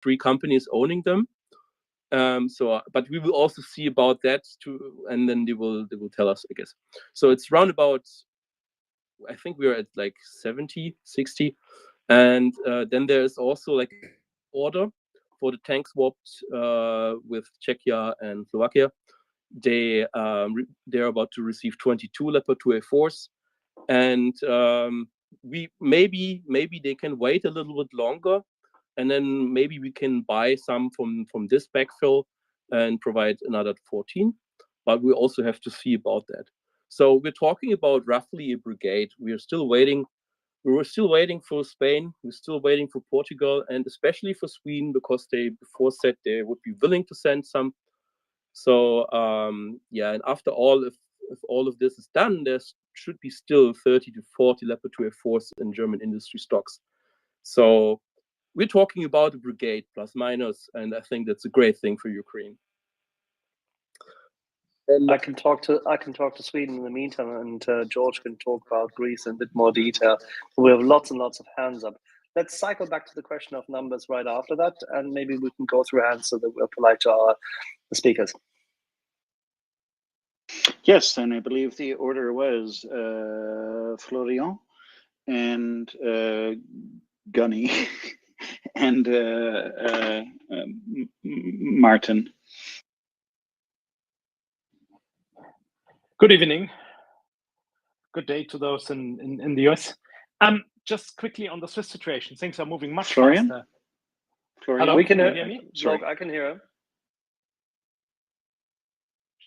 3 companies owning them. But we will also see about that too, and then they will tell us, I guess. So it's round about, I think we're at like 70, 60. And then there is also like order for the tank swapped with Czechia and Slovakia. They're about to receive 22 Leopard 2A4s, and we maybe they can wait a little bit longer, and then maybe we can buy some from this backfill and provide another 14. But we also have to see about that. So we're talking about roughly a brigade. We are still waiting. We were still waiting for Spain. We're still waiting for Portugal, and especially for Sweden, because they before said they would be willing to send some. So yeah, and after all, if all of this is done, there should be still 30 to 40 Leopard 2A4s in German industry stocks. So we're talking about a brigade plus minus, and I think that's a great thing for Ukraine. I can talk to Sweden in the meantime, and George can talk about Greece in a bit more detail. We have lots and lots of hands up. Let's cycle back to the question of numbers right after that, and maybe we can go through hands so that we're polite to our speakers. Yes, and I believe the order was Florian and Gunny and Martin. Good evening. Good day to those in the US. Just quickly on the Swiss situation, things are moving much faster. Florian, hello, we can you hear me? Sorry. I can hear him.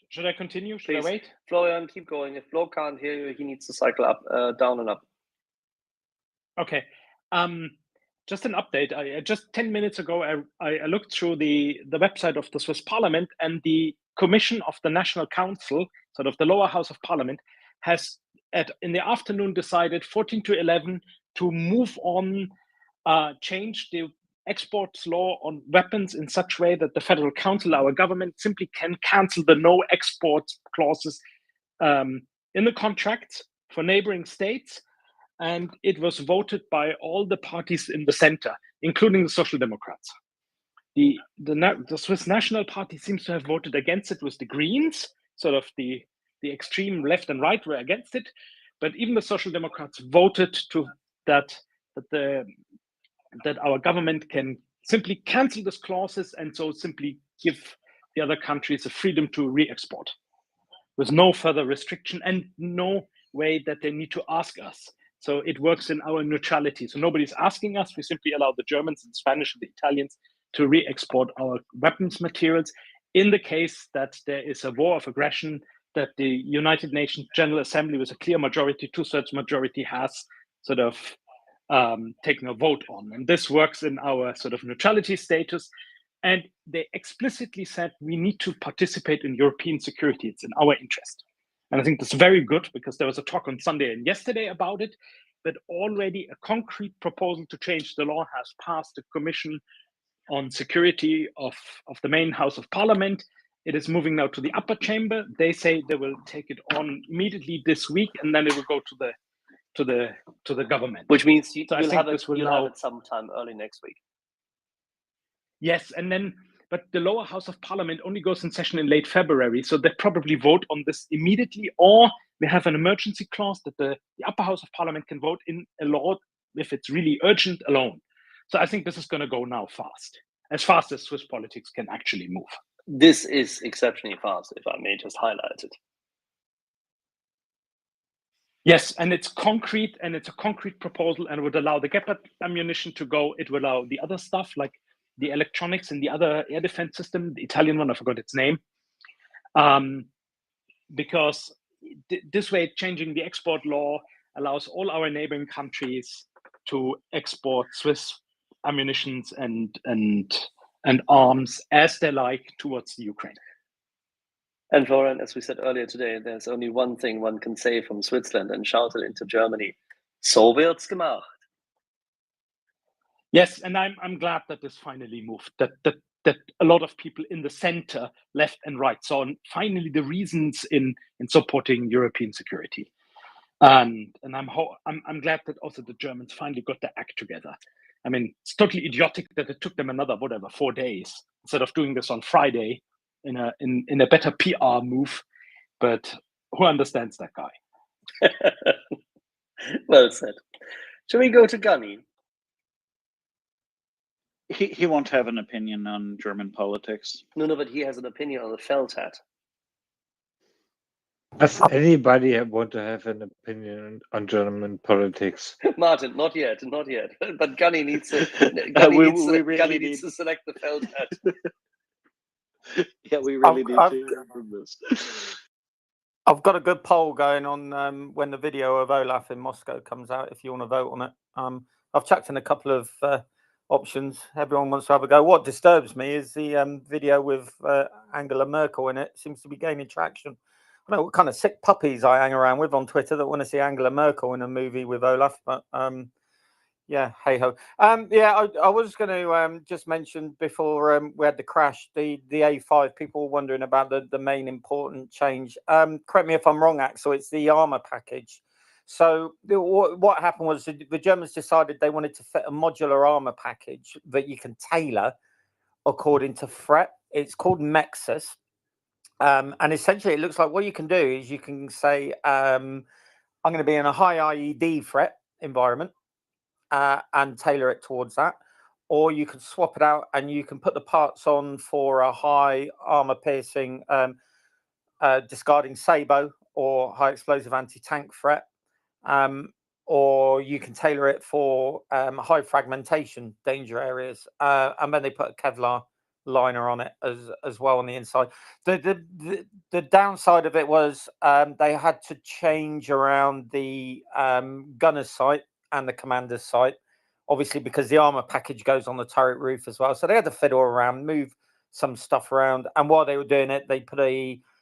Should I continue? Should Please. I wait? Florian, keep going. If Flo can't hear you, he needs to cycle up, down and up. Okay. Just an update. Just 10 minutes ago, I looked through the website of the Swiss Parliament, and the Commission of the National Council, sort of the lower house of Parliament, has in the afternoon decided 14 to 11 to move on, change the exports law on weapons in such way that the Federal Council, our government, simply can cancel the no export clauses in the contracts for neighboring states. And it was voted by all the parties in the center, including the Social Democrats. The Swiss National Party seems to have voted against it with the Greens, sort of the extreme left and right were against it. But even the Social Democrats voted that our government can simply cancel these clauses, and so simply give the other countries the freedom to re-export with no further restriction and no way that they need to ask us. So it works in our neutrality. So nobody's asking us. We simply allow the Germans and Spanish and the Italians to re-export our weapons materials in the case that there is a war of aggression that the United Nations General Assembly with a clear majority, 2/3 majority, has sort of taken a vote on. And this works in our sort of neutrality status. And they explicitly said we need to participate in European security. It's in our interest. And I think that's very good, because there was a talk on Sunday and yesterday about it, but already a concrete proposal to change the law has passed the Commission on Security of the main House of Parliament. It is moving now to the upper chamber. They say they will take it on immediately this week, and then it will go to the government. Which means you'll have it sometime early next week. Yes, and then, but the lower house of Parliament only goes in session in late February, so they probably vote on this immediately, or we have an emergency clause that the upper house of Parliament can vote in a law if it's really urgent alone. So I think this is going to go now fast as Swiss politics can actually move. This is exceptionally fast, if I may just highlight it. Yes, and it's concrete, and it's a concrete proposal, and it would allow the Gepard ammunition to go. It would allow the other stuff like the electronics and the other air defense system, the Italian one, I forgot its name, because this way, changing the export law allows all our neighboring countries to export Swiss ammunitions and arms as they like towards the Ukraine. And Florian, as we said earlier today, there's only one thing one can say from Switzerland and shout it into Germany. So wird's gemacht. Yes, and I'm glad that this finally moved, that a lot of people in the center, left and right, saw finally the reasons in supporting European security. And I'm glad that also the Germans finally got their act together. I mean, it's totally idiotic that it took them another 4 days instead of doing this on Friday in a better PR move. But who understands that guy? Well said. Shall we go to Gunny? He won't have an opinion on German politics. No, but he has an opinion on the felt hat. Does anybody want to have an opinion on German politics? Martin, not yet. But Gunny needs to. We Gunny really needs to select the felt hat. Yeah, we really need I've- to improve this. I've got a good poll going on when the video of Olaf in Moscow comes out, if you want to vote on it. I've chucked in a couple of options. Everyone wants to have a go. What disturbs me is the video with Angela Merkel in it. Seems to be gaining traction. I don't know what kind of sick puppies I hang around with on Twitter that want to see Angela Merkel in a movie with Olaf, but yeah, hey ho. Yeah, I was going to just mention before we had the crash, the A5. People were wondering about the main important change. Correct me if I'm wrong, Axel. It's the armor package. So what happened was the Germans decided they wanted to fit a modular armor package that you can tailor according to threat. It's called Mexus. And essentially, it looks like what you can do is you can say, I'm going to be in a high IED threat environment and tailor it towards that. Or you can swap it out and you can put the parts on for a high armor piercing, discarding Sabo or high explosive anti-tank threat. Or you can tailor it for high fragmentation danger areas. And then they put a Kevlar liner on it as well on the inside. The downside of it was they had to change around the gunner's sight and the commander's sight, obviously because the armor package goes on the turret roof as well. So they had to fiddle around, move some stuff around, and while they were doing it, they put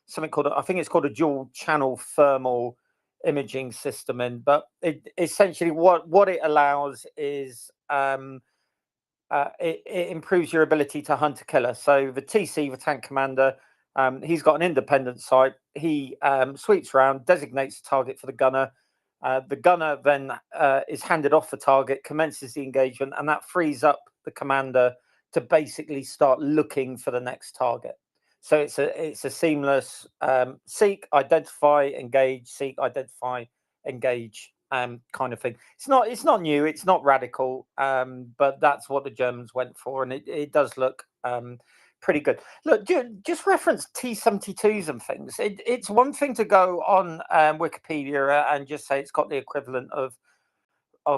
something called, I think it's called a dual channel thermal imaging system in. But essentially what it allows is it improves your ability to hunt a killer. So the TC, the tank commander, he's got an independent sight. He sweeps around, designates a target for the gunner. The gunner then is handed off the target, commences the engagement, and that frees up the commander to basically start looking for the next target. So it's a seamless seek, identify, engage, seek, identify, engage kind of thing. It's not new, it's not radical, but that's what the Germans went for, and it does look pretty good. Look, just reference T-72s and things. It's one thing to go on Wikipedia and just say it's got the equivalent of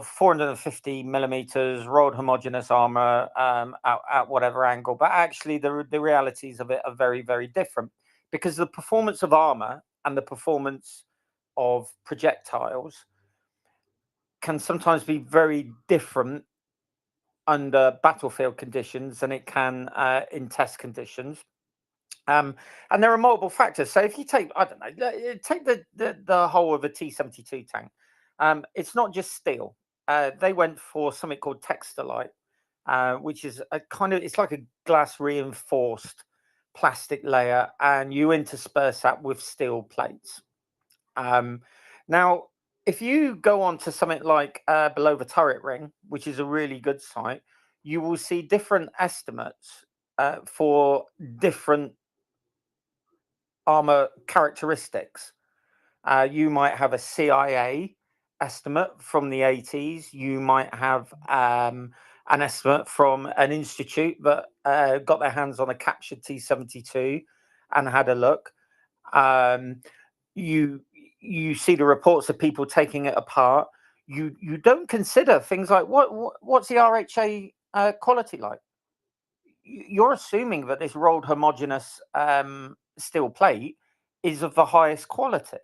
450 millimeters rolled homogeneous armor at whatever angle, but actually the realities of it are very, very different, because the performance of armor and the performance of projectiles can sometimes be very different under battlefield conditions than it can in test conditions. And there are multiple factors. So if you take, I don't know, take the whole of a T-72 tank, it's not just steel. They went for something called textilite, which is a kind of, it's like a glass reinforced plastic layer, and you intersperse that with steel plates. Now, if you go on to something like below the turret ring, which is a really good site, you will see different estimates for different armor characteristics. You might have a CIA estimate from the 80s. You might have an estimate from an institute that got their hands on a captured T-72 and had a look. You see the reports of people taking it apart. You don't consider things like what's the RHA quality like. You're assuming that this rolled homogeneous steel plate is of the highest quality,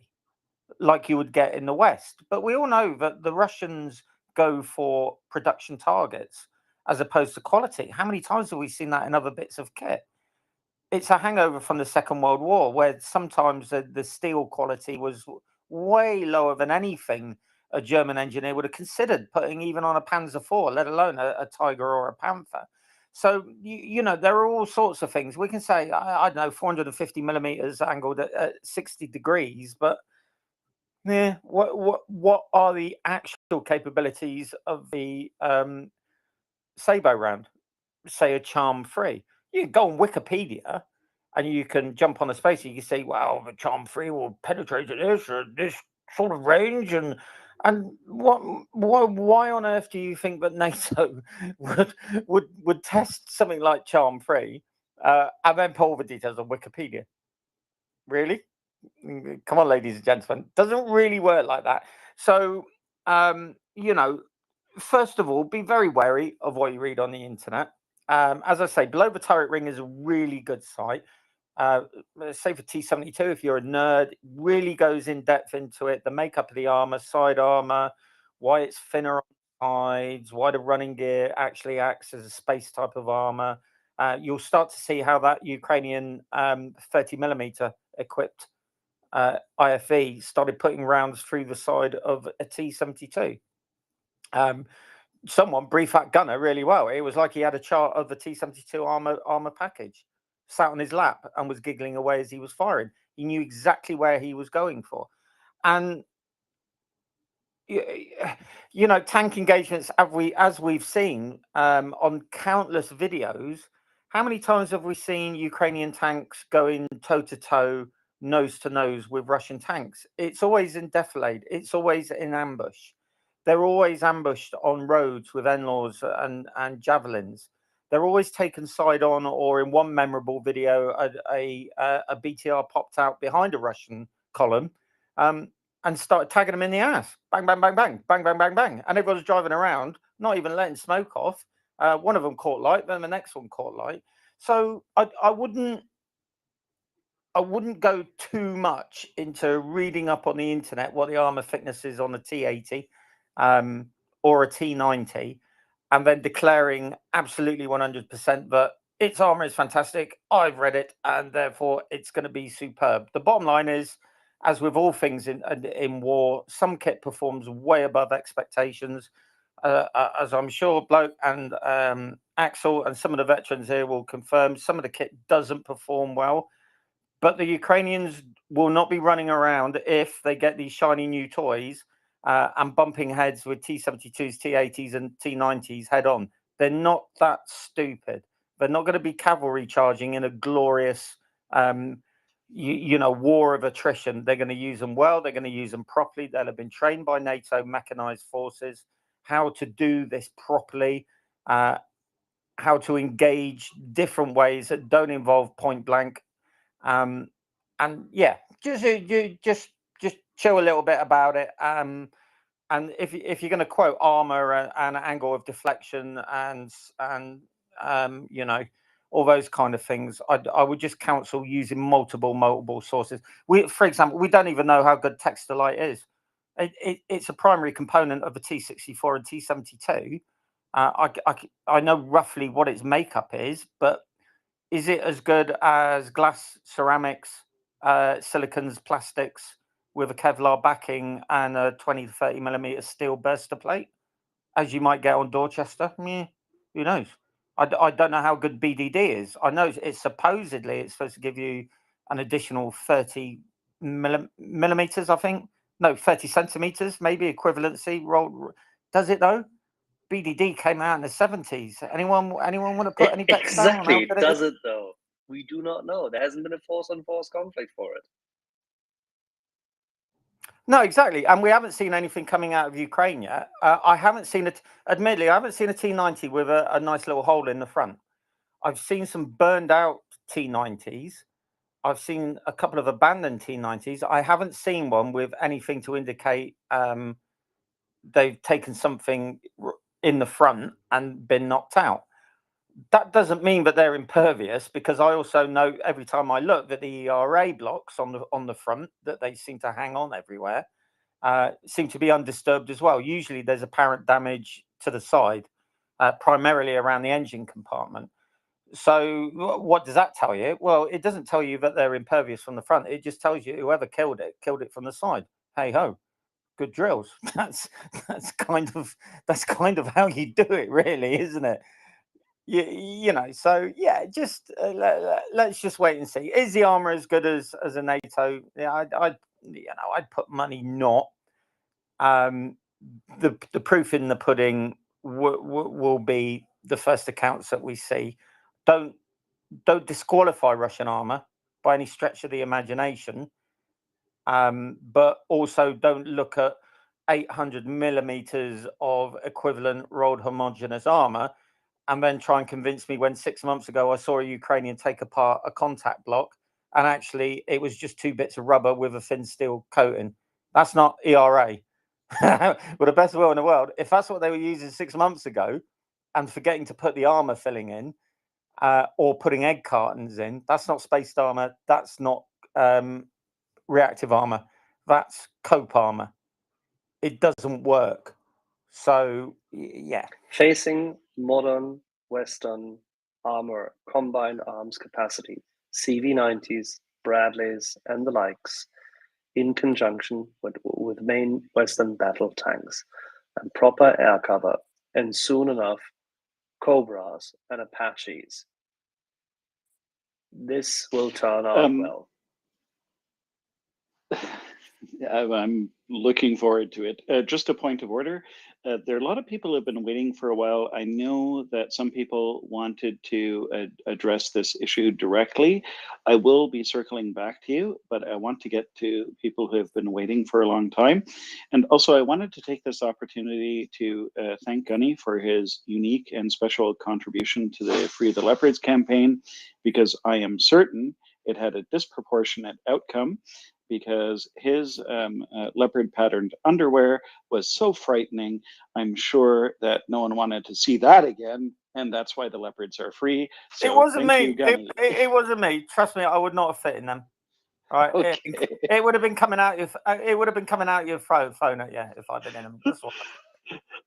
like you would get in the West. But we all know that the Russians go for production targets as opposed to quality. How many times have we seen that in other bits of kit? It's a hangover from the Second World War, where sometimes the steel quality was way lower than anything a German engineer would have considered putting even on a Panzer IV, let alone a Tiger or a Panther. So, you know, there are all sorts of things. We can say, I don't know, 450 millimeters angled at 60 degrees, but yeah, what are the actual capabilities of the Sabo round, say a charm 3. You can go on Wikipedia and you can jump on a space. You can say, "Well, the charm 3 will penetrate this sort of range," and why on earth do you think that NATO would test something like charm 3 and then put all the details on Wikipedia? Really? Come on, ladies and gentlemen, doesn't really work like that. So you know, first of all, be very wary of what you read on the internet. As I say, Below the Turret Ring is a really good site. Say for T72, if you're a nerd, really goes in depth into it, the makeup of the armor, side armor, why it's thinner on sides, why the running gear actually acts as a space type of armor. You'll start to see how that Ukrainian 30mm equipped IFV started putting rounds through the side of a T72. Someone briefed that gunner really well. It was like he had a chart of the T72 armor package, sat on his lap and was giggling away as he was firing. He knew exactly where he was going for. And you know, tank engagements, as we've seen on countless videos, how many times have we seen Ukrainian tanks going toe to toe, nose to nose with Russian tanks? It's always in defilade. It's always in ambush. They're always ambushed on roads with NLAWs and javelins. They're always taken side on, or in one memorable video, a BTR popped out behind a Russian column and started tagging them in the ass. Bang, bang, bang, bang, bang, bang, bang, bang. And everyone's driving around, not even letting smoke off. One of them caught light, then the next one caught light. So I wouldn't go too much into reading up on the internet what the armor thickness is on a T80 or a T90, and then declaring absolutely 100% that its armor is fantastic. I've read it, and therefore it's going to be superb. The bottom line is, as with all things in war, some kit performs way above expectations. As I'm sure Bloke and Axel and some of the veterans here will confirm, some of the kit doesn't perform well. But the Ukrainians will not be running around if they get these shiny new toys and bumping heads with T72s, T80s, and T90s head on. They're not that stupid. They're not going to be cavalry charging in a glorious, war of attrition. They're going to use them well. They're going to use them properly. They'll have been trained by NATO mechanized forces how to do this properly, how to engage different ways that don't involve point blank. And yeah, just chill a little bit about it. And if you're going to quote armor and angle of deflection and all those kind of things, I would just counsel using multiple sources. For example, we don't even know how good Textilite is. It's a primary component of the T64 and T72. I know roughly what its makeup is, but is it as good as glass, ceramics, silicons, plastics with a Kevlar backing and a 20 to 30mm steel burster plate, as you might get on Dorchester? Who knows? I don't know how good BDD is. I know it's supposed to give you an additional 30 millimeters, I think. No, 30 centimeters, maybe equivalency. Does it though? BDD came out in the 70s. Anyone want to put any bets down on how Exactly. good it Does is? it though? We do not know. There hasn't been a force-on-force conflict for it. No, exactly. And we haven't seen anything coming out of Ukraine yet. I haven't seen it. Admittedly, I haven't seen a T90 with a nice little hole in the front. I've seen some burned out T90s. I've seen a couple of abandoned T90s. I haven't seen one with anything to indicate they've taken something in the front and been knocked out. That doesn't mean that they're impervious, because I also know every time I look that the ERA blocks on the front that they seem to hang on everywhere seem to be undisturbed as well. Usually there's apparent damage to the side, primarily around the engine compartment. So what does that tell you? Well, it doesn't tell you that they're impervious from the front. It just tells you whoever killed it from the side. Hey ho, good drills. That's kind of how you do it, really, isn't it? So yeah, just let's just wait and see. Is the armor as good as a NATO? Yeah, I'd put money not. The proof in the pudding will be the first accounts that we see don't disqualify Russian armor by any stretch of the imagination, but also don't look at 800 millimeters of equivalent rolled homogeneous armor and then try and convince me when 6 months ago I saw a Ukrainian take apart a contact block and actually it was just 2 bits of rubber with a thin steel coating. That's not ERA. With the best will in the world, if that's what they were using 6 months ago and forgetting to put the armor filling in or putting egg cartons in, that's not spaced armor. That's not reactive armor. That's cope armor. It doesn't work. So, yeah. Facing modern Western armor, combined arms capacity, CV90s, Bradleys, and the likes, in conjunction with main Western battle tanks and proper air cover, and soon enough, Cobras and Apaches. This will turn out well. I'm looking forward to it. Just a point of order. There are a lot of people who have been waiting for a while. I know that some people wanted to address this issue directly. I will be circling back to you, but I want to get to people who have been waiting for a long time. And also, I wanted to take this opportunity to thank Gunny for his unique and special contribution to the Free the Leopards campaign, because I am certain it had a disproportionate outcome, because his leopard patterned underwear was so frightening. I'm sure that no one wanted to see that again, and that's why the leopards are free. So it wasn't me. You, it wasn't me. Trust me, I would not have fit in them. Right? Okay. It would have been coming out your. It would have been coming out your phone at you if I'd been in them. That's what.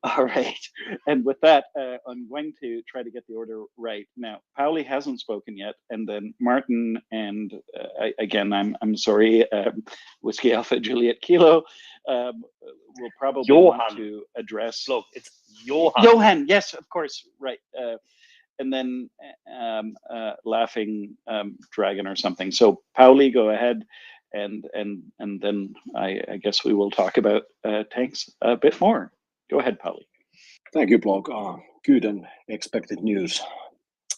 All right. And with that, I'm going to try to get the order right. Now, Pauli hasn't spoken yet, and then Martin and again, I'm sorry, Whiskey Alpha Juliet Kilo will probably want to address. Look, it's Johan. Johan, yes, of course, right. And then Laughing Dragon or something. So Pauli, go ahead. And then I guess we will talk about tanks a bit more. Go ahead, Pauli. Thank you, Blog. Good and expected news.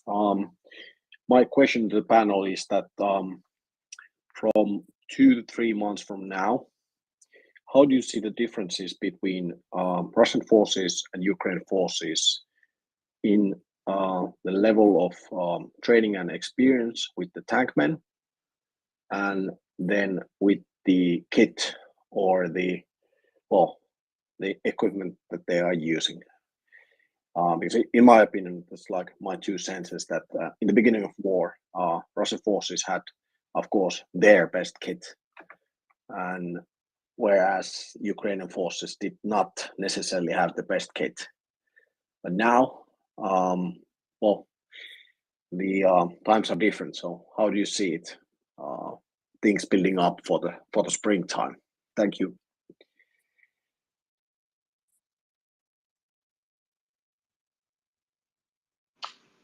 My question to the panel is that from 2 to 3 months from now, how do you see the differences between Russian forces and Ukraine forces in the level of training and experience with the tankmen, and then with the kit or the equipment that they are using? Because in my opinion, it's like my 2 senses that in the beginning of war, Russian forces had, of course, their best kit, and whereas Ukrainian forces did not necessarily have the best kit. But now, the times are different. So how do you see it? Things building up for the springtime. Thank you.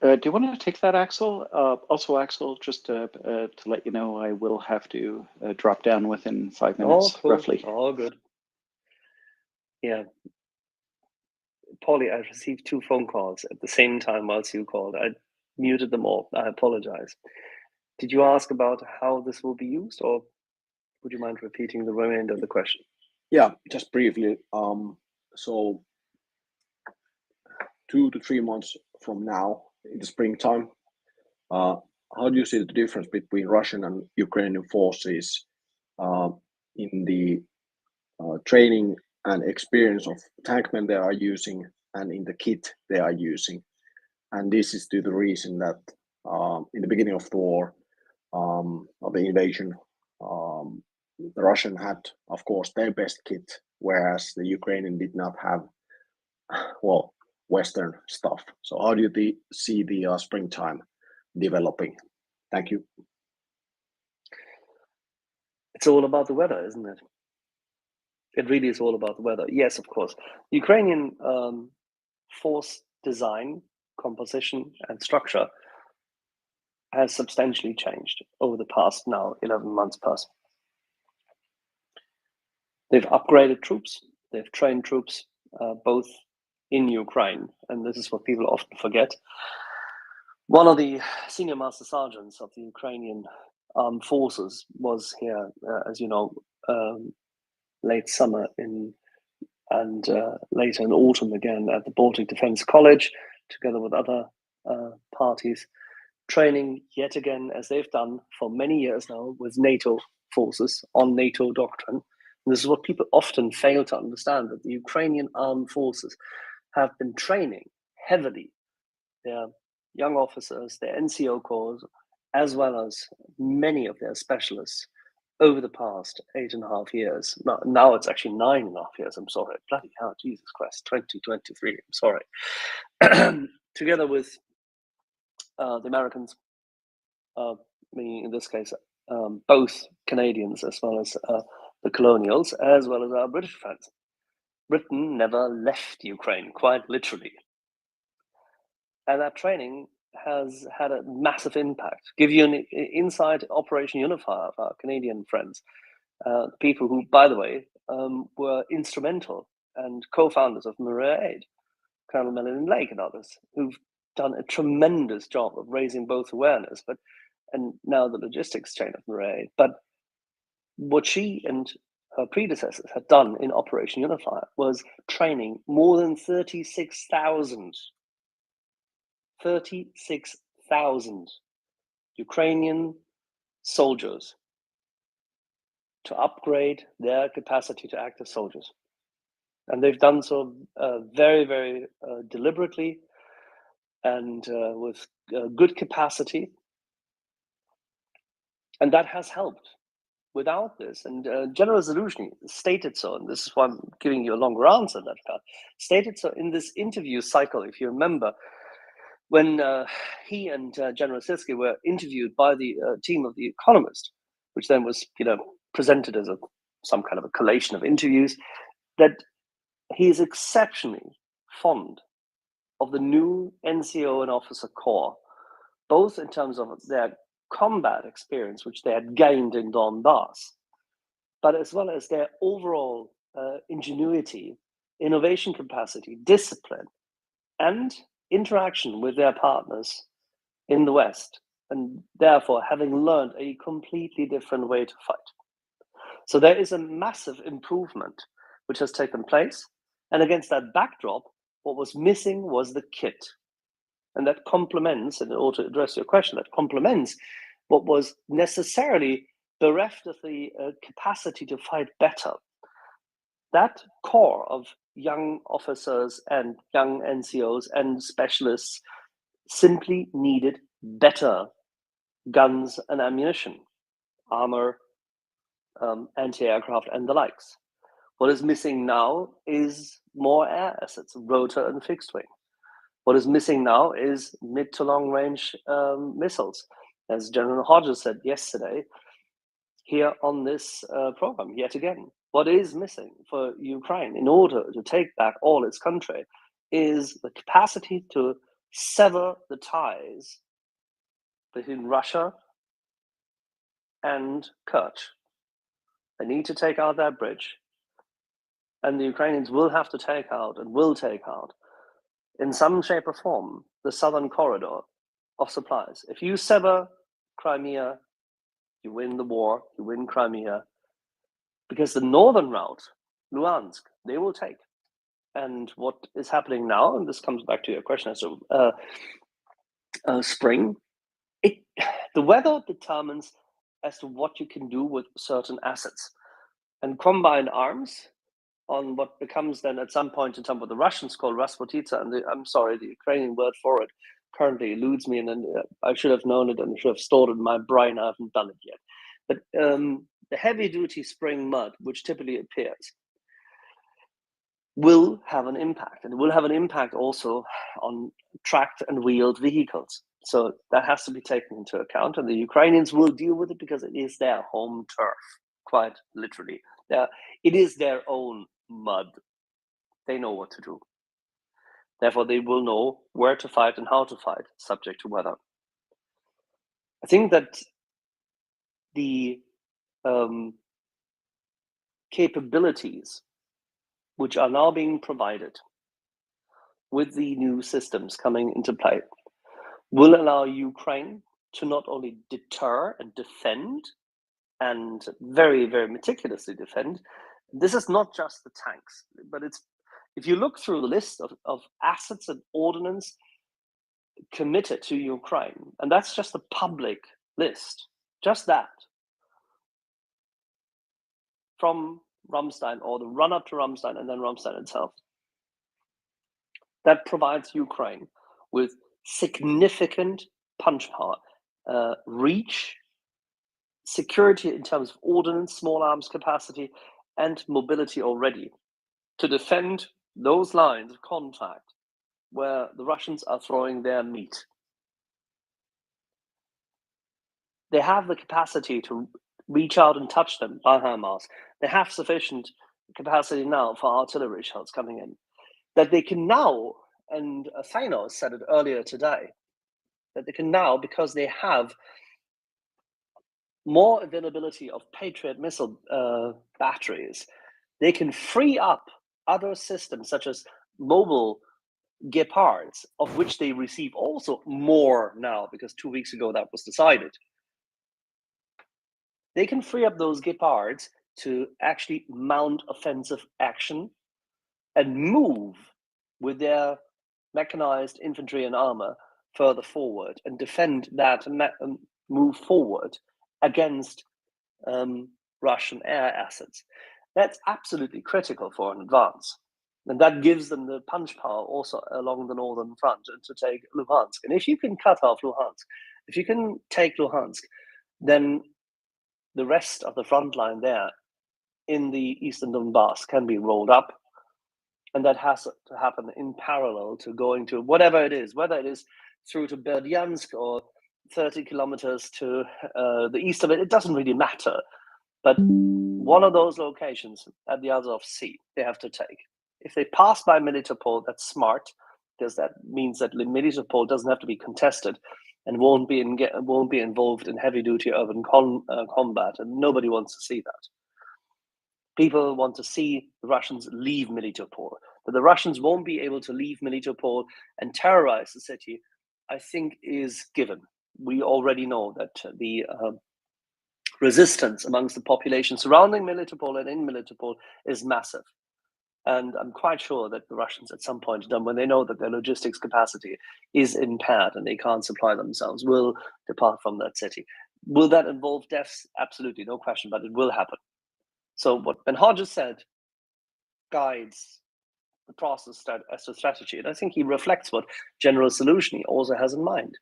Do you want to take that, Axel? Also, Axel, just to let you know, I will have to drop down within 5 minutes, cool. roughly. All good. Yeah. Paulie, I received 2 phone calls at the same time whilst you called. I muted them all. I apologize. Did you ask about how this will be used, or would you mind repeating the remainder of the question? Yeah, just briefly. So 2 to 3 months from now, in the springtime, how do you see the difference between Russian and Ukrainian forces in the training and experience of tankmen they are using and in the kit they are using? And this is due to the reason that in the beginning of the war, of the invasion, the Russian had, of course, their best kit, whereas the Ukrainian did not have, Western stuff. So how do you see the springtime developing? Thank you. It's all about the weather, isn't it? It really is all about the weather. Yes, of course. Ukrainian force design, composition, and structure has substantially changed over the past now 11 months plus. They've upgraded troops. They've trained troops both in Ukraine, and this is what people often forget. One of the senior master sergeants of the Ukrainian armed forces was here, as you know, late summer and later in autumn again at the Baltic Defence College, together with other parties, training yet again, as they've done for many years now, with NATO forces on NATO doctrine. And this is what people often fail to understand, that the Ukrainian armed forces have been training heavily their young officers, their NCO corps, as well as many of their specialists over the past 8.5 years. Now it's actually 9.5 years. I'm sorry. Bloody hell, Jesus Christ, 2023. I'm sorry. Together with the Americans, meaning in this case, both Canadians as well as the colonials, as well as our British friends. Britain never left Ukraine, quite literally. And that training has had a massive impact. Give you an inside Operation Unifier of our Canadian friends, people who, by the way, were instrumental and co-founders of MriyaReport, Colonel Melanie Lake and others, who've done a tremendous job of raising both awareness, and now the logistics chain of MriyaReport. But what she and her predecessors had done in Operation Unifier was training more than 36,000 Ukrainian soldiers to upgrade their capacity to act as soldiers. And they've done so very, very deliberately and with good capacity. And that has helped. Without this, and General Zaluzhny stated so, and this is why I'm giving you a longer answer, that stated so in this interview cycle, if you remember, when he and General Sirsky were interviewed by the team of The Economist, which then was, presented as some kind of a collation of interviews, that he is exceptionally fond of the new NCO and officer corps, both in terms of their combat experience, which they had gained in Donbass, but as well as their overall ingenuity, innovation capacity, discipline, and interaction with their partners in the West, and therefore having learned a completely different way to fight. So there is a massive improvement which has taken place, and against that backdrop, what was missing was the kit. And that complements, in order to address your question, that complements what was necessarily bereft of the capacity to fight better. That core of young officers and young NCOs and specialists simply needed better guns and ammunition, armor, anti-aircraft, and the likes. What is missing now is more air assets, rotor and fixed wing. What is missing now is mid to long range missiles. As General Hodges said yesterday here on this program, yet again, what is missing for Ukraine in order to take back all its country is the capacity to sever the ties between Russia and Kerch. They need to take out that bridge, and the Ukrainians will have to take out and will take out, in some shape or form, the southern corridor of supplies. If you sever Crimea, you win the war, you win Crimea, because the northern route, Luhansk, they will take. And what is happening now, and this comes back to your question as to spring, the weather determines as to what you can do with certain assets. And combined arms on what becomes then at some point in time what the Russians call Rasputitsa, and the Ukrainian word for it currently eludes me, and then I should have known it and should have stored it in my brain. I haven't done it yet. But the heavy-duty spring mud, which typically appears, will have an impact, and it will have an impact also on tracked and wheeled vehicles. So that has to be taken into account, and the Ukrainians will deal with it because it is their home turf, quite literally. It is their own mud. They know what to do. Therefore, they will know where to fight and how to fight, subject to weather. I think that the capabilities which are now being provided with the new systems coming into play, will allow Ukraine to not only deter and defend, and very, very meticulously defend. This is not just the tanks, but it's, if you look through the list of assets and ordnance committed to Ukraine, and that's just the public list, just that, from Ramstein, or the run-up to Ramstein, and then Ramstein itself, that provides Ukraine with significant punch power, reach, security in terms of ordnance, small arms capacity, and mobility already to defend those lines of contact where the Russians are throwing their meat. They have the capacity to reach out and touch them by HIMARS. They have sufficient capacity now for artillery shells coming in, that they can now, and Thanos said it earlier today, that they can now, because they have more availability of Patriot missile batteries, they can free up other systems such as mobile Gepards, of which they receive also more now, because 2 weeks ago that was decided. They can free up those Gepards to actually mount offensive action and move with their mechanized infantry and armor further forward and defend that and move forward against Russian air assets. That's absolutely critical for an advance. And that gives them the punch power also along the northern front to take Luhansk. And if you can cut off Luhansk, if you can take Luhansk, then the rest of the front line there in the eastern Donbass can be rolled up. And that has to happen in parallel to going to whatever it is, whether it is through to Berdyansk or 30 kilometers to the east of it, it doesn't really matter. But one of those locations at the Azov Sea, they have to take. If they pass by Melitopol, that's smart, because that means that Melitopol doesn't have to be contested and won't be involved in heavy-duty urban combat, and nobody wants to see that. People want to see the Russians leave Melitopol, but the Russians won't be able to leave Melitopol and terrorize the city, I think, is given. We already know that the resistance amongst the population surrounding Melitopol and in Melitopol is massive. And I'm quite sure that the Russians at some point in time, when they know that their logistics capacity is impaired and they can't supply themselves, will depart from that city. Will that involve deaths? Absolutely, no question, but it will happen. So what Ben Hodges said guides the process as a strategy. And I think he reflects what General Solution also has in mind.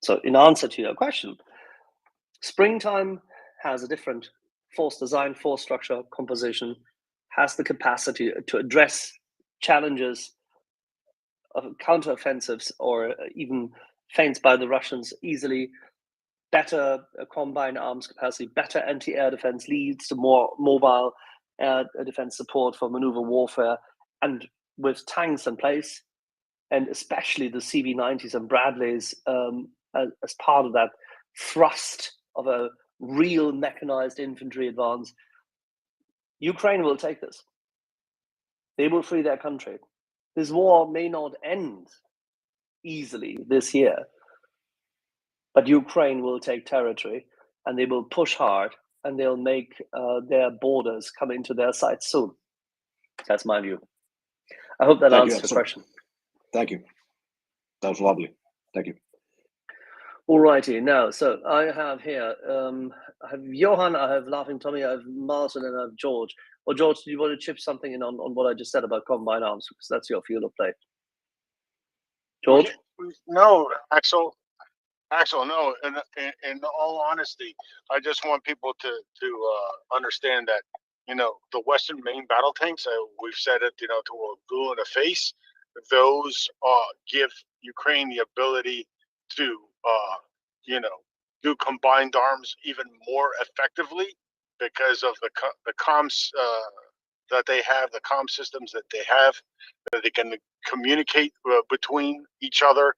So in answer to your question, springtime has a different force design, force structure, composition, has the capacity to address challenges of counteroffensives or even feints by the Russians easily. Better combined arms capacity, better anti-air defense leads to more mobile air defense support for maneuver warfare. And with tanks in place, and especially the CV-90s and Bradleys as part of that thrust of a real mechanized infantry advance, Ukraine will take this. They will free their country. This war may not end easily this year, but Ukraine will take territory and they will push hard and they'll make their borders come into their sights soon. That's my view. I hope that answers your question. Thank you. That was lovely. Thank you. All righty. Now, so I have here, I have Johan, I have Laughing Tommy, I have Martin, and I have George. Or George, do you want to chip something in on what I just said about combined arms? Because that's your field of play. George? No, Axel, no. In all honesty, I just want people to understand that, the Western main battle tanks, we've said it, to a blue in the face, those give Ukraine the ability to, do combined arms even more effectively because of the comms that they have, the comm systems that they have, that they can communicate between each other.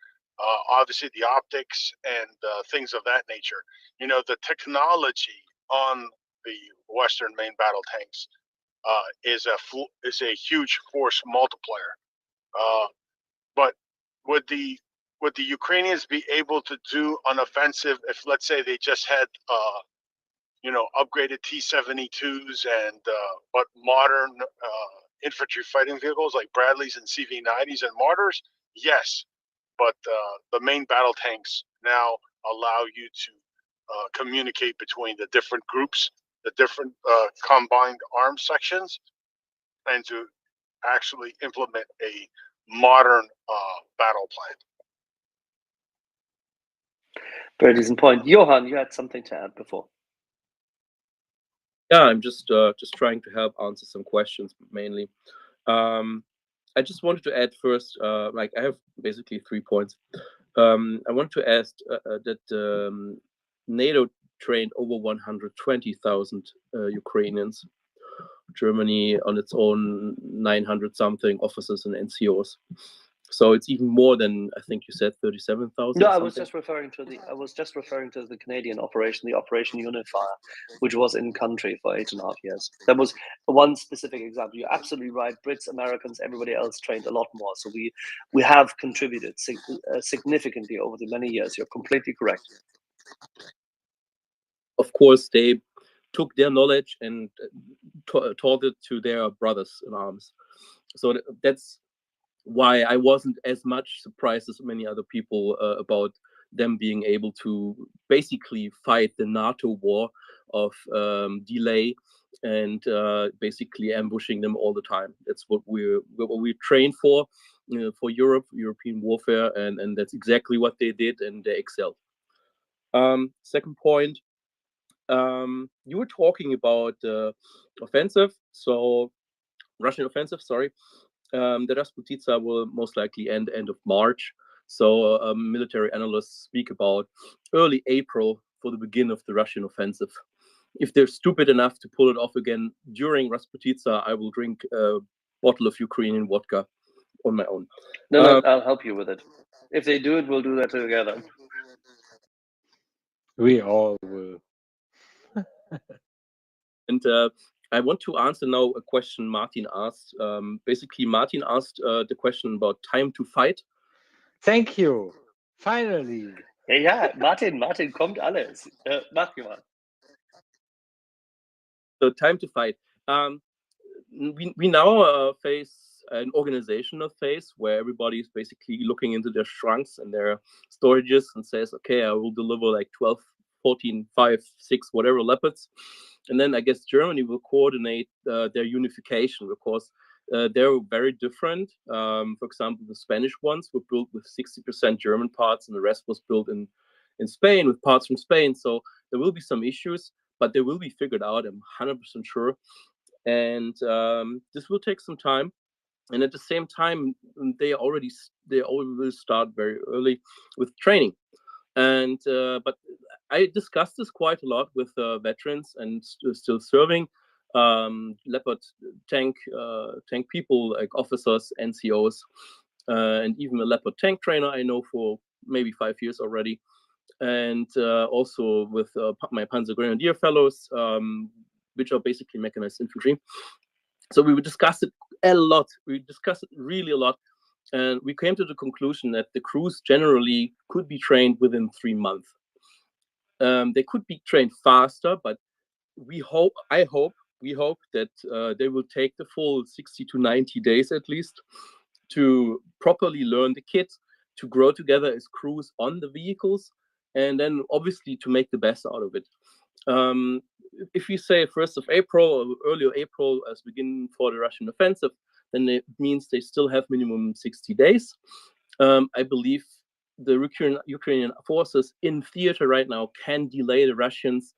Obviously, the optics and things of that nature. The technology on the Western main battle tanks is a huge force multiplier. But would the Ukrainians be able to do an offensive if, let's say, they just had upgraded T-72s and but modern infantry fighting vehicles like Bradleys and CV-90s and mortars? Yes, but the main battle tanks now allow you to communicate between the different groups, the different combined arms sections, and to actually implement a modern battle plan. Very decent point. Johan, you had something to add before. Yeah, I'm just trying to help answer some questions mainly. I just wanted to add first, I have basically 3 points. I want to ask that NATO trained over 120,000 Ukrainians. Germany on its own 900 something officers and NCOs. So it's even more than, I think you said 37,000. No, I was just referring to the Canadian operation, the Operation Unifier, which was in country for 8.5 years. That was one specific example. You're absolutely right. Brits, Americans, everybody else trained a lot more. So we have contributed significantly over the many years. You're completely correct. Of course, they took their knowledge and taught it to their brothers in arms. So that's why I wasn't as much surprised as many other people about them being able to basically fight the NATO war of delay and basically ambushing them all the time. That's what we trained for European warfare, and that's exactly what they did, and they excelled. Second point, you were talking about offensive, so Russian offensive, sorry. The Rasputitsa will most likely end of March. So military analysts speak about early April for the beginning of the Russian offensive. If they're stupid enough to pull it off again during Rasputitsa, I will drink a bottle of Ukrainian vodka on my own. No, I'll help you with it. If they do it, we'll do that together. We all will. And I want to answer now a question Martin asked. Basically, Martin asked the question about time to fight. Thank you. Finally. Ja, Martin, kommt alles. Mach mal. So time to fight. We now face an organizational phase where everybody is basically looking into their trunks and their storages and says, okay, I will deliver like 12, 14, 5, 6, whatever leopards. And then I guess Germany will coordinate their unification because they're very different. For example, the Spanish ones were built with 60% German parts and the rest was built in Spain with parts from Spain. So there will be some issues, but they will be figured out, I'm 100% sure. And this will take some time. And at the same time, they always will start very early with training. And but I discussed this quite a lot with veterans and still serving Leopard tank people like officers, NCOs, and even a Leopard tank trainer I know for maybe 5 years already. And also with my Panzer Grenadier fellows, which are basically mechanized infantry. So we would discuss it a lot. We discussed it really a lot. And we came to the conclusion that the crews generally could be trained within 3 months. They could be trained faster, but we hope that they will take the full 60 to 90 days at least to properly learn the kit, to grow together as crews on the vehicles, and then obviously to make the best out of it. If we say 1st of April or earlier April as beginning for the Russian offensive, then it means they still have minimum 60 days. I believe the Ukrainian forces in theater right now can delay the Russians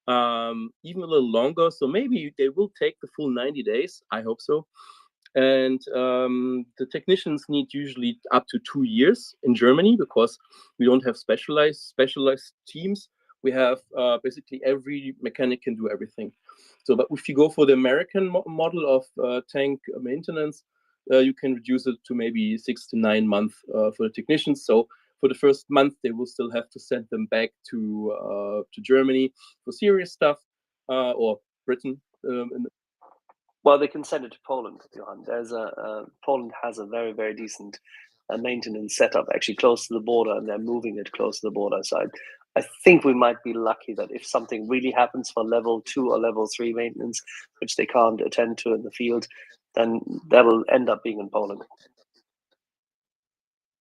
even a little longer. So maybe they will take the full 90 days. I hope so. And the technicians need usually up to 2 years in Germany because we don't have specialized teams. We have basically every mechanic can do everything. So, but if you go for the American model of tank maintenance, you can reduce it to maybe 6 to 9 months for the technicians. So for the first month, they will still have to send them back to Germany for serious stuff or Britain. Well, they can send it to Poland, Johan. Poland has a very, very decent maintenance setup actually close to the border, and they're moving it close to the border. So I think we might be lucky that if something really happens for level 2 or level 3 maintenance, which they can't attend to in the field, then that will end up being in Poland.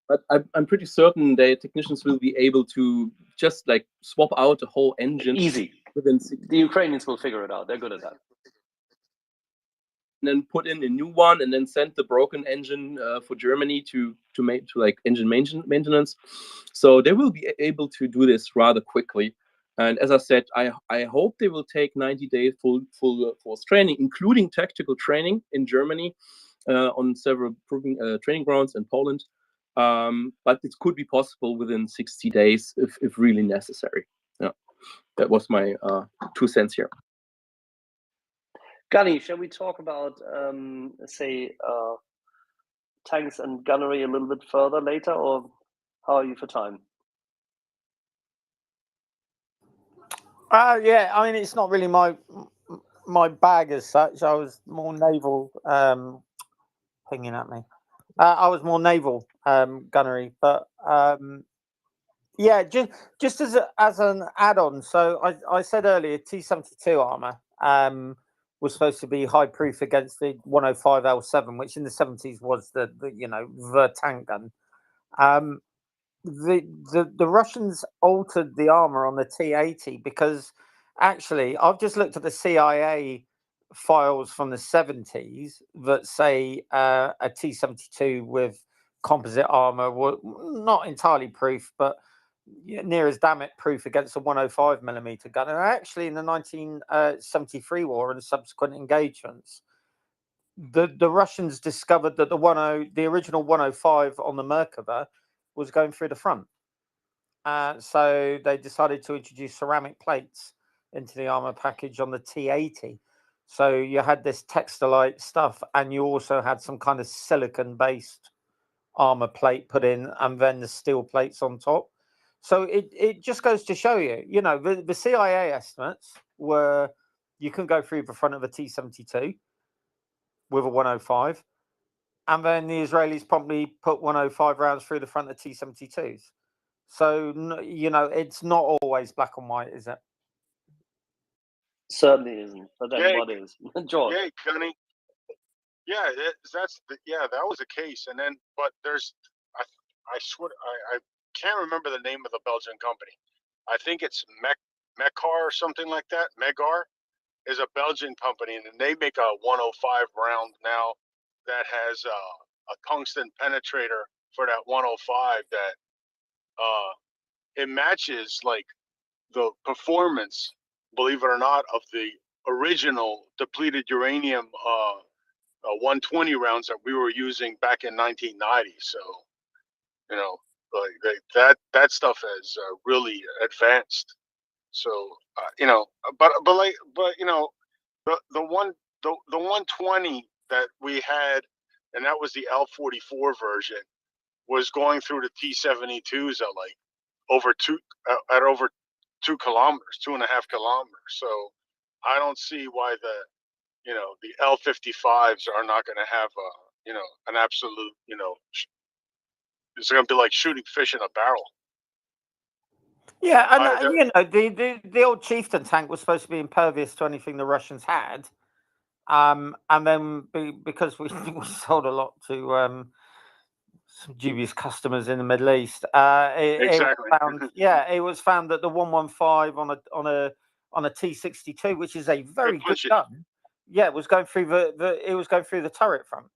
But I'm pretty certain that technicians will be able to just like swap out the whole engine. Easy. Within the Ukrainians will figure it out. They're good at that. And then put in a new one, and then send the broken engine for Germany to like engine maintenance. So they will be able to do this rather quickly. And as I said, I hope they will take 90 days full force training, including tactical training in Germany on several proving training grounds in Poland. But it could be possible within 60 days if really necessary. Yeah, that was my 2 cents here. Gunny, shall we talk about, say, tanks and gunnery a little bit further later, or how are you for time? Yeah, I mean, it's not really my bag as such. I was more naval, pinging at me. I was more naval gunnery, but yeah, just as an add-on. So I said earlier, T-72 armor was supposed to be high proof against the 105L7, which in the 70s was the tank gun. The Russians altered the armor on the T-80 because actually I've just looked at the CIA files from the 70s that say a T-72 with composite armor was not entirely proof, but near as damn it proof against a 105mm gun. And actually in the 1973 war and subsequent engagements, the Russians discovered that the original 105 on the Merkava was going through the front. So they decided to introduce ceramic plates into the armor package on the T-80. So you had this textilite stuff, and you also had some kind of silicon-based armor plate put in, and then the steel plates on top. So it just goes to show you, the CIA estimates were you can go through the front of a T-72 with a 105, and then the Israelis promptly put 105 rounds through the front of T-72s. So, it's not always black and white, is it? Certainly isn't. But then what is? George. Yeah, Gunny. Yeah, that was the case. And then, but there's, I swear, I can't remember the name of the Belgian company. I think it's Mekar or something like that. Megar is a Belgian company, and they make a 105 round now that has a tungsten penetrator for that 105 that it matches like the performance, believe it or not, of the original depleted uranium 120 rounds that we were using back in 1990. So, like that stuff has really advanced. So, but the 120 that we had, and that was the L44 version, was going through the T-72s at like over 2 kilometers, 2.5 kilometers. So I don't see why the L55s are not going to have an absolute, it's going to be like shooting fish in a barrel. Yeah, and the old Chieftain tank was supposed to be impervious to anything the Russians had, and then because we sold a lot to some dubious customers in the Middle East, Exactly. it was found that the 115 on a T-62, which is a very good gun, was going through the turret front.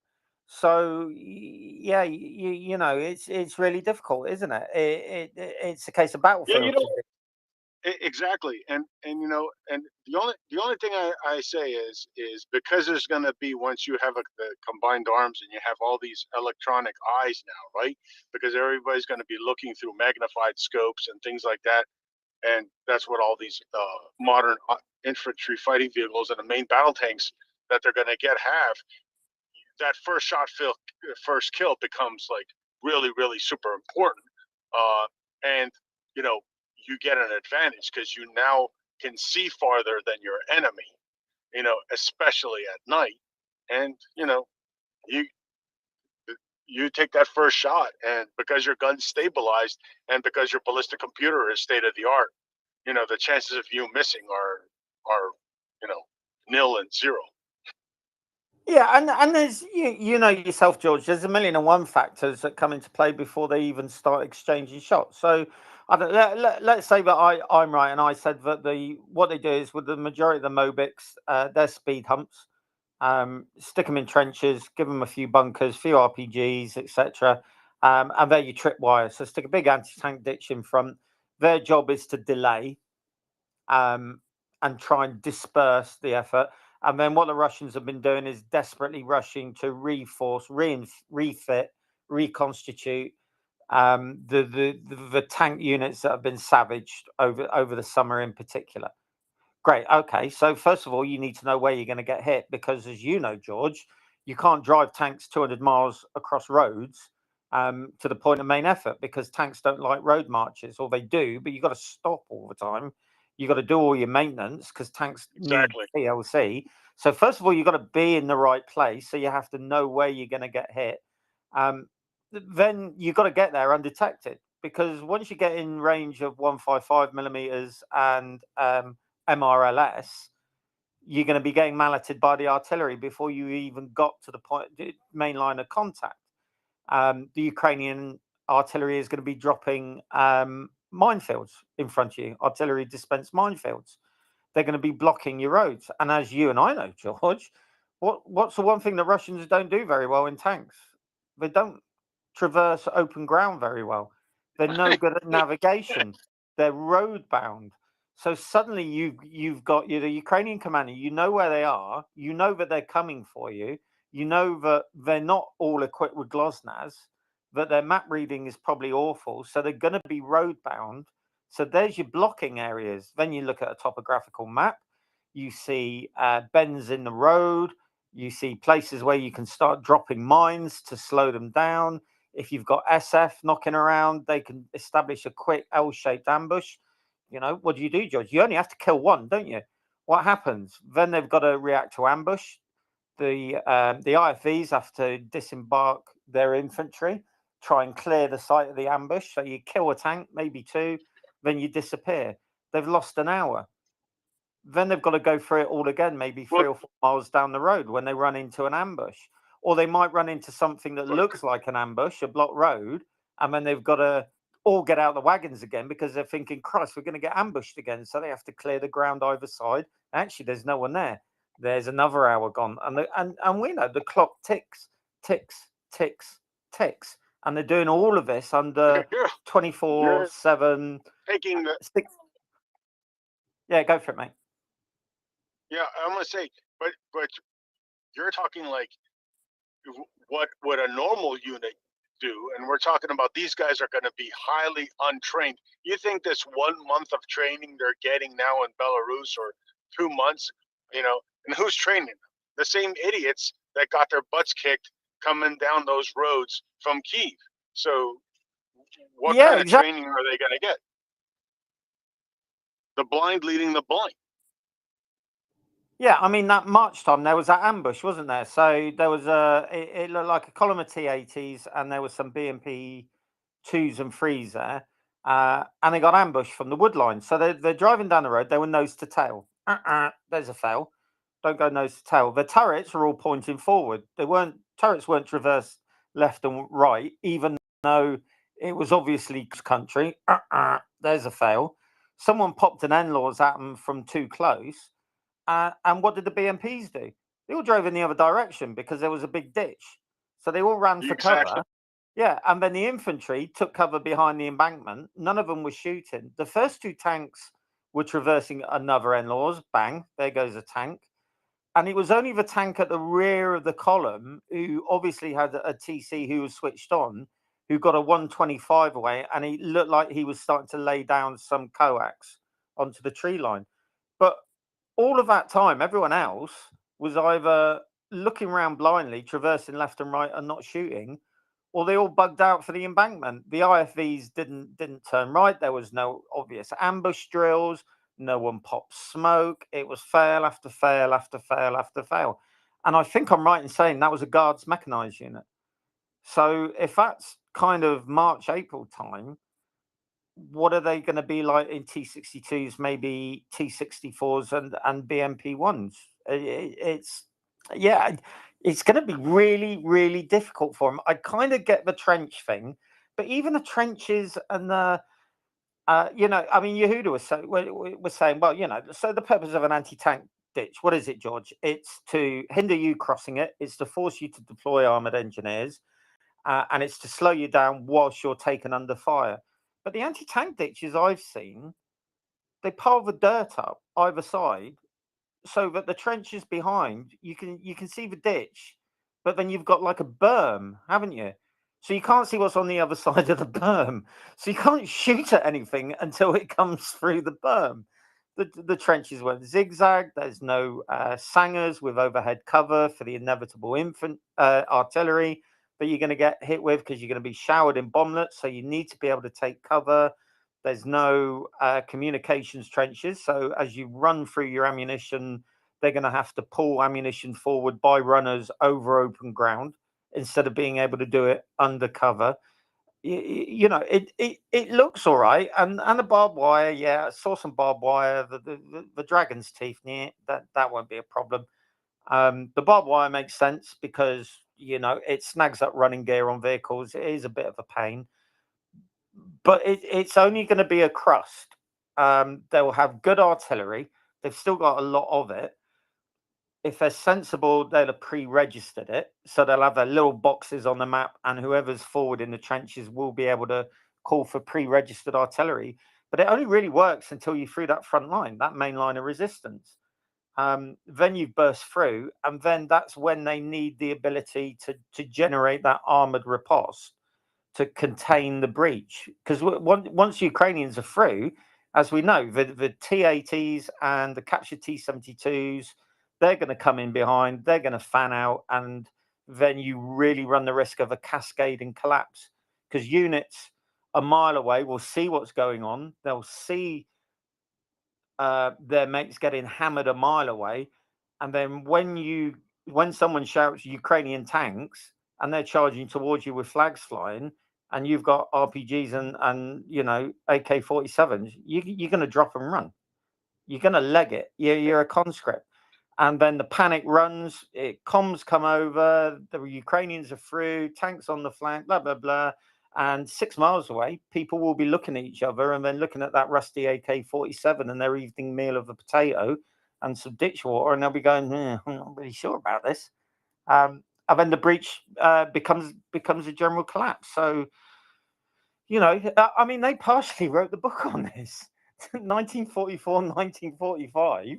So yeah, it's really difficult, isn't it? It's a case of battlefield. Exactly, and the only thing I say is because there's going to be, once you have the combined arms and you have all these electronic eyes now, right? Because everybody's going to be looking through magnified scopes and things like that, and that's what all these modern infantry fighting vehicles and the main battle tanks that they're going to have. That first shot, first kill becomes like really, really super important, and you get an advantage because you now can see farther than your enemy, especially at night. And, you take that first shot, and because your gun's stabilized and because your ballistic computer is state of the art, the chances of you missing are nil and zero. Yeah, and there's you know yourself, George. There's a million and one factors that come into play before they even start exchanging shots. So, let's say that I'm right, and I said that what they do is with the majority of the Mobics, they're speed humps. Stick them in trenches, give them a few bunkers, few RPGs, etc. And they're your tripwire. So stick a big anti-tank ditch in front. Their job is to delay and try and disperse the effort. And then what the Russians have been doing is desperately rushing to reinforce, refit, reconstitute the tank units that have been savaged over the summer in particular. Great. Okay. So first of all, you need to know where you're going to get hit because, as you know, George, you can't drive tanks 200 miles across roads to the point of main effort because tanks don't like road marches, or they do, but you've got to stop all the time. You've got to do all your maintenance because tanks Exactly. need PLC. So first of all, you've got to be in the right place. So you have to know where you're going to get hit. Then you've got to get there undetected because once you get in range of 155 millimeters and MRLS, you're going to be getting malleted by the artillery before you even got to the main line of contact. The Ukrainian artillery is going to be dropping minefields in front of you, artillery dispensed minefields. They're going to be blocking your roads. And as you and I know, George, what's the one thing that Russians don't do very well in tanks? They don't traverse open ground very well. They're no good at navigation. They're road bound. So suddenly you've got the Ukrainian commander. You know where they are. You know that they're coming for you. You know that they're not all equipped with Glosnas. That their map reading is probably awful. So they're going to be road bound. So there's your blocking areas. Then you look at a topographical map. You see bends in the road. You see places where you can start dropping mines to slow them down. If you've got SF knocking around, they can establish a quick L-shaped ambush. What do, George? You only have to kill one, don't you? What happens? Then they've got to react to ambush. The IFVs have to disembark their infantry, try and clear the site of the ambush. So you kill a tank, maybe two, then you disappear. They've lost an hour. Then they've got to go through it all again, maybe 3 or 4 miles down the road when they run into an ambush. Or they might run into something that looks like an ambush, a blocked road, and then they've got to all get out the wagons again because they're thinking, Christ, we're going to get ambushed again. So they have to clear the ground either side. Actually, there's no one there. There's another hour gone. And we know the clock ticks, ticks, ticks, ticks. And they're doing all of this under 24/7. Taking the 6. Yeah, go for it, mate. Yeah, I'm gonna say, but you're talking like what would a normal unit do, and we're talking about these guys are going to be highly untrained. You think this 1 month of training they're getting now in Belarus, or 2 months, and who's training them? The same idiots that got their butts kicked coming down those roads from Kyiv. So what kind of training are they going to get? The blind leading the blind. Yeah, I mean, that March time, there was that ambush, wasn't there? So there was it looked like a column of T-80s and there was some BMP 2s and 3s there. And they got ambushed from the wood line. So they're driving down the road. They were nose to tail. There's a fail. Don't go nose to tail. The turrets were all pointing forward. Turrets weren't traversed left and right, even though it was obviously country. There's a fail. Someone popped an NLAWs at them from too close. And what did the BMPs do? They all drove in the other direction because there was a big ditch. So they all ran for cover. Yeah, and then the infantry took cover behind the embankment. None of them were shooting. The first 2 tanks were traversing another NLAWs. Bang, there goes a tank. And it was only the tank at the rear of the column, who obviously had a TC who was switched on, who got a 125 away, and he looked like he was starting to lay down some coax onto the tree line. But all of that time, everyone else was either looking around blindly, traversing left and right and not shooting, or they all bugged out for the embankment. The IFVs didn't turn right. There was no obvious ambush drills. No one popped smoke. It was fail after fail after fail after fail. And I think I'm right in saying that was a Guards mechanized unit. So if that's kind of March, April time, what are they going to be like in T62s, maybe T64s and BMP1s? It's going to be really, really difficult for them. I kind of get the trench thing, but even the trenches and the, I mean, Yehuda was saying, well, so the purpose of an anti-tank ditch, what is it, George? It's to hinder you crossing it. It's to force you to deploy armored engineers, and it's to slow you down whilst you're taken under fire. But the anti-tank ditches I've seen, they pile the dirt up either side so that the trenches behind, you can see the ditch, but then you've got like a berm, haven't you? So you can't see what's on the other side of the berm. So you can't shoot at anything until it comes through the berm. The trenches went zigzag. There's no sangers with overhead cover for the inevitable infant artillery that you're going to get hit with, because you're going to be showered in bomblets. So you need to be able to take cover. There's no communications trenches. So as you run through your ammunition, they're going to have to pull ammunition forward by runners over open ground instead of being able to do it undercover. It looks all right. And the barbed wire, yeah, I saw some barbed wire. The dragon's teeth, that won't be a problem. The barbed wire makes sense because, it snags up running gear on vehicles. It is a bit of a pain. But it's only going to be a crust. They'll have good artillery. They've still got a lot of it. If they're sensible, they'll have pre-registered it. So they'll have their little boxes on the map, and whoever's forward in the trenches will be able to call for pre-registered artillery. But it only really works until you're through that front line, that main line of resistance. Then you burst through, and then that's when they need the ability to generate that armored riposte to contain the breach. Because once Ukrainians are through, as we know, the T-80s and the captured T-72s, they're going to come in behind, they're going to fan out, and then you really run the risk of a cascading collapse, because units a mile away will see what's going on. They'll see their mates getting hammered a mile away, and then when someone shouts Ukrainian tanks and they're charging towards you with flags flying, and you've got RPGs and AK-47s, you're going to drop and run. You're going to leg it. You're a conscript. And then the panic runs, comms come over, the Ukrainians are through, tanks on the flank, blah, blah, blah. And 6 miles away, people will be looking at each other and then looking at that rusty AK-47 and their evening meal of a potato and some ditch water, and they'll be going, I'm not really sure about this. And then the breach becomes a general collapse. So, I mean, they partially wrote the book on this. 1944, 1945,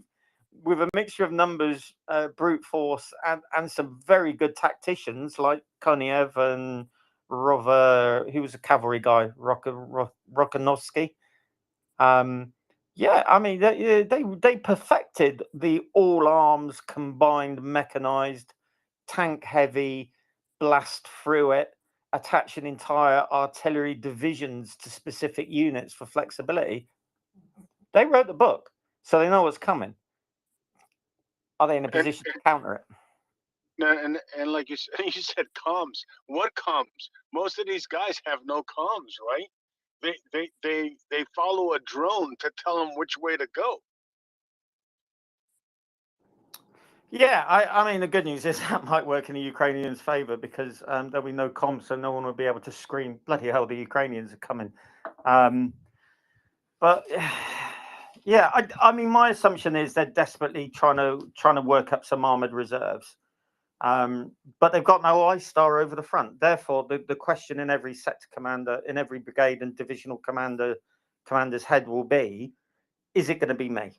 with a mixture of numbers, brute force, and some very good tacticians like Koniev and Rover, who was a cavalry guy, Rokanovsky. I mean, they perfected the all arms combined mechanized tank heavy blast through it, attaching entire artillery divisions to specific units for flexibility. They wrote the book, so they know what's coming. Are they in a position to counter it? And like you said, comms. What comms? Most of these guys have no comms, right? They follow a drone to tell them which way to go. Yeah, I mean, the good news is that might work in the Ukrainians' favor, because there'll be no comms, so no one will be able to scream, bloody hell, the Ukrainians are coming. But yeah, I mean, my assumption is they're desperately trying to work up some armored reserves. But they've got no I-star over the front. Therefore, the question in every sector commander, in every brigade and divisional commander's head will be, is it going to be me?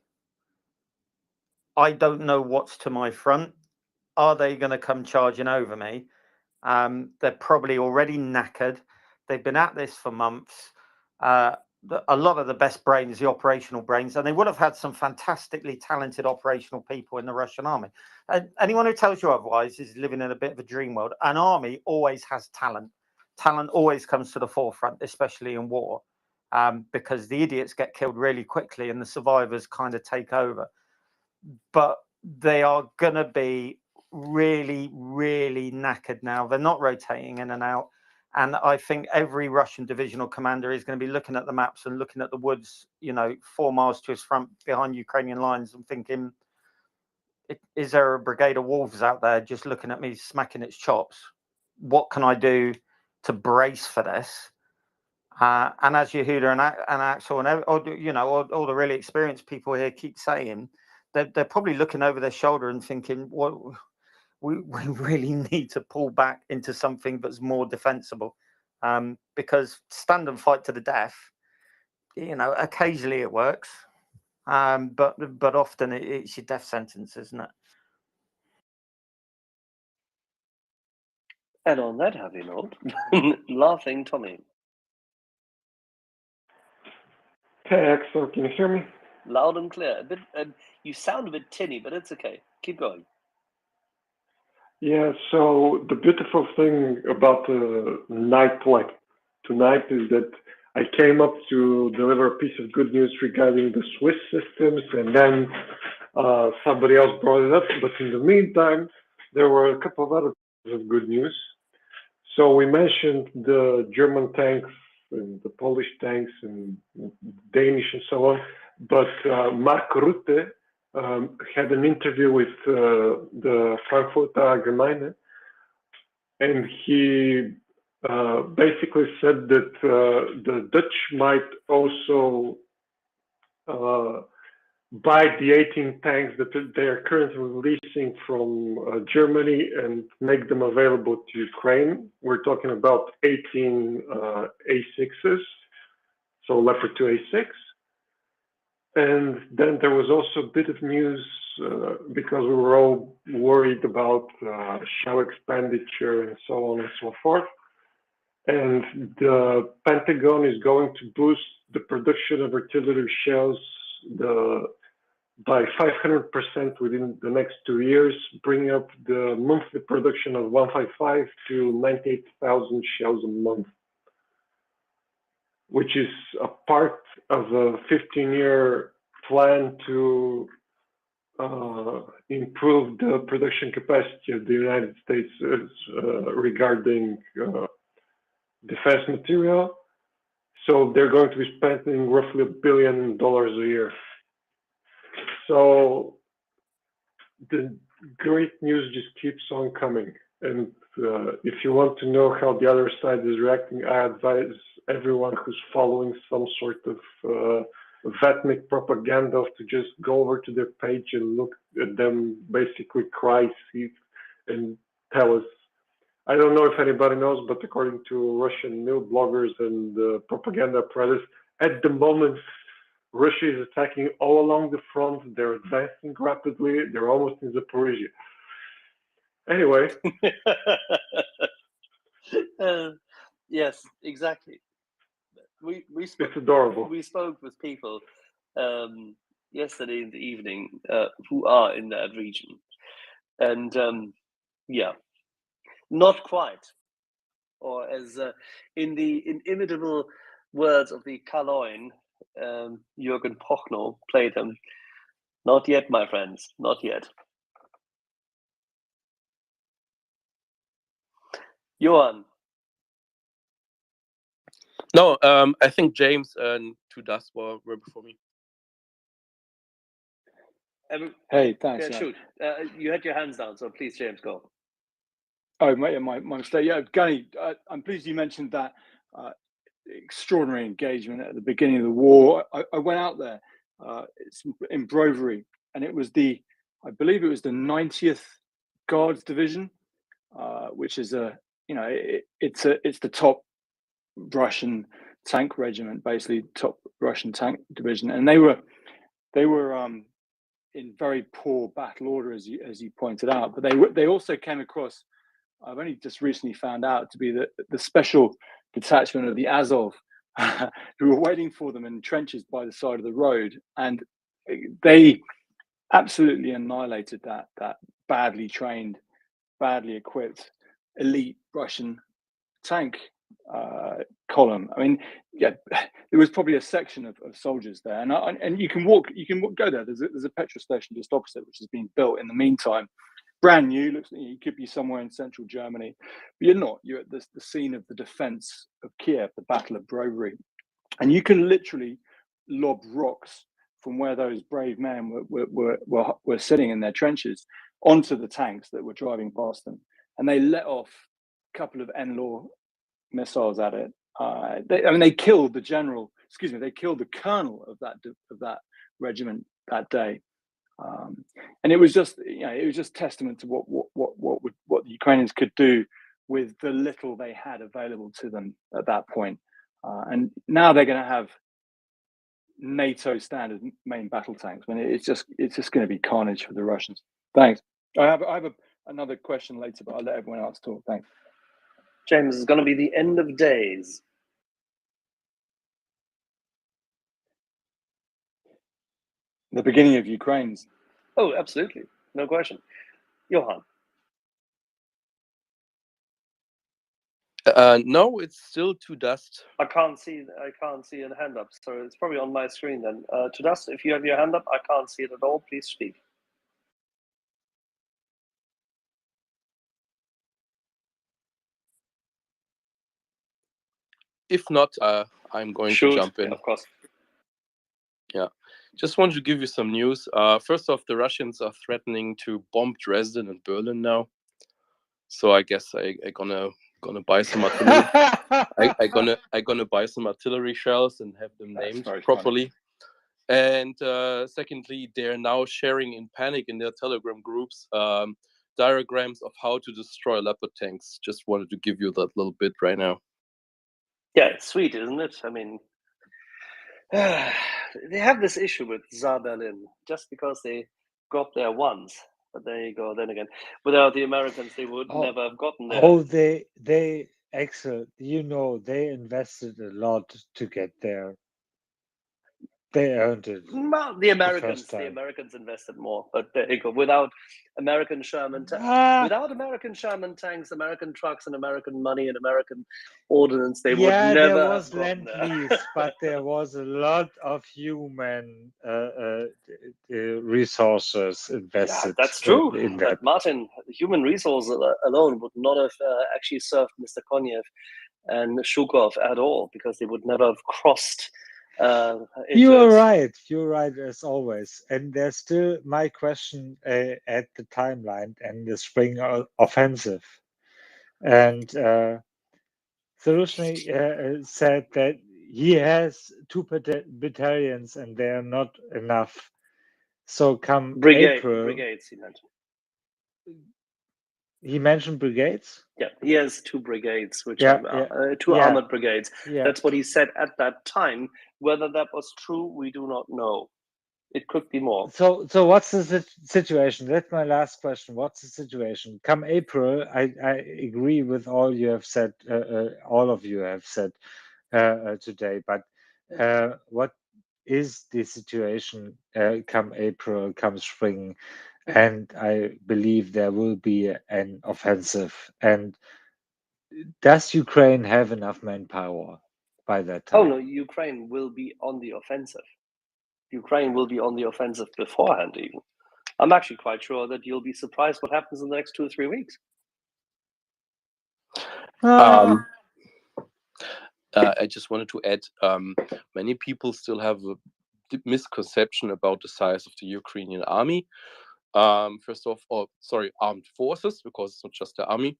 I don't know what's to my front. Are they going to come charging over me? They're probably already knackered. They've been at this for months. A lot of the best brains, the operational brains, and they would have had some fantastically talented operational people in the Russian army. And anyone who tells you otherwise is living in a bit of a dream world. An army always has talent. Talent always comes to the forefront, especially in war, because the idiots get killed really quickly and the survivors kind of take over. But they are going to be really, really knackered now. They're not rotating in and out. And I think every Russian divisional commander is going to be looking at the maps and looking at the woods, 4 miles to his front behind Ukrainian lines and thinking, is there a brigade of wolves out there just looking at me smacking its chops? What can I do to brace for this? And as Yehuda and Axel and all the really experienced people here keep saying, they're probably looking over their shoulder and thinking, what we really need to pull back into something that's more defensible, because stand and fight to the death, occasionally it works, but often it's your death sentence, isn't it? And on that happy note, laughing Tommy. Hey, Axel, can you hear me? Loud and clear. You sound a bit tinny, but it's okay. Keep going. Yeah, so the beautiful thing about a night like tonight is that I came up to deliver a piece of good news regarding the Swiss systems, and then somebody else brought it up. But in the meantime, there were a couple of other pieces of good news. So we mentioned the German tanks and the Polish tanks and Danish and so on, but Mark Rutte had an interview with the Frankfurter Allgemeine, and he basically said that the Dutch might also buy the 18 tanks that they are currently releasing from Germany and make them available to Ukraine. We're talking about 18 A6s, so Leopard 2 A6. And then there was also a bit of news because we were all worried about shell expenditure and so on and so forth. And the Pentagon is going to boost the production of artillery shells by 500% within the next 2 years, bringing up the monthly production of 155 to 98,000 shells a month, which is a part of a 15-year plan to improve the production capacity of the United States regarding defense material. So they're going to be spending roughly $1 billion a year. So the great news just keeps on coming. And if you want to know how the other side is reacting, I advise everyone who's following some sort of Vatnik propaganda to just go over to their page and look at them basically cry, see, and tell us. I don't know if anybody knows, but according to Russian news bloggers and propaganda apparatus, at the moment, Russia is attacking all along the front. They're advancing rapidly. They're almost in Zaporizhia. Anyway. Yes, exactly. It's adorable. We spoke with people yesterday in the evening who are in that region. And yeah, not quite. Or as in the inimitable words of the Kaloin, Jürgen Prochnow played him. Not yet, my friends, not yet. Johan. No, I think James and Tudas were before me. Hey, thanks. Yeah, shoot. You had your hands down, so please, James, go. Oh, my mistake. Yeah, Gunny, I'm pleased you mentioned that extraordinary engagement at the beginning of the war. I went out there. It's in Brovary, and it was I believe it was the 90th Guards Division, which is it's the top Russian tank regiment, basically top Russian tank division, and they were in very poor battle order, as you pointed out. But they also came across, I've only just recently found out, to be the special detachment of the Azov, who were waiting for them in trenches by the side of the road, and they absolutely annihilated that badly trained, badly equipped, elite Russian tank column. I mean, yeah, there was probably a section of soldiers there, and you can go there. There's a petrol station just opposite, which has been built in the meantime, brand new. Looks like you could be somewhere in central Germany, but you're not. You're at the scene of the defense of Kiev, the Battle of Brovary, and you can literally lob rocks from where those brave men were sitting in their trenches onto the tanks that were driving past them, and they let off a couple of NLAW missiles at it. They killed the general. Excuse me, they killed the colonel of that regiment that day. And it was just, it was just testament to what the Ukrainians could do with the little they had available to them at that point. And now they're going to have NATO standard main battle tanks. I mean, it's just going to be carnage for the Russians. Thanks. I have another question later, but I'll let everyone else talk. Thanks. James, it's going to be the end of days. The beginning of Ukraine's. Oh, absolutely. No question. Johan. No, it's still to dust. I can't see a hand up, so it's probably on my screen then. To dust, if you have your hand up, I can't see it at all. Please speak. If not, I'm going to jump in. Of course. Yeah, just wanted to give you some news. First off, the Russians are threatening to bomb Dresden and Berlin now. So I guess I gonna buy some artillery. I gonna buy some artillery shells and have them named properly. And secondly, they're now sharing in panic in their Telegram groups diagrams of how to destroy Leopard tanks. Just wanted to give you that little bit right now. Yeah, it's sweet, isn't it? I mean, they have this issue with Tsar Berlin just because they got there once. But there you go. Then again, without the Americans, they would never have gotten there. Oh, they excellent. They invested a lot to get there. They earned it. Well, the Americans invested more, but there you go. Without American Sherman, without American Sherman tanks, American trucks, and American money and American ordnance, they would never. There was Lend-Lease, but there was a lot of human resources invested. Yeah, that's true. In that. Martin, human resources alone would not have actually served Mr. Konyev and Shukov at all, because they would never have crossed. You're right as always, and there's still my question at the timeline and the spring offensive, and Zaruzhny said that he has 2 battalions and they are not enough, so come April brigades he mentioned. He mentioned brigades? Yeah, he has 2 brigades, which are 2 armored brigades. Yeah. That's what he said at that time. Whether that was true, we do not know. It could be more. So what's the situation? That's my last question. What's the situation? Come April, I agree with all you have said, all of you have said today, but what is the situation come April, come spring? And I believe there will be an offensive. And does Ukraine have enough manpower by that time? Oh no, Ukraine will be on the offensive. Ukraine will be on the offensive beforehand even. I'm actually quite sure that you'll be surprised what happens in the next 2 or 3 weeks. I just wanted to add, many people still have a misconception about the size of the Ukrainian army. First off, armed forces, because it's not just the army.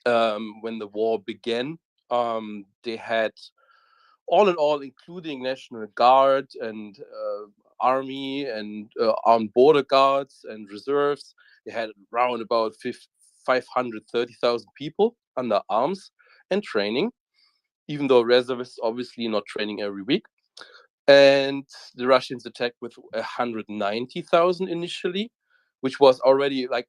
When the war began, they had, all in all, including National Guard and army and armed border guards and reserves, they had around about 530,000 people under arms and training, even though reservists obviously not training every week. And the Russians attacked with 190,000 initially, which was already like,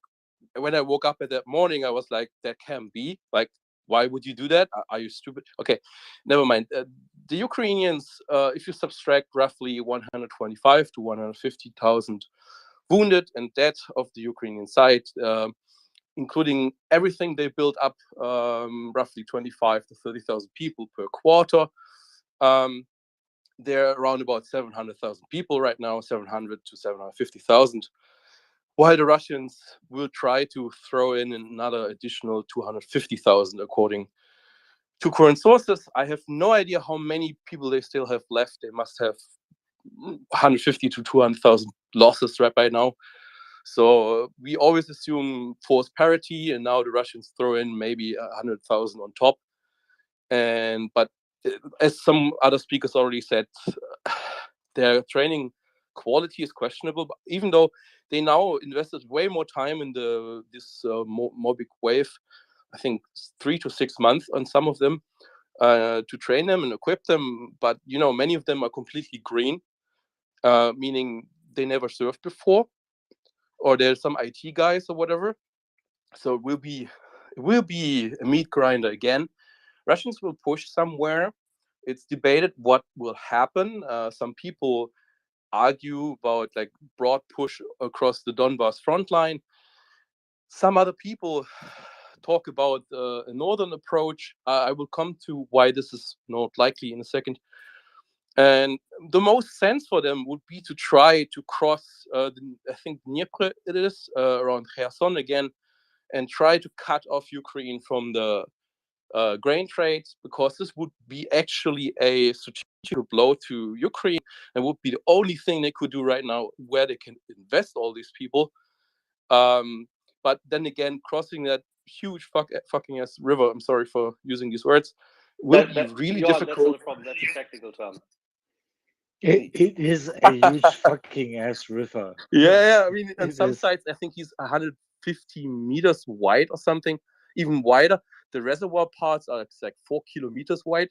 when I woke up at that morning, I was like, that can't be. Like, why would you do that? Are you stupid? Okay, never mind. The Ukrainians, if you subtract roughly 125 to 150,000 wounded and dead of the Ukrainian side, including everything they built up, roughly 25 to 30,000 people per quarter. They're around about 700,000 people right now, 700 to 750,000. while the Russians will try to throw in another additional 250,000, according to current sources. I have no idea how many people they still have left. They must have 150 to 200,000 losses right by now. So we always assume force parity, and now the Russians throw in maybe 100,000 on top. But as some other speakers already said, their training quality is questionable. Even though they now invested way more time in this Mobic wave, I think 3 to 6 months on some of them to train them and equip them. But many of them are completely green, meaning they never served before, or there's some IT guys or whatever. So it will be a meat grinder again. Russians will push somewhere. It's debated what will happen. Some people argue about like broad push across the Donbass front line. Some other people talk about a northern approach. I will come to why this is not likely in a second. And the most sense for them would be to try to cross, I think Dnieper it is, around Kherson again, and try to cut off Ukraine from the grain trades, because this would be actually a strategic blow to Ukraine and would be the only thing they could do right now where they can invest all these people. But then again, crossing that huge fucking ass river, I'm sorry for using these words, will be really difficult. That's not a problem. That's a technical term. It is a huge fucking ass river. Yeah. I mean, on It some is. sites, I think he's 150 meters wide or something, even wider. The reservoir parts are like 4 kilometers wide.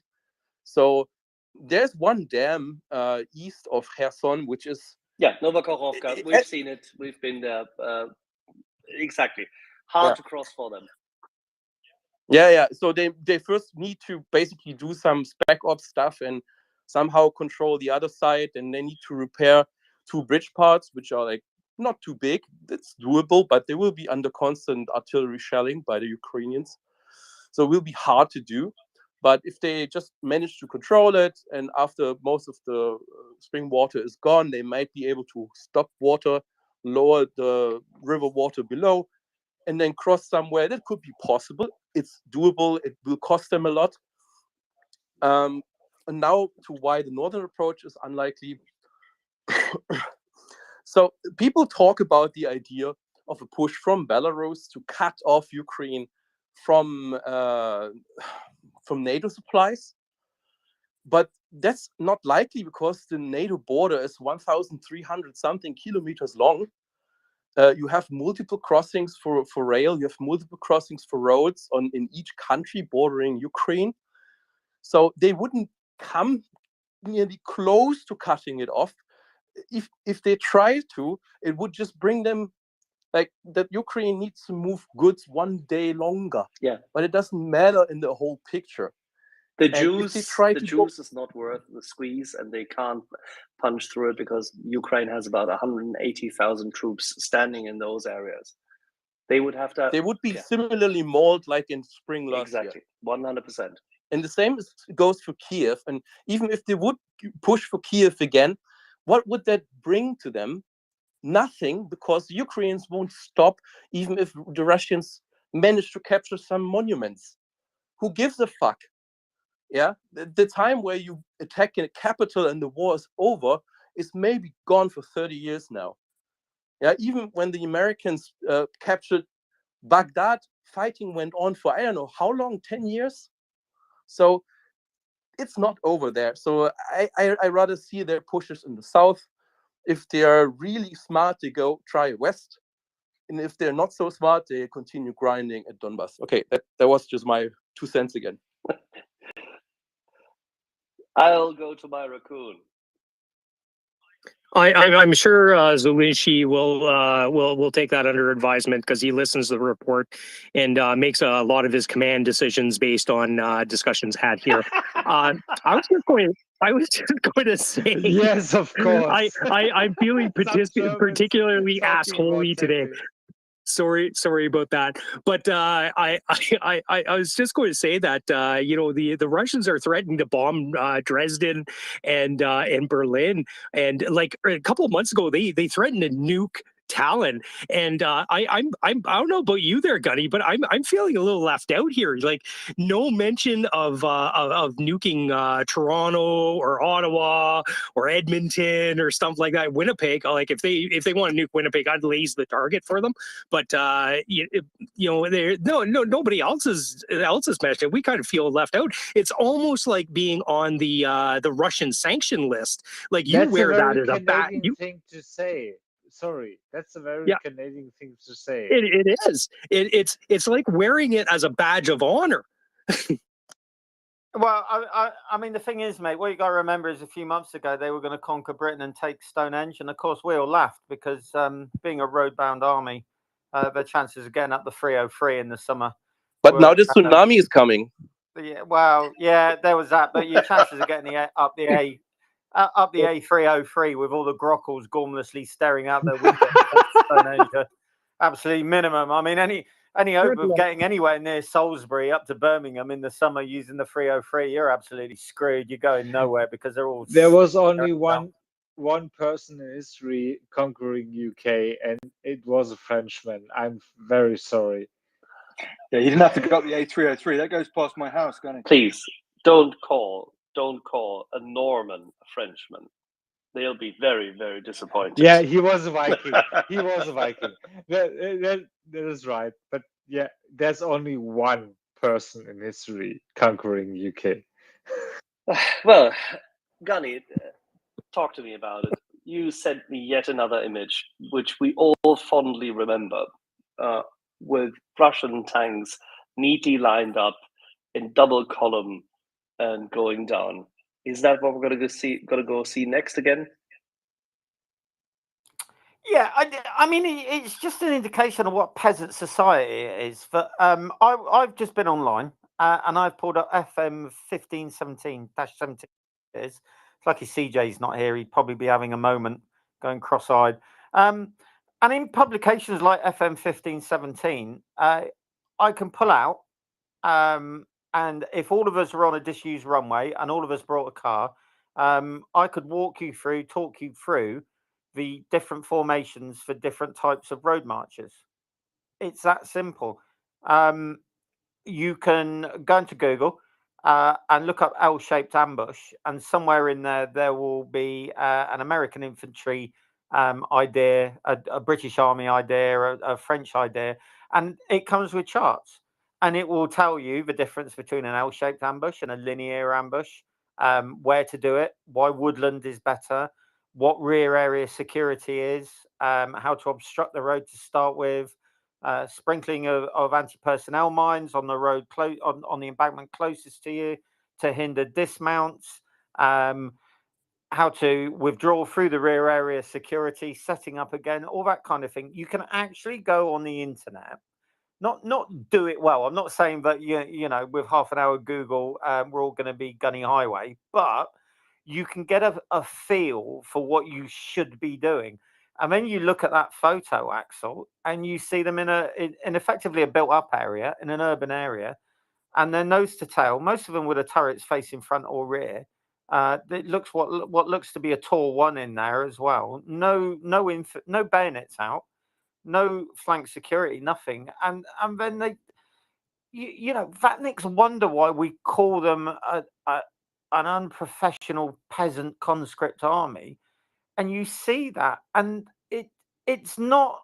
So there's one dam east of Kherson, which is Novakhovka. We've seen it. We've been there. Exactly. Hard to cross for them. Yeah. So they first need to basically do some spec ops stuff and somehow control the other side, and they need to repair 2 bridge parts, which are like not too big. It's doable, but they will be under constant artillery shelling by the Ukrainians. So it will be hard to do. But if they just manage to control it, and after most of the spring water is gone, they might be able to stop water, lower the river water below, and then cross somewhere. That could be possible. It's doable. It will cost them a lot. And now to why the northern approach is unlikely. So people talk about the idea of a push from Belarus to cut off Ukraine from NATO supplies. But that's not likely because the NATO border is 1,300 something kilometers long. You have multiple crossings for rail. You have multiple crossings for roads in each country bordering Ukraine. So they wouldn't come nearly close to cutting it off. If they try to, it would just bring them like that. Ukraine needs to move goods one day longer. Yeah, but it doesn't matter in the whole picture. The juice is not worth the squeeze, and they can't punch through it because Ukraine has about 180,000 troops standing in those areas. They would have to. They would be similarly mauled like in spring last year. Exactly, 100%. And the same goes for Kiev. And even if they would push for Kiev again, what would that bring to them? Nothing, because the Ukrainians won't stop, even if the Russians manage to capture some monuments. Who gives a fuck? Yeah, the time where you attack a capital and the war is over is maybe gone for 30 years now. Yeah, even when the Americans captured Baghdad, fighting went on for I don't know how long, 10 years. So it's not over there. So I rather see their pushes in the south. If they are really smart, they go try west. And if they're not so smart, they continue grinding at Donbass. Okay, that was just my 2 cents again. I'll go to my raccoon. I'm sure Zulishi will take that under advisement because he listens to the report and makes a lot of his command decisions based on discussions had here. I was just going to say, yes, of course. I'm feeling particularly assholey today. Sorry about that. But I was just going to say that the Russians are threatening to bomb Dresden and Berlin, and like a couple of months ago they threatened to nuke talent. And I don't know about you there, Gunny, but I'm feeling a little left out here. Like, no mention of nuking Toronto or Ottawa or Edmonton or stuff like that. Winnipeg, like if they want to nuke Winnipeg, I'd laze the target for them. But nobody else is mentioned. We kind of feel left out. It's almost like being on the Russian sanction list. Like, you That's wear a that very as a bat. Canadian thing to say. Sorry, that's a very Yeah. Canadian thing to say. It is. It's like wearing it as a badge of honor. Well, I mean, the thing is, mate, what you got to remember is a few months ago they were going to conquer Britain and take Stonehenge, and of course we all laughed because being a road-bound army, their chances of getting up the 303 in the summer. But now the tsunami is coming. Yeah, well, yeah, there was that, but your chances of getting up the A303 with all the grockles gormlessly staring out their windows at Stonehenge are absolutely minimum. I mean, any hope of getting anywhere near Salisbury up to Birmingham in the summer using the 303, you're absolutely screwed. You're going nowhere because they're all. There was only one person in history conquering UK, and it was a Frenchman. I'm very sorry. Yeah, you didn't have to go up the A303. That goes past my house, Gunny. Please don't call a Norman a Frenchman. They'll be very, very disappointed. Yeah, he was a Viking. He was a Viking. That is right. But yeah, there's only one person in history conquering UK. Well, Gunny, talk to me about it. You sent me yet another image, which we all fondly remember, with Russian tanks neatly lined up in double column and going down. Is that what we're going to go see next again? Yeah, I mean, it's just an indication of what peasant society it is. But I've just been online and I've pulled up FM 1517-17. It's lucky CJ's not here. He'd probably be having a moment, going cross-eyed. And in publications like FM 1517, I can pull out, and if all of us are on a disused runway and all of us brought a car, I could talk you through the different formations for different types of road marches. It's that simple. You can go into Google and look up L-shaped ambush, and somewhere in there will be an American infantry idea, a British Army idea, a French idea, and it comes with charts, and it will tell you the difference between an L-shaped ambush and a linear ambush, where to do it, why woodland is better, what rear area security is, how to obstruct the road to start with, sprinkling of anti-personnel mines on the road on the embankment closest to you to hinder dismounts, how to withdraw through the rear area security, setting up again, all that kind of thing. You can actually go on the internet, not do it well. I'm not saying that you know with half an hour Google we're all going to be gunny highway, but you can get a feel for what you should be doing. And then you look at that photo, Axel, and you see them in effectively a built-up area, in an urban area, and they're nose to tail, most of them with the turrets facing front or rear. It looks what looks to be a Tor 1 in there as well. No bayonets out, no flank security, nothing. And then they, Vatniks wonder why we call them an unprofessional peasant conscript army, and you see that, and it's not.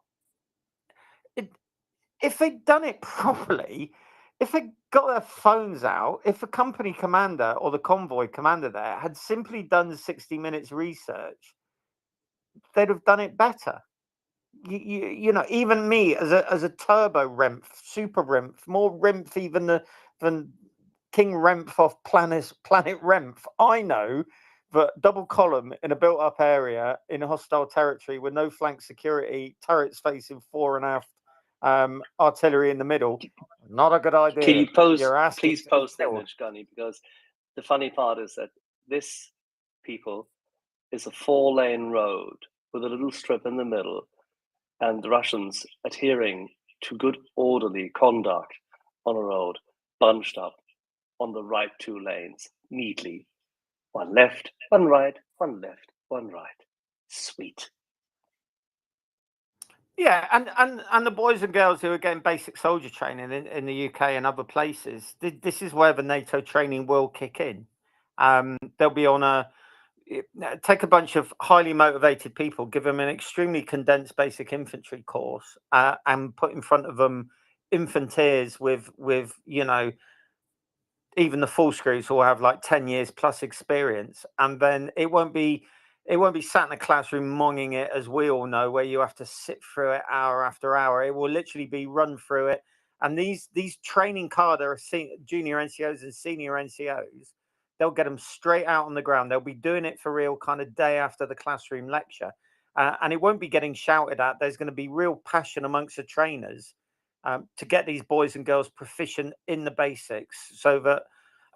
If they'd done it properly, if they got their phones out, if the company commander or the convoy commander there had simply done 60 minutes research, they'd have done it better. You know, even me as a turbo Remph, super Remph, more Remph even than King Remph off Planet Remph, I know that double column in a built-up area in a hostile territory with no flank security, turrets facing fore and aft, artillery in the middle, not a good idea. Can you please post the image, Gunny? Because the funny part is that this people is a 4-lane road with a little strip in the middle, and the Russians adhering to good orderly conduct on a road, bunched up on the right 2 lanes, neatly. One left, one right, one left, one right. Sweet. Yeah, and the boys and girls who are getting basic soldier training in the UK and other places, this is where the NATO training will kick in. They'll be on take a bunch of highly motivated people, give them an extremely condensed basic infantry course, and put in front of them infanteers with even the full screws will have like 10 years plus experience, and then it won't be sat in a classroom monging it, as we all know, where you have to sit through it hour after hour. It will literally be run through it. And these training cadre junior NCOs and senior NCOs, they'll get them straight out on the ground. They'll be doing it for real kind of day after the classroom lecture. And it won't be getting shouted at. There's going to be real passion amongst the trainers to get these boys and girls proficient in the basics, so that,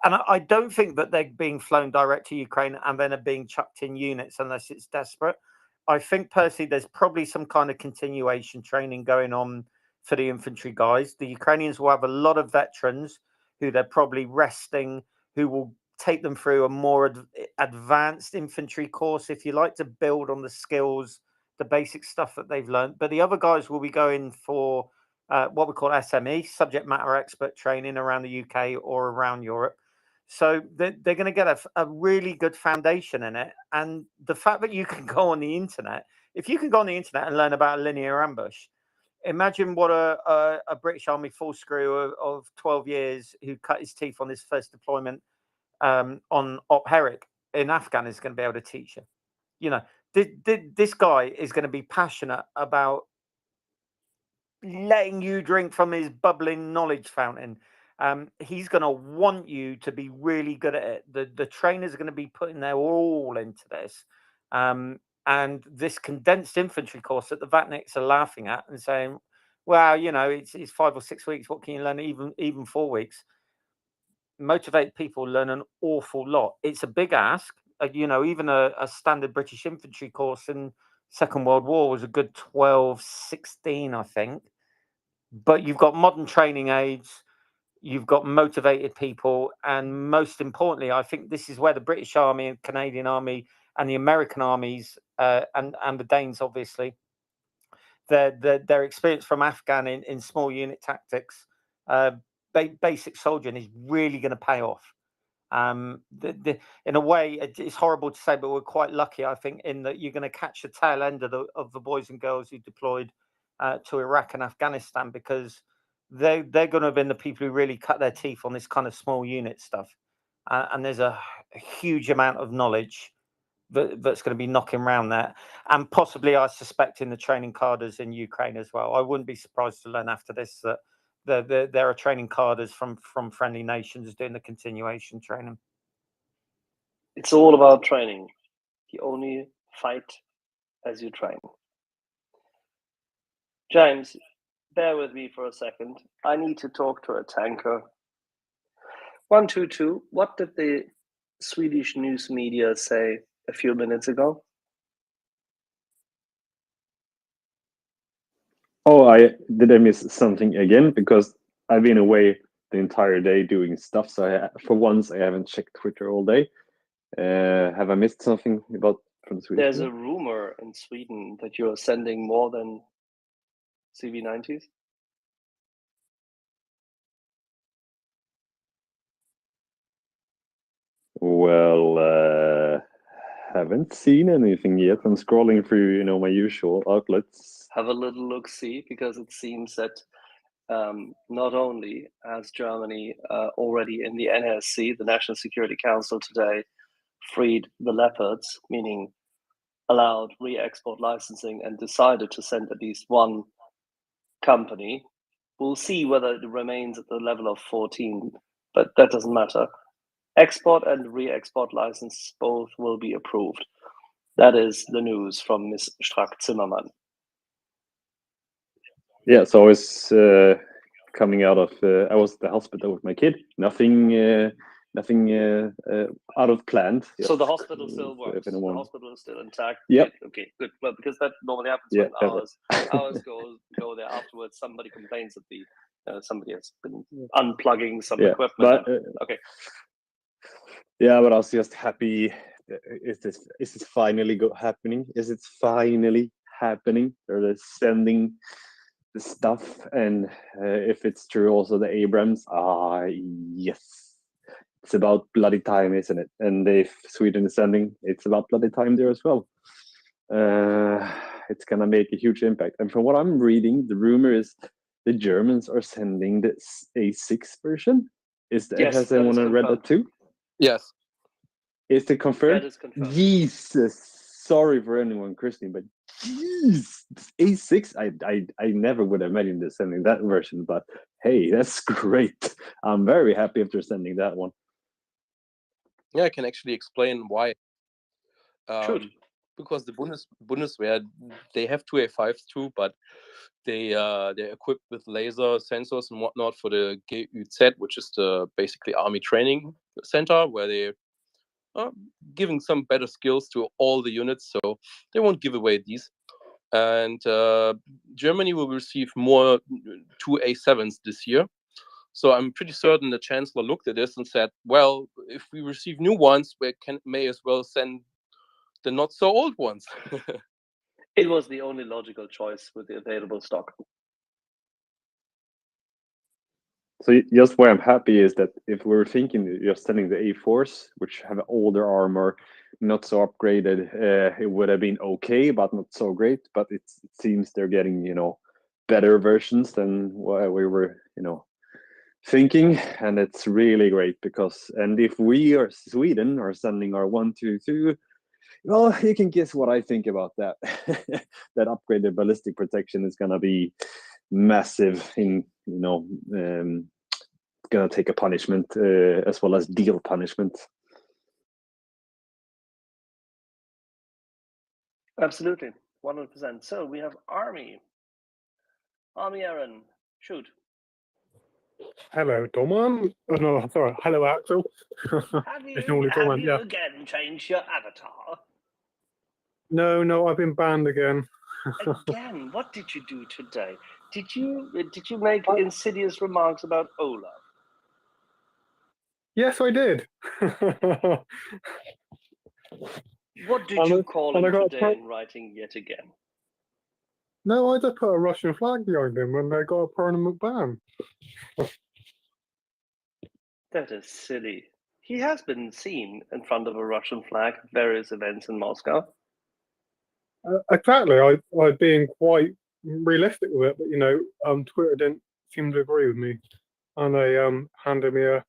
and I don't think that they're being flown direct to Ukraine and then are being chucked in units unless it's desperate. I think personally there's probably some kind of continuation training going on for the infantry guys. The Ukrainians will have a lot of veterans who they're probably resting, who will take them through a more advanced infantry course, if you like, to build on the skills, the basic stuff that they've learned. But the other guys will be going for what we call SME, subject matter expert training, around the UK or around Europe. So they're going to get a really good foundation in it. And the fact that you can go on the internet, if you can go on the internet and learn about a linear ambush, imagine what a British Army full screw of 12 years who cut his teeth on his first deployment on Op Herrick in Afghan is going to be able to teach you. You know, this guy is going to be passionate about letting you drink from his bubbling knowledge fountain. He's going to want you to be really good at it. The trainers are going to be putting their all into this. And this condensed infantry course that the Vatniks are laughing at and saying, well, you know, it's 5 or 6 weeks. What can you learn even 4 weeks? Motivate people learn an awful lot. It's a big ask. You know, even a standard British infantry course in Second World War was a good 12, 16, I think. But you've got modern training aids, you've got motivated people, and most importantly, I think this is where the British Army and Canadian Army and the American armies and the Danes, obviously, their experience from Afghan in small unit tactics, basic soldiering, is really going to pay off. In a way, it's horrible to say, but we're quite lucky, I think, in that you're going to catch the tail end of the boys and girls who deployed to Iraq and Afghanistan, because they're going to have been the people who really cut their teeth on this kind of small unit stuff. And there's a huge amount of knowledge that's going to be knocking around there, and possibly, I suspect, in the training cadres in Ukraine as well. I wouldn't be surprised to learn after this that there are training cadres from friendly nations doing the continuation training. It's all about training. You only fight as you train. James, bear with me for a second. I need to talk to a tanker. 122, what did the Swedish news media say a few minutes ago? Oh, I miss something again? Because I've been away the entire day doing stuff. So for once, I haven't checked Twitter all day. Have I missed something from Sweden? There's a rumor in Sweden that you're sending more than CV90s. Well, haven't seen anything yet. I'm scrolling through, my usual outlets. Have a little look-see, because it seems that not only has Germany already in the NSC, the National Security Council, today freed the Leopards, meaning allowed re-export licensing, and decided to send at least one company. We'll see whether it remains at the level of 14, but that doesn't matter. Export and re-export license both will be approved. That is the news from Ms. Strack-Zimmermann. Yeah, so I was coming out of, I was at the hospital with my kid. Nothing out of planned. So the hospital still works. The hospital is still intact. Yep. Okay, good. Well, because that normally happens when hours go there afterwards. Somebody complains that somebody has been unplugging some equipment. But, okay. Yeah, but I was just happy. Is this finally happening? Is it finally happening. They're sending the stuff, and if it's true, also the Abrams. Yes, it's about bloody time, isn't it? And if Sweden is sending, it's about bloody time there as well. It's gonna make a huge impact. And from what I'm reading, the rumor is the Germans are sending the A6 version. Yes, has that anyone is read that too? Yes. Is it confirmed? That is confirmed. Jesus, sorry for anyone, Christine, but jeez, A6. I never would have imagined they're sending that version, but hey, that's great. I'm very happy if they're sending that one. Yeah, I can actually explain why. Shoot. Because the Bundeswehr, they have two A5s too, but they're equipped with laser sensors and whatnot for the GUZ, which is the basically army training center, where they are giving some better skills to all the units, so they won't give away these. And Germany will receive more 2 A7s this year. So I'm pretty certain the chancellor looked at this and said, well, if we receive new ones, we may as well send the not so old ones. It was the only logical choice with the available stock. So just why I'm happy is that if we're thinking you're sending the A4s, which have older armor, not so upgraded, it would have been okay, but not so great. But it seems they're getting, better versions than what we were, thinking, and it's really great and if we or Sweden are sending our 122, well, you can guess what I think about that. That upgraded ballistic protection is gonna be massive in, gonna take a punishment as well as deal punishment. Absolutely, 100%. So we have Army Aaron, shoot. Hello, Doman. Oh, no, sorry. Hello, Axel. Have It's you, normally Doman, yeah. again changed your avatar? No, I've been banned again. Again, what did you do today? Did you make insidious remarks about Olaf? Yes, I did. What did you call him today in writing yet again? No, I just put a Russian flag behind him and they got a permanent ban. That is silly. He has been seen in front of a Russian flag at various events in Moscow. Exactly. I've been quite realistic with it, but Twitter didn't seem to agree with me, and they handed me a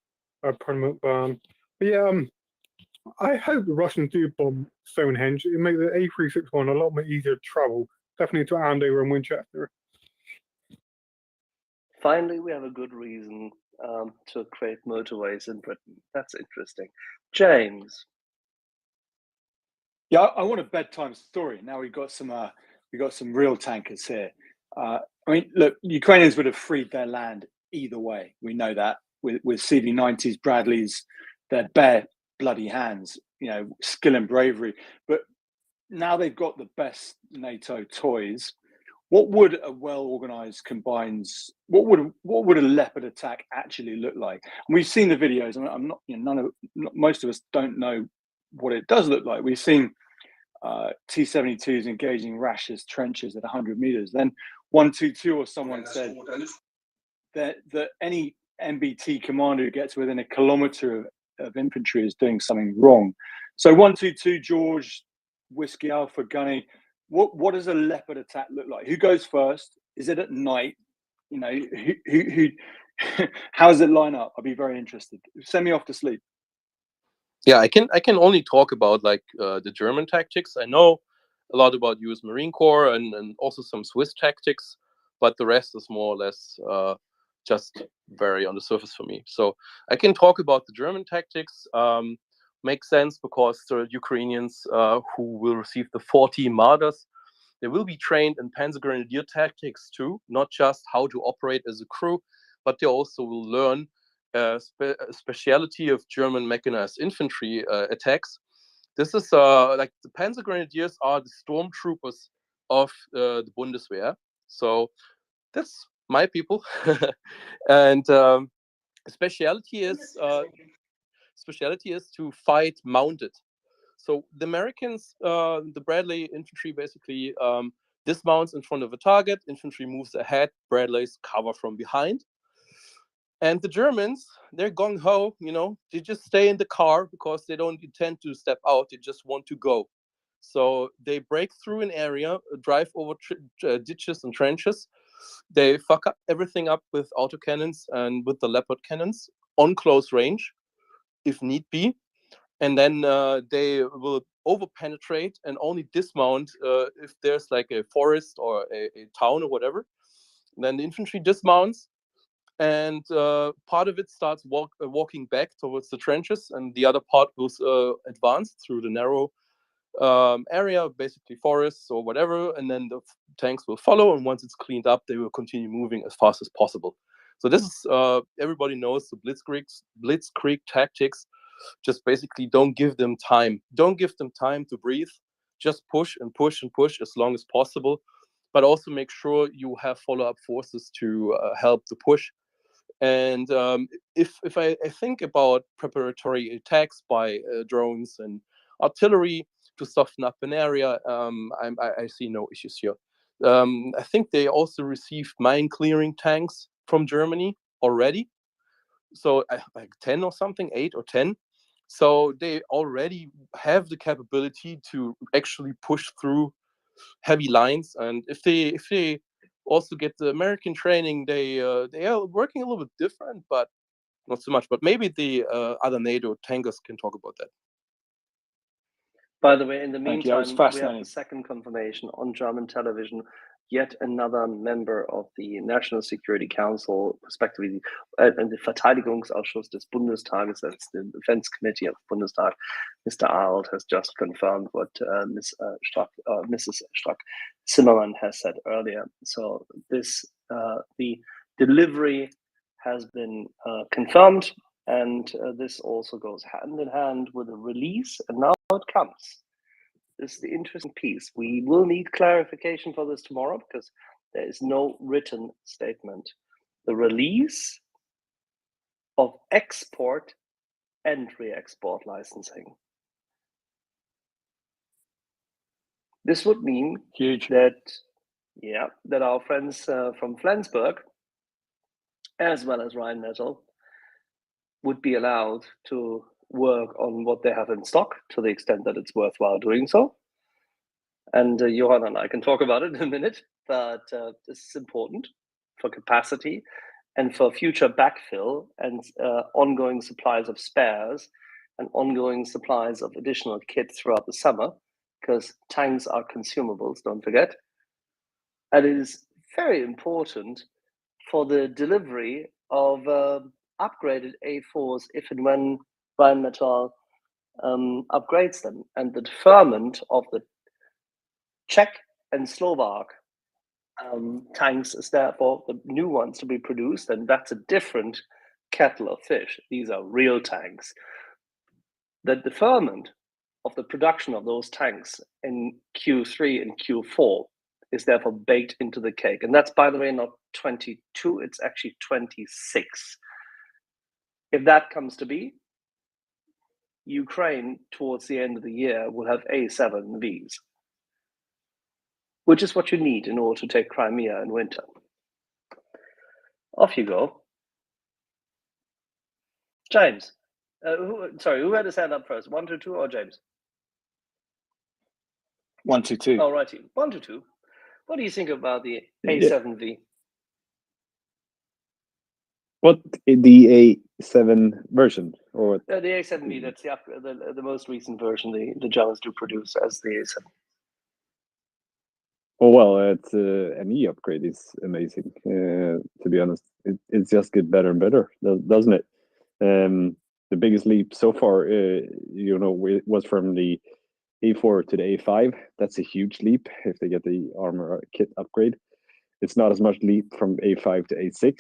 permanent ban. But yeah, I hope the Russians do bomb Stonehenge. It makes the A361 a lot more easier to travel, definitely to Andover and Winchester. Finally, we have a good reason to create motorways in Britain. That's interesting. James. Yeah, I want a bedtime story. Now we've got some real tankers here. Look, Ukrainians would have freed their land either way. We know that with CV90s, Bradleys, their bare bloody hands, skill and bravery. But now they've got the best NATO toys. What would a well-organized combines? What would a Leopard attack actually look like? And we've seen the videos, and I'm not, most of us don't know what it does look like. We've seen T-72s engaging Rash's trenches at 100 meters. Then 122 or someone said that any MBT commander who gets within a kilometer of infantry is doing something wrong. So 122, George, Whiskey Alpha, Gunny. What does a Leopard attack look like? Who goes first? Is it at night? Who how does it line up? I'd be very interested. Send me off to sleep. Yeah, I can only talk about the German tactics. I know a lot about US Marine Corps and also some Swiss tactics, but the rest is more or less just very on the surface for me. So I can talk about the German tactics. Makes sense because the Ukrainians who will receive the 40 Marder's, they will be trained in Panzer Grenadier tactics too, not just how to operate as a crew, but they also will learn speciality of German mechanized infantry attacks. This is like the Panzer Grenadiers are the stormtroopers of the Bundeswehr. So that's my people. And speciality is to fight mounted. So the Americans, the Bradley infantry, basically, dismounts in front of a target, infantry moves ahead, Bradleys cover from behind. And the Germans, they're gung-ho, they just stay in the car because they don't intend to step out, they just want to go. So they break through an area, drive over ditches and trenches. They fuck up everything up with autocannons and with the Leopard cannons on close range, if need be. And then they will over-penetrate and only dismount if there's like a forest or a town or whatever. And then the infantry dismounts, and part of it starts walking back towards the trenches, and the other part will advance through the narrow area, basically forests or whatever, and then the tanks will follow, and once it's cleaned up, they will continue moving as fast as possible. So this is, everybody knows the blitzkrieg tactics. Just basically don't give them time. Don't give them time to breathe. Just push and push and push as long as possible, but also make sure you have follow-up forces to help the push. And if I think about preparatory attacks by drones and artillery to soften up an area, I see no issues here. I think they also received mine clearing tanks from Germany already. So like 10 or something, 8 or 10. So they already have the capability to actually push through heavy lines. And if they also get the American training, they are working a little bit different, but not so much. But maybe the other NATO tankers can talk about that. By the way, in the Thank you. That was meantime, we have fascinating. the second confirmation on German television. Yet another member of the National Security Council, respectively, and the Verteidigungsausschuss des Bundestages, that's the Defense Committee of the Bundestag, Mr. Arnold has just confirmed what Mrs. Strack-Zimmermann has said earlier. So this, the delivery has been confirmed, and this also goes hand in hand with a release, and now it comes. This is the interesting piece. We will need clarification for this tomorrow because there is no written statement. The release of export and re-export licensing. This would mean huge that our friends from Flensburg, as well as Rheinmetall, would be allowed to work on what they have in stock to the extent that it's worthwhile doing so. And Johan and I can talk about it in a minute, but this is important for capacity and for future backfill and ongoing supplies of spares and ongoing supplies of additional kit throughout the summer, because tanks are consumables, don't forget. And it is very important for the delivery of upgraded A4s if and when Rheinmetall upgrades them. And the deferment of the Czech and Slovak tanks is therefore the new ones to be produced, and that's a different kettle of fish. These are real tanks. The deferment of the production of those tanks in Q3 and Q4 is therefore baked into the cake. And that's, by the way, not 22, it's actually 26. If that comes to be, Ukraine towards the end of the year will have A7Vs, which is what you need in order to take Crimea in winter. Off you go. James, who had his hand up first? 1 to 2 or James? 1 to 2. Oh, righty. 1 to 2. What do you think about the A7V? What, the A7 version or what? The A7V, that's the most recent version the Germans do produce as the A7. Oh well, it's ME upgrade is amazing. To be honest, it's just get better and better, doesn't it? The biggest leap so far, was from the A4 to the A5. That's a huge leap if they get the armor kit upgrade. It's not as much leap from A5 to A6,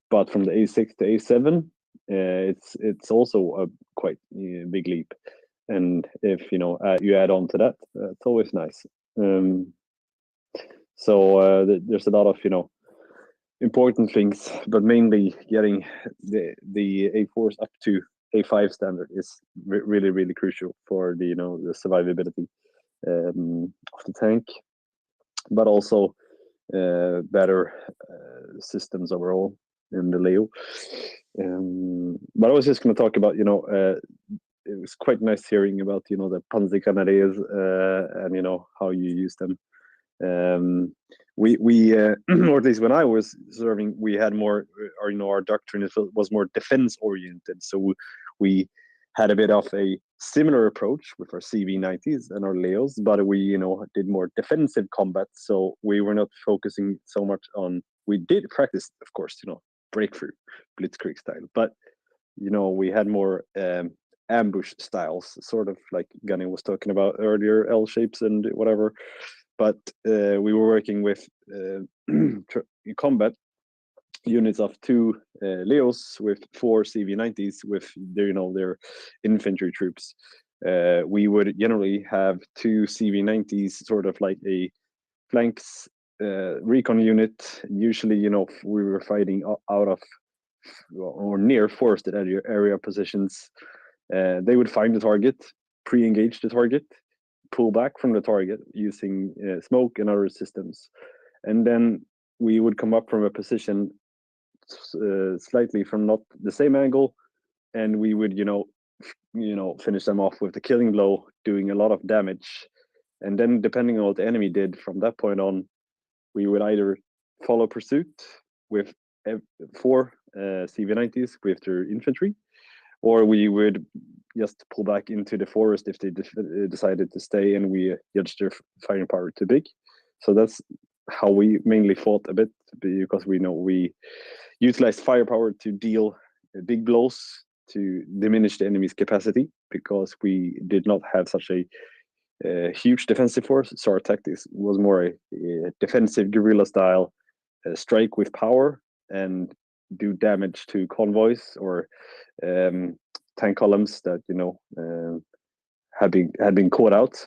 but from the A6 to A7, it's also a quite big leap. And if you add on to that, it's always nice. So there's a lot of important things, but mainly getting the A4s up to A5 standard is really, really crucial for the the survivability of the tank. but also better systems overall in the Leo. But I was just going to talk about, you know, it was quite nice hearing about, you know, the Panzergrenadiers and, you know, how you use them. We or at least when I was serving, we had more, or, you know, our doctrine was more defense oriented. So we had a bit of a similar approach with our CV90s and our Leos, but we, you know, did more defensive combat. So we were not focusing so much on, we did practice, of course, you know, breakthrough, blitzkrieg style, but, you know, we had more ambush styles, sort of like Gunny was talking about earlier, L shapes and whatever. But we were working with combat units of 2 Leos with 4 CV90s with their, you know, their infantry troops. We would generally have 2 CV90s, sort of like a flanks recon unit. Usually, you know, we were fighting out of or near forested area positions. They would find the target, pre-engage the target, pull back from the target using smoke and other systems, and then we would come up from a position slightly from not the same angle, and we would, you know, finish them off with the killing blow, doing a lot of damage. And then, depending on what the enemy did from that point on, we would either follow pursuit with 4 CV90s with their infantry, or we would just pull back into the forest if they decided to stay, and we judged their firing power too big. So that's how we mainly fought a bit, because we know we utilized firepower to deal big blows to diminish the enemy's capacity, because we did not have such a huge defensive force. So our tactics was more a defensive guerrilla style, strike with power and do damage to convoys or tank columns that, you know, had been caught out.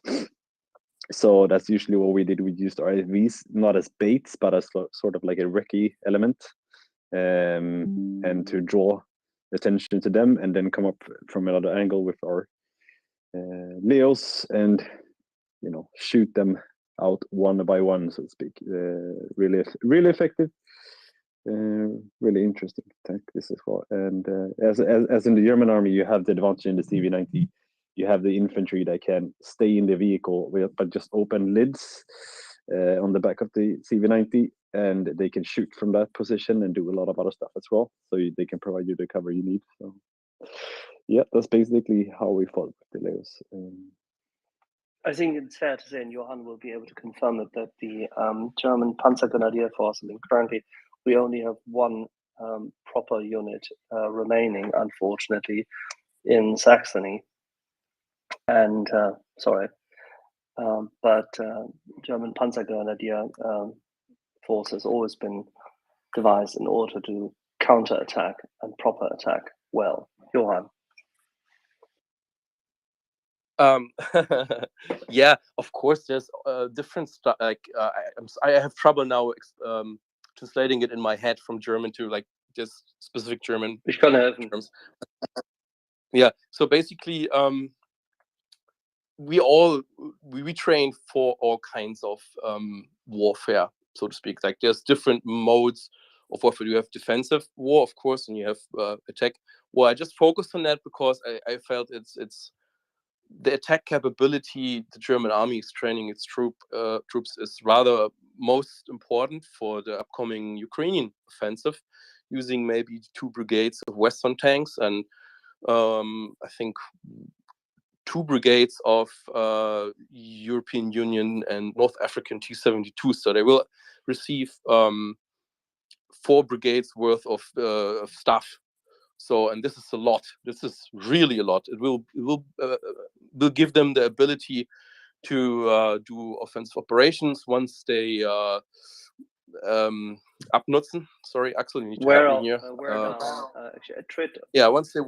So that's usually what we did. We used our IFVs not as baits, but as sort of like a recce element, and to draw attention to them, and then come up from another angle with our Leos and, you know, shoot them out one by one, so to speak. Really effective. Really interesting tank this as well. And as in the German army, you have the advantage in the CV90. You have the infantry that can stay in the vehicle but just open lids on the back of the CV90, and they can shoot from that position and do a lot of other stuff as well. So they can provide you the cover you need. So yeah, that's basically how we fought with the Leos. I think it's fair to say, and Johan will be able to confirm it, that the German Panzergrenadier Force, I mean, currently we only have 1 proper unit remaining, unfortunately, in Saxony. And but German Panzergrenadier force has always been devised in order to counter-attack and proper attack well. Johan. Yeah, of course, there's different stuff. Like I have trouble now translating it in my head from German to like just specific German terms. Yeah, so basically, we train for all kinds of warfare, so to speak. Like there's different modes of warfare. You have defensive war, of course, and you have attack war. I just focused on that because I felt it's the attack capability the German army is training its troops is rather most important for the upcoming Ukrainian offensive, using maybe 2 brigades of Western tanks and I think 2 brigades of European Union and North African T-72. So they will receive 4 brigades worth of stuff. So, and this is a lot. This is really a lot. It will give them the ability to do offensive operations once they abnutzen. Sorry, Axel, you need to help me here. Actually, a Tritt. Yeah, once they.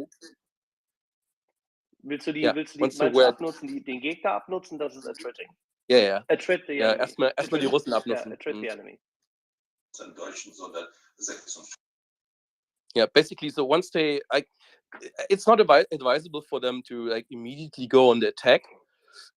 Willst du meinst du abnutzen, den Gegner abnutzen? Das ist Attriting. Yeah. Attrit the enemy. Erstmal die Russen abnutzen. Yeah, attrit the enemy. Yeah, basically, so once they it's not advisable for them to like immediately go on the attack.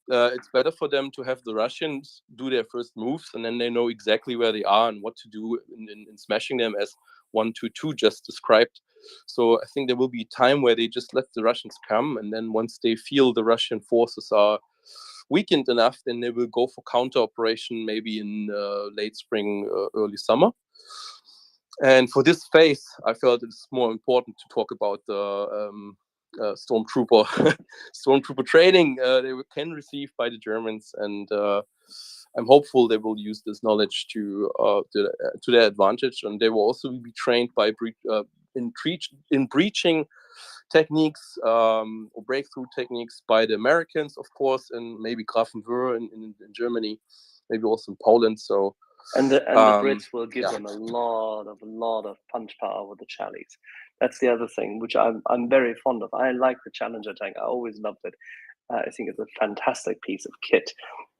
it's better for them to have the Russians do their first moves, and then they know exactly where they are and what to do in smashing them, as 122 just described. So I think there will be a time where they just let the Russians come, and then once they feel the Russian forces are weakened enough, then they will go for counter operation, maybe in late spring, early summer. And for this phase, I felt it's more important to talk about the stormtrooper training they can receive by the Germans, and I'm hopeful they will use this knowledge to their advantage, and they will also be trained by in breaching techniques or breakthrough techniques by the Americans, of course, and maybe Grafenwöhr in Germany, maybe also in Poland. So. And the Brits will give them a lot of punch power with the Charlies. That's the other thing, which I'm very fond of. I like the Challenger tank. I always loved it. I think it's a fantastic piece of kit,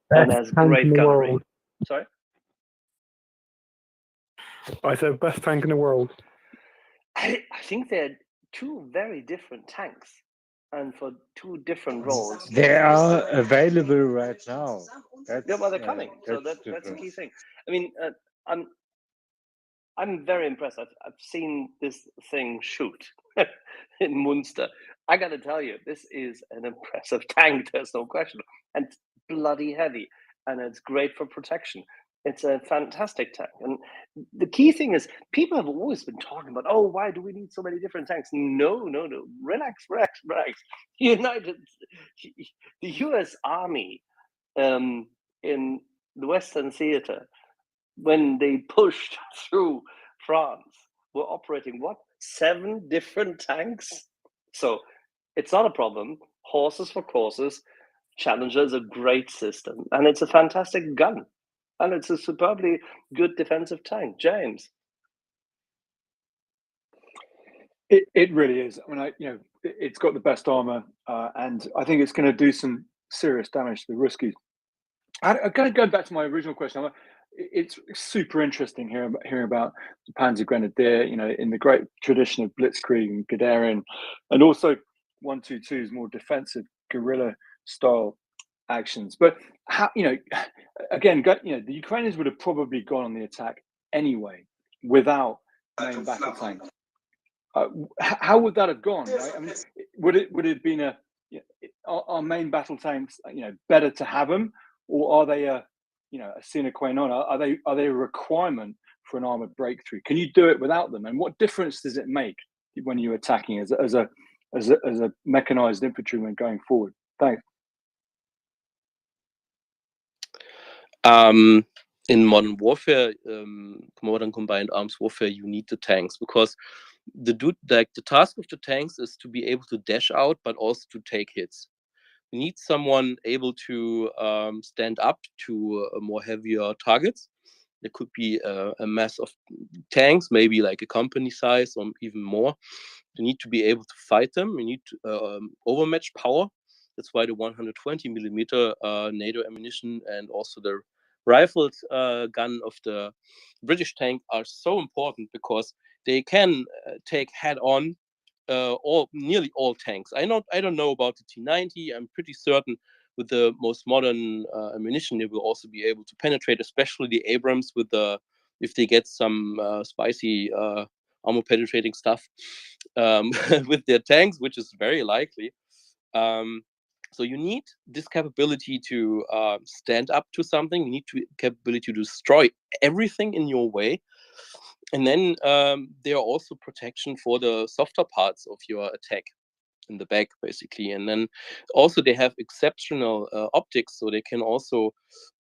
and has great gunnery. Sorry? I said best tank in the world. I think they're two very different tanks, and for two different roles. They are available right now. Yeah, well, they're coming. So that's the key thing. I mean, I'm very impressed. I've seen this thing shoot in Munster. I got to tell you, this is an impressive tank. There's no question, and it's bloody heavy, and it's great for protection. It's a fantastic tank. And the key thing is, people have always been talking about, oh, why do we need so many different tanks? No. Relax. The US Army in the Western Theater, when they pushed through France, were operating 7 different tanks? So it's not a problem. Horses for courses. Challenger is a great system, and it's a fantastic gun. And it's a superbly good defensive tank. James. It really is. I mean, it's got the best armor, and I think it's going to do some serious damage to the Ruskies. I'm going to go back to my original question. It's super interesting hearing about the Panzer Grenadier, in the great tradition of Blitzkrieg and Guderian, and also 122's more defensive guerrilla style actions. But how, again, the Ukrainians would have probably gone on the attack anyway without main battle tanks. How would that have gone? Right? I mean, would it have been are main battle tanks better to have them, or are they a sine qua non? Are they a requirement for an armored breakthrough? Can you do it without them? And what difference does it make when you're attacking as a mechanized infantryman going forward? Thanks. In modern warfare, modern combined arms warfare, you need the tanks, because the task of the tanks is to be able to dash out, but also to take hits. You need someone able to stand up to more heavier targets. There could be a mass of tanks, maybe like a company size or even more. You need to be able to fight them. You need overmatch power. That's why the 120 millimeter NATO ammunition and also the rifled gun of the British tank are so important, because they can take head-on nearly all tanks. I don't know about the T90. I'm pretty certain with the most modern ammunition, they will also be able to penetrate, especially the Abrams if they get some spicy armor penetrating stuff with their tanks, which is very likely. So you need this capability to stand up to something. You need capability to destroy everything in your way. And then there are also protection for the softer parts of your attack in the back, basically. And then also they have exceptional optics, so they can also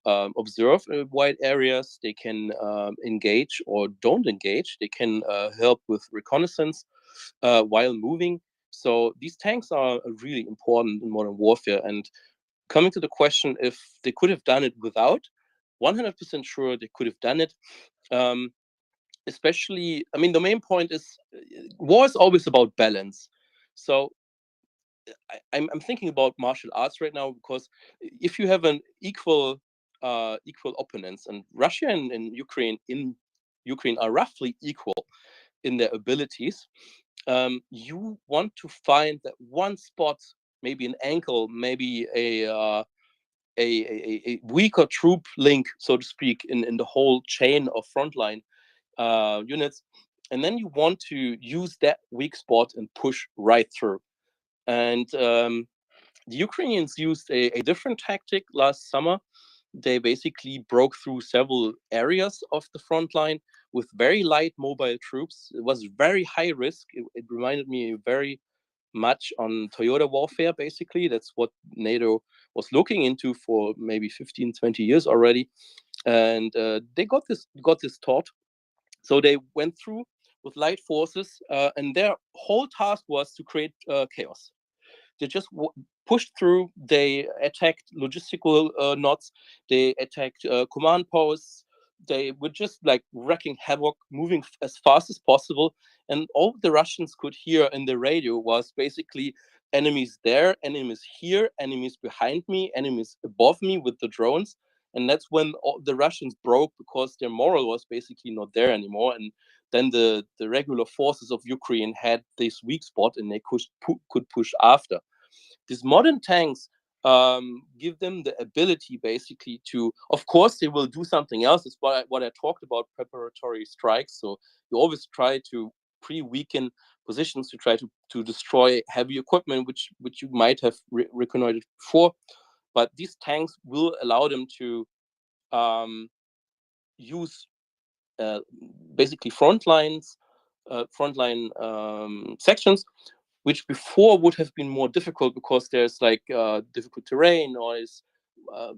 observe wide areas. They can engage or don't engage. They can help with reconnaissance while moving. So these tanks are really important in modern warfare. And coming to the question if they could have done it without, 100% sure they could have done it. Especially, I mean, the main point is war is always about balance. So I'm thinking about martial arts right now, because if you have an equal opponents, and Russia and Ukraine are roughly equal in their abilities, you want to find that one spot, maybe an ankle, maybe a a weaker troop link, so to speak, in the whole chain of frontline units, and then you want to use that weak spot and push right through. And the Ukrainians used a different tactic last summer. They basically broke through several areas of the front line with very light mobile troops. It was very high risk. It reminded me very much on Toyota warfare, basically. That's what NATO was looking into for maybe 15, 20 years already. And they got this taught. So they went through with light forces, and their whole task was to create chaos. They just pushed through. They attacked logistical knots. They attacked command posts. They were just like wreaking havoc, moving as fast as possible. And all the Russians could hear in the radio was basically enemies there, enemies here, enemies behind me, enemies above me with the drones. And that's when the Russians broke, because their morale was basically not there anymore. And then the regular forces of Ukraine had this weak spot, and they could push after. These modern tanks give them the ability basically to, of course, they will do something else. It's what I talked about, preparatory strikes. So you always try to pre-weaken positions to try to destroy heavy equipment, which you might have reconnoitered before. But these tanks will allow them to use basically frontline sections, which before would have been more difficult because there's like difficult terrain, or is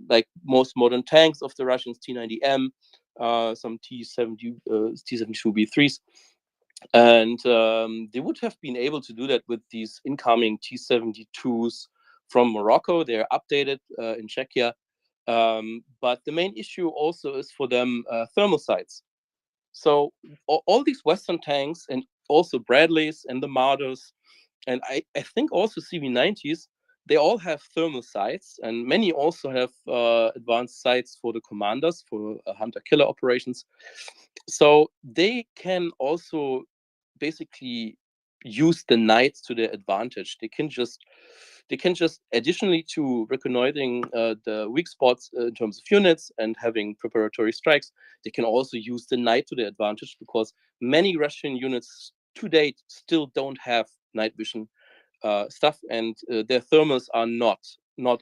like most modern tanks of the Russians, T-90M, some T-72B3s. And they would have been able to do that with these incoming T-72s from Morocco. They're updated in Czechia. But the main issue also is for them thermal sights. So all these Western tanks, and also Bradleys and the Marders, and I think also CV90s, they all have thermal sights, and many also have advanced sights for the commanders, for hunter-killer operations. So they can also basically use the night to their advantage. They can just additionally to reconnoitering the weak spots in terms of units and having preparatory strikes, they can also use the night to their advantage, because many Russian units to date still don't have night vision stuff, and their thermals are not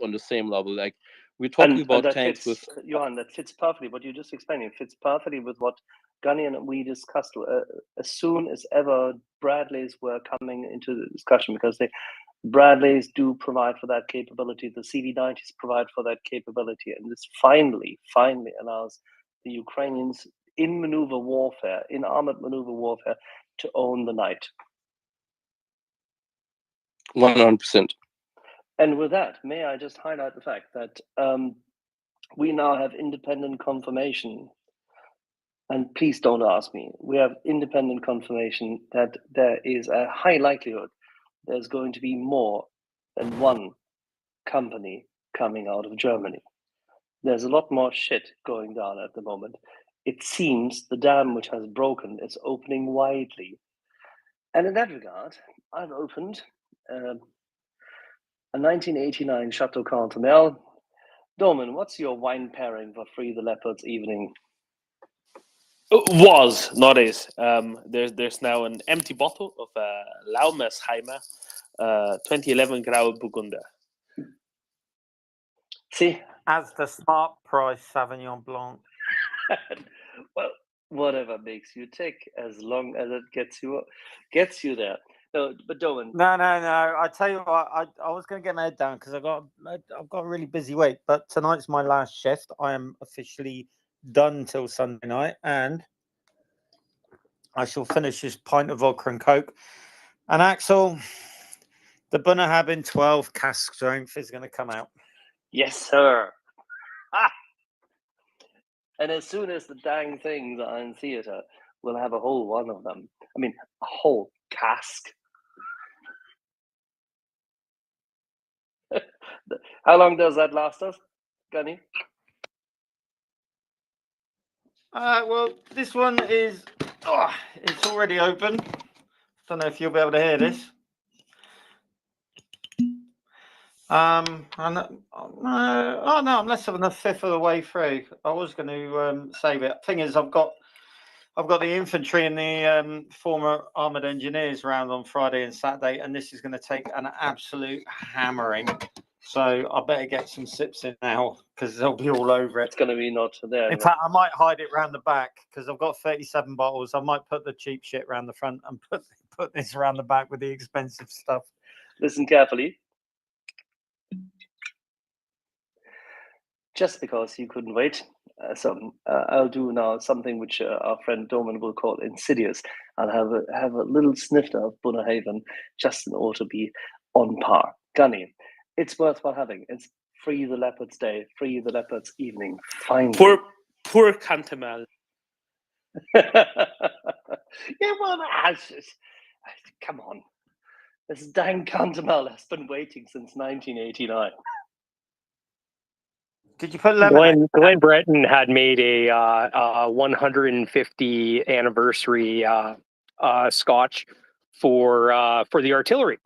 on the same level. Like, we're talking about tanks fits, with Johan, that fits perfectly. What you just explained, it fits perfectly with what Gunny and we discussed as soon as ever Bradleys were coming into the discussion, because Bradleys do provide for that capability. The CV90s provide for that capability, and this finally allows the Ukrainians in maneuver warfare, in armored maneuver warfare, to own the night. 100%. And with that, may I just highlight the fact that we now have independent confirmation, and please don't ask me, we have independent confirmation that there is a high likelihood there's going to be more than one company coming out of Germany. There's a lot more shit going down at the moment. It seems the dam which has broken is opening widely. And in that regard, I've opened a 1989 Chateau Cantonel. Doman, what's your wine pairing for Free the Leopards evening? Was, not is. There's now an empty bottle of Laumesheimer 2011 Grauer Burgunder. See? As the smart price Sauvignon Blanc. Well, whatever makes you tick, as long as it gets you there. No, but Dolan. No. I tell you what, I was going to get my head down because I've got a really busy week. But tonight's my last shift. I am officially done till Sunday night, and I shall finish this pint of vodka and coke. And Axel, the Bunnahabin 12 cask strength is going to come out. Yes, sir. Ah! And as soon as the dang things are in theatre, we'll have a whole one of them. I mean, a whole cask. How long does that last us, Gunny? Well, this one is, it's already open. Don't know if you'll be able to hear this. And oh no, I'm less than a fifth of the way through. I was going to save it. Thing is, I've got the infantry and the former armored engineers round on Friday and Saturday, and this is going to take an absolute hammering. So I better get some sips in now because they'll be all over it. It's going to be not there. In fact, I might hide it round the back because I've got 37 bottles. I might put the cheap shit round the front and put this around the back with the expensive stuff. Listen carefully. Just because you couldn't wait, I'll do now something which our friend Doman will call insidious. I'll have a little snifter of Bunnahaven just in order to be on par. Gunny, it's worthwhile having. It's Free the Leopards Day, Free the Leopards Evening. Finally. Poor Cantamal. Yeah, well, come on. This dang Cantamal has been waiting since 1989. Did you put lemon? Glenn Breton had made a 150 anniversary scotch for the artillery.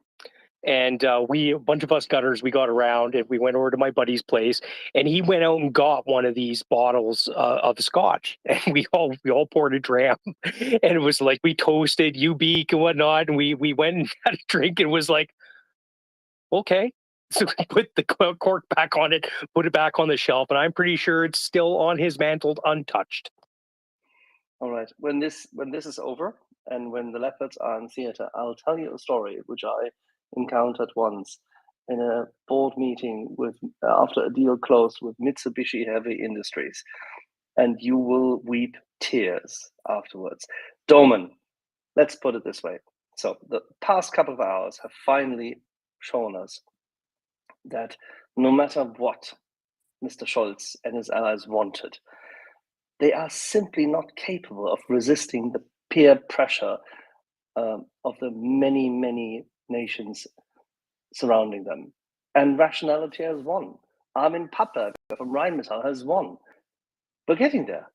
And a bunch of us gunners, we got around and we went over to my buddy's place, and he went out and got one of these bottles of scotch, and we all poured a dram, and it was like we toasted Ubeak and whatnot, and we went and had a drink, and was like, okay. So we put the cork back on it, put it back on the shelf, and I'm pretty sure it's still on his mantle untouched. All right. When this is over, and when the Leopards are in theater, I'll tell you a story which I encountered once in a board meeting after a deal closed with Mitsubishi Heavy Industries, and you will weep tears afterwards. Doman, let's put it this way. So the past couple of hours have finally shown us that no matter what Mr. Scholz and his allies wanted, they are simply not capable of resisting the peer pressure of the many, many nations surrounding them. And rationality has won. Armin Papperger from Rheinmetall has won. We're getting there.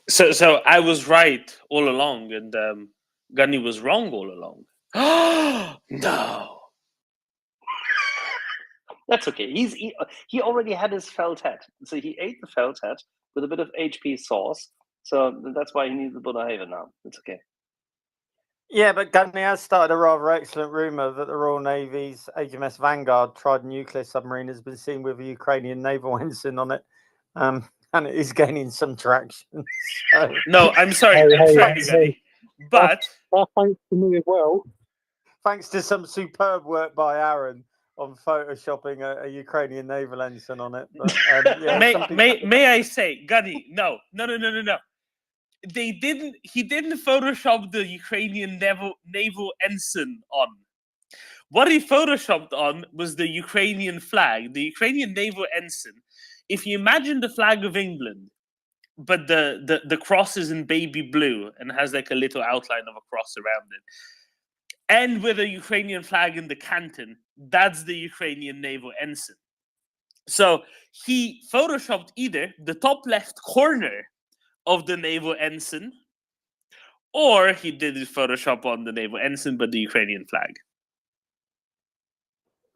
So I was right all along, and Gunny was wrong all along. No. That's okay. He already had his felt hat. So he ate the felt hat with a bit of HP sauce. So that's why he needs the Bunnahaven now. It's okay. Yeah, but Gunny has started a rather excellent rumour that the Royal Navy's HMS Vanguard tried nuclear submarine has been seen with a Ukrainian naval ensign on it, and it is gaining some traction. So... No, I'm sorry, Gunny. But thanks to me as well. Thanks to some superb work by Aaron on photoshopping a Ukrainian naval ensign on it. But, yeah, may I say, Gunny, no. He didn't Photoshop the Ukrainian naval ensign on. What he Photoshopped on was the Ukrainian flag, the Ukrainian naval ensign. If you imagine the flag of England, but the cross is in baby blue and has like a little outline of a cross around it, and with a Ukrainian flag in the canton, that's the Ukrainian naval ensign. So he Photoshopped either the top left corner of the naval ensign, or he did his Photoshop on the naval ensign, but the Ukrainian flag.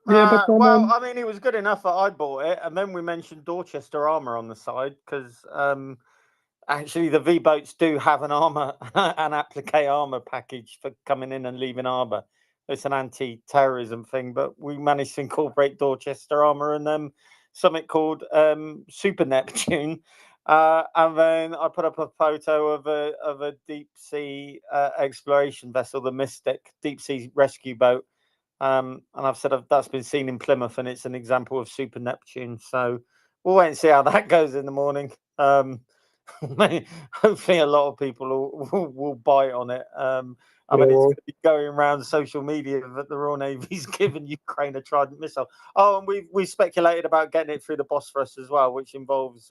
Yeah, well, I mean, it was good enough that I bought it, and then we mentioned Dorchester armor on the side because actually the V-boats do have an armor, an applique armor package for coming in and leaving harbour. It's an anti-terrorism thing, but we managed to incorporate Dorchester armor and then something called Super Neptune. And then I put up a photo of a deep sea exploration vessel, the Mystic deep sea rescue boat. And I've said that's been seen in Plymouth, and it's an example of Super Neptune. So we'll wait and see how that goes in the morning. Hopefully, a lot of people will bite on it. I mean, it's going to be going around social media that the Royal Navy's given Ukraine a Trident missile. Oh, and we speculated about getting it through the Bosphorus as well, which involves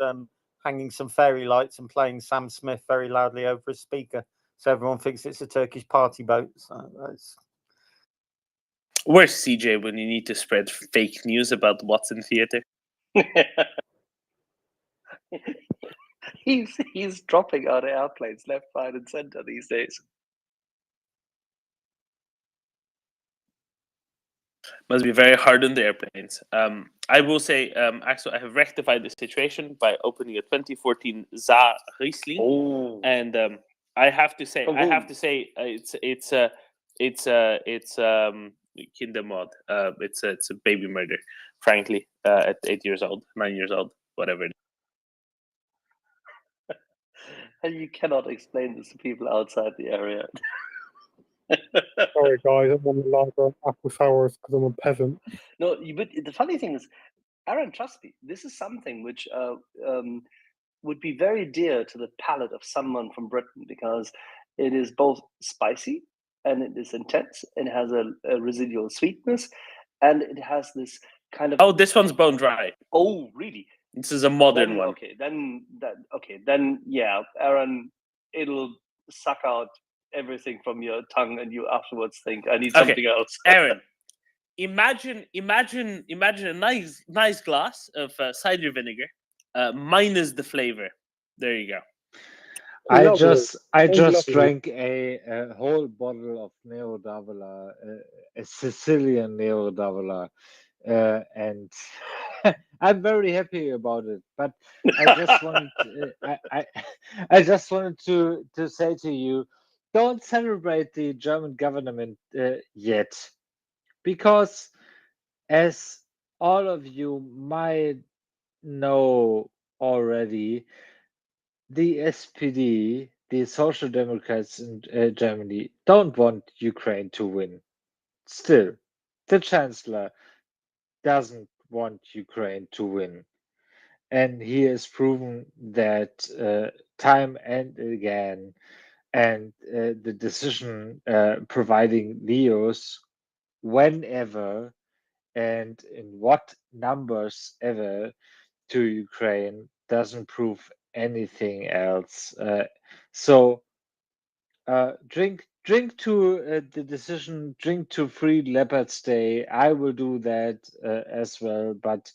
hanging some fairy lights and playing Sam Smith very loudly over a speaker, so everyone thinks it's a Turkish party boat. So that's... Where's CJ when you need to spread fake news about what's in theater? He's dropping out of airplanes left, right, and center these days. Must be very hard on the airplanes. I will say, Axel, I have rectified the situation by opening a 2014 Za Riesling, Oh, and I have to say, from whom? it's Kindermord. It's a baby murder. Frankly, at 8 years old, 9 years old, whatever. And you cannot explain this to people outside the area. Sorry, guys, I'm on the lager apple sours because I'm a peasant. No, but the funny thing is, Aaron, trust me, this is something which would be very dear to the palate of someone from Britain, because it is both spicy and it is intense. It has a residual sweetness, and it has this kind of. Oh, this one's bone dry. Oh, really? This is a modern Then, one. okay, then yeah, Aaron, it'll suck out everything from your tongue, and you afterwards think, I need something else. Aaron, imagine a nice glass of cider vinegar, minus the flavor. There you go. I Lovely. just Lovely. drank a whole bottle of Nero d'Avola, a Sicilian Nero d'Avola, and I'm very happy about it. But I just wanted I just wanted to say to you, don't celebrate the German government yet, because as all of you might know already, the SPD, the Social Democrats in Germany, don't want Ukraine to win. Still, the Chancellor doesn't want Ukraine to win. And he has proven that time and again. And the decision providing Leos whenever and in what numbers ever to Ukraine doesn't prove anything else. So drink to the decision, drink to Free Leopards Day. I will do that as well, but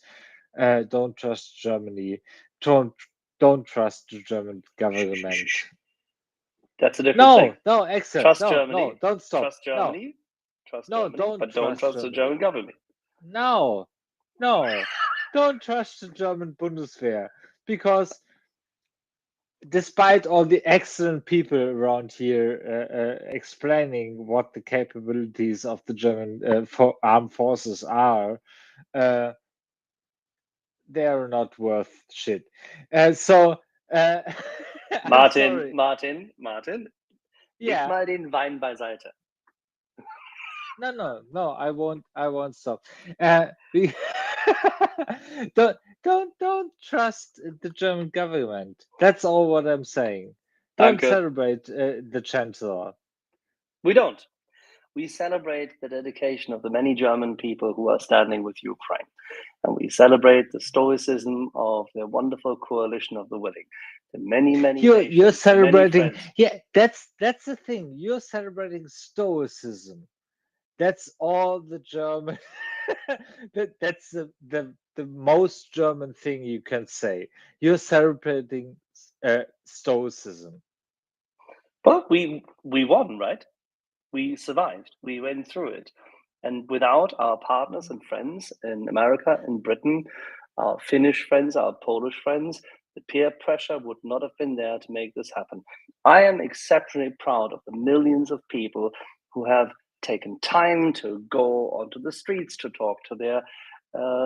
don't trust Germany. Don't trust the German government. That's a different thing. No, Axel. Trust No, Germany. don't stop. Trust Germany. Trust Germany, don't but don't trust the Germany. German government. No, don't trust the German Bundeswehr, because despite all the excellent people around here explaining what the capabilities of the German armed forces are, they are not worth shit. So, I'm sorry. Martin, leg Yeah. mal den Wein beiseite. No, I won't stop. Don't trust the German government. That's all what I'm saying. Don't Danke. celebrate the Chancellor. We don't. We celebrate the dedication of the many German people who are standing with Ukraine. And we celebrate the stoicism of the wonderful coalition of the willing. The many You're nations, celebrating. many friends. Yeah, that's the thing. You're celebrating stoicism. That's all the German. That's the most German thing you can say. You're celebrating stoicism. Well, we won, right? We survived. We went through it. And without our partners and friends in America, in Britain, our Finnish friends, our Polish friends, the peer pressure would not have been there to make this happen. I am exceptionally proud of the millions of people who have taken time to go onto the streets to talk to their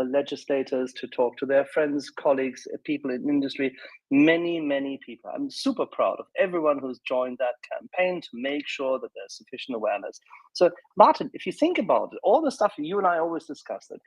legislators, to talk to their friends, colleagues, people in industry, many people. I'm super proud of everyone who's joined that campaign to make sure that there's sufficient awareness. So, Martin, if you think about it, all the stuff you and I always discuss, that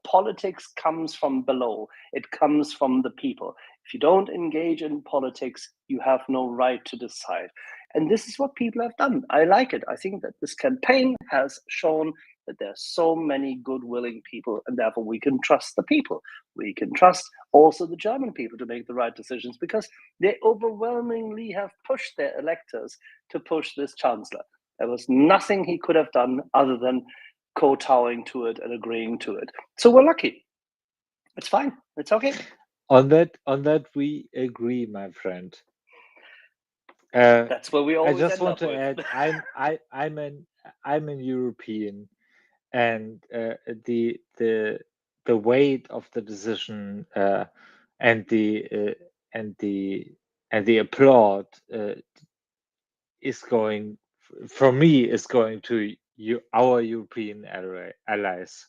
politics comes from below. It comes from the people. If you don't engage in politics, you have no right to decide. And this is what people have done. I like it. I think that this campaign has shown that there are so many good, willing people, and therefore we can trust the people. We can trust also the German people to make the right decisions, because they overwhelmingly have pushed their electors to push this chancellor. There was nothing he could have done other than kowtowing to it and agreeing to it. So we're lucky. It's fine. It's okay. On that we agree, my friend. That's where we always I just end want up to with. add, I'm an European, and the weight of the decision and the applaud is going, for me, is going to our European allies.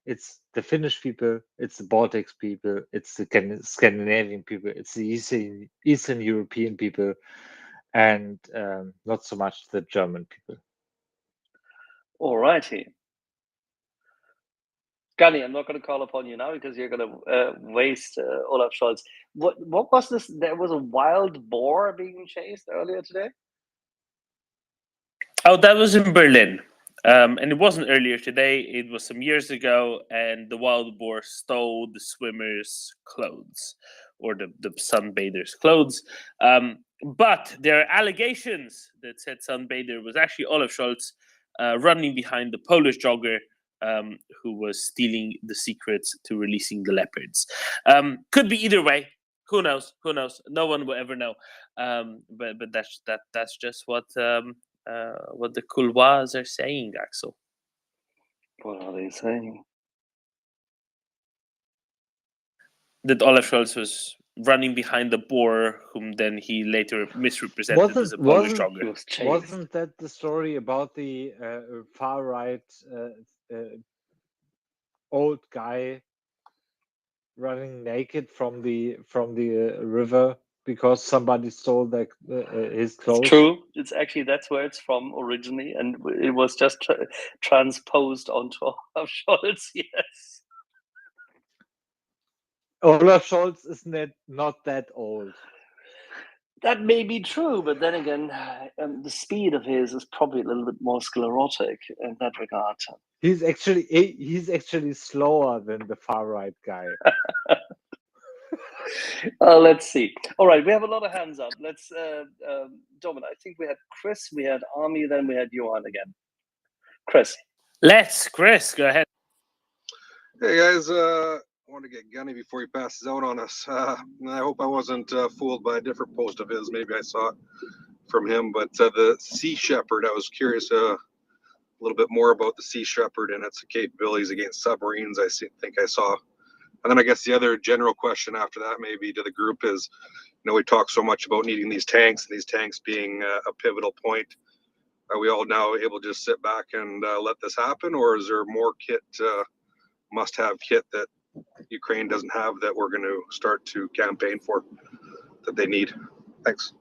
It's the Finnish people, it's the Baltics people, it's the Scandinavian people, it's the Eastern European people, and not so much the German people. All righty. Gunny, I'm not going to call upon you now because you're going to waste Olaf Scholz. What was this? There was a wild boar being chased earlier today? Oh, that was in Berlin. And it wasn't earlier today, it was some years ago, and the wild boar stole the swimmers' clothes, or the sunbathers' clothes. But there are allegations that said sunbather was actually Olaf Scholz running behind the Polish jogger who was stealing the secrets to releasing the leopards. Could be either way. Who knows? Who knows? No one will ever know. But that's just what the couloirs are saying, Axel. What are they saying? That Olaf Scholz was running behind the boar, whom then he later misrepresented as a Polish jogger. Wasn't that the story about the far right old guy running naked from the river because somebody stole his clothes? It's true. It's actually, that's where it's from originally, and it was just transposed onto Olaf Scholz. Yes. Olaf Scholz is not that old. That may be true, but then again, the speed of his is probably a little bit more sclerotic in that regard. He's actually slower than the far right guy. Let's see. All right, we have a lot of hands up. Let's, Domin, I think we had Chris, we had Army, then we had Johan again. Chris. Chris, go ahead. Hey guys, I want to get Gunny before he passes out on us. And I hope I wasn't fooled by a different post of his. Maybe I saw it from him, but the Sea Shepherd, I was curious a little bit more about the Sea Shepherd and its capabilities against submarines. I think I saw. And then I guess the other general question after that maybe to the group is, we talk so much about needing these tanks and these tanks being a pivotal point. Are we all now able to just sit back and let this happen, or is there more kit, must-have kit that Ukraine doesn't have that we're going to start to campaign for that they need? Thanks.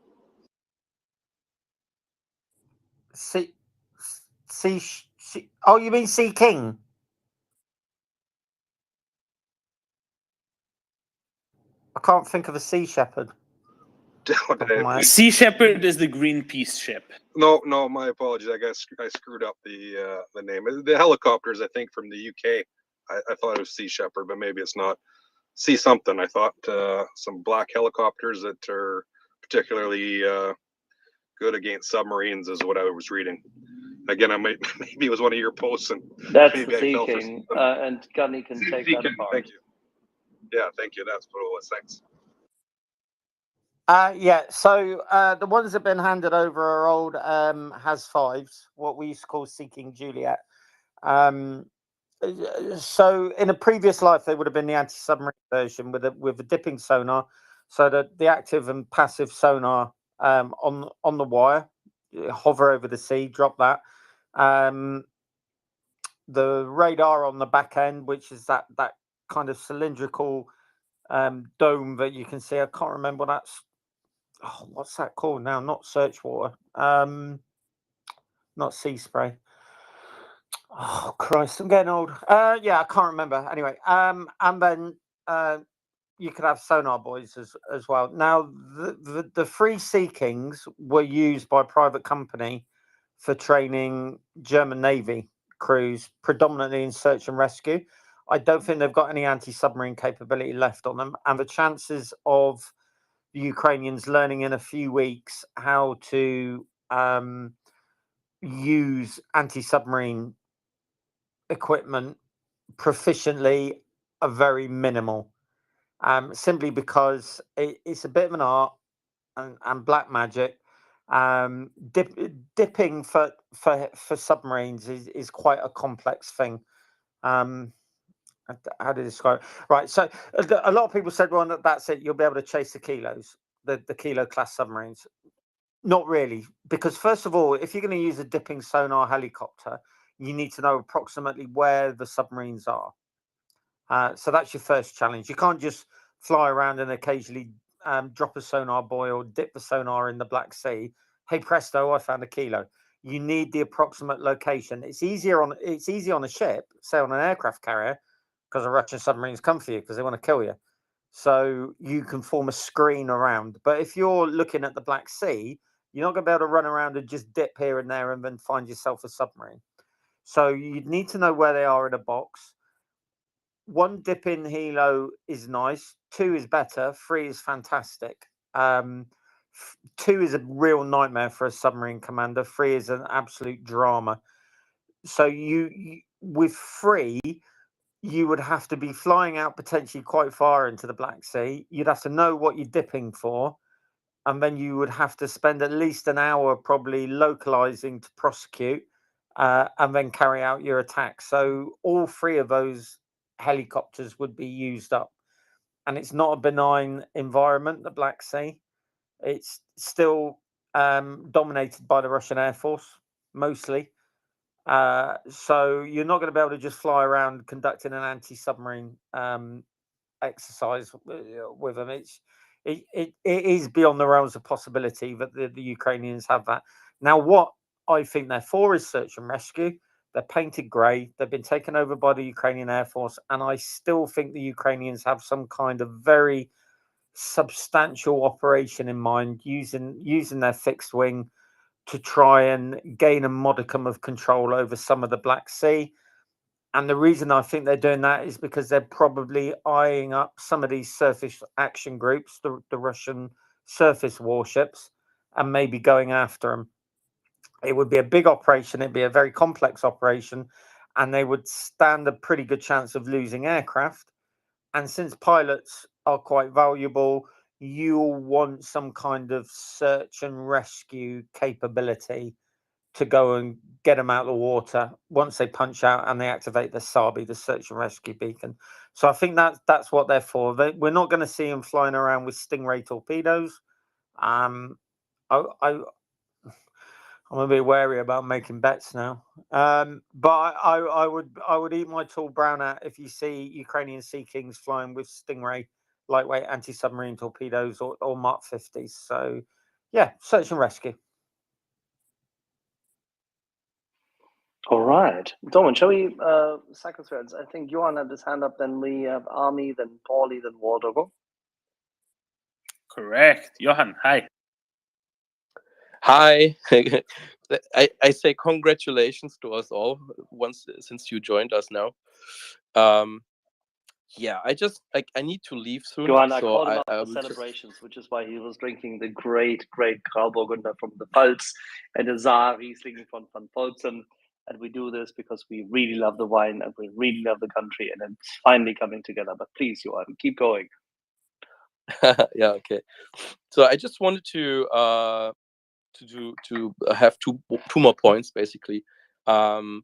Oh, you mean Sea King? I can't think of a Sea Shepherd. Sea Shepherd is the Greenpeace ship. No, my apologies. I screwed up the name. The helicopters, I think, from the UK. I thought it was Sea Shepherd, but maybe it's not. Sea something. I thought some black helicopters that are particularly good against submarines is what I was reading. Again, maybe it was one of your posts, and that's maybe the I Sea fell King, and Gunny can take that apart. Thank you. Yeah, thank you. That's what it was. Thanks. Yeah, so the ones that have been handed over are old Has-5s, what we used to call Sea King Juliet. So in a previous life, they would have been the anti-submarine version with a dipping sonar, so that the active and passive sonar on the wire, hover over the sea, drop that. The radar on the back end, which is that kind of cylindrical dome that you can see. I can't remember what that's. Oh, what's that called now? Not search water. Not sea spray. Oh Christ, I'm getting old. Yeah, I can't remember. Anyway, and then you could have sonar buoys as well. Now, the three Sea Kings were used by a private company for training German Navy crews, predominantly in search and rescue. I don't think they've got any anti-submarine capability left on them, and the chances of the Ukrainians learning in a few weeks how to use anti-submarine equipment proficiently are very minimal, simply because it's a bit of an art and black magic. dipping for submarines is quite a complex thing. How to describe it? Right, so a lot of people said, well, that's it, you'll be able to chase the kilos, the kilo class submarines. Not really, because first of all, if you're going to use a dipping sonar helicopter, you need to know approximately where the submarines are. So that's your first challenge. You can't just fly around and occasionally drop a sonar buoy or dip the sonar in the Black Sea. Hey presto, I found a kilo. You need the approximate location. It's easy on a ship, say on an aircraft carrier, because the Russian submarines come for you because they want to kill you. So you can form a screen around. But if you're looking at the Black Sea, you're not going to be able to run around and just dip here and there and then find yourself a submarine. So you need to know where they are in a box. 1 dip in helo is nice. 2 is better. 3 is fantastic. 2 is a real nightmare for a submarine commander. 3 is an absolute drama. So you with 3, you would have to be flying out potentially quite far into the Black Sea. You'd have to know what you're dipping for, and then you would have to spend at least an hour probably localizing to prosecute, and then carry out your attack. So all 3 of those helicopters would be used up, and it's not a benign environment, the Black Sea. It's still dominated by the Russian Air Force mostly. So you're not going to be able to just fly around conducting an anti-submarine exercise with them. It is beyond the realms of possibility that the Ukrainians have that. Now, what I think they're for is search and rescue. They're painted grey. They've been taken over by the Ukrainian Air Force, and I still think the Ukrainians have some kind of very substantial operation in mind, using their fixed wing to try and gain a modicum of control over some of the Black Sea. And the reason I think they're doing that is because they're probably eyeing up some of these surface action groups, the Russian surface warships, and maybe going after them. It would be a big operation. It'd be a very complex operation, and they would stand a pretty good chance of losing aircraft. And since pilots are quite valuable, you'll want some kind of search and rescue capability to go and get them out of the water once they punch out and they activate the SABI, the search and rescue beacon. So I think that's what they're for. We're not going to see them flying around with Stingray torpedoes. I'm a bit wary about making bets now, but I would eat my tall brown hat if you see Ukrainian Sea Kings flying with Stingray lightweight anti-submarine torpedoes or Mark 50s. So yeah, search and rescue. All right, Domin, shall we cycle threads? I think Johan had his hand up, then we have Army, then Paulie, then Walter. Correct. Johan, hi. Hi. I say congratulations to us all since you joined us now. Yeah, I need to leave soon. Johan, I so called him up for celebrations, which is why he was drinking the great Grauburgunder from the Pfalz and the Saar Riesling from Van Polzen. And we do this because we really love the wine and we really love the country, and it's finally coming together. But please, Johan, keep going. Yeah, okay. So I just wanted to have two more points basically. One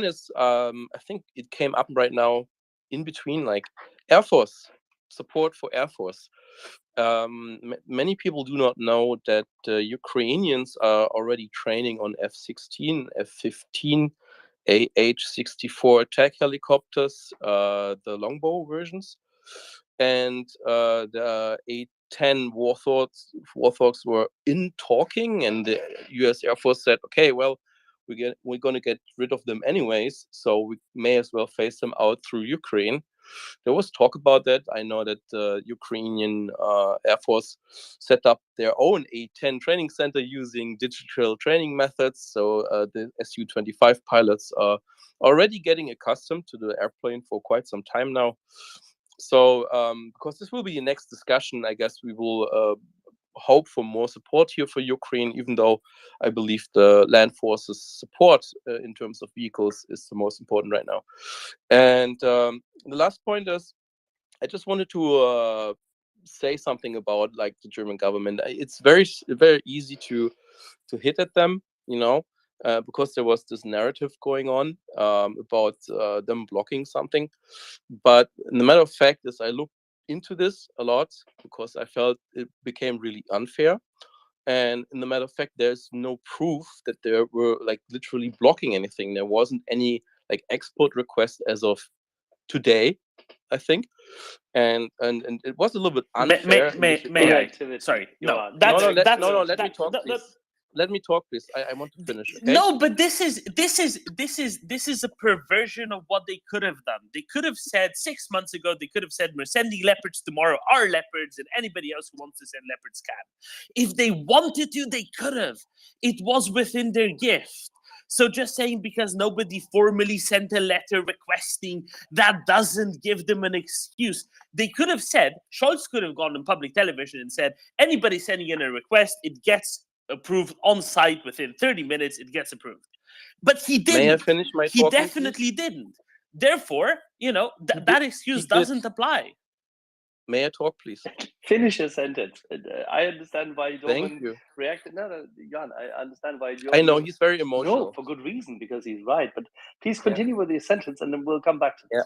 is I think it came up right now in between, like Air Force support for Air Force. Many people do not know that Ukrainians are already training on F-16, F-15, AH-64 attack helicopters, the longbow versions, and the A-10 Warthogs were in talking, and the U.S. Air Force said, okay, well, we're going to get rid of them anyways, so we may as well phase them out through Ukraine. There was talk about that. I know that the Ukrainian Air Force set up their own A-10 training center using digital training methods. So the Su-25 pilots are already getting accustomed to the airplane for quite some time now. So because this will be the next discussion, I guess we will hope for more support here for Ukraine, even though I believe the land forces support in terms of vehicles is the most important right now. And the last point is, I just wanted to say something about like the German government. It's very easy to hit at them, you know, because there was this narrative going on about them blocking something. But the matter of fact is, I looked into this a lot because I felt it became really unfair. And in the matter of fact, there's no proof that they were like literally blocking anything. There wasn't any like export request as of today, I think. And it was a little bit unfair. May I? Sorry, no, that's let me talk, please. Let me talk, please. I want to finish. Okay? No, but this is a perversion of what they could have done. They could have said 6 months ago. They could have said, "We're sending leopards tomorrow. Our leopards, and anybody else who wants to send leopards can." If they wanted to, they could have. It was within their gift. So just saying because nobody formally sent a letter requesting, that doesn't give them an excuse. They could have said, Scholz could have gone on public television and said, anybody sending in a request, it gets approved on site within 30 minutes, it gets approved. But he didn't. May I finish my He talking, definitely didn't. Therefore, that excuse doesn't apply. May I talk, please? Finish your sentence. I understand why Thank Domen you. reacted. No, Jan, I understand why you. I know he's very emotional. No, for good reason, because he's right. But please continue with your sentence, and then we'll come back to this.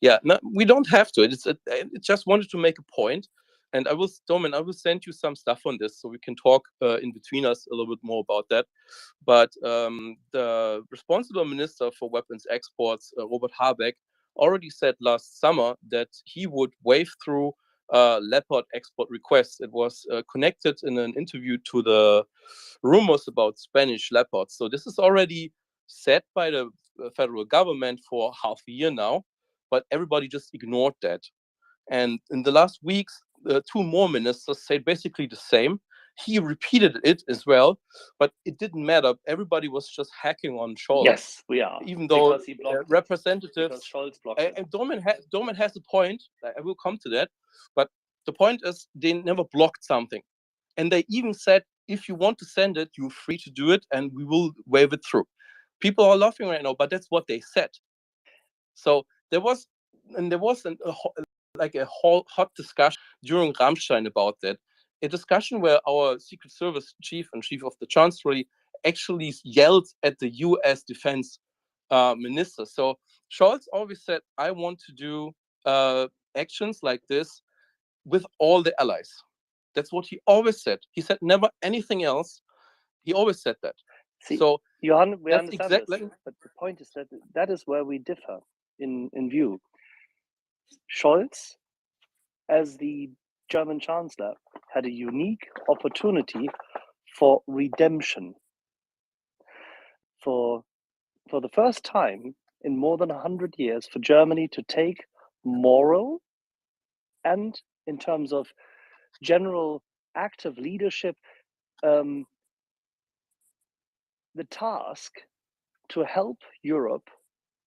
Yeah. No, we don't have to. I just wanted to make a point, and Domen, I will send you some stuff on this so we can talk in between us a little bit more about that. But the responsible minister for weapons exports, Robert Habeck, already said last summer that he would wave through leopard export requests. It was connected in an interview to the rumors about Spanish leopards. So this is already said by the federal government for half a year now, but everybody just ignored that. And in the last weeks, two more ministers said basically the same. He repeated it as well, but it didn't matter. Everybody was just hacking on Scholz. Yes, we are. Even though because he blocked representatives, Scholz blocked it. and Domen has a point. I will come to that. But the point is, they never blocked something. And they even said, if you want to send it, you're free to do it, and we will wave it through. People are laughing right now, but that's what they said. So there was a hot discussion during Rammstein about that. A discussion where our Secret Service chief and chief of the chancellery actually yelled at the U.S. defense minister. So Scholz always said, I want to do actions like this with all the allies. That's what he always said. He said never anything else. He always said that. See, so Johan, we that's understand exactly this, but the point is that is where we differ in view. Scholz, as the German Chancellor, had a unique opportunity for redemption. For the first time in more than 100 years, for Germany to take moral and, in terms of general active leadership, the task to help Europe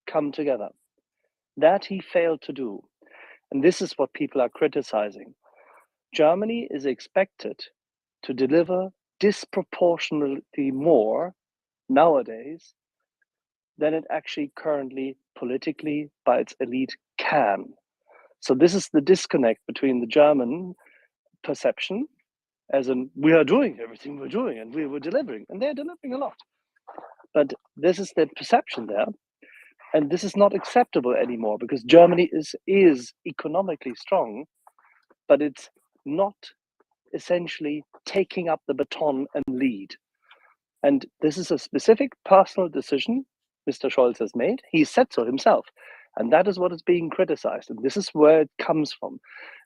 come together. That he failed to do. And this is what people are criticizing. Germany is expected to deliver disproportionately more nowadays than it actually currently politically by its elite can. So this is the disconnect between the German perception, as in we are doing everything we're doing and we were delivering, and they're delivering a lot. But this is the perception there. And this is not acceptable anymore because Germany is economically strong, but it's not essentially taking up the baton and lead. And this is a specific personal decision Mr. Scholz has made. He said so himself. And that is what is being criticized. And this is where it comes from.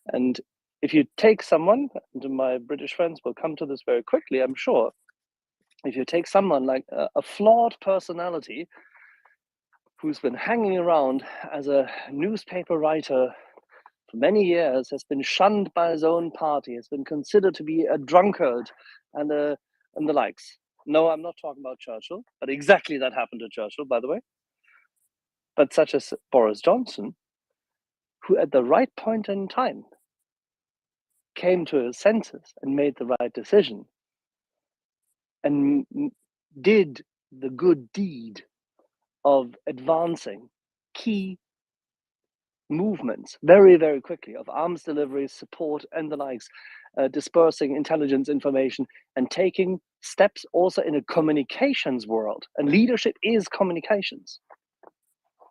And if you take someone, and my British friends will come to this very quickly, I'm sure. If you take someone like a flawed personality who's been hanging around as a newspaper writer for many years, has been shunned by his own party, has been considered to be a drunkard and the likes. No, I'm not talking about Churchill, but exactly that happened to Churchill, by the way. But such as Boris Johnson, who at the right point in time came to his senses and made the right decision and did the good deed of advancing key movements very, very quickly of arms deliveries, support, and the likes. dispersing intelligence information, and taking steps also in a communications world. And leadership is communications,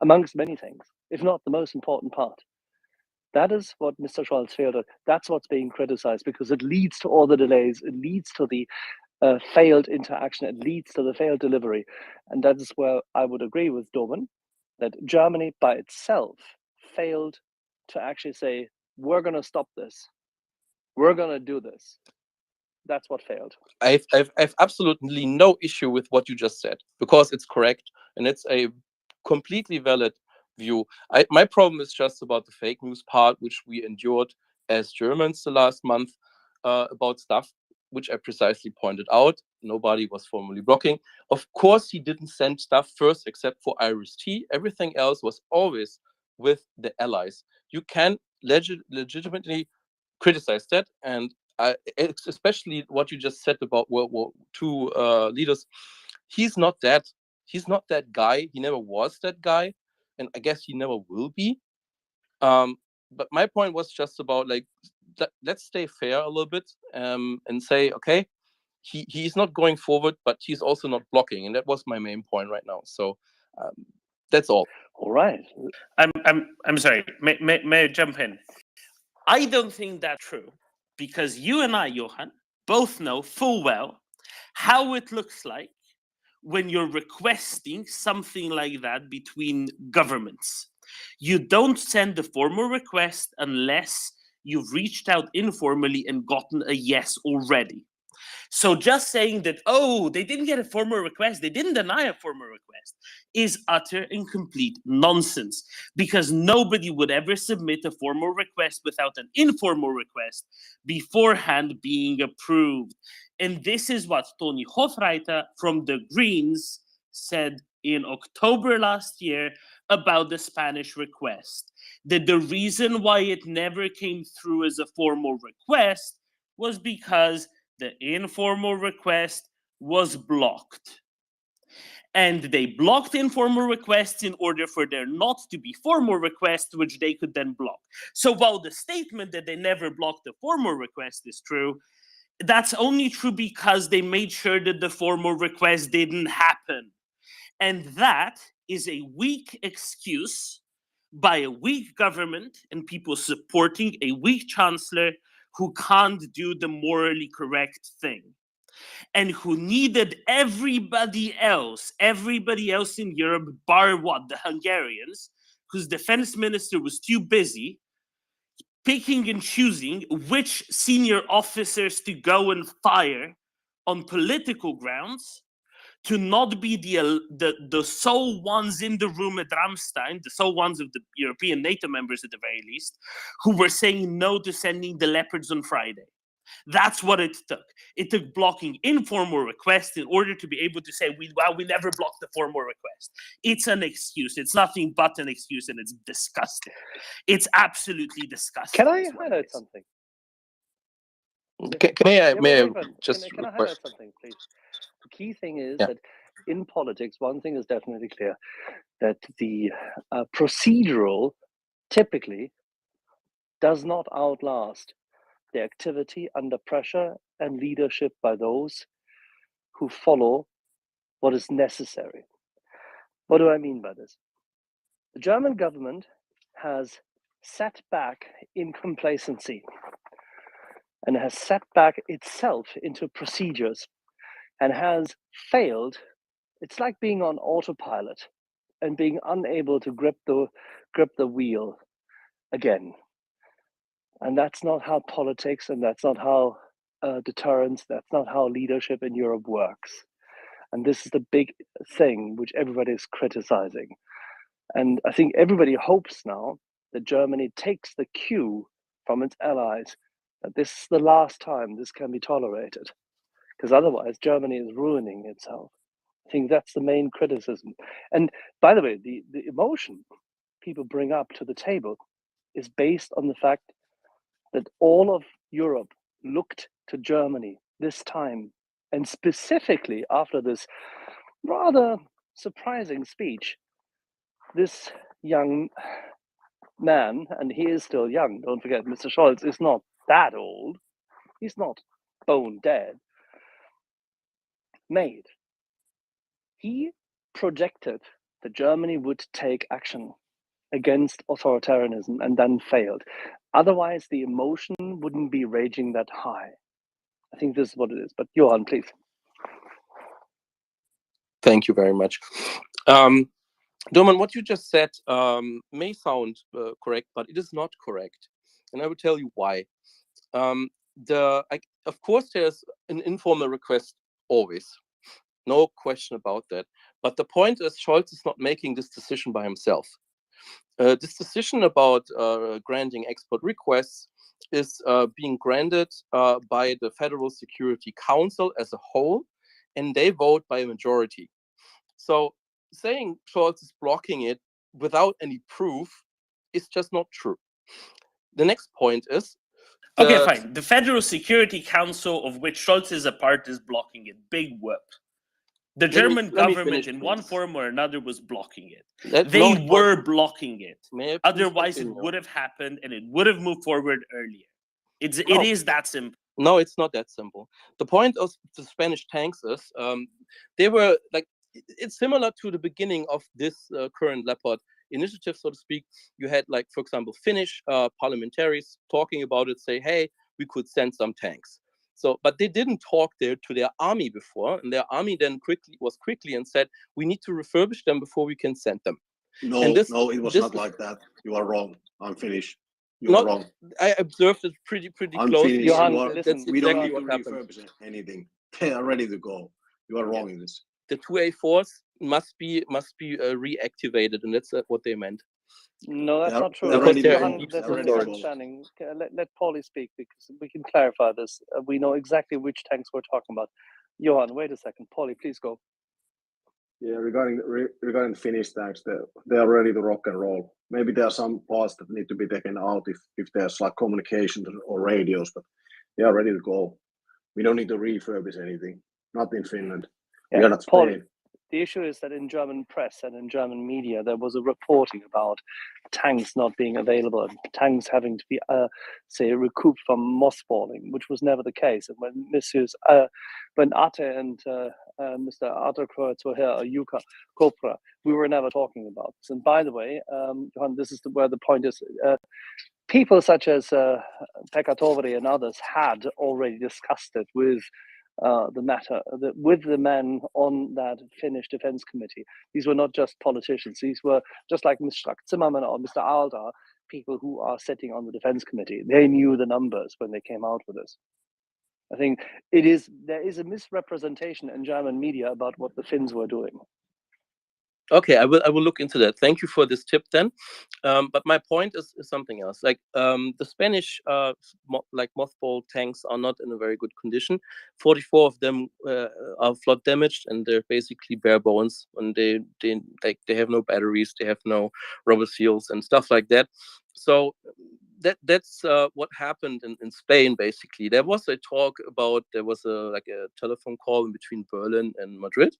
amongst many things, if not the most important part. That is what Mr. Scholz failed at. That's what's being criticized, because it leads to all the delays. It leads to the failed interaction. It leads to the failed delivery. And that is where I would agree with Domen, that Germany by itself failed to actually say, we're going to stop this. We're going to do this. That's what failed. I've absolutely no issue with what you just said, because it's correct and it's a completely valid view. My problem is just about the fake news part, which we endured as Germans the last month, about stuff which I precisely pointed out. Nobody was formally blocking. Of course, he didn't send stuff first, except for Iris-T. Everything else was always with the allies. You can legitimately criticize that, and especially what you just said about World War II leaders. He's not that guy. He never was that guy, and I guess he never will be. But my point was just about, like, let's stay fair a little bit, and say, okay, he's not going forward, but he's also not blocking, and that was my main point right now. So that's all. All right. I'm sorry. May I jump in? I don't think that's true, because you and I, Johan, both know full well how it looks like when you're requesting something like that between governments. You don't send a formal request unless you've reached out informally and gotten a yes already. So just saying that, oh, they didn't get a formal request, they didn't deny a formal request, is utter and complete nonsense, because nobody would ever submit a formal request without an informal request beforehand being approved. And this is what Toni Hofreiter from the Greens said in October last year about the Spanish request, that the reason why it never came through as a formal request was because the informal request was blocked. And they blocked informal requests in order for there not to be formal requests, which they could then block. So while the statement that they never blocked the formal request is true, that's only true because they made sure that the formal request didn't happen. And that is a weak excuse by a weak government and people supporting a weak chancellor who can't do the morally correct thing, and who needed everybody else in Europe, bar what? The Hungarians, whose defense minister was too busy picking and choosing which senior officers to go and fire on political grounds, to not be the sole ones in the room at Ramstein, the sole ones of the European NATO members at the very least, who were saying no to sending the Leopards on Friday. That's what it took. It took blocking informal requests in order to be able to say, we never blocked the formal request. It's an excuse. It's nothing but an excuse, and it's disgusting. It's absolutely disgusting. Can I highlight something? Can I just can I highlight request? something, please? The key thing is Yeah. that in politics, one thing is definitely clear, that the procedural typically does not outlast the activity under pressure and leadership by those who follow what is necessary. What do I mean by this? The German government has sat back in complacency and has sat back itself into procedures and has failed. It's like being on autopilot and being unable to grip the wheel again. And that's not how politics, and that's not how deterrence, that's not how leadership in Europe works. And this is the big thing which everybody is criticizing. And I think everybody hopes now that Germany takes the cue from its allies, that this is the last time this can be tolerated, because otherwise Germany is ruining itself. I think that's the main criticism. And by the way, the emotion people bring up to the table is based on the fact that all of Europe looked to Germany this time, and specifically after this rather surprising speech, this young man, and he is still young, don't forget, Mr. Scholz is not that old, he's not bone dead, made. He projected that Germany would take action against authoritarianism and then failed. Otherwise, the emotion wouldn't be raging that high. I think this is what it is. But Johan, please. Thank you very much. Doman, what you just said may sound correct, but it is not correct. And I will tell you why. Of course, there's an informal request always. No question about that. But the point is, Scholz is not making this decision by himself. This decision about granting export requests is being granted by the Federal Security Council as a whole, and they vote by a majority. So saying Scholz is blocking it without any proof is just not true. The next point is... Okay, fine. The Federal Security Council, of which Scholz is a part, is blocking it. Big whoop. The German government, in one form or another, was blocking it. They were blocking it. Otherwise, it would have happened and it would have moved forward earlier. It is that simple. No, it's not that simple. The point of the Spanish tanks is they were like, it's similar to the beginning of this current Leopard initiative, so to speak. You had, like, for example, Finnish parliamentarians talking about it, say, hey, we could send some tanks. So, but they didn't talk there to their army before, and their army then was quickly and said, we need to refurbish them before we can send them. No, it was not like that. You are wrong. I'm Finnish. You are wrong. I observed it pretty I'm closely. Johan, That's we don't exactly need to what happened. refurbish anything. They are ready to go. You are wrong in this. The 2A4s must be reactivated, and that's what they meant. No, that's not true. Johan, there's a misunderstanding. Let Paulie speak, because we can clarify this. We know exactly which tanks we're talking about. Johan, wait a second. Paulie, please go. Yeah, regarding the Finnish tanks, they are ready to rock and roll. Maybe there are some parts that need to be taken out if there's like communications or radios, but they are ready to go. We don't need to refurbish anything. Not in Finland. Yeah, we are not Spain. The issue is that in German press and in German media, there was a reporting about tanks not being available and tanks having to be, say, recouped from mothballing, which was never the case. And when Ate and Mr. Arthur Kreutz were here, or Jukka Kopra, we were never talking about this. And by the way, Johan, this is where the point is. People such as Pekka Toveri and others had already discussed it with the matter with the men on that Finnish Defense Committee. These were not just politicians. These were just like Mr. Zimmermann or Mr. Alda, people who are sitting on the Defense Committee. They knew the numbers when they came out with this. I think there is a misrepresentation in German media about what the Finns were doing. Okay, I will look into that. Thank you for this tip then. But my point is something else. Like the Spanish mothball tanks are not in a very good condition. 44 of them are flood damaged, and they're basically bare bones. And they have no batteries, they have no rubber seals and stuff like that. So that's what happened in Spain. Basically, there was a talk about there was a telephone call in between Berlin and Madrid.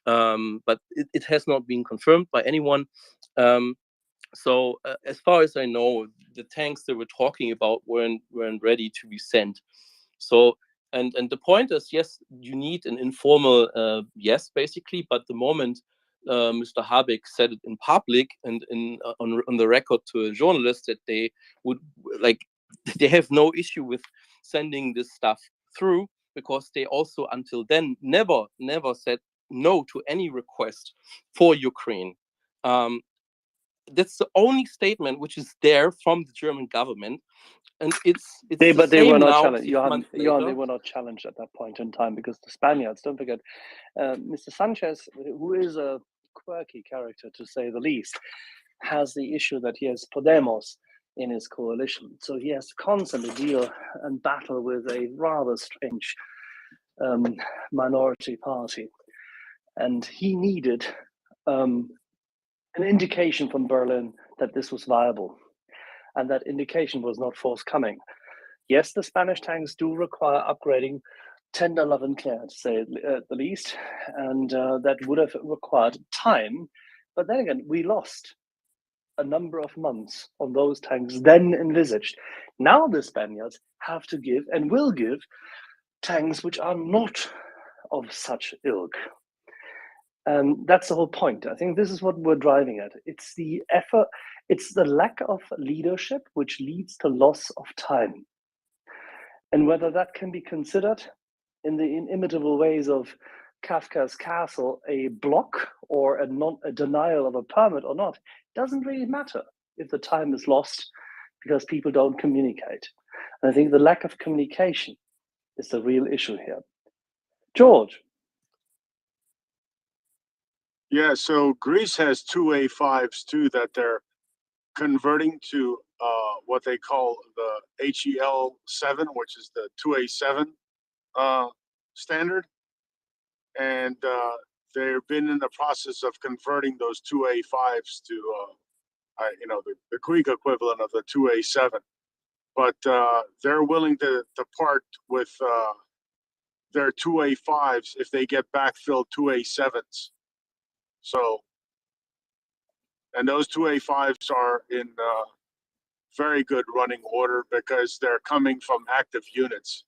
But it has not been confirmed by anyone. So as far as I know, the tanks they were talking about weren't ready to be sent. So and the point is, yes, you need an informal yes, basically. But the moment Mr. Habeck said it in public and on the record to a journalist that they would they have no issue with sending this stuff through, because they also until then never said no to any request for Ukraine. That's the only statement which is there from the German government, and they were not challenged. Johan, they were not challenged at that point in time, because the Spaniards, don't forget, Mr. Sanchez, who is a quirky character to say the least, has the issue that he has Podemos in his coalition, so he has to constantly deal and battle with a rather strange minority party. And he needed an indication from Berlin that this was viable. And that indication was not forthcoming. Yes, the Spanish tanks do require upgrading, tender love and care, to say at the least. And that would have required time. But then again, we lost. a number of months on those tanks than envisaged. Now the Spaniards have to give and will give tanks which are not of such ilk. And that's the whole point. I think this is what we're driving at. It's the effort, it's the lack of leadership which leads to loss of time. And whether that can be considered in the inimitable ways of Kafka's Castle a block or a denial of a permit or not, doesn't really matter if the time is lost because people don't communicate. And I think the lack of communication is the real issue here. George. Yeah, so Greece has two A5s too that they're converting to what they call the HEL 7, which is the 2A7 standard. And they've been in the process of converting those two A5s to, the Greek equivalent of the 2A7. But they're willing to part with their 2A5s if they get backfilled 2A7s. So, and those 2A5s are in very good running order because they're coming from active units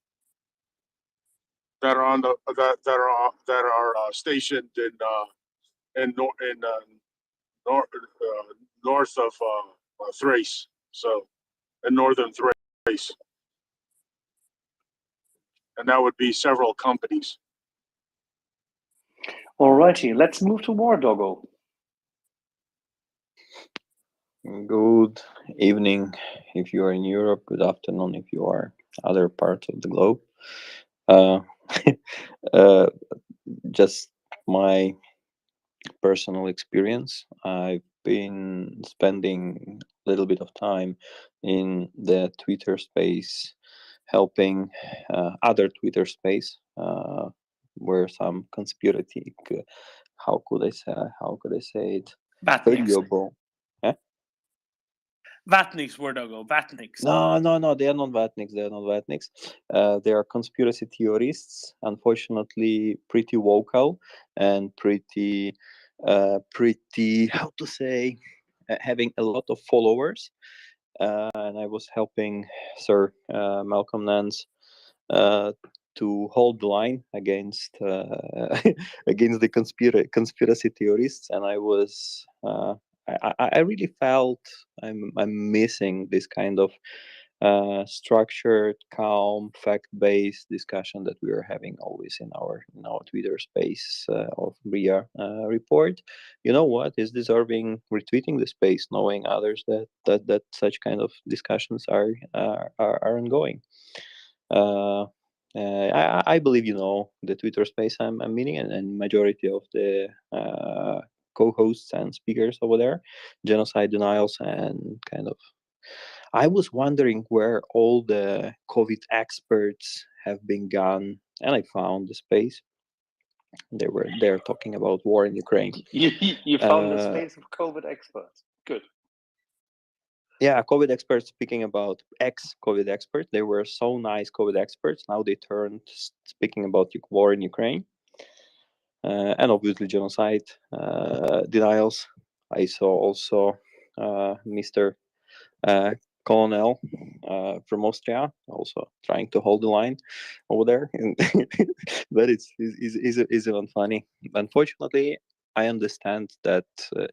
that are on the that are stationed in north of Thrace, so in northern Thrace, and that would be several companies. Alrighty, let's move to War Doggo. Good evening if you are in Europe, good afternoon if you are other parts of the globe. Just my personal experience. I've been spending a little bit of time in the Twitter space, helping other Twitter space where some conspiracy, how could I say it? Vatniks. Valuable. Vatniks, War Doggo, Vatniks. No, they are not Vatniks. They are not Vatniks. They are conspiracy theorists. Unfortunately, pretty vocal and pretty, how to say, having a lot of followers. And I was helping Sir Malcolm Nance to hold the line against against the conspiracy theorists, and I was. I really felt I'm missing this kind of structured, calm, fact-based discussion that we are having always in our Twitter space of MriyaReport. You know what is deserving retweeting the space, knowing others that such kind of discussions are ongoing. I believe the Twitter space I'm meeting, and majority of the co-hosts and speakers over there, genocide denials and kind of. I was wondering where all the COVID experts have been gone, and I found the space. They're talking about war in Ukraine. You found the space of COVID experts. Good. Yeah, COVID experts speaking about ex-COVID experts. They were so nice COVID experts. Now they turned speaking about war in Ukraine. And obviously genocide denials. I saw also Mr. Colonel from Austria also trying to hold the line over there, but it's even funny. Unfortunately, I understand that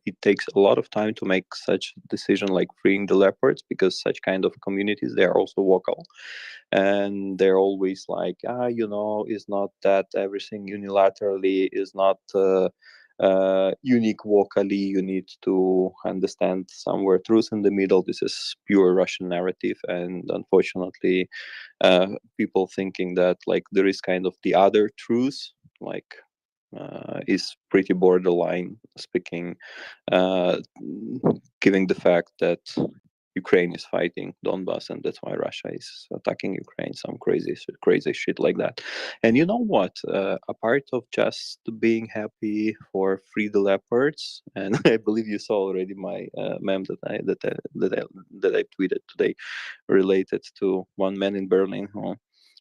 it takes a lot of time to make such decision like freeing the leopards, because such kind of communities, they are also vocal, and they're always like, it's not that everything unilaterally is not unique vocally. You need to understand somewhere truth in the middle. This is pure Russian narrative, and unfortunately, people thinking that like there is kind of the other truth, like is pretty borderline speaking, giving the fact that Ukraine is fighting Donbass, and that's why Russia is attacking Ukraine, some crazy shit like that. And you know what? Apart of just being happy for free the leopards, and I believe you saw already my meme that I tweeted today, related to one man in Berlin who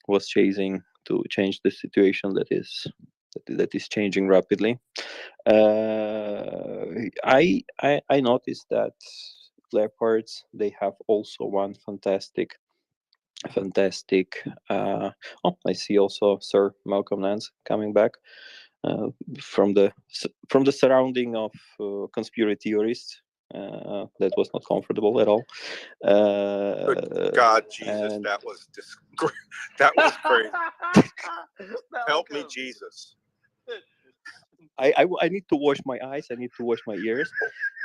was chasing to change the situation that is changing rapidly. I noticed that leopards, they have also one fantastic. Oh, I see also Sir Malcolm Nance coming back from the surrounding of conspiracy theorists. That was not comfortable at all. Good God, Jesus, and that was crazy. Help me, Jesus. I need to wash my eyes. I need to wash my ears,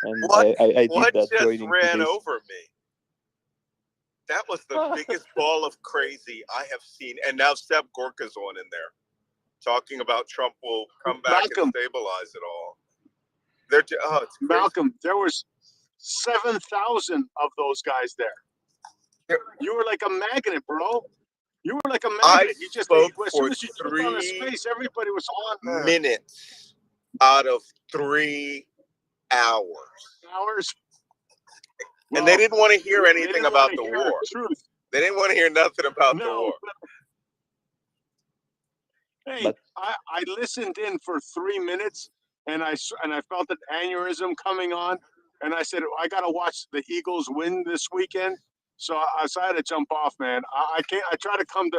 and What I did that just joining ran today's. over me? That was the biggest ball of crazy I have seen. And now Seb Gorka's on in there, talking about Trump will come back and stabilize it all. It's crazy. Malcolm, there was 7,000 of those guys there. You were like a magnet, bro. You were like a magnet. You just spoke as for soon as you took on the space, everybody was on there. minutes out of 3 hours. And they didn't want to hear anything about the war. They didn't want to hear nothing about the war. Hey, I listened in for 3 minutes, and I felt an aneurysm coming on, and I said I gotta watch the Eagles win this weekend. So I had to jump off, man. I can't. I tried to come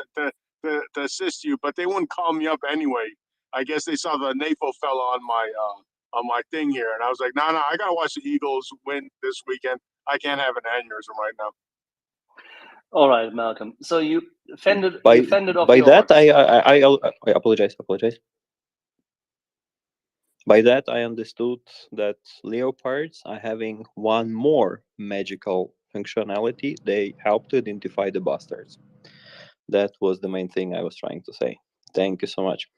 to assist you, but they wouldn't call me up anyway. I guess they saw the NAFO fell on my thing here, and I was like, no, I gotta watch the Eagles win this weekend. I can't have an aneurysm right now. All right, Malcolm. So you fended off By the that, orcs. I apologize. By that, I understood that leopards are having one more magical functionality. They help to identify the bastards. That was the main thing I was trying to say. Thank you so much.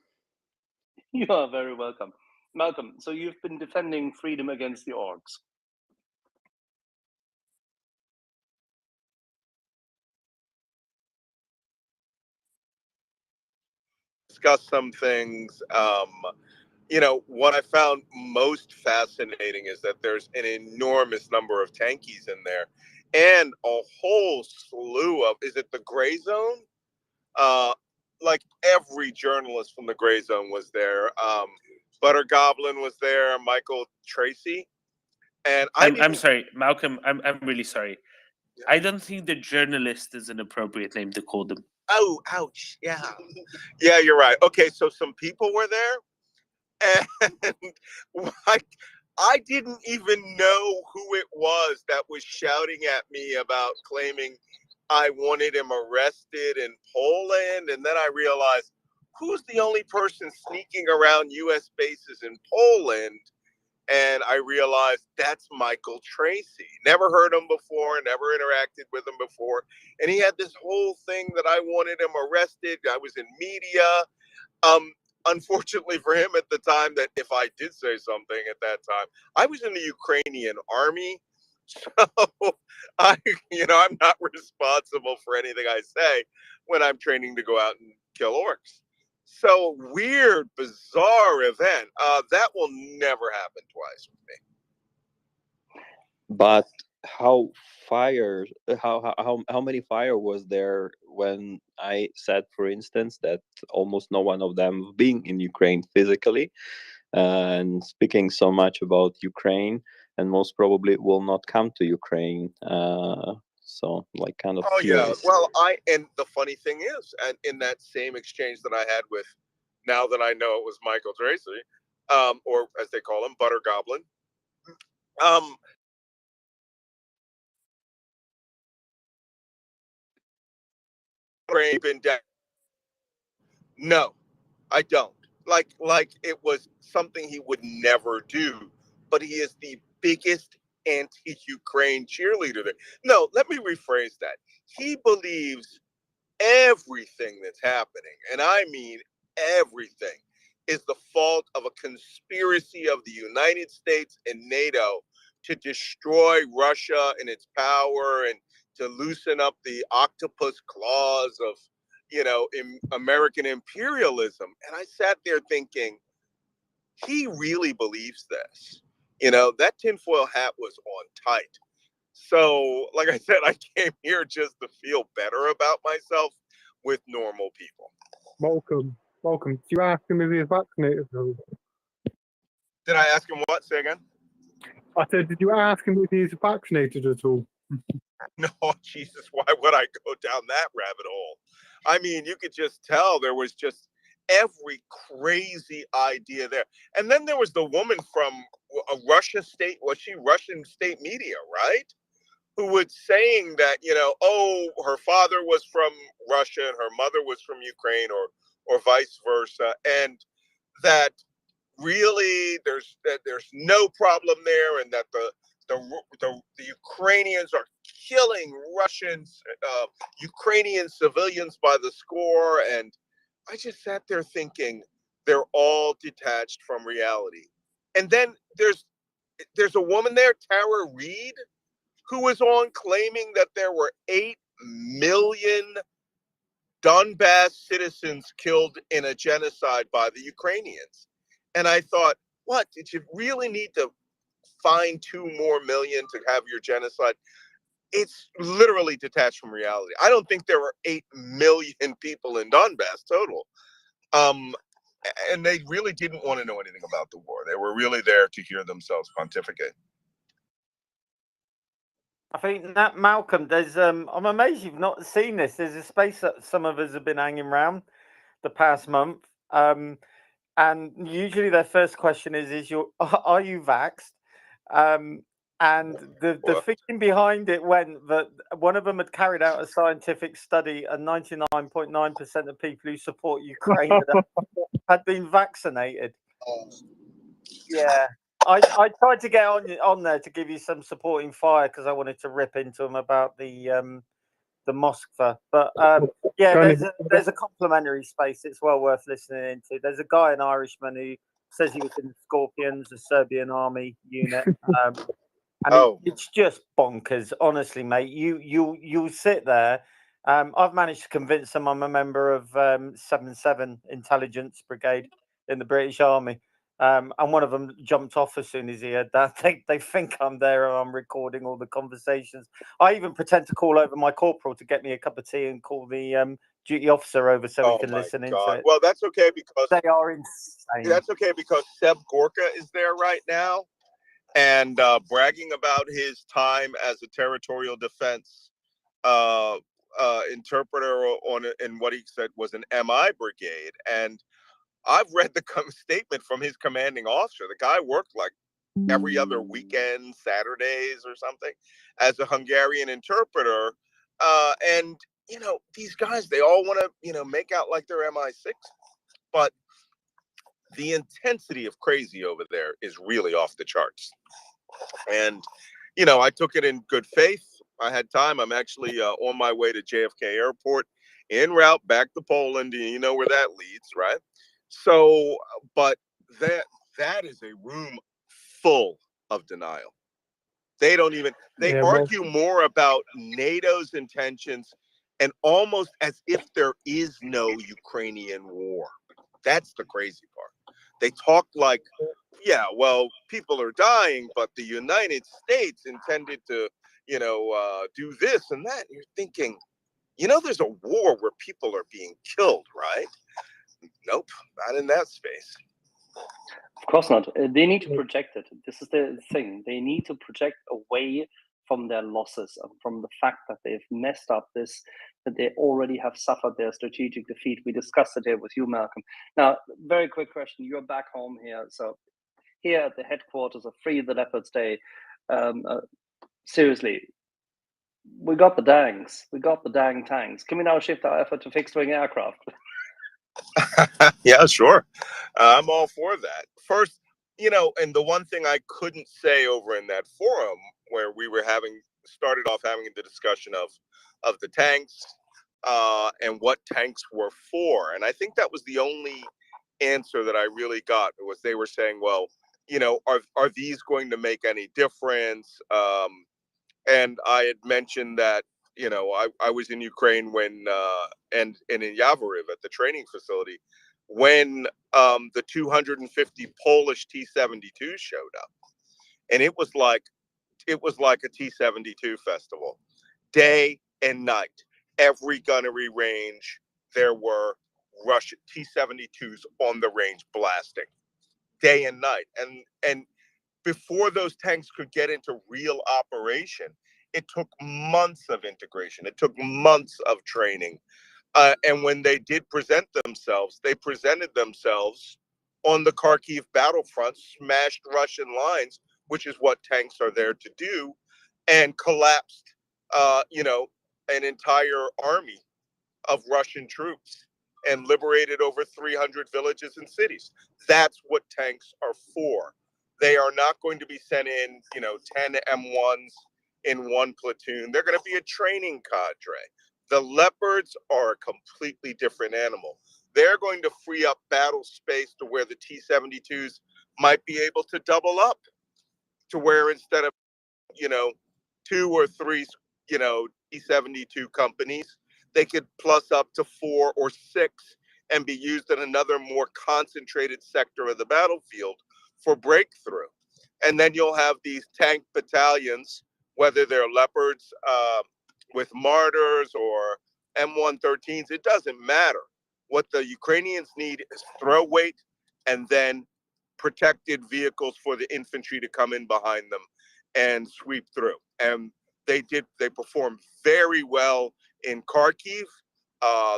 You are very welcome. Malcolm, so you've been defending freedom against the orcs. Discuss some things. What I found most fascinating is that there's an enormous number of tankies in there, and a whole slew of. Is it the Gray Zone? Like every journalist from the Gray Zone was there. Butter Goblin was there. Michael Tracy, and I'm sorry, Malcolm. I'm really sorry. Yeah. I don't think the journalist is an appropriate name to call them. Oh, ouch! Yeah, yeah, you're right. Okay, so some people were there, and I didn't even know who it was that was shouting at me about claiming I wanted him arrested in Poland, and then I realized who's the only person sneaking around U.S. bases in Poland. And I realized that's Michael Tracy. Never heard him before, never interacted with him before. And he had this whole thing that I wanted him arrested. I was in media. Unfortunately for him at the time, that if I did say something at that time, I was in the Ukrainian army. So I'm not responsible for anything I say when I'm training to go out and kill orcs. So weird, bizarre event. That will never happen twice with me. But how many fire was there when I said, for instance, that almost no one of them being in Ukraine physically and speaking so much about Ukraine, and most probably will not come to Ukraine. So like kind of. Oh yeah. Well, and the funny thing is, and in that same exchange that I had with, now that I know it was Michael Tracy, or as they call him, Butter Goblin. No, I don't. Like it was something he would never do, but he is the biggest anti-Ukraine cheerleader there. No, let me rephrase that. He believes everything that's happening, and I mean everything, is the fault of a conspiracy of the United States and NATO to destroy Russia and its power and to loosen up the octopus claws of, American imperialism. And I sat there thinking, he really believes this. That tinfoil hat was on tight. So, like I said, I came here just to feel better about myself with normal people. Welcome. Do you ask him if he's vaccinated? Did I ask him what? Say again? I said, did you ask him if he's vaccinated at all? No, Jesus, why would I go down that rabbit hole? I mean, you could just tell there was just every crazy idea there. And then there was the woman from a Russia state, was she Russian state media, right? Who was saying that, oh, her father was from Russia and her mother was from Ukraine, or vice versa. And that really there's no problem there, and that the Ukrainians are killing Russians, Ukrainian civilians by the score. And I just sat there thinking they're all detached from reality. And then there's a woman there, Tara Reid, who was on claiming that there were 8 million Donbass citizens killed in a genocide by the Ukrainians. And I thought, what? Did you really need to find 2 more million to have your genocide? It's literally detached from reality. I don't think there were 8 million people in Donbass total. And they really didn't want to know anything about the war. They were really there to hear themselves pontificate. I think that Malcolm, there's I'm amazed you've not seen this. There's a space that some of us have been hanging around the past month. And usually their first question is are you vaxxed? And the thinking behind it went that one of them had carried out a scientific study, and 99.9% of people who support Ukraine had been vaccinated. Yeah. I tried to get on there to give you some supporting fire because I wanted to rip into them about the Moskva. But yeah, there's a complimentary space. It's well worth listening into. There's a guy, an Irishman, who says he was in the Scorpions, a Serbian army unit. It's just bonkers, honestly, mate. You sit there. I've managed to convince them I'm a member of 7-7 Intelligence Brigade in the British Army. And one of them jumped off as soon as he heard that. They think I'm there and I'm recording all the conversations. I even pretend to call over my corporal to get me a cup of tea and call the duty officer over so we can listen into it. Well, that's okay because they are insane. That's okay because Seb Gorka is there right now and bragging about his time as a territorial defense interpreter in what he said was an MI brigade. And I've read the statement from his commanding officer. The guy worked like every other weekend, Saturdays or something, as a Hungarian interpreter. And, these guys, they all want to, make out like they're MI6. But the intensity of crazy over there is really off the charts. And, I took it in good faith. I had time. I'm actually on my way to JFK Airport, en route back to Poland. You know where that leads, right? So, but that is a room full of denial. They don't even, they argue more about NATO's intentions and almost as if there is no Ukrainian war. That's the crazy part. They talk like, yeah, well, people are dying, but the United States intended to, do this and that. And you're thinking, there's a war where people are being killed, right? Nope, not in that space. Of course not. They need to project it. This is the thing. They need to project away from their losses and from the fact that they've messed up this, that they already have suffered their strategic defeat. We discussed it here with you, Malcolm. Now, very quick question. You're back home here. So here at the headquarters of Free the Leopards Day, seriously, we got the dangs. We got the dang tanks. Can we now shift our effort to fixed-wing aircraft? Yeah, sure. I'm all for that. First, and the one thing I couldn't say over in that forum where we were started off having the discussion of the tanks and what tanks were for. And I think that was the only answer that I really got was they were saying, well, are these going to make any difference? And I had mentioned that, I was in Ukraine when, and in Yavoriv at the training facility, when the 250 Polish T-72s showed up. And it was like a T-72 festival, day and night. Every gunnery range, there were Russian T-72s on the range blasting, day and night. And before those tanks could get into real operation, it took months of integration. It took months of training. And when they did present themselves, they presented themselves on the Kharkiv battlefront, smashed Russian lines, which is what tanks are there to do, and collapsed, an entire army of Russian troops and liberated over 300 villages and cities. That's what tanks are for. They are not going to be sent in, 10 M1s in one platoon. They're going to be a training cadre. The Leopards are a completely different animal. They're going to free up battle space to where the T-72s might be able to double up, to where instead of, 2 or 3, T-72 companies, they could plus up to 4 or 6 and be used in another more concentrated sector of the battlefield for breakthrough. And then you'll have these tank battalions, whether they're Leopards with Martyrs or M113s, it doesn't matter. What the Ukrainians need is throw weight and then protected vehicles for the infantry to come in behind them and sweep through. And they performed very well in Kharkiv.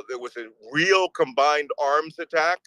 There was a real combined arms attack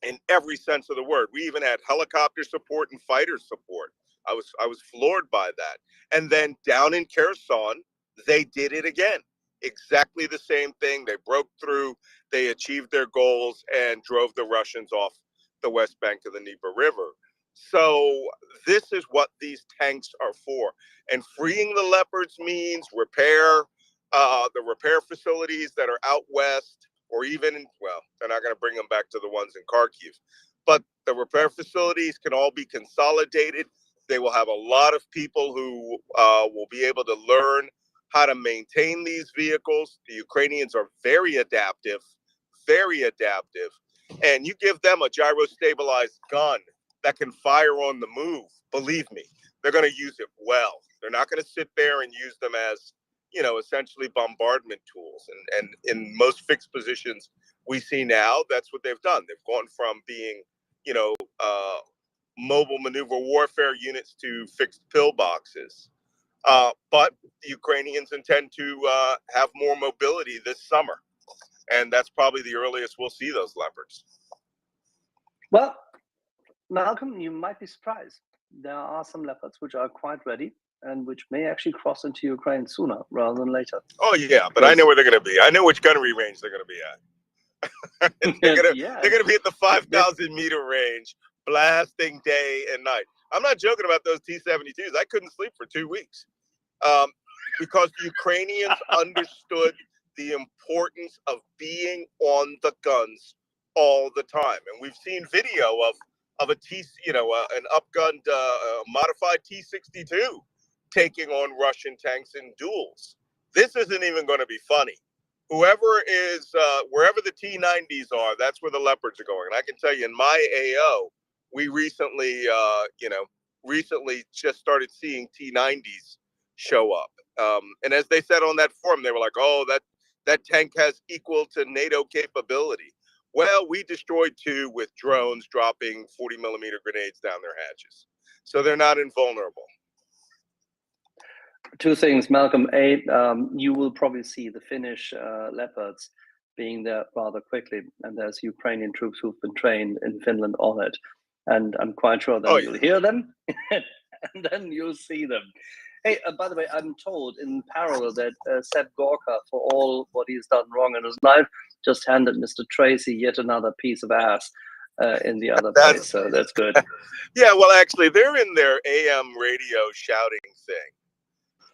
in every sense of the word. We even had helicopter support and fighter support. I was floored by that. And then down in Kherson, they did it again. Exactly the same thing. They broke through, they achieved their goals and drove the Russians off the west bank of the Dnieper River. So this is what these tanks are for. And freeing the Leopards means repair, the repair facilities that are out west, or even, well, they're not going to bring them back to the ones in Kharkiv. But the repair facilities can all be consolidated. They will have a lot of people who will be able to learn how to maintain these vehicles. The Ukrainians are very adaptive. And you give them a gyro-stabilized gun that can fire on the move, believe me, they're going to use it well. They're not going to sit there and use them as, essentially bombardment tools. And in most fixed positions we see now, that's what they've done. They've gone from being, mobile maneuver warfare units to fixed pillboxes. But the Ukrainians intend to have more mobility this summer. And that's probably the earliest we'll see those Leopards. Well, Malcolm, you might be surprised. There are some Leopards which are quite ready and which may actually cross into Ukraine sooner rather than later. Oh, yeah, but I know where they're going to be. I know which gunnery range they're going to be at. they're going to be at the 5,000 meter range, blasting day and night. I'm not joking about those T-72s. I couldn't sleep for 2 weeks because the Ukrainians understood the importance of being on the guns all the time. And we've seen video of a an upgunned modified T-62 taking on Russian tanks in duels. This isn't even going to be funny. Whoever is, wherever the T-90s are, that's where the Leopards are going. And I can tell you in my AO, we recently just started seeing T-90s show up. And as they said on that forum, they were like, oh, that tank has equal to NATO capability. Well, we destroyed 2 with drones dropping 40 millimeter grenades down their hatches. So they're not invulnerable. 2 things, Malcolm. A, you will probably see the Finnish Leopards being there rather quickly. And there's Ukrainian troops who've been trained in Finland on it. And I'm quite sure that you'll hear them and then you'll see them. Hey, by the way, I'm told in parallel that Sepp Gorka, for all what he's done wrong in his life, just handed Mr. Tracy yet another piece of ass in the other place. So that's good. Yeah, well, actually, they're in their AM radio shouting thing.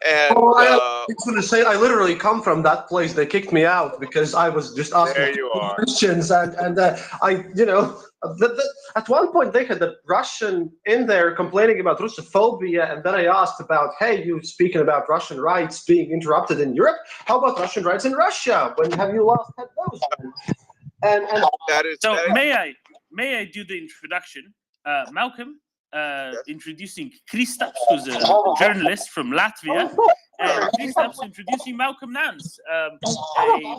And I was going to say, I literally come from that place. They kicked me out because I was just asking questions, and at one point they had the Russian in there complaining about Russophobia, and then I asked about, hey, you speaking about Russian rights being interrupted in Europe? How about Russian rights in Russia? When have you last had those? And may I do the introduction? Malcolm. Introducing Kristaps, who's a journalist from Latvia, and Kristaps introducing Malcolm Nance, a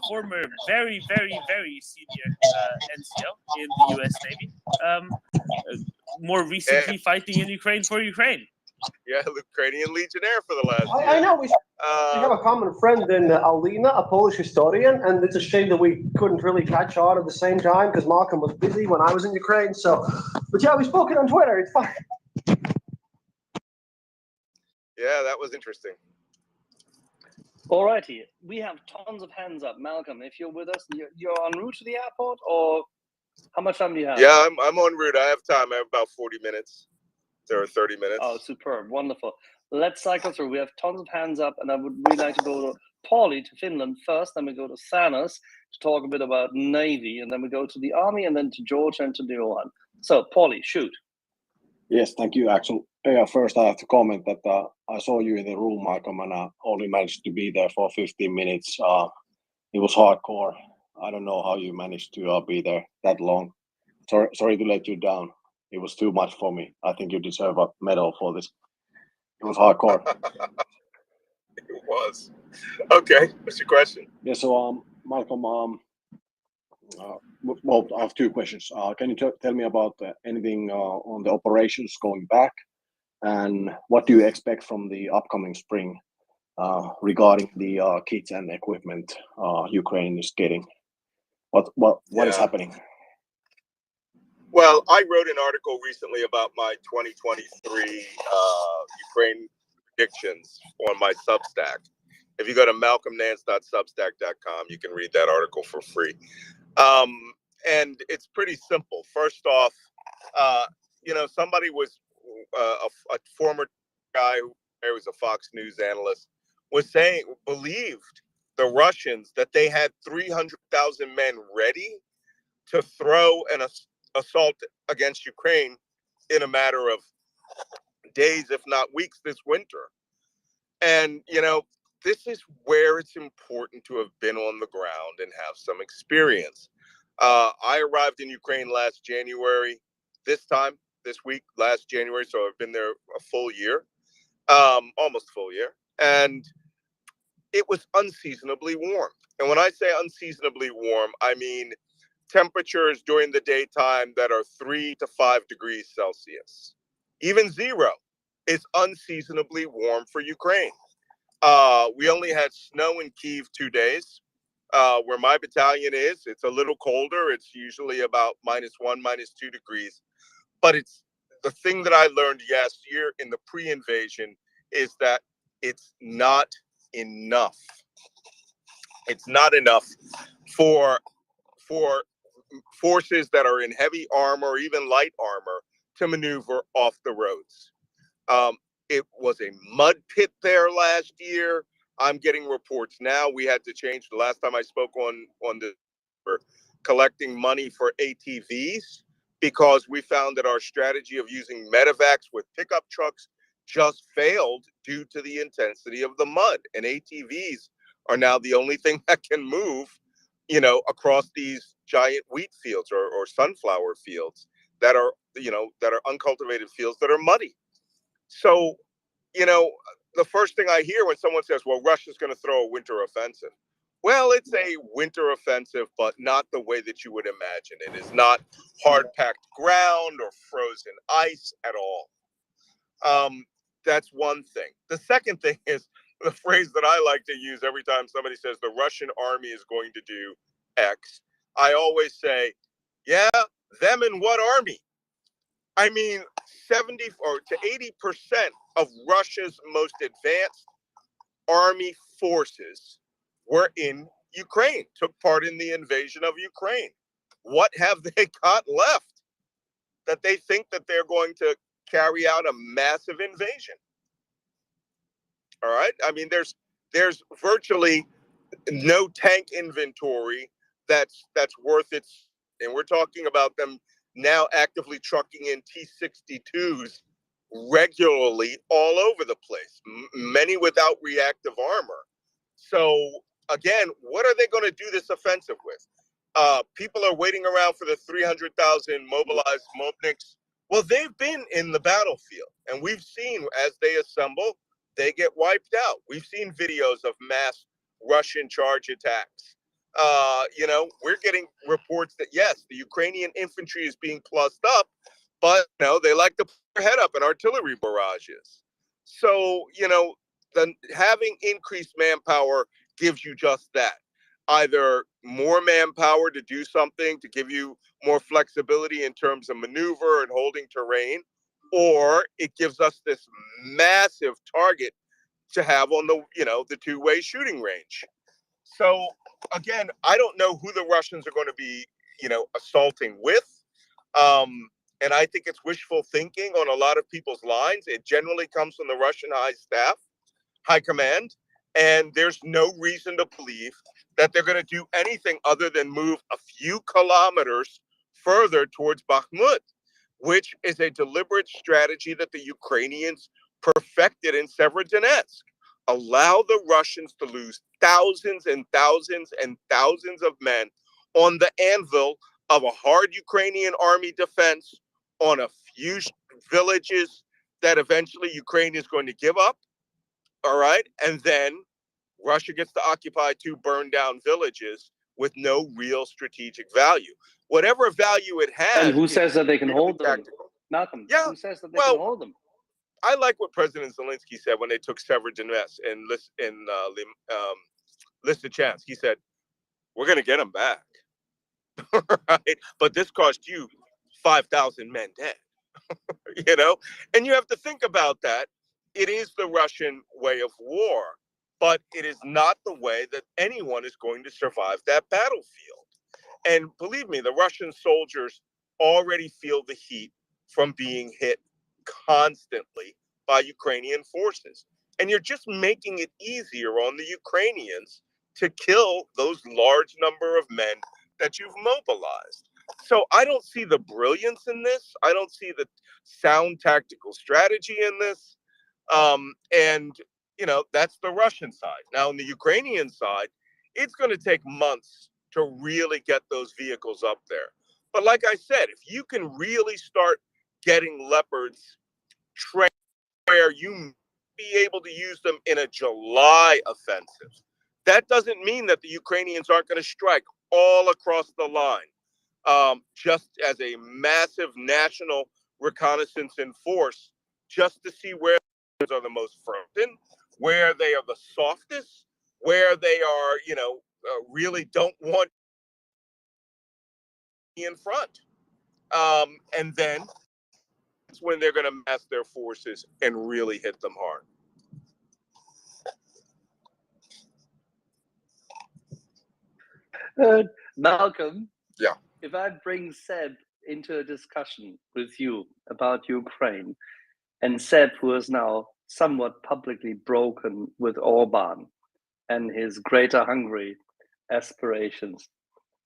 former very, very, very senior NCO in the US Navy. more recently fighting in Ukraine for Ukraine. Yeah, Ukrainian legionnaire for the last year. I know we have a common friend in Alina, a Polish historian, and it's a shame that we couldn't really catch on at the same time because Malcolm was busy when I was in Ukraine. So, but yeah, we spoke it on Twitter. It's fine. Yeah, that was interesting. Alrighty, we have tons of hands up. Malcolm, if you're with us, you're en route to the airport, or how much time do you have? Yeah, I'm en route. I have time. I have about 40 minutes. There are 30 minutes. Oh, superb. Wonderful. Let's cycle through. We have tons of hands up, and I would really like to go to Paulie to Finland first, then we go to Thanos to talk a bit about Navy, and then we go to the Army, and then to George and to Johan. So, Paulie, shoot. Yes, thank you, Axel. Yeah, first I have to comment that I saw you in the room, Malcolm, and I only managed to be there for 15 minutes. It was hardcore. I don't know how you managed to be there that long. Sorry to let you down. It was too much for me. I think you deserve a medal for this. It was hardcore. It was. Okay, what's your question? Yeah, so Malcolm, well, I have two questions. Can you tell me about anything on the operations going back, and what do you expect from the upcoming spring regarding the kits and equipment Ukraine is getting? What is happening? Well, I wrote an article recently about my 2023 Ukraine predictions on my Substack. If you go to malcolmnance.substack.com, you can read that article for free. And it's pretty simple. First off, somebody was a former guy who was a Fox News analyst was believed the Russians that they had 300,000 men ready to throw an assault against Ukraine in a matter of days, if not weeks, this winter. And, this is where it's important to have been on the ground and have some experience. I arrived in Ukraine last January, this week, last January. So I've been there a full year, almost full year. And it was unseasonably warm. And when I say unseasonably warm, I mean temperatures during the daytime that are 3 to 5 degrees Celsius. Even 0 is unseasonably warm for Ukraine. We only had snow in Kyiv 2 days. Where my battalion is, it's a little colder. It's usually about -1, -2 degrees. But it's the thing that I learned last year in the pre-invasion is that it's not enough. It's not enough for forces that are in heavy armor or even light armor to maneuver off the roads. It was a mud pit there last year. I'm getting reports now. We had to change the last time I spoke on for collecting money for ATVs because we found that our strategy of using medevacs with pickup trucks just failed due to the intensity of the mud. And ATVs are now the only thing that can move, across these giant wheat fields or sunflower fields that are uncultivated fields that are muddy. So, the first thing I hear when someone says, well, Russia's going to throw a winter offensive. Well, it's a winter offensive, but not the way that you would imagine. It is not hard-packed ground or frozen ice at all. That's one thing. The second thing is the phrase that I like to use every time somebody says the Russian army is going to do X. I always say, yeah, them and what army? I mean, 70 or to 80% of Russia's most advanced army forces were in Ukraine, took part in the invasion of Ukraine. What have they got left that they think that they're going to carry out a massive invasion? All right. I mean, there's virtually no tank inventory that's worth its. And we're talking about them now actively trucking in T-62s regularly all over the place, many without reactive armor. So again, what are they going to do this offensive with? People are waiting around for the 300,000 mobilized Mobniks. Well, they've been in the battlefield, and we've seen as they assemble, they get wiped out. We've seen videos of mass Russian charge attacks. We're getting reports that, yes, the Ukrainian infantry is being plussed up, but they like to put their head up in artillery barrages. So having increased manpower gives you just that. Either more manpower to do something, to give you more flexibility in terms of maneuver and holding terrain, or it gives us this massive target to have on the two-way shooting range. So again, I don't know who the Russians are going to be, assaulting with. And I think it's wishful thinking on a lot of people's lines. It generally comes from the Russian high command, and there's no reason to believe that they're going to do anything other than move a few kilometers further towards Bakhmut, which is a deliberate strategy that the Ukrainians perfected in Severodonetsk. Allow the Russians to lose thousands and thousands and thousands of men on the anvil of a hard Ukrainian army defense on a few villages that eventually Ukraine is going to give up. All right. And then Russia gets to occupy two burned down villages with no real strategic value. Whatever value it has. And who says that they can really hold them? tactical. Malcolm, Yeah. who says that they can hold them? I like what President Zelensky said when they took Severodonetsk and Lysychansk. He said, "We're going to get them back, right? But this cost you 5,000 men dead." And you have to think about that. It is the Russian way of war, but it is not the way that anyone is going to survive that battlefield. And believe me, the Russian soldiers already feel the heat from being hit constantly by Ukrainian forces. And you're just making it easier on the Ukrainians to kill those large number of men that you've mobilized. So I don't see the brilliance in this. I don't see the sound tactical strategy in this. And that's the Russian side. Now, on the Ukrainian side, it's going to take months to really get those vehicles up there. But like I said, if you can really start getting Leopards trained where you be able to use them in a July offensive, that doesn't mean that the Ukrainians aren't going to strike all across the line, just as a massive national reconnaissance in force, just to see where they are the most fervent, where they are the softest, where they are, really don't want in front. And then that's when they're going to mass their forces and really hit them hard. Malcolm, yeah. If I bring Seb into a discussion with you about Ukraine, and Seb, who is now somewhat publicly broken with Orban and his Greater Hungary aspirations,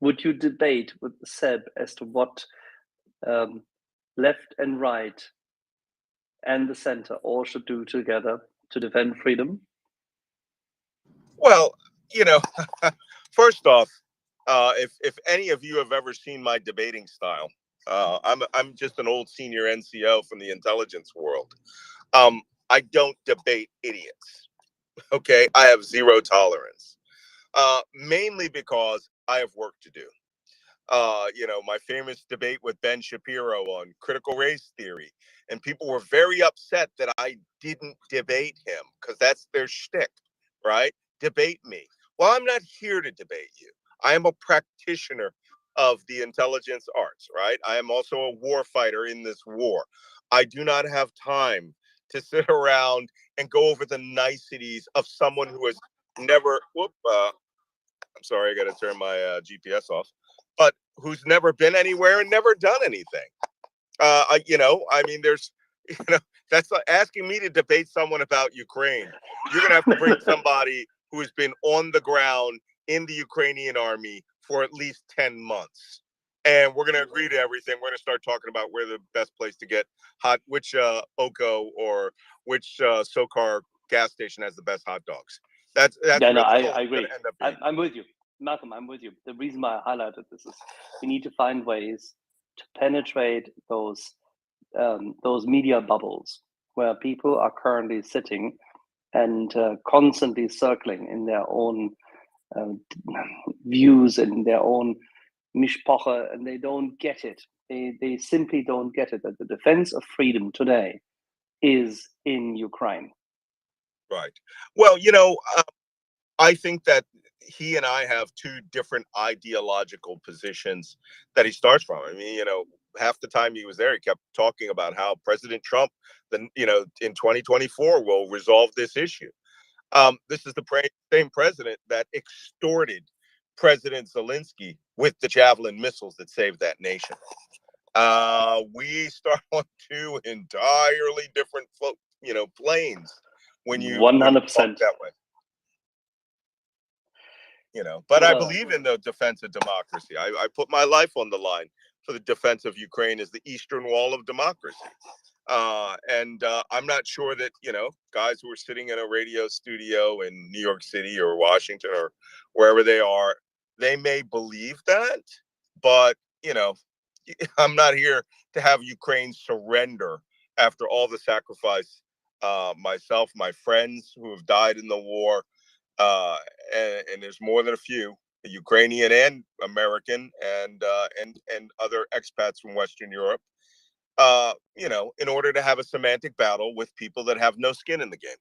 would you debate with Seb as to what left and right and the center all should do together to defend freedom? Well, first off, if any of you have ever seen my debating style, I'm just an old senior NCO from the intelligence world. I don't debate idiots. Okay, I have zero tolerance. Mainly because I have work to do. My famous debate with Ben Shapiro on critical race theory, and people were very upset that I didn't debate him because that's their shtick, right? Debate me. Well, I'm not here to debate you. I am a practitioner of the intelligence arts, right? I am also a war fighter in this war. I do not have time to sit around and go over the niceties of someone who has never, I'm sorry, I got to turn my GPS off, but who's never been anywhere and never done anything. There's, that's like asking me to debate someone about Ukraine. You're going to have to bring somebody who has been on the ground in the Ukrainian army for at least 10 months. And we're going to agree to everything. We're going to start talking about where the best place to get which Oko or which SOCAR gas station has the best hot dogs. That's I agree. I'm with you. Malcolm, I'm with you. The reason why I highlighted this is we need to find ways to penetrate those media bubbles where people are currently sitting and constantly circling in their own views and their own mishpoche, and they don't get it. They simply don't get it that the defense of freedom today is in Ukraine. Right. Well, you know, I think that he and I have two different ideological positions that he starts from. I mean, you know, half the time he was there, he kept talking about how President Trump, then, you know, in 2024 will resolve this issue. This is the same president that extorted President Zelensky with the Javelin missiles that saved that nation. We start on two entirely different, planes when you 100%. that way. You know, but I Well, believe in the defense of democracy. I put my life on the line for the defense of Ukraine as the Eastern Wall of democracy. And I'm not sure that, you know, guys who are sitting in a radio studio in New York City or Washington or wherever they are, they may believe that, but, you know, I'm not here to have Ukraine surrender after all the sacrifice, myself, my friends who have died in the war, and there's more than a few, Ukrainian and American and other expats from Western Europe, you know, in order to have a semantic battle with people that have no skin in the game.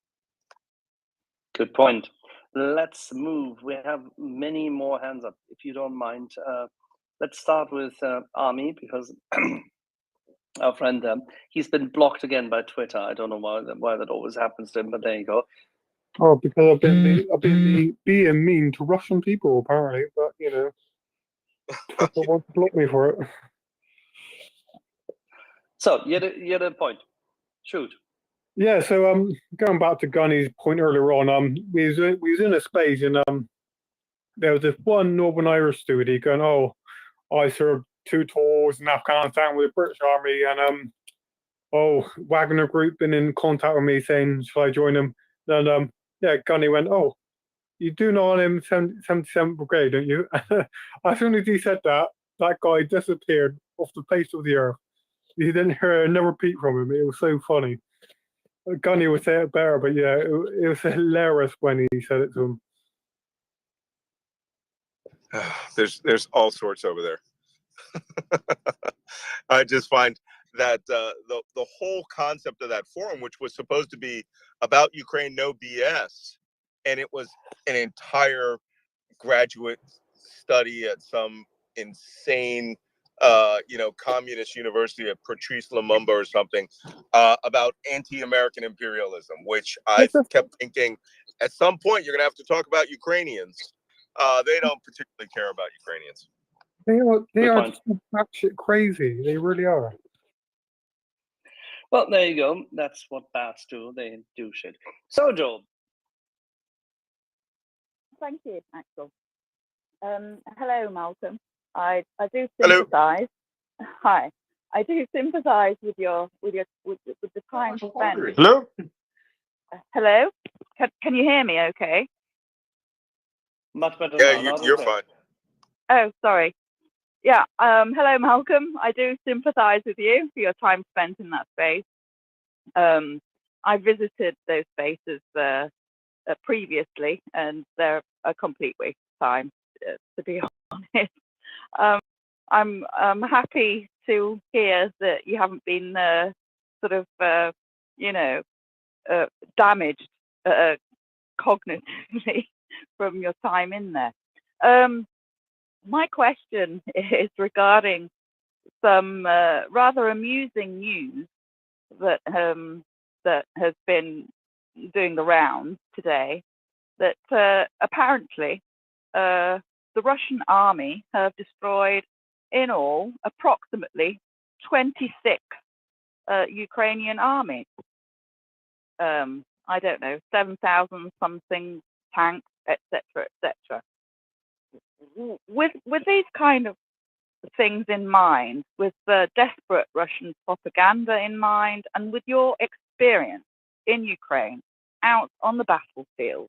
Good point. Let's move. We have many more hands up, if you don't mind. Let's start with Army, because our friend, he's been blocked again by Twitter. I don't know why that always happens to him, but there you go. Oh, because I've been being mean to Russian people apparently, but you know, people want to block me for it. So you had a point. Shoot. Yeah, so going back to Gunny's point earlier on, we was in a space and there was this one Northern Irish student going, "Oh, I served 2 tours in Afghanistan with the British Army, and Wagner Group been in contact with me saying should I join them?" And yeah, Gunny went, "Oh, you do know I'm 77th Brigade, don't you?" As soon as he said that, that guy disappeared off the face of the earth. You didn't hear another peep from him. It was so funny. Gunny would say it better, but yeah, it was hilarious when he said it to him. There's all sorts over there. I just find that the whole concept of that forum, which was supposed to be about Ukraine, no BS, and it was an entire graduate study at some insane, communist university at Patrice Lumumba or something, about anti-American imperialism, which I kept thinking, at some point you're gonna have to talk about Ukrainians. They don't particularly care about Ukrainians. They are batshit crazy. They really are. Well, there you go. That's what bats do. They do shit. So, Joel. Thank you, Axel. Hello, Malcolm. I do sympathise. Hi. I do sympathise with the time spent. Hello. Hello. Can you hear me? Okay. Much better. Yeah, you're fine. Oh, sorry. Yeah. Hello, Malcolm. I do sympathise with you for your time spent in that space. I visited those spaces previously, and they're a complete waste of time, to be honest. I'm happy to hear that you haven't been damaged cognitively from your time in there. My question is regarding some rather amusing news that has been doing the rounds today, that apparently the Russian army have destroyed in all approximately 26 Ukrainian armies. I don't know, 7,000 something tanks, etc., etc. With these kind of things in mind, with the desperate Russian propaganda in mind, and with your experience in Ukraine out on the battlefield,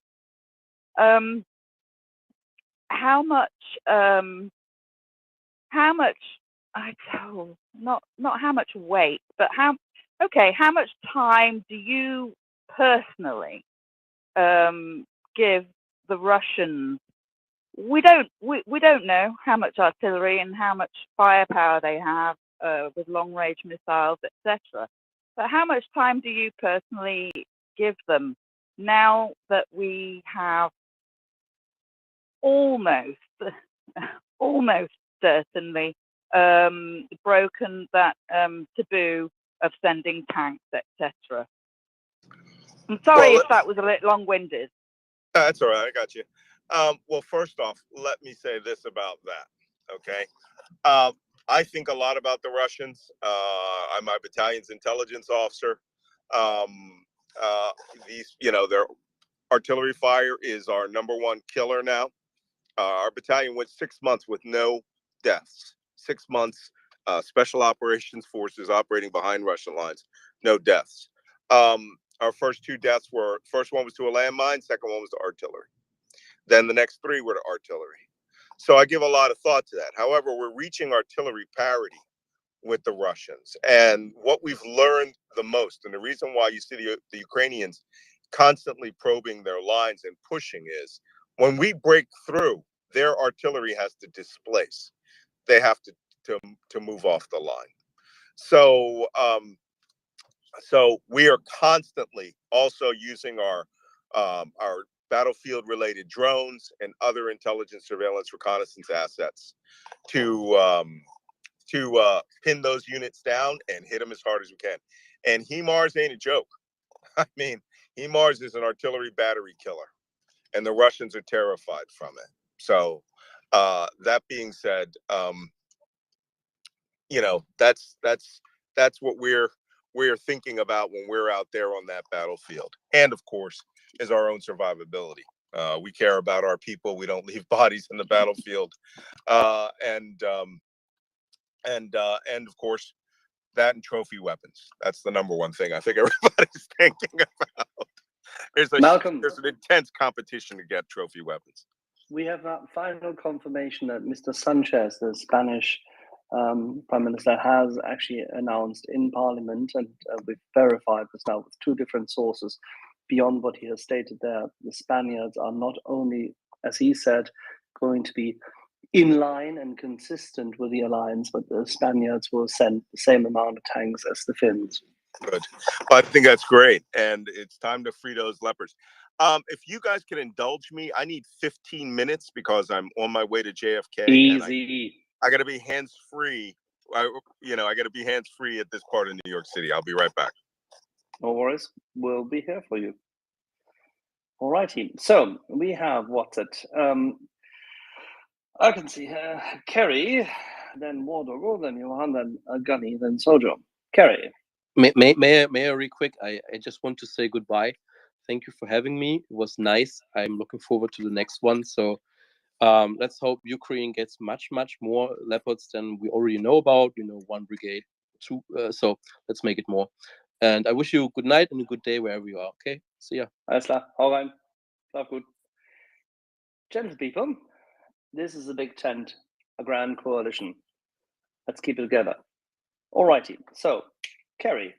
how much not how much weight, but how much time do you personally give the Russians? We don't know how much artillery and how much firepower they have, with long-range missiles, etc. But how much time do you personally give them now that we have almost certainly broken that taboo of sending tanks, etc.? I'm sorry Well, if that was a bit long-winded. that's all right. I got you. Well, first off, let me say this about that. Okay. I think a lot about the Russians. I'm my battalion's intelligence officer. Their artillery fire is our #1 killer now. Our battalion went 6 months with no deaths. 6 months, special operations forces operating behind Russian lines, no deaths. Our first 2 deaths were, first one was to a landmine, second one was to artillery. Then the next 3 were to artillery. So I give a lot of thought to that. However, we're reaching artillery parity with the Russians. And what we've learned the most, and the reason why you see the Ukrainians constantly probing their lines and pushing, is when we break through, their artillery has to displace. They have to move off the line. So we are constantly also using our battlefield related drones and other intelligence, surveillance, reconnaissance assets to pin those units down and hit them as hard as we can. And HIMARS ain't a joke. I mean, HIMARS is an artillery battery killer, and the Russians are terrified from it. So that being said, that's what we're thinking about when we're out there on that battlefield. And of course, is our own survivability. We care about our people. We don't leave bodies in the battlefield. And of course, that and trophy weapons. That's the #1 thing I think everybody's thinking about. Malcolm, there's an intense competition to get trophy weapons. we have a final confirmation that Mr. Sanchez, the Spanish Prime Minister, has actually announced in Parliament, and we've verified this now with 2 different sources, beyond what he has stated there, the Spaniards are not only, as he said, going to be in line and consistent with the alliance, but the Spaniards will send the same amount of tanks as the Finns. Good. Well, I think that's great. And it's time to free those leopards. If you guys can indulge me, I need 15 minutes because I'm on my way to JFK. Easy. I got to be hands-free. I got to be hands-free at this part of New York City. I'll be right back. No worries. We'll be here for you. All righty. So we have what's it? I can see Kerry, then Wardogo, then Johan, then Gunny, then Sojo. Kerry. May I real quick? I just want to say goodbye. Thank you for having me. It was nice. I'm looking forward to the next one. So let's hope Ukraine gets much more leopards than we already know about. 1 brigade, 2. So let's make it more. And I wish you a good night and a good day wherever you are. Okay. See ya. Alles klar. Hau rein. Schlaf gut. Gentle people, this is a big tent, a grand coalition. Let's keep it together. All righty. So, Kerry.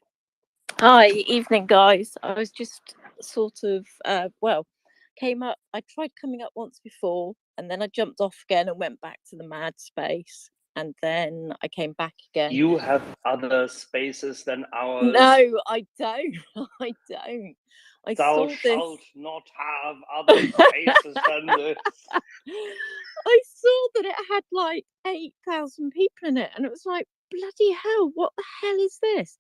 Hi, evening, guys. I was just sort of, came up. I tried coming up once before, and then I jumped off again and went back to the mad space, and then I came back again. You have other spaces than ours. No, I don't. I don't. Thou shalt not have other spaces than this. I saw that it had like 8,000 people in it, and it was like, bloody hell, what the hell is this?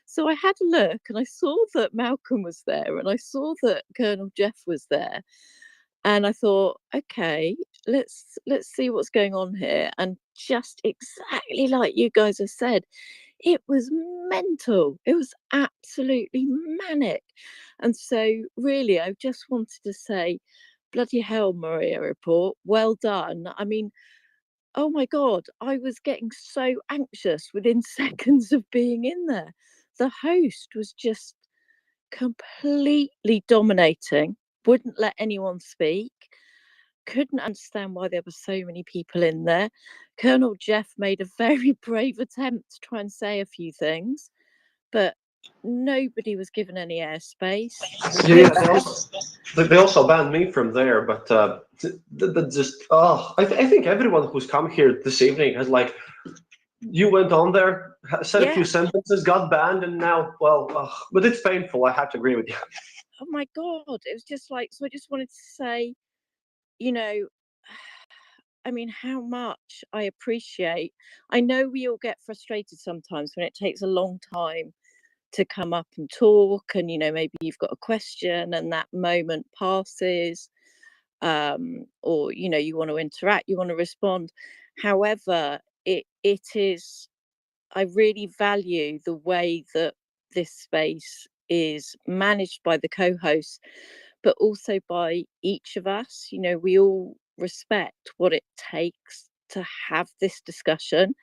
So I had a look, and I saw that Malcolm was there, and I saw that Colonel Jeff was there, and I thought, okay, let's see what's going on here. And just exactly like you guys have said, it was mental. It was absolutely manic. And so really, I just wanted to say, bloody hell, MriyaReport, well done. I mean, oh my God, I was getting so anxious within seconds of being in there. The host was just completely dominating, wouldn't let anyone speak, couldn't understand why there were so many people in there. Colonel Jeff made a very brave attempt to try and say a few things, but nobody was given any airspace. Yeah, they also banned me from there, but I think everyone who's come here this evening has you went on there, said a few Yeah. sentences, got banned, and now, well, but it's painful. I have to agree with you. Oh my God. It was just like, so I just wanted to say, you know, I mean, how much I appreciate. I know we all get frustrated sometimes when it takes a long time to come up and talk, and maybe you've got a question and that moment passes, or you want to interact, you want to respond. However, it is, I really value the way that this space is managed by the co-hosts, but also by each of us. We all respect what it takes to have this discussion,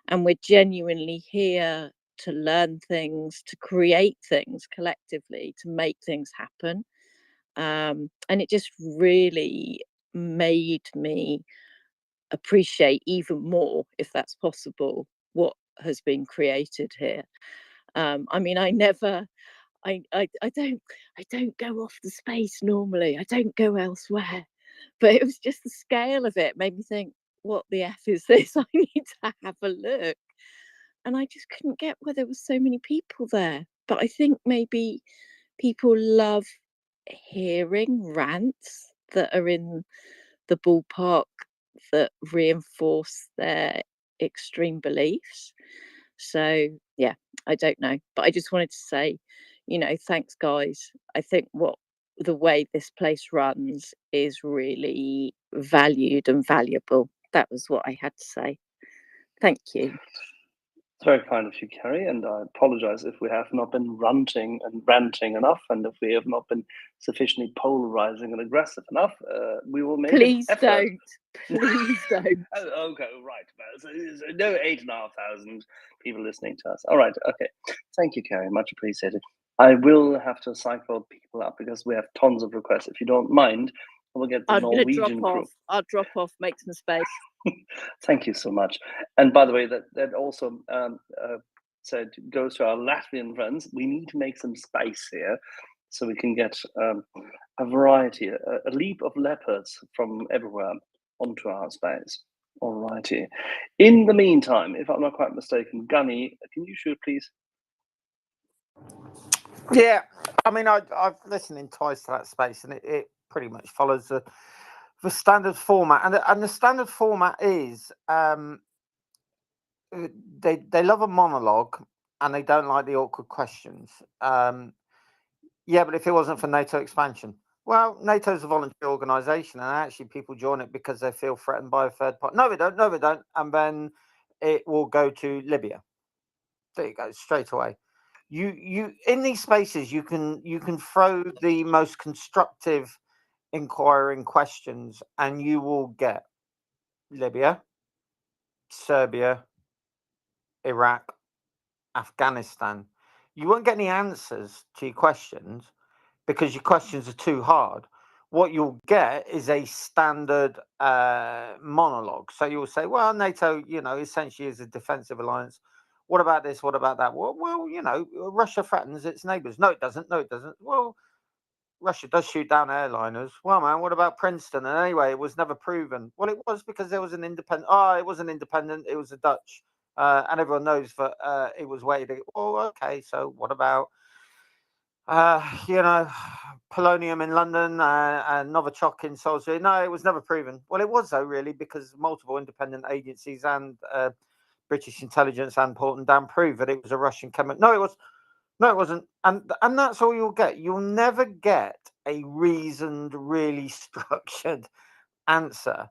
and we're genuinely here to learn things, to create things collectively, to make things happen. And it just really made me appreciate even more, if that's possible, what has been created here. I mean, I don't go off the space normally. I don't go elsewhere, but it was just the scale of it made me think, what the F is this? I need to have a look. And I just couldn't get why there were so many people there. But I think maybe people love hearing rants that are in the ballpark, that reinforce their extreme beliefs. So yeah, I don't know, but I just wanted to say, thanks guys. I think the way this place runs is really valued and valuable. That was what I had to say. Thank you. It's very kind of you, Carrie, and I apologize if we have not been ranting enough, and if we have not been sufficiently polarizing and aggressive enough. We will make Please an effort. don't. Please don't. Okay, right. So no 8,500 people listening to us. All right, okay. Thank you, Carrie. Much appreciated. I will have to cycle people up because we have tons of requests. If you don't mind, we'll get the I'm going to Norwegian drop crew. off. I'll drop off, make some space. Thank you so much. And by the way, that also said goes to our Latvian friends. We need to make some space here so we can get a variety, a leap of leopards from everywhere onto our space. All righty. In the meantime, if I'm not quite mistaken, Gunny, can you shoot, please? Yeah, I mean, I've listened in ties to that space, and it pretty much follows the standard format, and the standard format is they love a monologue and they don't like the awkward questions. Yeah, but if it wasn't for NATO expansion, well, NATO's a voluntary organisation, and actually people join it because they feel threatened by a third party. No, they don't. No, they don't. And then it will go to Libya. There you go, straight away. You in these spaces you can throw the most constructive inquiring questions and you will get Libya, Serbia, Iraq, Afghanistan. You won't get any answers to your questions because your questions are too hard. What you'll get is a standard monologue. So you'll say, well, NATO, essentially is a defensive alliance. What about this? What about that? Well, Russia threatens its neighbors. No, it doesn't. No, it doesn't. Well, Russia does shoot down airliners. Well, man, what about Princeton? And anyway, it was never proven. Well, it was because there was an independent. Oh, it wasn't independent. It was a Dutch. And everyone knows that it was weighted. Oh, okay. So what about, polonium in London and Novichok in Salisbury? No, it was never proven. Well, it was though, really, because multiple independent agencies and British intelligence and Portland Dam proved that it was a Russian chemical. No, it wasn't. And that's all you'll get. You'll never get a reasoned, really structured answer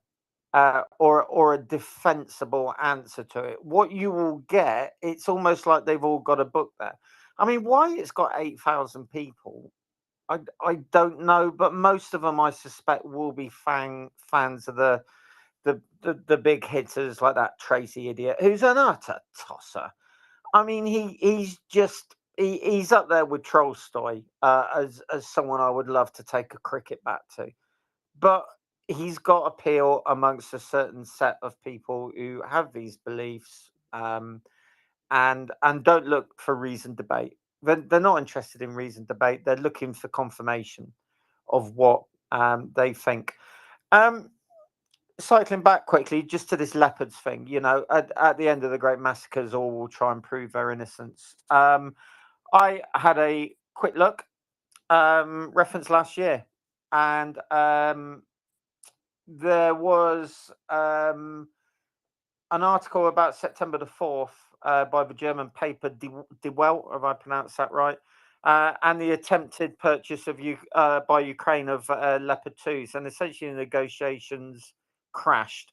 or a defensible answer to it. What you will get, it's almost like they've all got a book there. I mean, why it's got 8,000 people, I don't know, but most of them, I suspect, will be fans of the big hitters like that Tracy idiot, who's an utter tosser. I mean, he's up there with Tolstoy as someone I would love to take a cricket bat to, but he's got appeal amongst a certain set of people who have these beliefs and don't look for reasoned debate. They're not interested in reasoned debate. They're looking for confirmation of what they think. cycling back quickly just to this leopards thing, you know, at the end of the great massacres, all will try and prove their innocence. I had a quick look, reference last year, and there was an article about September the 4th by the German paper Die Welt, if I pronounced that right, and the attempted purchase of by Ukraine of Leopard 2s, and essentially the negotiations crashed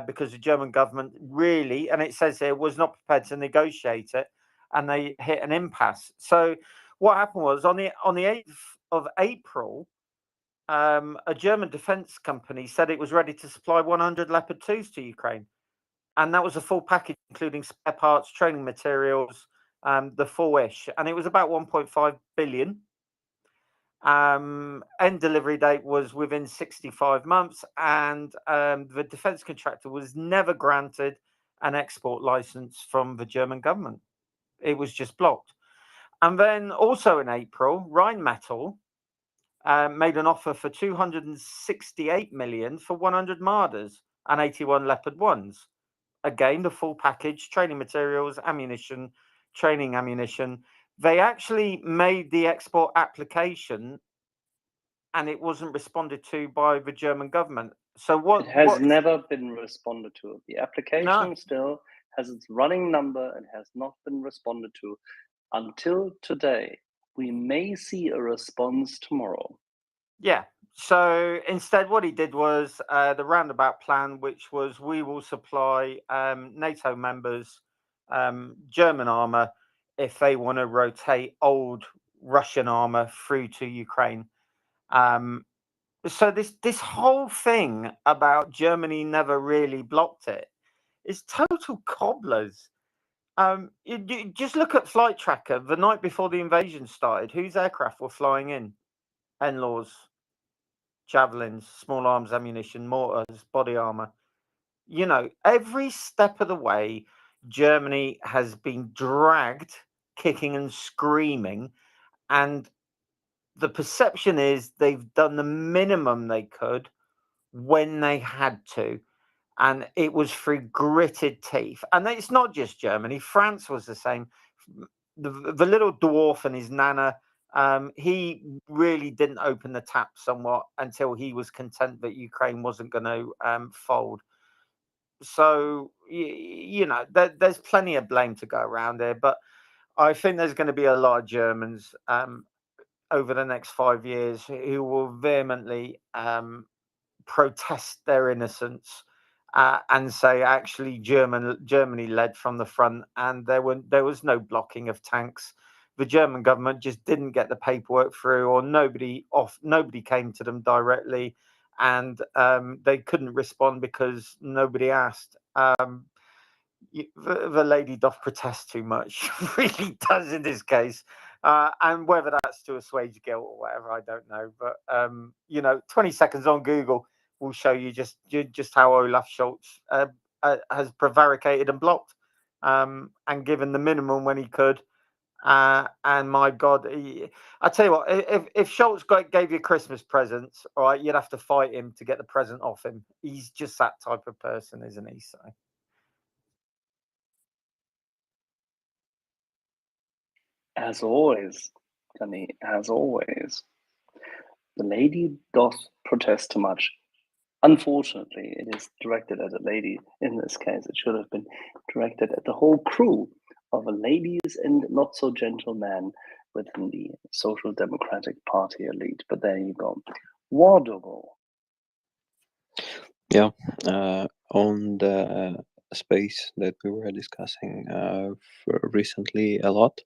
because the German government really, and it says here, was not prepared to negotiate it, and they hit an impasse. So what happened was on the 8th of April, a German defense company said it was ready to supply 100 Leopard 2s to Ukraine. And that was a full package, including spare parts, training materials, the full ish. And it was about 1.5 billion. End delivery date was within 65 months. And the defense contractor was never granted an export license from the German government. It was just blocked. And then also in April, Rheinmetall made an offer for 268 million for 100 Marders and 81 Leopard 1s. Again, the full package, training materials, ammunition, training ammunition. They actually made the export application and it wasn't responded to by the German government. So It has never been responded to. The application still has its running number and has not been responded to until today. We may see a response tomorrow. Yeah. So instead, what he did was the roundabout plan, which was we will supply NATO members German armor if they want to rotate old Russian armor through to Ukraine. So this whole thing about Germany never really blocked it is total cobblers. You just look at Flight Tracker the night before the invasion started. Whose aircraft were flying in? NLAWs, javelins, small arms ammunition, mortars, body armor. You know, every step of the way, Germany has been dragged, kicking and screaming, and the perception is they've done the minimum they could when they had to, and it was through gritted teeth. And it's not just Germany. France was the same. The little dwarf and his nana, he really didn't open the tap somewhat until he was content that Ukraine wasn't going to fold. So, you know, there's plenty of blame to go around there, but I think there's going to be a lot of Germans over the next 5 years who will vehemently protest their innocence and say actually Germany led from the front and there was no blocking of tanks. The German government just didn't get the paperwork through, or nobody came to them directly, and they couldn't respond because nobody asked. The lady doth protest too much, really does in this case. And whether that's to assuage guilt or whatever, I don't know. But you know, 20 seconds on Google will show you just how Olaf Scholz has prevaricated and blocked, and given the minimum when he could. And my God, I tell you what, if Scholz gave you Christmas presents, all right, you'd have to fight him to get the present off him. He's just that type of person, isn't he? So. As always, Danny, as always, the lady doth protest too much. Unfortunately, it is directed at a lady in this case. It should have been directed at the whole crew of a ladies and not so gentle men within the Social Democratic Party elite. But there you go. Wardogo. Yeah, on the space that we were discussing recently a lot,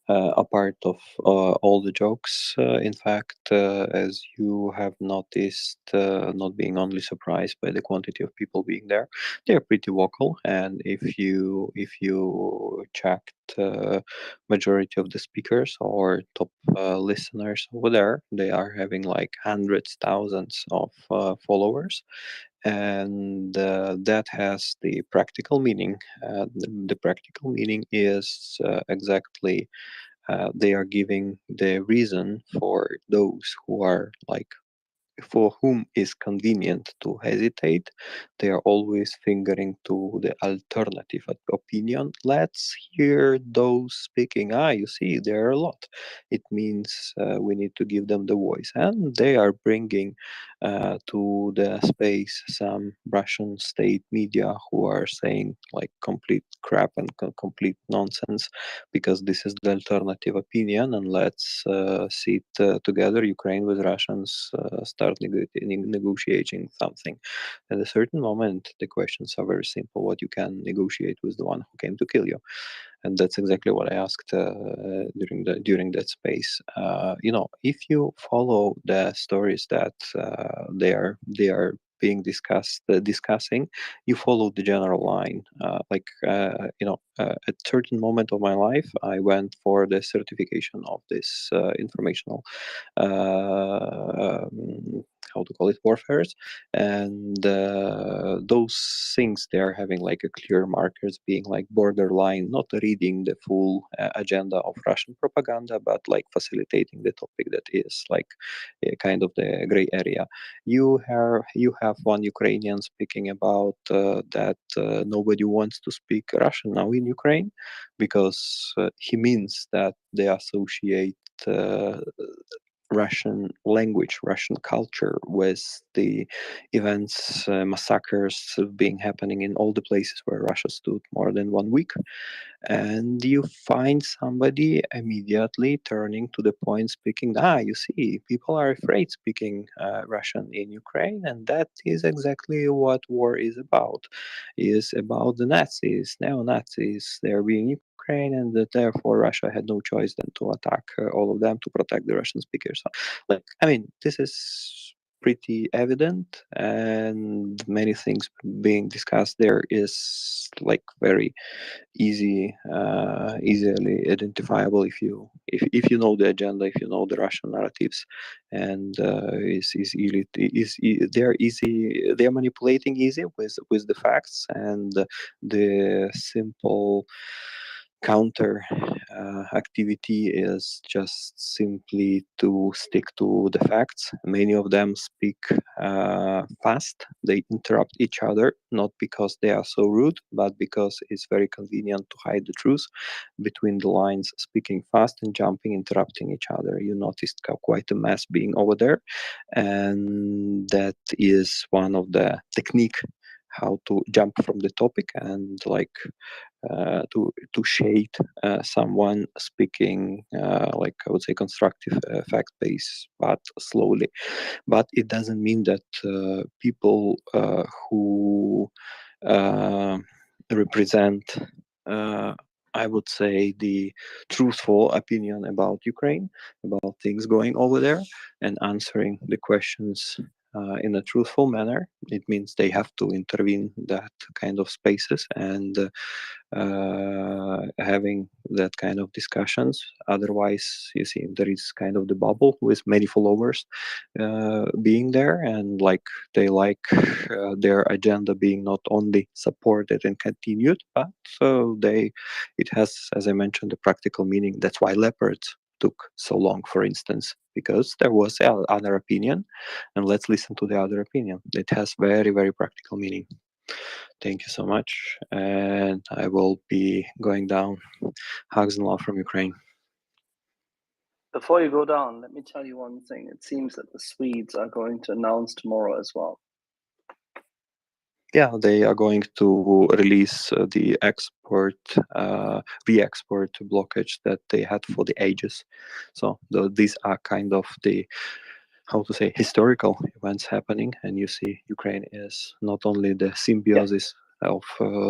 a part of all the jokes, in fact, as you have noticed, not being only surprised by the quantity of people being there, they're pretty vocal. And if you checked majority of the speakers or top listeners over there, they are having like hundreds, thousands of followers. And that has the practical meaning. The practical meaning is exactly they are giving the reason for those who are like for whom is convenient to hesitate, they are always fingering to the alternative opinion. Let's hear those speaking. You see, there are a lot. It means we need to give them the voice, and they are bringing to the space some Russian state media who are saying like complete crap and complete nonsense, because this is the alternative opinion, and let's sit together, Ukraine with Russians, start negotiating something. At a certain moment, the questions are very simple: what you can negotiate with the one who came to kill you? And that's exactly what I asked during that space. If you follow the stories that they are being discussing, you follow the general line. At certain moment of my life, I went for the certification of this informational, how to call it, warfares, and those things, they are having like a clear markers, being like borderline, not reading the full agenda of Russian propaganda, but like facilitating the topic that is like kind of the gray area. You have one Ukrainian speaking about that nobody wants to speak Russian now in Ukraine, because he means that they associate Russian language, Russian culture with the events, massacres being happening in all the places where Russia stood more than 1 week. And you find somebody immediately turning to the point, speaking, you see, people are afraid speaking Russian in Ukraine, and that is exactly what war is about. Is about the Nazis, neo-Nazis, they're being Ukraine, and that therefore Russia had no choice than to attack all of them to protect the Russian speakers. This is pretty evident, and many things being discussed there is like very easily identifiable if you know the agenda, if you know the Russian narratives, and they're manipulating easy with the facts, and the simple counter activity is just simply to stick to the facts. Many of them speak fast. They interrupt each other, not because they are so rude, but because it's very convenient to hide the truth between the lines, speaking fast and jumping, interrupting each other. You noticed quite a mess being over there, and that is one of the technique how to jump from the topic and like to shade someone speaking like I would say constructive fact base, but slowly. But it doesn't mean that people who represent I would say the truthful opinion about Ukraine, about things going over there, and answering the questions in a truthful manner. It means they have to intervene that kind of spaces and having that kind of discussions. Otherwise, you see, there is kind of the bubble with many followers being there, and like they like their agenda being not only supported and continued, but it has, as I mentioned, a practical meaning. That's why leopards took so long, for instance, because there was other opinion, and let's listen to the other opinion. It has very, very practical meaning. Thank you so much, and I will be going down. Hugs and love from Ukraine. Before you go down, let me tell you one thing. It seems that the Swedes are going to announce tomorrow as well. Yeah, they are going to release the re-export blockage that they had for the ages. So these are kind of the, how to say, historical events happening, and you see Ukraine is not only the symbiosis of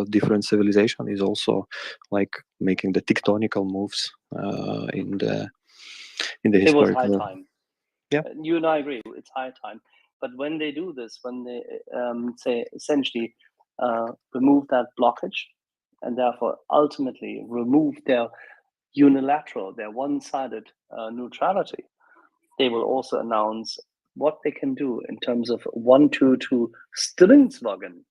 different civilization, is also like making the tectonical moves in the It was historical. high time. Yeah, you and I agree. It's high time. But when they do this, when they say essentially remove that blockage, and therefore ultimately remove their unilateral, their one-sided neutrality, they will also announce what they can do in terms of 122 Stridsvagn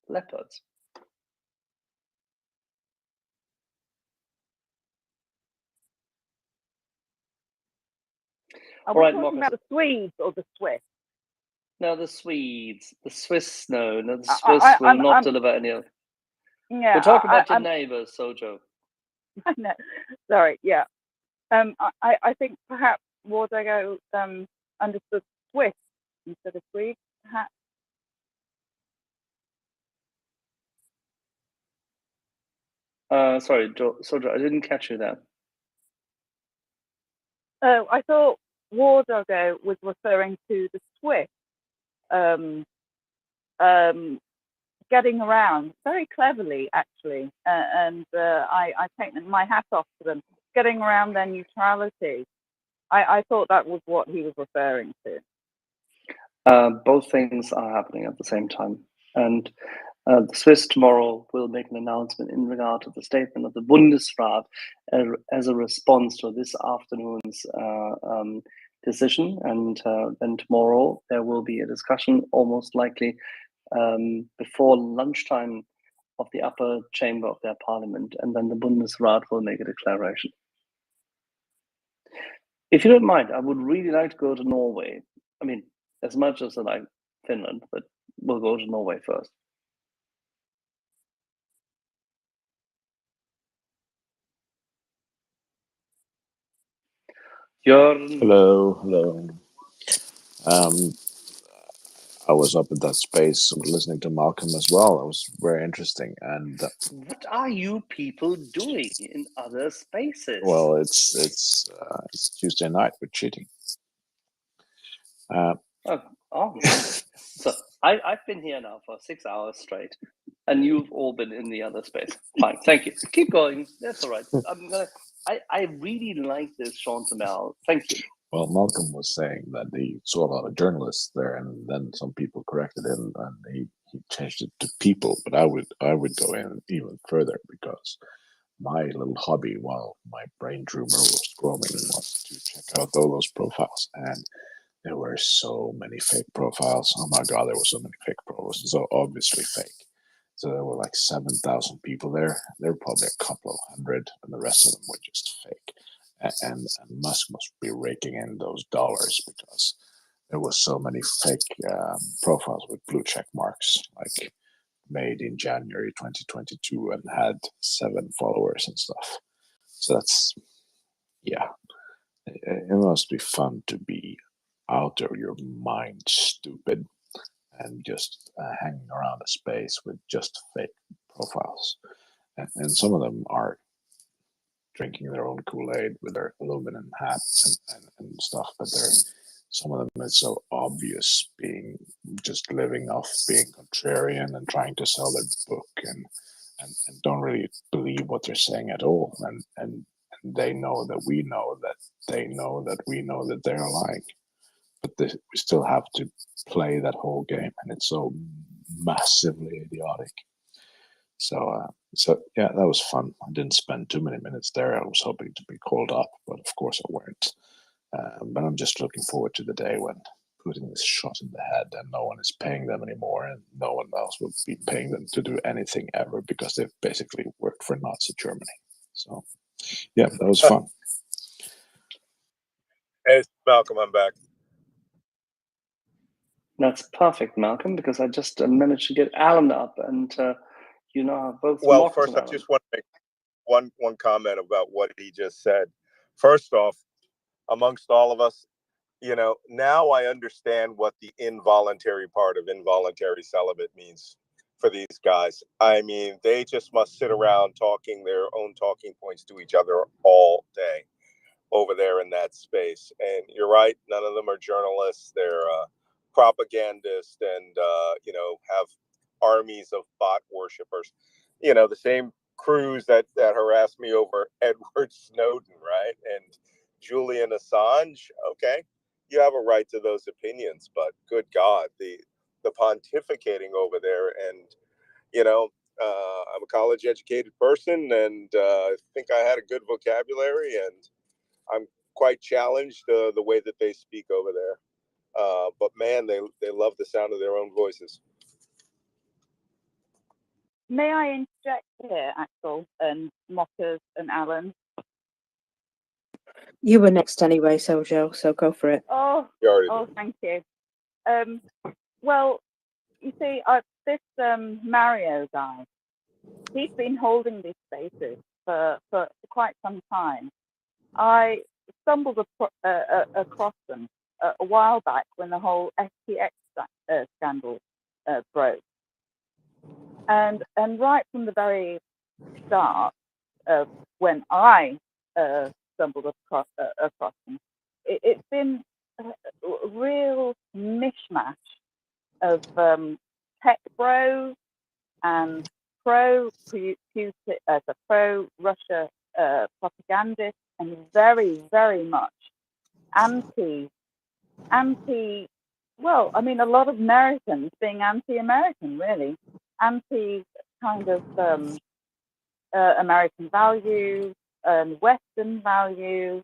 leopards. Are All we right, talking Marcus. about the Swedes or the Swiss? No, the Swedes. The Swiss, no. The I- Swiss I- will I'm- not I'm- deliver any of. Yeah, We're talking about your I'm- neighbors, Sojo. No, sorry, yeah. I think perhaps Wardago understood Swiss instead of Swede, perhaps. Sorry, Sojo, I didn't catch you there. Oh, I thought Wardago was referring to the Swiss getting around very cleverly, actually, and I take my hat off to them, getting around their neutrality. I thought that was what he was referring to. Both things are happening at the same time. And the Swiss tomorrow will make an announcement in regard to the statement of the Bundesrat as a response to this afternoon's decision. And then tomorrow there will be a discussion, almost likely before lunchtime of the upper chamber of their parliament. And then the Bundesrat will make a declaration. If you don't mind, I would really like to go to Norway. I mean, as much as I like Finland, but we'll go to Norway first. Hello. I was up at that space listening to Malcolm as well. It was very interesting. And what are you people doing in other spaces? Well, it's Tuesday night. We're cheating. So I've been here now for 6 hours straight, and you've all been in the other space. Fine, thank you. Keep going. That's all right. I really like this, Sean Tamel. Thank you. Well, Malcolm was saying that he saw a lot of journalists there, and then some people corrected him, and he changed it to people. But I would go in even further, because my little hobby while my brain tumor was growing was to check out all those profiles, and there were so many fake profiles. Oh my God, there were so many fake profiles, so obviously fake. So there were like 7,000 people there. There were probably a couple of hundred, and the rest of them were just fake. And Musk must be raking in those dollars, because there was so many fake profiles with blue check marks, like made in January 2022 and had 7 followers and stuff. So that's, yeah, it must be fun to be out of your mind stupid and just hanging around a space with just fake profiles. And some of them are drinking their own Kool-Aid with their aluminum hats and stuff, but some of them it's so obvious being just living off being contrarian and trying to sell their book and don't really believe what they're saying at all. And they know that we know that they know that we know that they're lying. But we still have to play that whole game, and it's so massively idiotic. So yeah, that was fun. I didn't spend too many minutes there. I was hoping to be called up, but of course I weren't. But I'm just looking forward to the day when Putin is shot in the head and no one is paying them anymore, and no one else will be paying them to do anything ever, because they've basically worked for Nazi Germany. So yeah, that was fun. Hey, Malcolm, I'm back. That's perfect, Malcolm, because I just managed to get Alan up, and both. Well, Marcus first, and I Alan. just want to make one comment about what he just said. First off, amongst all of us, now I understand what the involuntary part of involuntary celibate means for these guys. I mean, they just must sit around talking their own talking points to each other all day over there in that space. And you're right, none of them are journalists. They're propagandists and, have armies of bot worshippers. The same crews that harassed me over Edward Snowden, right? And Julian Assange. Okay, you have a right to those opinions, but good God, the pontificating over there. And I'm a college educated person, and I think I had a good vocabulary, and I'm quite challenged the way that they speak over there. But man, they love the sound of their own voices. May I interject here, Axel and Mockers and Alan? You were next anyway, Sojo, so go for it. Oh, You already oh, did. thank you. Well, you see, this Mario guy, he's been holding these spaces for quite some time. I stumbled across them a while back when the whole FTX scandal broke, and right from the very start, when I stumbled across them, it's been a real mishmash of tech bros and pro Russia propagandists, and very much anti. Well, I mean, a lot of Americans being anti-American, really, anti kind of American values, Western values,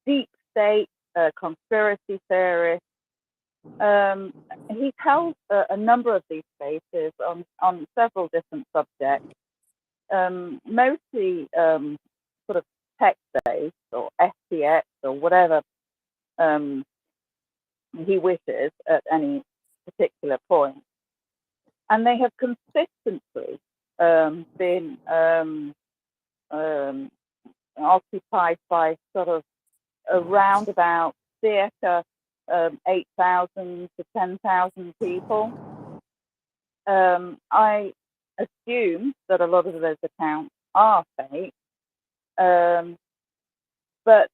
deep state, conspiracy theorists. He's held a number of these spaces on several different subjects, mostly sort of tech-based or FTX or whatever he wishes at any particular point. And they have consistently been occupied by sort of around about circa 8,000 to 10,000 people. I assume that a lot of those accounts are fake, but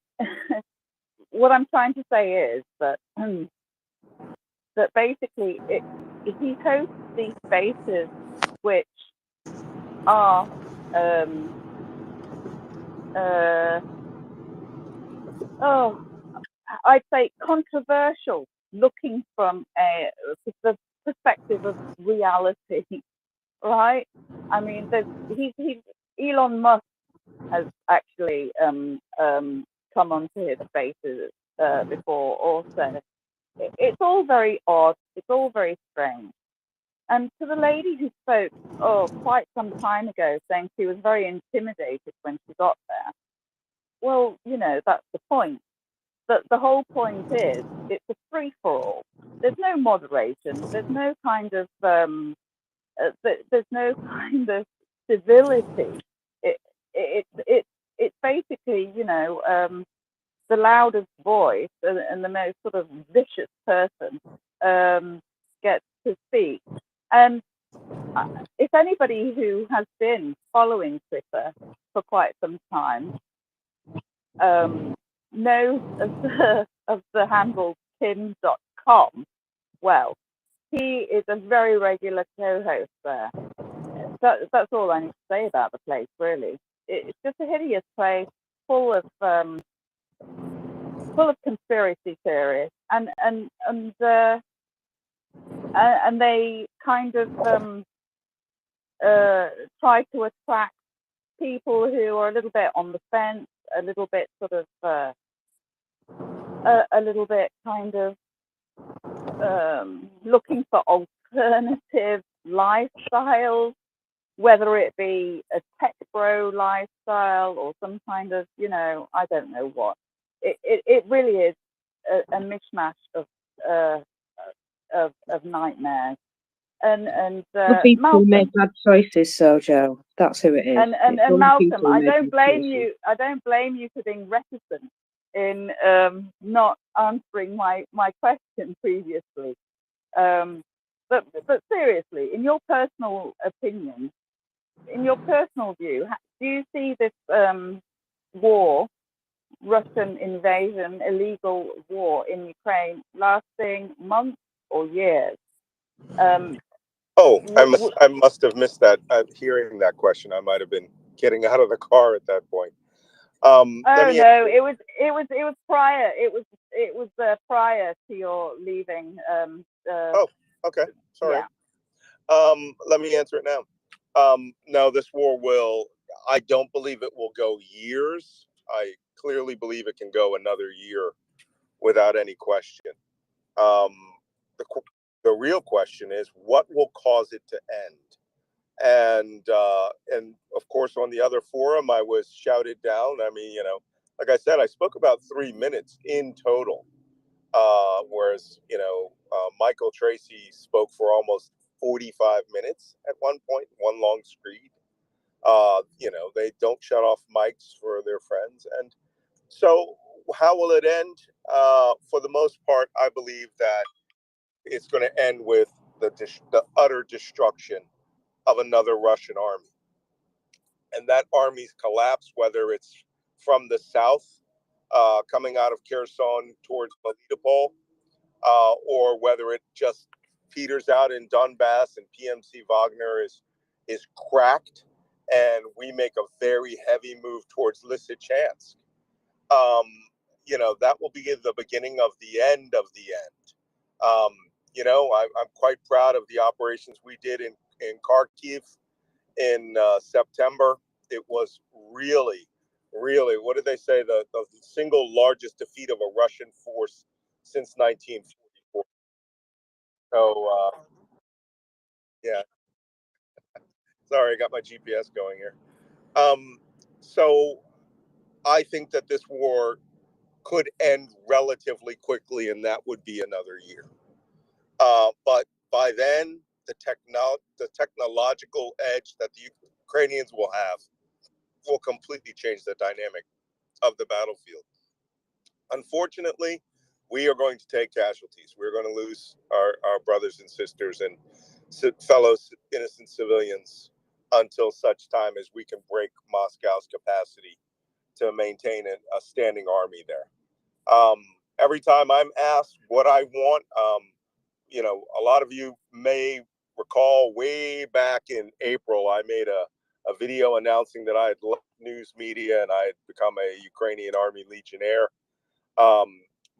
what I'm trying to say is that that basically he hosts these spaces which are I'd say controversial, looking from the perspective of reality, right? I mean, Elon Musk has actually come onto his spaces before also. It's all very odd. It's all very strange. And to the lady who spoke, quite some time ago, saying she was very intimidated when she got there. Well, that's the point. The whole point is it's a free-for-all. There's no moderation. There's no kind of civility. It's basically the loudest voice and the most sort of vicious person gets to speak. And if anybody who has been following Twitter for quite some time knows of the handle tim.com, well, he is a very regular co-host there. That's all I need to say about the place, really. It's just a hideous place full of conspiracy theories, and they kind of try to attract people who are a little bit on the fence, a little bit sort of a little bit kind of looking for alternative lifestyles, whether it be a tech bro lifestyle or some kind of, I don't know what. It really is a mishmash of nightmares. And people Malcolm, make bad choices, Sojo. That's who it is. and It's only Malcolm, people I making don't blame choices. you. I don't blame you for being reticent in not answering my question previously. But seriously, in your personal opinion, in your personal view, do you see this war, Russian invasion, illegal war in Ukraine, lasting months or years? I must have missed that. Hearing that question, I might have been getting out of the car at that point. It was prior. It was prior to your leaving. Okay, sorry. Yeah. Let me answer it now. No, this war I don't believe it will go years. I clearly believe it can go another year without any question. The real question is, what will cause it to end? And of course, on the other forum, I was shouted down. I mean, like I said, I spoke about 3 minutes in total. Whereas, Michael Tracy spoke for almost 45 minutes at one point, one long screed. They don't shut off mics for their friends. And so how will it end? For the most part, I believe that it's going to end with the utter destruction of another Russian army. And that army's collapse, whether it's from the south, coming out of Kherson towards Melitopol, or whether it just peters out in Donbass and PMC Wagner is cracked, and we make a very heavy move towards Lysychansk. That will be the beginning of the end of the end. I'm quite proud of the operations we did in Kharkiv in September. It was really, what did they say? The single largest defeat of a Russian force since 1944. So, yeah. Sorry, I got my GPS going here. So I think that this war could end relatively quickly, and that would be another year. But by then, the technological edge that the Ukrainians will have will completely change the dynamic of the battlefield. Unfortunately, we are going to take casualties. We're going to lose our brothers and sisters and fellow innocent civilians until such time as we can break Moscow's capacity to maintain a standing army there. Every time I'm asked what I want, a lot of you may recall way back in April, I made a video announcing that I had left news media and I had become a Ukrainian Army Legionnaire.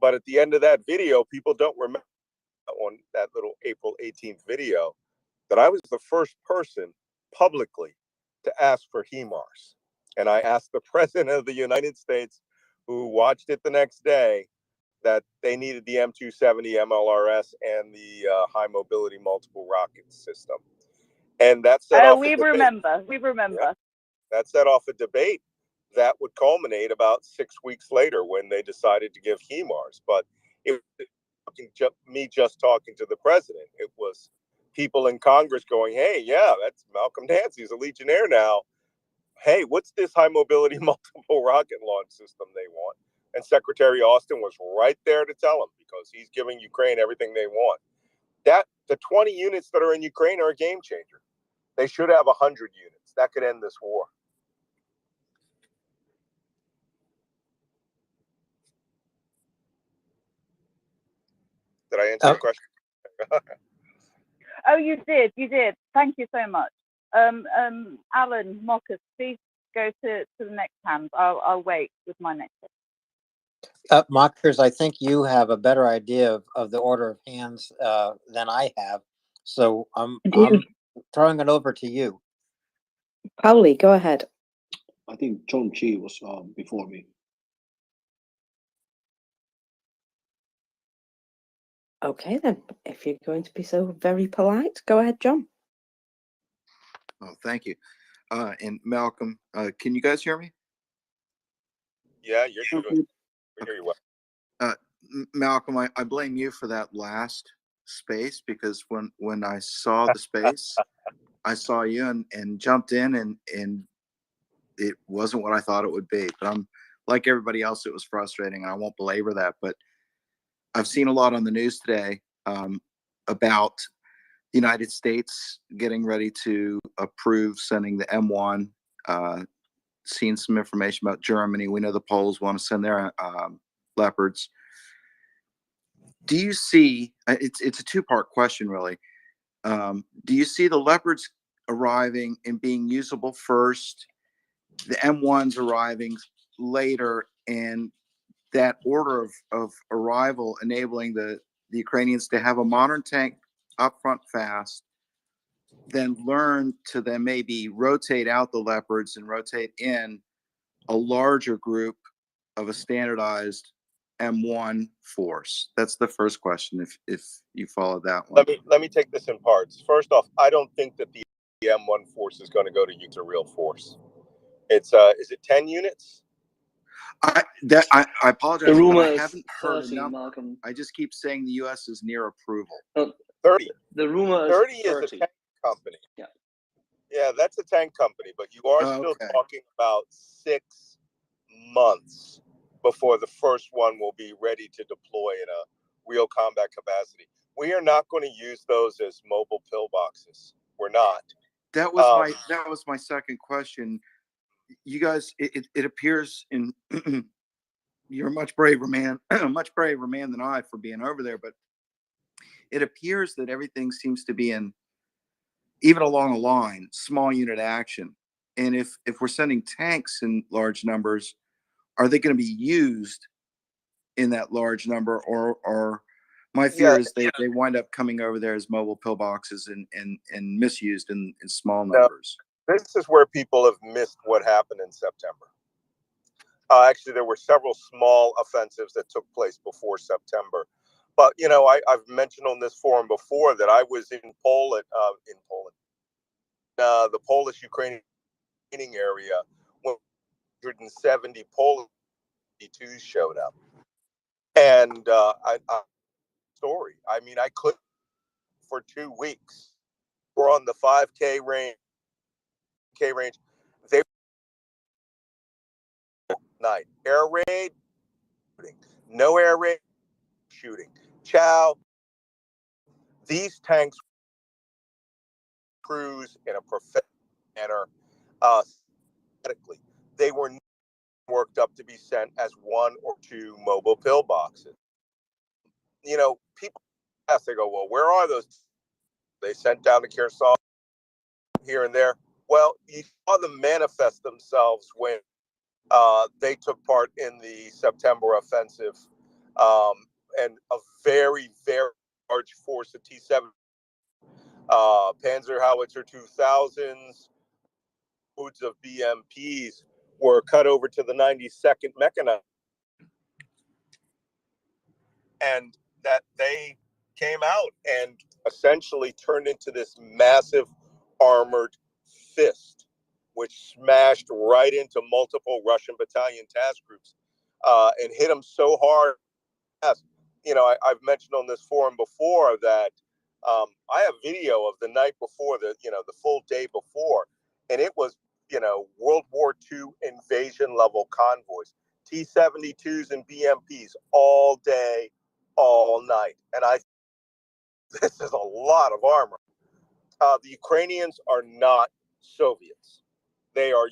But at the end of that video, people don't remember on that little April 18th video that I was the first person publicly to ask for HIMARS. And I asked the President of the United States, who watched it the next day, that they needed the M270 MLRS and the high mobility multiple rocket system. And that set off we remember. Yeah, that set off a debate that would culminate about 6 weeks later when they decided to give HIMARS. But it wasn't me just talking to the president. It was people in Congress going, hey, yeah, that's Malcolm Nance. He's a Legionnaire now. Hey, what's this high mobility multiple rocket launch system they want? And Secretary Austin was right there to tell them, because he's giving Ukraine everything they want. The 20 units that are in Ukraine are a game changer. They should have 100 units. That could end this war. Did I answer your question? Oh, you did. Thank you so much. Alan Mockers, please go to the next hand. I'll wait with my next question. Mockers, I think you have a better idea of the order of hands than I have. So I'm throwing it over to you. Pauli, go ahead. I think John Chi was before me. Okay, then. If you're going to be so very polite, go ahead, John. Oh, thank you. And Malcolm, can you guys hear me? Yeah, you're good. We hear you well. Malcolm, I blame you for that last space, because when I saw the space, I saw you and jumped in, and it wasn't what I thought it would be. But I'm like everybody else, it was frustrating, and I won't belabor that. But I've seen a lot on the news today about the United States getting ready to approve sending the M1. Seen some information about Germany. We know the Poles want to send their Leopards. Do you see? It's a two-part question, really. Do you see the Leopards arriving and being usable first, the M1s arriving later, and that order of arrival enabling the Ukrainians to have a modern tank up front fast, then learn to then maybe rotate out the Leopards and rotate in a larger group of a standardized M1 force? That's the first question, if you follow that one. Let me take this in parts. First off, I don't think that the M1 force is going to go to use a real force. It's is it 10 units? I apologize, The rumor but I is haven't heard 30, enough. Malcolm. I just keep saying the U.S. is near approval. 30. The rumor is 30 is a 30. tank company. Yeah. Yeah, that's a tank company, but you are still Okay. talking about 6 months before the first one will be ready to deploy in a real combat capacity. We are not going to use those as mobile pillboxes. We're not. That was my second question. You guys, it appears in you're a much braver man, much braver man than I for being over there, but it appears that everything seems to be in, even along a line, small unit action. And if we're sending tanks in large numbers, are they going to be used in that large number, or my fear is they wind up coming over there as mobile pillboxes and misused in small numbers? This is where people have missed what happened in September. Actually, there were several small offensives that took place before September. But, you know, I've mentioned on this forum before that I was in Poland, the Polish-Ukrainian area, when 170 Polish 22s showed up. And story. I mean, I could for 2 weeks. We're on the 5K range. They night air raid, shooting. No air raid, shooting. Chow. These tanks cruise in a professional manner. They were worked up to be sent as 1 or 2 mobile pillboxes. You know, people ask, they go, well, where are those? They sent down to Kherson here and there. Well, you saw them manifest themselves when they took part in the September offensive, and a very, very large force of T-7 Panzer Howitzer 2000s, loads of BMPs were cut over to the 92nd Mechanized, and that they came out and essentially turned into this massive armored fist, which smashed right into multiple Russian battalion task groups and hit them so hard. Yes, you know, I've mentioned on this forum before that I have video of the night before, the full day before, and it was, you know, World War II invasion level convoys, T-72s and BMPs all day, all night, and this is a lot of armor. The Ukrainians are not Soviets; they are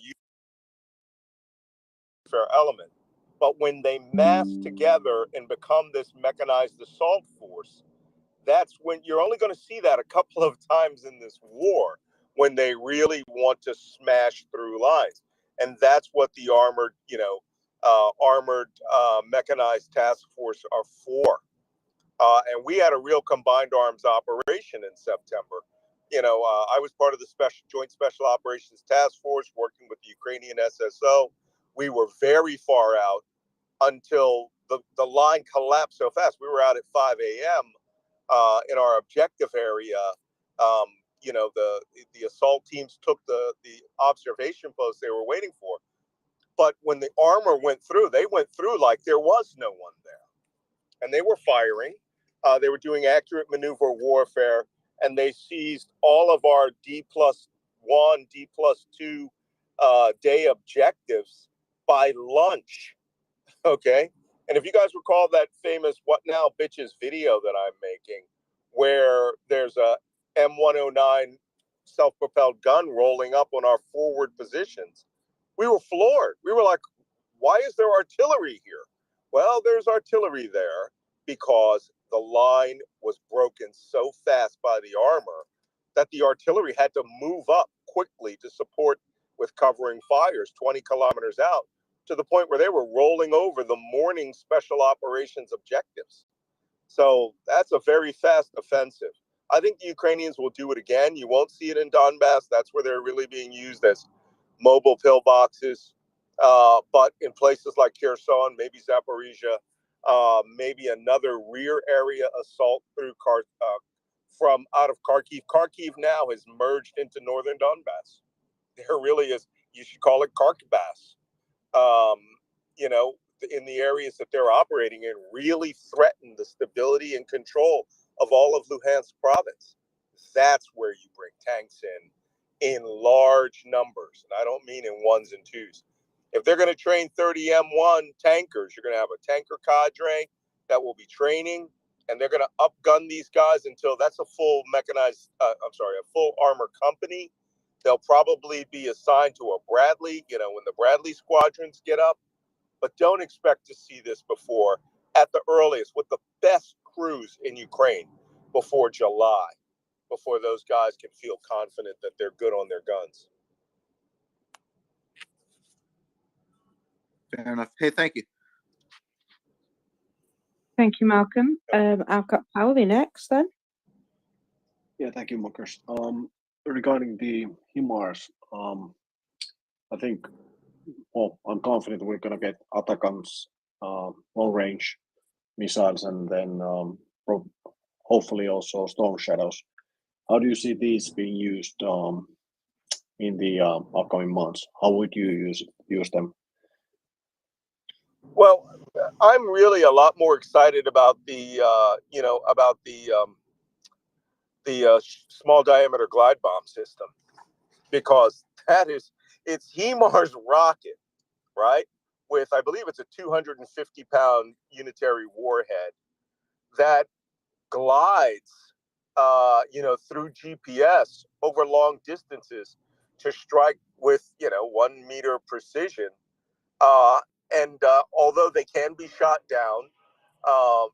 warfare element. But when they mass together and become this mechanized assault force, that's when you're only going to see that a couple of times in this war, when they really want to smash through lines. And that's what the armored mechanized task force are for. And we had a real combined arms operation in September. You know, I was part of the Joint Special Operations Task Force working with the Ukrainian SSO. We were very far out until the line collapsed so fast. We were out at 5 a.m. In our objective area. You know, the assault teams took the observation post they were waiting for. But when the armor went through, they went through like there was no one there. And they were firing. They were doing accurate maneuver warfare. And they seized all of our D+1, D+2 day objectives by lunch. Okay. And if you guys recall that famous What Now Bitches video that I'm making, where there's a M109 self-propelled gun rolling up on our forward positions, we were floored. We were like, why is there artillery here? Well, there's artillery there because the line was broken so fast by the armor that the artillery had to move up quickly to support with covering fires 20 kilometers out, to the point where they were rolling over the morning special operations objectives. So that's a very fast offensive. I think the Ukrainians will do it again. You won't see it in Donbass. That's where they're really being used as mobile pillboxes. But in places like Kherson, maybe Zaporizhia, maybe another rear area assault through from out of Kharkiv. Kharkiv now has merged into northern Donbass. There really is, you should call it Kharkbass. you know, in the areas that they're operating in, really threaten the stability and control of all of Luhansk province. That's where you bring tanks in large numbers. And I don't mean in ones and twos. If they're going to train 30 M1 tankers, you're going to have a tanker cadre that will be training, and they're going to upgun these guys until that's a full mechanized, a full armor company. They'll probably be assigned to a Bradley, you know, when the Bradley squadrons get up. But don't expect to see this before, at the earliest, with the best crews in Ukraine before July, before those guys can feel confident that they're good on their guns. Fair enough. Hey, thank you. Thank you, Malcolm. I've got Pauli next then. Yeah, thank you, Marcus. Regarding the HIMARS, I think, well, I'm confident we're going to get ATACMS long-range missiles, and then hopefully also Storm Shadows. How do you see these being used in the upcoming months? How would you use them? Well, I'm really a lot more excited about the small diameter glide bomb system, because it's HIMARS rocket, right? With, I believe it's a 250-pound unitary warhead that glides, through GPS over long distances to strike with, 1 meter precision. And although they can be shot down, I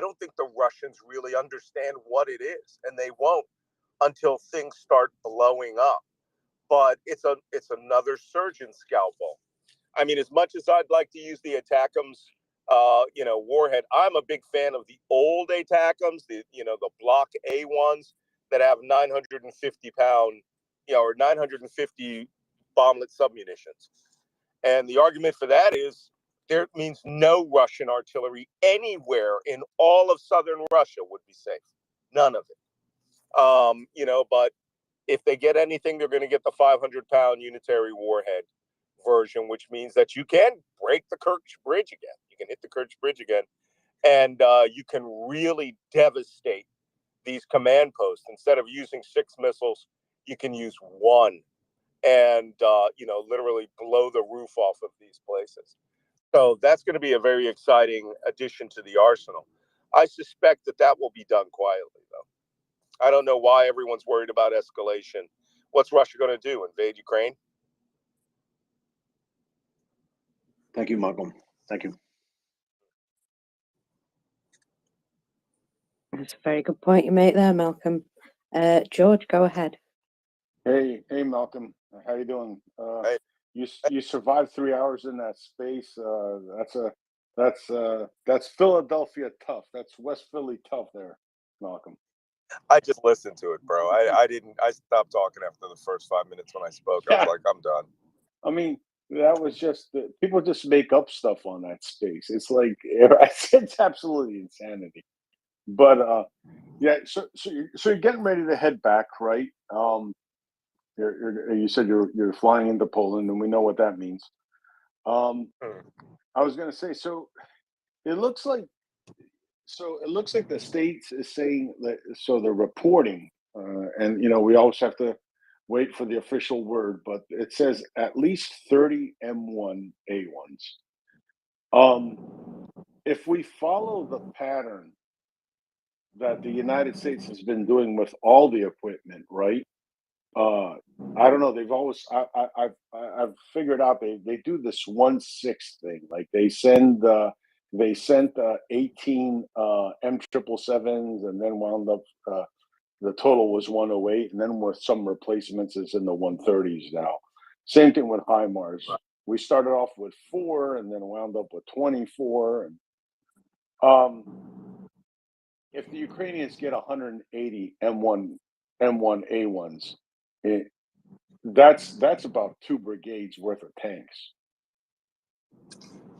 don't think the Russians really understand what it is, and they won't until things start blowing up. But it's another surgeon scalpel. I mean, as much as I'd like to use the ATACMS, warhead, I'm a big fan of the old ATACMS, the Block A ones that have 950-pound, or 950 bomblet submunitions. And the argument for that is there means no Russian artillery anywhere in all of southern Russia would be safe. None of it. But if they get anything, they're going to get the 500-pound unitary warhead version, which means that you can break the Kerch Bridge again. You can hit the Kerch Bridge again, and you can really devastate these command posts. Instead of using 6 missiles, you can use 1. And, literally blow the roof off of these places. So that's going to be a very exciting addition to the arsenal. I suspect that will be done quietly, though. I don't know why everyone's worried about escalation. What's Russia going to do? Invade Ukraine? Thank you, Malcolm. Thank you. That's a very good point you make there, Malcolm. George, go ahead. Hey, Malcolm. How you doing? Hey. You survived 3 hours in that space. That's Philadelphia tough. That's West Philly tough there, Malcolm. I just listened to it, bro. I stopped talking after the first 5 minutes when I spoke. I was like, I'm done. I mean, that was just people just make up stuff on that space. It's like it's absolutely insanity. But yeah, so you're getting ready to head back, right? You said you're flying into Poland, and we know what that means. I was going to say, so it looks like the States is saying that. So they're reporting, and we always have to wait for the official word, but it says at least 30 M1A1s. If we follow the pattern that the United States has been doing with all the equipment, right? I don't know. They've always I've figured out they do this 1/6 thing. Like they sent 18 M777s, and then wound up the total was 108, and then with some replacements it's in the 130s now. Same thing with HIMARS. We started off with 4 and then wound up with 24. And if the Ukrainians get 180 M1A1s, that's about 2 brigades worth of tanks.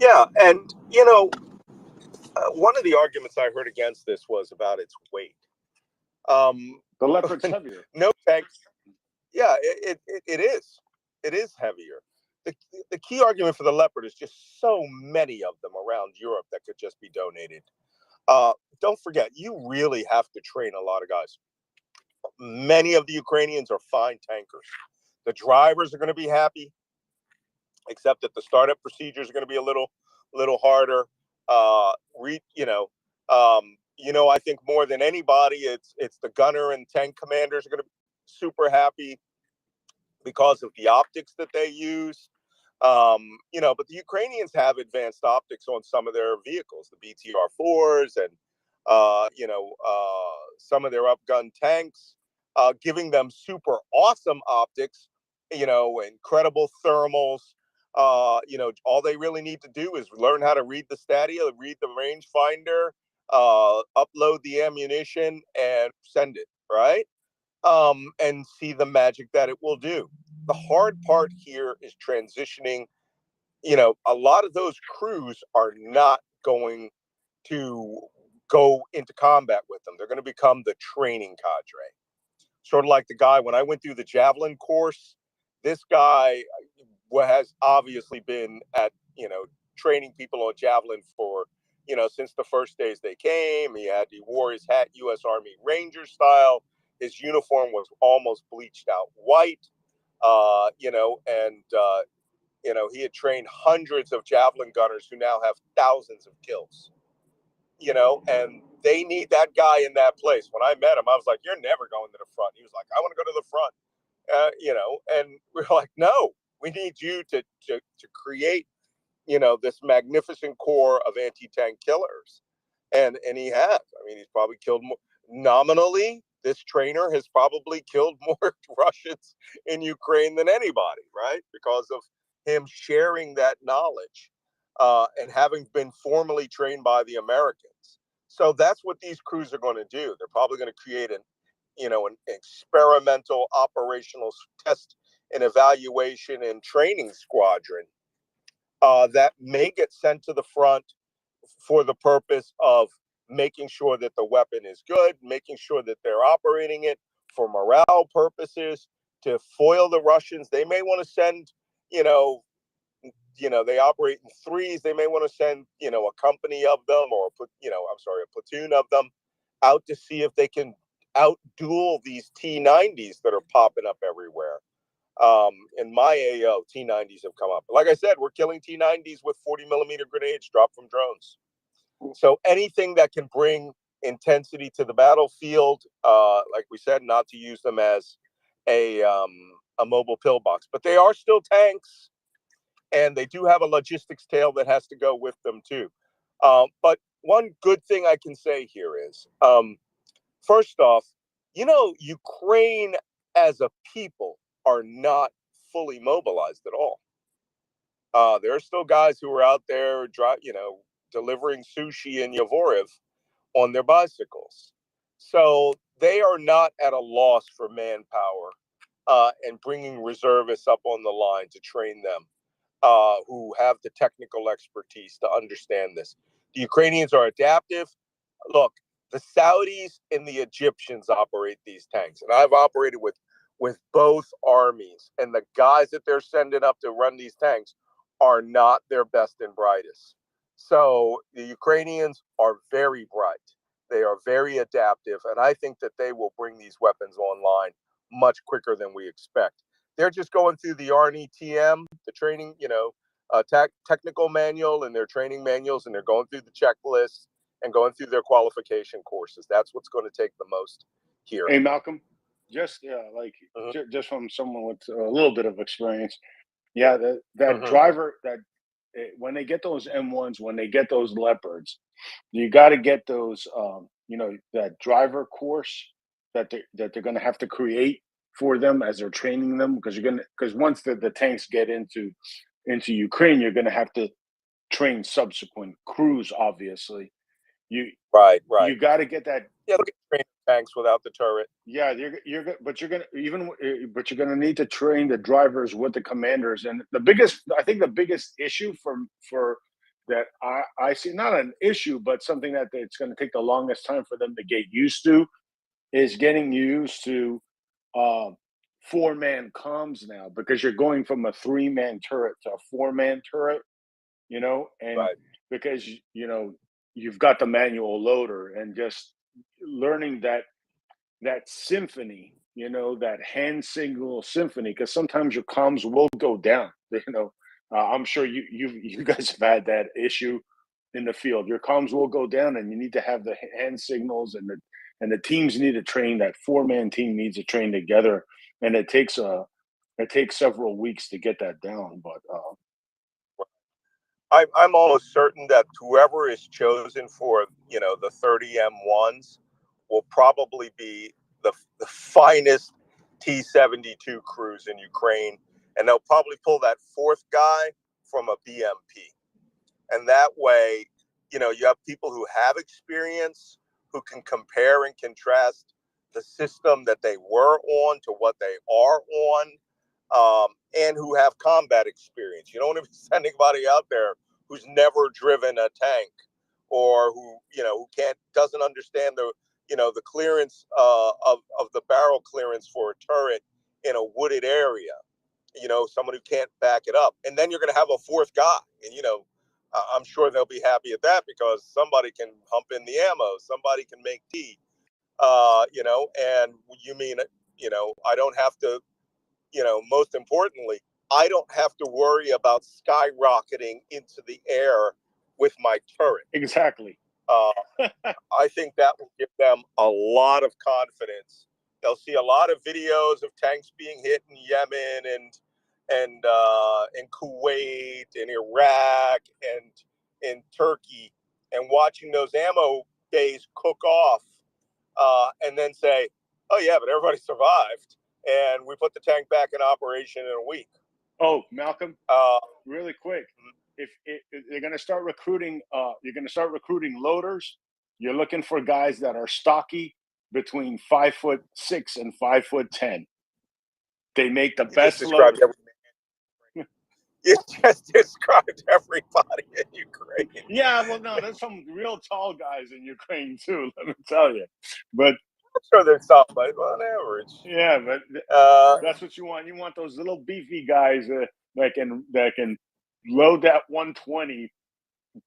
Yeah, and one of the arguments I heard against this was about its weight. The Leopard's heavier. No tanks. Yeah, it is. It is heavier. the key argument for the Leopard is just so many of them around Europe that could just be donated. Don't forget, you really have to train a lot of guys. Many of the Ukrainians are fine tankers. The drivers are going to be happy, except that the startup procedures are going to be a little harder. I think more than anybody, it's the gunner and tank commanders are going to be super happy because of the optics that they use. But the Ukrainians have advanced optics on some of their vehicles, the BTR-4s and some of their upgun tanks, giving them super awesome optics, incredible thermals. All they really need to do is learn how to read the stadia, read the rangefinder, upload the ammunition, and send it, right? And see the magic that it will do. The hard part here is transitioning. A lot of those crews are not going to go into combat with them. They're going to become the training cadre. Sort of like the guy, when I went through the Javelin course, this guy has obviously been at, training people on Javelin for, since the first days they came. He wore his hat U.S. Army Ranger style. His uniform was almost bleached out white, he had trained hundreds of Javelin gunners who now have thousands of kills, and they need that guy in that place. When I met him, I was like, "You're never going to the front." He was like, "I want to go to the front," and we're like, "No, we need you to create, this magnificent corps of anti-tank killers," and he has. I mean, he's probably killed more nominally. This trainer has probably killed more Russians in Ukraine than anybody, right? Because of him sharing that knowledge and having been formally trained by the Americans. So that's what these crews are going to do. They're probably going to create an experimental operational test and evaluation and training squadron that may get sent to the front for the purpose of making sure that the weapon is good, making sure that they're operating it for morale purposes, to foil the Russians. They may want to send, they operate in threes. They may want to send, a company of them, or a platoon of them out to see if they can outduel these T-90s that are popping up everywhere. In my AO, T-90s have come up. Like I said, we're killing T-90s with 40mm grenades dropped from drones. So anything that can bring intensity to the battlefield, like we said, not to use them as a mobile pillbox, but they are still tanks, and they do have a logistics tail that has to go with them too. But one good thing I can say here is, first off, Ukraine as a people are not fully mobilized at all. There are still guys who are out there, delivering sushi in Yavoriv on their bicycles. So they are not at a loss for manpower and bringing reservists up on the line to train them, who have the technical expertise to understand this. The Ukrainians are adaptive. Look, the Saudis and the Egyptians operate these tanks, and I've operated with both armies, and the guys that they're sending up to run these tanks are not their best and brightest. So the Ukrainians are very bright. They are very adaptive, and I think that they will bring these weapons online much quicker than we expect. They're just going through the RNETM, the training, technical manual and their training manuals, and they're going through the checklists and going through their qualification courses. That's what's going to take the most here. Hey, Malcolm, just just from someone with a little bit of experience, that driver that when they get those M1s, when they get those Leopards, you got to get those, that driver course that they're going to have to create for them as they're training them, because once the tanks get into Ukraine, you're going to have to train subsequent crews. Obviously, you got to get that. Yeah, look at train tanks without the turret. Yeah, you're gonna need to train the drivers with the commanders. And I think the biggest issue for that I see, not an issue, but something that it's going to take the longest time for them to get used to, is getting used to 4-man comms now, because you're going from a 3-man turret to a 4-man turret, you know, and Right. because, you know, you've got the manual loader, and just learning that symphony, you know, that hand signal symphony, because sometimes your comms will go down, you know. I'm sure you guys have had that issue in the field. Your comms will go down, and you need to have the hand signals, and the teams need to train. That 4-man team needs to train together, and it takes several weeks to get that down. But I'm almost certain that whoever is chosen for, you know, the 30 M1s will probably be the finest T-72 crews in Ukraine, and they'll probably pull that fourth guy from a BMP. And that way, you know, you have people who have experience, who can compare and contrast the system that they were on to what they are on, and who have combat experience. You don't want to be sending anybody out there who's never driven a tank, or who, you know, doesn't understand the, you know, the clearance of the barrel clearance for a turret in a wooded area. You know, someone who can't back it up. And then you're going to have a fourth guy, and, you know, I'm sure they'll be happy at that, because somebody can hump in the ammo, somebody can make tea, you know, and you mean, you know, I don't have to, you know, most importantly, I don't have to worry about skyrocketing into the air with my turret. exactly. I think that will give them a lot of confidence. They'll see a lot of videos of tanks being hit in Yemen and in Kuwait and Iraq and in Turkey, and watching those ammo bays cook off, and then say, "Oh yeah, but everybody survived, and we put the tank back in operation in a week." Oh, Malcolm, really quick, if they're going to start recruiting, you're going to start recruiting loaders. You're looking for guys that are stocky, between 5'6" and 5'10". They make the You just best described load. You just described everybody in Ukraine. Yeah, well, no, there's some real tall guys in Ukraine too. Let me tell you, but I'm sure there's some, but on average, yeah, but that's what you want. You want those little beefy guys that can load that 120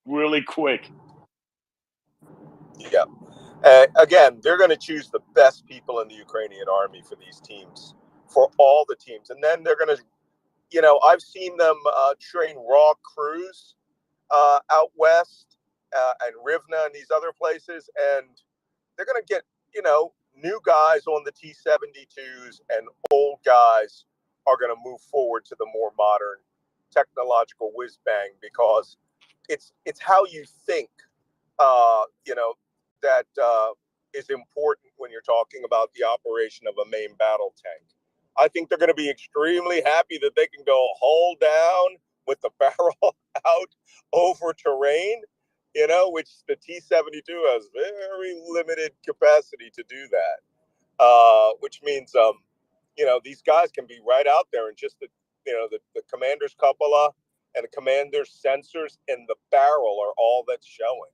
really quick. Yeah. Again, they're going to choose the best people in the Ukrainian army for these teams, for all the teams. And then they're going to, you know, I've seen them train raw crews out west and Rivne and these other places. And they're going to get, you know, new guys on the T-72s, and old guys are going to move forward to the more modern technological whiz bang, because it's how you think, you know, that is important when you're talking about the operation of a main battle tank. I think they're going to be extremely happy that they can go hull down with the barrel out over terrain, you know, which the T-72 has very limited capacity to do that, which means, you know, these guys can be right out there, and just the commander's cupola and the commander's sensors in the barrel are all that's showing.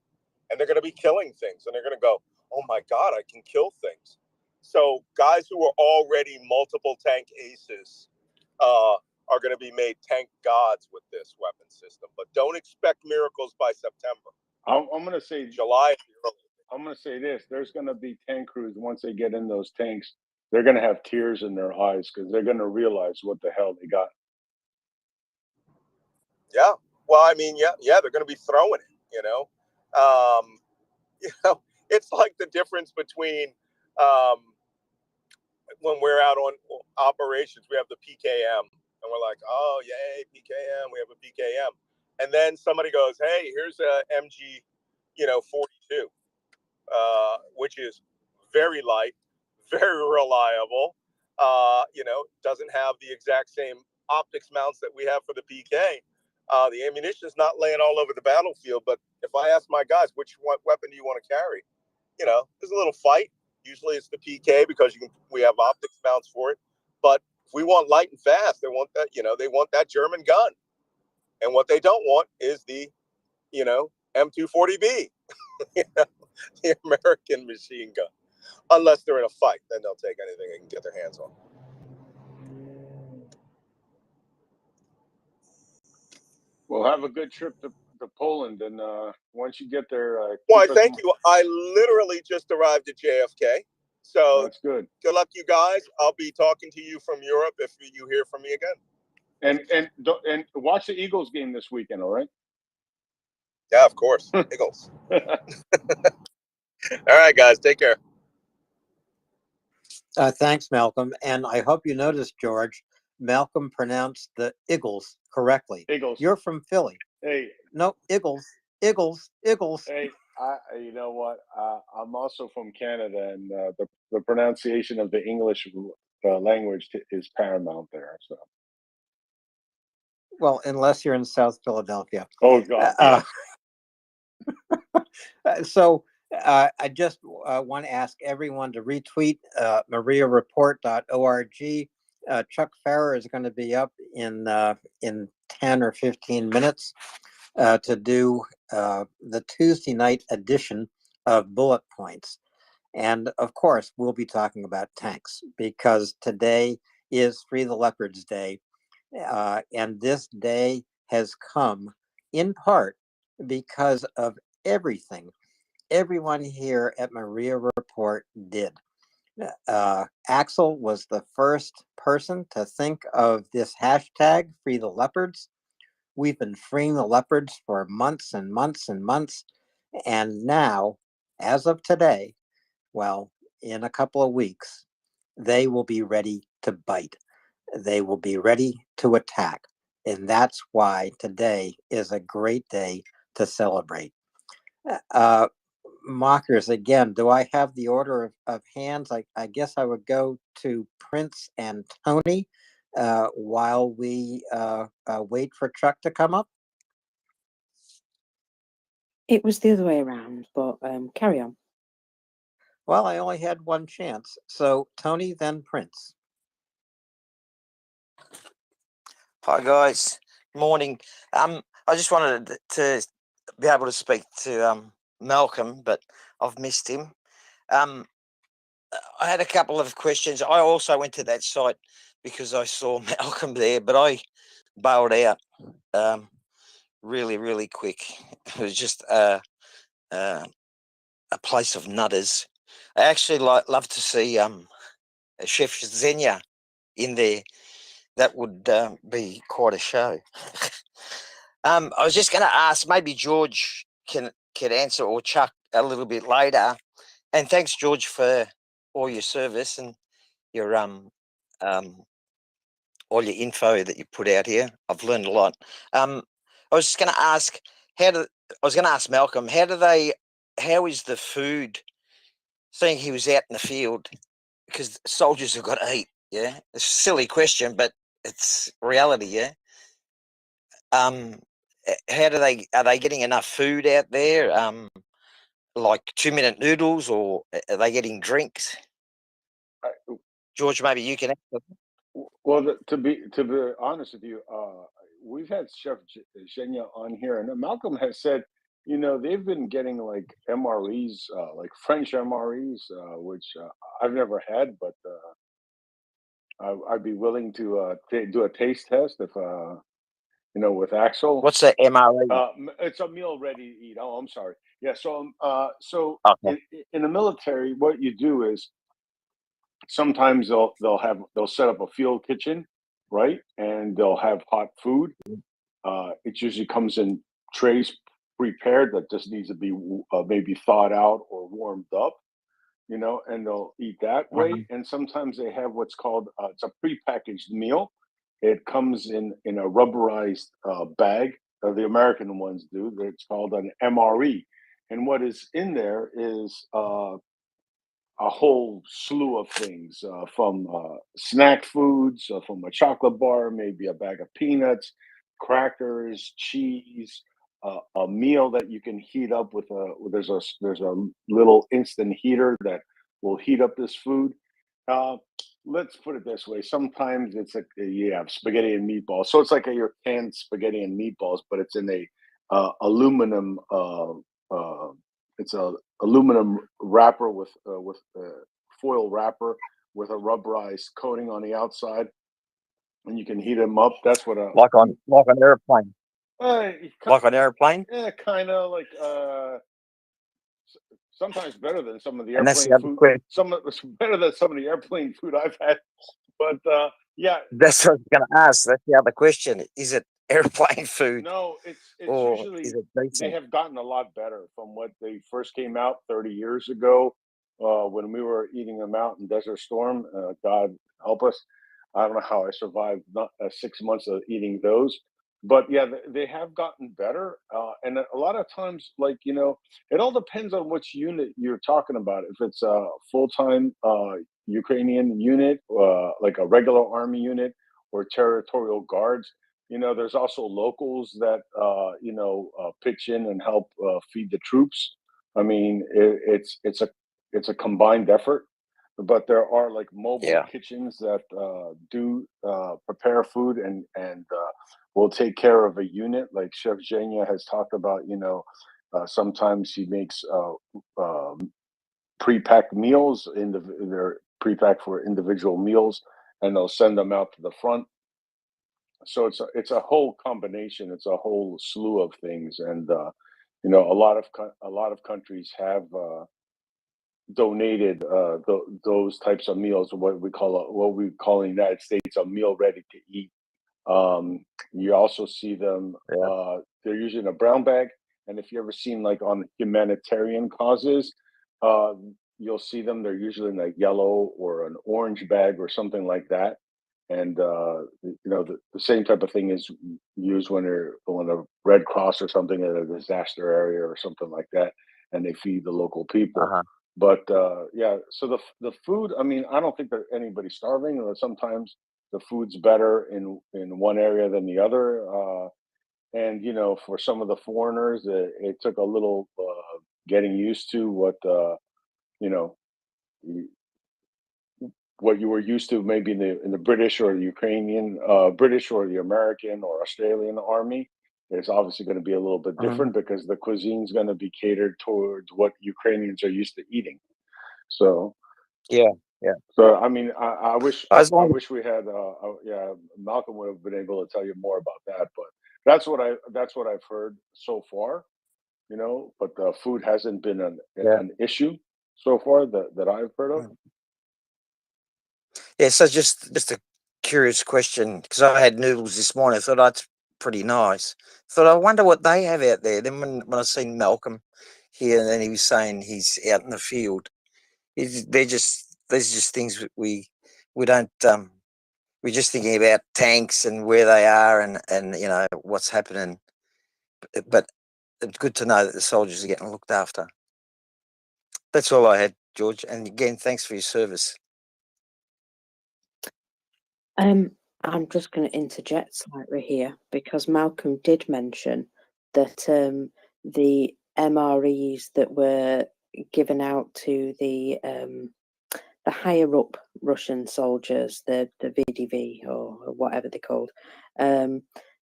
And they're going to be killing things, and they're going to go, "Oh my God, I can kill things." So guys who are already multiple tank aces are going to be made tank gods with this weapon system. But don't expect miracles by September. I'm going to say July. I'm going to say this: there's going to be tank crews, once they get in those tanks, they're going to have tears in their eyes, because they're going to realize what the hell they got. Yeah. Well, I mean, yeah, they're going to be throwing it. You know, it's like the difference between when we're out on operations, we have the PKM, and we're like, "Oh, yay, PKM! We have a PKM," and then somebody goes, "Hey, here's a MG, 42, which is very light, very reliable. Doesn't have the exact same optics mounts that we have for the PK. The ammunition is not laying all over the battlefield. But if I ask my guys, which weapon do you want to carry? There's a little fight. Usually it's the PK, because we have optics mounts for it. But if we want light and fast, they want that. They want that German gun. And what they don't want is the, M240B, the American machine gun. Unless they're in a fight, then they'll take anything they can get their hands on. Well, have a good trip to Poland, and once you get there, Why, keep us. thank you. I literally just arrived at JFK. So That's good. Good luck, you guys. I'll be talking to you from Europe if you hear from me again. And watch the Eagles game this weekend, all right? Yeah, of course. Eagles. All right, guys. Take care. Thanks, Malcolm. And I hope you noticed, George, Malcolm pronounced the Eagles correctly. Eagles. You're from Philly. Hey. No, Eagles. Hey, you know what? I'm also from Canada, and the pronunciation of the English language is paramount there. So. Well, unless you're in South Philadelphia. Oh God. Yes. So I just want to ask everyone to retweet MriyaReport.org. Chuck Farrer is going to be up in 10 or 15 minutes to do the Tuesday night edition of Bullet Points. And of course, we'll be talking about tanks because today is Free the Leopards Day. And this day has come in part because of everything everyone here at MriyaReport did. Axel was the first person to think of this hashtag, Free the Leopards. We've been freeing the leopards for months and months and months. And now, as of today, well, in a couple of weeks, they will be ready to bite. They will be ready to attack. And that's why today is a great day to celebrate. Mockers, again, do I have the order of hands? I guess I would go to Prince and Tony while we wait for Chuck to come up. It was the other way around, but carry on. Well, I only had one chance. So Tony, then Prince. Hi guys, morning. I just wanted to be able to speak to Malcolm, but I've missed him. I had a couple of questions. I also went to that site because I saw Malcolm there, but I bailed out really quick. It was just a place of nutters. I actually love to see Chef Xenia in there. That would be quite a show. I was just going to ask, maybe George can answer, or Chuck a little bit later. And thanks, George, for all your service and your all your info that you put out here. I've learned a lot. I was just going to ask, I was going to ask Malcolm, how is the food? Seeing he was out in the field, because soldiers have got to eat. Yeah, it's a silly question, but it's reality. Yeah. How are they getting enough food out there? Like 2-minute noodles, or are they getting drinks? George, maybe you can answer. Well, to be honest with you, we've had Chef Xenia on here, and Malcolm has said, you know, they've been getting like MREs, like French MREs, which I've never had, but I'd be willing to do a taste test if you know, with Axel. What's the MRE? It's a meal ready to eat. Oh, I'm sorry. Yeah. So Okay. in the military, what you do is sometimes they'll set up a field kitchen, right? And they'll have hot food. It usually comes in trays prepared that just needs to be maybe thawed out or warmed up, you know, and they'll eat that way. And sometimes they have what's called it's a prepackaged meal. It comes in a rubberized bag. The American ones do. It's called an MRE. And what is in there is a whole slew of things from snack foods, from a chocolate bar, maybe a bag of peanuts, crackers, cheese, a meal that you can heat up with there's a little instant heater that will heat up this food. Let's put it this way: sometimes it's like you have spaghetti and meatballs, so it's like your canned spaghetti and meatballs, but it's in a aluminum. It's a aluminum wrapper with foil wrapper with a rubberized coating on the outside, and you can heat them up. That's what like on an airplane. Like an airplane? Yeah, kind of like sometimes better than some of the And that's the airplane other food. question. Better than some of the airplane food I've had. But yeah, That's what I was going to ask. That's the other question. Is it airplane food no, it's or usually is it they decent? have gotten a lot better from what they first came out 30 years ago when we were eating them out in Desert Storm. God help us. I don't know how I survived 6 months of eating those. But yeah, they have gotten better. And a lot of times, like, it all depends on which unit you're talking about. If it's a full time Ukrainian unit, like a regular army unit or territorial guards, there's also locals that pitch in and help feed the troops. I mean, it's a combined effort, but there are like mobile Yeah. kitchens that do prepare food and will take care of a unit. Like Chef Zhenya has talked about. Sometimes he makes pre-packed meals they're pre-packed for individual meals, and they'll send them out to the front. So it's a whole combination. It's a whole slew of things, and a lot of countries have donated those types of meals. What we call in the United States a meal ready to eat. You also see them. Yeah. They're usually in a brown bag, and if you ever seen like on humanitarian causes, uh, you'll see them. They're usually in a yellow or an orange bag or something like that. And the same type of thing is used when a Red Cross or something at a disaster area or something like that, and they feed the local people. Uh-huh. But yeah, so the food. I mean, I don't think that anybody's starving. Sometimes the food's better in one area than the other. And for some of the foreigners, it took a little getting used to you know what you were used to, maybe in the British or the Ukrainian, British or the American or Australian army. It's obviously going to be a little bit Mhm. different because the cuisine is going to be catered towards what Ukrainians are used to eating. So, Yeah. Yeah. so I mean, I wish As I long wish we had, yeah, Malcolm would have been able to tell you more about that, but that's what I've heard so far. But the food hasn't been yeah. an issue so far that I've heard of. Mm. Yeah. So just a curious question because I had noodles this morning. I thought that's pretty nice. Thought I wonder what they have out there. Then when I seen Malcolm here, and then he was saying he's out in the field. These are just things we don't we're just thinking about tanks and where they are and what's happening. But it's good to know that the soldiers are getting looked after. That's all I had, George. And again, thanks for your service. I'm just going to interject slightly here because Malcolm did mention that the MREs that were given out to the higher up Russian soldiers, the VDV or whatever they're called,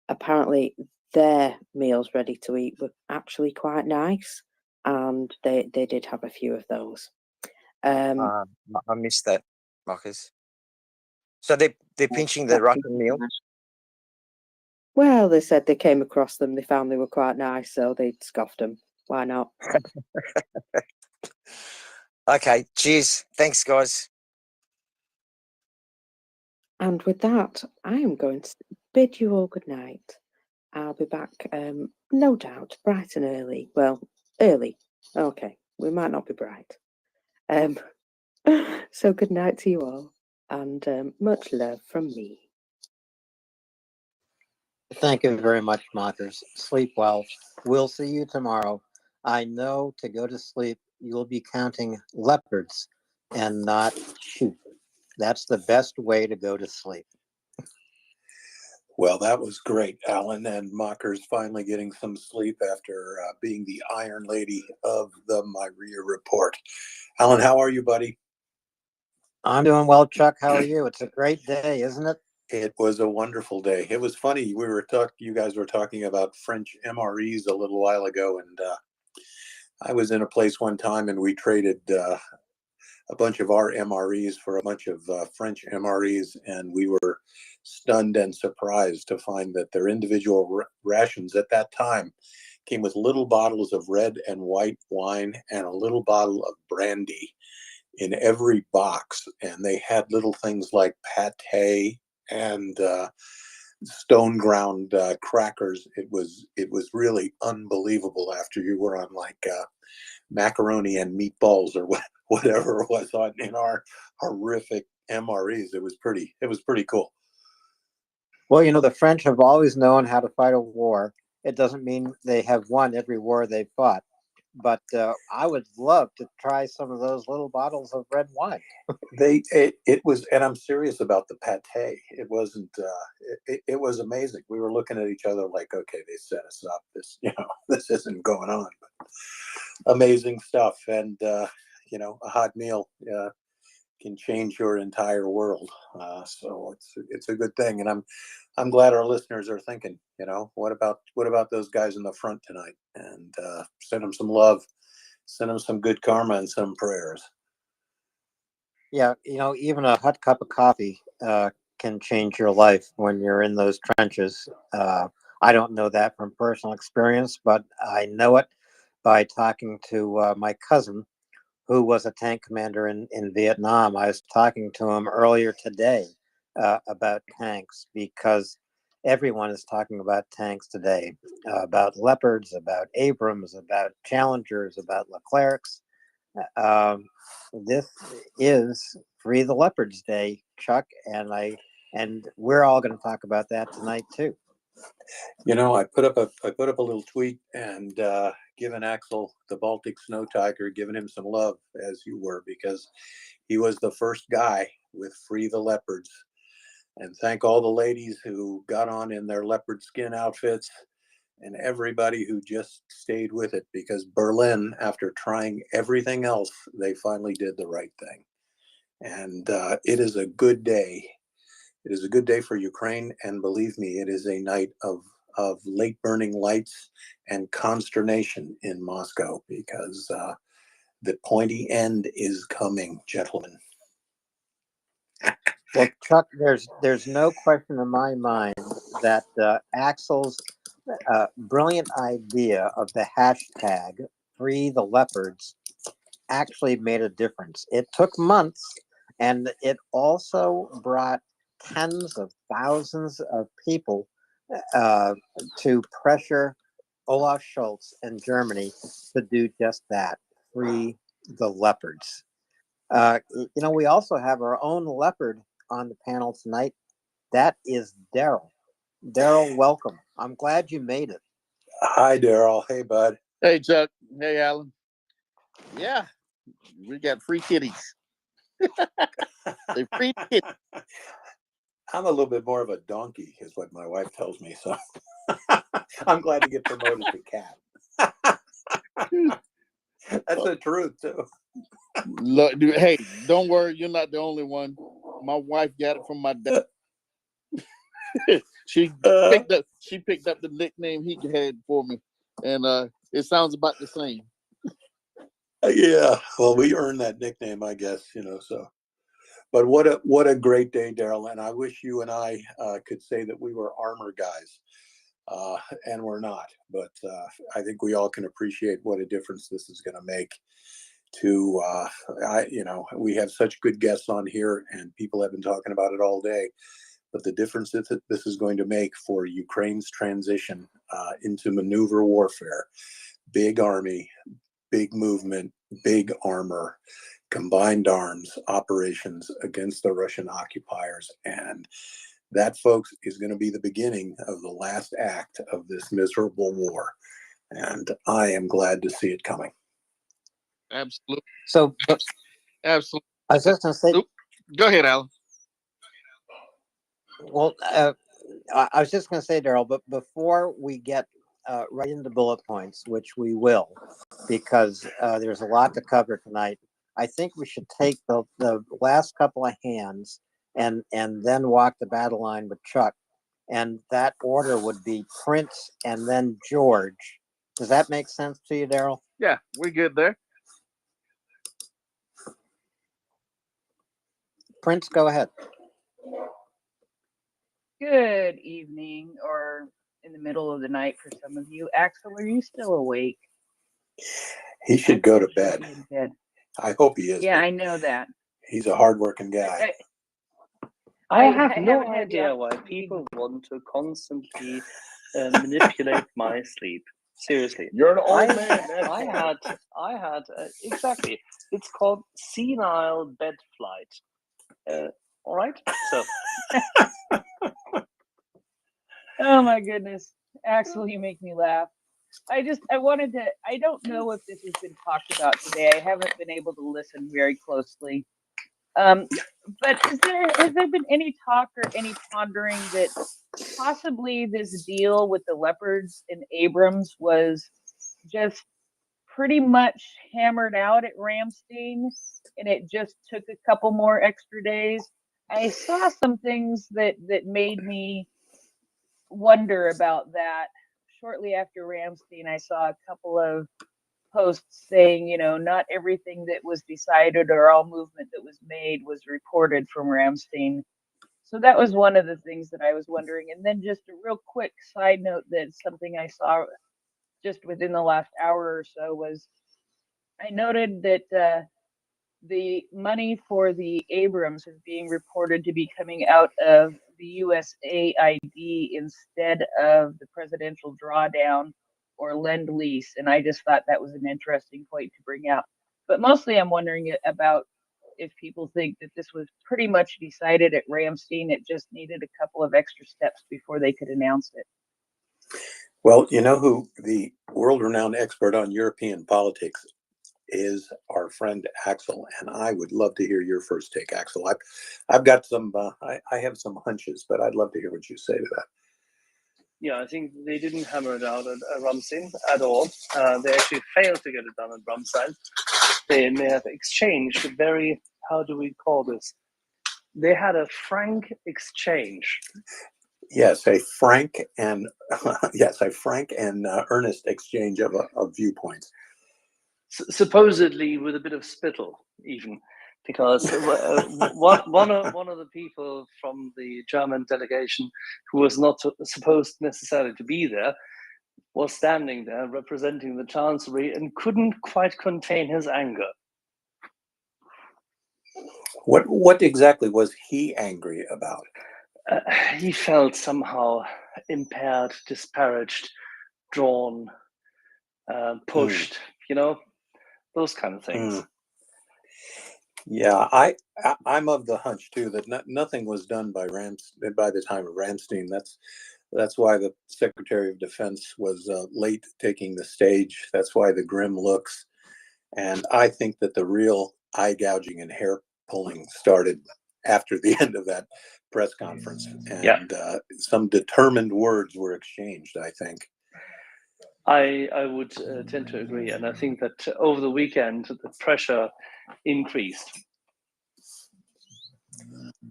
apparently their meals ready to eat were actually quite nice, and they did have a few of those. I missed that, Marcus. So they're pinching the Russian meal. Well, they said they came across them, they found they were quite nice, so they scoffed them. Why not? Okay, cheers. Thanks, guys. And with that, I am going to bid you all good night. I'll be back, no doubt, bright and early. Well, early. Okay, we might not be bright. So good night to you all, and much love from me. Thank you very much, Marcus. Sleep well. We'll see you tomorrow. I know to go to sleep, you'll be counting leopards and not sheep. That's the best way to go to sleep. Well, that was great, Alan, and Mocker's finally getting some sleep after being the Iron Lady of the MriyaReport. Alan, how are you, buddy? I'm doing well, Chuck. How are you? It's a great day, isn't it? It was a wonderful day. It was funny. You guys were talking about French MREs a little while ago, and I was in a place one time, and we traded a bunch of our MREs for a bunch of French MREs, and we were stunned and surprised to find that their individual rations at that time came with little bottles of red and white wine and a little bottle of brandy in every box. And they had little things like pate and stone ground crackers. It was really unbelievable after you were on like macaroni and meatballs or whatever it was on in our horrific MREs. It was pretty cool. Well, you know, the French have always known how to fight a war. It doesn't mean they have won every war they fought, but I would love to try some of those little bottles of red wine. It was, and I'm serious about the pate. It wasn't. It was amazing. We were looking at each other like, okay, they set us up. This isn't going on. But amazing stuff, and a hot meal can change your entire world. So it's a good thing, and I'm glad our listeners are thinking, what about those guys in the front tonight? And send them some love, send them some good karma and some prayers. Yeah, even a hot cup of coffee can change your life when you're in those trenches. I don't know that from personal experience, but I know it by talking to my cousin, who was a tank commander in Vietnam. I was talking to him earlier today about tanks, because everyone is talking about tanks today, about Leopards, about Abrams, about Challengers, about Leclercs. This is Free the Leopards Day, Chuck, and we're all going to talk about that tonight too. I put up a little tweet and given Axel the Baltic Snow Tiger, giving him some love, as you were, because he was the first guy with Free the Leopards. And thank all the ladies who got on in their leopard skin outfits and everybody who just stayed with it, because Berlin, after trying everything else, they finally did the right thing. And it is a good day. It is a good day for Ukraine, and believe me, it is a night of late burning lights and consternation in Moscow, because the pointy end is coming, gentlemen. Well, Chuck, there's no question in my mind that Axel's brilliant idea of the hashtag Free the Leopards actually made a difference. It took months, and it also brought tens of thousands of people to pressure Olaf Scholz in Germany to do just that, free the leopards. We also have our own leopard on the panel tonight. That is Daryl. Daryl, welcome. I'm glad you made it. Hi, Daryl. Hey, bud. Hey, Chuck. Hey, Alan. Yeah, we got free kitties. They free kitties. I'm a little bit more of a donkey, is what my wife tells me. So I'm glad to get promoted to cat. That's the truth, too. Look, dude, hey, don't worry. You're not the only one. My wife got it from my dad. She picked up the nickname he had for me, and it sounds about the same. Yeah, well, we earned that nickname, I guess. So. But what a great day, Daryl. And I wish you and I could say that we were armor guys, and we're not. But I think we all can appreciate what a difference this is going to make. We have such good guests on here, and people have been talking about it all day. But the difference that this is going to make for Ukraine's transition into maneuver warfare, big army, big movement, big armor, combined arms operations against the Russian occupiers. And that, folks, is going to be the beginning of the last act of this miserable war. And I am glad to see it coming. Absolutely. So, absolutely. I was just going to say. Go ahead, Alan. Well, I was just going to say, Daryl, but before we get right into bullet points, which we will, because there's a lot to cover tonight, I think we should take the last couple of hands and then walk the battle line with Chuck. And that order would be Prince and then George. Does that make sense to you, Daryl? Yeah, we're good there. Prince, go ahead. Good evening, or in the middle of the night for some of you. Axel, are you still awake? He should go to Axel should bed. be in bed. I hope he is. Yeah, but I know that. He's a hardworking guy. I have no haven't had the idea why people want to constantly manipulate my sleep. Seriously, You're an old I man. I had exactly. It's called senile bed flight. All right, so. Oh my goodness, Axel, you make me laugh. I don't know if this has been talked about today. I haven't been able to listen very closely. But has there been any talk or any pondering that possibly this deal with the Leopards and Abrams was just pretty much hammered out at Ramstein, and it just took a couple more extra days? I saw some things that made me wonder about that. Shortly after Ramstein, I saw a couple of posts saying, not everything that was decided or all movement that was made was reported from Ramstein. So that was one of the things that I was wondering. And then just a real quick side note, that something I saw just within the last hour or so was, I noted that the money for the Abrams is being reported to be coming out of the USAID instead of the presidential drawdown or lend lease. And I just thought that was an interesting point to bring out. But mostly I'm wondering about if people think that this was pretty much decided at Ramstein. It just needed a couple of extra steps before they could announce it. Well, you know who the world-renowned expert on European politics is? Our friend Axel, and I would love to hear your first take, Axel. I've got some, I have some hunches, but I'd love to hear what you say to that. Yeah, I think they didn't hammer it out at Ramstein at all. They actually failed to get it done at Ramstein. They may have exchanged a very, how do we call this? They had a frank exchange. Yes, a frank and earnest exchange of viewpoints. Supposedly with a bit of spittle, even, because one of the people from the German delegation, who was not supposed necessarily to be there, was standing there representing the chancellery and couldn't quite contain his anger. What exactly was he angry about? He felt somehow impaired, disparaged, drawn, pushed, those kind of things. Yeah, I'm of the hunch too that nothing was done by the time of Ramstein. That's why the Secretary of Defense was late taking the stage. That's why the grim looks. And I think that the real eye gouging and hair pulling started after the end of that press conference. And some determined words were exchanged, I think. I would tend to agree. And I think that over the weekend, the pressure increased.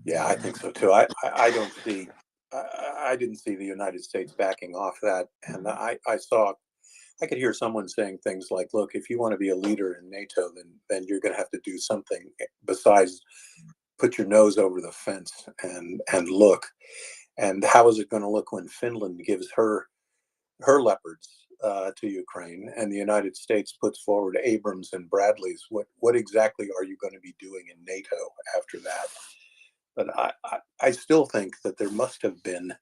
Yeah, I think so too. I didn't see the United States backing off that. And I could hear someone saying things like, look, if you want to be a leader in NATO, then you're going to have to do something besides put your nose over the fence and look. And how is it going to look when Finland gives her Leopards to Ukraine and the United States puts forward Abrams and Bradleys? What exactly are you going to be doing in NATO after that? But I still think that there must have been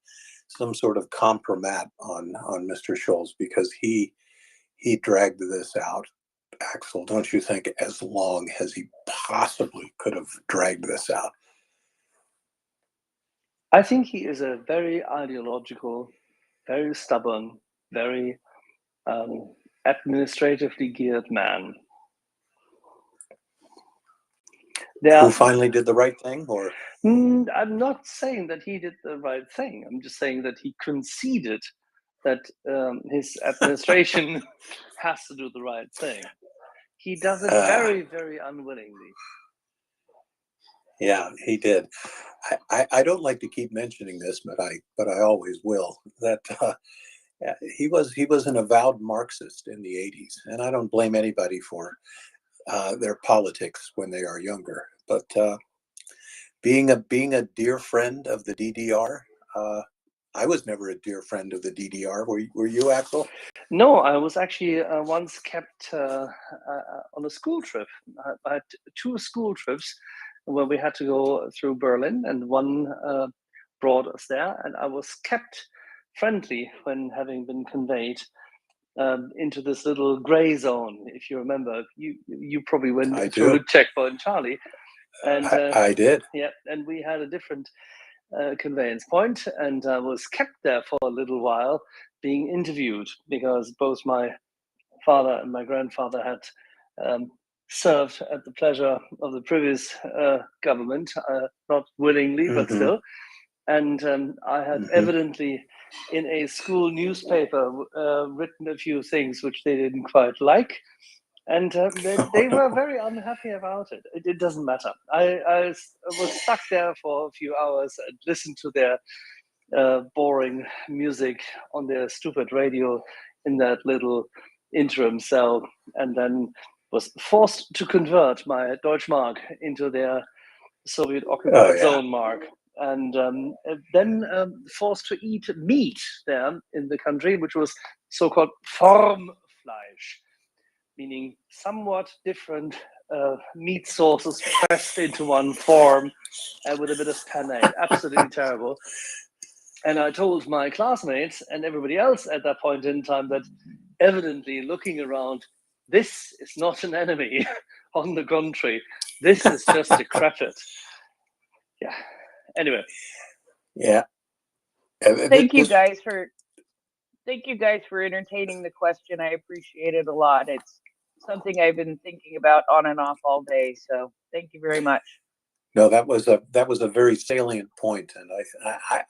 some sort of compromat on Mr. Scholz, because he dragged this out. Axel, don't you think, as long as he possibly could have dragged this out? I think he is a very ideological, very stubborn, very administratively geared man. Who finally did the right thing, or? I'm not saying that he did the right thing. I'm just saying that he conceded that his administration has to do the right thing. He does it very, very unwillingly. Yeah, he did. I don't like to keep mentioning this, but I always will. That he was an avowed Marxist in the 80s, and I don't blame anybody for their politics when they are younger. But being a dear friend of the DDR, I was never a dear friend of the DDR. Were you, Axel? No, I was actually once kept on a school trip. I had 2 school trips where we had to go through Berlin, and one brought us there, and I was kept friendly when having been conveyed into this little gray zone. If you remember, you probably went through checkpoint Charlie, and I did. Yeah, and we had a different conveyance point, and I was kept there for a little while being interviewed, because both my father and my grandfather had served at the pleasure of the previous government, not willingly, but still. And I had evidently in a school newspaper written a few things which they didn't quite like. And they were very unhappy about it. It doesn't matter. I was stuck there for a few hours and listened to their boring music on their stupid radio in that little interim cell, and then was forced to convert my Deutschmark into their Soviet occupied zone mark, and then forced to eat meat there in the country, which was so-called Formfleisch, meaning somewhat different meat sauces pressed into one form with a bit of penne. Absolutely terrible. And I told my classmates and everybody else at that point in time that, evidently looking around, this is not an enemy. On the contrary, this is just decrepit. Yeah. Anyway. Yeah. Thank you guys for entertaining the question. I appreciate it a lot. It's something I've been thinking about on and off all day. So thank you very much. No, that was a very salient point, and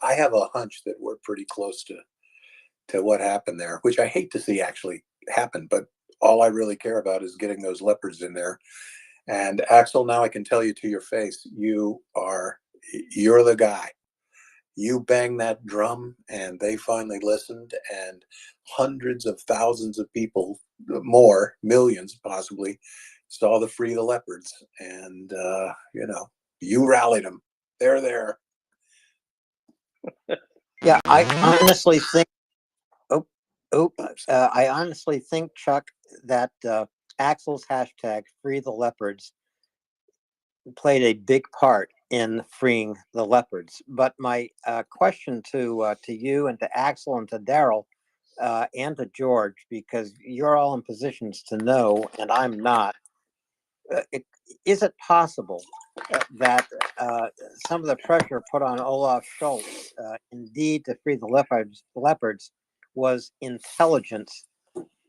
I have a hunch that we're pretty close to what happened there, which I hate to see actually happen. But all I really care about is getting those leopards in there. And Axel, now I can tell you to your face, you're the guy. You banged that drum, and they finally listened, and hundreds of thousands of people, more, millions possibly, saw the Free the Leopards, and you rallied them. They're there. Yeah, I honestly think. I honestly think, Chuck, that Axel's hashtag Free the Leopards played a big part in freeing the leopards. But my question to you and to Axel and to Daryl and to George, because you're all in positions to know and I'm not, is it possible that some of the pressure put on Olaf Scholz, indeed to free the leopards, was intelligence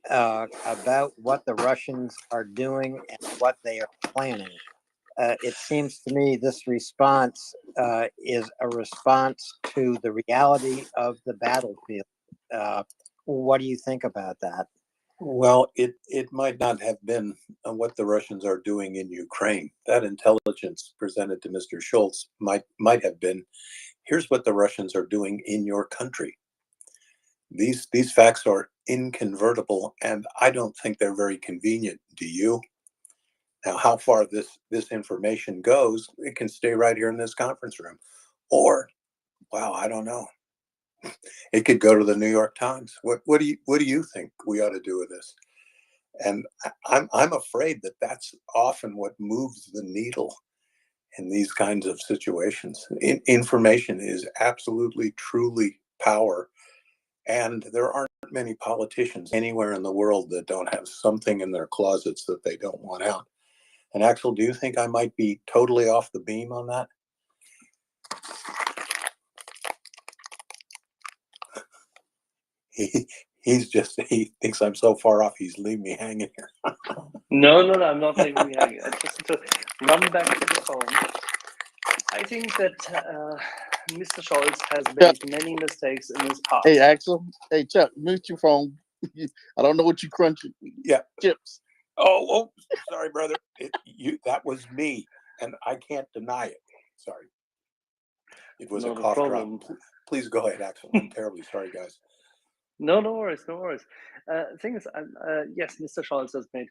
about what the Russians are doing and what they are planning? It seems to me this response is a response to the reality of the battlefield. What do you think about that? Well, it might not have been what the Russians are doing in Ukraine. That intelligence presented to Mr. Scholz might have been, here's what the Russians are doing in your country. These facts are inconvertible, and I don't think they're very convenient. Do you? Now, how far this information goes, it can stay right here in this conference room, or, wow, I don't know. It could go to the New York Times. What do you think we ought to do with this? And I'm afraid that that's often what moves the needle in these kinds of situations. Information is absolutely, truly power. And there aren't many politicians anywhere in the world that don't have something in their closets that they don't want out. And Axel, do you think I might be totally off the beam on that? He thinks I'm so far off, he's leaving me hanging here. No, I'm not leaving you hanging. Just to run back to the phone. I think that Mr. Scholz has made many mistakes in his past. Hey, Axel. Hey, Chuck, mute your phone. I don't know what you crunching. Yeah. Chips. Oh, sorry, brother. That was me, and I can't deny it. Sorry. It was Not a cough problem. drop. Please go ahead, Axel. I'm terribly sorry, guys. No worries. Thing is, yes, Mr. Scholz has made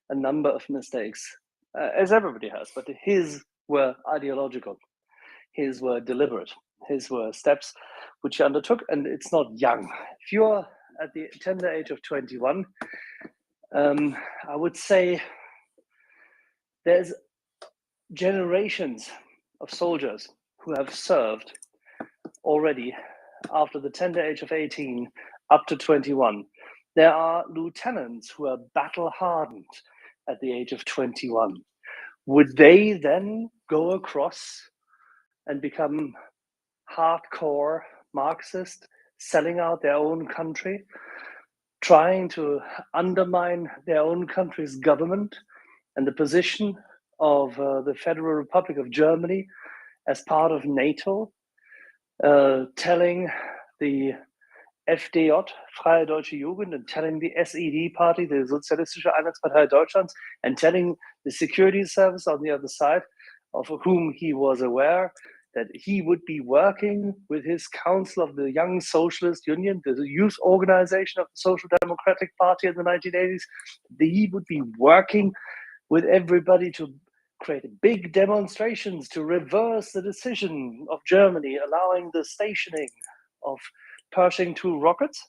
a number of mistakes, as everybody has, but his were ideological. His were deliberate. His were steps which he undertook, and it's not young. If you're at the tender age of 21, I would say there's generations of soldiers who have served already after the tender age of 18 up to 21. There are lieutenants who are battle hardened at the age of 21. Would they then go across and become hardcore Marxist, selling out their own country, trying to undermine their own country's government and the position of the Federal Republic of Germany as part of NATO, telling the FDJ, Freie Deutsche Jugend, and telling the SED party, the Sozialistische Einheitspartei Deutschlands, and telling the security service on the other side, of whom he was aware, that he would be working with his Council of the Young Socialist Union, the youth organization of the Social Democratic Party in the 1980s. He would be working with everybody to create big demonstrations to reverse the decision of Germany, allowing the stationing of Pershing 2 rockets.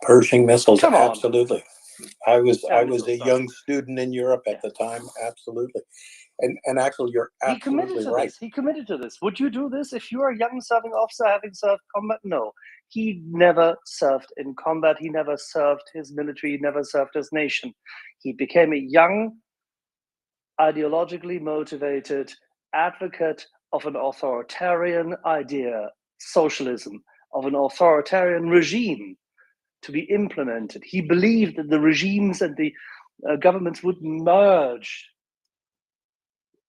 Pershing missiles, Come on. absolutely. I was Yeah, a young student in Europe at the time, absolutely. And Axel, you're He committed absolutely to right. this. He committed to this. Would you do this if you are a young serving officer having served combat? No. He never served in combat. He never served his military. He never served his nation. He became a young, ideologically motivated advocate of an authoritarian idea, socialism, of an authoritarian regime to be implemented. He believed that the regimes and the governments would merge.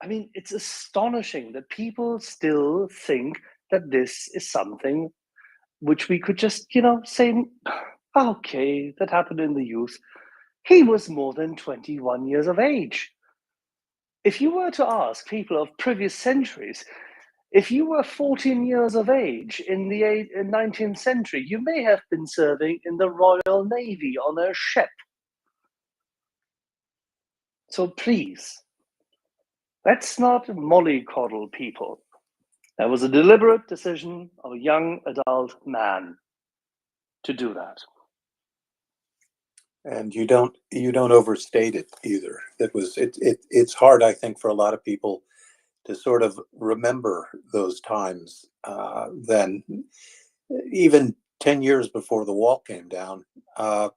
I mean, it's astonishing that people still think that this is something which we could just, say, okay, that happened in the youth. He was more than 21 years of age. If you were to ask people of previous centuries, if you were 14 years of age in the 19th century, you may have been serving in the Royal Navy on a ship. So please, let's not mollycoddle people. That was a deliberate decision of a young adult man to do that. And you don't overstate it either. It's hard, I think, for a lot of people to sort of remember those times. Then, even 10 years before the wall came down, I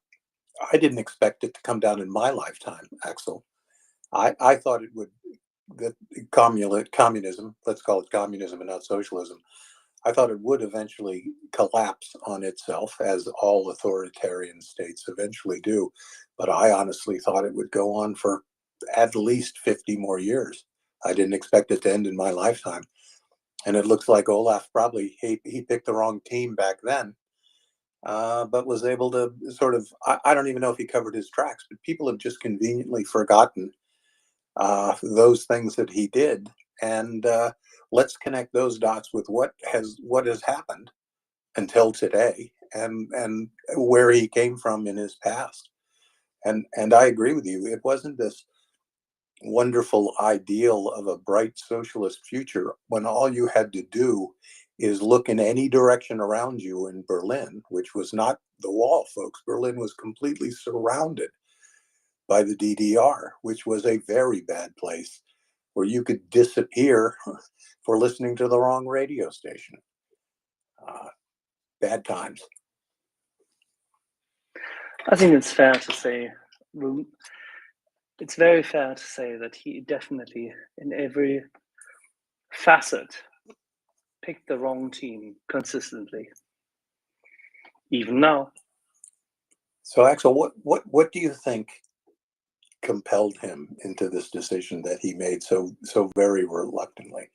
didn't expect it to come down in my lifetime, Axel. I thought it would, that communism, let's call it communism and not socialism, I thought it would eventually collapse on itself, as all authoritarian states eventually do. But I honestly thought it would go on for at least 50 more years. I didn't expect it to end in my lifetime. And it looks like Olaf probably, he picked the wrong team back then, but was able to sort of, I don't even know if he covered his tracks, but people have just conveniently forgotten those things that he did. And let's connect those dots with what has happened until today, and where he came from in his past. And I agree with you. It wasn't this wonderful ideal of a bright socialist future when all you had to do is look in any direction around you in Berlin, which was not the wall, folks. Berlin was completely surrounded by the DDR, which was a very bad place where you could disappear for listening to the wrong radio station. Bad times. I think it's fair to say, it's very fair to say that he definitely, in every facet, picked the wrong team consistently, even now. So, Axel, what do you think compelled him into this decision that he made so very reluctantly?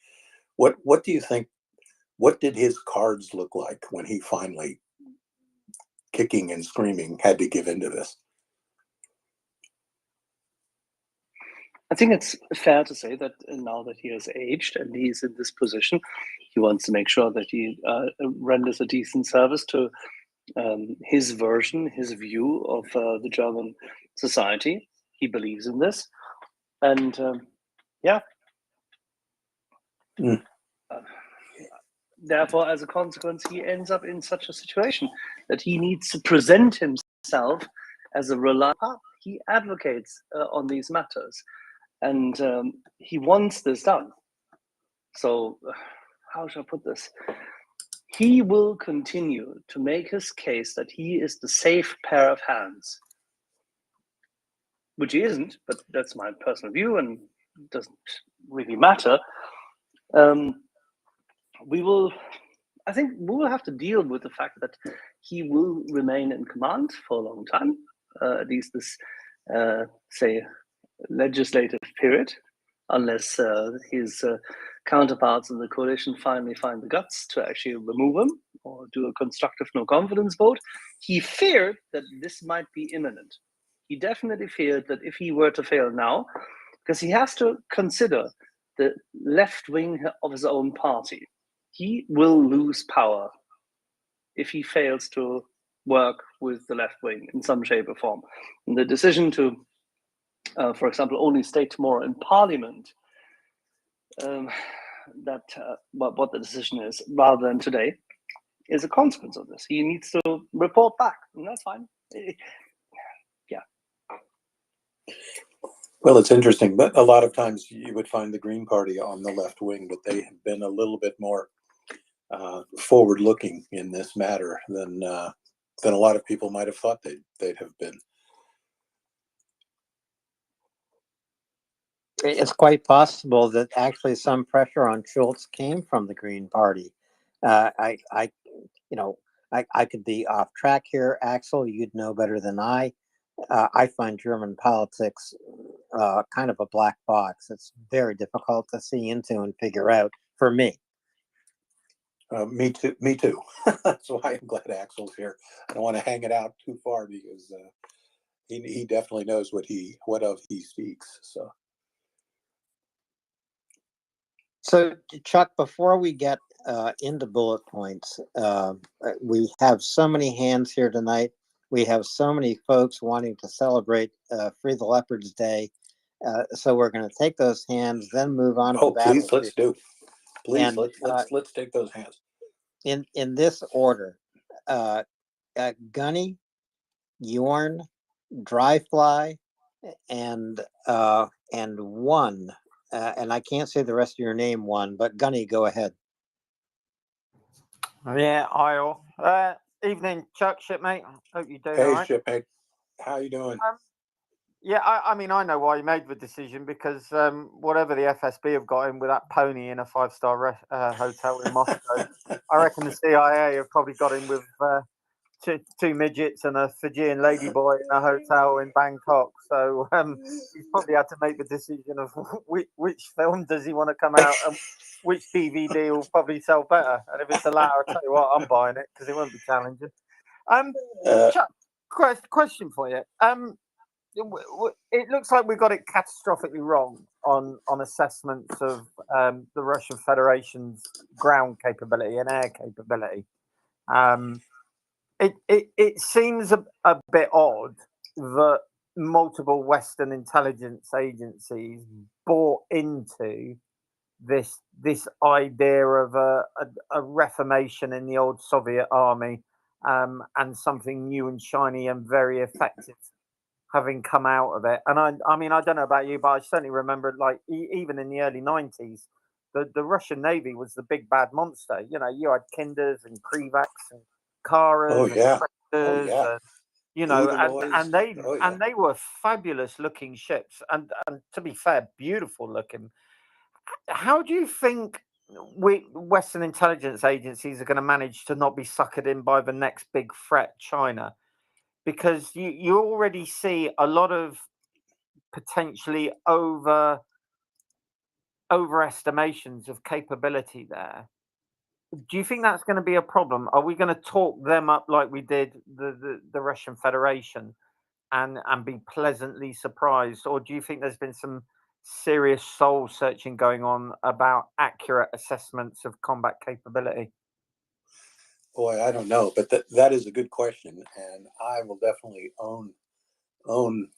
What do you think? What did his cards look like when he finally, kicking and screaming, had to give into this? I think it's fair to say that now that he has aged and he's in this position, he wants to make sure that he renders a decent service to his version, his view of the German society. He believes in this. And therefore, as a consequence, he ends up in such a situation that he needs to present himself as a reliable. He advocates on these matters, and he wants this done. So, how shall I put this? He will continue to make his case that he is the safe pair of hands, which he isn't, but that's my personal view and doesn't really matter. I think we will have to deal with the fact that he will remain in command for a long time, at least this, say, legislative period, unless his counterparts in the coalition finally find the guts to actually remove him or do a constructive no confidence vote. He feared that this might be imminent. He definitely feared that if he were to fail now, because he has to consider the left wing of his own party, he will lose power if he fails to work with the left wing in some shape or form. And the decision to, for example, only stay tomorrow in parliament, what the decision is, rather than today, is a consequence of this. He needs to report back, and that's fine. Yeah. Well, it's interesting, but a lot of times you would find the Green Party on the left wing, but they have been a little bit more forward-looking in this matter than a lot of people might have thought they'd have been. It's quite possible that actually some pressure on Schultz came from the Green Party. I could be off track here, Axel. You'd know better than I. I find German politics kind of a black box. It's very difficult to see into and figure out for me. Me too. Me too. That's why I'm glad Axel's here. I don't want to hang it out too far because he definitely knows what of he speaks. So, Chuck, before we get into bullet points, we have so many hands here tonight. We have so many folks wanting to celebrate Free the Leopards Day. So we're going to take those hands, then move on to battle. Please, let's do. Please, and, let's take those hands. In this order, Gunny, Yorn, Dryfly, and One. And I can't say the rest of your name, One, but Gunny, go ahead. Yeah, hi all. Evening, Chuck, shipmate. Hope you're doing all right. Hey, shipmate. How you doing? Yeah, I mean, I know why you made the decision because whatever the FSB have got in with that pony in a 5-star hotel in Moscow, I reckon the CIA have probably got him with two midgets and a Fijian ladyboy in a hotel in Bangkok. So he's probably had to make the decision of which film does he want to come out and which DVD will probably sell better. And if it's the latter, I'll tell you what, I'm buying it because it won't be challenging. Chuck, question for you. It looks like we got it catastrophically wrong on assessments of the Russian Federation's ground capability and air capability. It seems a bit odd that multiple Western intelligence agencies bought into this idea of a reformation in the old Soviet army and something new and shiny and very effective having come out of it. And I mean, I don't know about you, but I certainly remember, like, even in the early 90s, the Russian Navy was the big bad monster. You know, you had Kinders and Krivaks and Karas and Predators, and, you know, and they were fabulous looking ships, and to be fair, beautiful looking. How do you think Western intelligence agencies are going to manage to not be suckered in by the next big threat, China? Because you already see a lot of potentially overestimations of capability there. Do you think that's going to be a problem? Are we going to talk them up like we did the Russian Federation and be pleasantly surprised? Or do you think there's been some serious soul searching going on about accurate assessments of combat capability? Boy, I don't know, but that is a good question, and I will definitely own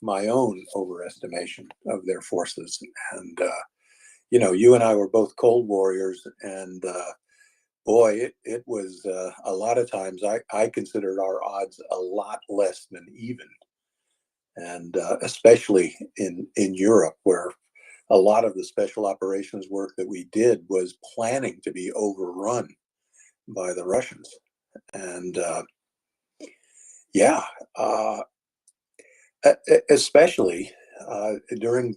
my own overestimation of their forces. And you know, you and I were both Cold Warriors, and boy, it was a lot of times I considered our odds a lot less than even, and especially in Europe, where a lot of the special operations work that we did was planning to be overrun by the Russians, and yeah, especially during,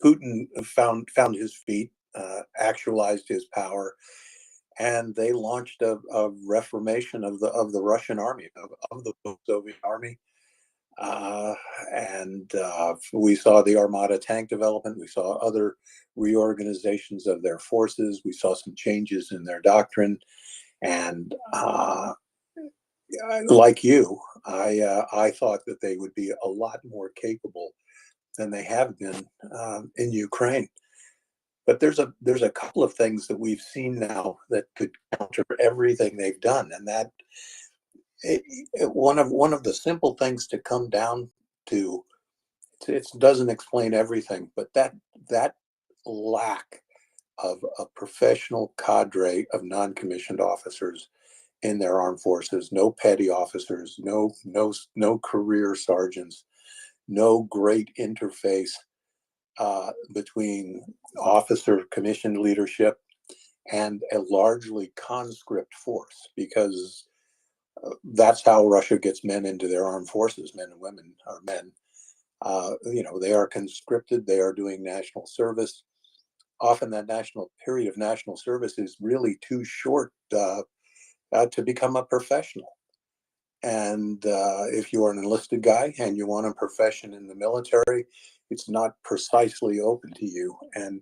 Putin found his feet, actualized his power, and they launched a reformation of the Russian army, of the Soviet army. And we saw the Armada tank development. We saw other reorganizations of their forces. We saw some changes in their doctrine. And like you, I thought that they would be a lot more capable than they have been in Ukraine. But there's a couple of things that we've seen now that could counter everything they've done, and that one of the simple things to come down to, it doesn't explain everything, but that lack of a professional cadre of non-commissioned officers in their armed forces, no petty officers, no career sergeants, no great interface between officer commissioned leadership and a largely conscript force, because that's how Russia gets men into their armed forces. Men and women are men. They are conscripted. They are doing national service. Often that period of national service is really too short to become a professional. And if you are an enlisted guy and you want a profession in the military, it's not precisely open to you. And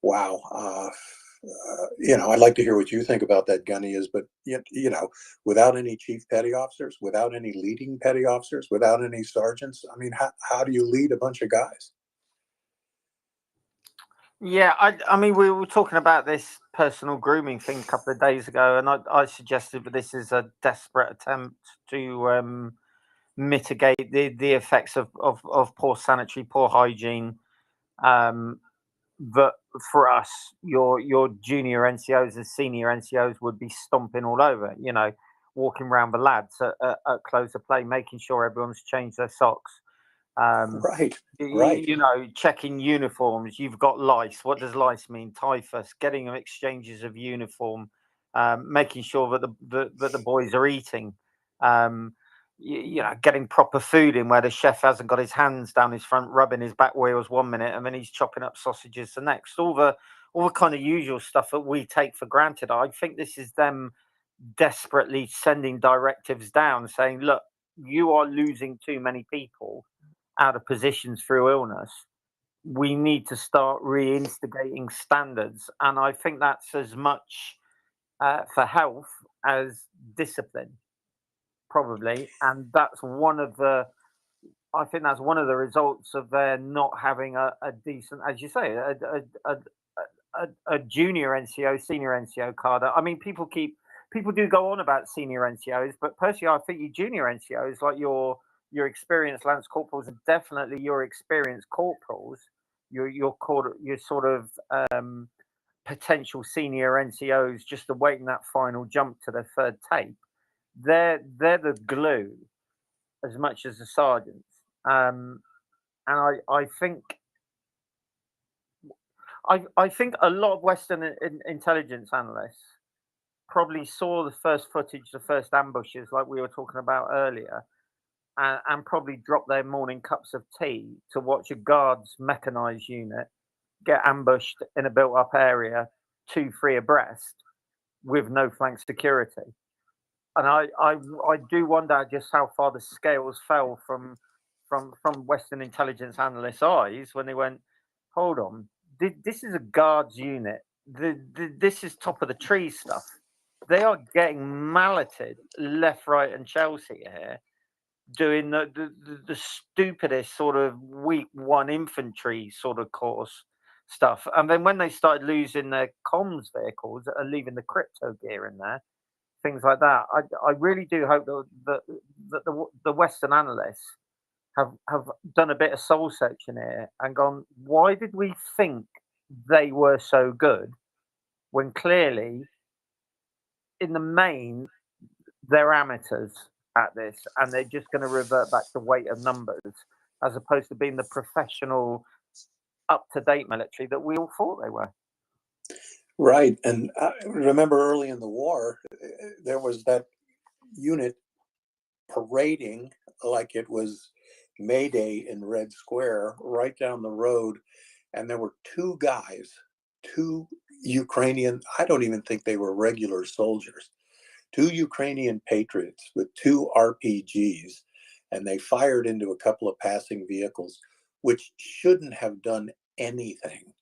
wow, I'd like to hear what you think about that, Gunny, but without any chief petty officers, without any leading petty officers, without any sergeants, I mean, how do you lead a bunch of guys? Yeah, I mean, we were talking about this personal grooming thing a couple of days ago, and I suggested that this is a desperate attempt to mitigate the effects of poor sanitary, poor hygiene. But for us, your junior NCOs and senior NCOs would be stomping all over, walking around the lads at close of play, making sure everyone's changed their socks. Right. Checking uniforms. You've got lice. What does lice mean? Typhus. Getting them exchanges of uniform. Making sure that the boys are eating. Getting proper food in where the chef hasn't got his hands down his front, rubbing his back wheels 1 minute, and then he's chopping up sausages the next. All the kind of usual stuff that we take for granted. I think this is them desperately sending directives down, saying, "Look, you are losing too many people out of positions through illness. We need to start reinstigating standards." And I think that's as much for health as discipline, probably. And that's I think that's one of the results of their not having a decent, as you say, a junior NCO, senior NCO cadre. I mean, people do go on about senior NCOs, but personally, I think you junior NCOs, like your experienced lance corporals, and definitely your experienced corporals, your sort of potential senior NCOs just awaiting that final jump to their third tape. They're the glue as much as the sergeants. And I think a lot of Western intelligence analysts probably saw the first footage, the first ambushes, like we were talking about earlier, and probably dropped their morning cups of tea to watch a guards mechanized unit get ambushed in a built-up area, 2-3 abreast, with no flank security. And I do wonder just how far the scales fell from Western intelligence analysts' eyes when they went, hold on, this is a guards unit. This is top of the tree stuff. They are getting malleted left, right, and Chelsea here, doing the stupidest sort of week one infantry sort of course stuff. And then when they started losing their comms vehicles and leaving the crypto gear in there, things like that, I really do hope that the Western analysts have done a bit of soul searching here and gone, why did we think they were so good when clearly in the main, they're amateurs at this, and they're just going to revert back to weight of numbers, as opposed to being the professional, up-to-date military that we all thought they were. Right. And remember early in the war, there was that unit parading like it was May Day in Red Square right down the road. And there were two guys, two Ukrainian, I don't even think they were regular soldiers, two Ukrainian patriots with two RPGs. And they fired into a couple of passing vehicles, which shouldn't have done anything.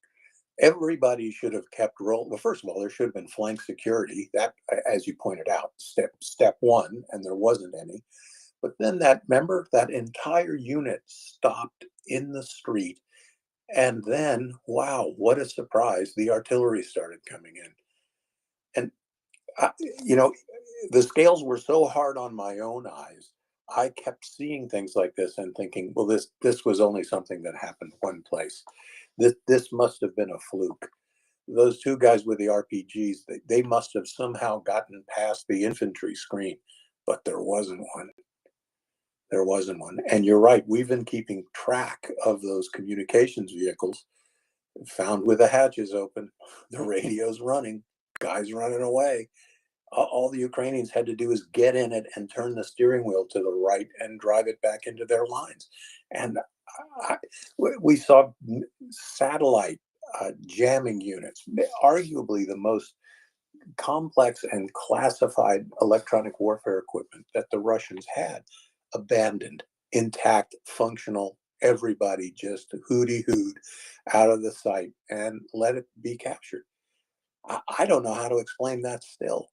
Everybody should have kept rolling. Well, first of all, there should have been flank security. That, as you pointed out, step one, and there wasn't any. But then remember, that entire unit stopped in the street. And then, wow, what a surprise, the artillery started coming in. And, the scales were so hard on my own eyes. I kept seeing things like this and thinking, well, this was only something that happened one place. This must have been a fluke. Those two guys with the RPGs, they must have somehow gotten past the infantry screen, but there wasn't one. There wasn't one. And you're right, we've been keeping track of those communications vehicles found with the hatches open, the radios running, guys running away. All the Ukrainians had to do is get in it and turn the steering wheel to the right and drive it back into their lines. And we saw satellite jamming units, arguably the most complex and classified electronic warfare equipment that the Russians had, abandoned, intact, functional, everybody just hooty-hooed out of the sight and let it be captured. I don't know how to explain that still.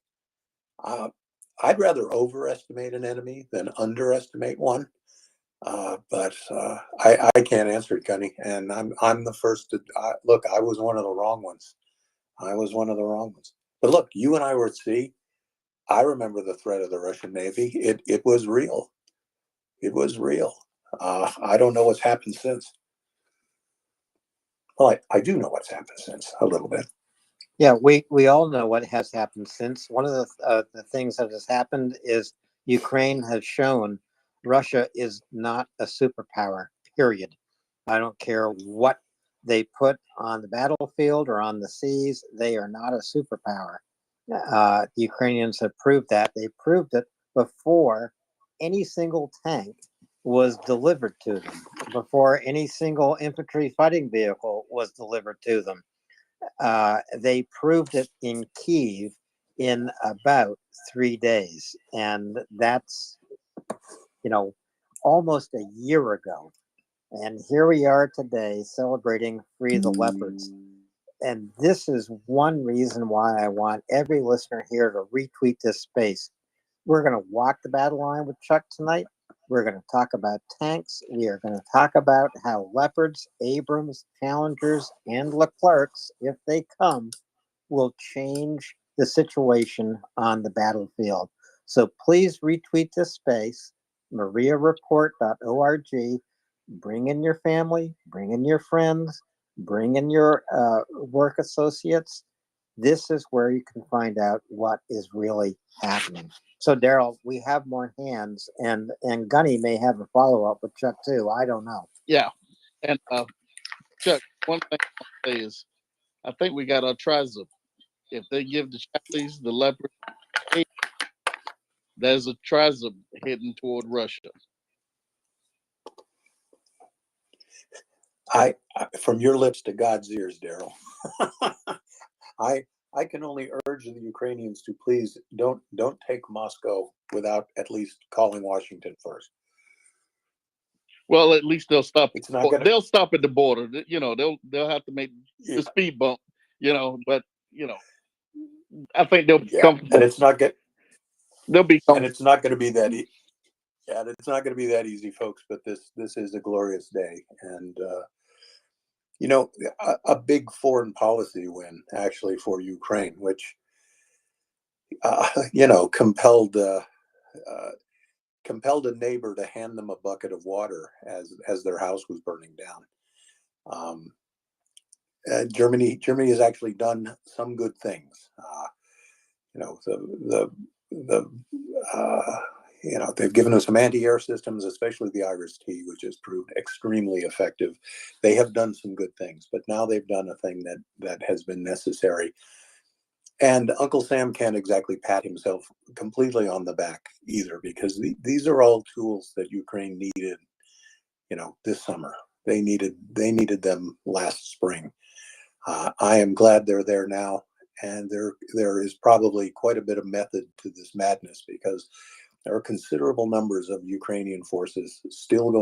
I'd rather overestimate an enemy than underestimate one. But I can't answer it, Gunny, and I'm the first to look. I was one of the wrong ones. I was one of the wrong ones. But look, you and I were at sea. I remember the threat of the Russian Navy. It was real. It was real. I don't know what's happened since. Well, I do know what's happened since a little bit. Yeah, we all know what has happened since. One of the things that has happened is Ukraine has shown Russia is not a superpower, period. I don't care what they put on the battlefield or on the seas, they are not a superpower. The Ukrainians have proved that. They proved it before any single tank was delivered to them, before any single infantry fighting vehicle was delivered to them. They proved it in Kyiv in about 3 days. And that's, almost a year ago. And here we are today celebrating Free the Leopards. And this is one reason why I want every listener here to retweet this space. We're going to walk the battle line with Chuck tonight. We're going to talk about tanks. We are going to talk about how Leopards, Abrams, Challengers, and Leclercs, if they come, will change the situation on the battlefield. So please retweet this space, MriyaReport.org. Bring in your family, bring in your friends, bring in your work associates. This is where you can find out what is really happening. So, Daryl, we have more hands, and Gunny may have a follow-up with Chuck, too. I don't know. Yeah. And Chuck, one thing I'll say is I think we got our trizub. If they give the Chinese the leopard, there's a trizub heading toward Russia. I from your lips to God's ears, Daryl. I can only urge the Ukrainians to please don't take Moscow without at least calling Washington first. Well, at least they'll stop. It's not gonna, they'll stop at the border. They'll have to make the speed bump. But I think they'll be comfortable. And it's not get. They'll be. And it's not going to be that. Yeah, it's not going to be that easy, folks. But this is a glorious day, and a big foreign policy win actually for Ukraine, which compelled a neighbor to hand them a bucket of water as their house was burning down. Germany has actually done some good things. They've given us some anti-air systems, especially the Iris-T, which has proved extremely effective. They have done some good things, but now they've done a thing that has been necessary. And Uncle Sam can't exactly pat himself completely on the back either, because these are all tools that Ukraine needed, this summer. They needed them last spring. I am glad they're there now, and there is probably quite a bit of method to this madness, because there are considerable numbers of Ukrainian forces still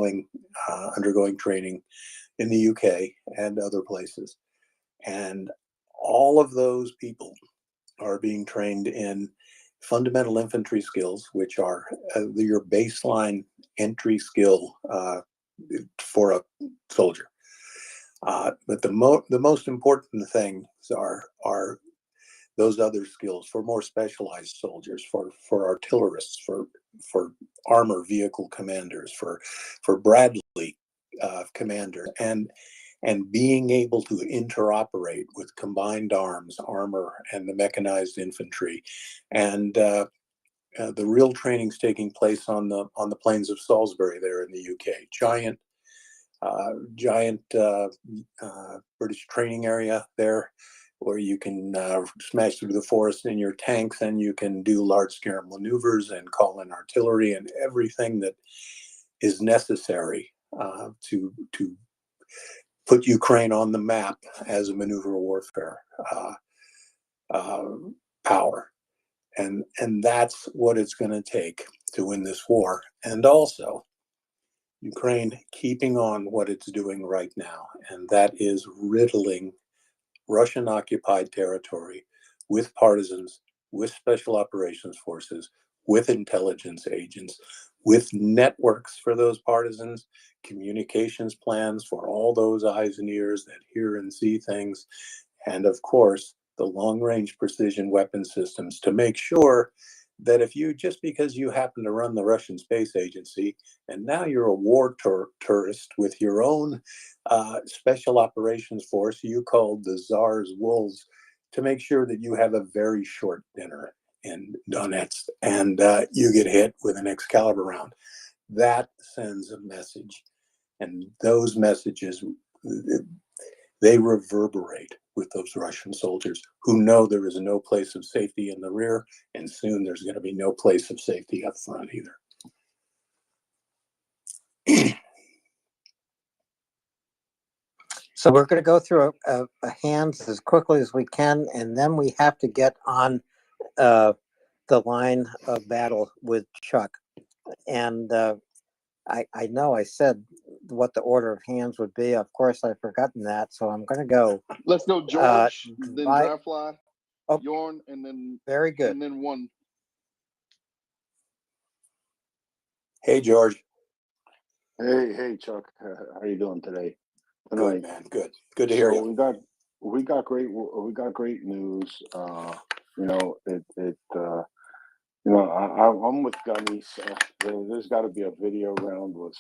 undergoing training in the UK and other places, and all of those people are being trained in fundamental infantry skills, which are your baseline entry skill for a soldier. But the most important things are those other skills for more specialized soldiers, for artillerists, for armor vehicle commanders, for Bradley commander, and being able to interoperate with combined arms, armor, and the mechanized infantry. And the real training's taking place on the plains of Salisbury there in the UK. Giant British training area there, where you can smash through the forest in your tanks, and you can do large-scale maneuvers and call in artillery and everything that is necessary to put Ukraine on the map as a maneuver warfare power. And that's what it's going to take to win this war. And also, Ukraine keeping on what it's doing right now, and that is riddling Russian-occupied territory with partisans, with special operations forces, with intelligence agents, with networks for those partisans, communications plans for all those eyes and ears that hear and see things, and of course, the long-range precision weapon systems to make sure that if just because you happen to run the Russian Space Agency, and now you're a war tourist with your own special operations force you called the Tsar's Wolves, to make sure that you have a very short dinner in Donetsk and you get hit with an Excalibur round. That sends a message, and those messages, they reverberate with those Russian soldiers who know there is no place of safety in the rear, and soon there's going to be no place of safety up front either. So we're going to go through a hands as quickly as we can, and then we have to get on the line of battle with Chuck. And I know I said what the order of hands would be. Of course, I've forgotten that, so I'm going to go. Let's go, George, then Draftfly, Yorn, and then very good, and then one. Hey, George. Hey, Chuck. How are you doing today? Good, man. Good to hear you. We got great news. I'm with Gunny. There's got to be a video round with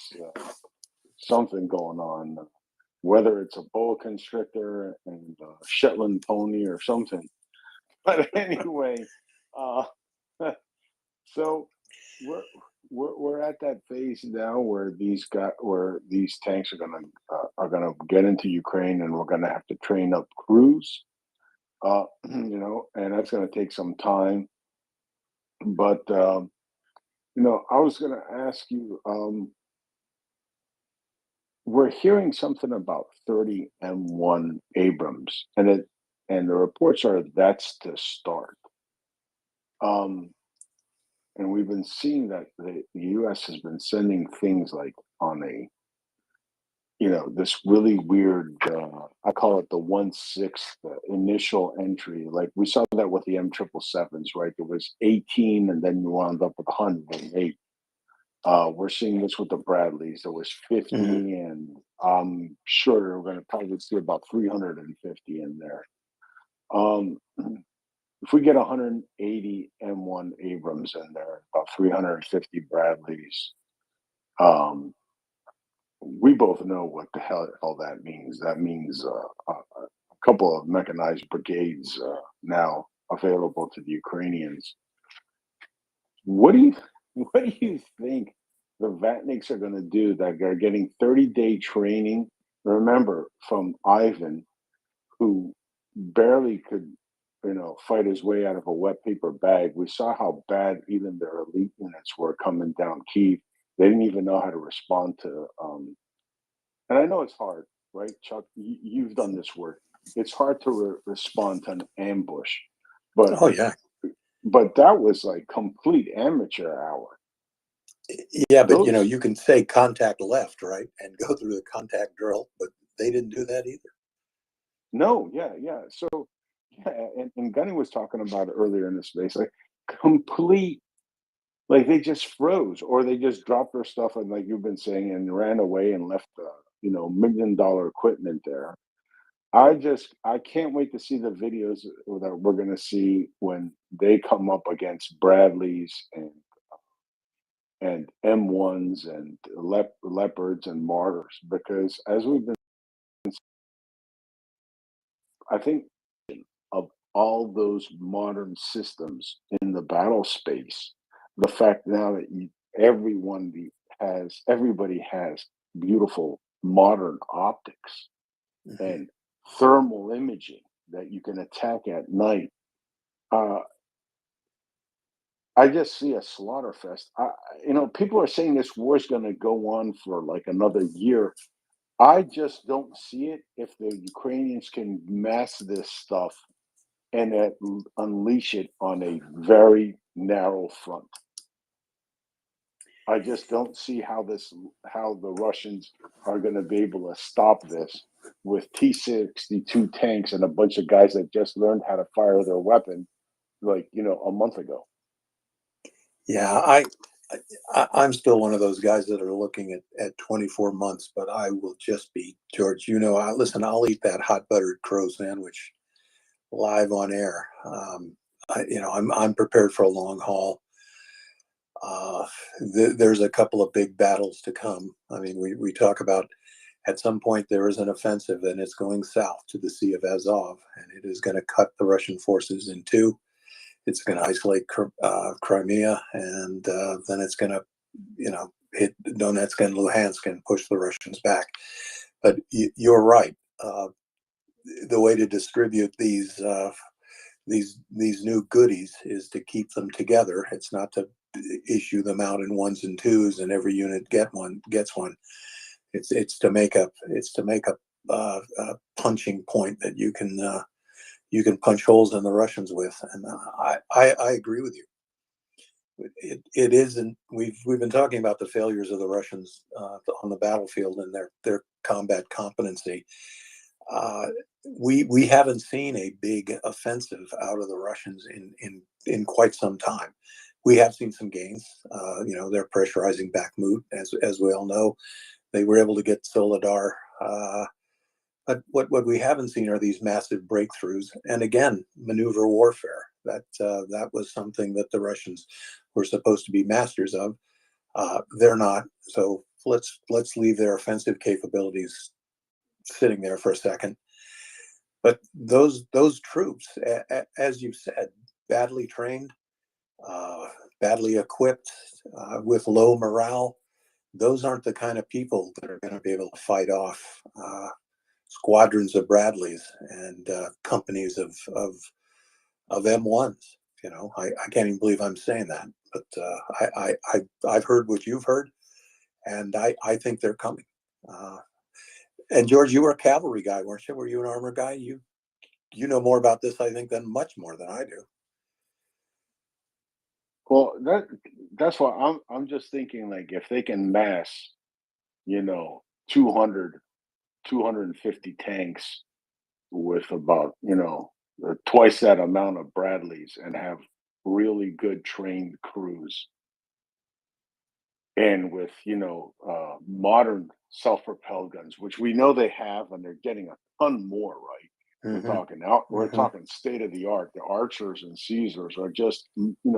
something going on, whether it's a boa constrictor and a Shetland pony or something. But anyway, so we're at that phase now where these tanks are gonna get into Ukraine, and we're gonna have to train up crews, and that's gonna take some time. But I was gonna ask you, we're hearing something about 30 M1 Abrams, and the reports are that's the start. And we've been seeing that the U.S. has been sending things like on this really weird, I call it the 1/6 initial entry. Like we saw that with the M777s, right? There was 18, and then you wound up with 108. We're seeing this with the Bradleys. There was 50, and I'm sure we're going to probably see about 350 in there. If we get 180 M1 Abrams in there, about 350 Bradleys, we both know what the hell all that means. That means a couple of mechanized brigades now available to the Ukrainians. What do you think the Vatniks are going to do that are getting 30-day training? Remember, from Ivan, who barely could, fight his way out of a wet paper bag. We saw how bad even their elite units were coming down Kyiv. They didn't even know how to respond to. And I know it's hard, right, Chuck? You've done this work. It's hard to respond to an ambush, but Oh yeah, but that was like complete amateur hour. yeah. But you can say contact left, right, and go through the contact drill, but they didn't do that either. No, yeah. So, yeah, and Gunny was talking about it earlier in the space, like complete, like they just froze, or they just dropped their stuff, and like you've been saying, and ran away and left, $1 million equipment there. I can't wait to see the videos that we're going to see when they come up against Bradleys and M1s and Leopards and Martyrs, because as we've been, I think of all those modern systems in the battle space, the fact now that everybody has beautiful modern optics and thermal imaging that you can attack at night. I just see a slaughter fest. People are saying this war is going to go on for like another year. I just don't see it if the Ukrainians can mass this stuff and unleash it on a very narrow front. I just don't see how the Russians are going to be able to stop this with T-62 tanks and a bunch of guys that just learned how to fire their weapon, a month ago. Yeah, I'm still one of those guys that are looking at 24 months, but I will just be, George, listen, I'll eat that hot buttered crow sandwich live on air. I'm prepared for a long haul. There's a couple of big battles to come. I mean, we talk about at some point there is an offensive and it's going south to the Sea of Azov, and it is going to cut the Russian forces in two. It's going to isolate Crimea, and then it's going to, hit Donetsk and Luhansk and push the Russians back. But you're right. The way to distribute these new goodies is to keep them together. It's not to issue them out in ones and twos and every unit gets one. It's to make up a punching point that you can punch holes in the Russians with, and I agree with you. It isn't. We've been talking about the failures of the Russians on the battlefield and their combat competency. We haven't seen a big offensive out of the Russians in quite some time. We have seen some gains. They're pressurizing Bakhmut, as we all know. They were able to get Soledar. But what we haven't seen are these massive breakthroughs, and again, maneuver warfare. That was something that the Russians were supposed to be masters of. They're not. So let's leave their offensive capabilities sitting there for a second. But those troops, as you said, badly trained, badly equipped, with low morale. Those aren't the kind of people that are going to be able to fight off squadrons of Bradleys and companies of M1s. I can't even believe I'm saying that, but I've heard what you've heard, and I think they're coming. And George, you were a cavalry guy, weren't you? Were you an armor guy? You know more about this, I think, than much more than I do. Well, that's why I'm just thinking, like, if they can mass, 200, 250 tanks with about, twice that amount of Bradleys and have really good trained crews, and with, modern self-propelled guns, which we know they have, and they're getting a ton more, right? We're talking state of the art. The Archers and Caesars are just,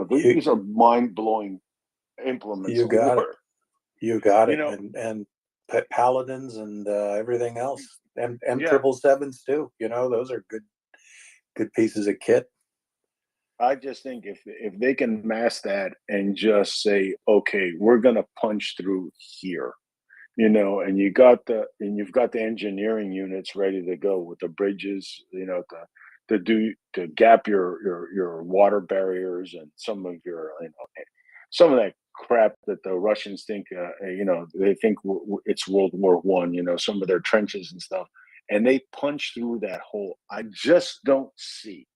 these are mind-blowing implements You of got war. it. You got it. And Paladins and everything else. M777s too. Those are good pieces of kit. I just think if they can mask that and just say, okay, we're gonna punch through here, and you've got the engineering units ready to go with the bridges, to gap your water barriers and some of some of that crap that the Russians think, they think it's World War One, some of their trenches and stuff, and they punch through that hole. I just don't see,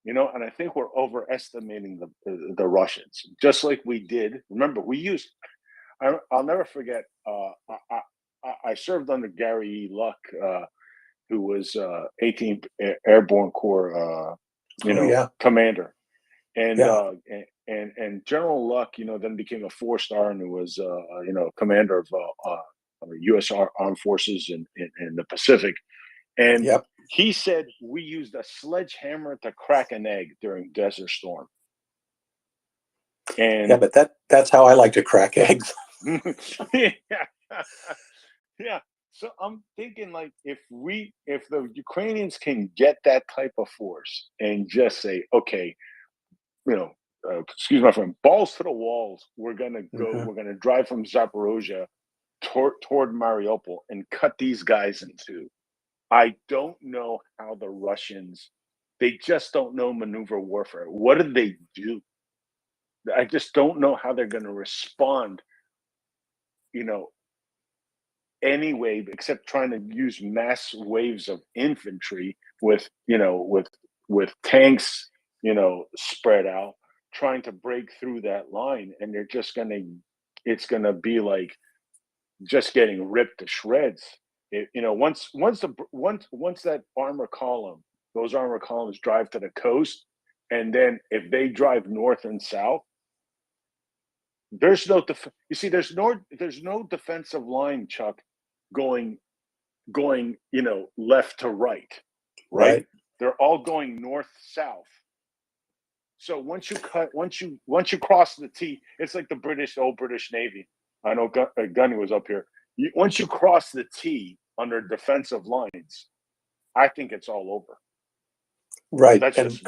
and I think we're overestimating the Russians, just like we did. Remember, we used. I'll never forget. I served under Gary E. Luck, who was 18th Airborne Corps, commander, and General Luck, then became a 4-star and was, commander of U.S. Armed Forces in the Pacific. And he said we used a sledgehammer to crack an egg during Desert Storm. And yeah, but that's how I like to crack eggs. yeah. So I'm thinking, like, if the Ukrainians can get that type of force and just say, okay, excuse my friend, balls to the walls, we're gonna go, we're gonna drive from Zaporozhye toward Mariupol and cut these guys in two. I don't know how the Russians, they just don't know maneuver warfare. What do they do? I just don't know how they're going to respond, anyway, except trying to use mass waves of infantry with tanks, spread out, trying to break through that line. And it's going to be like just getting ripped to shreds. Once that those armor columns drive to the coast, and then if they drive north and south, there's no there's no defensive line, Chuck, going left to right. They're all going north south. So once you cross the T, it's like the old British Navy. I know Gunny was up here. Once you cross the T under defensive lines, I think it's all over. Right. And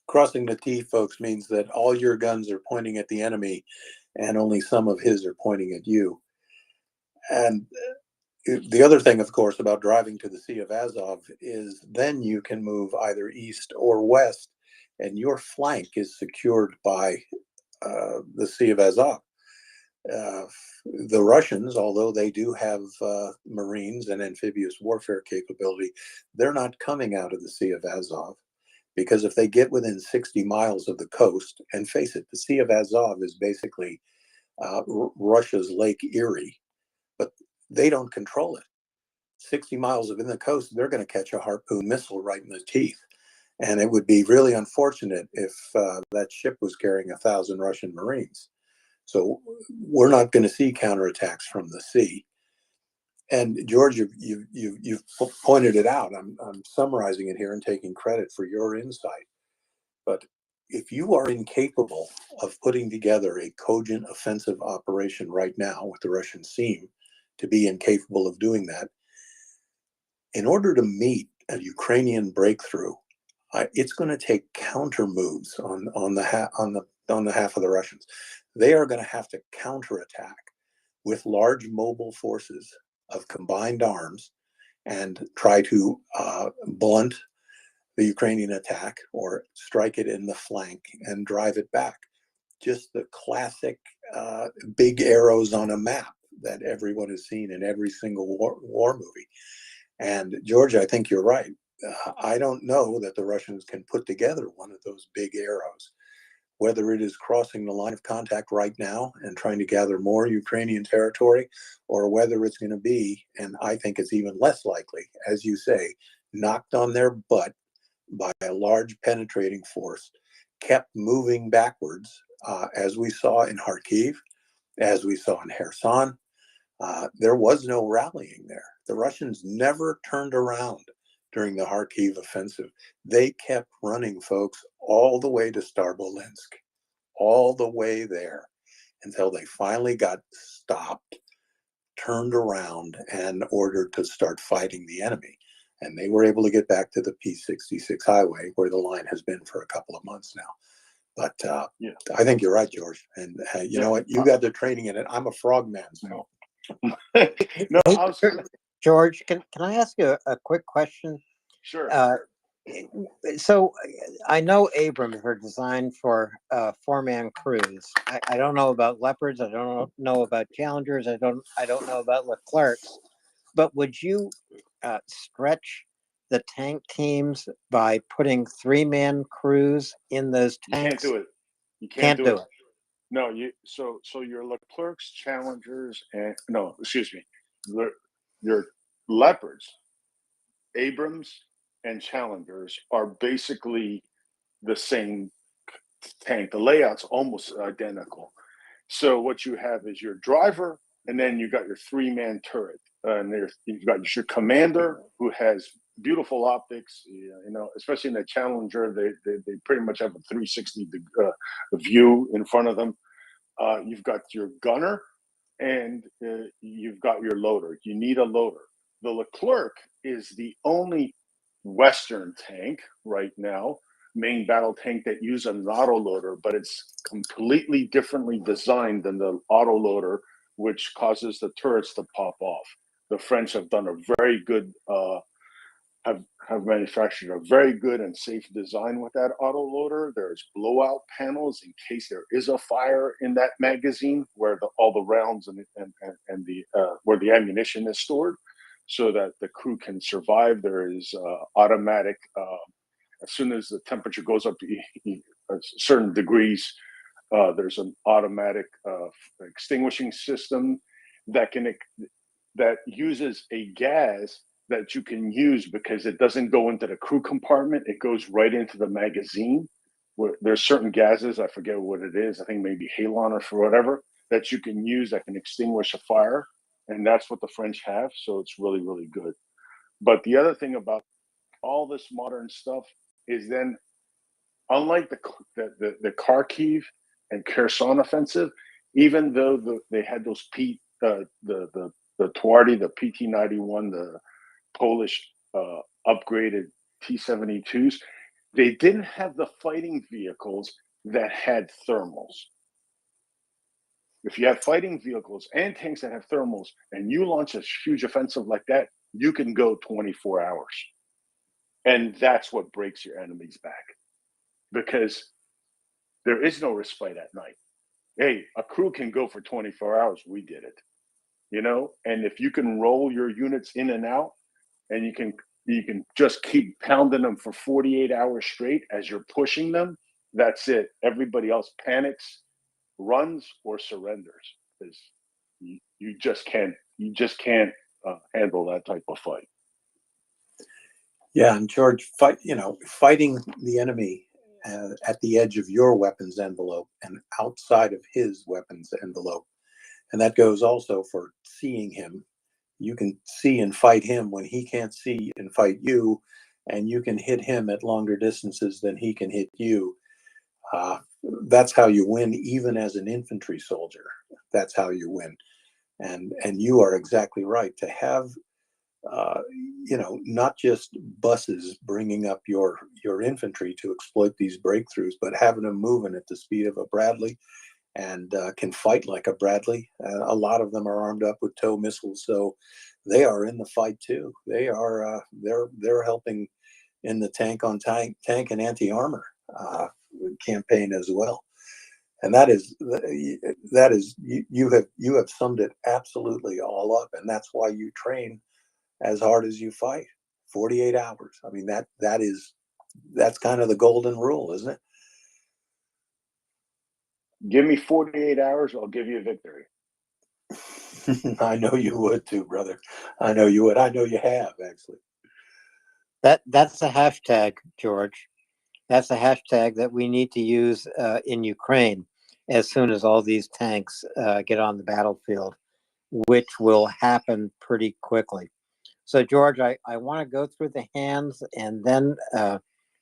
crossing the T, folks, means that all your guns are pointing at the enemy and only some of his are pointing at you. And the other thing, of course, about driving to the Sea of Azov is then you can move either east or west, and your flank is secured by the Sea of Azov. The Russians, although they do have Marines and amphibious warfare capability, they're not coming out of the Sea of Azov, because if they get within 60 miles of the coast, and face it, the Sea of Azov is basically Russia's Lake Erie, but they don't control it. 60 miles within the coast, they're going to catch a Harpoon missile right in the teeth. And it would be really unfortunate if that ship was carrying 1,000 Russian Marines. So we're not going to see counterattacks from the sea. And George, you've pointed it out. I'm summarizing it here and taking credit for your insight. But if you are incapable of putting together a cogent offensive operation right now, what the Russians seem to be incapable of doing that, in order to meet a Ukrainian breakthrough, it's going to take counter moves on the half of the Russians. They are going to have to counterattack with large mobile forces of combined arms and try to blunt the Ukrainian attack or strike it in the flank and drive it back. Just the classic big arrows on a map that everyone has seen in every single war movie. And George, I think you're right. I don't know that the Russians can put together one of those big arrows, whether it is crossing the line of contact right now and trying to gather more Ukrainian territory, or whether it's going to be, and I think it's even less likely, as you say, knocked on their butt by a large penetrating force, kept moving backwards, as we saw in Kharkiv, as we saw in Kherson. There was no rallying there. The Russians never turned around during the Kharkiv offensive. They kept running, folks, all the way to Starbolinsk, all the way there, until they finally got stopped, turned around, and ordered to start fighting the enemy. and they were able to get back to the P66 highway where the line has been for a couple of months now. But I think you're right, George. And you know what? You got the training in it. I'm a frogman, so. No, Hey, I was gonna, George, can I ask you a quick question? sure. So I know Abrams are designed for four-man crews. I don't know about Leopards. I don't know about Challengers. I don't know about Leclercs. But would you stretch the tank teams by putting three-man crews in those You can't tanks? do it. You Can't do it. No, so your Leclercs, Challengers, and no, excuse me, your Leopards, Abrams, and Challengers are basically the same tank. The layout's almost identical. So what you have is your driver, and then you got your three-man turret, and you've got your commander who has beautiful optics. You know, especially in the Challenger, they pretty much have a 360 view in front of them. You've got your gunner, and you've got your loader. You need a loader. The Leclerc is the only Western tank right now, main battle tank, that uses an autoloader, but it's completely differently designed than the autoloader, which causes the turrets to pop off. The French have done a very good have manufactured a very good and safe design with that autoloader. There's blowout panels in case there is a fire in that magazine where all the rounds and the where the ammunition is stored, so that the crew can survive. There is automatic. As soon as the temperature goes up to certain degrees, there's an automatic extinguishing system that uses a gas that you can use because it doesn't go into the crew compartment. It goes right into the magazine. There's certain gases, I forget what it is, I think maybe halon or for whatever, that you can use that can extinguish a fire. And that's what the French have. So it's really, really good. But the other thing about all this modern stuff is then, unlike the Kharkiv and Kherson offensive, even though they had those the Tuardi, the PT-91, the Polish upgraded T-72s, they didn't have the fighting vehicles that had thermals. If you have fighting vehicles and tanks that have thermals, and you launch a huge offensive like that, you can go 24 hours. And that's what breaks your enemy's back, because there is no respite at night. Hey, a crew can go for 24 hours. We did it, you know? And if you can roll your units in and out, and you can just keep pounding them for 48 hours straight as you're pushing them, that's it. Everybody else panics, runs, or surrenders, because you just can't handle that type of fight. Yeah, and George, fighting the enemy at the edge of your weapons envelope and outside of his weapons envelope, and that goes also for seeing him. You can see and fight him when he can't see and fight you, and you can hit him at longer distances than he can hit you. That's how you win, even as an infantry soldier. That's how you win. And you are exactly right. To have, not just buses bringing up your infantry to exploit these breakthroughs, but having them moving at the speed of a Bradley and can fight like a Bradley. A lot of them are armed up with tow missiles, so they are in the fight too. They are they're helping in the tank on tank and anti-armor campaign as well. And that is you have summed it absolutely all up, and that's why you train as hard as you fight. 48 hours. I mean, that's kind of the golden rule, isn't it? Give me 48 hours, I'll give you a victory. I know you would too, brother. I know you would. I know you have, actually. That's a hashtag, George. That's a hashtag that we need to use in Ukraine as soon as all these tanks get on the battlefield, which will happen pretty quickly. So, George, I want to go through the hands, and then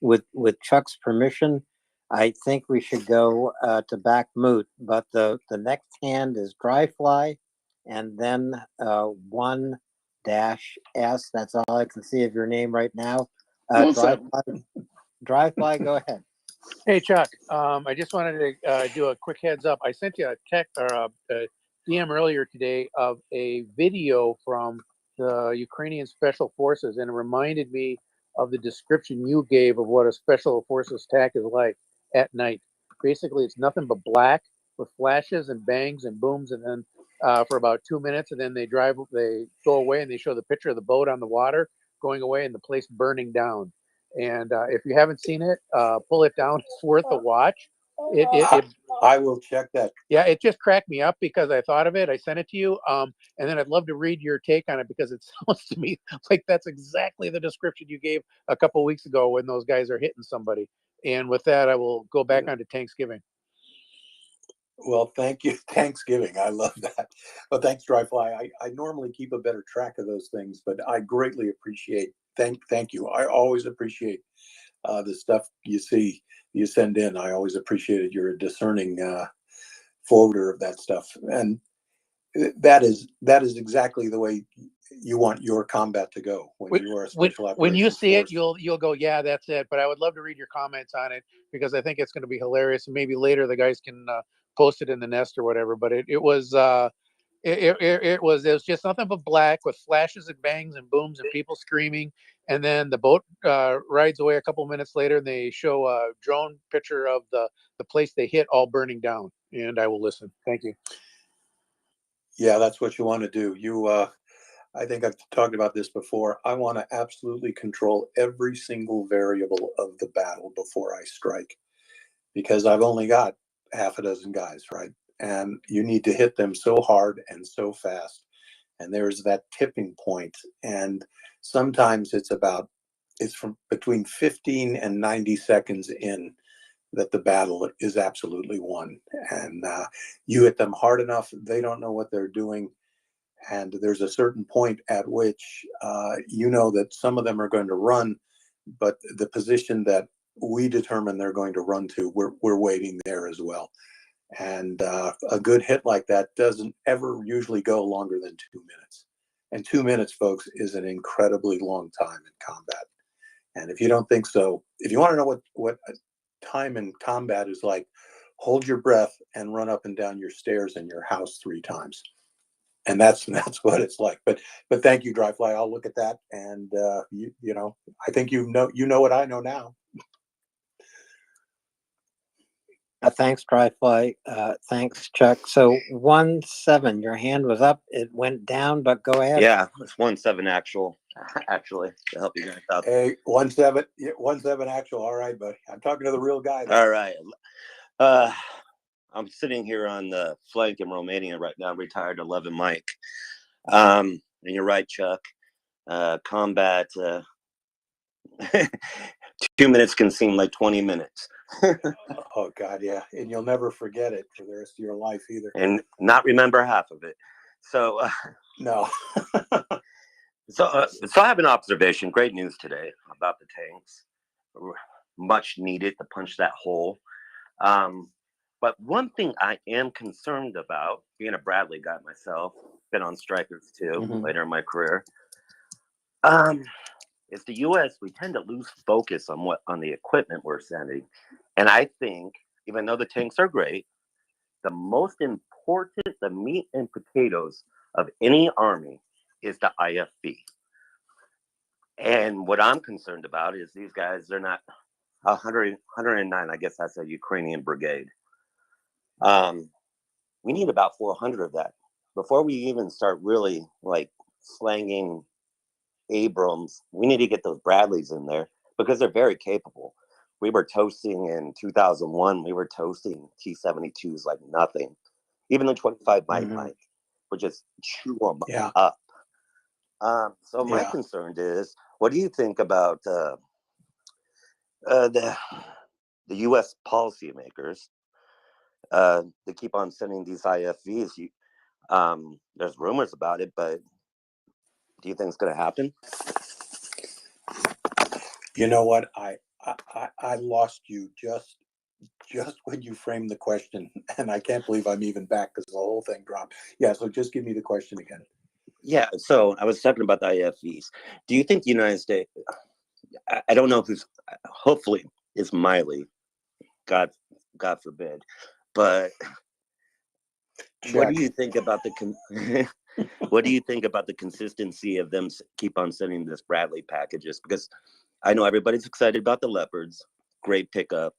with Chuck's permission, I think we should go to Bakhmut. But the next hand is Dry Fly, and then one S. That's all I can see of your name right now. What's up? Drive-by, go ahead. Hey, Chuck. I just wanted to do a quick heads up. I sent you a text or a DM earlier today of a video from the Ukrainian Special Forces, and it reminded me of the description you gave of what a Special Forces attack is like at night. Basically, it's nothing but black with flashes and bangs and booms, and then for about 2 minutes, and then they go away, and they show the picture of the boat on the water going away and the place burning down. And if you haven't seen it, pull it down. It's worth a watch. I will check that. Yeah, it just cracked me up because I thought of it. I sent it to you. And then I'd love to read your take on it because it sounds to me like that's exactly the description you gave a couple of weeks ago when those guys are hitting somebody. And with that, I will go back onto Thanksgiving. Well, thank you. Thanksgiving. I love that. Well, thanks, Dryfly. I normally keep a better track of those things, but I greatly appreciate. Thank you. I always appreciate the stuff you send in. I always appreciate it. You're a discerning forwarder of that stuff, and that is exactly the way you want your combat to go when you are a special operations when you see force. it, you'll go, yeah, that's it. But I would love to read your comments on it because I think it's going to be hilarious, and maybe later the guys can post it in the nest or whatever. But it was just nothing but black with flashes and bangs and booms and people screaming, and then the boat rides away a couple minutes later, and they show a drone picture of the place they hit all burning down. And I will listen. Thank you. Yeah, that's what you want to do. I think I've talked about this before. I want to absolutely control every single variable of the battle before I strike, because I've only got half a dozen guys, right? And you need to hit them so hard and so fast. And there's that tipping point. And sometimes it's from between 15 and 90 seconds in that the battle is absolutely won. And you hit them hard enough, they don't know what they're doing. And there's a certain point at which you know that some of them are going to run, but the position that we determine they're going to run to, we're waiting there as well. And a good hit like that doesn't ever usually go longer than 2 minutes. And 2 minutes, folks, is an incredibly long time in combat. And if you don't think so, if you want to know what time in combat is like, hold your breath and run up and down your stairs in your house 3 times. And that's what it's like. But thank you, Dryfly. I'll look at that, and you know, I think you know what I know now. Thanks, Dryfly. Thanks, Chuck. So 1-7, your hand was up. It went down, but go ahead. Yeah, it's 1-7 actually, to help you guys out. Hey, 1-7, 1-7 actual. All right, buddy. I'm talking to the real guy. All right. I'm sitting here on the flank in Romania right now, retired 11 Mike. And you're right, Chuck. Combat, 2 minutes can seem like 20 minutes. Oh, God, yeah. And you'll never forget it for the rest of your life either. And not remember half of it. So, no. So I have an observation. Great news today about the tanks. Much needed to punch that hole. But one thing I am concerned about, being a Bradley guy myself, been on strikers too later in my career, is the U.S. We tend to lose focus on the equipment we're sending, and I think even though the tanks are great, the most important, the meat and potatoes of any army is the IFV. And what I'm concerned about is these guys, they're not 109, I guess that's a Ukrainian brigade. We need about 400 of that before we even start really like slanging Abrams. We need to get those Bradleys in there because they're very capable. We were toasting in 2001. We were toasting T-72s like nothing. Even the 25 Mike would just chew them up. So my concern is, what do you think about the U.S. policymakers? They keep on sending these IFVs. There's rumors about it, but do you think it's going to happen? You know what? I lost you just when you framed the question, and I can't believe I'm even back because the whole thing dropped. Yeah, so just give me the question again. Yeah, so I was talking about the IFVs. Do you think the United States, I don't know who's, hopefully it's Miley, God forbid, but what do you think about what do you think about the consistency of them keep on sending this Bradley packages? Because I know everybody's excited about the Leopards, great pickup,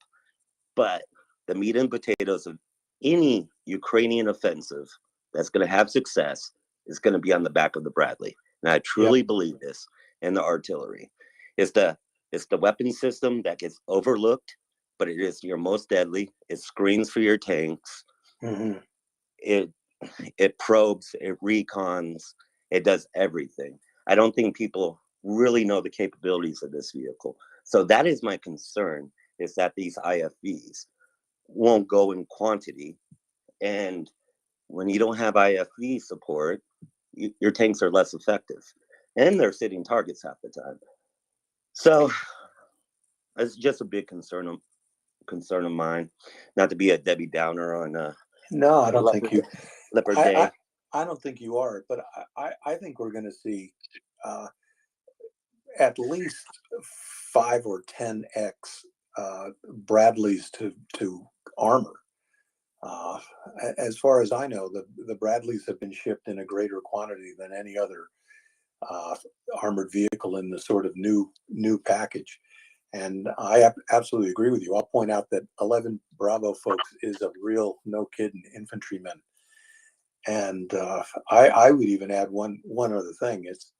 but the meat and potatoes of any Ukrainian offensive that's going to have success is going to be on the back of the Bradley. And I truly believe this. And the artillery. It's the weapon system that gets overlooked, but it is your most deadly. It screens for your tanks. Mm-hmm. It probes, it recons, it does everything. I don't think people really know the capabilities of this vehicle. So that is my concern, is that these IFVs won't go in quantity. And when you don't have IFV support, your tanks are less effective. And they're sitting targets half the time. So it's just a big concern of mine. Not to be a Debbie Downer on No, I don't think you. Leopard Day. I don't think you are, but I think we're going to see at least 5 or 10x Bradleys to armor. As far as I know, the Bradleys have been shipped in a greater quantity than any other armored vehicle in the sort of new package. And I absolutely agree with you. I'll point out that 11 Bravo, folks, is a real, no kidding, infantryman. And I would even add one other thing. Is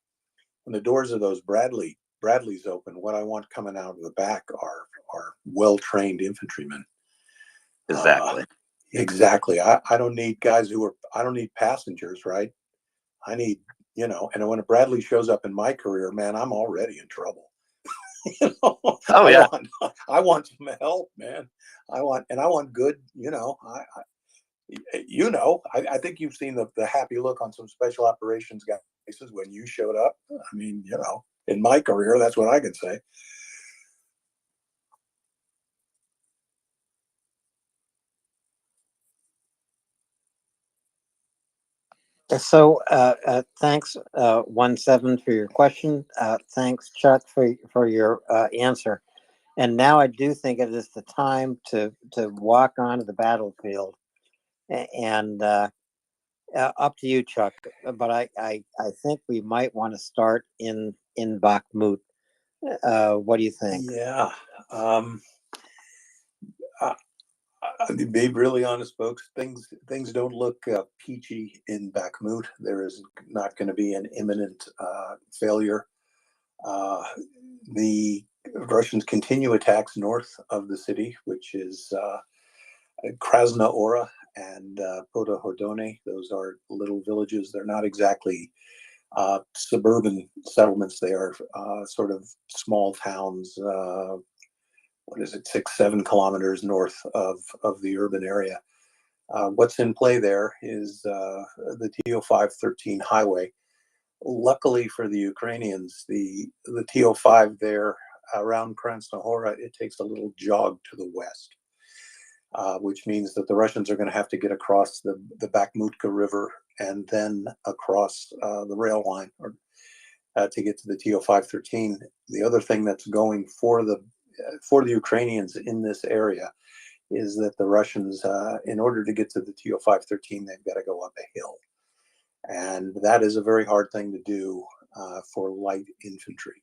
when the doors of those Bradleys open, what I want coming out of the back are well-trained infantrymen. Exactly. Exactly. I don't need guys I don't need passengers, right? I need, and when a Bradley shows up in my career, man, I'm already in trouble. Oh yeah. I want some help, man. I want good, I think you've seen the happy look on some special operations guys when you showed up. I mean, in my career, that's what I could say. So thanks, 17 for your question. Thanks, Chuck, for your answer. And now I do think it is the time to walk onto the battlefield. And up to you, Chuck. But I think we might want to start in Bakhmut. What do you think? Yeah. To be really honest, folks, things don't look peachy in Bakhmut. There is not going to be an imminent failure. The Russians continue attacks north of the city, which is Krasna Ora and Podhohodone. Those are little villages. They're not exactly suburban settlements. They are sort of small towns. 6-7 kilometers north of the urban area. What's in play there is the TO513 highway. Luckily for the Ukrainians, the TO5 there around Krasna Hora, it takes a little jog to the west, which means that the Russians are going to have to get across the Bakhmutka River and then across the rail line to get to the TO513. The other thing that's going for the Ukrainians in this area is that the Russians, in order to get to the TO513, they've got to go up a hill. And that is a very hard thing to do for light infantry,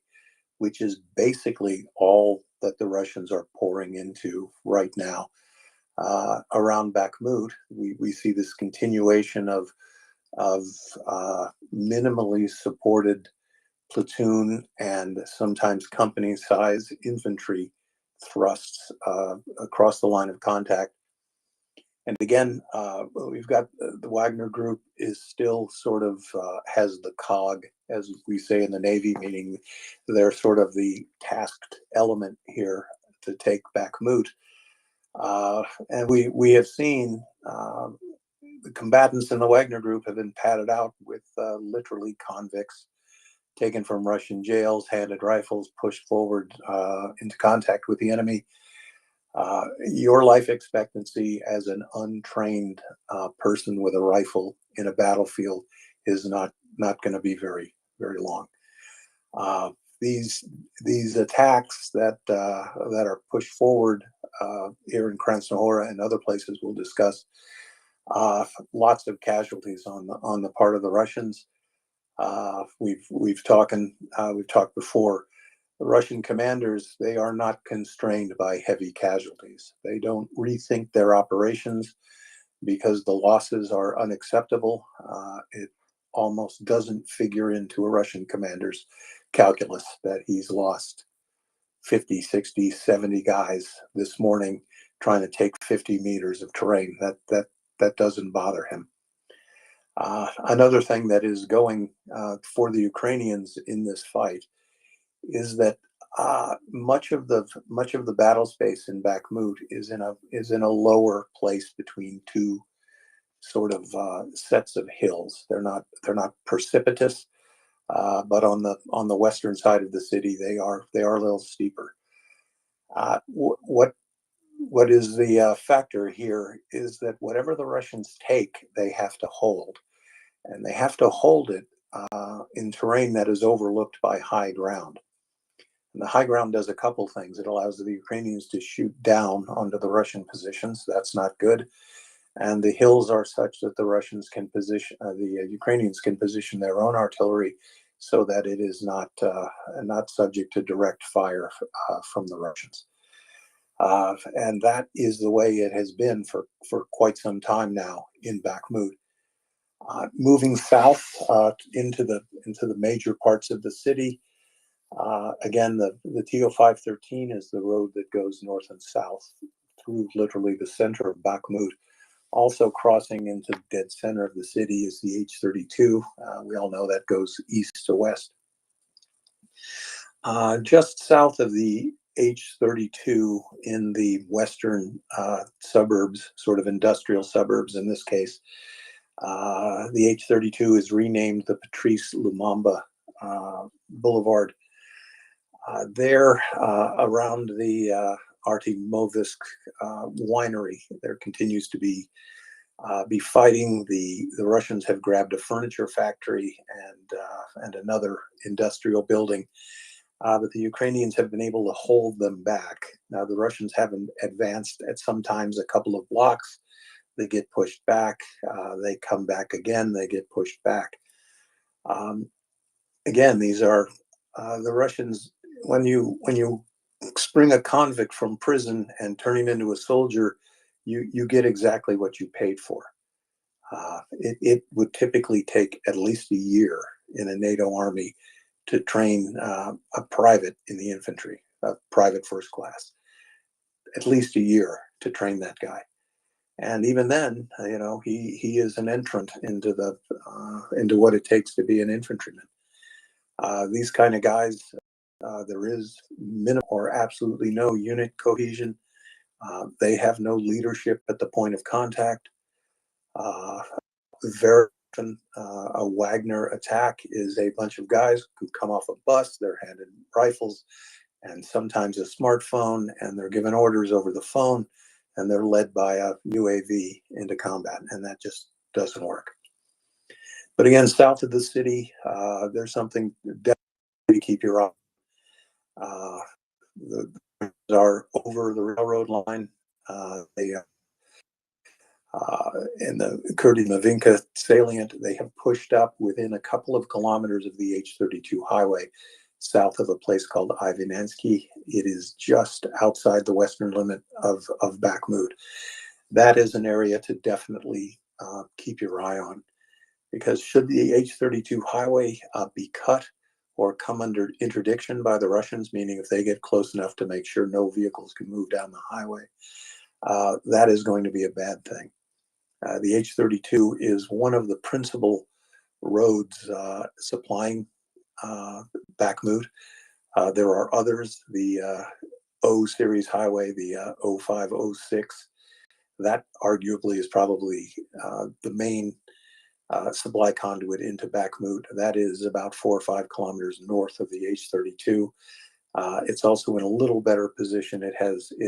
which is basically all that the Russians are pouring into right now. Around Bakhmut, we see this continuation of minimally supported platoon and sometimes company size infantry thrusts across the line of contact. And again, we've got the Wagner group is still sort of has the cog, as we say in the Navy, meaning they're sort of the tasked element here to take Bakhmut. And we have seen the combatants in the Wagner group have been padded out with literally convicts taken from Russian jails, handed rifles, pushed forward into contact with the enemy. Your life expectancy as an untrained person with a rifle in a battlefield is not going to be very long. These attacks that are pushed forward here in Krasnohora and other places we'll discuss. Lots of casualties on the part of the Russians. We've talked before. The Russian commanders, they are not constrained by heavy casualties. They don't rethink their operations because the losses are unacceptable. It almost doesn't figure into a Russian commander's calculus that he's lost 50, 60, 70 guys this morning trying to take 50 meters of terrain. That doesn't bother him. Another thing that is going for the Ukrainians in this fight is that much of the battle space in Bakhmut is in a lower place between two sort of sets of hills. They're not precipitous, but on the western side of the city they are a little steeper. What is the factor here is that whatever the Russians take, they have to hold, and they have to hold it in terrain that is overlooked by high ground. And the high ground does a couple things. It allows the Ukrainians to shoot down onto the Russian positions. That's not good. And the hills are such that the Russians can position, the Ukrainians can position their own artillery so that it is not subject to direct fire from the Russians. And that is the way it has been for quite some time now in Bakhmut. Moving south into the major parts of the city. Again, the TO513 is the road that goes north and south through literally the center of Bakhmut. Also crossing into the dead center of the city is the H32. We all know that goes east to west. Just south of the H32 in the western suburbs, sort of industrial suburbs in this case, the H32 is renamed the Patrice Lumumba Boulevard. There, around the Artyomovsk winery, there continues to be fighting. The Russians have grabbed a furniture factory and another industrial building, but the Ukrainians have been able to hold them back. Now, the Russians haven't advanced at sometimes a couple of blocks. They get pushed back. They come back again. They get pushed back. Again, these are the Russians. When you spring a convict from prison and turn him into a soldier, you get exactly what you paid for. It would typically take at least a year in a NATO army to train a private in the infantry, a private first class. At least a year to train that guy. And even then, he is an entrant into what it takes to be an infantryman. These kind of guys, there is minimal or absolutely no unit cohesion. They have no leadership at the point of contact. Very often, a Wagner attack is a bunch of guys who come off a bus, they're handed rifles and sometimes a smartphone, and they're given orders over the phone, and they're led by a UAV into combat, and that just doesn't work. But again, south of the city, there's something definitely to keep your eye on. The are over the railroad line. In the Kurdy-Mavinka salient, they have pushed up within a couple of kilometers of the H32 highway, south of a place called Ivanensky. It is just outside the western limit of Bakhmut. That is an area to definitely keep your eye on, because should the H32 highway be cut or come under interdiction by the Russians, meaning if they get close enough to make sure no vehicles can move down the highway, that is going to be a bad thing. The H32 is one of the principal roads supplying Bakhmut. There are others, the O series highway, the 0506. That arguably is probably the main supply conduit into Bakhmut. That is about 4 or 5 kilometers north of the H32. It's also in a little better position. It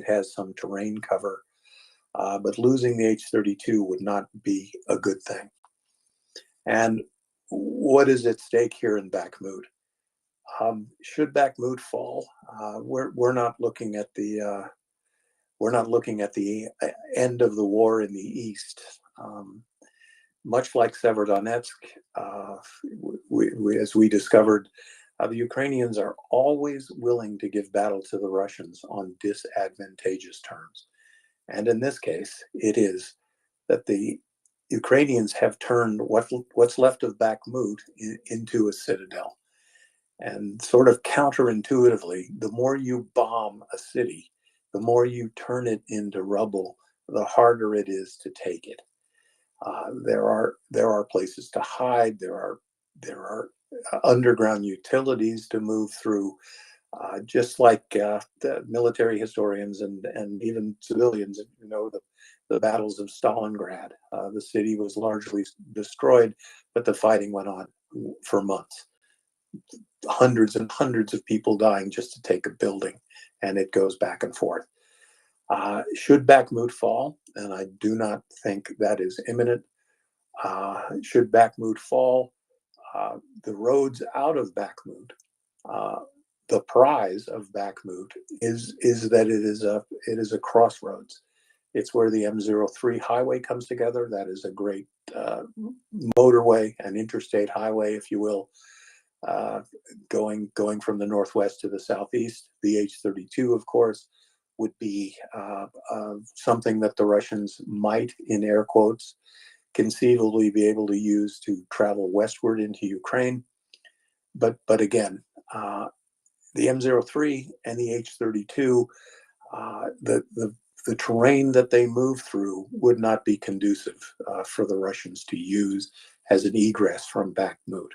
has some terrain cover, but losing the H32 would not be a good thing. And what is at stake here in Bakhmut? Should Bakhmut fall, we're not looking at the end of the war in the east. Much like Severodonetsk, as we discovered, the Ukrainians are always willing to give battle to the Russians on disadvantageous terms. And in this case, it is that the Ukrainians have turned what's left of Bakhmut into a citadel. And sort of counterintuitively, the more you bomb a city, the more you turn it into rubble, the harder it is to take it. There are places to hide. There are underground utilities to move through. Just like the military historians and even civilians, the battles of Stalingrad. The city was largely destroyed, but the fighting went on for months. Hundreds and hundreds of people dying just to take a building, and it goes back and forth. Should Bakhmut fall, and I do not think that is imminent, should Bakhmut fall, the roads out of Bakhmut, the prize of Bakhmut is that it is a crossroads. It's where the M03 highway comes together. That is a great motorway, an interstate highway, if you will, going from the northwest to the southeast. The H-32, of course, would be something that the Russians might, in air quotes, conceivably be able to use to travel westward into Ukraine. But again, the M03 and the H-32, the terrain that they move through would not be conducive for the Russians to use as an egress from Bakhmut.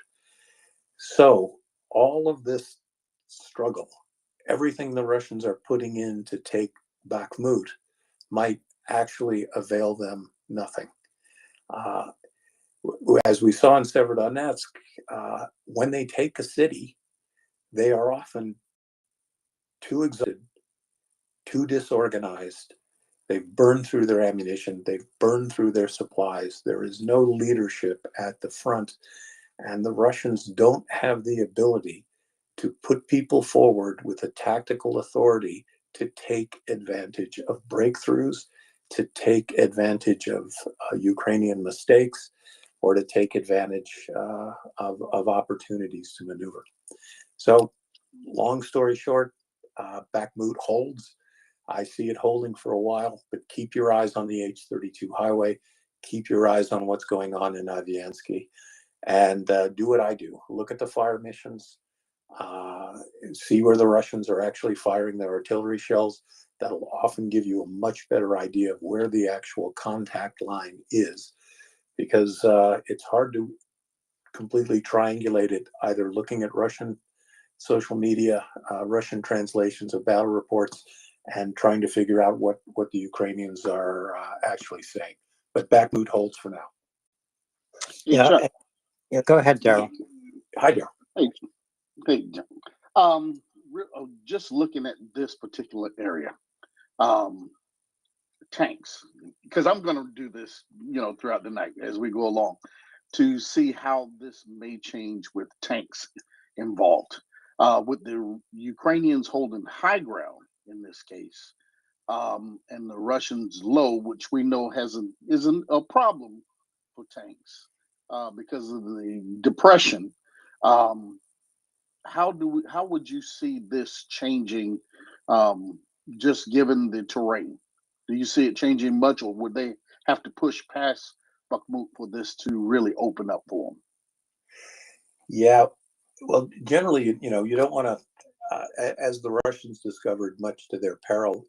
So all of this struggle, everything the Russians are putting in to take Bakhmut, might actually avail them nothing. As we saw in Severodonetsk, when they take a city, they are often too exhausted, too disorganized. They've burned through their ammunition. They've burned through their supplies. There is no leadership at the front. And the Russians don't have the ability to put people forward with a tactical authority to take advantage of breakthroughs, to take advantage of Ukrainian mistakes, or to take advantage of opportunities to maneuver. So, long story short, Bakhmut holds. I see it holding for a while, but keep your eyes on the H-32 highway. Keep your eyes on what's going on in Aviansky, and do what I do. Look at the fire missions. See where the Russians are actually firing their artillery shells. That'll often give you a much better idea of where the actual contact line is, because it's hard to completely triangulate it, either looking at Russian social media, Russian translations of battle reports, and trying to figure out what the Ukrainians are actually saying. But Bakhmut holds for now. Yeah, go ahead, Daryl. Hi, Daryl. Hey, just looking at this particular area, tanks, because I'm going to do this, throughout the night as we go along, to see how this may change with tanks involved. With the Ukrainians holding high ground in this case, and the Russians low, which we know isn't a problem for tanks because of the depression. How would you see this changing, just given the terrain? Do you see it changing much, or would they have to push past Bakhmut for this to really open up for them? Yeah, well, generally, you don't want to, as the Russians discovered, much to their peril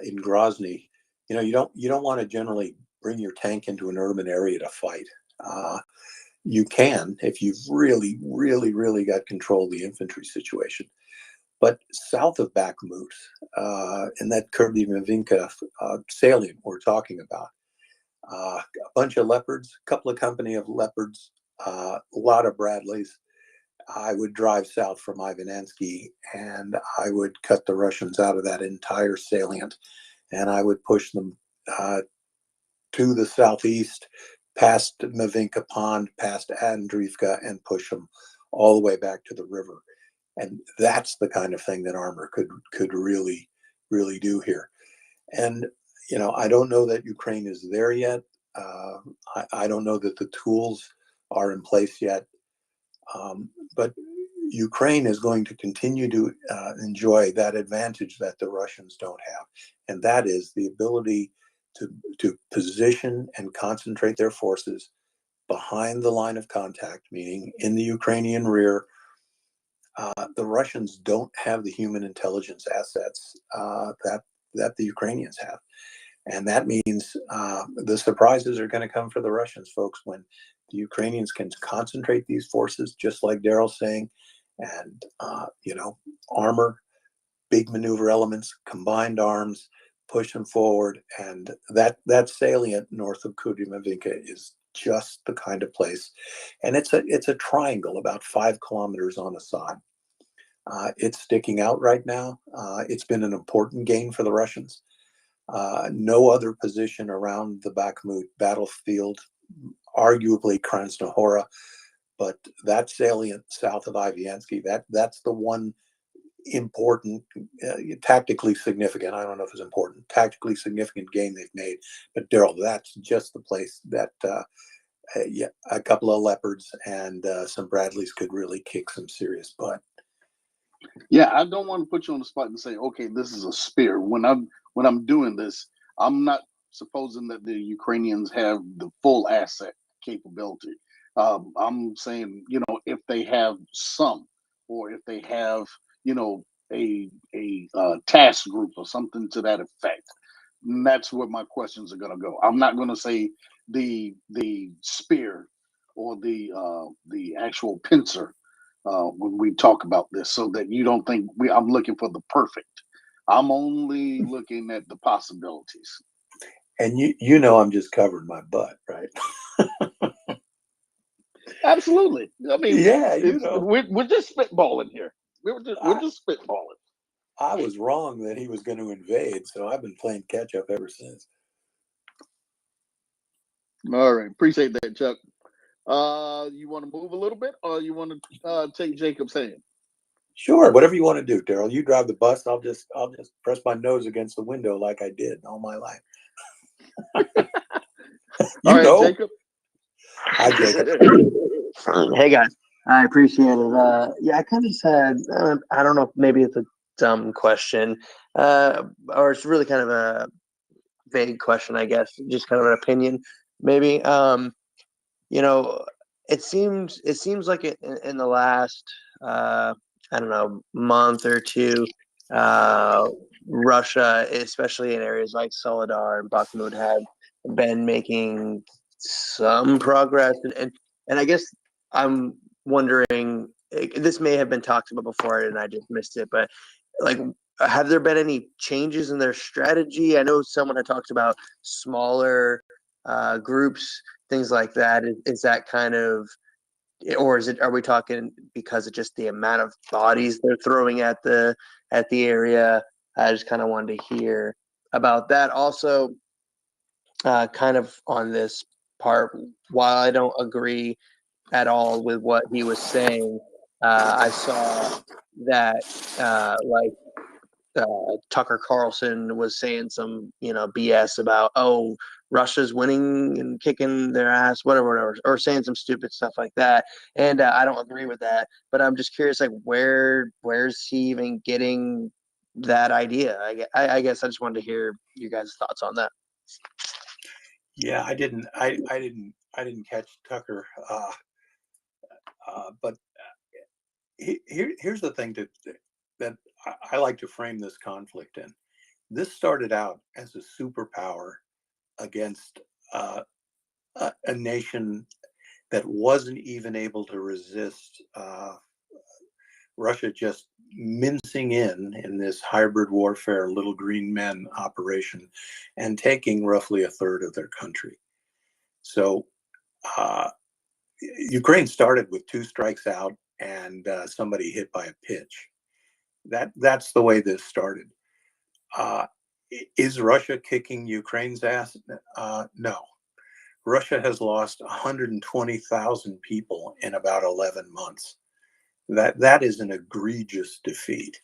in Grozny, you don't want to generally bring your tank into an urban area to fight. You can if you've really, really, really got control of the infantry situation. But south of Bakhmut, in that Kurdy-Mavinka salient we're talking about, a bunch of Leopards, a couple of company of Leopards, a lot of Bradleys. I would drive south from Ivansky, and I would cut the Russians out of that entire salient, and I would push them to the southeast, past Mavinka Pond, past Andriivka, and push them all the way back to the river. And that's the kind of thing that armor could really do here. And I don't know that Ukraine is there yet. I don't know that the tools are in place yet. But Ukraine is going to continue to enjoy that advantage that the Russians don't have, and that is the ability to position and concentrate their forces behind the line of contact, meaning in the Ukrainian rear. The Russians don't have the human intelligence assets that the Ukrainians have. And that means the surprises are going to come for the Russians, folks, when the Ukrainians can concentrate these forces, just like Daryl's saying, and, armor, big maneuver elements, combined arms, push them forward. And that salient north of Kudymavinka is just the kind of place. And it's a triangle about 5 kilometers on a side. It's sticking out right now. It's been an important gain for the Russians. No other position around the Bakhmut battlefield, arguably Krasnohora, but that salient south of Iviansky, that's the one important, tactically significant, I don't know if it's important, tactically significant gain they've made. But Daryl, that's just the place that a couple of Leopards and some Bradleys could really kick some serious butt. Yeah, I don't want to put you on the spot and say, okay, this is a spear. When I'm doing this, I'm not supposing that the Ukrainians have the full asset capability. I'm saying, if they have some, or if they have, a task group or something to that effect. And that's where my questions are going to go. I'm not going to say the spear or the actual pincer when we talk about this, so that you don't think I'm looking for the perfect. I'm only looking at the possibilities. And I'm just covering my butt, right? Absolutely. I mean, yeah, we're just spitballing here. We're just spitballing. I was wrong that he was going to invade, so I've been playing catch up ever since. All right, appreciate that, Chuck. You want to move a little bit, or you want to take Jacob's hand? Sure, whatever you want to do, Daryl. You drive the bus. I'll just press my nose against the window like I did all my life. All right, Jacob. Hi, Jacob. Hey guys, I appreciate it. Yeah, I kind of said I don't know if maybe it's a dumb question, or it's really kind of a vague question, I guess, just kind of an opinion, maybe. It seems like in the last I don't know, month or two, Russia, especially in areas like Soledar and Bakhmut, have been making some progress, and I guess I'm wondering, this may have been talked about before and I just missed it, but like, have there been any changes in their strategy? I know someone had talked about smaller groups, things like that. Is that kind of, or are we talking because of just the amount of bodies they're throwing at the area? I just kind of wanted to hear about that. Also, kind of on this part, while I don't agree at all with what he was saying, I saw that Tucker Carlson was saying some BS about, oh, Russia's winning and kicking their ass, whatever, or saying some stupid stuff like that. And I don't agree with that, but I'm just curious, like, where's he even getting that idea? I guess I just wanted to hear you guys' thoughts on that. Yeah, I didn't catch Tucker, but here's the thing that I like to frame this conflict in. This started out as a superpower against a nation that wasn't even able to resist Russia just mincing in this hybrid warfare, little green men operation, and taking roughly a third of their country. So Ukraine started with 2 strikes out and somebody hit by a pitch. That's the way this started. Is Russia kicking Ukraine's ass? No. Russia has lost 120,000 people in about 11 months. That is an egregious defeat.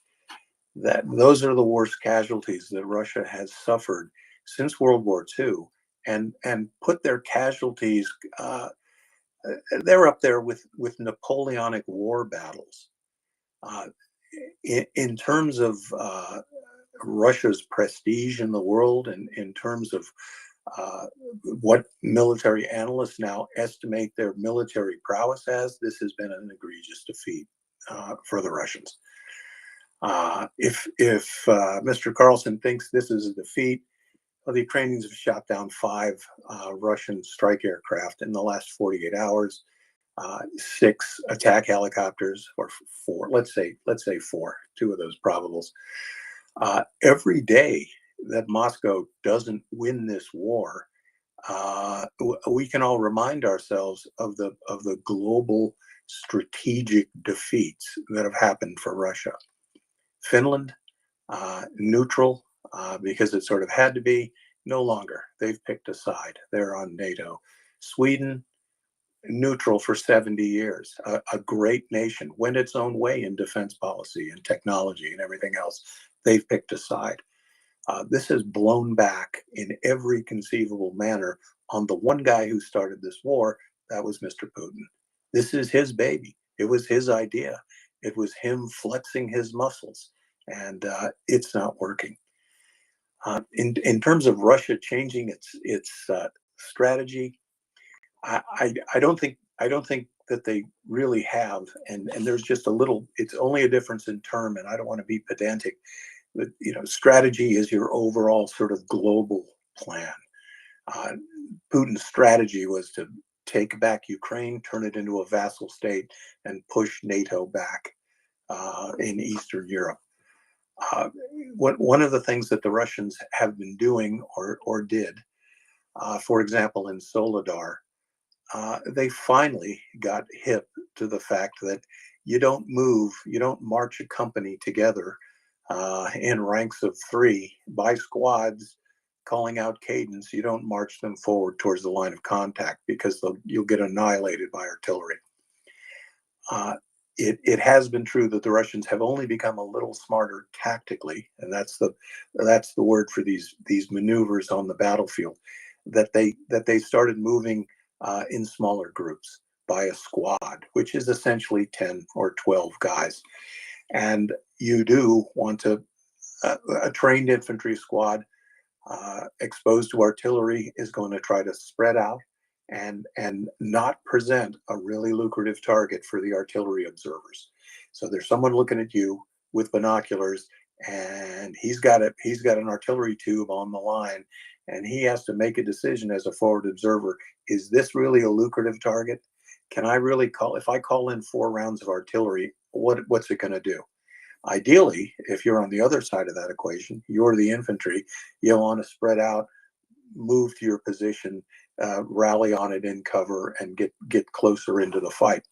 Those are the worst casualties that Russia has suffered since World War II, and put their casualties. They're up there with Napoleonic war battles. In terms of Russia's prestige in the world, and in terms of what military analysts now estimate their military prowess as, this has been an egregious defeat for the Russians. If Mr. Carlson thinks this is a defeat, well, the Ukrainians have shot down 5 Russian strike aircraft in the last 48 hours, 6 attack helicopters, or 4. Let's say 4. 2 of those probables. Every day that Moscow doesn't win this war, we can all remind ourselves of the global strategic defeats that have happened for Russia. Finland, neutral, because it sort of had to be, no longer. They've picked a side. They're on NATO. Sweden, neutral for 70 years. A great nation, went its own way in defense policy and technology and everything else. They've picked a side. This has blown back in every conceivable manner on the one guy who started this war. That was Mr. Putin. This is his baby. It was his idea. It was him flexing his muscles, and it's not working. In terms of Russia changing its strategy, I don't think that they really have, and there's just a little. It's only a difference in term, and I don't want to be pedantic, but strategy is your overall sort of global plan. Putin's strategy was to take back Ukraine, turn it into a vassal state, and push NATO back in Eastern Europe. One of the things that the Russians have been doing or did, for example, in Soledar, they finally got hip to the fact that you don't march a company together in ranks of 3 by squads, calling out cadence. You don't march them forward towards the line of contact, because you'll get annihilated by artillery. It has been true that the Russians have only become a little smarter tactically, and that's the word for these maneuvers on the battlefield. That they started moving in smaller groups by a squad, which is essentially 10 or 12 guys. And you do want a trained infantry squad exposed to artillery is going to try to spread out and not present a really lucrative target for the artillery observers. So there's someone looking at you with binoculars, and he's got an artillery tube on the line, and he has to make a decision as a forward observer. Is this really a lucrative target? Can I really if I call in 4 rounds of artillery, what's it going to do? Ideally, if you're on the other side of that equation, you're the infantry, you'll want to spread out, move to your position, rally on it in cover, and get closer into the fight.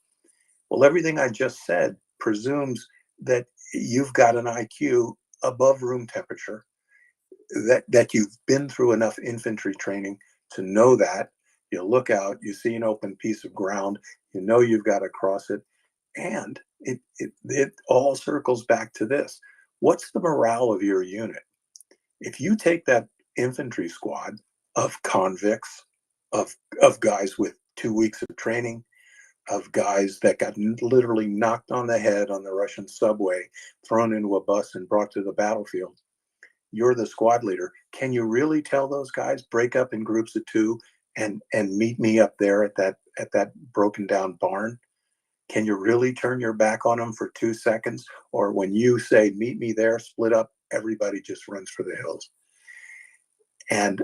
Well, everything I just said presumes that you've got an IQ above room temperature, that you've been through enough infantry training to know that. You look out, you see an open piece of ground, you know you've got to cross it, and it all circles back to this. What's the morale of your unit? If you take that infantry squad of convicts, of guys with 2 weeks of training, of guys that got literally knocked on the head on the Russian subway, thrown into a bus and brought to the battlefield, you're the squad leader. Can you really tell those guys, break up in groups of 2 and meet me up there at that broken down barn? Can you really turn your back on them for 2 seconds? Or when you say, meet me there, split up, everybody just runs for the hills. And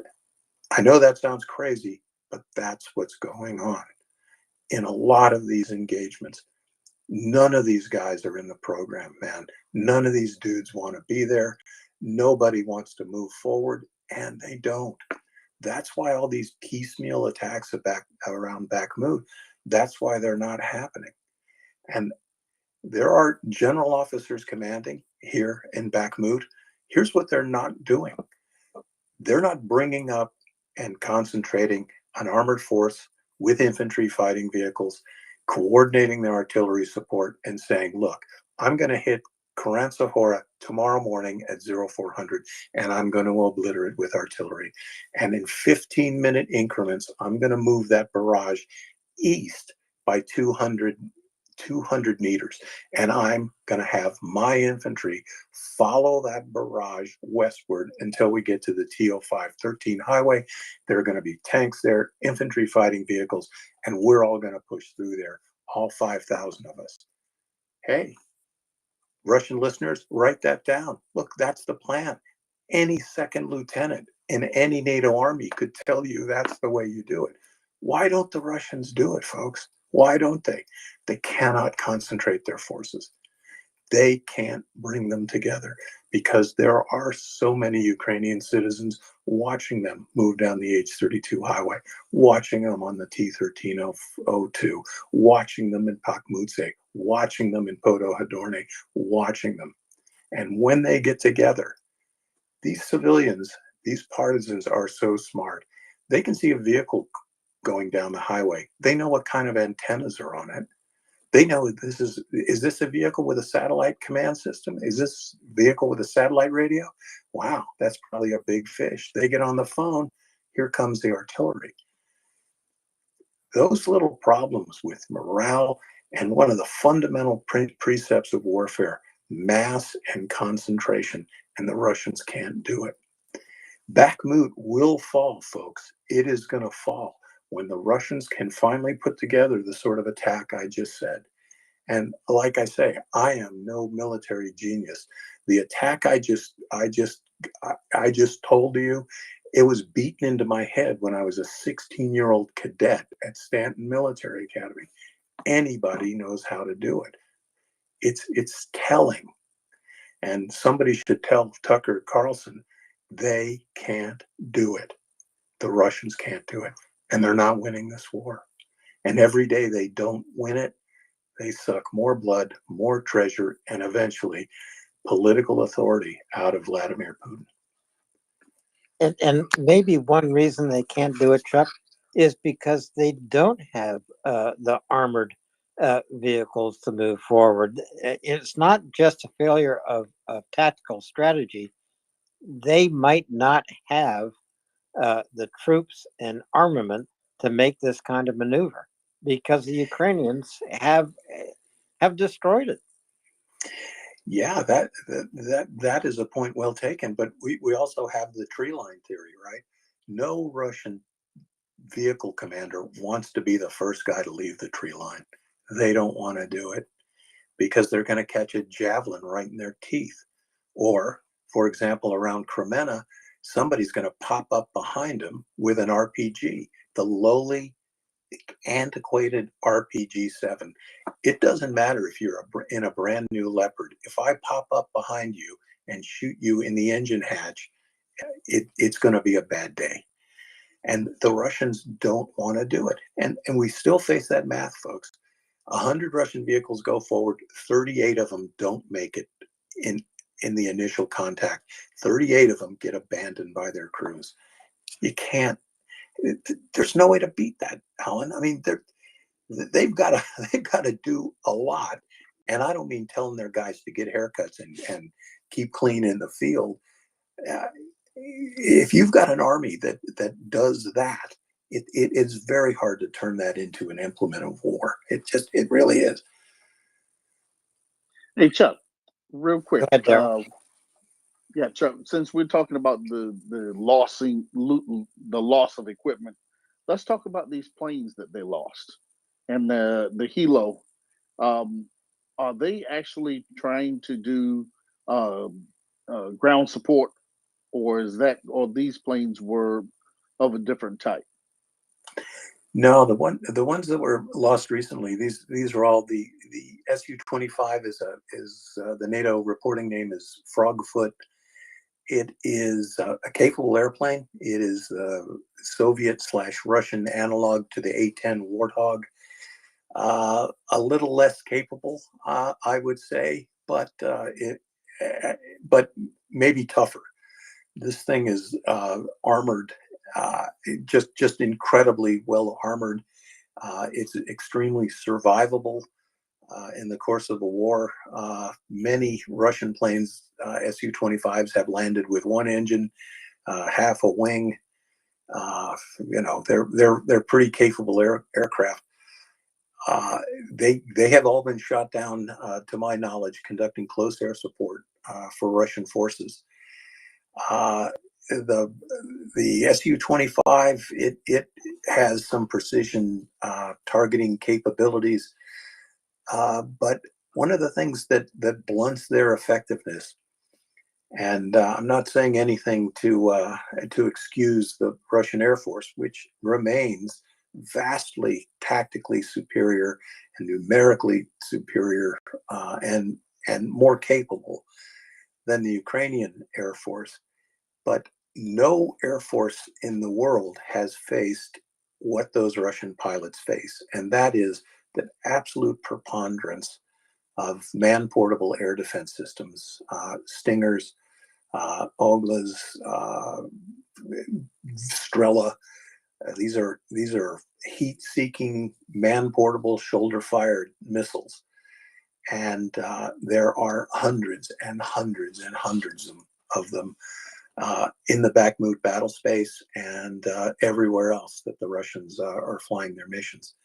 I know that sounds crazy, but that's what's going on in a lot of these engagements. None of these guys are in the program, man. None of these dudes want to be there. Nobody wants to move forward, and they don't. That's why all these piecemeal attacks around Bakhmut, that's why they're not happening. And there are general officers commanding here in Bakhmut. Here's what they're not doing. They're not bringing up and concentrating an armored force with infantry fighting vehicles, coordinating their artillery support and saying, look, I'm going to hit Carranza Hora tomorrow morning at 0400, and I'm going to obliterate with artillery. And in 15-minute increments, I'm going to move that barrage east by 200 meters. And I'm going to have my infantry follow that barrage westward until we get to the TO513 highway. There are going to be tanks there, infantry fighting vehicles, and we're all going to push through there, all 5,000 of us. Hey, Russian listeners, write that down. Look, that's the plan. Any second lieutenant in any NATO army could tell you that's the way you do it. Why don't the Russians do it, folks? Why don't they? They cannot concentrate their forces. They can't bring them together because there are so many Ukrainian citizens watching them move down the H32 highway, watching them on the T1302, watching them in Bakhmutsk, watching them in Podhadorny, watching them. And when they get together, these civilians, these partisans are so smart. They can see a vehicle going down the highway. They know what kind of antennas are on it. They know is this a vehicle with a satellite command system? Is this vehicle with a satellite radio? Wow, that's probably a big fish. They get on the phone, here comes the artillery. Those little problems with morale and one of the fundamental precepts of warfare, mass and concentration, and the Russians can't do it. Bakhmut will fall, folks. It is going to fall when the Russians can finally put together the sort of attack I just said. And like I say, I am no military genius. The attack I just told you, it was beaten into my head when I was a 16-year-old cadet at Stanton Military Academy. Anybody knows how to do it. It's telling. And somebody should tell Tucker Carlson, they can't do it. The Russians can't do it. And they're not winning this war. And every day they don't win it, they suck more blood, more treasure, and eventually political authority out of Vladimir Putin. And maybe one reason they can't do it, Chuck, is because they don't have the armored vehicles to move forward. It's not just a failure of tactical strategy. They might not have the troops and armament to make this kind of maneuver because the Ukrainians have destroyed it. Yeah, that is a point well taken. But we also have the tree line theory, right? No Russian vehicle commander wants to be the first guy to leave the tree line. They don't want to do it because they're going to catch a javelin right in their teeth. Or, for example, around Kremenna, somebody's going to pop up behind them with an RPG, the lowly, antiquated RPG-7. It doesn't matter if you're in a brand new Leopard. If I pop up behind you and shoot you in the engine hatch, it's going to be a bad day. And the Russians don't want to do it. And we still face that math, folks. 100 Russian vehicles go forward, 38 of them don't make it in the initial contact. 38 of them get abandoned by their crews. You can't, there's no way to beat that, Alan. I mean, they've got to do a lot. And I don't mean telling their guys to get haircuts and keep clean in the field. If you've got an army that does that, it is very hard to turn that into an implement of war. It really is. Hey, Chuck, real quick. Go ahead, Daryl. Yeah, Chuck, since we're talking about the loss of equipment, let's talk about these planes that they lost and the Hilo. Are they actually trying to do ground support, or these planes were of a different type? No, the ones that were lost recently, these are all the Su-25 is the NATO reporting name is Frogfoot. It is a capable airplane. It is Soviet/Russian analog to the A-10 Warthog. A little less capable, I would say, but maybe tougher. This thing is armored just incredibly well armored. It's extremely survivable. In the course of the war, many Russian planes, Su-25s, have landed with one engine, half a wing. They're pretty capable aircraft. They have all been shot down, to my knowledge, conducting close air support for Russian forces. The Su-25, it has some precision targeting capabilities, but one of the things that blunts their effectiveness, and I'm not saying anything to excuse the Russian Air Force, which remains vastly tactically superior and numerically superior, and more capable than the Ukrainian Air Force. But no Air Force in the world has faced what those Russian pilots face, and that is the absolute preponderance of man-portable air defense systems, Stingers, Oglas, Strela. These are heat-seeking, man-portable, shoulder-fired missiles, and there are hundreds and hundreds and hundreds of them in the Bakhmut battle space and everywhere else that the Russians are flying their missions.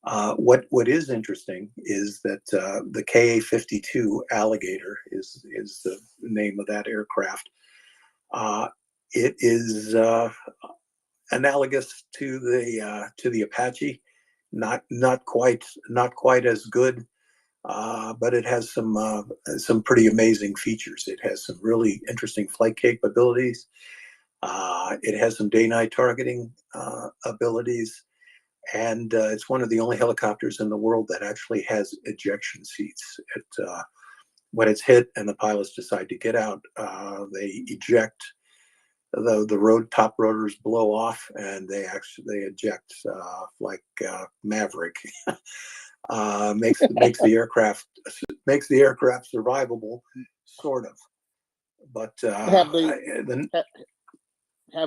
What is interesting is that the Ka-52 Alligator is the name of that aircraft. It is analogous to the Apache, not quite as good, but it has some pretty amazing features. It has some really interesting flight capabilities. It has some day-night targeting abilities. And it's one of the only helicopters in the world that actually has ejection seats. When it's hit and the pilots decide to get out, they eject. The top rotors blow off, and they eject like Maverick. Makes the aircraft survivable, sort of. But have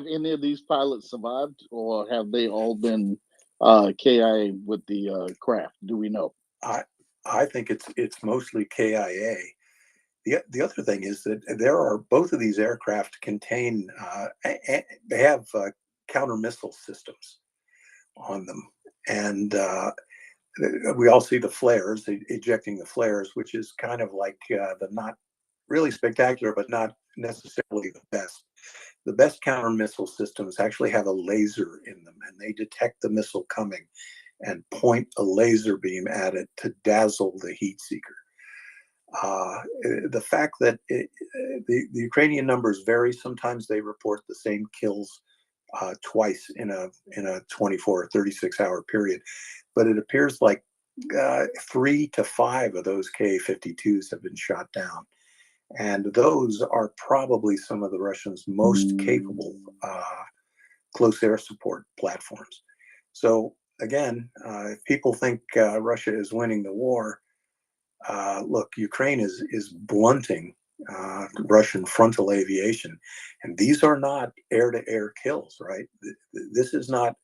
any of these pilots survived, or have they all been KIA with the craft? Do we know? I think it's mostly KIA. The other thing is that both of these aircraft contain they have counter missile systems on them, and we all see the flares, ejecting the flares, which is kind of like the not really spectacular, but not necessarily the best. The best counter missile systems actually have a laser in them, and they detect the missile coming and point a laser beam at it to dazzle the heat seeker. The fact that the Ukrainian numbers vary. Sometimes they report the same kills twice in a 24 or 36 hour period, but it appears like 3 to 5 of those Ka-52s have been shot down. And those are probably some of the Russians' most capable close air support platforms. So again, if people think Russia is winning the war, look, Ukraine is blunting Russian frontal aviation, and these are not air-to-air kills, right? This is not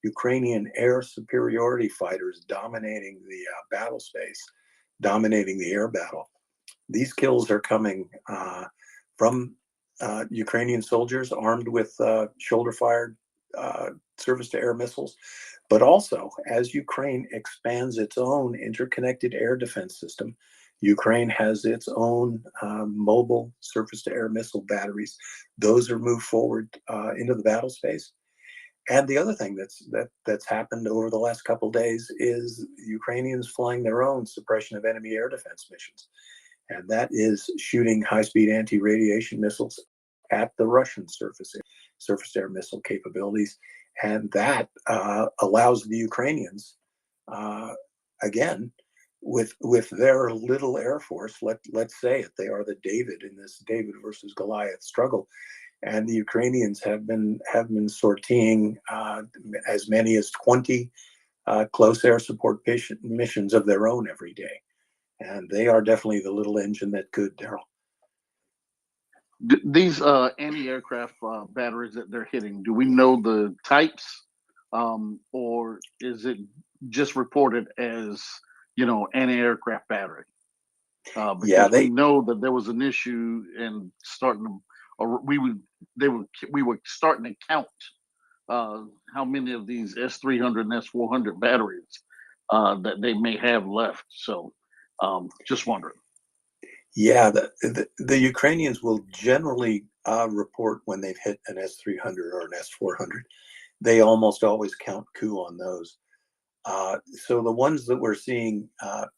Ukrainian air superiority fighters dominating the battle space, dominating the air battle. These kills are coming from Ukrainian soldiers armed with shoulder-fired surface-to-air missiles, but also as Ukraine expands its own interconnected air defense system, Ukraine has its own mobile surface-to-air missile batteries. Those are moved forward into the battle space. And the other thing that's happened over the last couple of days is Ukrainians flying their own suppression of enemy air defense missions. And that is shooting high-speed anti-radiation missiles at the Russian surface-to-air missile capabilities. And that allows the Ukrainians, again, with their little air force, let's say it, they are the David in this David versus Goliath struggle. And the Ukrainians have been sortying as many as 20 close air support missions of their own every day. And they are definitely the little engine that could, Daryl. These anti-aircraft batteries that they're hitting, do we know the types, or is it just reported as anti-aircraft battery? Yeah, Because we know that there was an issue in starting to, or we were starting to count how many of these S300 and S400 batteries that they may have left. So, just wondering. Yeah, the Ukrainians will generally report when they've hit an S300 or an S400. They almost always count coup on those. So the ones that we're seeing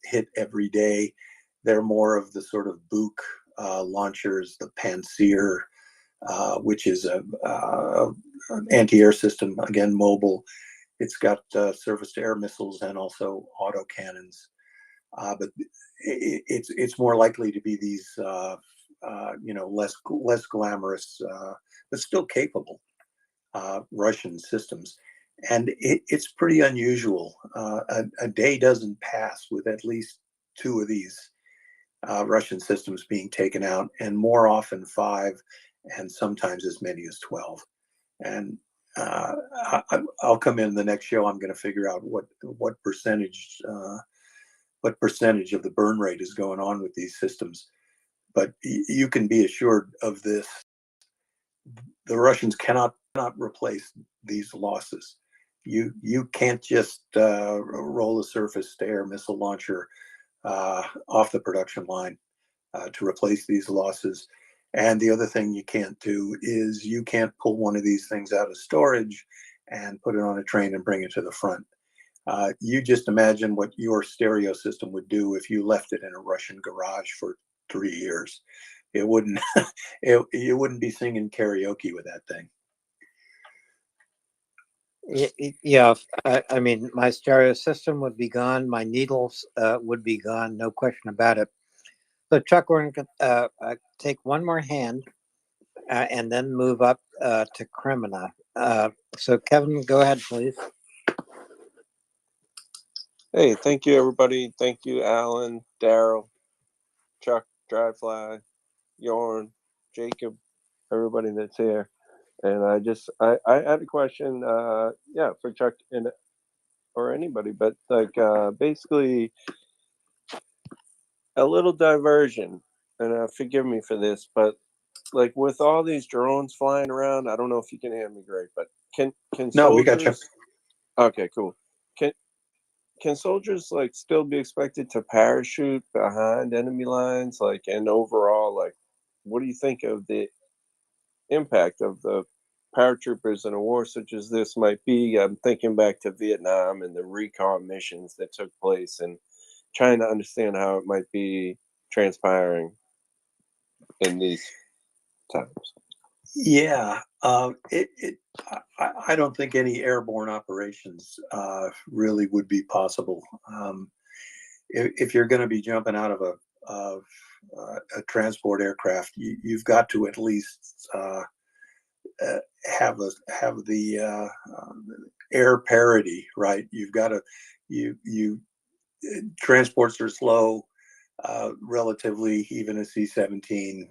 hit every day, they're more of the sort of Buk launchers, the Pantsir, which is an anti-air system, again, mobile. It's got surface-to-air missiles and also autocannons. But it's more likely to be these, less glamorous, but still capable Russian systems. And it's pretty unusual. A day doesn't pass with at least 2 of these Russian systems being taken out, and more often 5, and sometimes as many as 12. And I'll come in the next show. I'm going to figure out what percentage of the burn rate is going on with these systems. But you can be assured of this: the Russians cannot replace these losses. You can't just roll a surface-to-air missile launcher off the production line to replace these losses. And the other thing you can't do is you can't pull one of these things out of storage and put it on a train and bring it to the front. You just imagine what your stereo system would do if you left it in a Russian garage for 3 years. It wouldn't. You wouldn't be singing karaoke with that thing. Yeah, I mean, my stereo system would be gone. My needles would be gone, no question about it. So, Chuck, we're going to take one more hand and then move up to Kremina. So, Kevin, go ahead, please. Hey, thank you, everybody. Thank you, Alan, Daryl, Chuck, Dryfly, Yorn, Jacob, everybody that's here. And I had a question, for Chuck or anybody, but basically a little diversion. And forgive me for this, but like with all these drones flying around, I don't know if you can hear me great, but can No, we got you. Okay, cool. Can soldiers like still be expected to parachute behind enemy lines? Like, and overall, like, what do you think of the impact of the paratroopers in a war such as this might be? I'm thinking back to Vietnam and the recon missions that took place and trying to understand how it might be transpiring in these times. Yeah, I don't think any airborne operations really would be possible. If you're going to be jumping out of a transport aircraft, you've got to at least have the air parity, right? You've got to transports are slow, relatively, even a C-17.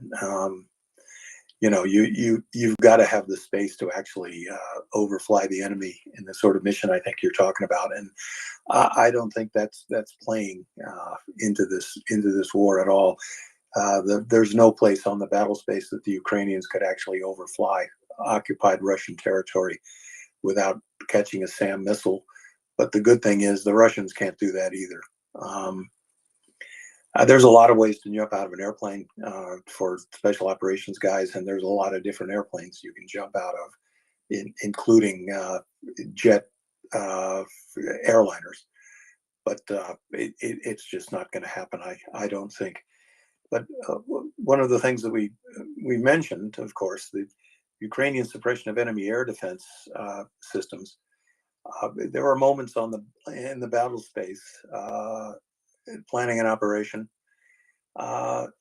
You've got to have the space to actually overfly the enemy in the sort of mission I think you're talking about, and I don't think that's playing into this war at all. There's no place on the battle space that the Ukrainians could actually overfly occupied Russian territory without catching a SAM missile. But the good thing is the Russians can't do that either. There's a lot of ways to jump out of an airplane for special operations guys, and there's a lot of different airplanes you can jump out of, including jet airliners. But it's just not going to happen, I don't think. But one of the things that we mentioned, of course, the Ukrainian suppression of enemy air defense systems. There were moments in the battle space, planning an operation. I've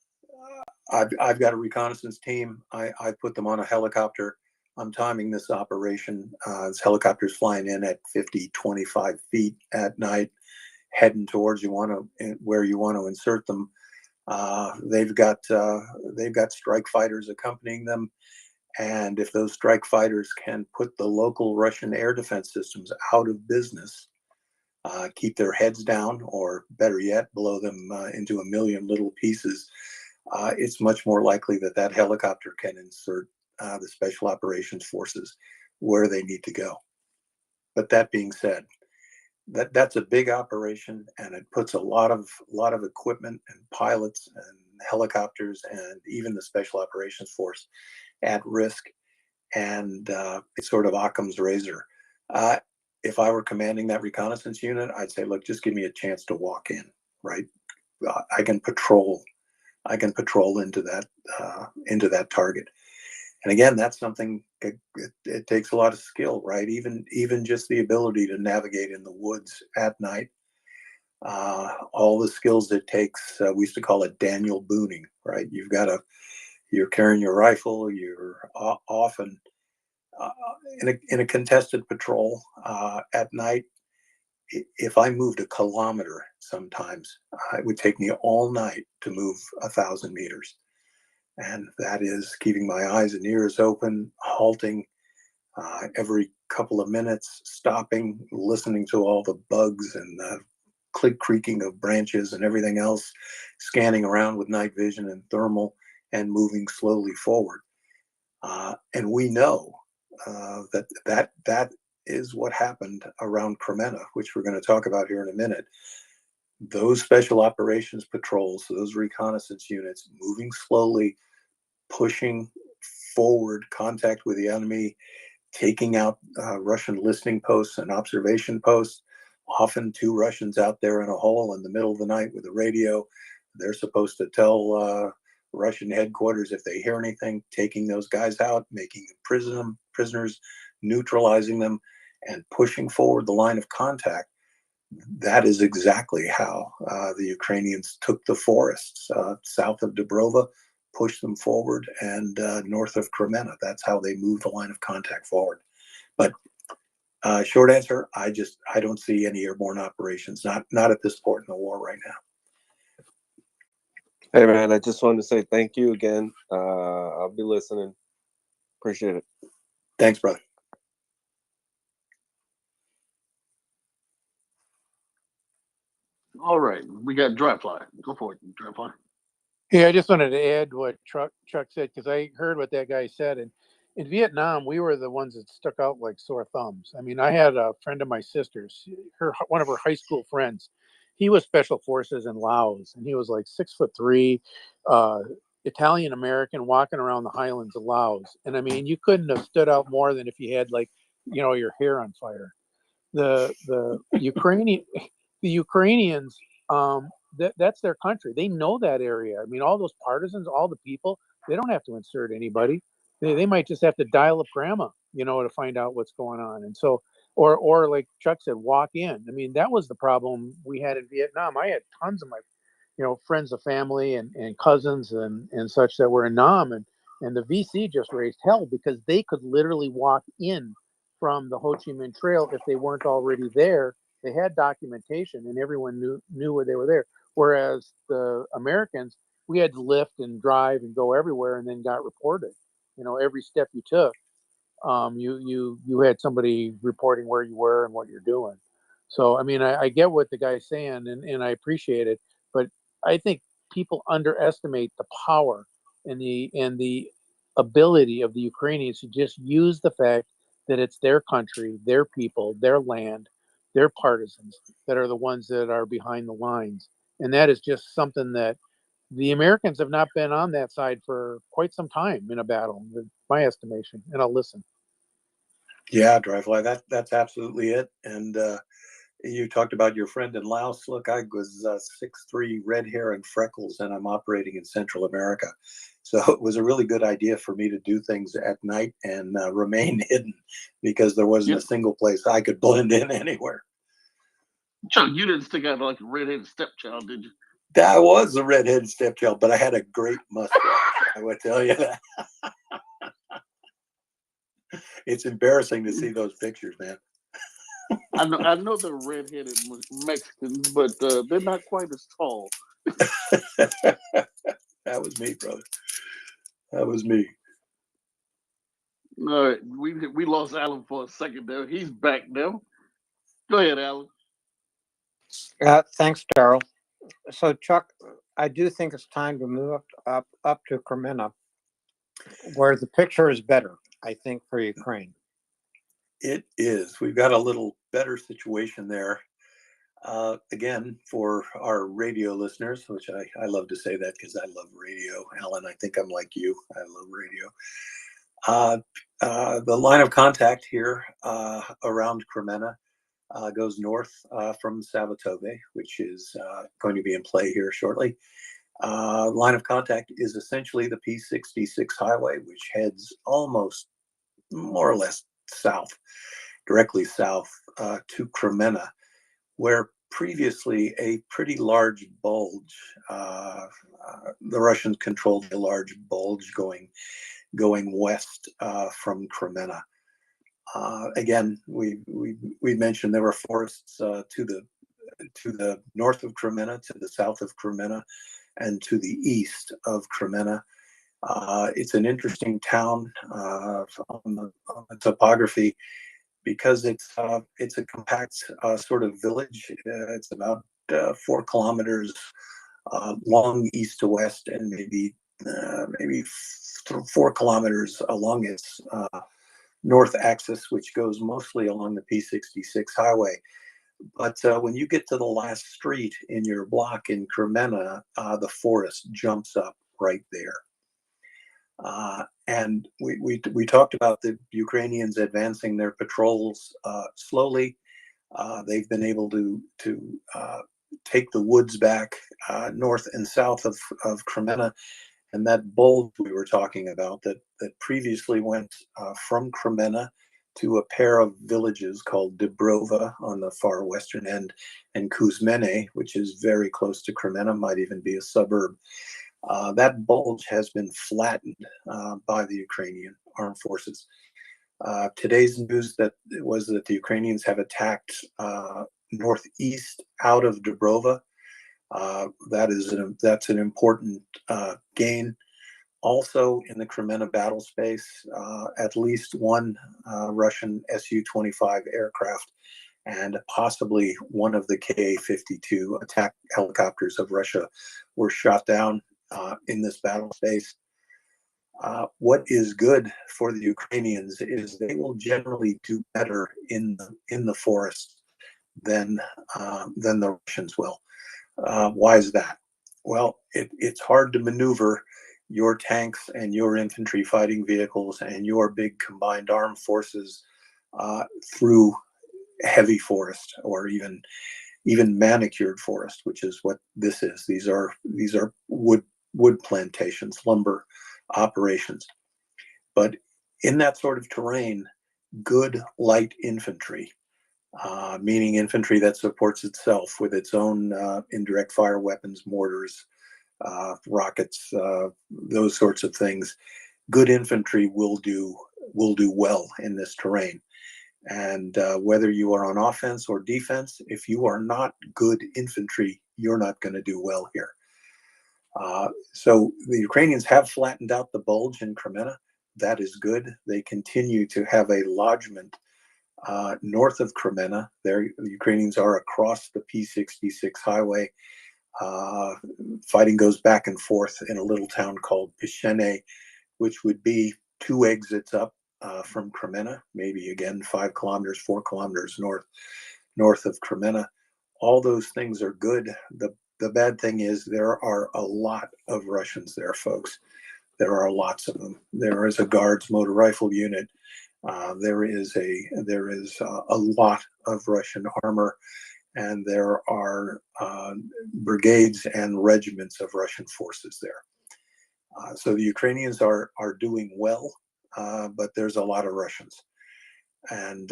got a reconnaissance team. I put them on a helicopter. I'm timing this operation. This helicopter's flying in at 50, 25 feet at night, heading towards where you want to insert them. They've got strike fighters accompanying them, and if those strike fighters can put the local Russian air defense systems out of business, keep their heads down, or better yet, blow them into a million little pieces, it's much more likely that that helicopter can insert the special operations forces where they need to go. But that being said, that's a big operation, and it puts a lot of equipment and pilots and helicopters and even the special operations force at risk. And it's sort of Occam's razor. If I were commanding that reconnaissance unit, I'd say, look, just give me a chance to walk in, right? I can patrol into that target. And again, that's something it takes a lot of skill, right? Even just the ability to navigate in the woods at night, all the skills it takes. We used to call it Daniel Booning, right? You're carrying your rifle. You're often in a contested patrol at night. If I moved a kilometer, sometimes it would take me all night to move 1,000 meters. And that is keeping my eyes and ears open, halting every couple of minutes, stopping, listening to all the bugs and the creaking of branches and everything else, scanning around with night vision and thermal, and moving slowly forward. And we know that is what happened around Kremenna, which we're going to talk about here in a minute. Those special operations patrols, those reconnaissance units, moving slowly, pushing forward, contact with the enemy, taking out Russian listening posts and observation posts. Often 2 Russians out there in a hole in the middle of the night with a radio. They're supposed to tell Russian headquarters if they hear anything, taking those guys out, making them prisoners, neutralizing them, and pushing forward the line of contact. That is exactly how the Ukrainians took the forests south of Dubrova, pushed them forward, and north of Kremenna. That's how they moved the line of contact forward. But short answer, I don't see any airborne operations, not at this point in the war right now. Hey man, I just wanted to say thank you again. I'll be listening. Appreciate it. Thanks, brother. All right, we got Dryfly. Go for it, Dryfly. Yeah, I just wanted to add what Chuck said, because I heard what that guy said. And in Vietnam, we were the ones that stuck out like sore thumbs. I mean, I had a friend of my sister's, one of her high school friends. He was special forces in Laos, and he was like 6'3", Italian American, walking around the highlands of Laos. And I mean, you couldn't have stood out more than if you had, like, your hair on fire. The Ukrainians, that's their country. They know that area. I mean, all those partisans, all the people, they don't have to insert anybody. They might just have to dial up grandma, to find out what's going on. And so, or like Chuck said, walk in. I mean, that was the problem we had in Vietnam. I had tons of my, friends of family and cousins and such that were in Nam, and the VC just raised hell because they could literally walk in from the Ho Chi Minh Trail if they weren't already there. They had documentation and everyone knew where they were there. Whereas the Americans, we had to lift and drive and go everywhere and then got reported. Every step you took, you had somebody reporting where you were and what you're doing. So, I mean, I get what the guy's saying and I appreciate it, but I think people underestimate the power and the ability of the Ukrainians to just use the fact that it's their country, their people, their land, their partisans that are the ones that are behind the lines. And that is just something that the Americans have not been on that side for quite some time in a battle, in my estimation. And I'll listen. Yeah, Dryfly, that's absolutely it. And you talked about your friend in Laos. Look, I was 6'3", red hair and freckles, and I'm operating in Central America. So it was a really good idea for me to do things at night and remain hidden because there wasn't a single place I could blend in anywhere. Chuck, you didn't stick out like a redheaded stepchild, did you? That was a redheaded stepchild, but I had a great mustache. I would tell you that. It's embarrassing to see those pictures, man. I know they're redheaded Mexicans, but they're not quite as tall. That was me, brother. That was me. All right, we lost Alan for a second there. He's back now. Go ahead, Alan. Thanks, Daryl. So, Chuck, I do think it's time to move up to Kremenna, where the picture is better, I think, for Ukraine. It is. We've got a little better situation there. Again, for our radio listeners, which I love to say that because I love radio. Alan, I think I'm like you. I love radio. The line of contact here around Kremenna goes north from Savatove, which is going to be in play here shortly. Line of contact is essentially the P66 highway, which heads almost more or less south, directly south to Kremenna, where previously a pretty large bulge, the Russians controlled a large bulge going west from Kremenna. Again, we mentioned there were forests to the north of Kremenna, to the south of Kremenna, and to the east of Kremenna. It's an interesting town on the topography because it's a compact sort of village. It's about 4 kilometers long east to west, and maybe 4 kilometers along its north axis, which goes mostly along the P66 highway. But when you get to the last street in your block in Kremenna, the forest jumps up right there. And we talked about the Ukrainians advancing their patrols slowly. They've been able to take the woods back north and south of Kremenna. And that bulge we were talking about that previously went from Kremenna to a pair of villages called Dubrova on the far western end, and Kuzmene, which is very close to Kremenna, might even be a suburb. That bulge has been flattened by the Ukrainian armed forces. Today's news was that the Ukrainians have attacked northeast out of Dubrova. That's an important gain. Also in the Kremenna battle space, at least one Russian Su-25 aircraft and possibly one of the Ka-52 attack helicopters of Russia were shot down in this battle space. What is good for the Ukrainians is they will generally do better in the forest than the Russians will. Why is that? Well, it's hard to maneuver your tanks and your infantry fighting vehicles and your big combined armed forces through heavy forest or even manicured forest, which is what this is. These are wood plantations, lumber operations. But in that sort of terrain, good light infantry, meaning infantry that supports itself with its own indirect fire weapons, mortars, rockets, those sorts of things. Good infantry will do well in this terrain. And whether you are on offense or defense, if you are not good infantry, you're not going to do well here. So the Ukrainians have flattened out the bulge in Kremenna. That is good. They continue to have a lodgment north of Kremenna. The Ukrainians are across the P66 highway. Fighting goes back and forth in a little town called Pishene, which would be 2 exits up from Kremenna, maybe again 5 kilometers, 4 kilometers north of Kremenna. All those things are good. The bad thing is there are a lot of Russians there, folks. There are lots of them. There is a Guards motor rifle unit. There is a lot of Russian armor, and there are brigades and regiments of Russian forces there. So the Ukrainians are doing well, but there's a lot of Russians, and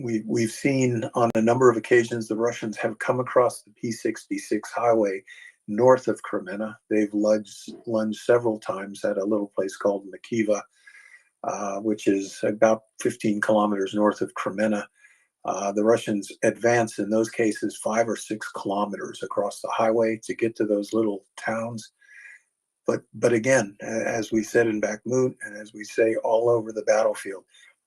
we've seen on a number of occasions the Russians have come across the P66 highway north of Kremenna. They've lunged several times at a little place called Makiva, which is about 15 kilometers north of Kremenna. The Russians advance in those cases 5 or 6 kilometers across the highway to get to those little towns. But again, as we said in Bakhmut, and as we say all over the battlefield,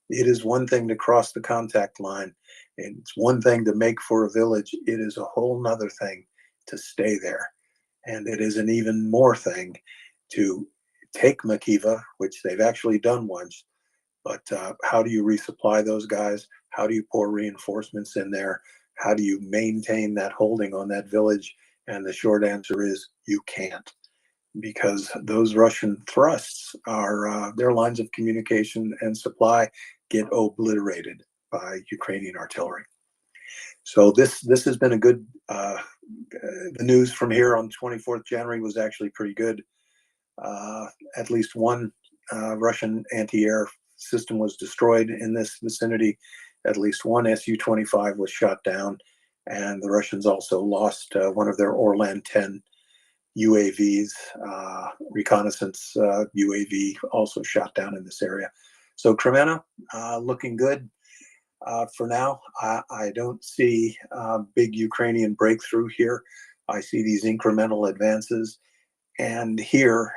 it is one thing to cross the contact line, and it's one thing to make for a village. It is a whole nother thing to stay there. And it is an even more thing to take Makiva, which they've actually done once, but how do you resupply those guys? How do you pour reinforcements in there? How do you maintain that holding on that village? And the short answer is you can't, because those Russian thrusts are, their lines of communication and supply get obliterated by Ukrainian artillery. So this has been a good, the news from here on 24th January was actually pretty good. At least one Russian anti-air system was destroyed in this vicinity. At least one Su-25 was shot down, and the Russians also lost one of their Orlan 10 UAVs, reconnaissance UAV, also shot down in this area. So Kremenna looking good for now. I don't see big Ukrainian breakthrough here. I see these incremental advances. And here,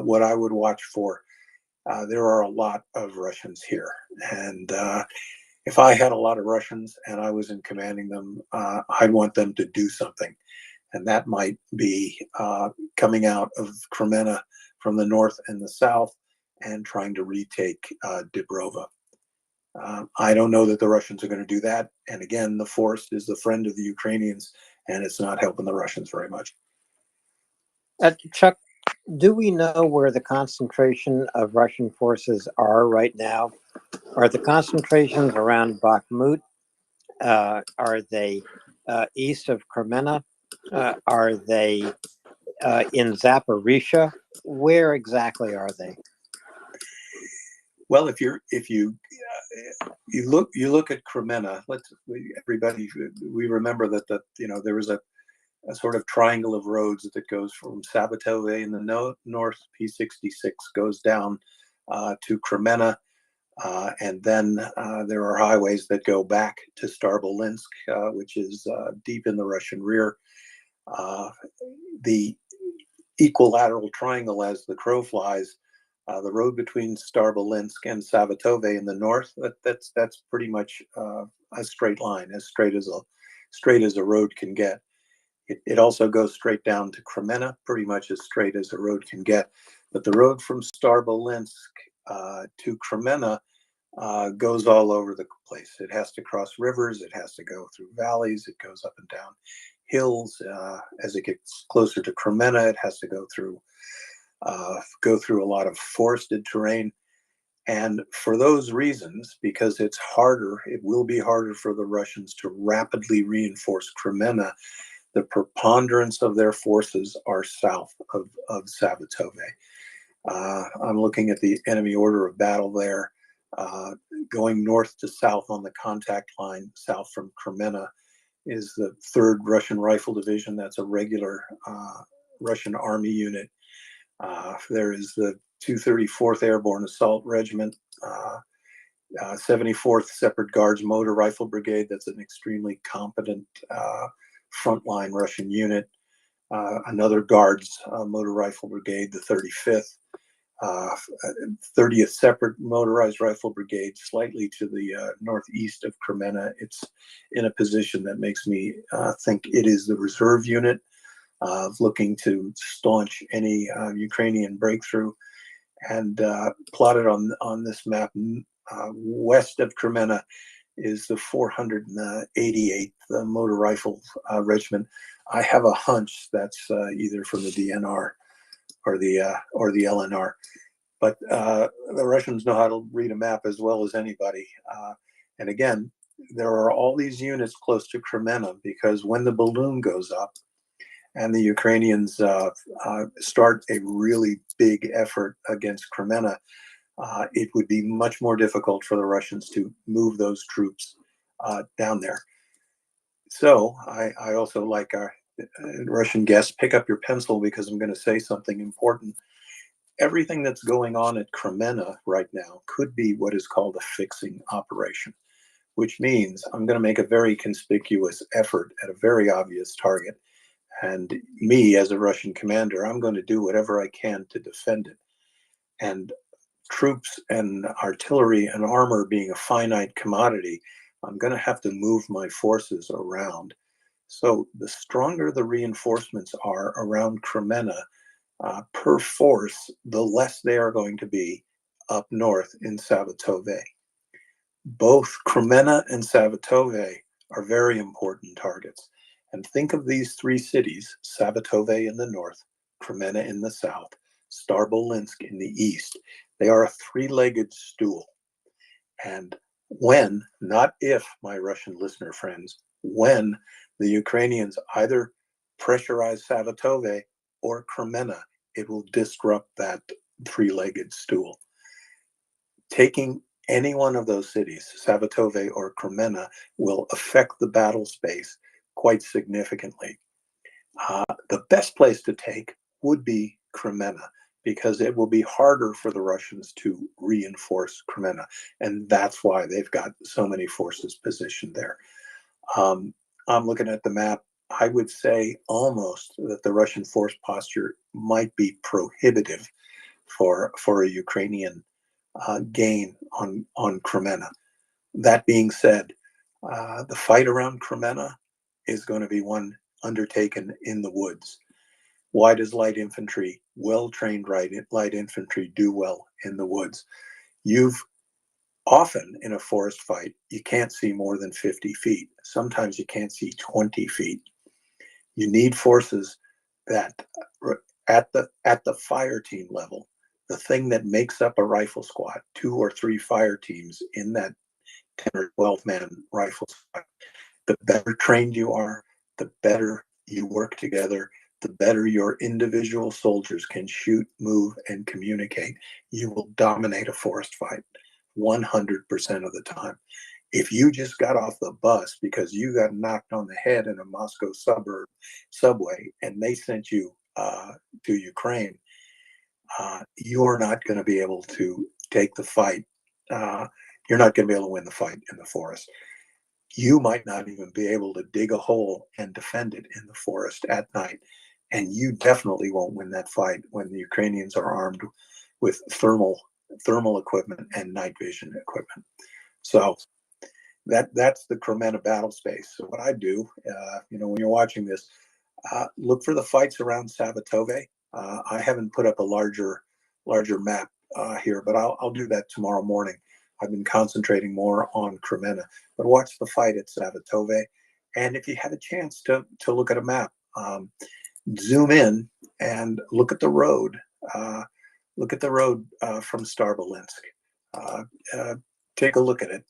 what I would watch for, there are a lot of Russians here. And if I had a lot of Russians and I was in commanding them, I'd want them to do something. And that might be coming out of Kremenna from the north and the south and trying to retake Dibrova. I don't know that the Russians are going to do that. And again, the force is the friend of the Ukrainians, and it's not helping the Russians very much. Chuck, do we know where the concentration of Russian forces are right now? Are the concentrations around Bakhmut? Are they east of Kremenna? Are they in Zaporizhia? Where exactly are they? Well, if you look at Kremenna, everybody, we remember that there was a sort of triangle of roads that goes from Sabatove in the north, P66 goes down to Kremenna, and then there are highways that go back to Starbolinsk, which is deep in the Russian rear. The equilateral triangle, as the crow flies, the road between Starbolinsk and Sabatove in the north, that's pretty much a straight line, as straight as a road can get. It also goes straight down to Kremenna, pretty much as straight as a road can get. But the road from Starbolinsk to Kremenna goes all over the place. It has to cross rivers, it has to go through valleys, it goes up and down hills. As it gets closer to Kremenna, it has to go through a lot of forested terrain. And for those reasons, because it's harder, it will be harder for the Russians to rapidly reinforce Kremenna. The preponderance of their forces are south of Sabatove. I'm looking at the enemy order of battle there. Going north to south on the contact line, south from Kremenna, is the 3rd Russian Rifle Division. That's a regular Russian Army unit. There is the 234th Airborne Assault Regiment, 74th Separate Guards Motor Rifle Brigade. That's an extremely competent frontline Russian unit. Another Guards Motor Rifle Brigade, the 35th. 30th Separate Motorized Rifle Brigade, slightly to the northeast of Kremenna. It's in a position that makes me think it is the reserve unit, looking to staunch any Ukrainian breakthrough. And plotted on this map, west of Kremenna is the 488th Motor Rifle Regiment. I have a hunch that's either from the DNR or the LNR. But the Russians know how to read a map as well as anybody. And again, there are all these units close to Kremenna, because when the balloon goes up and the Ukrainians start a really big effort against Kremenna, it would be much more difficult for the Russians to move those troops down there. So I also like our Russian guests, pick up your pencil, because I'm going to say something important. Everything that's going on at Kremenna right now could be what is called a fixing operation. which means I'm going to make a very conspicuous effort at a very obvious target. And me, as a Russian commander, I'm going to do whatever I can to defend it. And troops and artillery and armor being a finite commodity, I'm going to have to move my forces around. So the stronger the reinforcements are around Kremenna per force, the less they are going to be up north in Savatove. Both Kremenna and Savatove are very important targets. And think of these three cities, Savatove in the north, Kremenna in the south, Starbolinsk in the east. They are a three-legged stool. And when, not if, my Russian listener friends, when the Ukrainians either pressurize Savatove or Kremenna, it will disrupt that three-legged stool. Taking any one of those cities, Savatove or Kremenna, will affect the battle space quite significantly. The best place to take would be Kremenna, because it will be harder for the Russians to reinforce Kremenna. And that's why they've got so many forces positioned there. I'm looking at the map. I would say almost that the Russian force posture might be prohibitive for a Ukrainian gain on Kremenna. That being said, the fight around Kremenna is going to be one undertaken in the woods. Why does light infantry, well-trained light infantry, do well in the woods? You've often in a forest fight, you can't see more than 50 feet. Sometimes you can't see 20 feet. You need forces that at the fire team level, the thing that makes up a rifle squad, 2 or 3 fire teams in that 10 or 12 man rifle squad, the better trained you are, the better you work together, the better your individual soldiers can shoot, move, and communicate. You will dominate a forest fight 100% of the time. If you just got off the bus because you got knocked on the head in a Moscow suburb subway and they sent you to Ukraine, you're not going to be able to take the fight. You're not going to be able to win the fight in the forest. You might not even be able to dig a hole and defend it in the forest at night. And you definitely won't win that fight when the Ukrainians are armed with thermal equipment and night vision equipment. So that's the Kremenna battle space. So what I do, when you're watching this, look for the fights around Savatove. I haven't put up a larger map here, but I'll do that tomorrow morning. I've been concentrating more on Kremenna, but watch the fight at Savatove. And if you have a chance to look at a map, zoom in and look at the road. Look at the road from Starbolinsk. Take a look at it.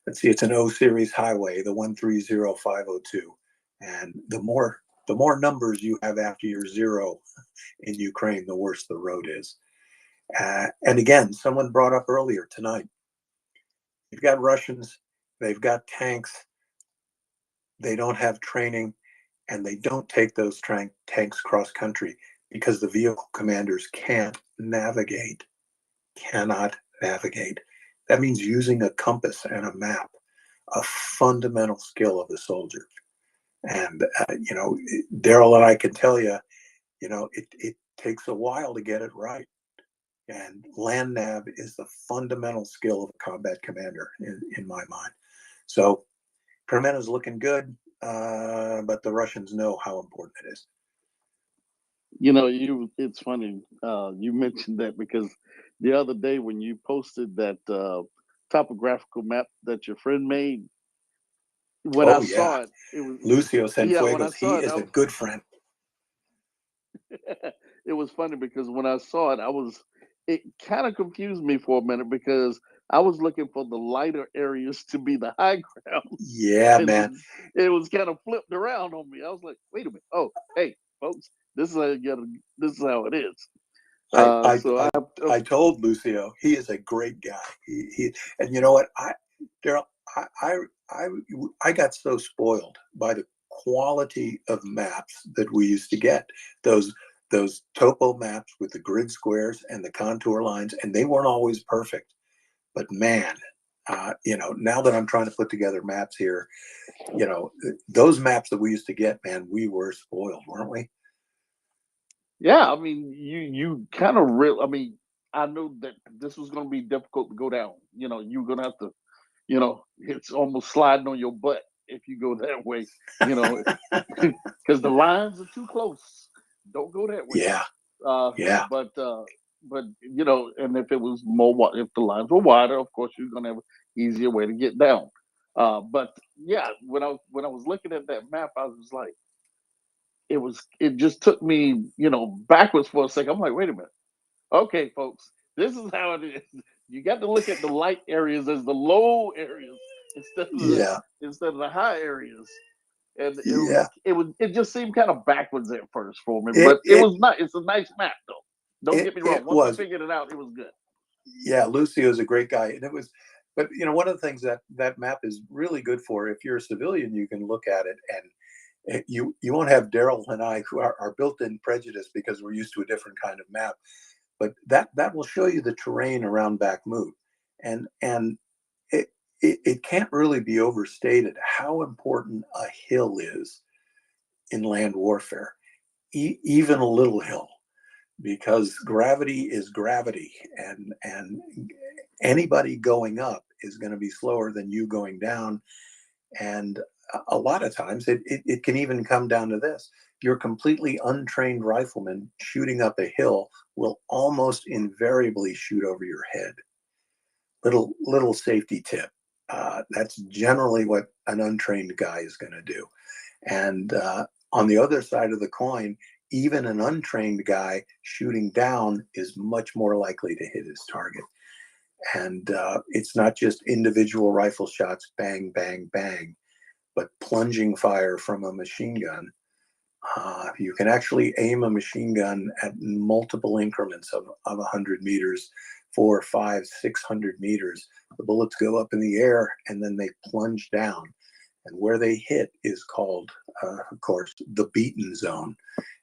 Let's see, it's an O series highway, the 130502. And the more numbers you have after your zero in Ukraine, the worse the road is. And again, someone brought up earlier tonight, you've got Russians, they've got tanks, they don't have training, and they don't take those tanks cross country because the vehicle commanders cannot navigate. That means using a compass and a map, a fundamental skill of the soldier. And, Daryl and I can tell you, it takes a while to get it right. And land nav is the fundamental skill of a combat commander in my mind. So Kremenna is looking good, but the Russians know how important it is. It's funny you mentioned that, because the other day when you posted that topographical map that your friend made, when I saw it was Lucio Cienfuegos. when I saw He is a good friend. It was funny because when I saw it, it kind of confused me for a minute, because I was looking for the lighter areas to be the high ground. Yeah, man. It was kind of flipped around on me. I was like, wait a minute. Oh, hey, folks, this is how it is. I told Lucio he is a great guy. And you know what, Daryl, I got so spoiled by the quality of maps that we used to get. Those topo maps with the grid squares and the contour lines, and they weren't always perfect. But man, You know, now that I'm trying to put together maps here, you know, those maps that we used to get, man, we were spoiled, weren't we? Yeah, I mean, you kind of real. I mean, I knew that this was going to be difficult to go down. You know, you're going to have to, you know, it's almost sliding on your butt if you go that way. You know, because the lines are too close. Don't go that way. Yeah, yeah, But you know, and if it was if the lines were wider, of course, you're going to have an easier way to get down. But yeah, when I was looking at that map, I was like, it just took me, you know, backwards for a second. I'm like, wait a minute. Okay, folks, this is how it is. You got to look at the light areas as the low areas yeah, instead of the high areas. And yeah. it just seemed kind of backwards at first for me, It but it it was not. It's a nice map though. Don't get me wrong. it Once I was. figured it out, it was good. Yeah, Lucio is a great guy, and it was. But you know, one of the things that that map is really good for, if you're a civilian, you can look at it, and you won't have Daryl and I who are built-in prejudice because we're used to a different kind of map. But that will show you the terrain around Bakhmut, and it, it can't really be overstated how important a hill is in land warfare, even a little hill, because gravity is gravity, and anybody going up is going to be slower than you going down. And a lot of times it can even come down to this: your completely untrained rifleman shooting up a hill will almost invariably shoot over your head. Little safety tip. That's generally what an untrained guy is going to do. And on the other side of the coin, even an untrained guy shooting down is much more likely to hit his target. And it's not just individual rifle shots, bang, bang, bang, but plunging fire from a machine gun. You can actually aim a machine gun at multiple increments of 100 meters, 400, 500, 600 meters. The bullets go up in the air and then they plunge down. And where they hit is called, of course, the beaten zone.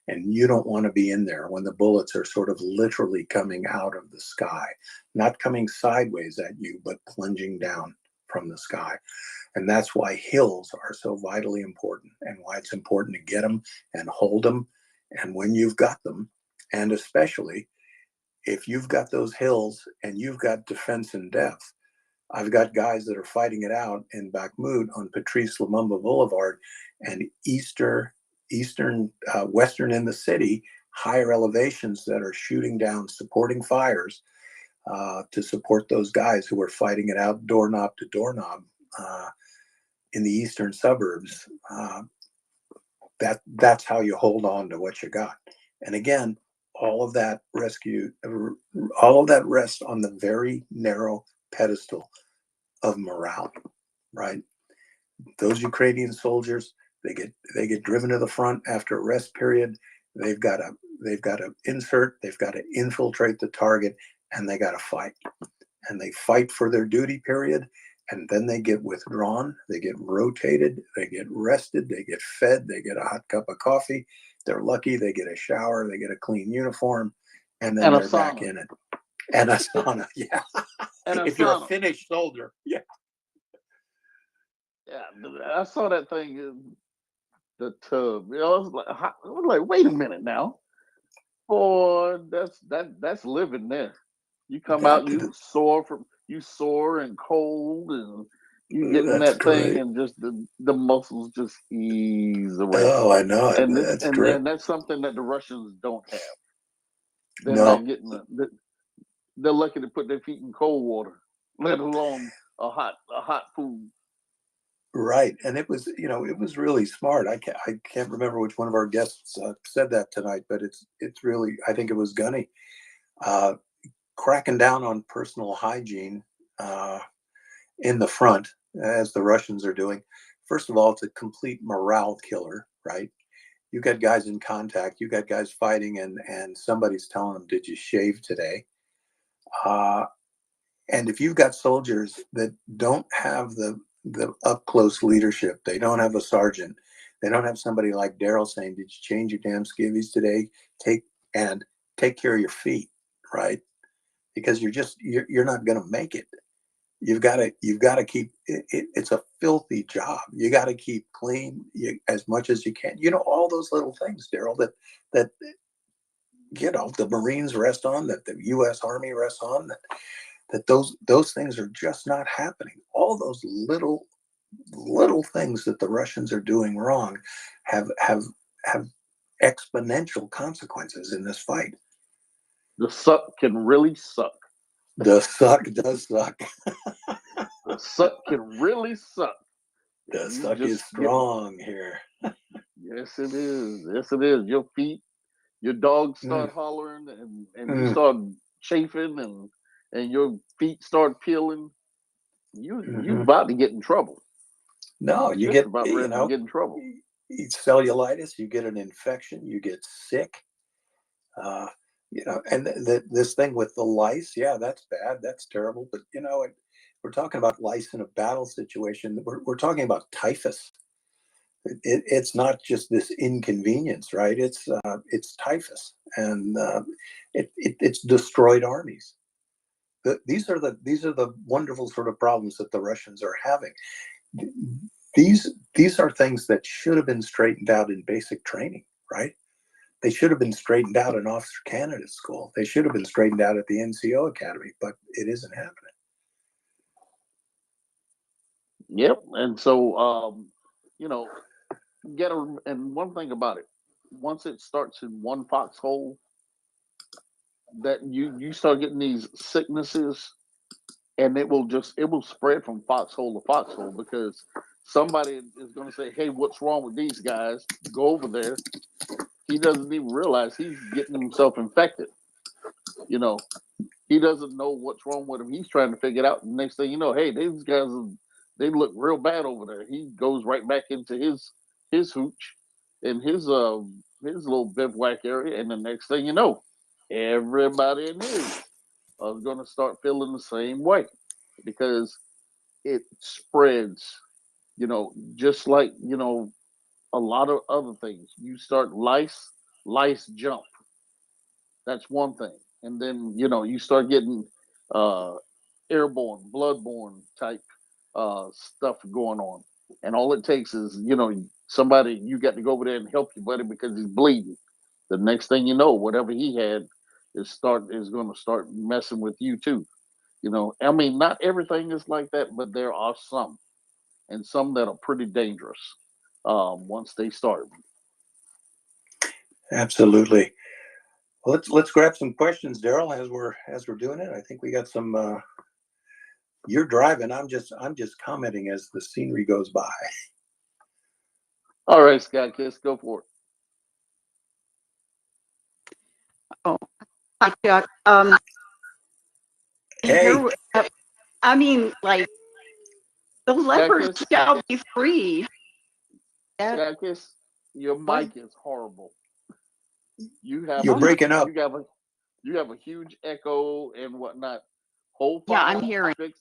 And you don't want to be in there when the bullets are sort of literally coming out of the sky, not coming sideways at you, but plunging down from the sky. And that's why hills are so vitally important, and why it's important to get them and hold them. And when you've got them, and especially if you've got those hills and you've got defense in depth. I've got guys that are fighting it out in Bakhmut on Patrice Lumumba Boulevard and western in the city, higher elevations that are shooting down supporting fires to support those guys who are fighting it out doorknob to doorknob in the eastern suburbs. That's how you hold on to what you got. And again, all of that rests on the very narrow pedestal of morale, right? Those Ukrainian soldiers, they get driven to the front after a rest period. They've got to insert, they've got to infiltrate the target, and they got to fight. And they fight for their duty period, and then they get withdrawn, they get rotated, they get rested, they get fed, they get a hot cup of coffee. They're lucky, they get a shower, they get a clean uniform, and then And a they're back sauna. in it. And a sauna, yeah. And a If you're a sauna. Finnish soldier, yeah. Yeah, I saw that thing in the tub. You know, I was like, wait a minute now. Boy, that's living there. You come out, you sore and cold, and you get in That's that thing, great. and just the muscles just ease away. Oh, I know it. And That's great. that's something that the Russians don't have. They're No, not getting they're lucky to put their feet in cold water, let alone a hot food. right. And it was, it was really smart. I can't remember which one of our guests said that tonight, but it's really, I think it was Gunny, cracking down on personal hygiene in the front, as the Russians are doing. First of all, it's a complete morale killer, right? You got guys in contact, you got guys fighting, and somebody's telling them, "Did you shave today?" And if you've got soldiers that don't have the up close leadership, they don't have a sergeant, they don't have somebody like Daryl saying, "Did you change your damn skivvies today?" Take care of your feet, right? Because you're not going to make it. you've got to keep it's a filthy job. You got to keep clean as much as you can. All those little things, Daryl, that the Marines rest on, that the U.S. Army rests on, that those things are just not happening. All those little things that the Russians are doing wrong have exponential consequences in this fight. The suck can really suck. The suck does suck. The suck can really suck. The suck is strong here. Yes, it is. Yes, it is. Your feet, your dogs start hollering, and you start chafing, and your feet start peeling. You about to get in trouble. No, you Just get about ready to get in trouble. cellulitis. You get an infection. You get sick. And this thing with the lice, yeah, that's bad. That's terrible. But we're talking about lice in a battle situation. We're talking about typhus. It's not just this inconvenience, right? It's typhus, and it's destroyed armies. These are the wonderful sort of problems that the Russians are having. These are things that should have been straightened out in basic training, right? They should have been straightened out in officer candidate school. They should have been straightened out at the NCO Academy, but it isn't happening. Yep. And so, and one thing about it, once it starts in one foxhole, that you start getting these sicknesses, and it will spread from foxhole to foxhole, because somebody is going to say, hey, what's wrong with these guys? Go over there. He doesn't even realize he's getting himself infected. He doesn't know what's wrong with him. He's trying to figure it out. And next thing you know, hey, these guys, they look real bad over there. He goes right back into his hooch in his little bivouac area, and the next thing you know, everybody in here is going to start feeling the same way, because it spreads. Just like a lot of other things. You start lice jump. That's one thing. And then, you start getting airborne, bloodborne type stuff going on. And all it takes is, somebody, you got to go over there and help your buddy because he's bleeding. The next thing you know, whatever he had is going to start messing with you too. I mean, not everything is like that, but there are some, and some that are pretty dangerous once they start. Absolutely. Well, let's grab some questions, Daryl, as we're doing it. I think we got some. You're driving. I'm just commenting as the scenery goes by. All right, Scott Kiss, go for it. Oh, hi, Chuck. Hey. I mean, like, the lepers shall be free. Scott Kiss, your mic is horrible. You're breaking up. You have a huge echo and whatnot. Hold Yeah, fire. I'm hearing. Fix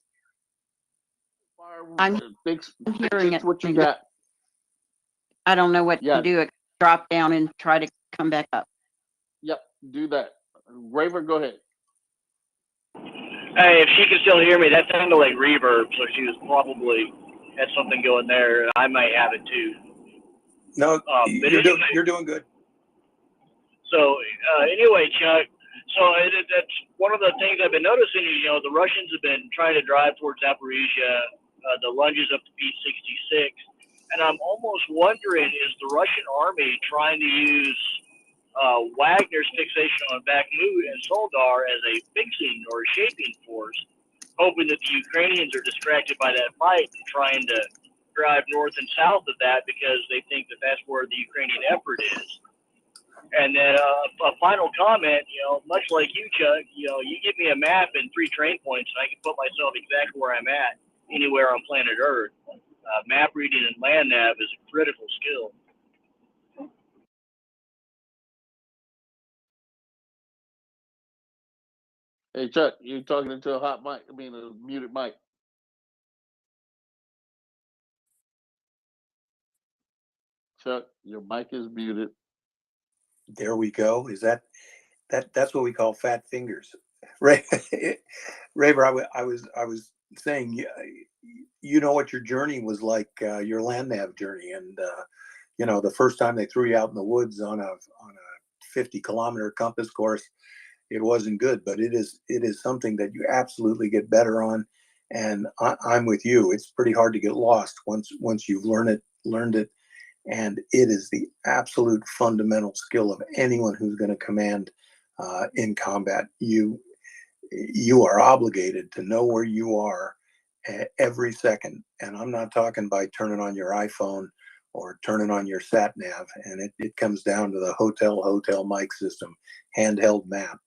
it. What you got. I don't know what to do. Drop down and try to come back up. Yep, do that. Raver, go ahead. Hey, if she can still hear me, that sounded like reverb, so she was probably had something going there. I might have it too. No, you're doing good. So anyway, Chuck, so that's one of the things I've been noticing is, the Russians have been trying to drive towards Zaporizhia, the lunges up to P-66, and I'm almost wondering, is the Russian army trying to use Wagner's fixation on Bakhmut and Soledar as a fixing or shaping force, hoping that the Ukrainians are distracted by that fight and trying to drive north and south of that because they think that that's where the Ukrainian effort is. And then a final comment, much like you, Chuck, you give me a map and 3 train points, and I can put myself exactly where I'm at anywhere on planet Earth. Map reading and land nav is a critical skill. Hey, Chuck, you're talking into a hot mic. I mean, a muted mic. Chuck, your mic is muted. There we go. Is that's what we call fat fingers, right? Raver, I was saying, you know what your journey was like, your land nav journey, and you know, the first time they threw you out in the woods on a 50-kilometer compass course, it wasn't good, but it is something that you absolutely get better on. And I'm with you. It's pretty hard to get lost once you've learned it, and it is the absolute fundamental skill of anyone who's going to command in combat. You are obligated to know where you are every second, and I'm not talking by turning on your iPhone or turning on your sat nav, and it comes down to the hotel mic system, handheld map,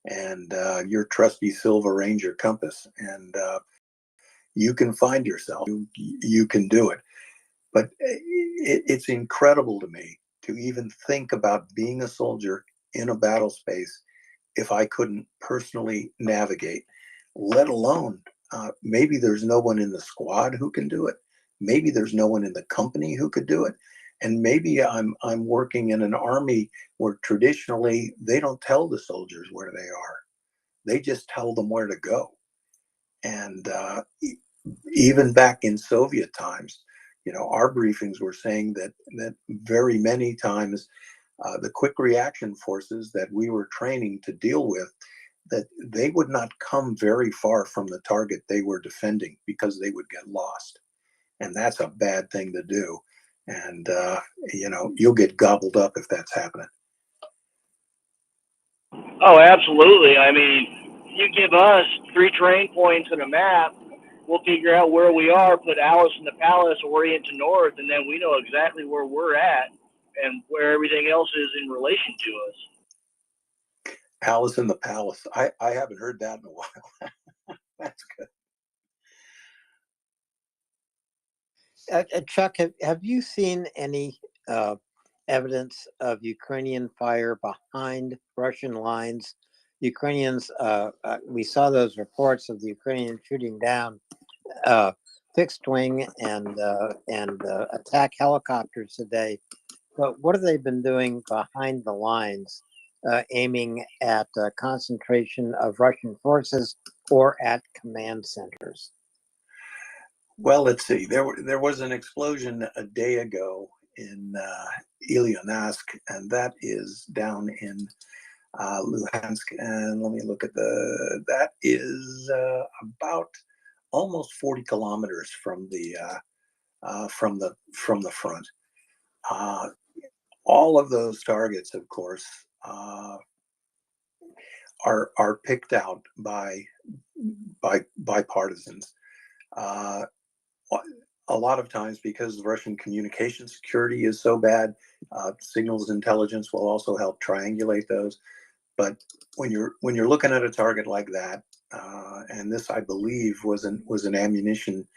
and your trusty Silva Ranger compass, and you can find yourself. You can do it. But it's incredible to me to even think about being a soldier in a battle space if I couldn't personally navigate, let alone maybe there's no one in the squad who can do it. Maybe there's no one in the company who could do it. And maybe I'm working in an army where traditionally they don't tell the soldiers where they are. They just tell them where to go. And even back in Soviet times, you know, our briefings were saying that very many times the quick reaction forces that we were training to deal with, that they would not come very far from the target they were defending because they would get lost. And that's a bad thing to do. And, you know, you'll get gobbled up if that's happening. Oh, absolutely. I mean, you give us 3 terrain points and a map, we'll figure out where we are, put Alice in the Palace, orient to north, and then we know exactly where we're at and where everything else is in relation to us. Alice in the Palace. I haven't heard that in a while. That's good. Chuck, have you seen any evidence of Ukrainian fire behind Russian lines? Ukrainians, we saw those reports of the Ukrainians shooting down fixed wing and attack helicopters today. But what have they been doing behind the lines, aiming at concentration of Russian forces or at command centers? Well, let's see. There was an explosion a day ago in Ilyansk, and that is down in Luhansk. And let me look at that is about almost 40 kilometers from the front. All of those targets, of course, are picked out by partisans. A lot of times, because Russian communication security is so bad, signals intelligence will also help triangulate those. But when you're looking at a target like that, and this, I believe, was an ammunition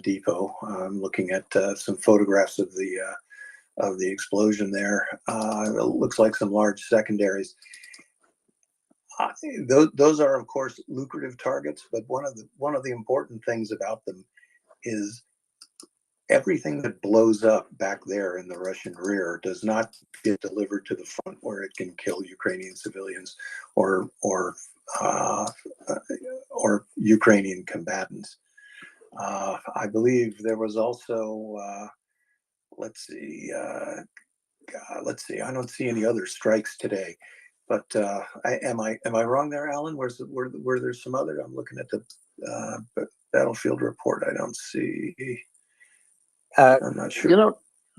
depot. I'm looking at some photographs of the explosion there. It looks like some large secondaries. Those are, of course, lucrative targets. But one of the important things about them is everything that blows up back there in the Russian rear does not get delivered to the front where it can kill Ukrainian civilians or Ukrainian combatants. I believe there was also, let's see, I don't see any other strikes today. But am I wrong there, Alan? Were there some other? I'm looking at the battlefield report. I don't see. I'm not sure.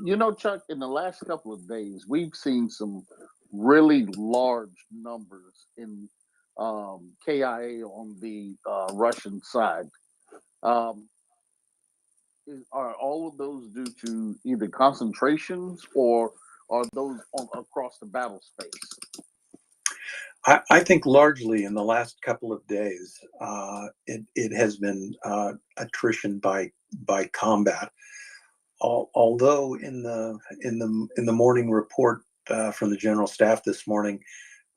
You know, Chuck. In the last couple of days, we've seen some really large numbers in KIA on the Russian side. Are all of those due to either concentrations or are those across the battle space? I think largely in the last couple of days, it has been attrition by combat. Although in the morning report from the General Staff this morning,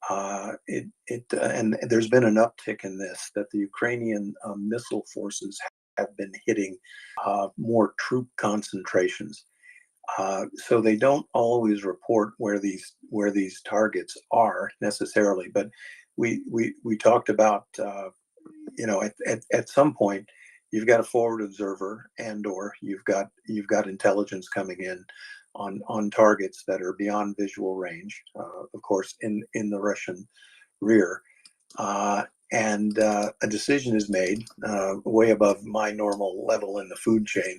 and there's been an uptick in this, that the Ukrainian missile forces have been hitting more troop concentrations. So they don't always report where these targets are necessarily, but we talked about you know, at some point you've got a forward observer, and/or you've got intelligence coming in on targets that are beyond visual range, of course, in the Russian rear. And a decision is made way above my normal level in the food chain.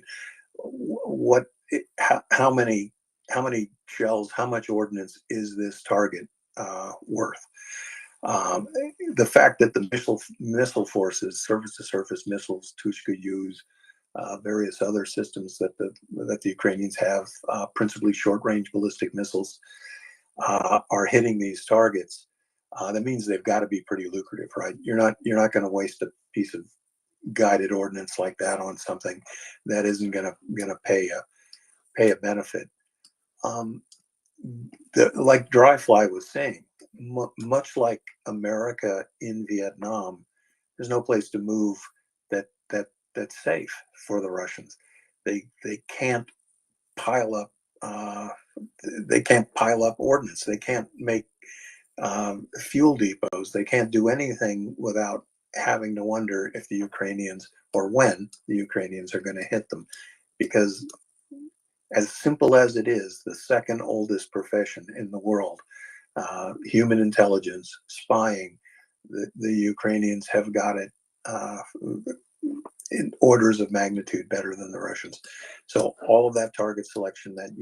How many shells, how much ordnance is this target worth? The fact that the missile forces, surface-to-surface missiles, Tushka-Use, various other systems that the Ukrainians have, principally short-range ballistic missiles, are hitting these targets. That means they've got to be pretty lucrative, right? You're not going to waste a piece of guided ordnance like that on something that isn't going to pay a benefit. Like Dryfly was saying, much like America in Vietnam, there's no place to move that's safe for the Russians. They can't pile up. They can't pile up ordnance. They can't make fuel depots. They can't do anything without having to wonder if the Ukrainians, or when the Ukrainians, are going to hit them. Because as simple as it is, the second oldest profession in the world, human intelligence, spying, the Ukrainians have got it in orders of magnitude better than the Russians. So all of that target selection that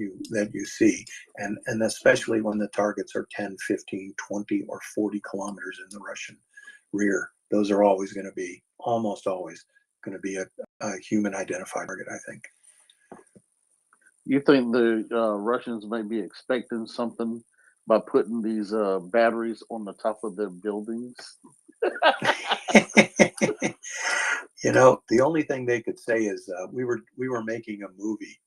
you see, and especially when the targets are 10, 15, 20, or 40 kilometers in the Russian rear, those are always going to be, almost always going to be a human identified target, I think. You think the Russians may be expecting something by putting these batteries on the top of their buildings? You know, the only thing they could say is we were making a movie.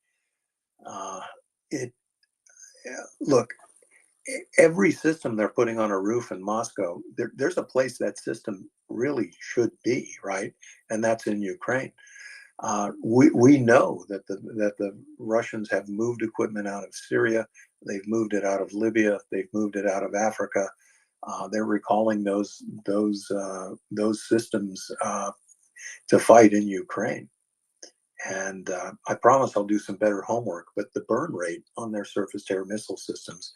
Look, every system they're putting on a roof in Moscow, there's a place that system really should be, right? And that's in Ukraine. We know that the Russians have moved equipment out of Syria. They've moved it out of Libya. They've moved it out of Africa. They're recalling those systems to fight in Ukraine. And I promise I'll do some better homework. But the burn rate on their surface-to-air missile systems,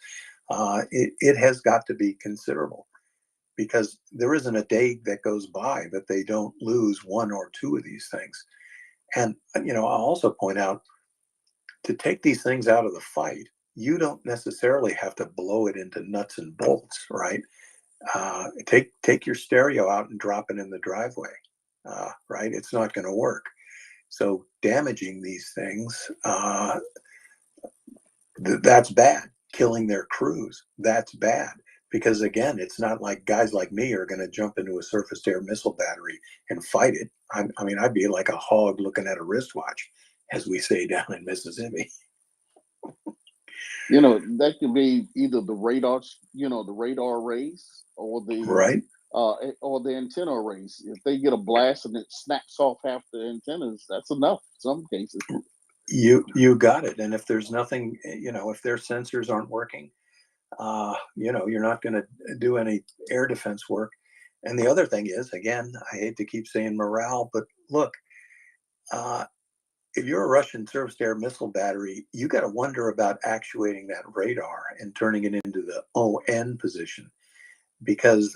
it has got to be considerable, because there isn't a day that goes by that they don't lose one or two of these things. And I'll also point out, to take these things out of the fight, you don't necessarily have to blow it into nuts and bolts, right? Take your stereo out and drop it in the driveway, right? It's not going to work. So damaging these things, that's bad. Killing their crews, that's bad. Because again, it's not like guys like me are going to jump into a surface-to-air missile battery and fight it. I mean, I'd be like a hog looking at a wristwatch, as we say down in Mississippi. That could be either the radar, the radar rays, or the right, or the antenna arrays. If they get a blast and it snaps off half the antennas, that's enough in some cases. You got it. And if there's nothing, if their sensors aren't working, you're not going to do any air defense work. And the other thing is, again, I hate to keep saying morale, but look, if you're a Russian surface-to-air missile battery, you got to wonder about actuating that radar and turning it into the ON position, because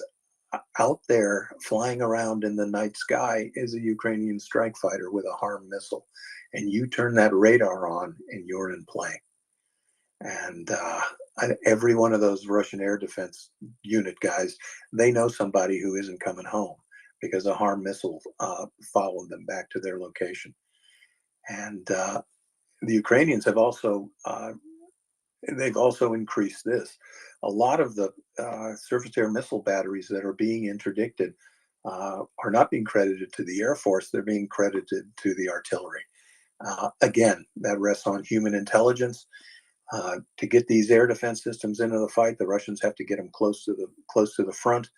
out there flying around in the night sky is a Ukrainian strike fighter with a HARM missile, and you turn that radar on and you're in play. And every one of those Russian air defense unit guys, they know somebody who isn't coming home because a HARM missile followed them back to their location. And the Ukrainians have also increased this. A lot of the surface-to-air missile batteries that are being interdicted are not being credited to the Air Force. They're being credited to the artillery. Again, that rests on human intelligence. To get these air defense systems into the fight, the Russians have to get them close to the front.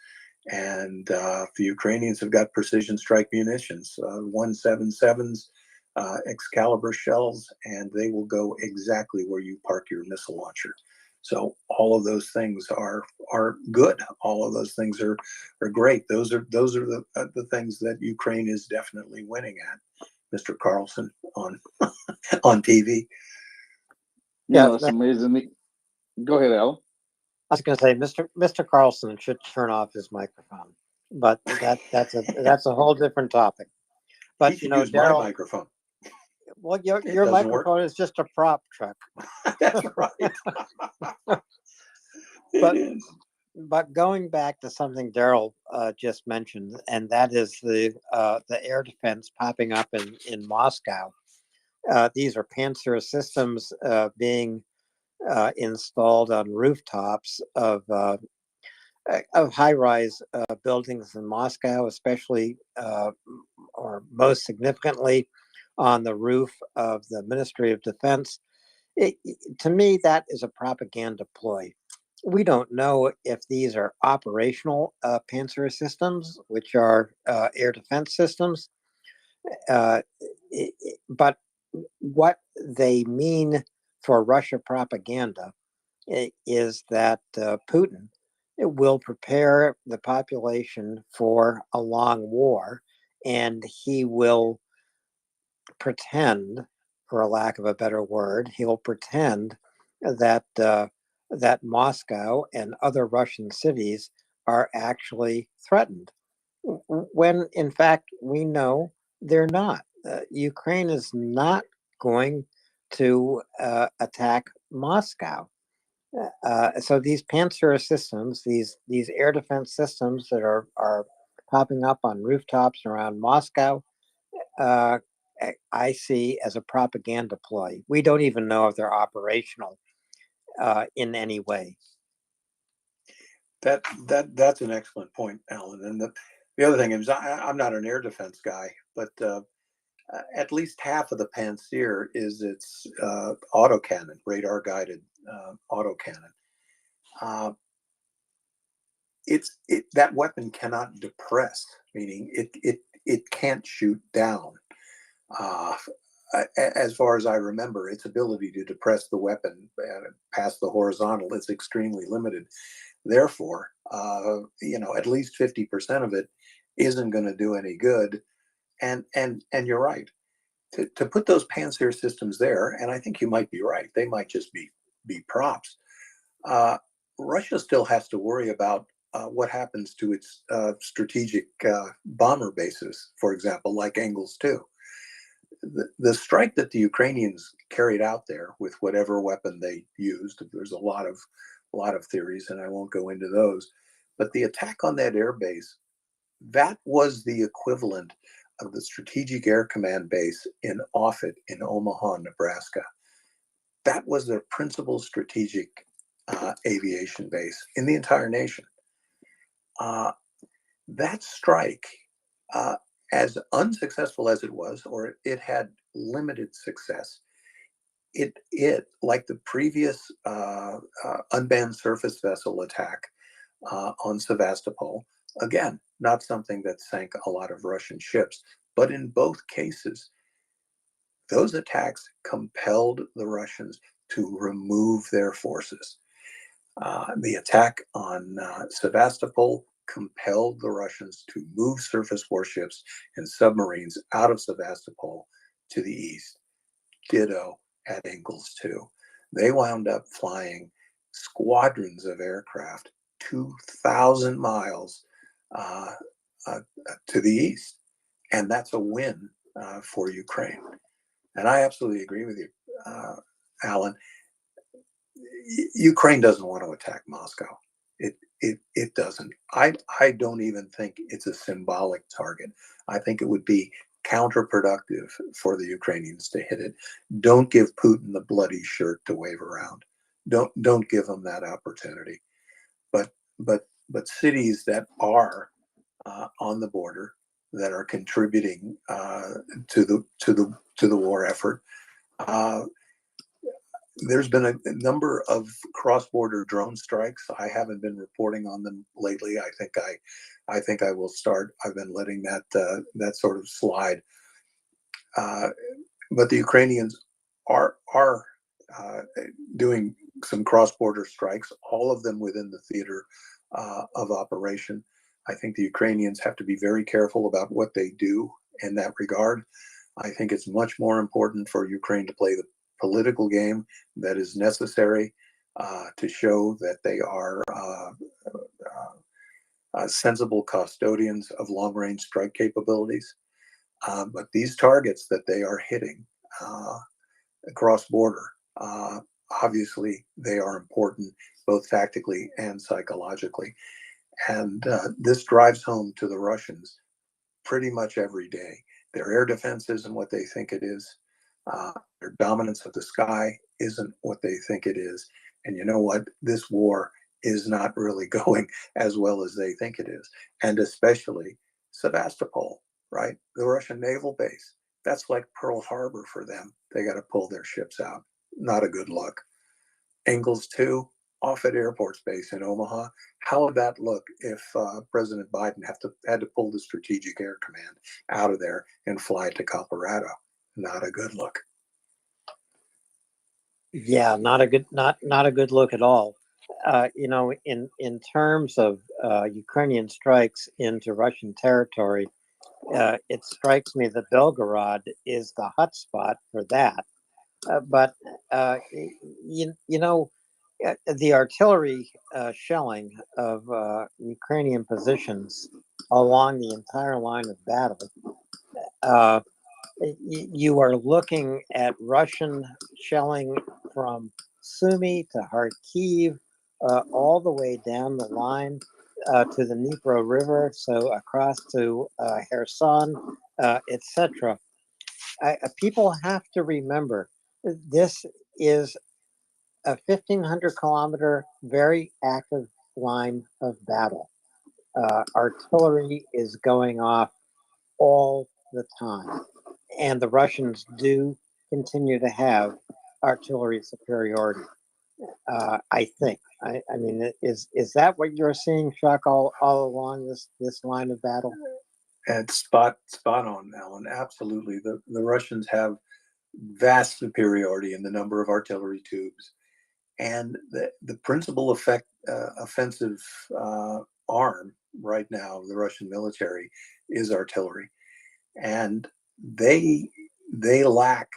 And the Ukrainians have got precision strike munitions, 177s, Excalibur shells, and they will go exactly where you park your missile launcher. So all of those things are good. All of those things are great. Those are the things that Ukraine is definitely winning at. Mr. Carlson on on TV. Yeah, it's amazing. Go ahead, Alan. I was going to say, Mr. Carlson should turn off his microphone, but that's a whole different topic. But He should use my Daryl, microphone. well, your microphone is just a prop, Chuck. That's right. But going back to something Daryl just mentioned, and that is the air defense popping up in Moscow. These are Panzer systems being installed on rooftops of high-rise buildings in Moscow, especially or most significantly on the roof of the Ministry of Defense. To me, that is a propaganda ploy. We don't know if these are operational Panzer systems, which are air defense systems, but what they mean for Russia propaganda is that Putin will prepare the population for a long war, and he will pretend, for a lack of a better word, he'll pretend that that Moscow and other Russian cities are actually threatened, when in fact we know they're not. Ukraine is not going to attack Moscow. So these Panzer systems, these air defense systems that are popping up on rooftops around Moscow, I see as a propaganda ploy. We don't even know if they're operational in any way. That's an excellent point, Alan. And the other thing is, I'm not an air defense guy, but at least half of the Panzer is its autocannon, radar guided autocannon. That weapon cannot depress, meaning it can't shoot down. As far as I remember, its ability to depress the weapon past the horizontal is extremely limited. Therefore, at least 50% of it isn't going to do any good. And you're right. To put those Panzer systems there, and I think you might be right, they might just be props. Russia still has to worry about what happens to its strategic bomber bases, for example, like Engels 2. The strike that the Ukrainians carried out there with whatever weapon they used, there's a lot of theories, and I won't go into those. But the attack on that air base, that was the equivalent of the Strategic Air Command base in Offutt in Omaha, Nebraska. That was their principal strategic aviation base in the entire nation. That strike, as unsuccessful as it was, or it had limited success, it like the previous unmanned surface vessel attack on Sevastopol, again, not something that sank a lot of Russian ships, but in both cases, those attacks compelled the Russians to remove their forces. The attack on Sevastopol compelled the Russians to move surface warships and submarines out of Sevastopol to the east. Ditto at Engels 2. They wound up flying squadrons of aircraft 2,000 miles to the east. And that's a win for Ukraine. And I absolutely agree with you, Alan. Ukraine doesn't want to attack Moscow. It doesn't. I don't even think it's a symbolic target. I think it would be counterproductive for the Ukrainians to hit it. Don't give Putin the bloody shirt to wave around. Don't give him that opportunity. But cities that are on the border, that are contributing to the war effort. There's been a number of cross-border drone strikes. I haven't been reporting on them lately. I think I will start. I've been letting that sort of slide. But the Ukrainians are doing some cross-border strikes, all of them within the theater of operation. I think the Ukrainians have to be very careful about what they do in that regard. I think it's much more important for Ukraine to play the political game that is necessary to show that they are sensible custodians of long-range strike capabilities. But these targets that they are hitting across border, obviously they are important both tactically and psychologically. And this drives home to the Russians pretty much every day. Their air defense isn't what they think it is. Their dominance of the sky isn't what they think it is. And you know what? This war is not really going as well as they think it is. And especially Sevastopol, right? The Russian naval base. That's like Pearl Harbor for them. They got to pull their ships out. Not a good look. Ingalls 2, off at Air Force Base in Omaha. How would that look if President Biden had to pull the Strategic Air Command out of there and fly to Colorado? Not a good look. Yeah, not a good look at all. In terms of Ukrainian strikes into Russian territory, it strikes me that Belgorod is the hotspot for that. But the artillery shelling of Ukrainian positions along the entire line of battle, you are looking at Russian shelling from Sumy to Kharkiv, all the way down the line to the Dnipro River, so across to Kherson, etc. People have to remember this is a 1,500 kilometer very active line of battle. Artillery is going off all the time, and the Russians do continue to have artillery superiority. I think. I mean, is that what you're seeing, Chuck, all along this line of battle? And spot on, Alan. Absolutely. The Russians have vast superiority in the number of artillery tubes. And the principal offensive arm right now of the Russian military is artillery. And they lack,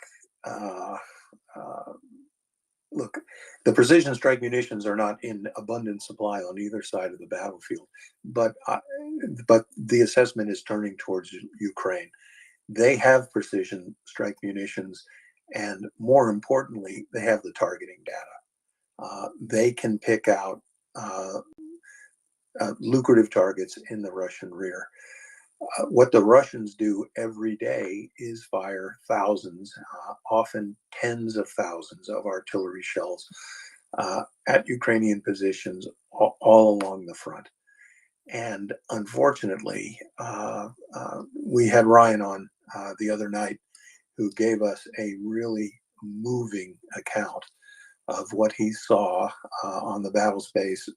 look, the precision strike munitions are not in abundant supply on either side of the battlefield, but the assessment is turning towards Ukraine. They have precision strike munitions, and more importantly, they have the targeting data. They can pick out lucrative targets in the Russian rear. What the Russians do every day is fire thousands, often tens of thousands of artillery shells at Ukrainian positions all along the front. And unfortunately, we had Ryan on the other night who gave us a really moving account of what he saw on the battle space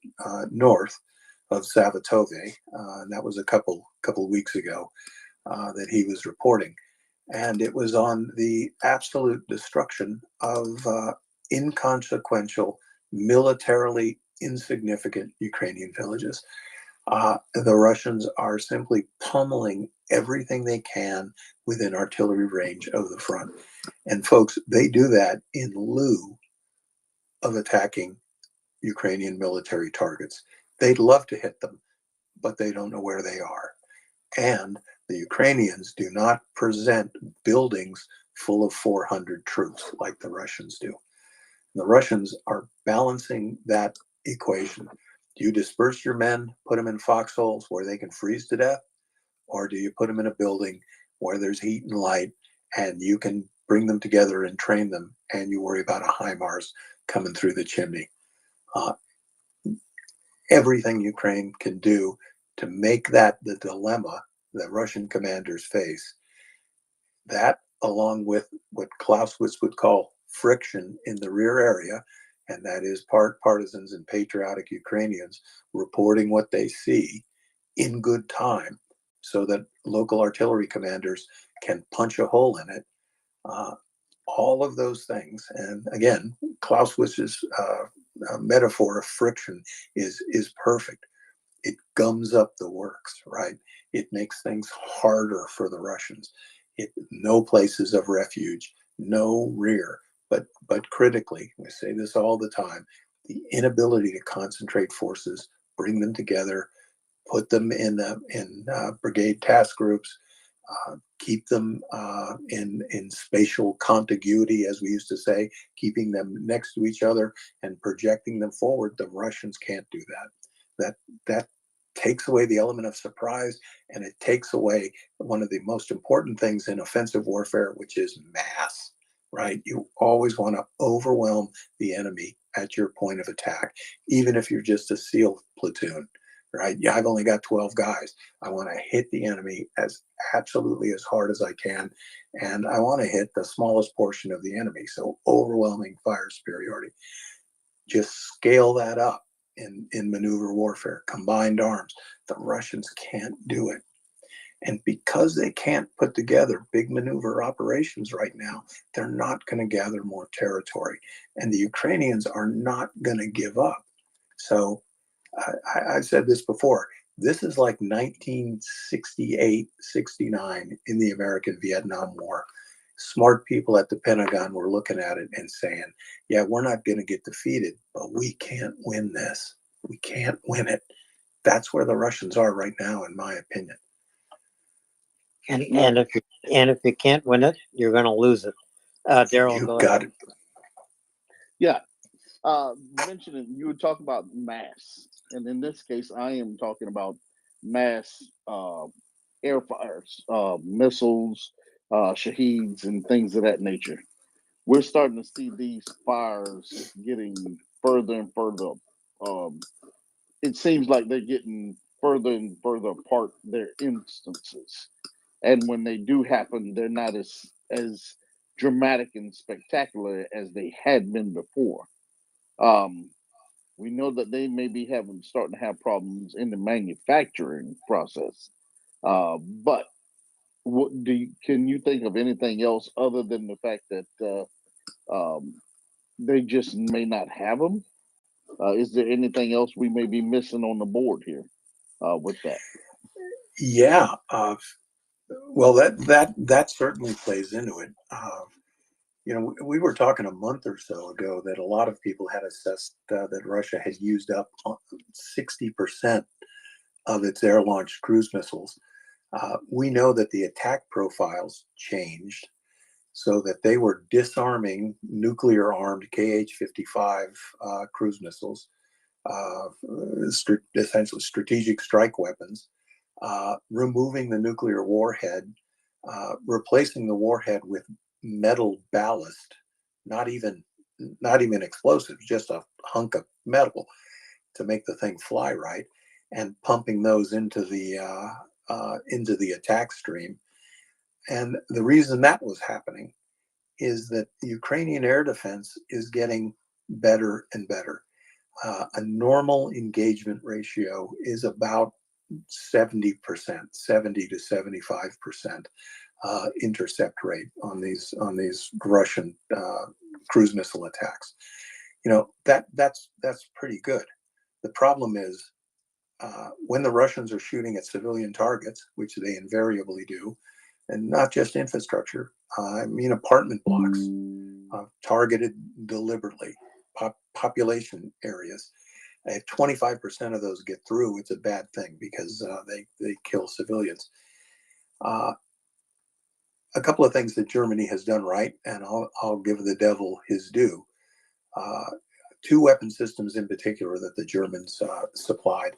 north of Savatove, and that was a couple weeks ago that he was reporting, and it was on the absolute destruction of inconsequential, militarily insignificant Ukrainian villages. The Russians are simply pummeling everything they can within artillery range of the front, and folks, they do that in lieu of attacking Ukrainian military targets. They'd love to hit them, but they don't know where they are. And the Ukrainians do not present buildings full of 400 troops like the Russians do. The Russians are balancing that equation. Do you disperse your men, put them in foxholes where they can freeze to death? Or do you put them in a building where there's heat and light and you can bring them together and train them, and you worry about a HIMARS coming through the chimney? Everything Ukraine can do to make that the dilemma that Russian commanders face, that along with what Clausewitz would call friction in the rear area, and that is part partisans and patriotic Ukrainians reporting what they see in good time so that local artillery commanders can punch a hole in it. All of those things, and again, Clausewitz's metaphor of friction is perfect. It gums up the works, right? It makes things harder for the Russians. No places of refuge, no rear. But critically, we say this all the time, the inability to concentrate forces, bring them together, put them in brigade task groups, keep them in spatial contiguity, as we used to say, keeping them next to each other and projecting them forward. The Russians can't do that. That takes away the element of surprise, and it takes away one of the most important things in offensive warfare, which is mass, right? You always want to overwhelm the enemy at your point of attack, even if you're just a SEAL platoon, right? Yeah, I've only got 12 guys. I want to hit the enemy as absolutely as hard as I can, and I want to hit the smallest portion of the enemy. So overwhelming fire superiority. Just scale that up in maneuver warfare, combined arms. The Russians can't do it. And because they can't put together big maneuver operations right now, they're not going to gather more territory. And the Ukrainians are not going to give up. So I've said this before. This is like 1968, 69 in the American Vietnam War. Smart people at the Pentagon were looking at it and saying, yeah, we're not going to get defeated, but we can't win this. We can't win it. That's where the Russians are right now, in my opinion. And if you can't win it, you're going to lose it. Daryl, You go got ahead. it. Yeah. Mentioning, you were talking about mass, and in this case, I am talking about mass air fires, missiles, shaheeds, and things of that nature. We're starting to see these fires getting further and further. It seems like they're getting further and further apart, their instances, and when they do happen, they're not as dramatic and spectacular as they had been before. We know that they may be starting to have problems in the manufacturing process. But can you think of anything else other than the fact that they just may not have them? Is there anything else we may be missing on the board here with that? Yeah. Well, that certainly plays into it. We were talking a month or so ago that a lot of people had assessed that Russia had used up 60% of its air-launched cruise missiles. We know that the attack profiles changed so that they were disarming nuclear-armed KH-55 cruise missiles, essentially strategic strike weapons, removing the nuclear warhead, replacing the warhead with metal ballast, not even explosives, just a hunk of metal to make the thing fly right, and pumping those into the attack stream. And the reason that was happening is that the Ukrainian air defense is getting better and better. A normal engagement ratio is about 70%, 70 to 75% intercept rate on these Russian cruise missile attacks. That's pretty good. The problem is when the Russians are shooting at civilian targets, which they invariably do, and not just infrastructure, I mean apartment blocks, targeted deliberately, population areas. If 25% of those get through, it's a bad thing because they kill civilians. A couple of things that Germany has done right, and I'll give the devil his due. Two weapon systems in particular that the Germans supplied.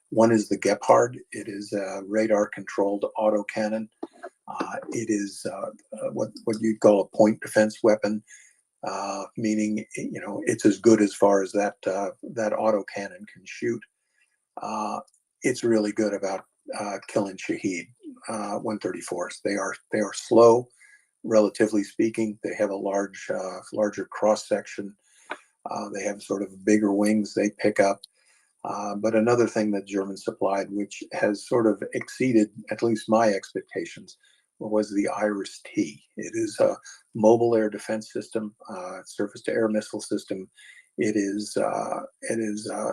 One is the Gepard. It is a radar-controlled autocannon. It is what you'd call a point defense weapon, meaning it's as good as far as that autocannon can shoot. It's really good about killing Shahed 134s. They are slow, relatively speaking. They have a larger cross section. They have sort of bigger wings they pick up. But another thing that Germans supplied, which has sort of exceeded at least my expectations, was the Iris-T. It is a mobile air defense system, surface-to-air missile system. It is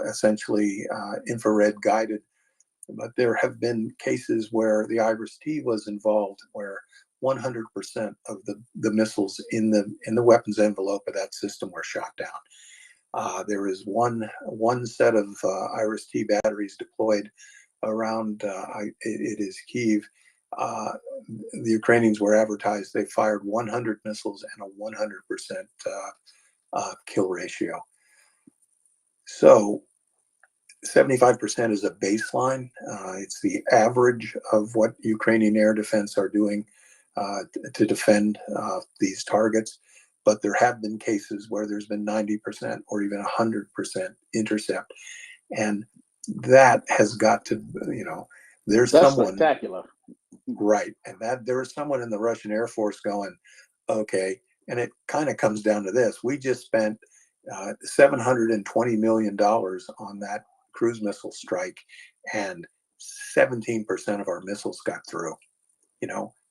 essentially infrared guided. But there have been cases where the Iris-T was involved, where 100% of the missiles in the weapons envelope of that system were shot down. There is one set of IRIS-T batteries deployed around it is Kyiv. The Ukrainians were advertised they fired 100 missiles and a 100% kill ratio. So 75% is a baseline. It's the average of what Ukrainian air defense are doing to defend these targets. But there have been cases where there's been 90% or even 100% intercept. And that has got to, there's That's someone, spectacular. right? And that there is someone in the Russian Air Force going, okay, and it kind of comes down to this. We just spent $720 million on that cruise missile strike, and 17% of our missiles got through.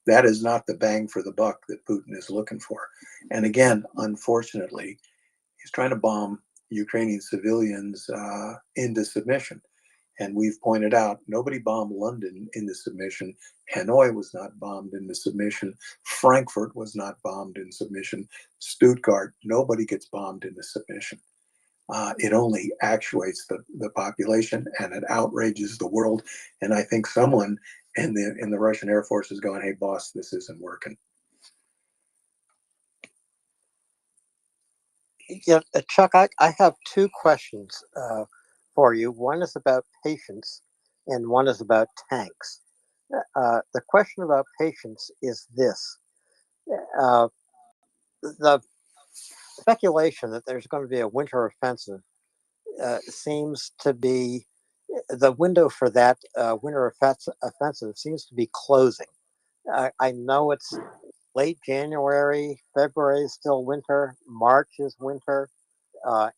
That is not the bang for the buck that Putin is looking for. And again, unfortunately, he's trying to bomb Ukrainian civilians into submission. And we've pointed out, nobody bombed London into submission. Hanoi was not bombed into submission. Frankfurt was not bombed in submission. Stuttgart, nobody gets bombed into submission. It only actuates the population, and it outrages the world. And I think someone in the Russian Air Force is going, "Hey, boss, this isn't working." Yeah, Chuck, I have two questions for you. One is about patience, and one is about tanks. The question about patience is this. The speculation that there's going to be a winter offensive seems to be, the window for that winter offensive seems to be closing. I know it's late January, February is still winter, March is winter,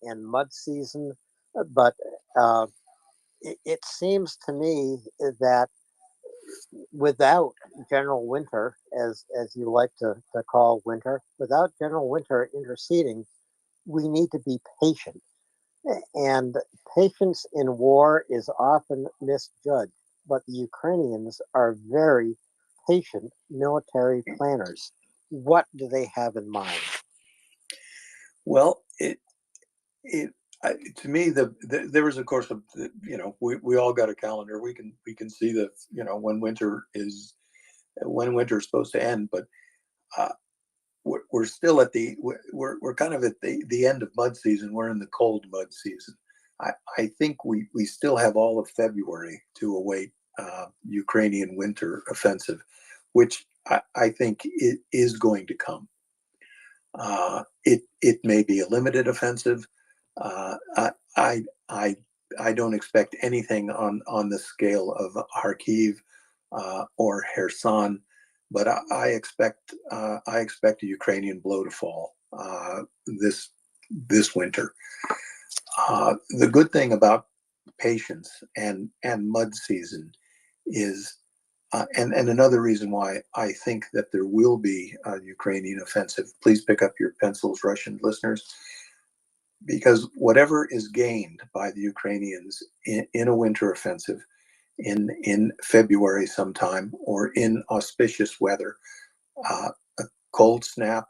and mud season, but it seems to me that without general winter, as you like to call winter, without general winter interceding, we need to be patient. And patience in war is often misjudged, but the Ukrainians are very patient military planners. What do they have in mind? Well, to me, there was, of course, we all got a calendar. We can see the when winter is supposed to end, but we're still at we're kind of at the end of mud season. We're in the cold mud season. I think we still have all of February to await Ukrainian winter offensive, which I think it is going to come. It may be a limited offensive. I don't expect anything on the scale of Kharkiv or Kherson, but I expect a Ukrainian blow to fall this winter. The good thing about patience and mud season is, and another reason why I think that there will be a Ukrainian offensive. Please pick up your pencils, Russian listeners, because whatever is gained by the Ukrainians in a winter offensive in February sometime, or in auspicious weather, a cold snap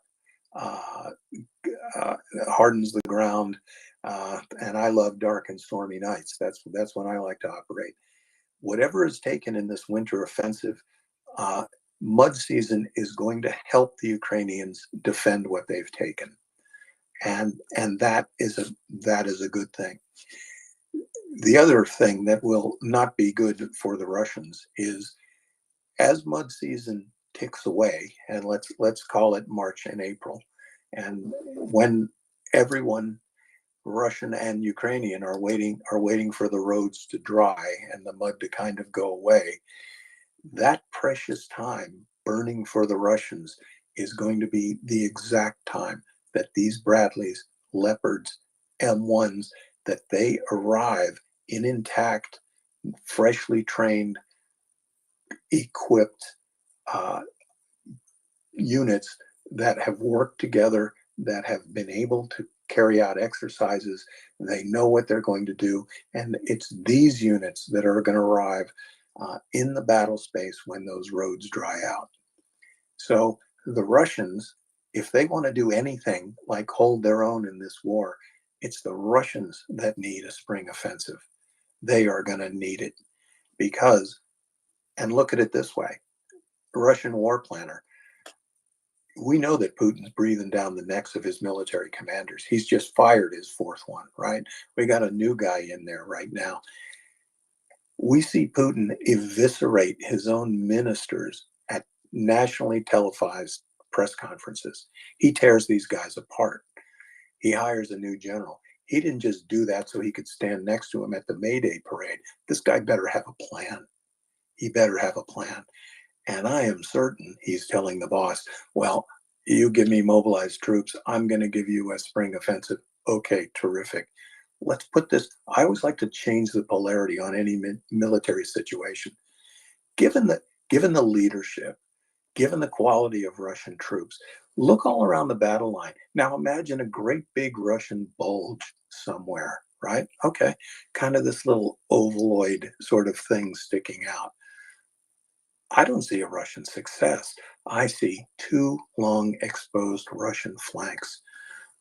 hardens the ground, and I love dark and stormy nights. That's when I like to operate. Whatever is taken in this winter offensive, mud season is going to help the Ukrainians defend what they've taken, and that is a good thing. The other thing that will not be good for the Russians is, as mud season ticks away, and let's call it March and April, and when everyone, Russian and Ukrainian, are waiting for the roads to dry and the mud to kind of go away, that precious time burning for the Russians is going to be the exact time that these Bradleys, Leopards, M1s, that they arrive in intact, freshly trained, equipped units that have worked together, that have been able to carry out exercises. They know what they're going to do, and it's these units that are going to arrive in the battle space when those roads dry out. So the Russians, if they want to do anything like hold their own in this war, it's the Russians that need a spring offensive. They are going to need it because, and look at it this way, Russian war planner, we know that Putin's breathing down the necks of his military commanders. He's just fired his fourth one, right? We got a new guy in there right now. We see Putin eviscerate his own ministers at nationally televised press conferences. He tears these guys apart. He hires a new general. He didn't just do that so he could stand next to him at the May Day parade. This guy better have a plan. He better have a plan. And I am certain he's telling the boss, well, you give me mobilized troops, I'm going to give you a spring offensive. Okay, terrific. Let's put this, I always like to change the polarity on any military situation. Given the leadership, given the quality of Russian troops, look all around the battle line. Now imagine a great big Russian bulge somewhere, right? Okay, kind of this little ovaloid sort of thing sticking out. I don't see a Russian success. I see two long exposed Russian flanks.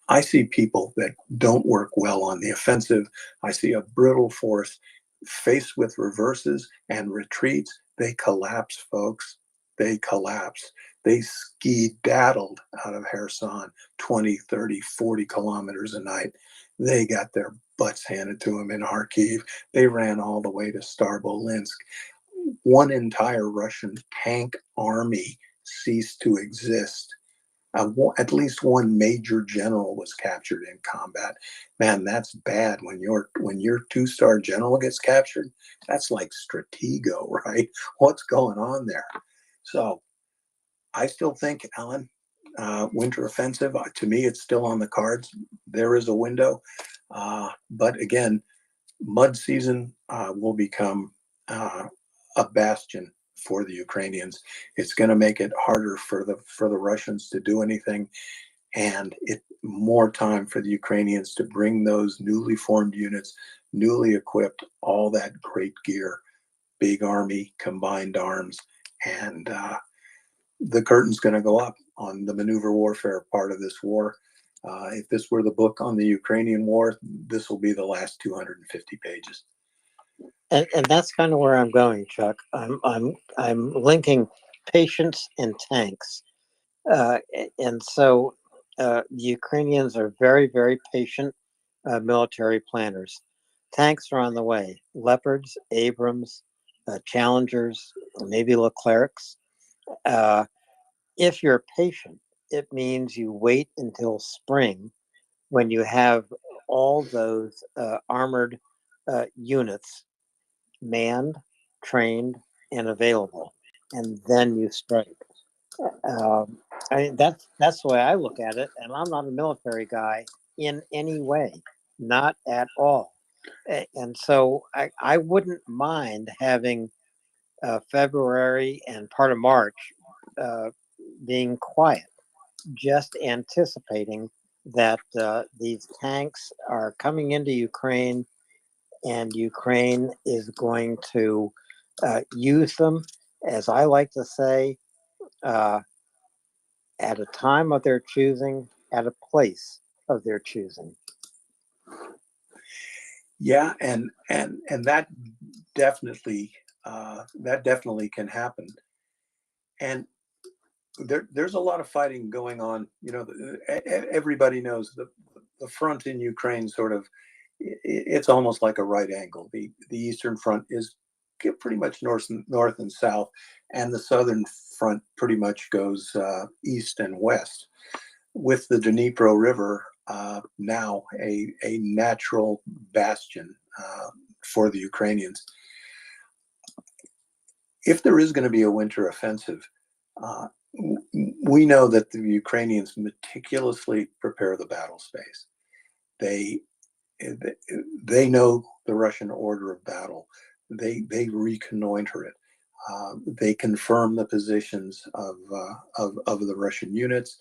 I see people that don't work well on the offensive. I see a brittle force faced with reverses and retreats. They collapse, folks. They collapse. They ski-daddled out of Kherson 20, 30, 40 kilometers a night. They got their butts handed to them in Kharkiv. They ran all the way to Starbolinsk. One entire Russian tank army ceased to exist. At least one major general was captured in combat. Man, that's bad. When your two-star general gets captured, that's like Stratego, right? What's going on there? So I still think, Alan, winter offensive, to me, it's still on the cards. There is a window. But again, mud season will become a bastion for the Ukrainians. It's going to make it harder for the Russians to do anything, and more time for the Ukrainians to bring those newly formed units, newly equipped, all that great gear, big army, combined arms, and the curtain's going to go up on the maneuver warfare part of this war. If this were the book on the Ukrainian war, this will be the last 250 pages. And that's kind of where I'm going, Chuck. I'm linking patience and tanks, and so the Ukrainians are very, very patient military planners. Tanks are on the way: Leopards, Abrams, Challengers, maybe Leclercs. If you're patient, it means you wait until spring when you have all those armored units manned, trained, and available, and then you strike. That's the way I look at it, and I'm not a military guy in any way, not at all. And so I wouldn't mind having February and part of March being quiet, just anticipating that these tanks are coming into Ukraine, and Ukraine is going to use them, as I like to say, at a time of their choosing, at a place of their choosing. Yeah, and that definitely can happen. And there's a lot of fighting going on. You know, everybody knows the front in Ukraine sort of, it's almost like a right angle. The Eastern Front is pretty much north and south, and the Southern Front pretty much goes east and west, with the Dnipro River now a natural bastion for the Ukrainians. If there is going to be a winter offensive, we know that the Ukrainians meticulously prepare the battle space. They know the Russian order of battle. They reconnoiter it. They confirm the positions of the Russian units.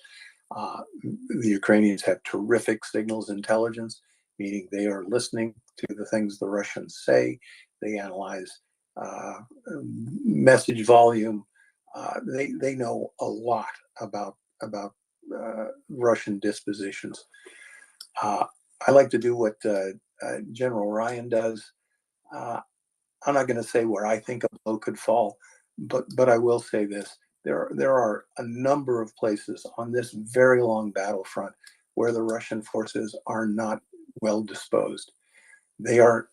The Ukrainians have terrific signals intelligence, meaning they are listening to the things the Russians say. They analyze message volume, They know a lot about Russian dispositions. I like to do what General Ryan does. I'm not going to say where I think a blow could fall, but I will say this: there are a number of places on this very long battlefront where the Russian forces are not well disposed. They are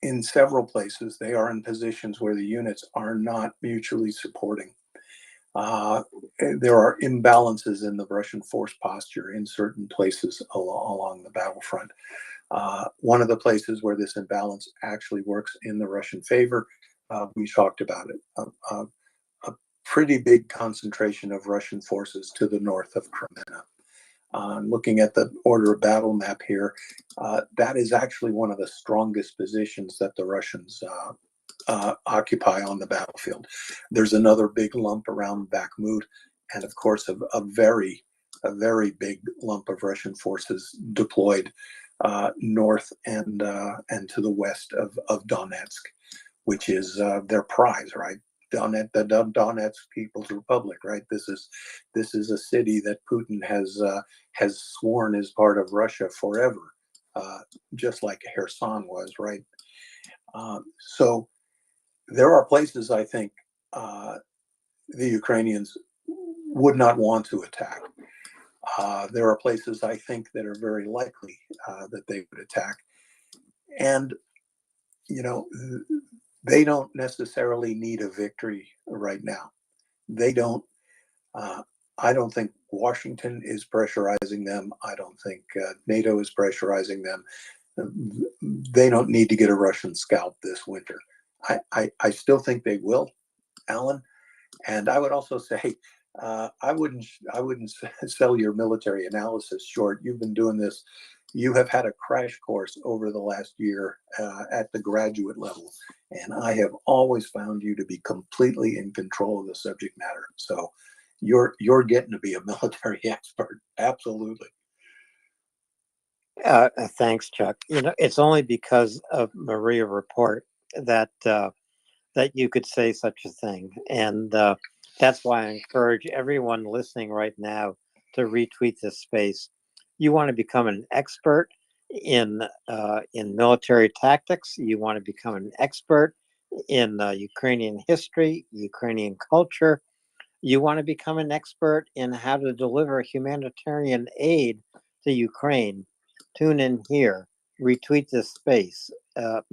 in several places. They are in positions where the units are not mutually supporting. There are imbalances in the Russian force posture in certain places along the battlefront. One of the places where this imbalance actually works in the Russian favor, we talked about it, a pretty big concentration of Russian forces to the north of Crimea. Looking at the order of battle map here, that is actually one of the strongest positions that the Russians occupy on the battlefield. There's another big lump around Bakhmut, and of course a very big lump of Russian forces deployed north and to the west of Donetsk, which is their prize, right? The Donetsk People's Republic, right? This is a city that Putin has sworn is part of Russia forever, just like Kherson was, right? So there are places I think the Ukrainians would not want to attack. There are places I think that are very likely that they would attack, and you know, they don't necessarily need a victory right now. They don't. I don't think Washington is pressurizing them. I don't think NATO is pressurizing them. They don't need to get a Russian scalp this winter. I still think they will, Alan. And I would also say I wouldn't sell your military analysis short. You've been doing this. You have had a crash course over the last year at the graduate level, and I have always found you to be completely in control of the subject matter. So you're getting to be a military expert. Absolutely. Thanks, Chuck. You know, it's only because of MriyaReport that that you could say such a thing, and that's why I encourage everyone listening right now to retweet this space. You want to become an expert in military tactics. You want to become an expert in Ukrainian history, Ukrainian culture. You want to become an expert in how to deliver humanitarian aid to Ukraine. Tune in here. Retweet this space,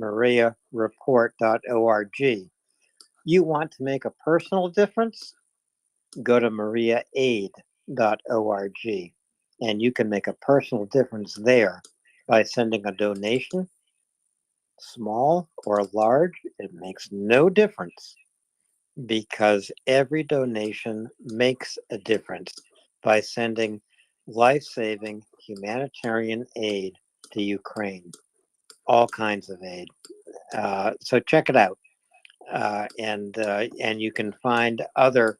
MriyaReport.org. You want to make a personal difference? Go to MriyaAid.org, and you can make a personal difference there by sending a donation, small or large. It makes no difference, because every donation makes a difference by sending life-saving humanitarian aid to Ukraine, all kinds of aid. So check it out, and you can find other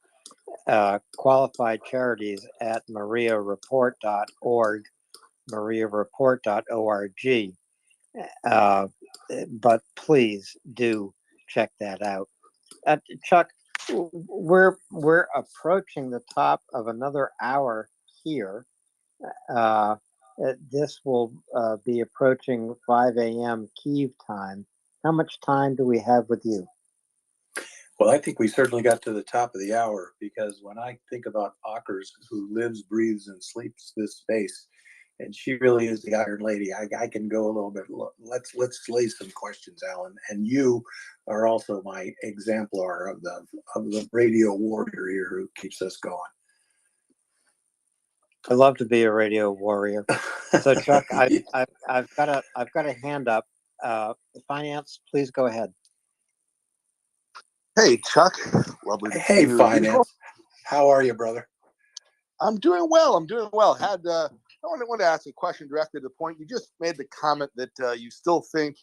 qualified charities at MriyaReport.org, MriyaReport.org. But please do check that out. Chuck, we're approaching the top of another hour here. This will be approaching 5 a.m. Kyiv time. How much time do we have with you? Well, I think we certainly got to the top of the hour, because when I think about Ockers, who lives, breathes, and sleeps this space, and she really is the Iron Lady, I can go a little bit. Let's lay some questions, Alan. And you are also my exemplar of the radio warrior here who keeps us going. I love to be a radio warrior. So, Chuck, I've got a hand up. Finance, please go ahead. Hey, Chuck. Lovely to see Hey, you. Finance. How are you, brother? I'm doing well. I wanted to ask a question directly to the point. You just made the comment that you still think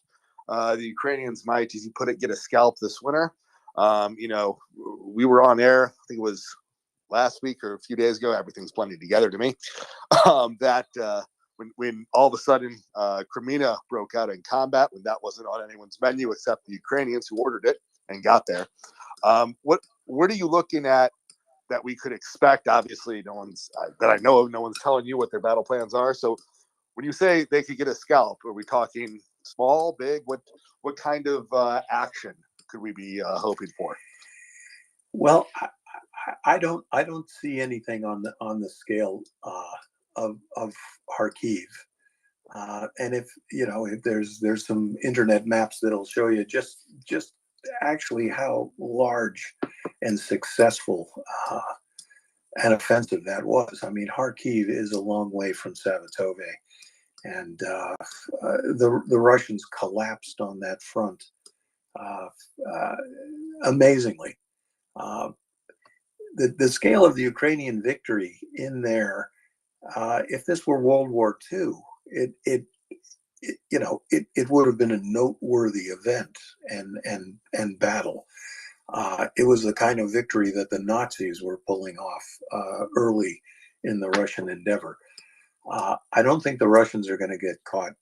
the Ukrainians might, as you put it, get a scalp this winter. We were on air, I think it was last week or a few days ago. Everything's blending together to me. When all of a sudden Crimea broke out in combat, when that wasn't on anyone's menu except the Ukrainians who ordered it and got there. what are you looking at that we could expect? Obviously, no one's that I know of, no one's telling you what their battle plans are. So when you say they could get a scalp, are we talking small, big? What kind of action could we be hoping for? Well, I don't see anything on the scale of Kharkiv. And if there's some internet maps that'll show you just actually how large and successful and offensive that was. I mean, Kharkiv is a long way from Savatove, and the Russians collapsed on that front amazingly. The scale of the Ukrainian victory in there, if this were World War II, it would have been a noteworthy event and battle. It was the kind of victory that the Nazis were pulling off early in the Russian endeavor. I don't think the Russians are going to get caught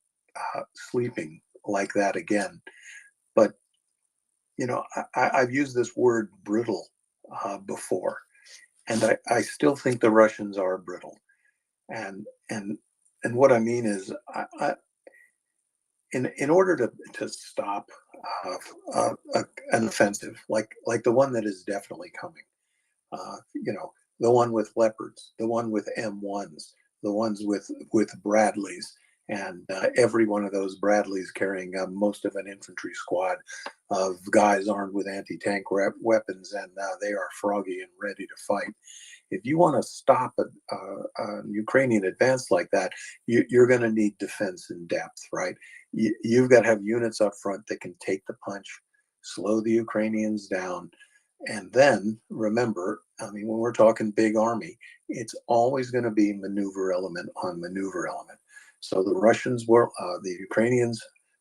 sleeping like that again. But I've used this word brittle before, and I still think the Russians are brittle. And what I mean is, in order to stop an offensive like the one that is definitely coming, the one with Leopards, the one with M1s, the ones with Bradleys, and every one of those Bradleys carrying most of an infantry squad of guys armed with anti-tank weapons, and they are froggy and ready to fight. If you want to stop a Ukrainian advance like that, you're going to need defense in depth, right? You've got to have units up front that can take the punch, slow the Ukrainians down. And then remember, I mean, when we're talking big army, it's always going to be maneuver element on maneuver element. So the Ukrainians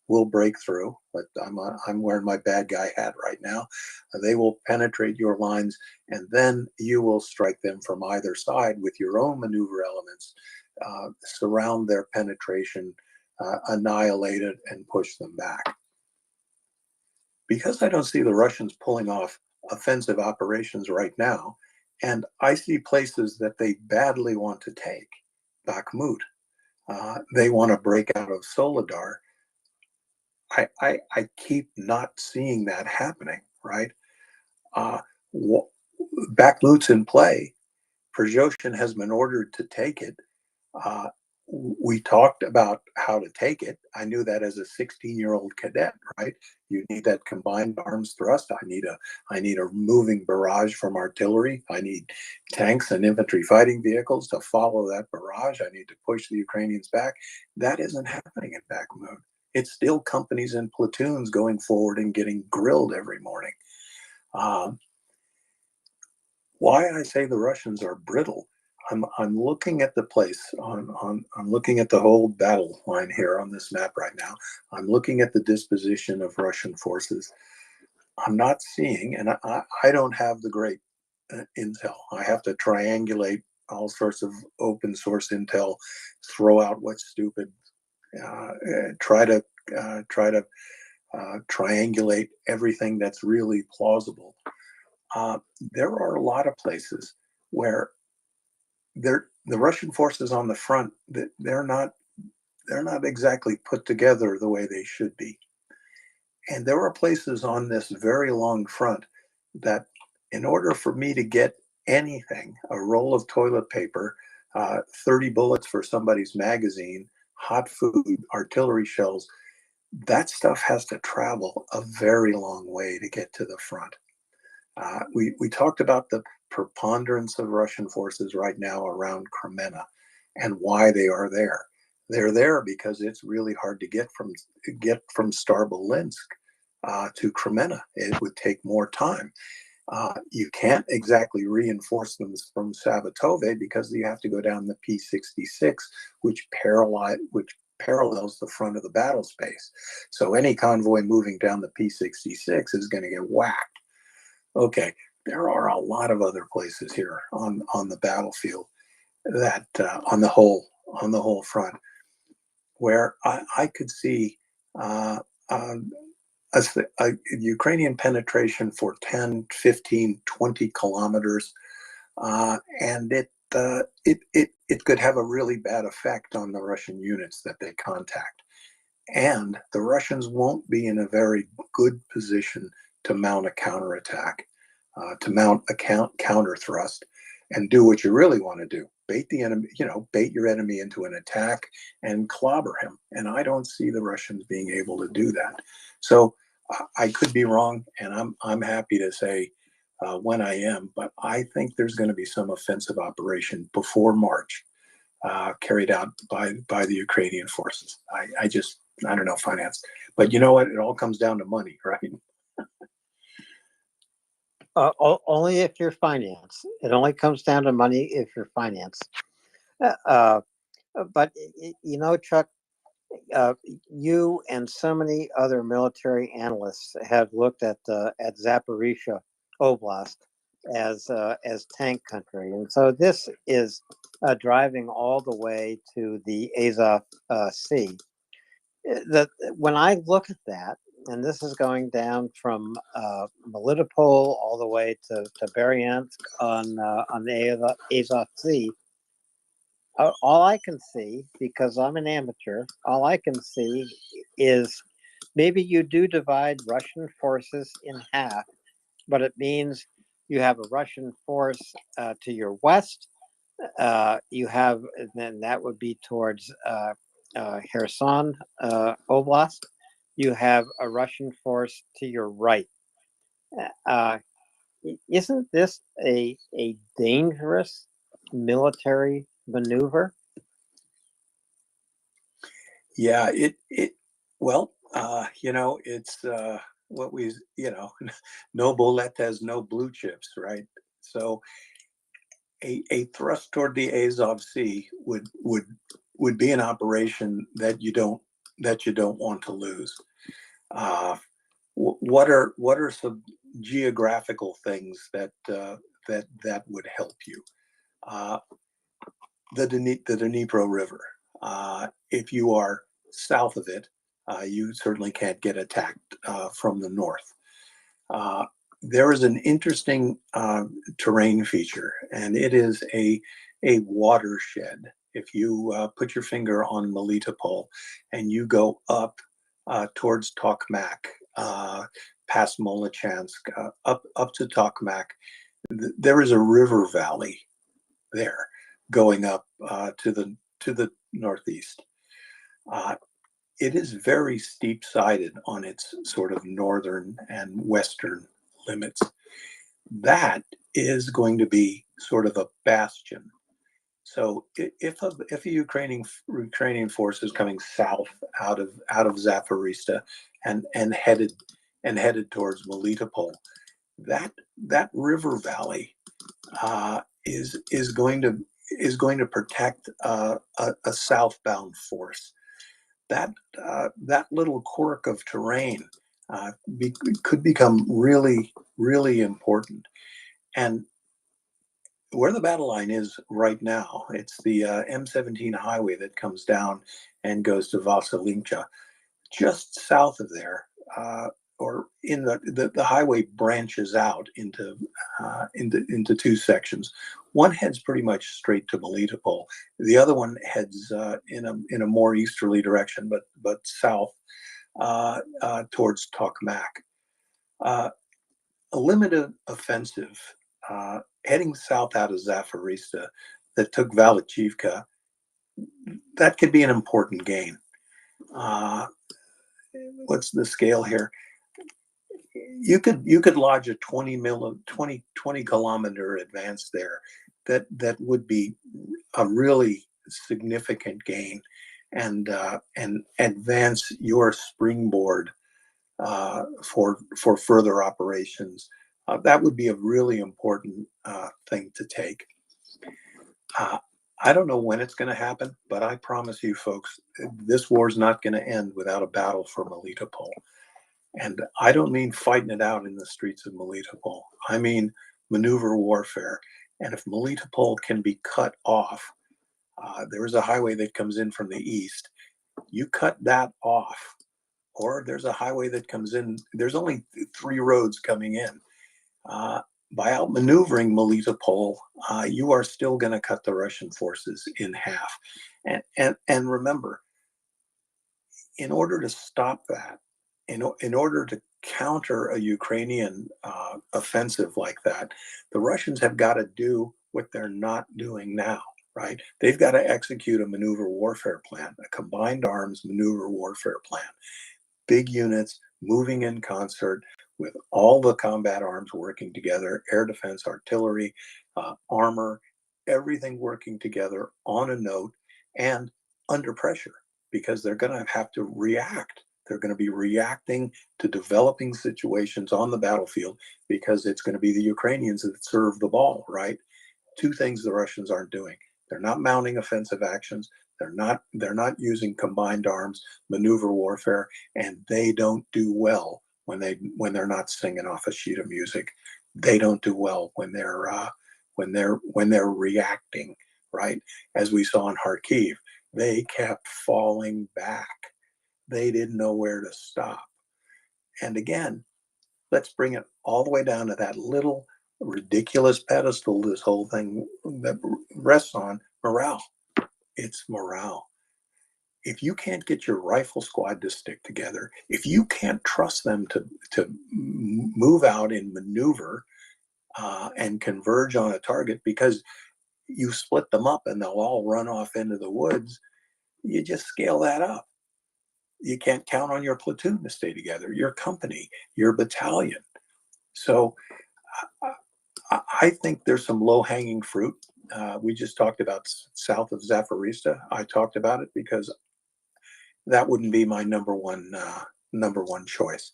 will break through, but I'm wearing my bad guy hat right now. They will penetrate your lines, and then you will strike them from either side with your own maneuver elements, surround their penetration, annihilate it, and push them back. Because I don't see the Russians pulling off offensive operations right now, and I see places that they badly want to take, Bakhmut. They want to break out of Soledar. I keep not seeing that happening, right? Bakhmut's in play. Prigozhin has been ordered to take it. We talked about how to take it. I knew that as a 16-year-old cadet, right? You need that combined arms thrust. I need a moving barrage from artillery. I need tanks and infantry fighting vehicles to follow that barrage. I need to push the Ukrainians back. That isn't happening in Bakhmut. It's still companies and platoons going forward and getting grilled every morning. Why I say the Russians are brittle, I'm looking at the place I'm looking at the whole battle line here on this map right now. I'm looking at the disposition of Russian forces. I'm not seeing, and I don't have the great intel. I have to triangulate all sorts of open source intel, throw out what's stupid, try to triangulate everything that's really plausible. There are a lot of places where the Russian forces on the front, they're not exactly put together the way they should be. And there are places on this very long front that, in order for me to get anything, a roll of toilet paper, 30 bullets for somebody's magazine, hot food, artillery shells, that stuff has to travel a very long way to get to the front. We talked about the preponderance of Russian forces right now around Kremenna and why they are there. They're there because it's really hard to get from Starbolinsk to Kremenna. It would take more time. You can't exactly reinforce them from Savatove because you have to go down the P66, which parallels the front of the battle space. So any convoy moving down the P66 is going to get whacked. Okay, there are a lot of other places here on the battlefield that on the whole front where I could see a Ukrainian penetration for 10, 15, 20 kilometers, and it could have a really bad effect on the Russian units that they contact. And the Russians won't be in a very good position to mount a counterattack, to mount a counter thrust, and do what you really want to do: bait the enemy, bait your enemy into an attack and clobber him. And I don't see the Russians being able to do that. So I could be wrong, and I'm happy to say when I am, but I think there's going to be some offensive operation before March, carried out by the Ukrainian forces. I don't know finance, but you know what? It all comes down to money, right? Only if you're finance. It only comes down to money if you're finance. But Chuck, you and so many other military analysts have looked at Zaporizhia Oblast as tank country, and so this is driving all the way to the Azov Sea. When I look at that, and this is going down from Melitopol all the way to Bryansk on the Azov Sea. All I can see, because I'm an amateur, all I can see is maybe you do divide Russian forces in half, but it means you have a Russian force to your west. You have, and then that would be towards Kherson Oblast. You have a Russian force to your right. Isn't this a dangerous military maneuver? Yeah, well, it's what we, no bullet has no blue chips, right? So a thrust toward the Azov Sea would be an operation that you don't want to lose. What are some geographical things that would help you? The Dnipro River. If you are south of it, you certainly can't get attacked from the north. There is an interesting terrain feature, and it is a watershed. If you put your finger on Melitopol and you go up towards Tokmak, past Molochansk, up to Tokmak, there is a river valley there going up to the northeast. It is very steep-sided on its sort of northern and western limits. That is going to be sort of a bastion. So if a Ukrainian force is coming south out of Zaporizhia and headed towards Melitopol, that river valley is going to protect a southbound force. That little quirk of terrain could become really, really important. And where the battle line is right now, it's the M17 highway that comes down and goes to Vasilincha. Just south of there, or in the highway branches out into two sections. One heads pretty much straight to Melitopol. The other one heads in a more easterly direction, but south towards Tokmak. A limited offensive heading south out of Zaporizhia that took Valachivka, that could be an important gain. What's the scale here? You could lodge a 20 kilometer advance there that would be a really significant gain and advance your springboard for further operations. That would be a really important thing to take. I don't know when it's going to happen, but I promise you folks, this war is not going to end without a battle for Melitopol. And I don't mean fighting it out in the streets of Melitopol. I mean maneuver warfare. And if Melitopol can be cut off, there is a highway that comes in from the east. You cut that off, or there's a highway that comes in. There's only 3 roads coming in. By outmaneuvering Melitopol, you are still going to cut the Russian forces in half. And remember, in order to stop that, in order to counter a Ukrainian offensive like that, the Russians have got to do what they're not doing now, right? They've got to execute a maneuver warfare plan, a combined arms maneuver warfare plan. Big units moving in concert with all the combat arms working together, air defense, artillery, armor, everything working together on a note and under pressure, because they're going to have to react. They're going to be reacting to developing situations on the battlefield, because it's going to be the Ukrainians that serve the ball, right? 2 things the Russians aren't doing. They're not mounting offensive actions. They're not using combined arms, maneuver warfare, and they don't do well when they're not singing off a sheet of music. They don't do well when they're reacting, right? As we saw in Kharkiv, they kept falling back. They didn't know where to stop. And again, let's bring it all the way down to that little ridiculous pedestal this whole thing that rests on: morale. It's morale. If you can't get your rifle squad to stick together, if you can't trust them to move out and maneuver and converge on a target, because you split them up and they'll all run off into the woods, you just scale that up. You can't count on your platoon to stay together, your company, your battalion. So I think there's some low-hanging fruit. We just talked about south of Zaporizhzhia. I talked about it because that wouldn't be my number one choice.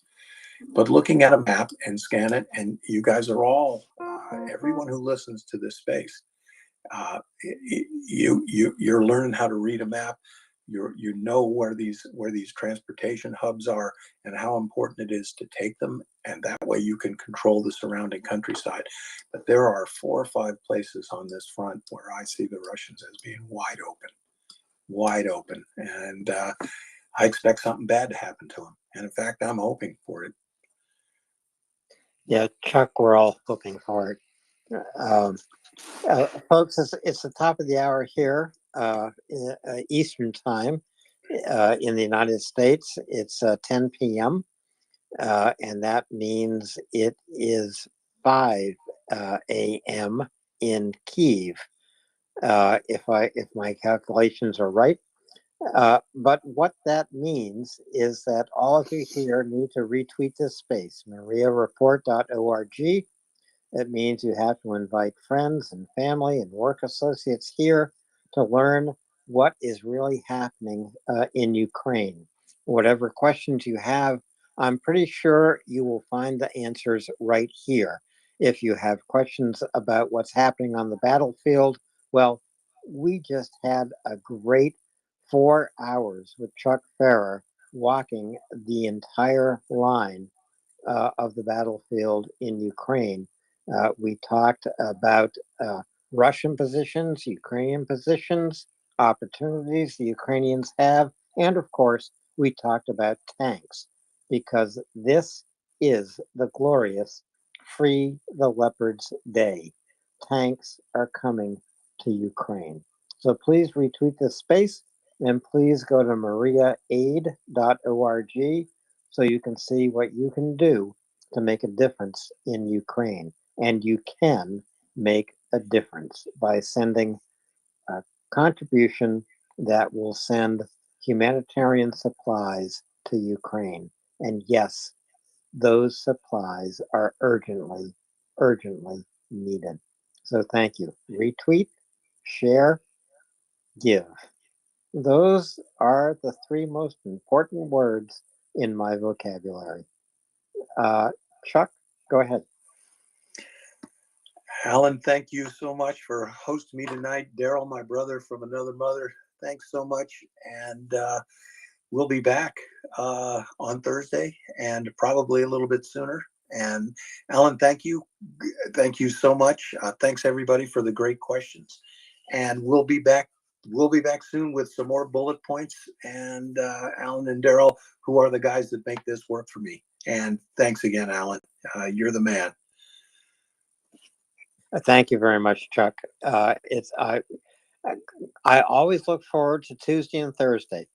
But looking at a map and scan it, and you guys are all, everyone who listens to this space, you're learning how to read a map. You know where these transportation hubs are and how important it is to take them, and that way you can control the surrounding countryside. But there are 4 or 5 places on this front where I see the Russians as being wide open, and I expect something bad to happen to them. And in fact, I'm hoping for it. Yeah, Chuck, we're all hoping for it. Folks, it's the top of the hour here, Eastern time in the United States. It's 10 p.m. And that means it is 5 a.m. in Kyiv, if my calculations are right. But what that means is that all of you here need to retweet this space, MriyaReport.org. It means you have to invite friends and family and work associates here to learn what is really happening in Ukraine. Whatever questions you have, I'm pretty sure you will find the answers right here. If you have questions about what's happening on the battlefield, well, we just had a great 4 hours with Chuck Farrer walking the entire line of the battlefield in Ukraine. We talked about Russian positions, Ukrainian positions, opportunities the Ukrainians have, and of course, we talked about tanks, because this is the glorious Free the Leopards Day. Tanks are coming to Ukraine. So please retweet this space, and please go to mariaaid.org so you can see what you can do to make a difference in Ukraine. And you can make a difference by sending a contribution that will send humanitarian supplies to Ukraine. And yes, those supplies are urgently needed. So thank you. Retweet, share, give. Those are the 3 most important words in my vocabulary. Chuck, go ahead. Alan, thank you so much for hosting me tonight. Daryl, my brother from another mother, thanks so much. And we'll be back on Thursday, and probably a little bit sooner. And Alan, thank you. Thank you so much. Thanks everybody for the great questions. And we'll be back we'll be back soon with some more bullet points. And Alan and Daryl, who are the guys that make this work for me. And thanks again, Alan. You're the man. Thank you very much, Chuck. I always look forward to Tuesday and Thursday.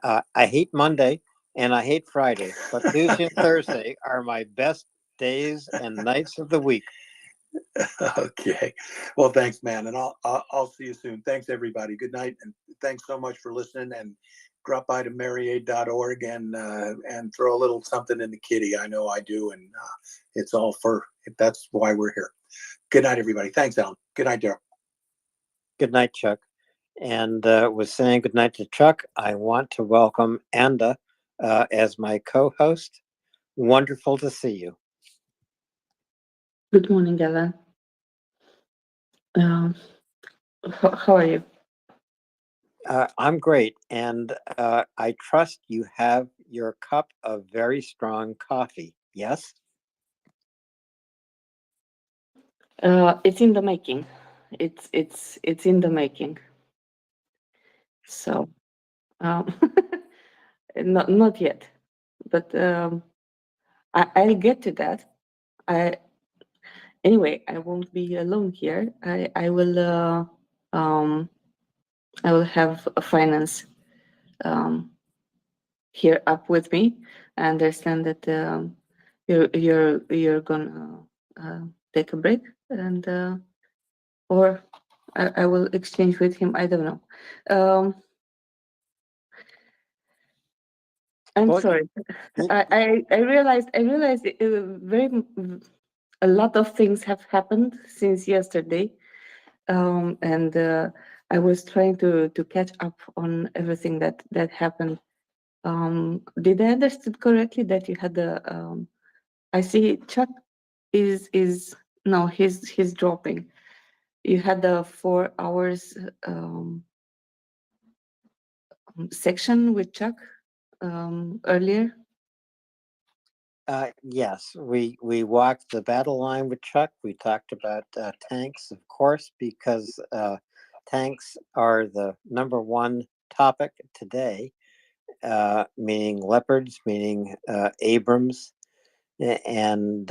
I hate Monday and I hate Friday, but Tuesday and Thursday are my best days and nights of the week. Okay. Well, thanks, man. And I'll see you soon. Thanks, everybody. Good night. And thanks so much for listening. And drop by to MriyaReport and throw a little something in the kitty. I know I do. And it's all that's why we're here. Good night, everybody. Thanks, Alan. Good night, Daryl. Good night, Chuck. And with saying good night to Chuck, I want to welcome Anda as my co-host. Wonderful to see you. Good morning, Alan. How are you? I'm great, and I trust you have your cup of very strong coffee. Yes? It's in the making. It's in the making. So, not yet, but I'll get to that. Anyway, I won't be alone here. I will have a finance here up with me. I understand that you're gonna take a break, and or I will exchange with him. I don't know. I'm sorry. I realized a lot of things have happened since yesterday, and I was trying to catch up on everything that happened. Did I understood correctly that you had I see Chuck is no, he's dropping. You had the 4 hours section with Chuck earlier. Yes, we walked the battle line with Chuck. We talked about tanks, of course, because tanks are the #1 topic today, meaning Leopards, meaning Abrams, and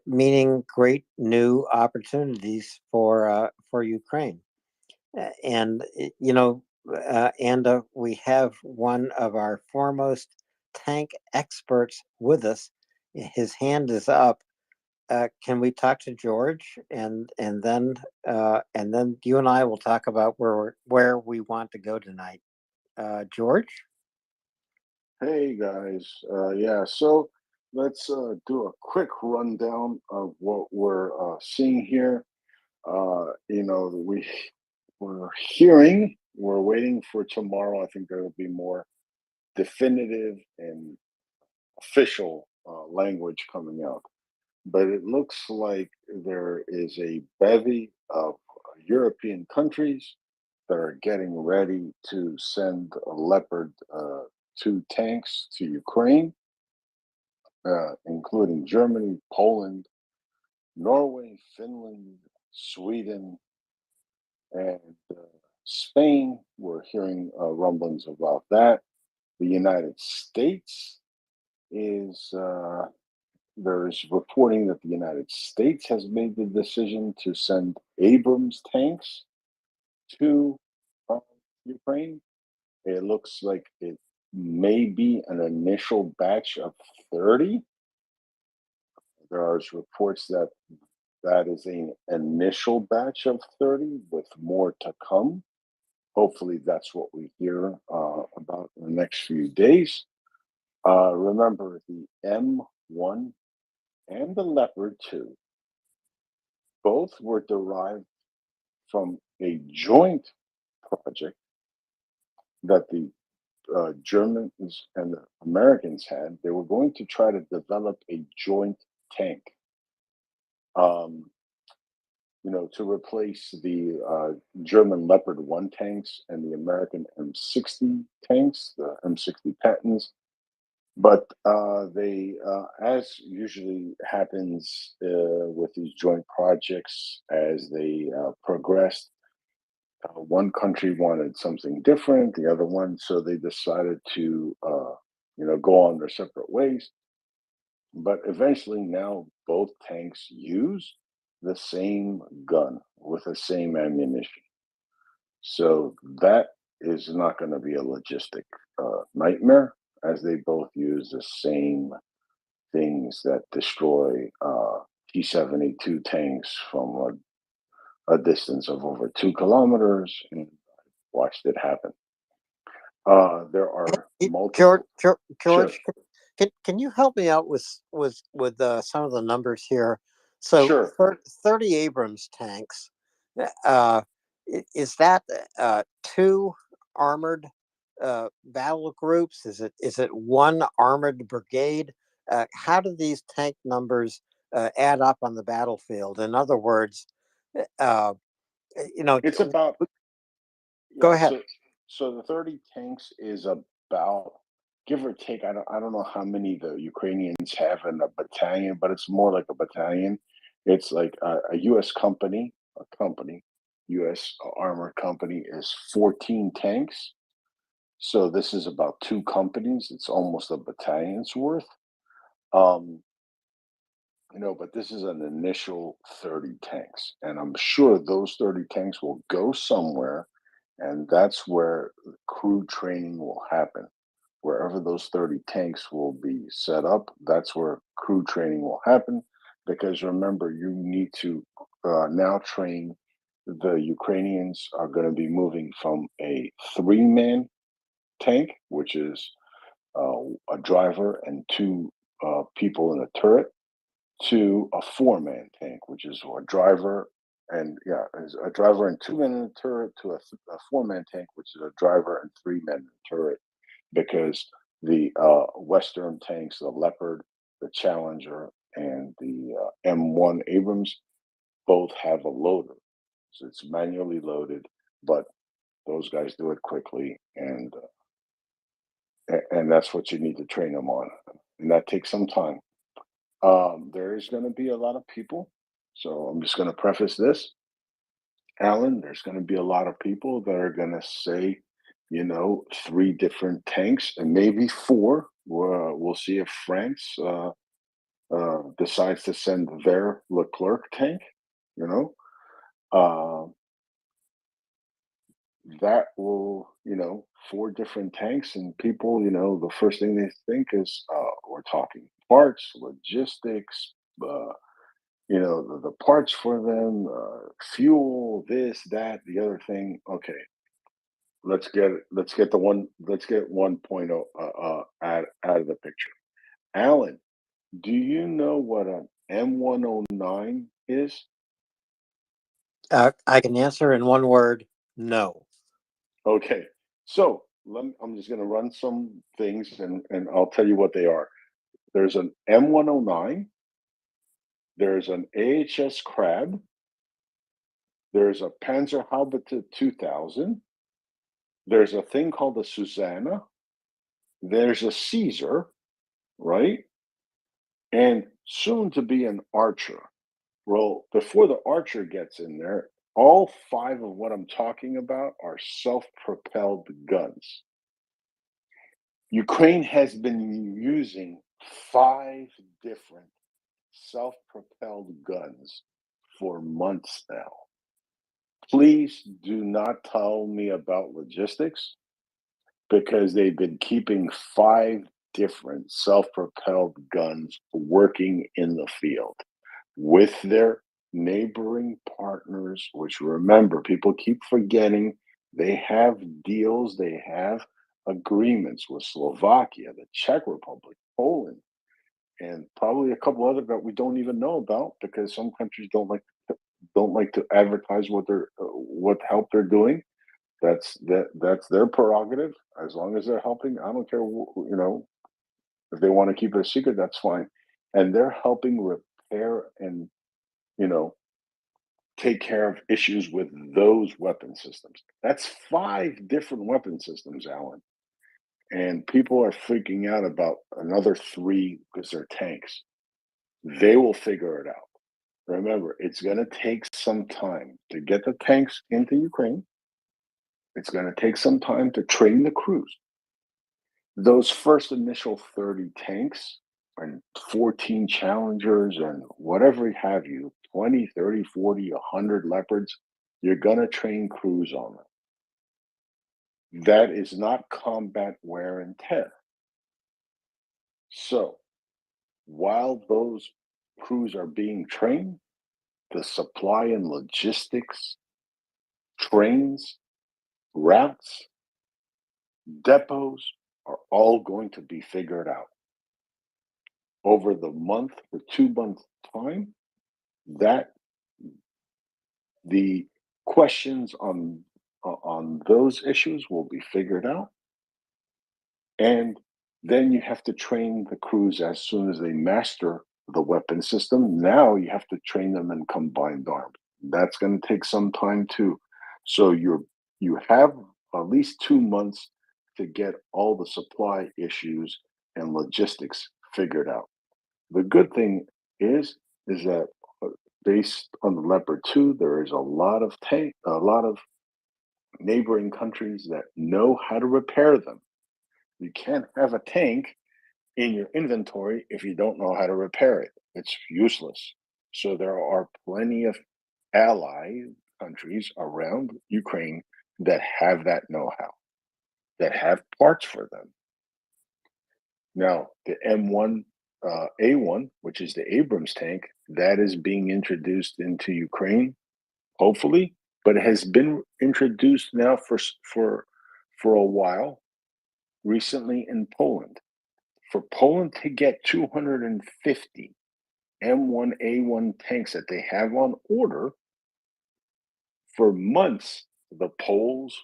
meaning great new opportunities for Ukraine. And we have one of our foremost tank experts with us. His hand is up. Can we talk to George, and then you and I will talk about where we want to go tonight. George? Hey guys, yeah. So let's do a quick rundown of what we're seeing here. We're waiting for tomorrow. I think there will be more definitive and official language coming out. But it looks like there is a bevy of European countries that are getting ready to send a Leopard 2 tanks to Ukraine, including Germany, Poland, Norway, Finland, Sweden, and Spain. We're hearing rumblings about that. The United States is there's reporting that the United States has made the decision to send Abrams tanks to Ukraine. It looks like it may be an initial batch of 30. There are reports that that is an initial batch of 30 with more to come. Hopefully, that's what we hear about in the next few days. Remember, the M1 and the Leopard 2 both were derived from a joint project that the Germans and the Americans had. They were going to try to develop a joint tank, to replace the German Leopard 1 tanks and the American M60 tanks, the M60 Pattons. But as usually happens with these joint projects, as they progressed, One country wanted something different, the other one, so they decided to, go on their separate ways. But eventually, now both tanks use the same gun with the same ammunition. So that is not going to be a logistic nightmare, as they both use the same things that destroy T-72 tanks from a distance of over 2 kilometers, and watched it happen. There are multiple. George, can you help me out with some of the numbers here? So Sure. 30 Abrams tanks. Uh, is that 2 armored battle groups? Is it 1 armored brigade? How do these tank numbers add up on the battlefield? In other words, It's about. Go Yeah, ahead. so the 30 tanks is about, give or take. I don't know how many the Ukrainians have in a battalion, but it's more like a battalion. It's like a U.S. company, U.S. armored company is 14 tanks. So this is about 2 companies. It's almost a battalion's worth. Um, but this is an initial 30 tanks, and I'm sure those 30 tanks will go somewhere, and that's where crew training will happen. Wherever those 30 tanks will be set up, that's where crew training will happen. Because remember, you need to now train. The Ukrainians are going to be moving from a 3-man tank, which is a driver and 2 people in a turret, to a 4-man tank, which is a driver is a driver and 2 men in a turret, to a 4-man tank, which is a driver and 3 men in a turret. Because the Western tanks, the Leopard, the Challenger, and the M1 Abrams, both have a loader, so it's manually loaded. But those guys do it quickly, and that's what you need to train them on, and that takes some time. There is going to be a lot of people. So I'm just going to preface this, Alan. There's going to be a lot of people that are going to say, 3 different tanks and maybe 4. We'll see if France decides to send their Leclerc tank. Uh, that will, 4 different tanks, and people, the first thing they think is we're talking parts, logistics, the parts for them, fuel, this, that, the other thing. Okay, let's get 1.0 out of the picture. Alan, do you know what an M109 is? I can answer in one word: no. Okay, so I'm just going to run some things, and I'll tell you what they are. There's an M109. There's an AHS Crab. There's a Panzerhaubitze 2000. There's a thing called a Susanna. There's a Caesar, right? And soon to be an Archer. Well, before the Archer gets in there, all 5 of what I'm talking about are self-propelled guns. Ukraine has been using 5 different self-propelled guns for months now. Please do not tell me about logistics, because they've been keeping 5 different self-propelled guns working in the field with their neighboring partners, which, remember, people keep forgetting, they have deals, they have agreements with Slovakia, the Czech Republic, Poland, and probably a couple other that we don't even know about, because some countries don't like to advertise what help they're doing. That's their prerogative. As long as they're helping, I don't care. If they want to keep it a secret, that's fine. And they're helping repair and take care of issues with those weapon systems. That's 5 different weapon systems, Alan. And people are freaking out about another 3 because they're tanks. They will figure it out. Remember, it's going to take some time to get the tanks into Ukraine. It's going to take some time to train the crews. Those first initial 30 tanks and 14 Challengers and whatever have you, 20, 30, 40, 100 Leopards, you're going to train crews on them. That is not combat wear and tear. So while those crews are being trained, the supply and logistics, trains, routes, depots are all going to be figured out. Over the month or 2 month time, that the questions on those issues will be figured out. And then you have to train the crews as soon as they master the weapon system. Now you have to train them in combined arms. That's going to take some time too. So you have at least 2 months to get all the supply issues and logistics figured out. The good thing is that based on the Leopard 2, there is a lot of neighboring countries that know how to repair them. You can't have a tank in your inventory if you don't know how to repair it. It's useless. So there are plenty of ally countries around Ukraine that have that know-how, that have parts for them. Now, the M1 A1, which is the Abrams tank, that is being introduced into Ukraine, hopefully, but it has been introduced now for a while, recently in Poland. For Poland to get 250 M1A1 tanks that they have on order, for months, the Poles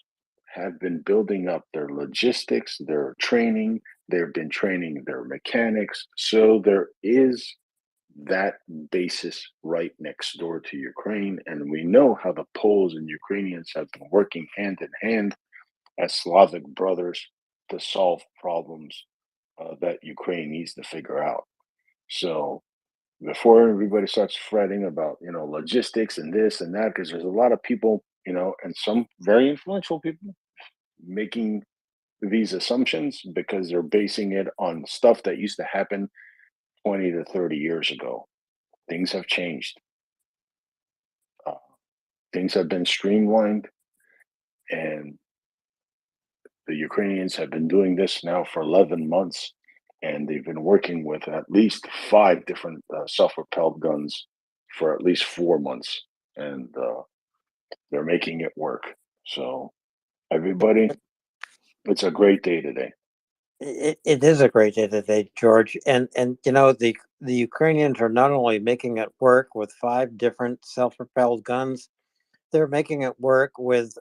have been building up their logistics, their training, they've been training their mechanics. So there is that basis right next door to Ukraine. And we know how the Poles and Ukrainians have been working hand in hand as Slavic brothers to solve problems that Ukraine needs to figure out. So before everybody starts fretting about, logistics and this and that, because there's a lot of people, and some very influential people making these assumptions because they're basing it on stuff that used to happen 20 to 30 years ago. Things have changed. Things have been streamlined, and the Ukrainians have been doing this now for 11 months, and they've been working with at least 5 different self-propelled guns for at least 4 months, and they're making it work. So, everybody, it's a great day today. It is a great day today, George, and the Ukrainians are not only making it work with 5 different self-propelled guns, they're making it work with,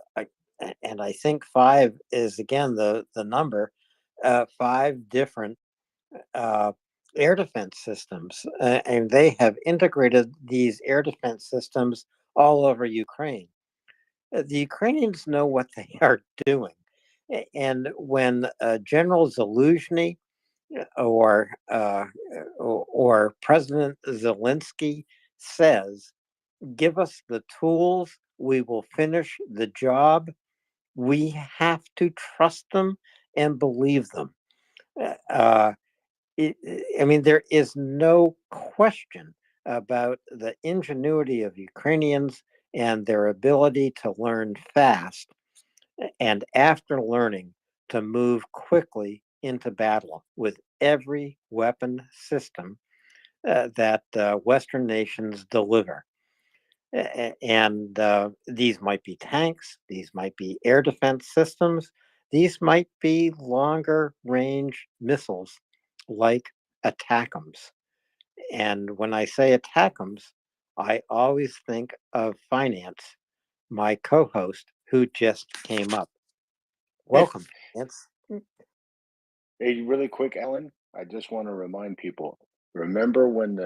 and I think 5 is again the number, 5 different air defense systems, and they have integrated these air defense systems all over Ukraine. The Ukrainians know what they are doing. And when General Zaluzhny or President Zelensky says, "Give us the tools, we will finish the job," we have to trust them and believe them. There is no question about the ingenuity of Ukrainians and their ability to learn fast, and after learning, to move quickly into battle with every weapon system that Western nations deliver. And these might be tanks, these might be air defense systems, these might be longer range missiles like ATACMS. And when I say ATACMS, I always think of finance, my co-host who just came up. Welcome. Hey, really quick, Alan, I just want to remind people, remember when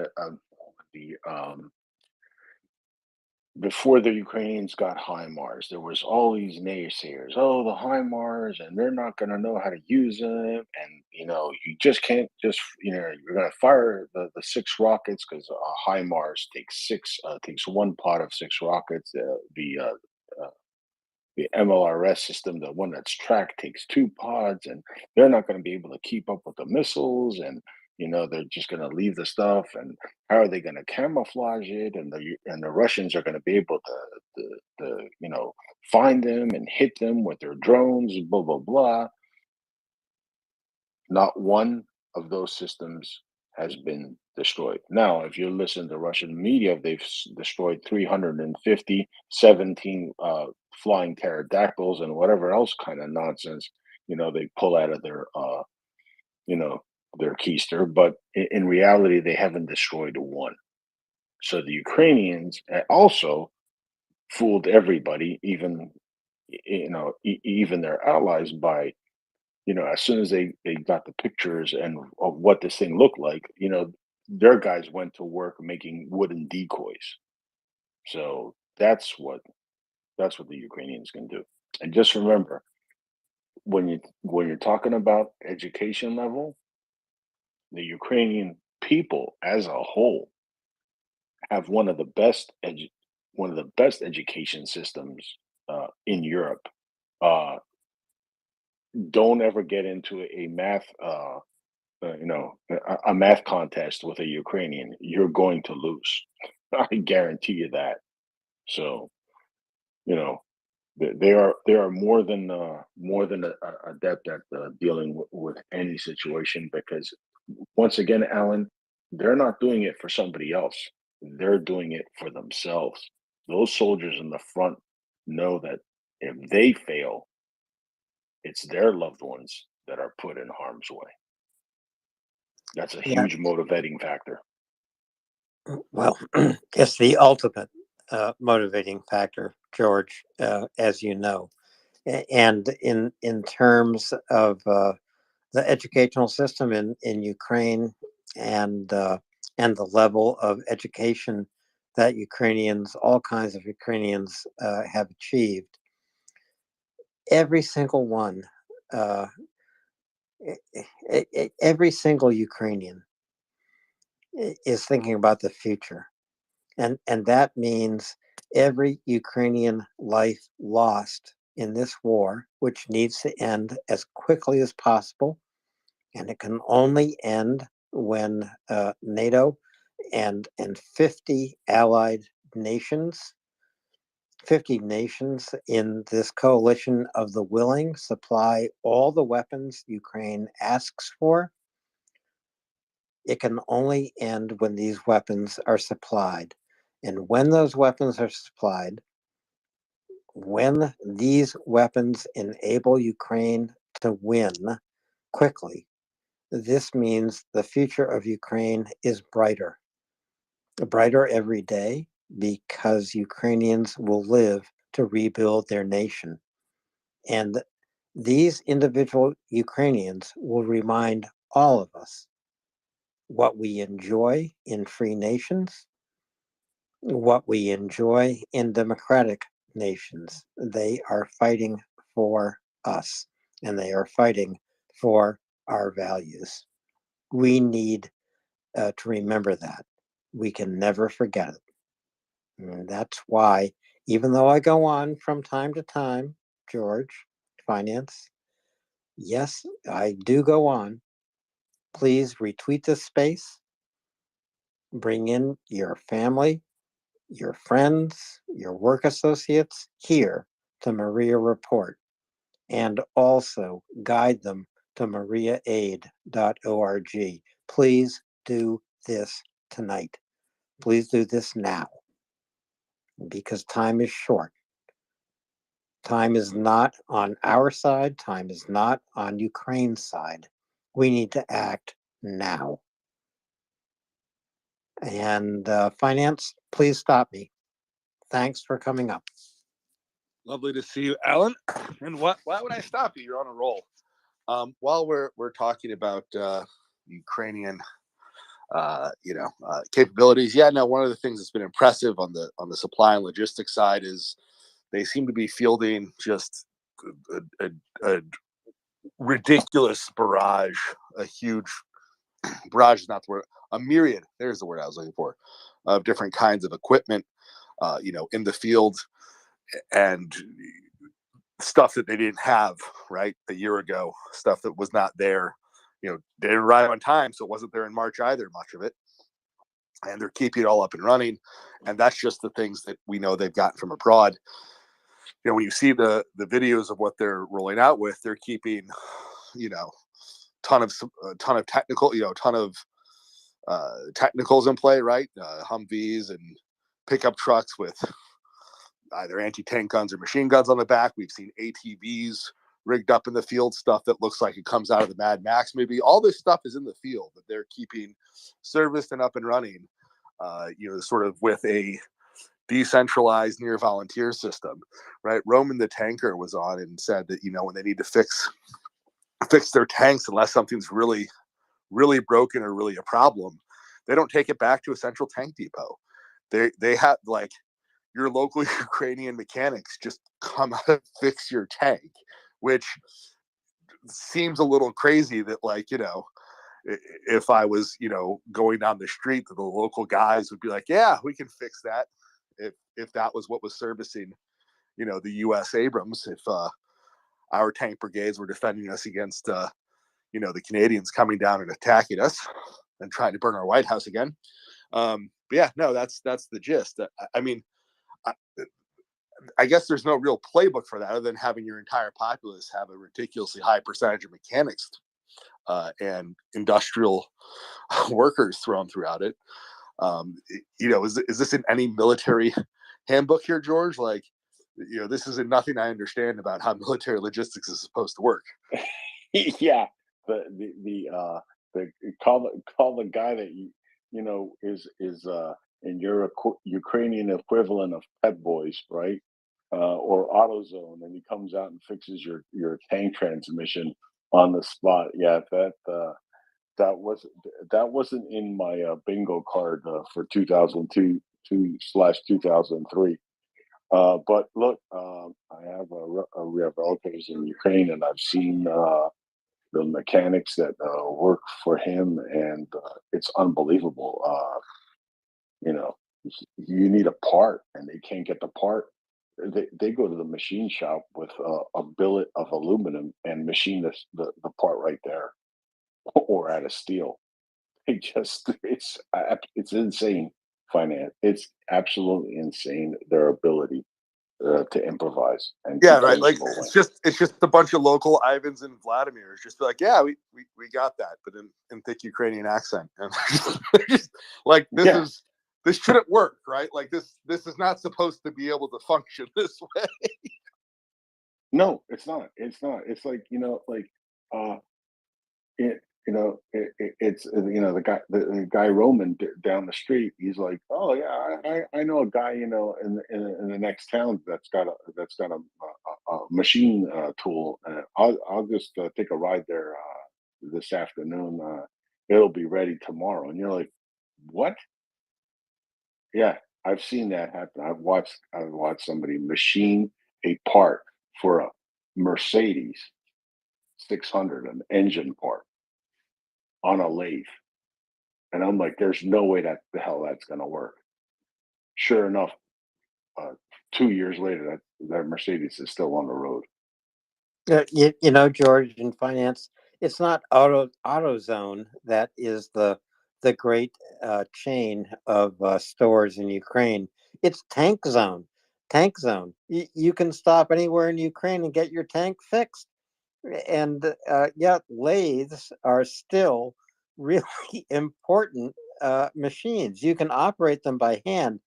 before the Ukrainians got HIMARS, there was all these naysayers. Oh, the HIMARS, and they're not going to know how to use them, and you just can't you're going to fire the 6 rockets because a HIMARS takes 1 pot of 6 rockets. the MLRS system, the one that's tracked, takes 2 pods, and they're not going to be able to keep up with the missiles, and they're just going to leave the stuff, and how are they going to camouflage it? And the Russians are going to be able to find them and hit them with their drones, blah blah blah. Not one of those systems has been destroyed. Now, if you listen to Russian media, they've destroyed 350, 17 flying pterodactyls and whatever else kind of nonsense they pull out of their keister. But in reality, they haven't destroyed one. So the Ukrainians also fooled everybody, even even their allies, by as soon as they got the pictures and of what this thing looked like, their guys went to work making wooden decoys. So that's what the Ukrainians can do. And just remember, when you're talking about education level, the Ukrainian people as a whole have one of the best education systems in Europe. Don't ever get into a math a math contest with a Ukrainian. You're going to lose. I guarantee you that. So they are more than adept at dealing with any situation, because once again, Alan, they're not doing it for somebody else. They're doing it for themselves. Those soldiers in the front know that if they fail, it's their loved ones that are put in harm's way. That's a Yeah. huge motivating factor. Well, it's the ultimate motivating factor, George, as you know. And in terms of the educational system in Ukraine and the level of education that all kinds of Ukrainians have achieved, every single one, every single Ukrainian is thinking about the future. And that means every Ukrainian life lost in this war, which needs to end as quickly as possible. And it can only end when NATO and 50 allied nations, 50 nations in this coalition of the willing, supply all the weapons Ukraine asks for. It can only end when these weapons are supplied. And when those weapons are supplied, when these weapons enable Ukraine to win quickly, this means the future of Ukraine is brighter every day, because Ukrainians will live to rebuild their nation. And these individual Ukrainians will remind all of us what we enjoy in free nations, what we enjoy in democratic nations. They are fighting for us, and they are fighting for our values. We need to remember that. We can never forget it. And that's why, even though I go on from time to time, George, finance, yes, I do go on. Please retweet this space. Bring in your family, your friends, your work associates here to MriyaReport, and also guide them to MriyaAid.org. Please do this tonight. Please do this now, because time is short. Time is not on our side. Time is not on Ukraine's side. We need to act now. And finance, please stop me. Thanks for coming up. Lovely to see you, Alan. And why would I stop you? You're on a roll. While we're talking about Ukrainian capabilities, one of the things that's been impressive on the supply and logistics side is they seem to be fielding just a ridiculous barrage, a huge barrage is not the word, a myriad, there's the word I was looking for, of different kinds of equipment, in the field. And stuff that they didn't have right a year ago, stuff that was not there. They didn't arrive on time, so it wasn't there in March either, much of it. And they're keeping it all up and running. And that's just the things that we know they've gotten from abroad. When you see the videos of what they're rolling out with, they're keeping, ton of technical, ton of technicals in play, right? Humvees and pickup trucks with either anti-tank guns or machine guns on the back. We've seen ATVs rigged up in the field, stuff that looks like it comes out of the Mad Max movie. All this stuff is in the field that they're keeping serviced and up and running, sort of with a decentralized near volunteer system, right? Roman the tanker was on and said that, when they need to fix their tanks, unless something's really, really broken or really a problem, they don't take it back to a central tank depot. They have, like, your local Ukrainian mechanics just come out and fix your tank, which seems a little crazy that, like, if I was, going down the street, that the local guys would be like, yeah, we can fix that. If that was what was servicing, the U.S. Abrams, if our tank brigades were defending us against, the Canadians coming down and attacking us and trying to burn our White House again. But yeah, no, that's the gist. I mean, I guess there's no real playbook for that other than having your entire populace have a ridiculously high percentage of mechanics and industrial workers thrown throughout it. Is this in any military handbook here, George? Like, this is nothing I understand about how military logistics is supposed to work. Yeah, the call the guy that is in your Ukrainian equivalent of Pet Boys, right? Or AutoZone, and he comes out and fixes your tank transmission on the spot. Yeah, that wasn't in my bingo card for 2002/2003. But look, I have we have relatives in Ukraine, and I've seen the mechanics that work for him, and it's unbelievable. You know, you need a part, and they can't get the part. They go to the machine shop with a billet of aluminum and machine the part right there, or out of steel. It's insane finance. It's absolutely insane their ability to improvise and Yeah, keep right. things Like, rolling. it's just a bunch of local Ivans and Vladimirs just be like, yeah, we got that, but in thick Ukrainian accent. And just like, Yeah. this shouldn't work, right? Like, this is not supposed to be able to function this way. No, it's not. It's not. It's like it, it's the guy Roman down the street. He's like, oh yeah, I know a guy in the next town that's got a machine tool. I'll just take a ride there this afternoon. It'll be ready tomorrow. And you're like, what? Yeah, I've seen that happen. I've watched somebody machine a part for a Mercedes 600, an engine part on a lathe. And I'm like, there's no way that the hell that's going to work. Sure enough, 2 years later, that Mercedes is still on the road. George, in finance, it's not AutoZone that is the great chain of stores in Ukraine. It's Tank Zone. Tank Zone. You can stop anywhere in Ukraine and get your tank fixed. And yet lathes are still really important machines. You can operate them by hand.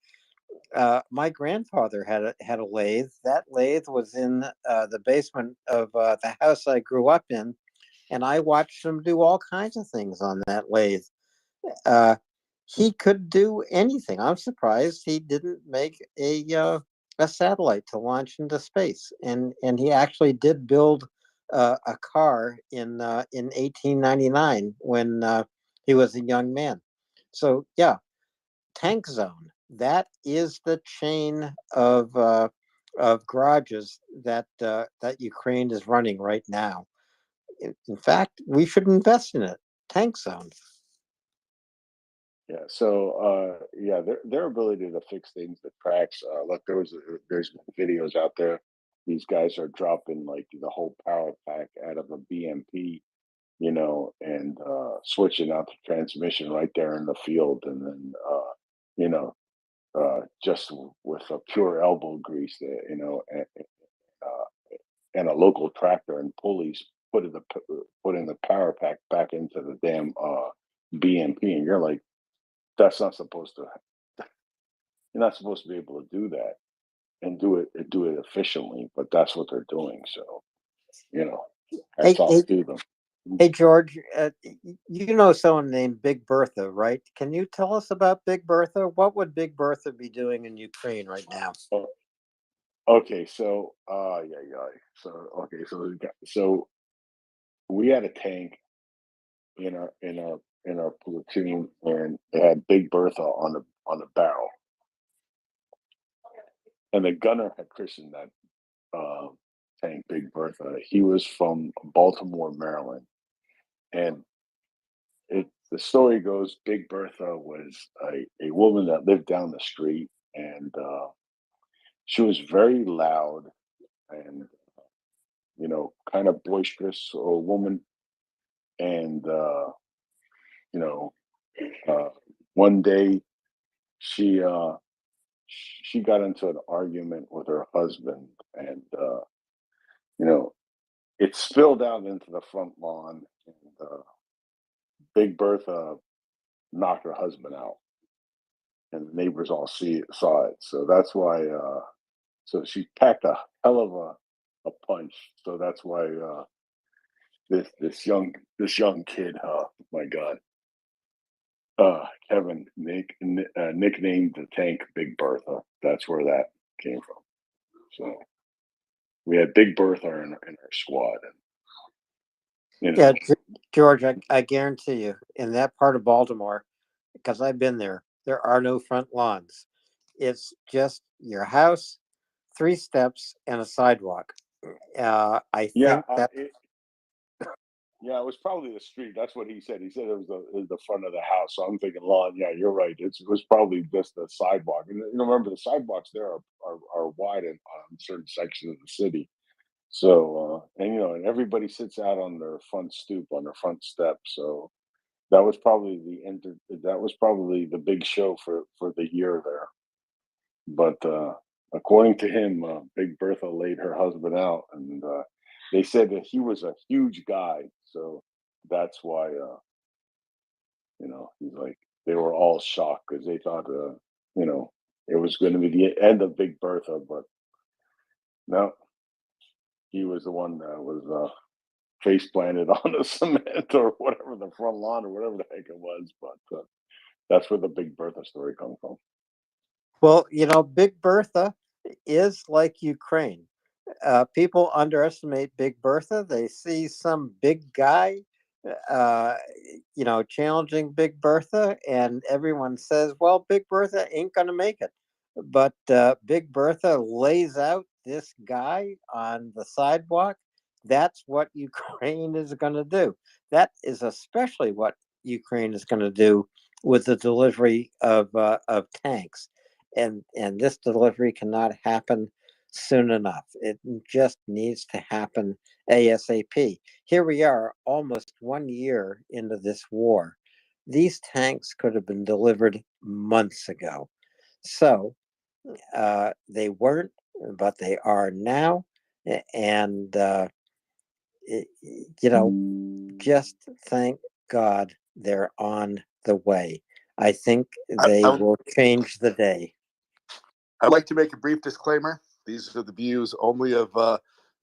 My grandfather had a lathe. That lathe was in the basement of the house I grew up in, and I watched him do all kinds of things on that lathe. He could do anything. I'm surprised he didn't make a satellite to launch into space, and he actually did build a car in 1899 when he was a young man. So yeah, Tank Zone. That is the chain of garages that Ukraine is running right now. In fact, we should invest in it. Tank Zone. Yeah. So their ability to fix things that cracks. Look, there's videos out there these guys are dropping like the whole power pack out of a BMP, and switching out the transmission right there in the field, and then you know, just with a pure elbow grease, uh, and a local tractor and pulleys putting the power pack back into the damn BMP, and you're like, that's not supposed to. You're not supposed to be able to do that and do it efficiently, but that's what they're doing. So, Hey, hats off hey, to them. hey, George, you know someone named Big Bertha, right? Can you tell us about Big Bertha? What would Big Bertha be doing in Ukraine right now? Oh, okay, so yeah. So we had a tank in our platoon, and it had Big Bertha on the barrel, and the gunner had christened that tank Big Bertha. He was from Baltimore, Maryland, and the story goes Big Bertha was a woman that lived down the street, and she was very loud and kind of boisterous woman. And you know one day she she got into an argument with her husband, and you know it spilled out into the front lawn, and Big Bertha knocked her husband out, and the neighbors all saw it. So that's why. So she packed a hell of a punch. So that's why this young kid, my God, Kevin nicknamed the tank Big Bertha. That's where that came from. So we had Big Bertha in our squad, and Yeah, George, I guarantee you, in that part of Baltimore, because I've been there, there are no front lawns. It's just your house, 3 steps, and a sidewalk. I yeah, think that yeah, it was probably the street. That's what he said. He said it was the front of the house. So I'm thinking lawn. Yeah, you're right. It was probably just the sidewalk. And remember, the sidewalks there are wide in certain sections of the city. So and everybody sits out on their front stoop, on their front step. So that was probably the big show for the year there. But according to him, Big Bertha laid her husband out, and they said that he was a huge guy, so that's why he's like, they were all shocked because they thought it was going to be the end of Big Bertha, but no, he was the one that was face planted on the cement or whatever, the front lawn or whatever the heck it was. But that's where the Big Bertha story comes from. Well, Big Bertha is like Ukraine. People underestimate Big Bertha. They see some big guy, uh, challenging Big Bertha, and everyone says, well, Big Bertha ain't going to make it. But Big Bertha lays out this guy on the sidewalk. That's what Ukraine is going to do. That is especially what Ukraine is going to do with the delivery of tanks. And this delivery cannot happen soon enough. It just needs to happen ASAP. Here we are, almost 1 year into this war. These tanks could have been delivered months ago. So they weren't, but they are now. And, just thank God they're on the way. I think they will change the day. I'd like to make a brief disclaimer. These are the views only of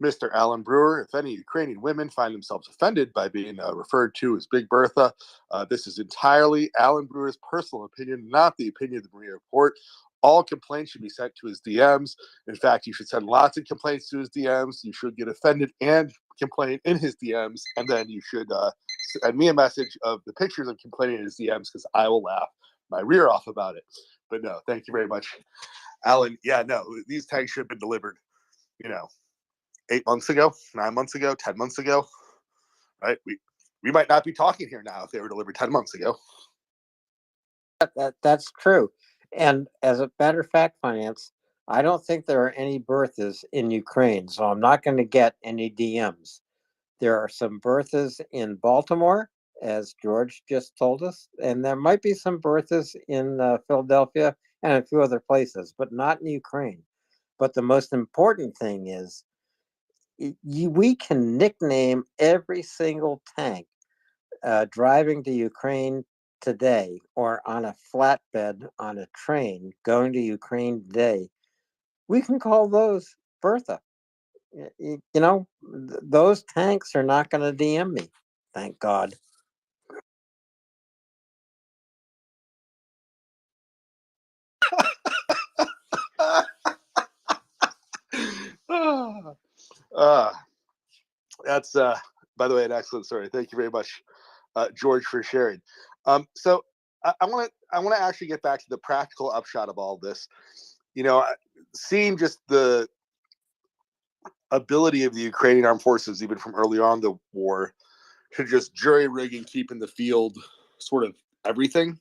Mr. Alan Brewer. If any Ukrainian women find themselves offended by being referred to as Big Bertha, this is entirely Alan Brewer's personal opinion, not the opinion of the MriyaReport. All complaints should be sent to his DMs. In fact, you should send lots of complaints to his DMs. You should get offended and complain in his DMs. And then you should send me a message of the pictures of complaining in his DMs, because I will laugh my rear off about it. But no, thank you very much, Alan. Yeah, no, these tanks should have been delivered, 8 months ago, 9 months ago, 10 months ago, right? We might not be talking here now if they were delivered 10 months ago. That's true. And as a matter of fact, Finance, I don't think there are any berthas in Ukraine, so I'm not going to get any DMs. There are some berthas in Baltimore, as George just told us, and there might be some berthas in Philadelphia and a few other places, but not in Ukraine. But the most important thing is we can nickname every single tank driving to Ukraine today or on a flatbed on a train going to Ukraine today. We can call those Bertha. You know, those tanks are not going to DM me. Thank God. That's by the way, an excellent story. Thank you very much, George, for sharing. So I want to actually get back to the practical upshot of all this. You know, seeing just the ability of the Ukrainian armed forces, even from early on the war, to just jury rig and keep in the field sort of everything,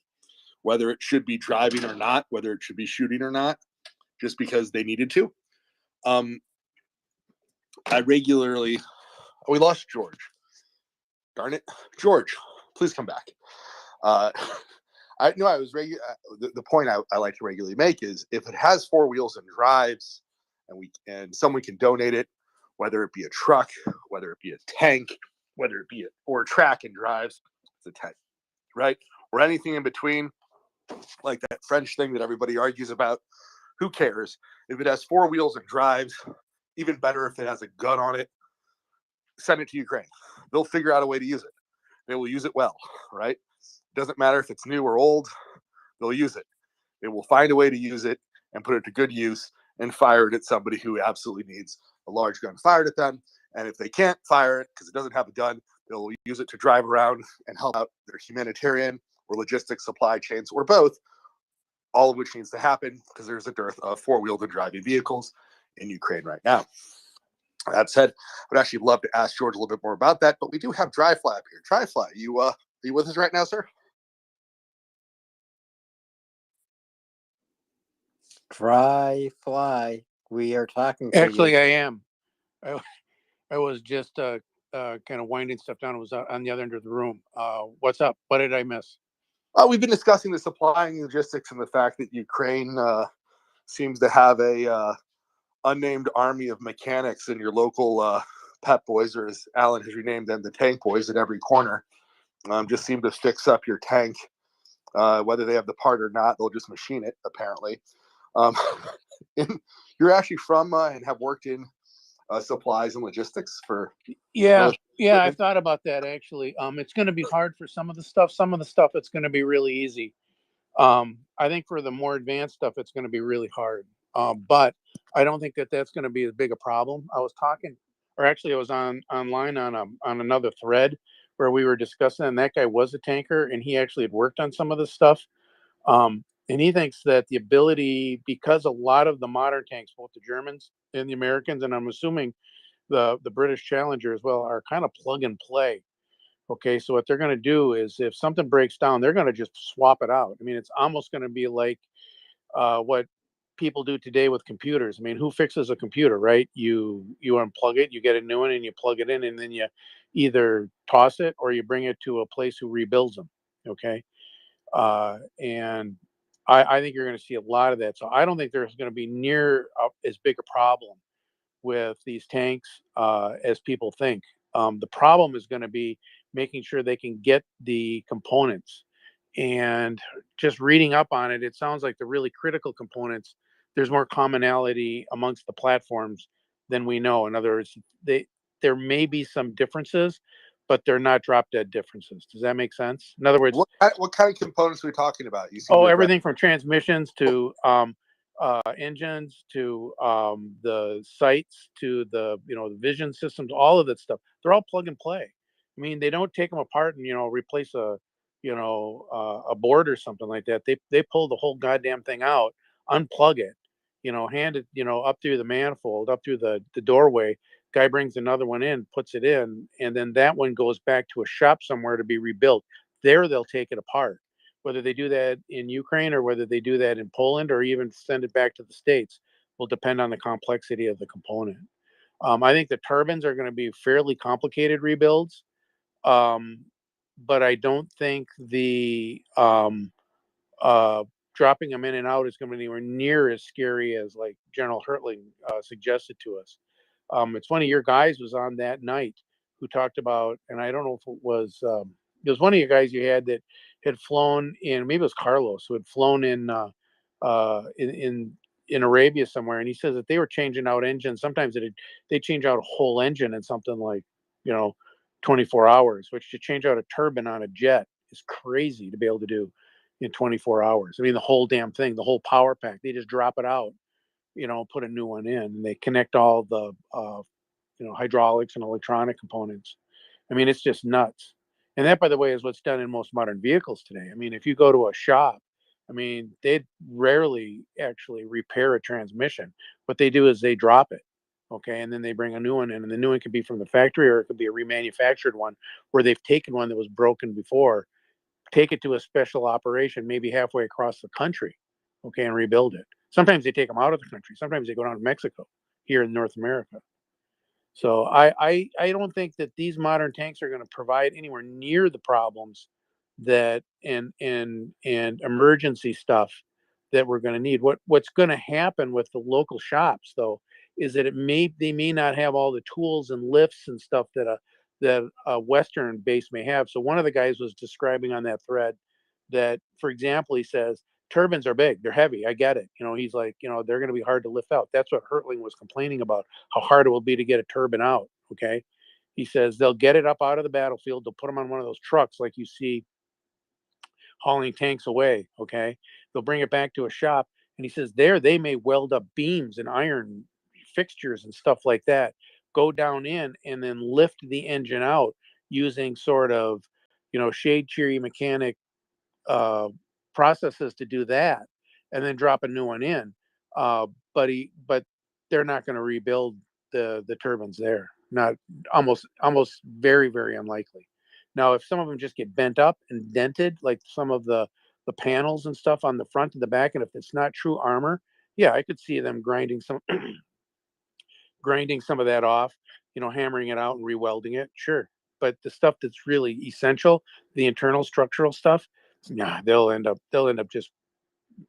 whether it should be driving or not, whether it should be shooting or not, just because they needed to. I regularly, we lost George. Darn it, George, please come back. I was the point I like to regularly make is if it has four wheels and drives, and someone can donate it, whether it be a truck, whether it be a tank, whether it be or a track and drives, it's a tank, right? Or anything in between, like that French thing that everybody argues about. Who cares? If it has four wheels and drives, even better if it has a gun on it, send it to Ukraine. They'll figure out a way to use it. They will use it well, right? Doesn't matter if it's new or old, they'll use it. They will find a way to use it and put it to good use and fire it at somebody who absolutely needs a large gun fired at them. And if they can't fire it because it doesn't have a gun, they'll use it to drive around and help out their humanitarian or logistics supply chains or both, all of which needs to happen because there's a dearth of four-wheeled and driving vehicles in Ukraine right now. That said, I would actually love to ask George a little bit more about that, but we do have Dryfly up here. Dryfly, are you with us right now, sir? Dryfly, we are talking to Actually, you. I am. I was just kind of winding stuff down. It was on the other end of the room. What's up? What did I miss? We've been discussing the supply and logistics and the fact that Ukraine seems to have a unnamed army of mechanics in your local Pep Boys, or as Alan has renamed them, the Tank Boys at every corner. Just seem to fix up your tank. Whether they have the part or not, they'll just machine it, apparently. You're actually from and have worked in supplies and logistics for Yeah, I've thought about that actually. It's going to be hard for some of the stuff. Some of the stuff it's going to be really easy. I think for the more advanced stuff, it's going to be really hard. But I don't think that that's going to be as big a problem. I was talking, or actually, I was online on another thread where we were discussing, and that guy was a tanker, and he actually had worked on some of this stuff. And he thinks that the ability, because a lot of the modern tanks, both the Germans and the Americans, and I'm assuming the British Challenger as well, are kind of plug and play. Okay, so what they're going to do is if something breaks down, they're going to just swap it out. I mean, it's almost going to be like what people do today with computers. I mean, who fixes a computer, right? You unplug it, you get a new one, and you plug it in, and then you either toss it or you bring it to a place who rebuilds them. Okay, and I think you're going to see a lot of that. So I don't think there's going to be near as big a problem with these tanks as people think. The problem is going to be making sure they can get the components. And just reading up on it, it sounds like the really critical components, there's more commonality amongst the platforms than we know. In other words, there may be some differences, but they're not drop dead differences. Does that make sense? In other words, what kind of components are we talking about? You seem everything from transmissions to engines to the sights to the the vision systems, all of that stuff. They're all plug and play. I mean, they don't take them apart and replace a a board or something like that. They pull the whole goddamn thing out, unplug it, hand it up through the manifold, up through the doorway. Guy brings another one in, puts it in, and then that one goes back to a shop somewhere to be rebuilt. There they'll take it apart, whether they do that in Ukraine or whether they do that in Poland or even send it back to the States. will depend on the complexity of the component. I think the turbines are going to be fairly complicated rebuilds, but I don't think the dropping them in and out is going to be anywhere near as scary as like General Hertling suggested to us. It's one of your guys was on that night who talked about, and I don't know if it was one of you guys you had that had flown in, maybe it was Carlos, who had flown in in Arabia somewhere, and he says that they were changing out engines. Sometimes they change out a whole engine in something like 24 hours, which to change out a turbine on a jet is crazy to be able to do in 24 hours. I mean, the whole damn thing, the whole power pack, they just drop it out, put a new one in, and they connect all the hydraulics and electronic components. I mean, it's just nuts. And that, by the way, is what's done in most modern vehicles today. I mean, if you go to a shop, I mean, they rarely actually repair a transmission. What they do is they drop it, okay, and then they bring a new one in, and the new one could be from the factory, or it could be a remanufactured one where they've taken one that was broken before, take it to a special operation, maybe halfway across the country, okay, and rebuild it. Sometimes they take them out of the country. Sometimes they go down to Mexico, here in North America. So I don't think that these modern tanks are going to provide anywhere near the problems that and emergency stuff that we're going to need. What's going to happen with the local shops though is that they may not have all the tools and lifts and stuff that a Western base may have. So one of the guys was describing on that thread that, for example, he says turbines are big, they're heavy. I get it. He's like, they're going to be hard to lift out. That's what Hertling was complaining about, how hard it will be to get a turbine out. Okay. He says they'll get it up out of the battlefield. They'll put them on one of those trucks like you see hauling tanks away. Okay. They'll bring it back to a shop. And he says there they may weld up beams and iron fixtures and stuff like that, go down in and then lift the engine out using sort of, shade tree mechanic processes to do that, and then drop a new one in. But they're not going to rebuild the turbines there. Not almost very, very unlikely. Now, if some of them just get bent up and dented, like some of the panels and stuff on the front and the back, and if it's not true armor, yeah, I could see them grinding some of that off, hammering it out and rewelding it. Sure. But the stuff that's really essential, the internal structural stuff, nah, they'll end up just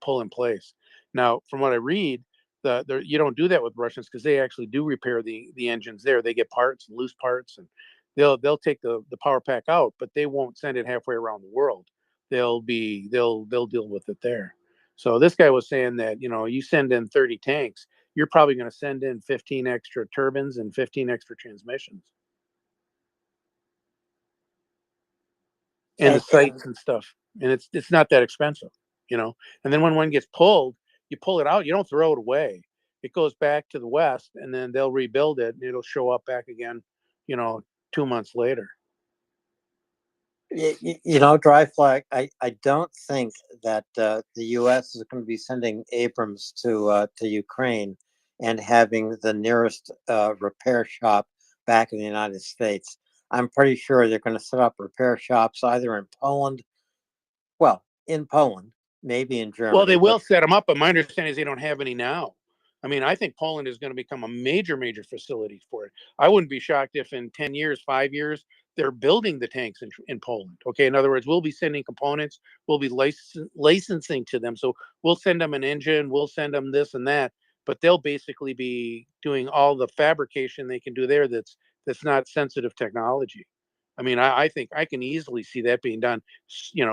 pull in place. Now, from what I read, you don't do that with Russians because they actually do repair the engines there. They get parts, loose parts, and they'll take the power pack out, but they won't send it halfway around the world. They'll deal with it there. So this guy was saying that, you send in 30 tanks, you're probably going to send in 15 extra turbines and 15 extra transmissions. And the sites and stuff. And it's not that expensive, And then when one gets pulled, you pull it out, you don't throw it away. It goes back to the West, and then they'll rebuild it, and it'll show up back again, 2 months later. Dry flag, I don't think that the U.S. is going to be sending Abrams to Ukraine and having the nearest repair shop back in the United States. I'm pretty sure they're going to set up repair shops either in Poland, maybe in Germany. Well, they will set them up, but my understanding is they don't have any now. I mean, I think Poland is going to become a major, major facility for it. I wouldn't be shocked if in 10 years, 5 years, they're building the tanks in Poland. Okay. In other words, we'll be sending components, we'll be licensing to them. So we'll send them an engine, we'll send them this and that, but they'll basically be doing all the fabrication they can do there that's not sensitive technology. I mean, I think I can easily see that being done,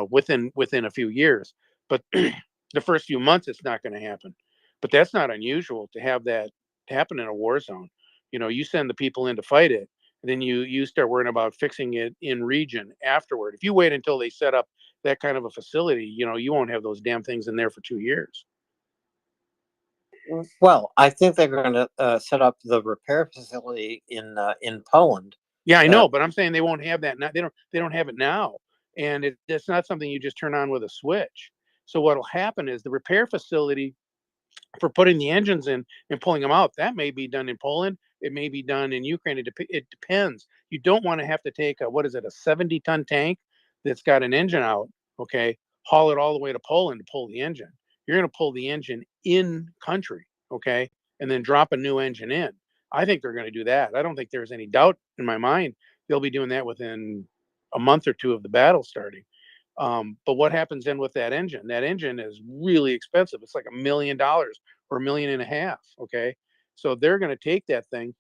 within a few years. But the first few months, it's not going to happen. But that's not unusual to have that happen in a war zone. You send the people in to fight it, and then you start worrying about fixing it in region afterward. If you wait until they set up that kind of a facility, you won't have those damn things in there for 2 years. Well, I think they're going to set up the repair facility in Poland. Yeah, I know, but I'm saying they won't have that now. They don't have it now, and it's not something you just turn on with a switch. So what'll happen is the repair facility for putting the engines in and pulling them out, that may be done in Poland. It may be done in Ukraine. It depends. You don't want to have to take a 70-ton tank that's got an engine out, okay, haul it all the way to Poland to pull the engine. You're going to pull the engine in country, okay? and then drop a new engine in. I think they're going to do that. I don't think there's any doubt in my mind they'll be doing that within a month or two of the battle starting. But what happens then with that engine? That engine is really expensive. It's like $1 million or $1.5 million. Okay, so they're going to take that thing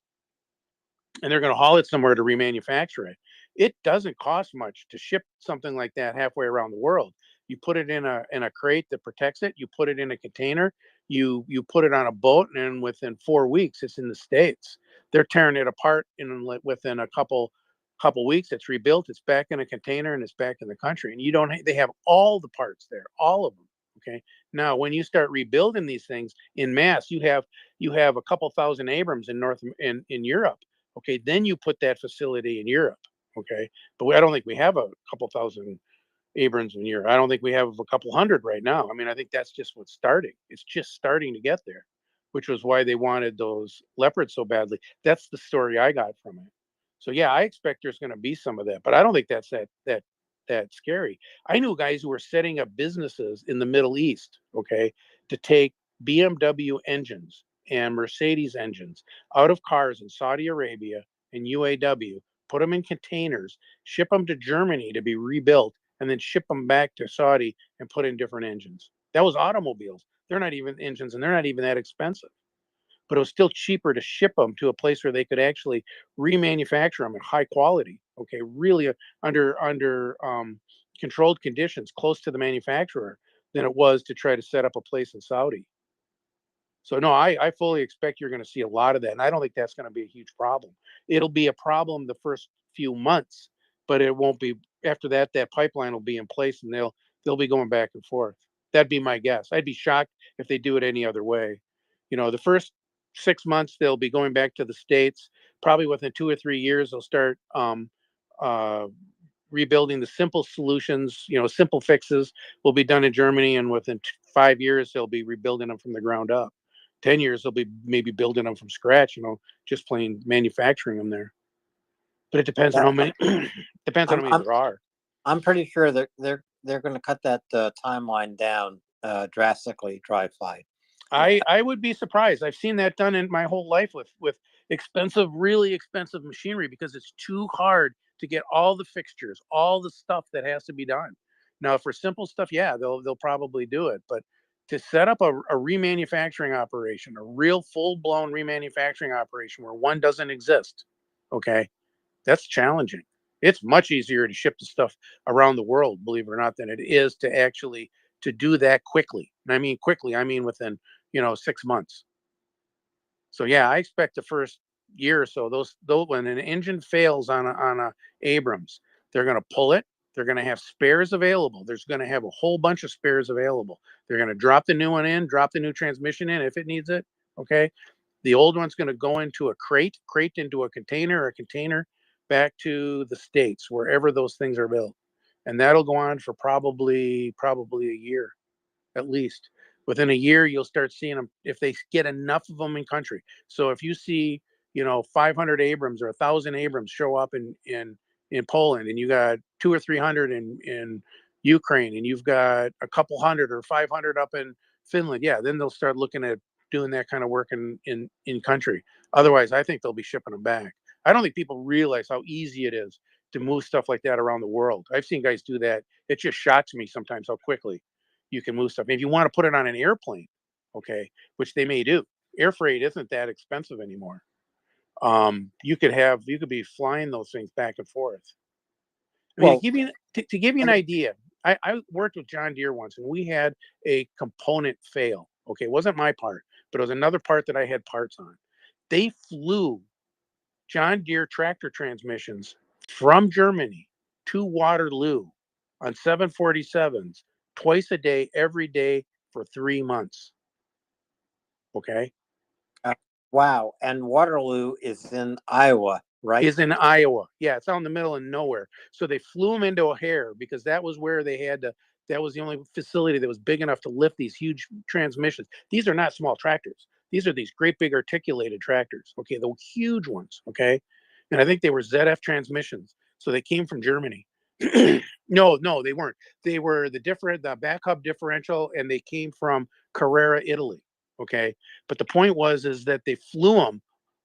and they're going to haul it somewhere to remanufacture it. It doesn't cost much to ship something like that halfway around the world. You put it in a crate that protects it. You put it in a container. You put it on a boat, and within 4 weeks, it's in the States. They're tearing it apart within a couple weeks. It's rebuilt. It's back in a container, and it's back in the country. And you don't. They have all the parts there, all of them. Okay. Now, when you start rebuilding these things in mass, you have a couple thousand Abrams in Europe. Okay, then you put that facility in Europe. Okay, but I don't think we have a couple thousand Abrams in Europe. I don't think we have a couple hundred right now. I mean, I think that's just what's starting. It's just starting to get there, which was why they wanted those Leopards so badly. That's the story I got from it. So yeah, I expect there's going to be some of that, but I don't think that's that scary. I knew guys who were setting up businesses in the Middle East, okay, to take BMW engines and Mercedes engines out of cars in Saudi Arabia and UAW, put them in containers, ship them to Germany to be rebuilt, and then ship them back to Saudi and put in different engines. That was automobiles. They're not even engines, and they're not even that expensive. But it was still cheaper to ship them to a place where they could actually remanufacture them at high quality. Okay, really under controlled conditions, close to the manufacturer, than it was to try to set up a place in Saudi. So no, I fully expect you're going to see a lot of that, and I don't think that's going to be a huge problem. It'll be a problem the first few months, but it won't be after that. That pipeline will be in place, and they'll be going back and forth. That'd be my guess. I'd be shocked if they do it any other way. The first 6 months they'll be going back to the States. Probably within 2 or 3 years they'll start uh, rebuilding the simple solutions. Simple fixes will be done in Germany, and within 5 years they'll be rebuilding them from the ground up. 10 years they'll be maybe building them from scratch. Just plain manufacturing them there. But it depends on how many. Depends on how many there are. I'm pretty sure that they're going to cut that timeline down drastically. Drive-by. I would be surprised. I've seen that done in my whole life with expensive, really expensive machinery, because it's too hard to get all the fixtures, all the stuff that has to be done. Now, for simple stuff, yeah, they'll probably do it. But to set up a remanufacturing operation, a real full-blown remanufacturing operation where one doesn't exist, okay, that's challenging. It's much easier to ship the stuff around the world, believe it or not, than it is to actually to do that quickly. And I mean quickly, I mean within 6 months. So yeah, I expect the first year or so, those when an engine fails on a Abrams, they're going to pull it. They're going to have spares available. There's going to have a whole bunch of spares available. They're going to drop the new one in, drop the new transmission in if it needs it. Okay, the old one's going to go into a crate into a container back to the States, wherever those things are built, and that'll go on for probably a year at least. Within a year, you'll start seeing them if they get enough of them in country. So if you see 500 Abrams or 1,000 Abrams show up in Poland, and you got 200 or 300 in Ukraine, and you've got a couple hundred or 500 up in Finland, yeah, then they'll start looking at doing that kind of work in country. Otherwise, I think they'll be shipping them back. I don't think people realize how easy it is to move stuff like that around the world. I've seen guys do that. It just shocks me sometimes how quickly you can move stuff. If you want to put it on an airplane, okay, which they may do. Air freight isn't that expensive anymore. You could be flying those things back and forth. I mean, to give you an idea, I worked with John Deere once, and we had a component fail. Okay, it wasn't my part, but it was another part that I had parts on. They flew John Deere tractor transmissions from Germany to Waterloo on 747s twice a day, every day for 3 months. Okay. Wow. And Waterloo is in Iowa, right? Is in Iowa. Yeah, it's out in the middle of nowhere. So they flew them into O'Hare because that was where they had to. That was the only facility that was big enough to lift these huge transmissions. These are not small tractors. These are these great big articulated tractors. Okay, the huge ones. Okay, and I think they were ZF transmissions. So they came from Germany. No, they weren't. They were the back hub differential, and they came from Carrera, Italy. Okay, but the point is that they flew them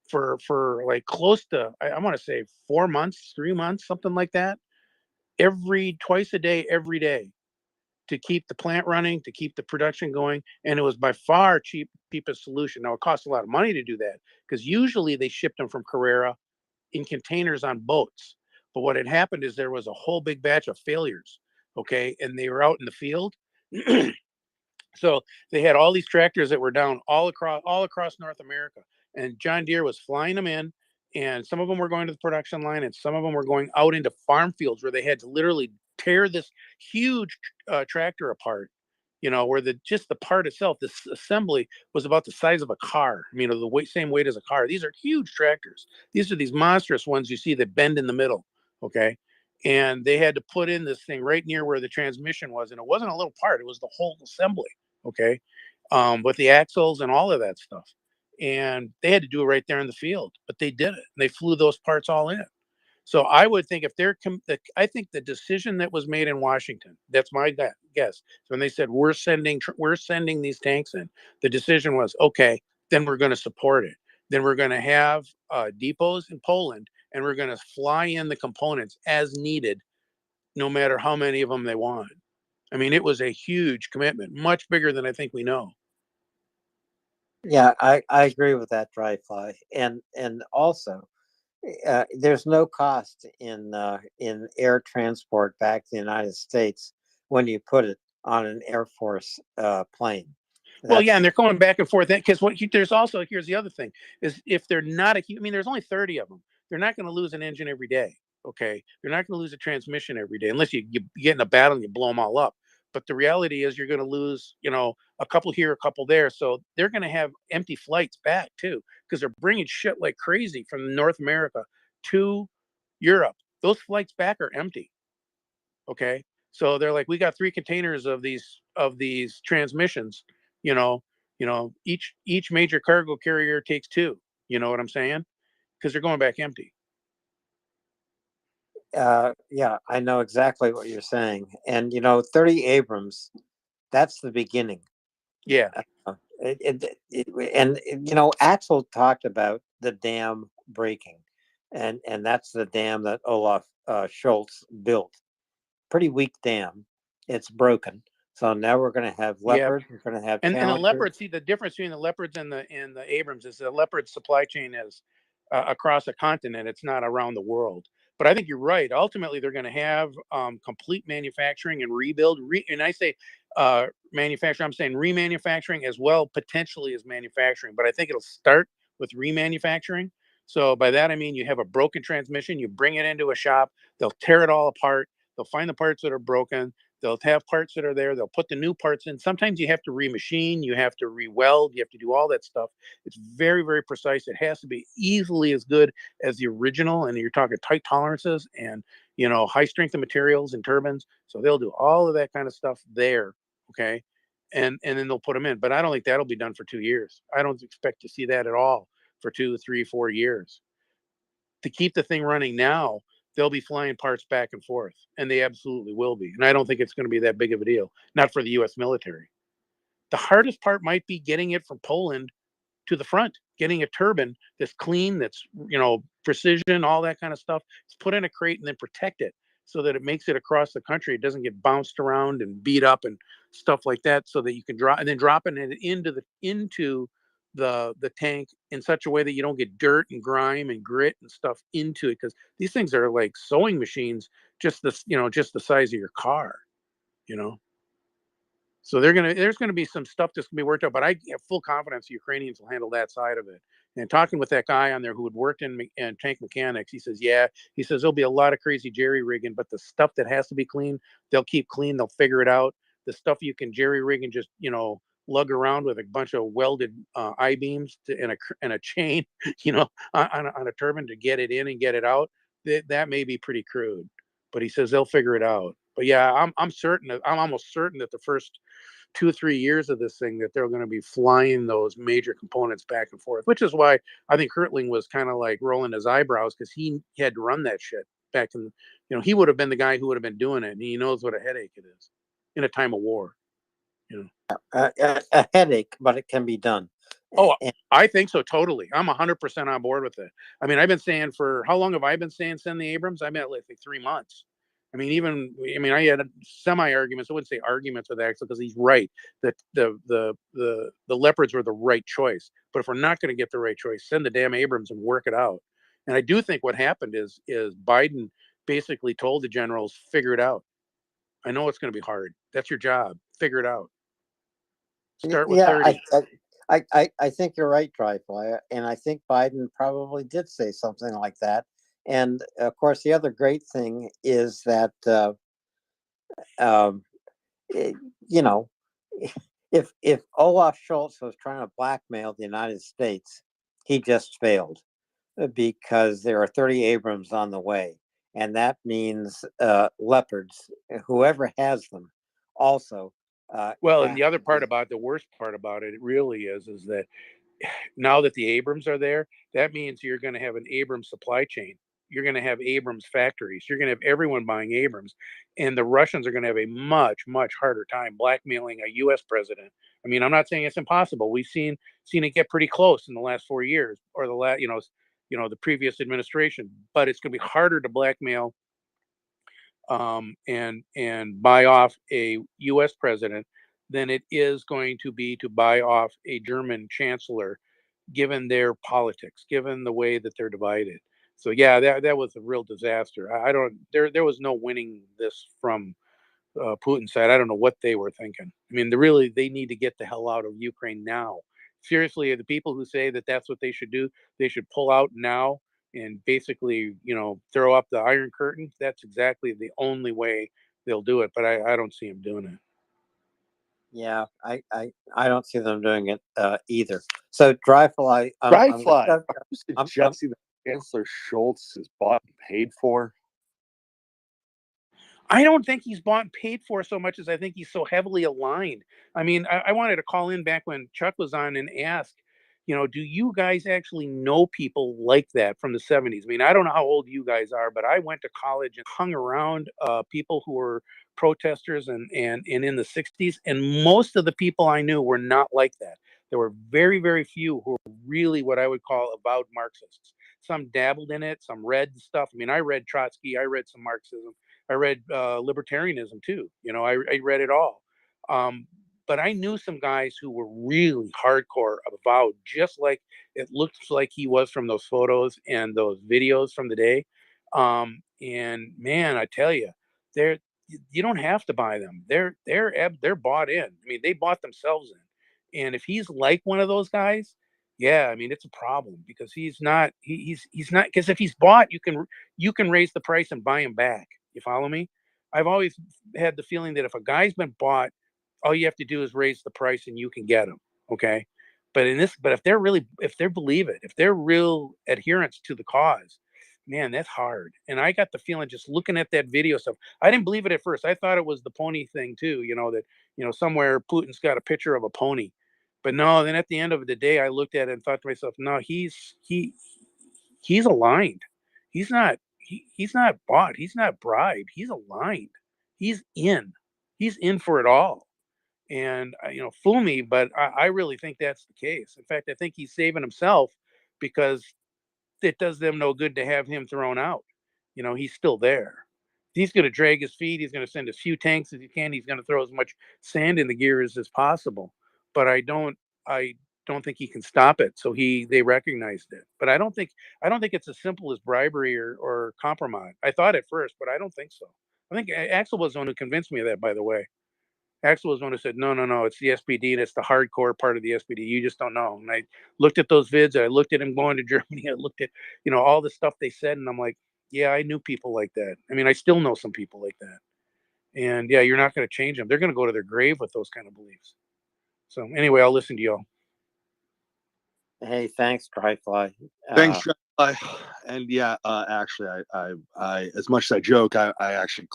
for like close to I want to say 4 months, 3 months, something like that, twice a day, every day, to keep the plant running, to keep the production going, and it was by far cheapest solution. Now it costs a lot of money to do that because usually they shipped them from Carrera in containers on boats. But what had happened is there was a whole big batch of failures, okay, and they were out in the field. So they had all these tractors that were down all across North America, and John Deere was flying them in, and some of them were going to the production line, and some of them were going out into farm fields where they had to literally tear this huge tractor apart. You know, where just the part itself, this assembly was about the size of a car. You know, same weight as a car. These are huge tractors. These are these monstrous ones you see that bend in the middle. Okay, and they had to put in this thing right near where the transmission was, and it wasn't a little part; it was the whole assembly. Okay, with the axles and all of that stuff, and they had to do it right there in the field, but they did it. And they flew those parts all in. So I would think if I think the decision that was made in Washington, that's my guess. So when they said we're sending these tanks in, the decision was okay. Then we're going to support it. Then we're going to have depots in Poland, and we're going to fly in the components as needed, no matter how many of them they want. I mean, it was a huge commitment, much bigger than I think we know. Yeah, I agree with that, Dryfly, and also there's no cost in air transport back to the United States when you put it on an Air Force plane. Well, yeah, and they're going back and forth because here's the other thing is if they're not I mean, there's only 30 of them. They're not going to lose an engine every day. Okay, they're not going to lose a transmission every day unless you get in a battle and you blow them all up. But the reality is you're going to lose, a couple here, a couple there. So they're going to have empty flights back too because they're bringing shit like crazy from North America to Europe. Those flights back are empty. Okay, so they're like, we got 3 containers of these transmissions. You know, each major cargo carrier takes 2. You know what I'm saying? Because they're going back empty. Yeah, I know exactly what you're saying, and 30 Abrams, that's the beginning. Yeah. Axel talked about the dam breaking, and that's the dam that Olaf Scholz built. Pretty weak dam. It's broken. So now we're going to have Leopard. Yeah. We're going to have and the Challenger. Leopard. See, the difference between the Leopards and the Abrams is the Leopard supply chain is across a continent. It's not around the world. But I think you're right. Ultimately, they're going to have complete manufacturing and rebuild. And I say manufacturing. I'm saying remanufacturing as well, potentially as manufacturing. But I think it'll start with remanufacturing. So by that I mean you have a broken transmission, you bring it into a shop, they'll tear it all apart, they'll find the parts that are broken, they'll have parts that are there, they'll put the new parts in. Sometimes you have to remachine, you have to re-weld, you have to do all that stuff. It's very, very precise. It has to be easily as good as the original, and you're talking tight tolerances and high strength of materials and turbines. So they'll do all of that kind of stuff there. Okay. And then they'll put them in. But I don't think that'll be done for 2 years. I don't expect to see that at all for 2, 3, 4 years. To keep the thing running now, they'll be flying parts back and forth, and they absolutely will be. And I don't think it's going to be that big of a deal, not for the U.S. military. The hardest part might be getting it from Poland to the front, getting a turbine that's clean, that's precision, all that kind of stuff. It's put in a crate and then protect it so that it makes it across the country. It doesn't get bounced around and beat up and stuff like that, so that you can dropping it into the tank in such a way that you don't get dirt and grime and grit and stuff into it, because these things are like sewing machines, just just the size of your car. So there's gonna be some stuff that's gonna be worked out, but I have full confidence the Ukrainians will handle that side of it. And talking with that guy on there who had worked in tank mechanics, he says, yeah, he says there'll be a lot of crazy jerry rigging, but the stuff that has to be clean, they'll keep clean. They'll figure it out. The stuff you can jerry rig and just lug around with a bunch of welded I beams and a chain, on a turbine to get it in and get it out. That may be pretty crude, but he says they'll figure it out. But yeah, I'm almost certain that the first 2 or 3 years of this thing that they're going to be flying those major components back and forth, which is why I think Hertling was kind of like rolling his eyebrows, because he had to run that shit back in, he would have been the guy who would have been doing it, and he knows what a headache it is in a time of war. You know, a headache, but it can be done. oh, I think so. Totally. I'm 100% on board with it. I mean, I've been saying for how long have I been saying send the Abrams? I've been at like 3 months. I mean, I had semi arguments. I wouldn't say arguments with Axel because he's right that the Leopards were the right choice. But if we're not going to get the right choice, send the damn Abrams and work it out. And I do think what happened is Biden basically told the generals, figure it out. I know it's going to be hard. That's your job. Figure it out. Start with 30. I think you're right, Trifly, and I think Biden probably did say something like that. And of course, the other great thing is that you know, if Olaf Scholz was trying to blackmail the United States, he just failed because there are 30 Abrams on the way, and that means Leopards, whoever has them, also. Well, and the other part about the worst part about it really is that now that the Abrams are there, that means you're going to have an Abrams supply chain. You're going to have Abrams factories. You're going to have everyone buying Abrams. And the Russians are going to have a much, much harder time blackmailing a U.S. president. I mean, I'm not saying it's impossible. We've seen it get pretty close in the last 4 years or the previous administration. But it's going to be harder to blackmail and buy off a U.S. president than it is going to be to buy off a German chancellor, given their politics, given the way that they're divided. So yeah, that was a real disaster. I don't. There was no winning this from Putin's side. I don't know what they were thinking. I mean, they need to get the hell out of Ukraine now. Seriously, the people who say that that's what they should do, they should pull out now and basically, throw up the Iron Curtain. That's exactly the only way they'll do it. But I don't see them doing it. Yeah, I don't see them doing it either. So Dryfly, Dryfly, are you suggesting that Chancellor Scholz is bought and paid for? I don't think he's bought and paid for so much as I think he's so heavily aligned. I mean, I wanted to call in back when Chuck was on and ask, do you guys actually know people like that from the 70s? I mean, I don't know how old you guys are, but I went to college and hung around people who were protesters and in the 60s. And most of the people I knew were not like that. There were very, very few who were really what I would call avowed Marxists. Some dabbled in it, some read stuff. I mean, I read Trotsky, I read some Marxism. I read libertarianism too. I read it all. But I knew some guys who were really hardcore avowed, just like it looks like he was from those photos and those videos from the day. And man, I tell you, you don't have to buy them. They're bought in. I mean, they bought themselves in. And if he's like one of those guys, yeah, I mean, it's a problem because he's not. He's not, because if he's bought, you can raise the price and buy him back. You follow me? I've always had the feeling that if a guy's been bought, all you have to do is raise the price and you can get him. Okay. But if they believe it, if they're real adherents to the cause, man, that's hard. And I got the feeling just looking at that video stuff, I didn't believe it at first. I thought it was the pony thing too, that somewhere Putin's got a picture of a pony. But no, then at the end of the day, I looked at it and thought to myself, no, he's aligned. He's not bought. He's not bribed. He's aligned. He's in. He's in for it all. And fool me, but I really think that's the case. In fact, I think he's saving himself because it does them no good to have him thrown out. He's still there. He's going to drag his feet. He's going to send as few tanks as he can. He's going to throw as much sand in the gears as possible. But I don't think he can stop it. So they recognized it. But I don't think it's as simple as bribery or compromise. I thought at first, but I don't think so. I think Axel was the one who convinced me of that, by the way. Axel was the one who said, no, it's the SPD and it's the hardcore part of the SPD. You just don't know. And I looked at those vids. I looked at him going to Germany. I looked at, all the stuff they said. And I'm like, yeah, I knew people like that. I mean, I still know some people like that. And yeah, you're not going to change them. They're going to go to their grave with those kind of beliefs. So anyway, I'll listen to y'all. Hey, thanks, Dryfly. Thanks, Dryfly. And yeah, actually, I as much as I joke, I actually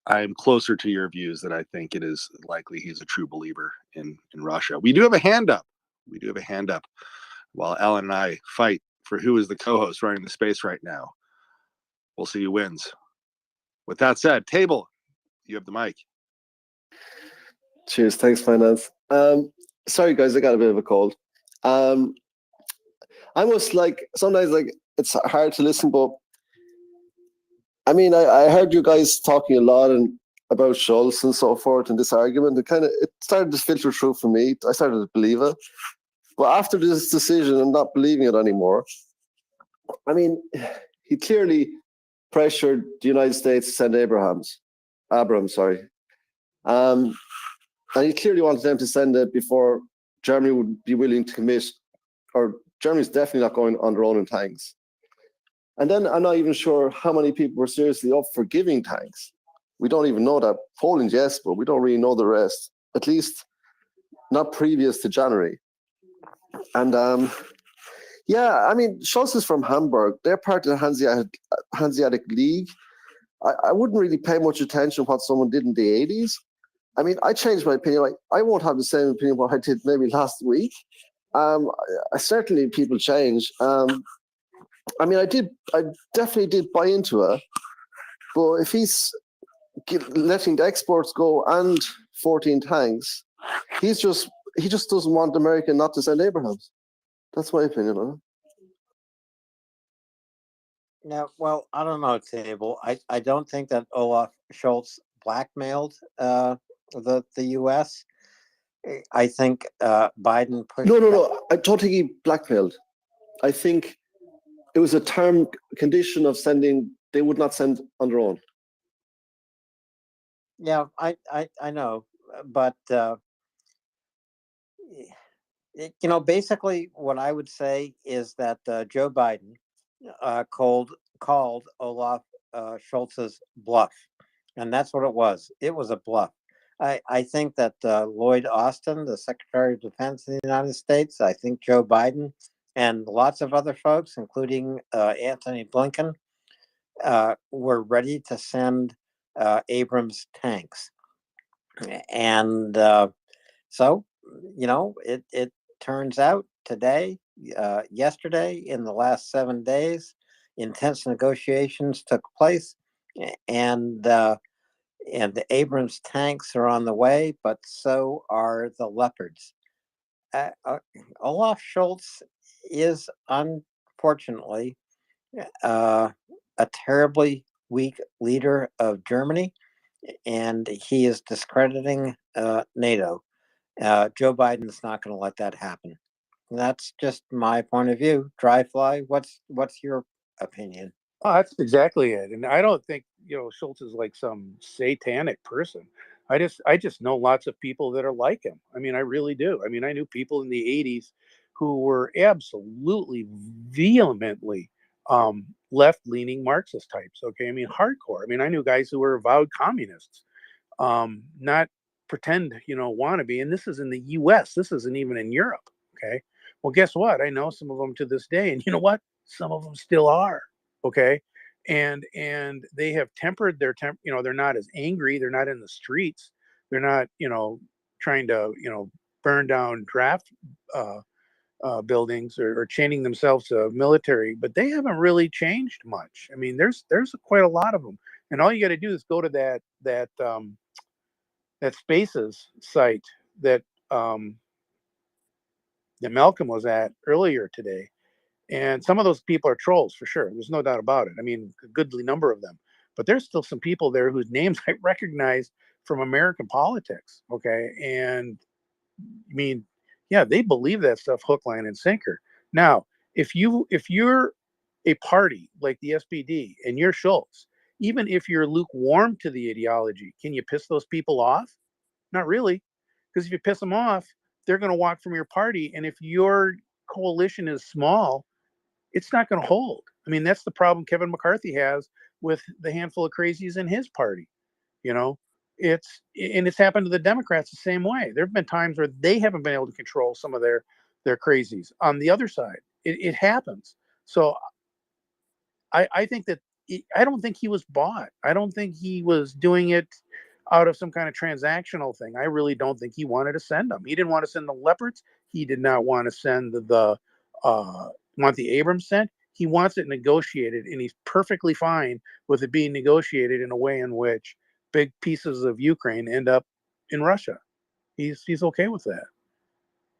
I'm closer to your views that I think it is likely he's a true believer in Russia. We do have a hand up. While Alan and I fight for who is the co-host running the space right now. We'll see who wins. With that said, Table, you have the mic. Cheers. Thanks, Finance. Sorry, guys, I got a bit of a cold. I must sometimes it's hard to listen, but I mean, I heard you guys talking a lot about Schultz and so forth in this argument. It started to filter through for me. I started to believe it, but after this decision, I'm not believing it anymore. I mean, he clearly pressured the United States to send Abrams, sorry. And he clearly wanted them to send it before Germany would be willing to commit, or Germany's definitely not going on their own in tanks. And then I'm not even sure how many people were seriously up for giving tanks. We don't even know that. Poland, yes, but we don't really know the rest, at least not previous to January. And yeah, I mean, Scholz is from Hamburg. They're part of the Hanseatic League. I wouldn't really pay much attention to what someone did in the 80s. I mean, I changed my opinion. I won't have the same opinion what I did maybe last week. Certainly people change. I mean, I definitely did buy into it. But if he's letting the exports go and 14 tanks, he just doesn't want America not to send Abrahams. That's my opinion on it. Yeah, well, I don't know, Table. I don't think that Olaf Scholz blackmailed the U.S. I think Biden pushed. No. I don't think he blackmailed. I think it was a term condition of sending. They would not send on their own. Yeah, I know, but basically what I would say is that Joe Biden called Olaf Scholz's bluff, and that's what it was. It was a bluff. I think that Lloyd Austin, the Secretary of Defense of the United States, I think Joe Biden, and lots of other folks, including Anthony Blinken, were ready to send Abrams tanks. And so, it turns out today, yesterday, in the last 7 days, intense negotiations took place, and the Abrams tanks are on the way, but so are the Leopards. Olaf Scholz is unfortunately a terribly weak leader of Germany, and he is discrediting NATO. Joe Biden's not going to let that happen. That's just my point of view. Dryfly, what's your opinion? Oh, that's exactly it. And I don't think, Schultz is like some satanic person. I just know lots of people that are like him. I mean, I really do. I mean, I knew people in the 80s who were absolutely vehemently left-leaning Marxist types. Okay. I mean, hardcore. I mean, I knew guys who were avowed communists, not pretend, want to be. And this is in the US. This isn't even in Europe. Okay. Well, guess what? I know some of them to this day. And you know what? Some of them still are. Okay. And they have tempered their they're not as angry. They're not in the streets. They're not, trying to, burn down draft buildings or chaining themselves to military, but they haven't really changed much. I mean, there's quite a lot of them. And all you got to do is go to that Spaces site that that Malcolm was at earlier today. And some of those people are trolls for sure. There's no doubt about it. I mean, a goodly number of them. But there's still some people there whose names I recognize from American politics. Okay. And I mean, yeah, they believe that stuff hook, line, and sinker. Now, if you're a party like the SPD and you're Schultz, even if you're lukewarm to the ideology, can you piss those people off? Not really. Because if you piss them off, they're going to walk from your party. And if your coalition is small, it's not going to hold. I mean, that's the problem Kevin McCarthy has with the handful of crazies in his party. It's happened to the Democrats the same way. There have been times where they haven't been able to control some of their crazies. On the other side, it happens. So I think that I don't think he was bought. I don't think he was doing it out of some kind of transactional thing. I really don't think he wanted to send them. He didn't want to send the Leopards. He did not want to send want the Abrams sent. He wants it negotiated, and he's perfectly fine with it being negotiated in a way in which big pieces of Ukraine end up in Russia. He's okay with that.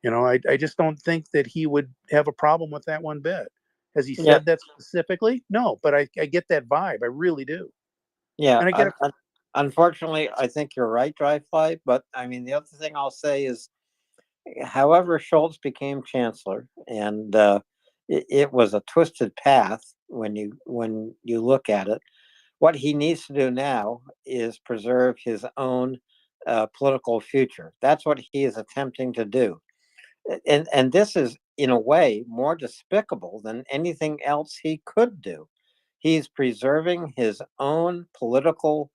You know, I just don't think that he would have a problem with that one bit. Has he Yeah, said that specifically? No, but I get that vibe. I really do. yeah. And I get a Unfortunately, I think you're right, Dryfly. But I mean, the other thing I'll say is, however, Schultz became chancellor, and it was a twisted path when you look at it. What he needs to do now is preserve his own political future. That's what he is attempting to do, and this is in a way more despicable than anything else he could do. He's preserving his own political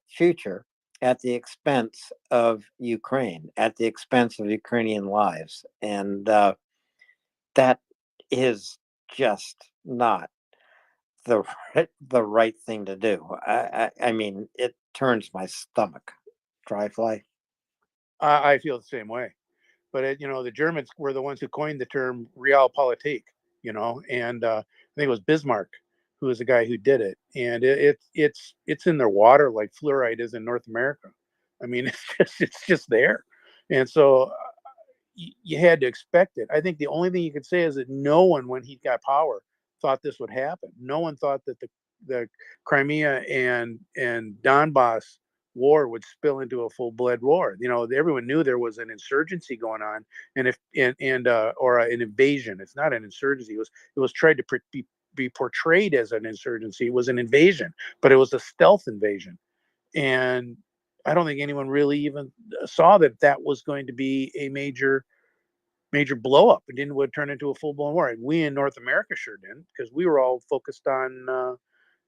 future at the expense of Ukraine, at the expense of Ukrainian lives, and that is just not the the right thing to do. I mean, it turns my stomach. Dryfly. I feel the same way. But you know, the Germans were the ones who coined the term realpolitik. You know, and I think it was Bismarck who was the guy who did it, and it's in their water like fluoride is in North America. I mean, it's just there, and so you had to expect it. I think the only thing you could say is that no one, when he got power, thought this would happen. No one thought that the Crimea and Donbass war would spill into a full blood war. You know, everyone knew there was an insurgency going on, and if and or an invasion. It's not an insurgency. It was tried to be portrayed as an insurgency. It was an invasion, but it was a stealth invasion, and I don't think anyone really even saw that that was going to be a major blow up. It didn't would turn into a full blown war. And we in North America sure didn't, because we were all focused on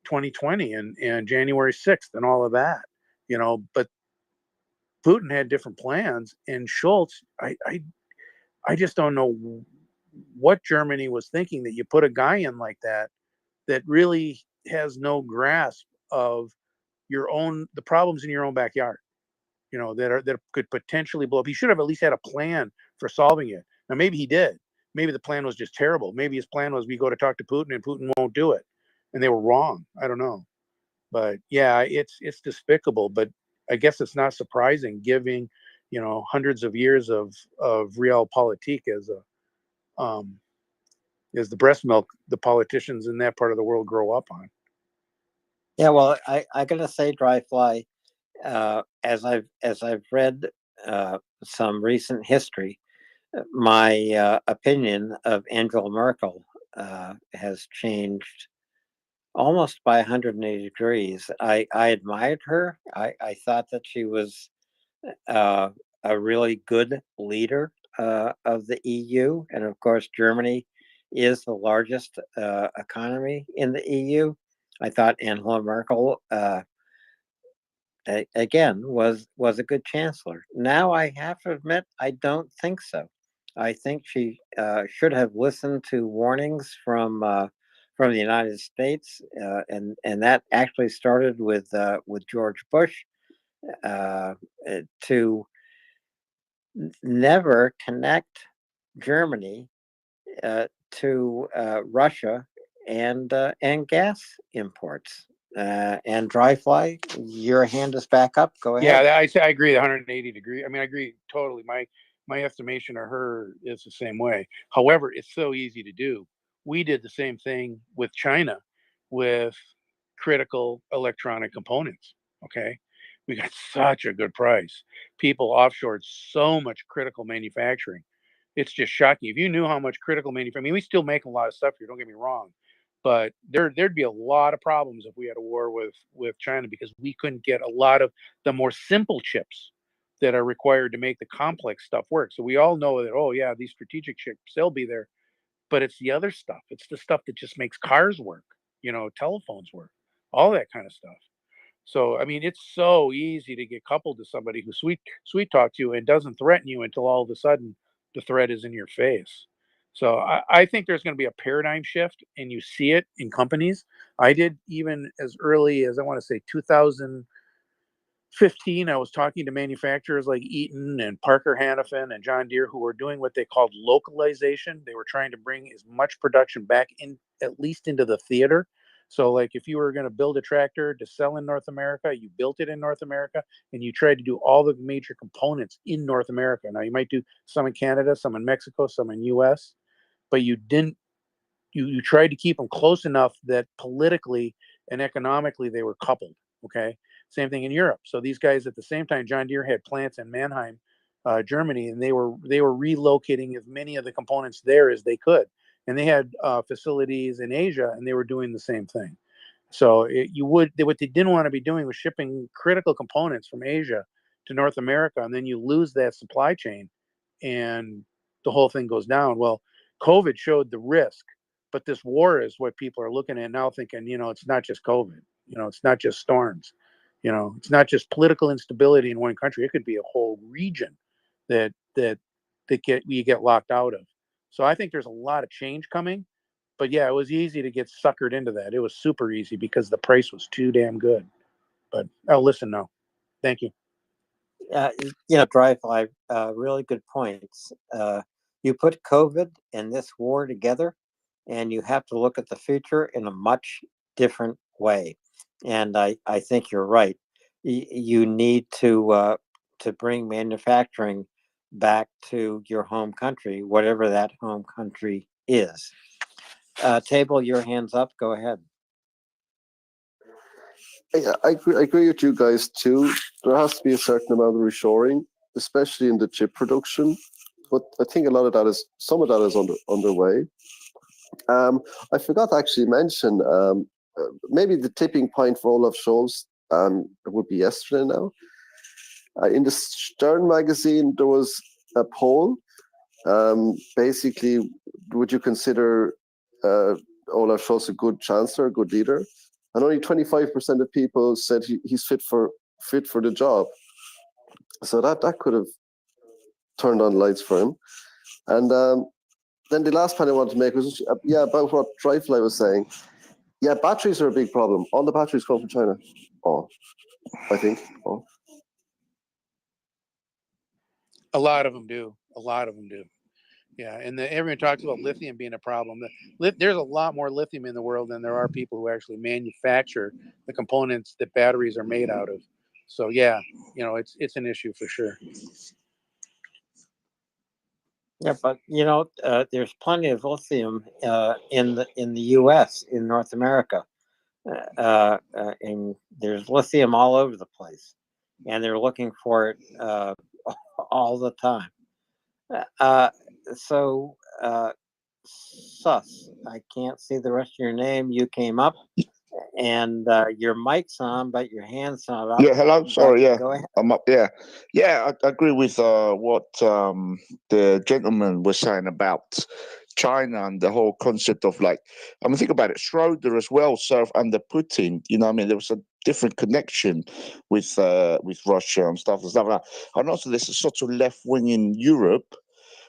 2020 and January 6th and all of that, you know. But Putin had different plans, and Schultz, I just don't know what Germany was thinking, that you put a guy in like that really has no grasp of the problems in your own backyard, you know, that could potentially blow up. He should have at least had a plan for solving it. Now maybe he did. Maybe the plan was just terrible. Maybe his plan was, we go to talk to Putin and Putin won't do it, and they were wrong. I don't know, but yeah, it's despicable. But I guess it's not surprising, given, you know, hundreds of years of realpolitik as the breast milk the politicians in that part of the world grow up on. Yeah, well, I gotta say, Dryfly, as I've read some recent history, my opinion of Angela Merkel has changed almost by 180 degrees. I admired her. I thought that she was uh, a really good leader of the EU, and of course, Germany is the largest economy in the EU. I thought Angela Merkel again was a good chancellor. Now I have to admit I don't think so. I think she should have listened to warnings from the United States, and that actually started with George Bush to never connect Germany to Russia and gas imports. And Dryfly, your hand is back up. Go ahead. Yeah, I agree. 180 degree. I mean, I agree totally. My estimation of her is the same way. However, it's so easy to do. We did the same thing with China, with critical electronic components. Okay, we got such a good price. People offshored so much critical manufacturing. It's just shocking. If you knew how much critical manufacturing, I mean, we still make a lot of stuff here. Don't get me wrong, but there'd be a lot of problems if we had a war with China, because we couldn't get a lot of the more simple chips that are required to make the complex stuff work. So we all know that, oh yeah, these strategic chips, they'll be there, but it's the other stuff. It's the stuff that just makes cars work, you know, telephones work, all that kind of stuff. So I mean, it's so easy to get coupled to somebody who sweet talks you and doesn't threaten you until all of a sudden the threat is in your face. So I think there's going to be a paradigm shift, and you see it in companies. I did, even as early as, I want to say, 2015. I was talking to manufacturers like Eaton and Parker Hannifin and John Deere, who were doing what they called localization. They were trying to bring as much production back in, at least into the theater. So like if you were going to build a tractor to sell in North America, you built it in North America and you tried to do all the major components in North America. Now you might do some in Canada, some in Mexico, some in US, but you didn't, you tried to keep them close enough that politically and economically they were coupled. Okay. Same thing in Europe. So these guys at the same time, John Deere had plants in Mannheim, Germany, and they were relocating as many of the components there as they could. And they had facilities in Asia, and they were doing the same thing. So what they didn't want to be doing was shipping critical components from Asia to North America, and then you lose that supply chain, and the whole thing goes down. Well, COVID showed the risk, but this war is what people are looking at now, thinking, it's not just COVID, it's not just storms, it's not just political instability in one country. It could be a whole region that you get locked out of. So I think there's a lot of change coming, but yeah, it was easy to get suckered into that. It was super easy because the price was too damn good. But I'll listen now. Thank you. Drive-by, really good points. You put COVID and this war together, and you have to look at the future in a much different way. And I think you're right. You need to bring manufacturing back to your home country, whatever that home country is. Table, your hands up. Go ahead. Yeah, I agree with you guys too. There has to be a certain amount of reshoring, especially in the chip production. But I think some of that is underway. I forgot to actually mention maybe the tipping point for Olaf Scholz. It would be yesterday now. In the Stern magazine, there was a poll. Basically, would you consider Olaf Scholz a good chancellor, a good leader? And only 25% of people said he's fit for the job. So that could have turned on lights for him. And then the last point I wanted to make was about what Dreyfly was saying. Yeah, batteries are a big problem. All the batteries come from China. I think. A lot of them do. Yeah, and everyone talks about lithium being a problem. There's a lot more lithium in the world than there are people who actually manufacture the components that batteries are made out of. So yeah, it's an issue for sure. Yeah, but there's plenty of lithium in the U.S. in North America, and there's lithium all over the place, and they're looking for it all the time. Sus, I can't see the rest of your name. You came up, and your mic's on, but your hand's not up. Yeah, hello. Sorry, yeah, go ahead. I'm up. Yeah, I agree with what the gentleman was saying about China and the whole concept of think about it. Schroeder as well served under Putin. There was a different connection with Russia and stuff like that. And also, there's a sort of left wing in Europe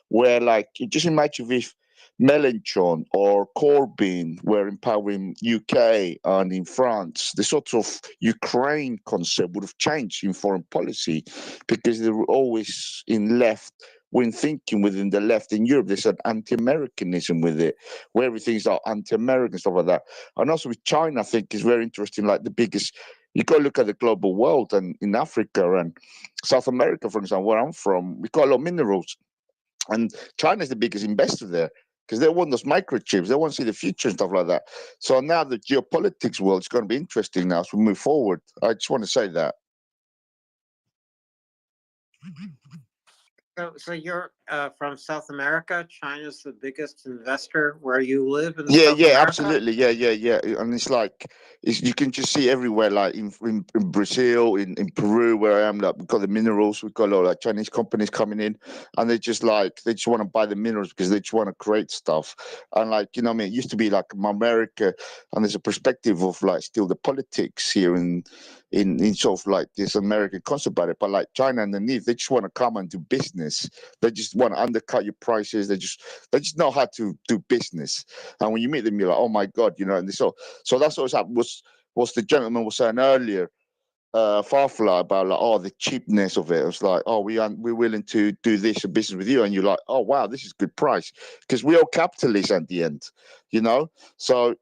where, just imagine if Mélenchon or Corbyn were in power in UK and in France, the sort of Ukraine concept would have changed in foreign policy because they were always in left when thinking within the left in Europe. There's an anti-Americanism with it, where everything's anti-American, stuff like that. And also with China, I think is very interesting, the biggest. You got to look at the global world, and in Africa and South America, for example, where I'm from, we got a lot of minerals. And China is the biggest investor there because they want those microchips. They want to see the future and stuff like that. So now the geopolitics world is going to be interesting now as we move forward. I just want to say that. So you're from South America. China's the biggest investor where you live in Yeah, South America? absolutely. Yeah. And it's you can just see everywhere, in Brazil, in Peru, where I am, we've got the minerals, we've got a lot of Chinese companies coming in, and they just want to buy the minerals because they just want to create stuff. And it used to be America, and there's a perspective of still the politics here in sort of this American concept about it. But China underneath, they just want to come and do business. They just want to undercut your prices. They just know how to do business. And when you meet them, you're like, oh my God, and so that's what was the gentleman was saying earlier, Farfla, about the cheapness of it. It was we're willing to do this business with you, and you're like, oh wow, this is good price because we're all capitalists at the end, So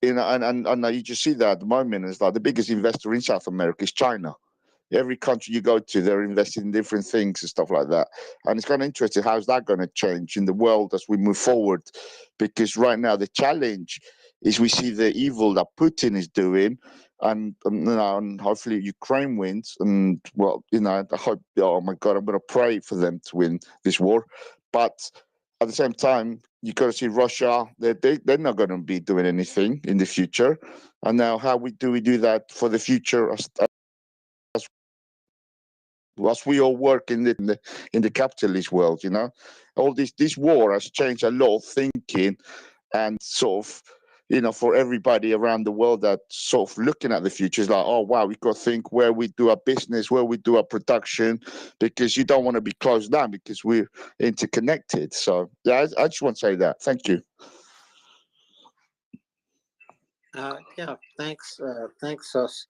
You know, and you just see that at the moment is like the biggest investor in South America is China. Every country you go to, they're investing in different things and stuff like that. And it's kind of interesting, how's that going to change in the world as we move forward? Because right now the challenge is we see the evil that Putin is doing, and and hopefully Ukraine wins. And well, I hope. Oh my God, I'm going to pray for them to win this war. But at the same time, you got to see Russia. They're not going to be doing anything in the future. And now, how do we do that for the future as we all work in the capitalist world? All this war has changed a lot of thinking, and sort of, for everybody around the world that sort of looking at the future is like, oh wow, we got to think where we do our business, where we do our production, because you don't want to be closed down because we're interconnected. So yeah, I just want to say that. Thank you. Yeah, thanks, Sus.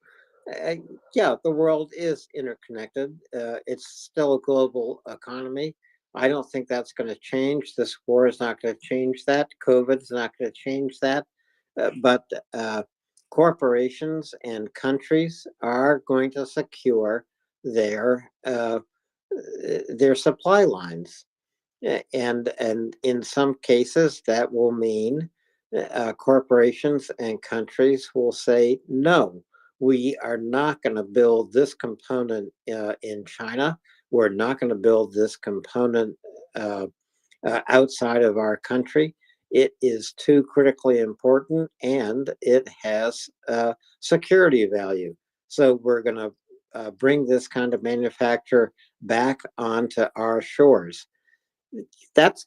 Yeah, the world is interconnected. It's still a global economy. I don't think that's going to change. This war is not going to change that. COVID is not going to change that. But corporations and countries are going to secure their supply lines, and in some cases that will mean corporations and countries will say, no, we are not going to build this component in China. We're not going to build this component outside of our country. It is too critically important, and it has security value. So we're going to bring this kind of manufacture back onto our shores. That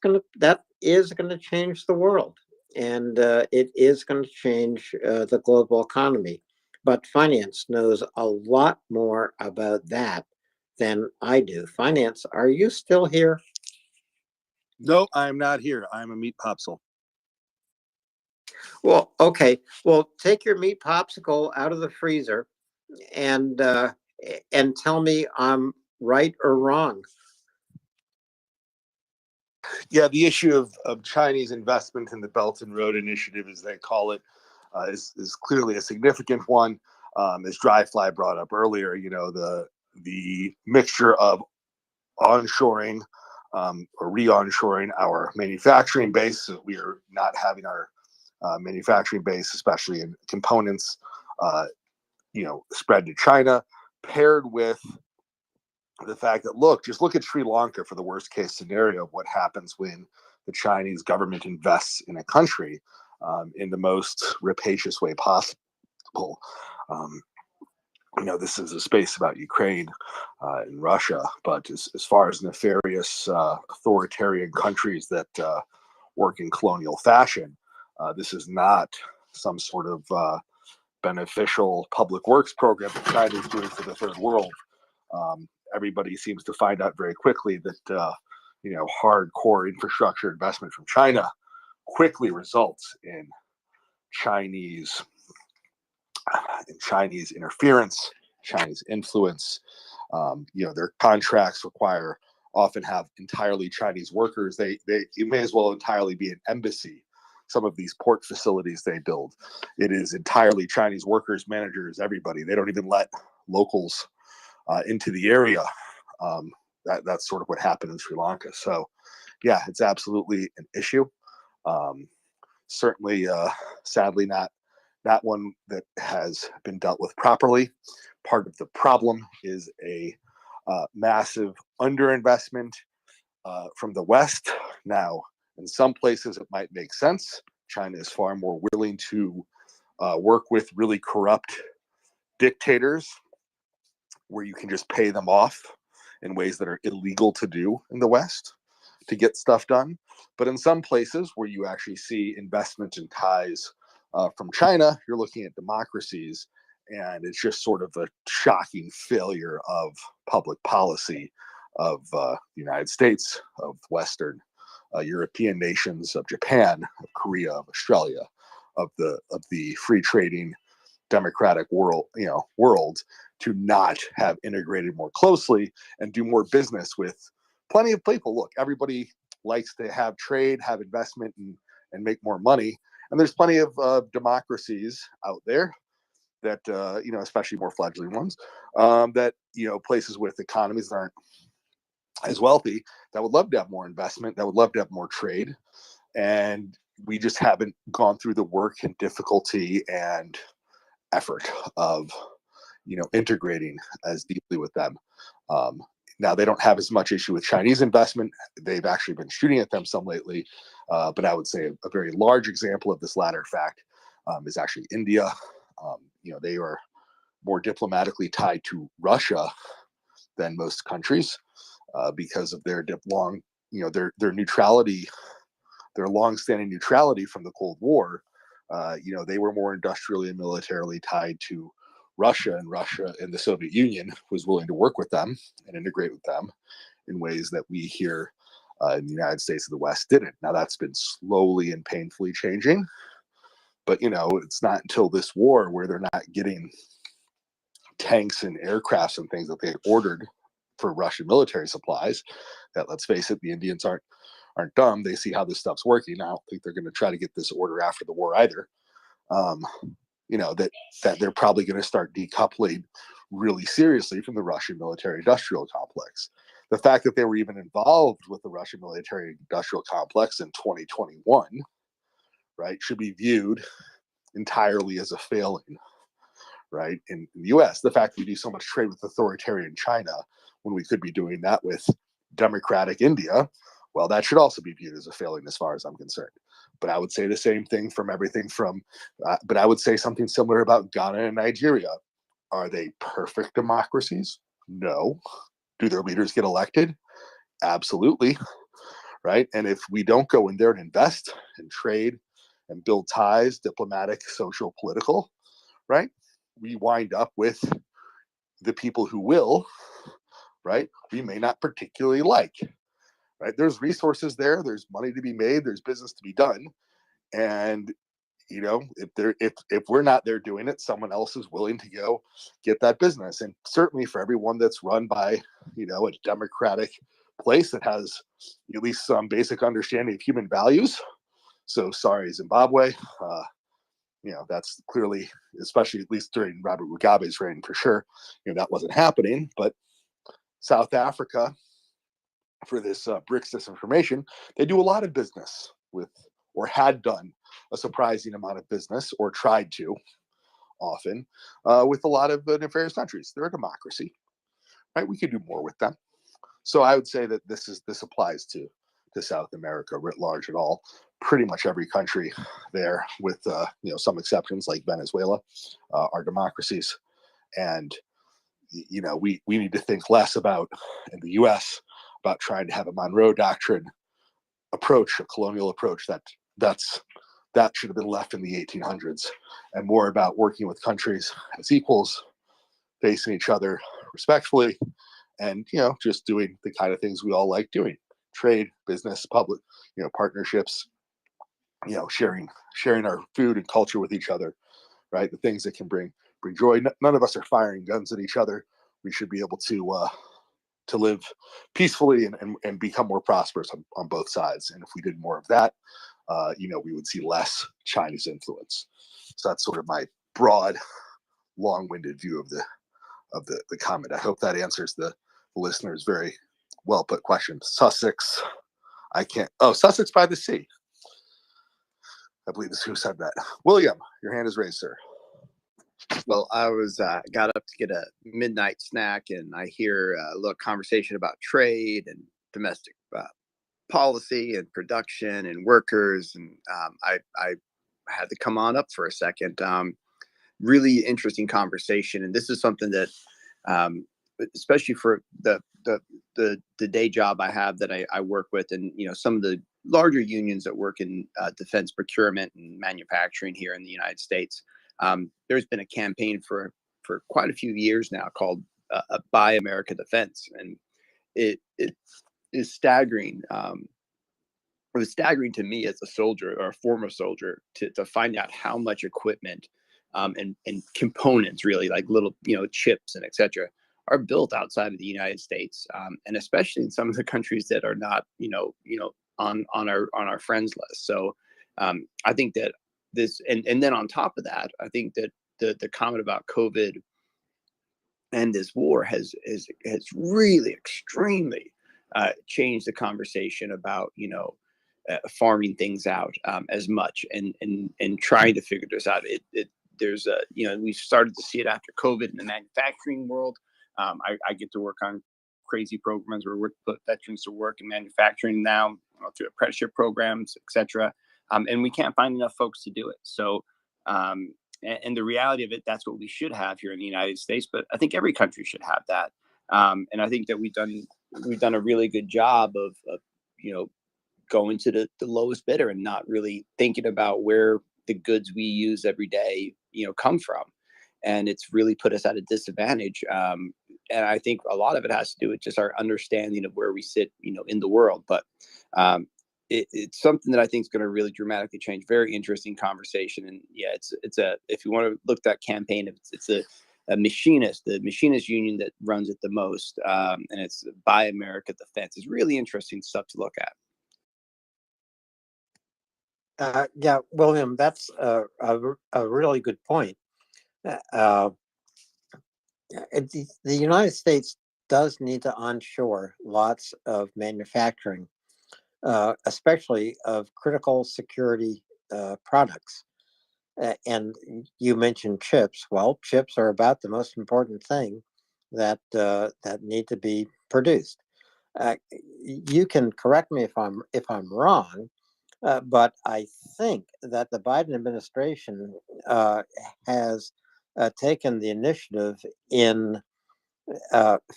is going to change the world, and it is going to change the global economy. But finance knows a lot more about that than I do. Finance, are you still here? No, I'm not here. I'm a meat popsicle. Well, okay. Well, take your meat popsicle out of the freezer and tell me I'm right or wrong. Yeah, the issue of Chinese investment in the Belt and Road Initiative, as they call it, is clearly a significant one. As Dryfly brought up earlier, the mixture of onshoring or re-onshoring our manufacturing base, so we are not having our manufacturing base, especially in components, spread to China, paired with the fact that, just look at Sri Lanka for the worst case scenario of what happens when the Chinese government invests in a country in the most rapacious way possible. This is a space about Ukraine and Russia, but as far as nefarious authoritarian countries that work in colonial fashion, this is not some sort of beneficial public works program that China is doing for the third world. Everybody seems to find out very quickly that hardcore infrastructure investment from China quickly results in Chinese interference, Chinese influence. Their contracts often have entirely Chinese workers. You may as well entirely be an embassy. Some of these port facilities they build, it is entirely Chinese workers, managers, everybody. They don't even let locals into the area. That's sort of what happened in Sri Lanka. So, yeah, it's absolutely an issue. Certainly, sadly, not one that has been dealt with properly. Part of the problem is a massive underinvestment from the West. Now, in some places, it might make sense. China is far more willing to work with really corrupt dictators where you can just pay them off in ways that are illegal to do in the West to get stuff done. But in some places where you actually see investment and ties from China, you're looking at democracies, and it's just sort of a shocking failure of public policy of the United States, of Western European nations, of Japan, of Korea, of Australia, of the free trading democratic world to not have integrated more closely and do more business with plenty of people. Look, everybody likes to have trade, have investment, and make more money. And there's plenty of democracies out there that, especially more fledgling ones, that, places with economies that aren't as wealthy, that would love to have more investment, that would love to have more trade. And we just haven't gone through the work and difficulty and effort of, integrating as deeply with them. Now they don't have as much issue with Chinese investment. They've actually been shooting at them some lately. But I would say a very large example of this latter fact is actually India. They are more diplomatically tied to Russia than most countries because of their their neutrality, their long-standing neutrality from the Cold War. They were more industrially and militarily tied to Russia, and Russia and the Soviet Union was willing to work with them and integrate with them in ways that we here in the United States of the West didn't. Now that's been slowly and painfully changing, but it's not until this war where they're not getting tanks and aircrafts and things that they ordered for Russian military supplies that, let's face it, the Indians aren't dumb. They see how this stuff's working. I don't think they're going to try to get this order after the war either. That they're probably going to start decoupling really seriously from the Russian military industrial complex. The fact that they were even involved with the Russian military industrial complex in 2021, right, should be viewed entirely as a failing, right? In the US, the fact that we do so much trade with authoritarian China when we could be doing that with democratic India, well, that should also be viewed as a failing as far as I'm concerned. But I would say the same thing from everything from, but I would say something similar about Ghana and Nigeria. Are they perfect democracies? No. Do their leaders get elected? Absolutely. Right. And if we don't go in there and invest and trade and build ties, diplomatic, social, political, right, we wind up with the people who will, right, we may not particularly like. Right? There's resources there. There's money to be made. There's business to be done. And if we're not there doing it, someone else is willing to go get that business. And certainly for everyone that's run by a democratic place that has at least some basic understanding of human values. So sorry, Zimbabwe. That's clearly, especially at least during Robert Mugabe's reign, for sure. That wasn't happening. But South Africa, for this BRICS disinformation, they do a lot of business with, or had done a surprising amount of business, or tried to often, with a lot of nefarious countries. They're a democracy, right? We could do more with them. So I would say that this applies to South America writ large at all. Pretty much every country there, with some exceptions like Venezuela, are democracies. And we need to think less about, in the U.S., about trying to have a Monroe Doctrine approach, a colonial approach that should have been left in the 1800s, and more about working with countries as equals, facing each other respectfully, and just doing the kind of things we all like doing: trade, business, public, partnerships, sharing our food and culture with each other, right? The things that can bring joy. None of us are firing guns at each other. We should be able to live peacefully and become more prosperous on both sides. And if we did more of that, we would see less Chinese influence. So that's sort of my broad, long-winded view of the comment. I hope that answers the listener's very well put question. Sussex, Sussex by the Sea. I believe is who said that. William, your hand is raised, sir. Well, I was got up to get a midnight snack, and I hear a little conversation about trade and domestic policy and production and workers, and I had to come on up for a second. Really interesting conversation, and this is something that, especially for the day job I have that I work with, and some of the larger unions that work in defense procurement and manufacturing here in the United States. There's been a campaign for quite a few years now called Buy America Defense, and it is staggering. It was staggering to me as a soldier, or a former soldier, to find out how much equipment and components, really, like little chips and etc., are built outside of the United States, and especially in some of the countries that are not on our friends list. So I think that this, and then on top of that, I think that the comment about COVID and this war has really extremely changed the conversation about, farming things out as much, and trying to figure this out. There's a, we've started to see it after COVID in the manufacturing world. I get to work on crazy programs where we put veterans to work in manufacturing now, through apprenticeship programs, etc. And we can't find enough folks to do it. So, and the reality of it, that's what we should have here in the United States. But I think every country should have that. And I think that we've done a really good job of going to the lowest bidder and not really thinking about where the goods we use every day, come from. And it's really put us at a disadvantage. And I think a lot of it has to do with just our understanding of where we sit, in the world. But it's something that I think is going to really dramatically change. Very interesting conversation. And yeah, it's a, if you want to look at that campaign, it's a machinist, the machinist union that runs it the most. And it's Buy America Defense. It's really interesting stuff to look at. Yeah, William, that's a really good point. The United States does need to onshore lots of manufacturing, especially of critical security products. And you mentioned chips. Well, chips are about the most important thing that need to be produced. You can correct me if I'm wrong, but I think that the Biden administration has taken the initiative in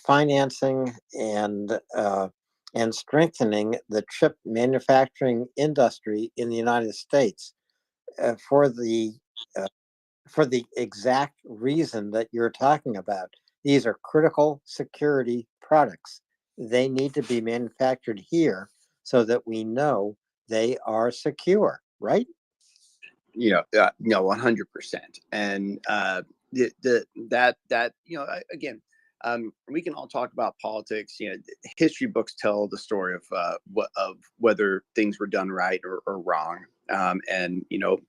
financing and strengthening the chip manufacturing industry in the United States for the exact reason that you're talking about. These are critical security products. They need to be manufactured here so that we know they are secure, right? No, 100%. And again, we can all talk about politics. History books tell the story of whether things were done right or wrong. And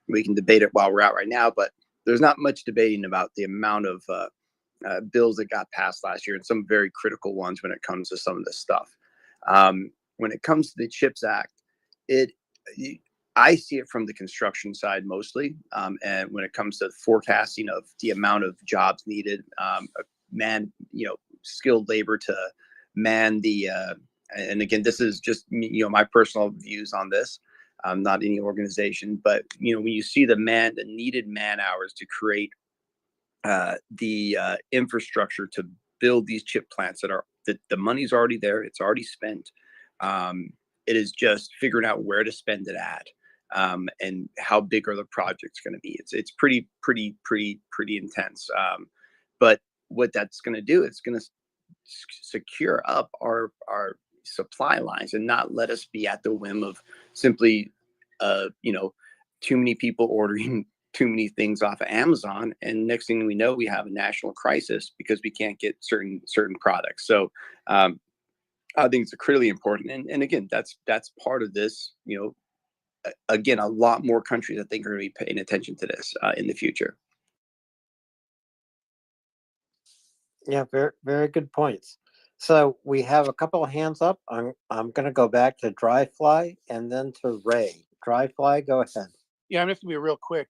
we can debate it while we're out right now, but there's not much debating about the amount of bills that got passed last year, and some very critical ones when it comes to some of this stuff. When it comes to the CHIPS Act, I see it from the construction side mostly. And when it comes to forecasting of the amount of jobs needed, skilled labor to man the, and again, this is just, my personal views on this, not any organization, but, when you see the needed man hours to create the infrastructure to build these chip plants that the money's already there, it's already spent. It is just figuring out where to spend it at. And how big are the projects going to be? It's pretty intense. But what that's going to do, it's going to secure up our supply lines and not let us be at the whim of simply, too many people ordering too many things off of Amazon, and next thing we know, we have a national crisis because we can't get certain products. So I think it's critically important. And again, that's part of this. Again, a lot more countries I think are going to be paying attention to this in the future. Yeah, very, very good points. So we have a couple of hands up. I'm going to go back to Dryfly and then to Ray. Dryfly, go ahead. Yeah, I'm just gonna be real quick.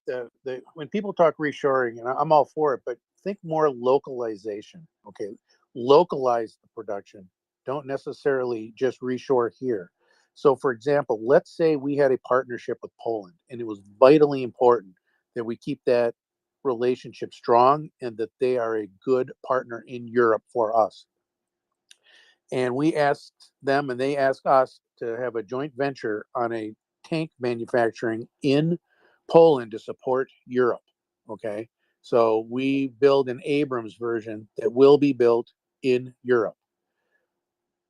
When people talk reshoring, and I'm all for it, but think more localization. Okay, localize the production. Don't necessarily just reshore here. So, for example, let's say we had a partnership with Poland, and it was vitally important that we keep that relationship strong and that they are a good partner in Europe for us. And we asked them, and they asked us to have a joint venture on a tank manufacturing in Poland to support Europe. Okay. So we build an Abrams version that will be built in Europe.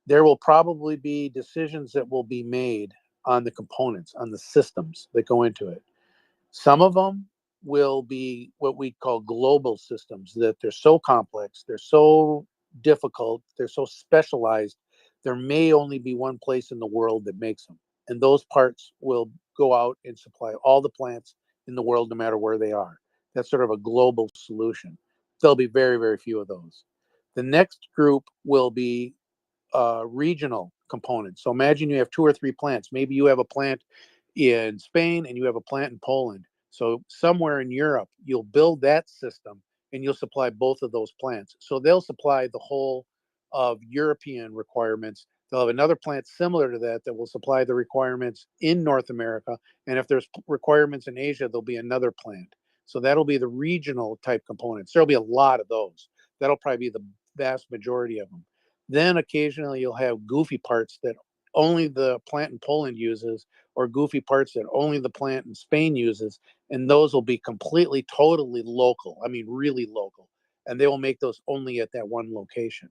There will probably be decisions that will be made on the components, on the systems that go into it. Some of them will be what we call global systems, that they're so complex, they're so difficult, they're so specialized, there may only be one place in the world that makes them. And those parts will go out and supply all the plants in the world, no matter where they are. That's sort of a global solution. There'll be very, very few of those. The next group will be regional components. So imagine you have 2 or 3 plants. Maybe you have a plant in Spain and you have a plant in Poland. So somewhere in Europe, you'll build that system and you'll supply both of those plants. So they'll supply the whole of European requirements. They'll have another plant similar to that that will supply the requirements in North America. And if there's requirements in Asia, there'll be another plant. So that'll be the regional type components. There'll be a lot of those. That'll probably be the vast majority of them. Then occasionally you'll have goofy parts that only the plant in Poland uses, or goofy parts that only the plant in Spain uses. And those will be completely, totally local. I mean, really local. And they will make those only at that one location.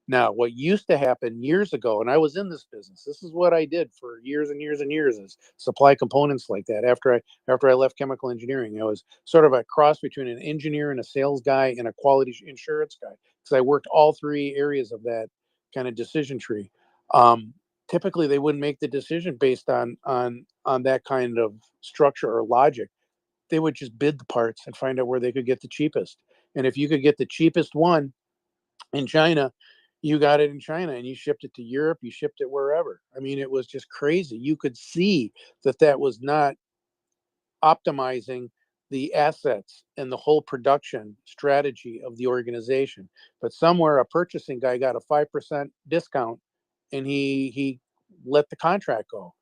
Now, what used to happen years ago, and I was in this business, this is what I did for years and years and years, is supply components like that. After I left chemical engineering, I was sort of a cross between an engineer and a sales guy and a quality assurance guy, because I worked all 3 areas of that kind of decision tree. Typically, they wouldn't make the decision based on that kind of structure or logic. They would just bid the parts and find out where they could get the cheapest. And if you could get the cheapest one in China, you got it in China and you shipped it to Europe, you shipped it wherever. I mean, it was just crazy. You could see that was not optimizing the assets and the whole production strategy of the organization. But somewhere a purchasing guy got a 5% discount and he let the contract go.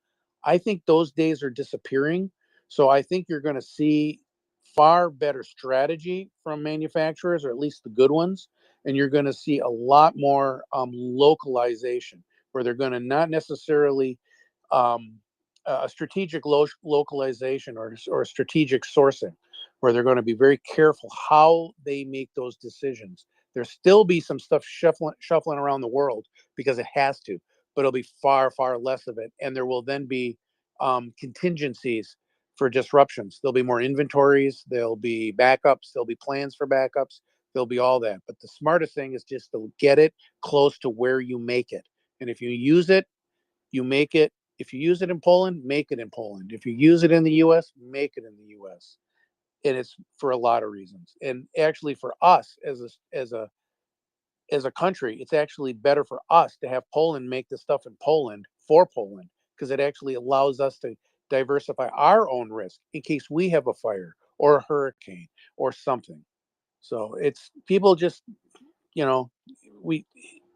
I think those days are disappearing. So I think you're going to see far better strategy from manufacturers, or at least the good ones. And you're going to see a lot more localization, where they're going to not necessarily a strategic localization or strategic sourcing, where they're going to be very careful how they make those decisions. There'll still be some stuff shuffling around the world because it has to, but it'll be far, far less of it. And there will then be contingencies for disruptions. There'll be more inventories, there'll be backups, there'll be plans for backups, there'll be all that. But the smartest thing is just to get it close to where you make it. And if you use it, you make it. If you use it in Poland, make it in Poland. If you use it in the US, make it in the US. And it's for a lot of reasons. And actually for us as a country, it's actually better for us to have Poland make the stuff in Poland for Poland, because it actually allows us to diversify our own risk in case we have a fire or a hurricane or something. So it's people just, we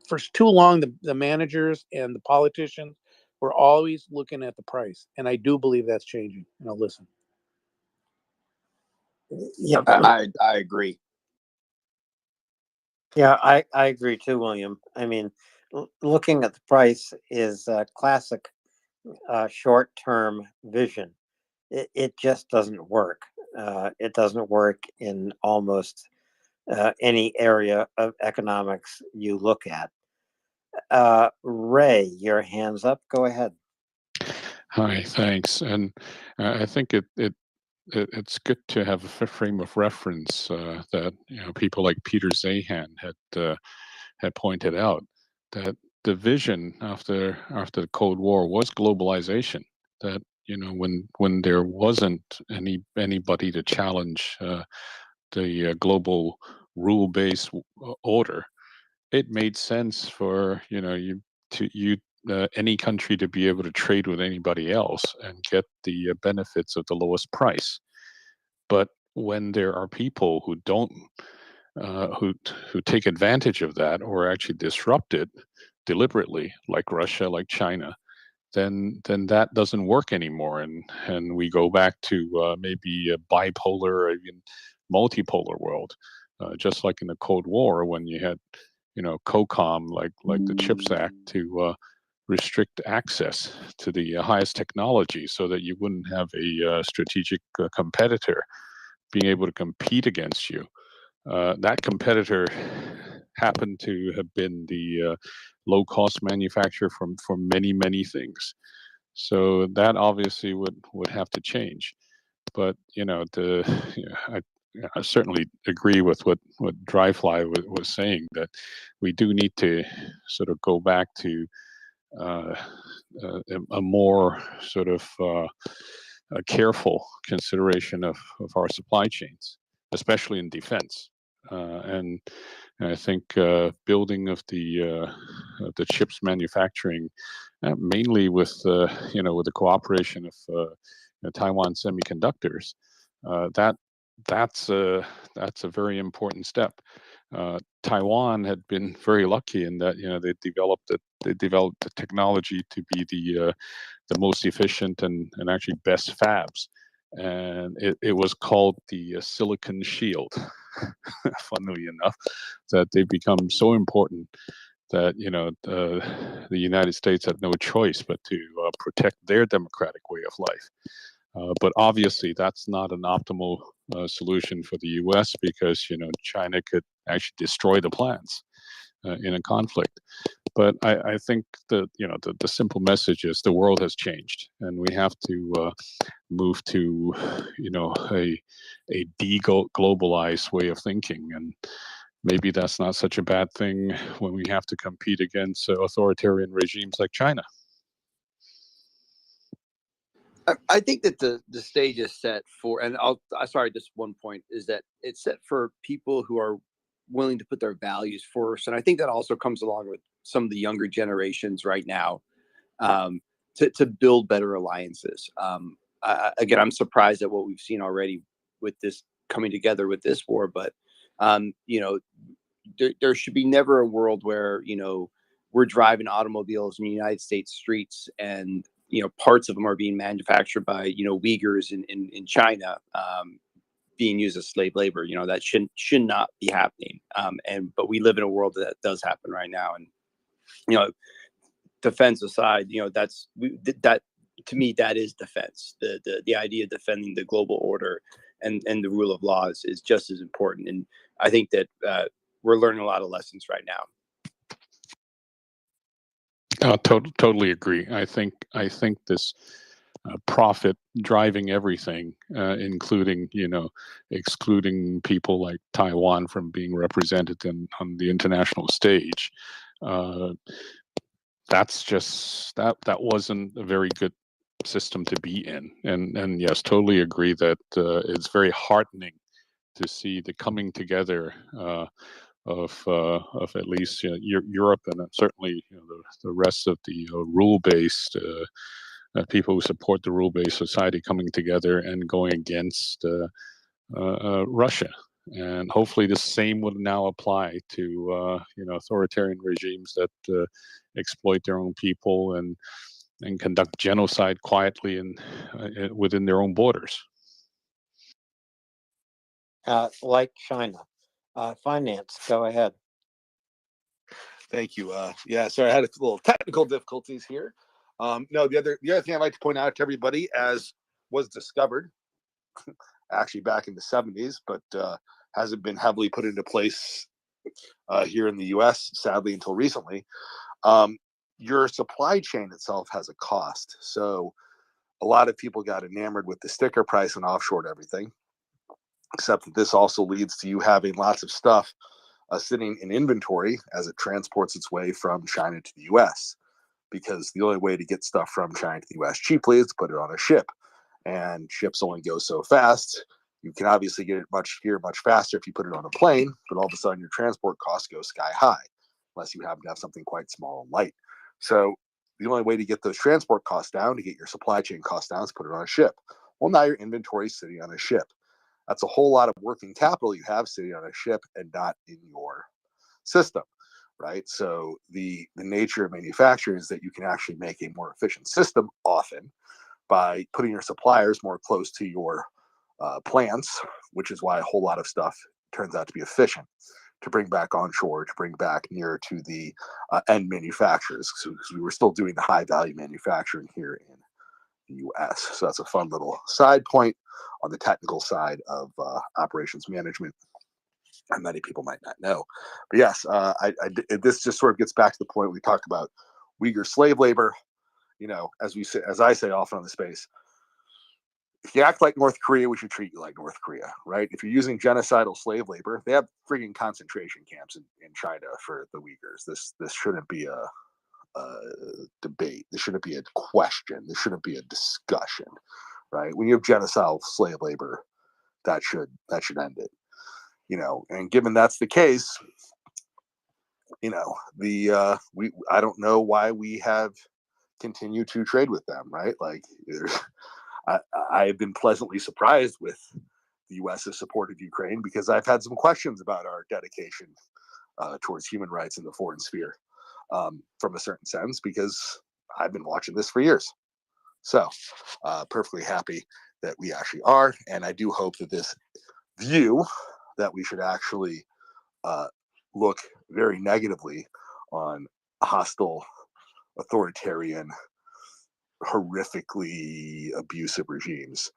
for too long, the managers and the politicians were always looking at the price. And I do believe that's changing. And I'll listen. Yeah, I agree. Yeah, I agree too, William. I mean, looking at the price is a classic short-term vision. It just doesn't work. It doesn't work in almost any area of economics you look at. Ray, your hand's up. Go ahead. Hi, thanks. And I think it's good to have a frame of reference that people like Peter Zahan had pointed out, that the vision after the Cold War was globalization. That when there wasn't anybody to challenge the global rule-based order, it made sense for any country to be able to trade with anybody else and get the benefits of the lowest price. But when there are people who don't who take advantage of that or actually disrupt it deliberately, like Russia, like China, then that doesn't work anymore, and we go back to maybe a bipolar or even multipolar world, just like in the Cold War when you had COCOM, like the CHIPS Act, to restrict access to the highest technology so that you wouldn't have a strategic competitor being able to compete against you. That competitor happened to have been the low-cost manufacturer for many things. So that obviously would have to change. But I certainly agree with what Dryfly was saying, that we do need to sort of go back to a more sort of a careful consideration of our supply chains, especially in defense. And I think building of the chips manufacturing, mainly with with the cooperation of Taiwan Semiconductors, that's a very important step. Taiwan had been very lucky in that they developed the technology to be the most efficient and actually best fabs, and it was called the Silicon Shield. Funnily enough, that they've become so important that the United States had no choice but to protect their democratic way of life. But obviously, that's not an optimal solution for the U.S. because China could actually destroy the plants in a conflict. But I think that the simple message is the world has changed, and we have to move to a de-globalized way of thinking, and maybe that's not such a bad thing when we have to compete against authoritarian regimes like China. I think that the stage is set for, and sorry, just one point is that it's set for people who are willing to put their values first, and I think that also comes along with some of the younger generations right now, to build better alliances. Again, I'm surprised at what we've seen already with this coming together with this war, but there should be never a world where we're driving automobiles in the United States streets and parts of them are being manufactured by Uyghurs in China, being used as slave labor. That should not be happening. But we live in a world that does happen right now. And defense aside, that to me that is defense. The idea of defending the global order and the rule of law is just as important. And I think that we're learning a lot of lessons right now. Totally agree. I think this profit driving everything, including excluding people like Taiwan from being represented on the international stage. That's just that wasn't a very good system to be in. And yes, totally agree that it's very heartening to see the coming together of at least Europe and certainly the rest of the rule-based people who support the rule-based society coming together and going against Russia. And hopefully the same would now apply to authoritarian regimes that exploit their own people and conduct genocide quietly and within their own borders. Like China. Finance, go ahead. Thank you. Yeah, sorry, I had a little technical difficulties here. No, the other thing I'd like to point out to everybody, as was discovered actually back in the 70s, but hasn't been heavily put into place here in the US, sadly, until recently. Your supply chain itself has a cost. So a lot of people got enamored with the sticker price and offshored everything, except that this also leads to you having lots of stuff sitting in inventory as it transports its way from China to the US, because the only way to get stuff from China to the US cheaply is to put it on a ship, and ships only go so fast. You can obviously get it much faster if you put it on a plane, but all of a sudden your transport costs go sky high unless you happen to have something quite small and light. So the only way to get those transport costs down, to get your supply chain costs down, is put it on a ship. Well, now your inventory is sitting on a ship. That's a whole lot of working capital you have sitting on a ship and not in your system, right? So the nature of manufacturing is that you can actually make a more efficient system often by putting your suppliers more close to your plants, which is why a whole lot of stuff turns out to be efficient to bring back onshore, to bring back nearer to the end manufacturers, because we were still doing the high value manufacturing here in the US. So that's a fun little side point on the technical side of operations management, and many people might not know. But yes, this just sort of gets back to the point we talked about Uyghur slave labor. As I say often on the space, if you act like North Korea, we should treat you like North Korea, right? If you're using genocidal slave labor, they have frigging concentration camps in China for the Uyghurs. This shouldn't be a debate. This shouldn't be a question. This shouldn't be a discussion, right? When you have genocidal slave labor, that should end it. And given that's the case, I don't know why we have continued to trade with them, right? Like, I've been pleasantly surprised with the U.S.'s support of Ukraine, because I've had some questions about our dedication towards human rights in the foreign sphere, from a certain sense, because I've been watching this for years. So, perfectly happy that we actually are, and I do hope that this view that we should actually look very negatively on hostile, authoritarian, horrifically abusive regimes,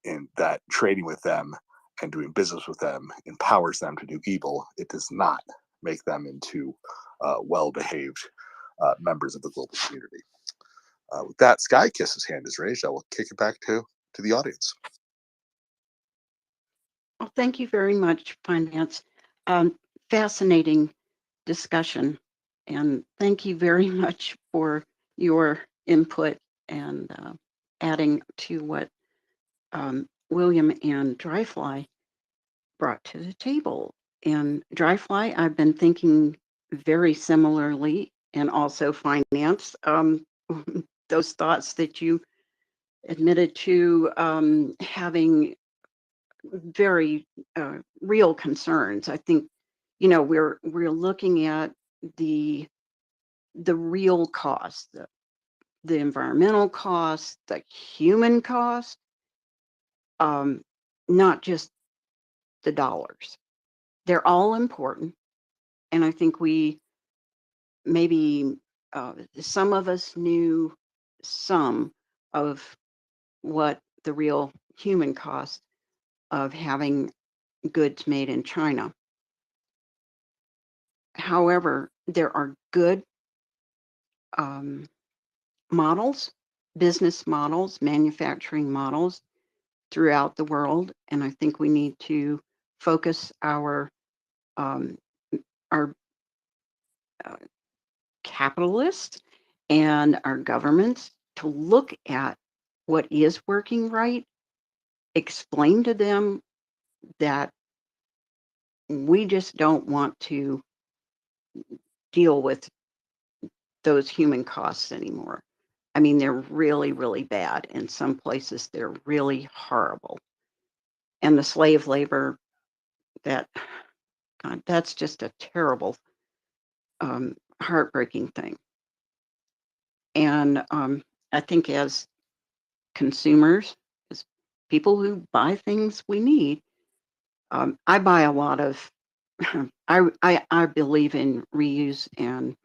and that trading with them and doing business with them empowers them to do evil. It does not make them into well-behaved members of the global community. With that, Sky Kiss's hand is raised. I will kick it back to the audience. Well, thank you very much, Finance. Fascinating discussion. And thank you very much for your input and adding to what William and Dryfly brought to the table. And Dryfly, I've been thinking very similarly, and also Finance. Those thoughts that you admitted to having very real concerns. I think, we're looking at the real cost, the environmental cost, the human cost, not just the dollars. They're all important, and I think we maybe some of us knew some of what the real human cost of having goods made in China. However, there are good models, business models, manufacturing models throughout the world, and I think we need to focus our capitalists and our governments to look at what is working right, explain to them that we just don't want to deal with those human costs anymore. I mean, they're really, really bad. In some places, they're really horrible. And the slave labor, that's just a terrible, heartbreaking thing. And I think as consumers, as people who buy things we need, I buy a lot of, I believe in reuse and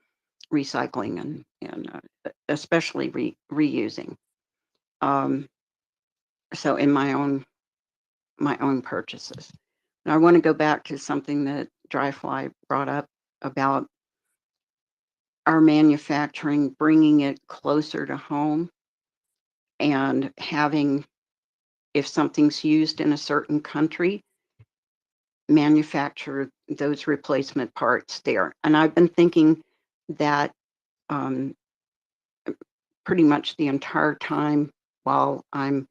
recycling and especially reusing. So in my own purchases. And I want to go back to something that Dryfly brought up about our manufacturing, bringing it closer to home and having, if something's used in a certain country, manufacture those replacement parts there. And I've been thinking that pretty much the entire time while I'm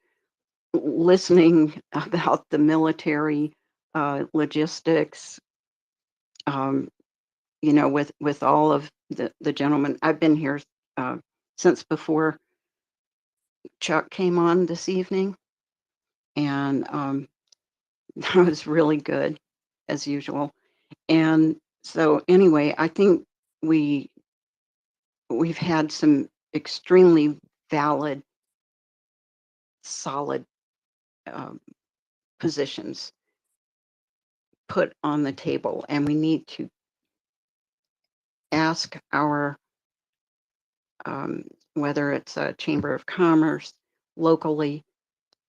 listening about the military logistics, with all of the gentlemen. I've been here since before Chuck came on this evening, and that was really good, as usual. And so anyway, I think we've had some extremely valid, solid positions put on the table, and we need to ask our whether it's a chamber of commerce locally,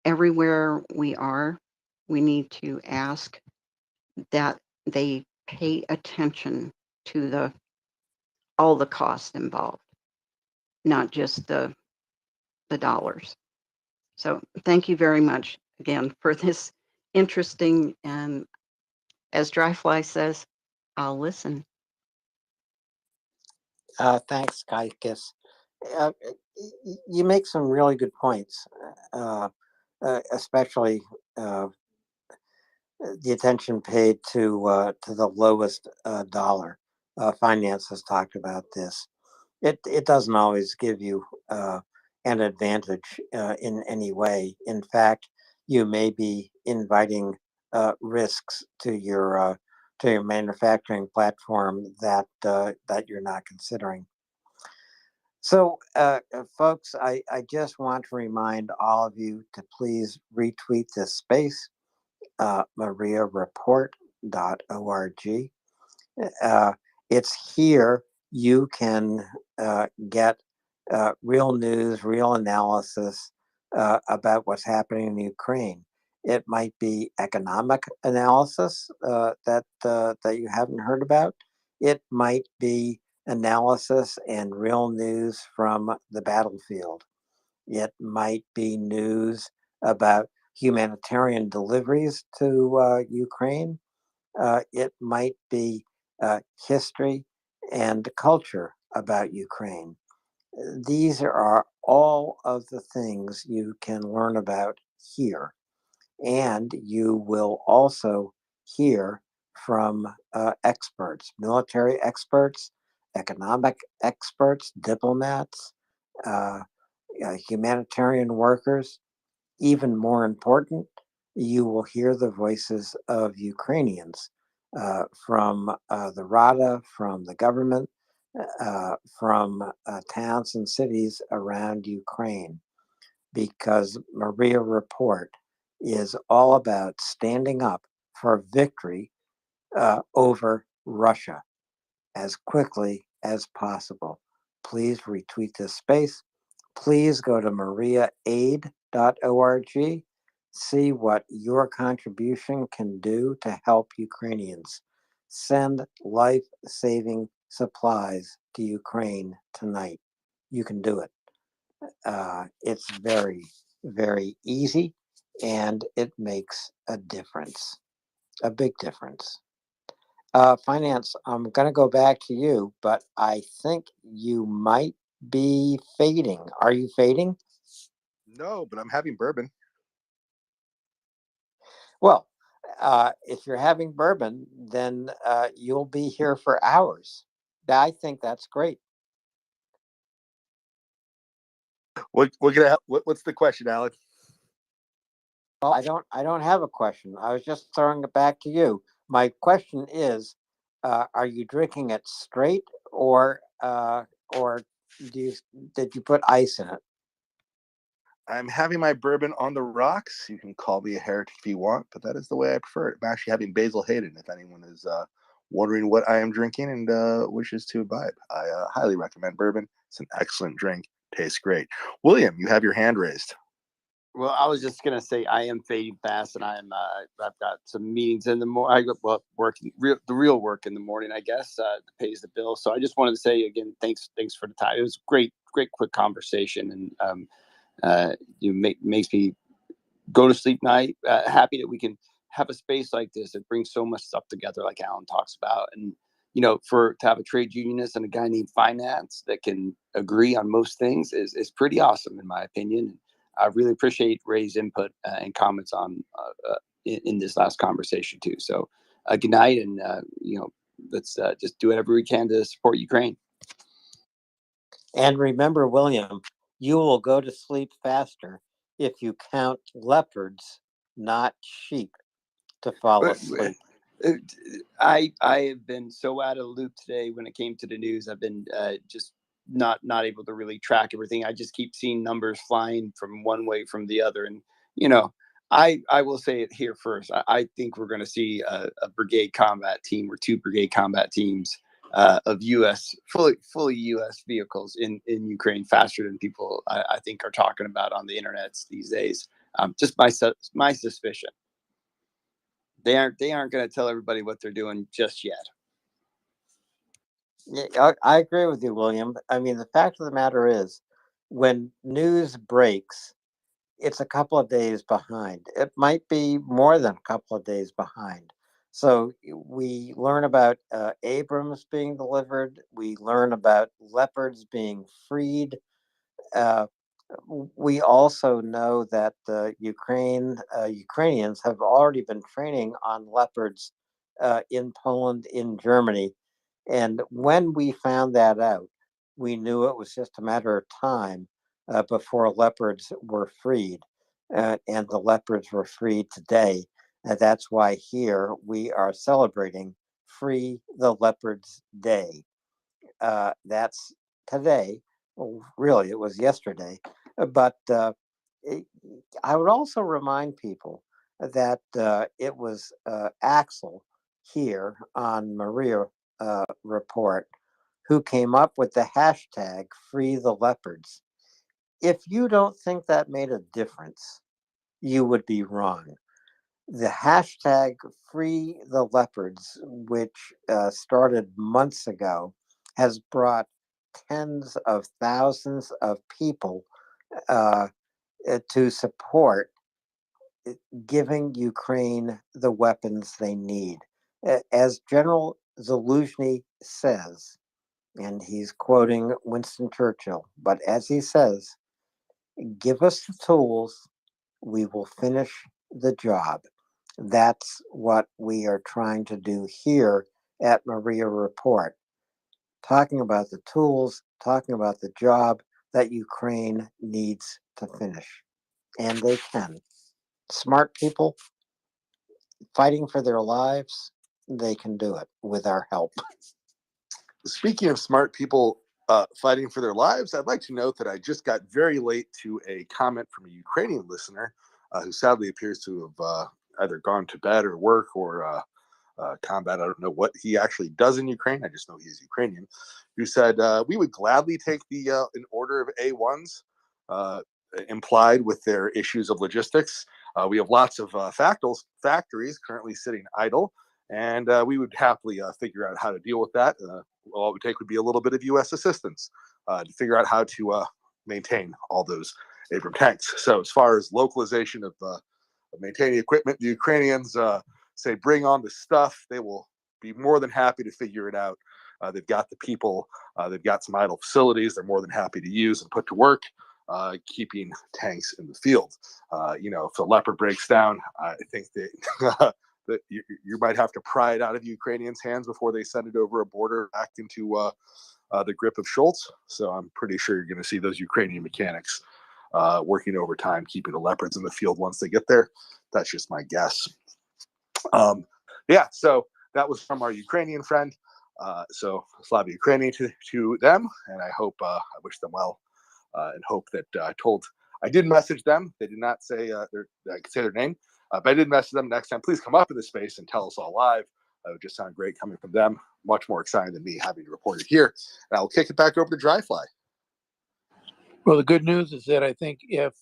everywhere we are, we need to ask that they pay attention to all the costs involved, not just the dollars. So thank you very much again for this interesting, and as Dryfly says, I'll listen. Thanks, Kaikis. You make some really good points, especially the attention paid to the lowest dollar. Finance has talked about this. It doesn't always give you an advantage in any way. In fact, you may be inviting risks to your manufacturing platform that you're not considering. So, folks, I just want to remind all of you to please retweet this space, MriyaReport.org. Uh, it's here you can get real news, real analysis about what's happening in Ukraine. It might be economic analysis that you haven't heard about. It might be analysis and real news from the battlefield. It might be news about humanitarian deliveries to Ukraine. It might be history and culture about Ukraine. These are all of the things you can learn about here. And you will also hear from experts, military experts, economic experts, diplomats, uh, humanitarian workers. Even more important, you will hear the voices of Ukrainians from the Rada, from the government, from towns and cities around Ukraine, because MriyaReport is all about standing up for victory over Russia as quickly as possible. Please retweet this space. Please go to mariaaid.org. See what your contribution can do to help Ukrainians. Send life saving supplies to Ukraine tonight. You can do it. It's very, very easy, and it makes a difference, a big difference. Finance, I'm going to go back to you, but I think you might be fading. Are you fading? No, but I'm having bourbon. Well, if you're having bourbon, then you'll be here for hours. I think that's great. What's the question, Alex? Well, I don't have a question. I was just throwing it back to you. My question is, are you drinking it straight, or did you put ice in it? I'm having my bourbon on the rocks. You can call me a heretic if you want, but that is the way I prefer it. I'm actually having Basil Hayden, if anyone is wondering what I am drinking and wishes to imbibe. I highly recommend bourbon. It's an excellent drink. Tastes great. William, you have your hand raised. Well, I was just gonna say I am fading fast, and I've got some meetings in the morning. I got working the real work in the morning, I guess, that pays the bill. So I just wanted to say again, thanks for the time. It was great quick conversation, and makes me go to sleep night happy that we can have a space like this that brings so much stuff together, like Alan talks about, and to have a trade unionist and a guy named Finance that can agree on most things is pretty awesome in my opinion. I really appreciate Ray's input and comments on in this last conversation too. So good night, and let's just do whatever we can to support Ukraine. And remember, William, you will go to sleep faster if you count leopards, not sheep, to fall asleep. I have been so out of the loop today when it came to the news. I've been just not able to really track everything. I just keep seeing numbers flying from one way from the other, and I will say it here first. I think we're going to see a brigade combat team or two brigade combat teams of U.S. fully U.S. vehicles in Ukraine faster than people I think are talking about on the internet these days. Just my suspicion. They aren't going to tell everybody what they're doing just yet. Yeah, I agree with you, William. I mean, the fact of the matter is, when news breaks, it's a couple of days behind. It might be more than a couple of days behind. So we learn about Abrams being delivered. We learn about leopards being freed we also know that Ukrainians have already been training on leopards in Poland, in Germany. And when we found that out, we knew it was just a matter of time before leopards were freed. And the leopards were freed today. And that's why here we are celebrating Free the Leopards Day. That's today. Well, really, it was yesterday. But I would also remind people that it was Axel here on Maria Report who came up with the hashtag Free the Leopards. If you don't think that made a difference, you would be wrong. The hashtag Free the Leopards, which started months ago, has brought tens of thousands of people to support giving Ukraine the weapons they need. As General Zaluzhny says, and he's quoting Winston Churchill, but as he says, give us the tools, we will finish the job. That's what we are trying to do here at Maria Report. Talking about the tools, talking about the job that Ukraine needs to finish. And they can. Smart people fighting for their lives, they can do it with our help. Speaking of smart people fighting for their lives, I'd like to note that I just got very late to a comment from a Ukrainian listener who sadly appears to have either gone to bed or work or combat. I don't know what he actually does in Ukraine. I just know he's Ukrainian. Who said we would gladly take the an order of A1s implied with their issues of logistics. We have lots of factories currently sitting idle, and we would happily figure out how to deal with that. All it would take would be a little bit of U.S. assistance to figure out how to maintain all those Abram tanks. So as far as localization of maintaining equipment, the Ukrainians say bring on the stuff. They will be more than happy to figure it out. They've got the people. They've got some idle facilities they're more than happy to use and put to work, keeping tanks in the field. If the Leopard breaks down, I think that that you might have to pry it out of Ukrainians' hands before they send it over a border back into the grip of Schultz. So I'm pretty sure you're going to see those Ukrainian mechanics working overtime, keeping the Leopards in the field once they get there. That's just my guess. So that was from our Ukrainian friend. So Slava Ukraini to them, and I hope I wish them well, and hope that I did message them. They did not say I could say their name, but I did message them. Next time, please come up in the space and tell us all live. It would just sound great coming from them. Much more exciting than me having to report it here. And I'll kick it back over to Dryfly. Well, the good news is that I think if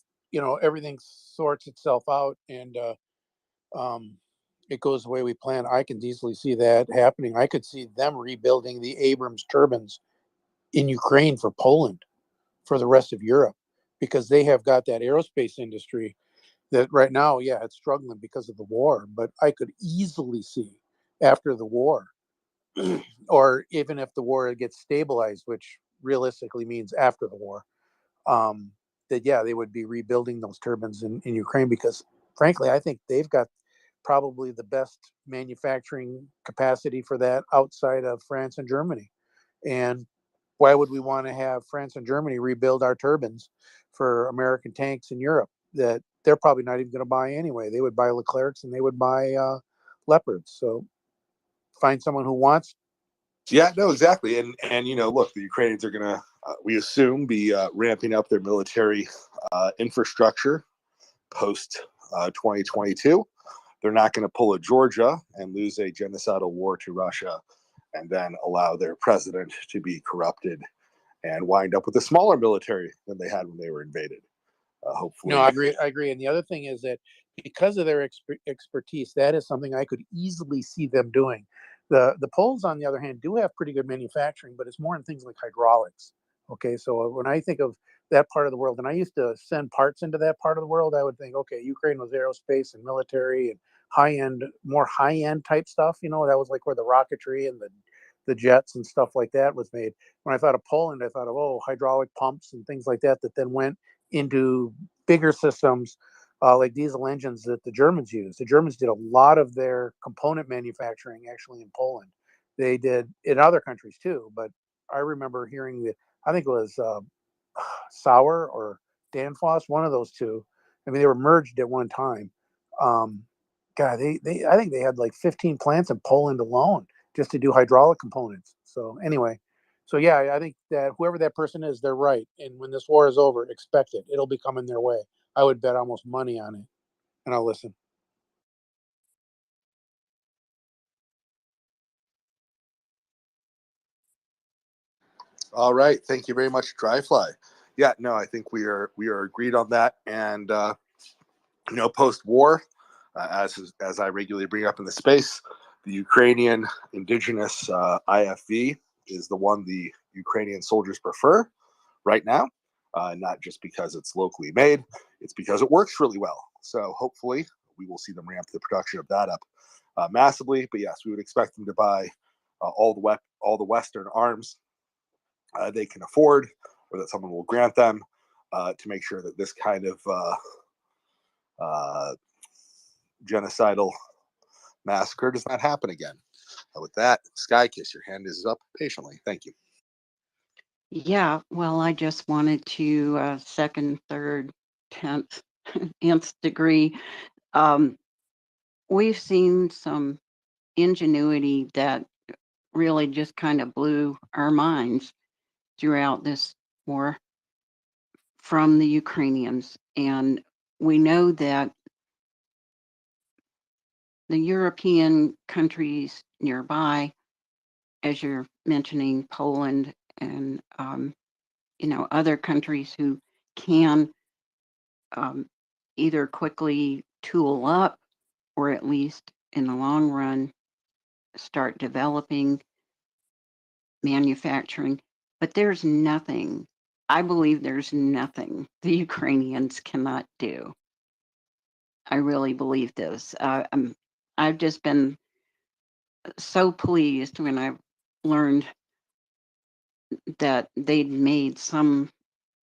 everything sorts itself out and it goes the way we plan, I can easily see that happening. I could see them rebuilding the Abrams turbines in Ukraine for Poland, for the rest of Europe, because they have got that aerospace industry that right now, yeah, it's struggling because of the war. But I could easily see after the war, or even if the war gets stabilized, which realistically means after the war, that yeah, they would be rebuilding those turbines in Ukraine, because frankly, I think they've got probably the best manufacturing capacity for that outside of France and Germany. And why would we want to have France and Germany rebuild our turbines for American tanks in Europe that they're probably not even going to buy anyway? They would buy Leclercs and they would buy Leopards. So find someone who wants. Yeah, no, exactly. And look, the Ukrainians are going to, we assume, be ramping up their military infrastructure post 2022. They're not going to pull a Georgia and lose a genocidal war to Russia and then allow their president to be corrupted and wind up with a smaller military than they had when they were invaded. Hopefully. No, I agree. And the other thing is that because of their expertise, that is something I could easily see them doing. The Poles, on the other hand, do have pretty good manufacturing, but it's more in things like hydraulics. Okay, so when I think of that part of the world, and I used to send parts into that part of the world, I would think, okay, Ukraine was aerospace and military and more high-end type stuff. That was like where the rocketry and the jets and stuff like that was made. When I thought of Poland, I thought of, oh, hydraulic pumps and things like that then went into bigger systems like diesel engines that the Germans used. The Germans did a lot of their component manufacturing actually in Poland. They did in other countries too, but I remember hearing I think it was Sauer or Danfoss, one of those two. I mean, they were merged at one time. God, I think they had like 15 plants in Poland alone just to do hydraulic components. So anyway, so yeah, I think that whoever that person is, they're right. And when this war is over, expect it. It'll be coming their way. I would bet almost money on it. And I'll listen. All right, thank you very much, Dryfly. Yeah, no, I think we are agreed on that. And post-war, as I regularly bring up in the space, the Ukrainian indigenous IFV is the one the Ukrainian soldiers prefer right now. Not just because it's locally made, it's because it works really well. So hopefully we will see them ramp the production of that up massively. But yes, we would expect them to buy all the Western arms they can afford, or that someone will grant them, to make sure that this kind of genocidal massacre does not happen again. With that, Skykiss, your hand is up patiently. Thank you. Yeah, well, I just wanted to second, third, 10th, nth degree. We've seen some ingenuity that really just kind of blew our minds throughout this war from the Ukrainians. And we know that the European countries nearby, as you're mentioning, Poland and other countries who can either quickly tool up or at least in the long run start developing manufacturing. But there's nothing, I believe there's nothing the Ukrainians cannot do. I really believe this. I've just been so pleased when I've learned that they'd made some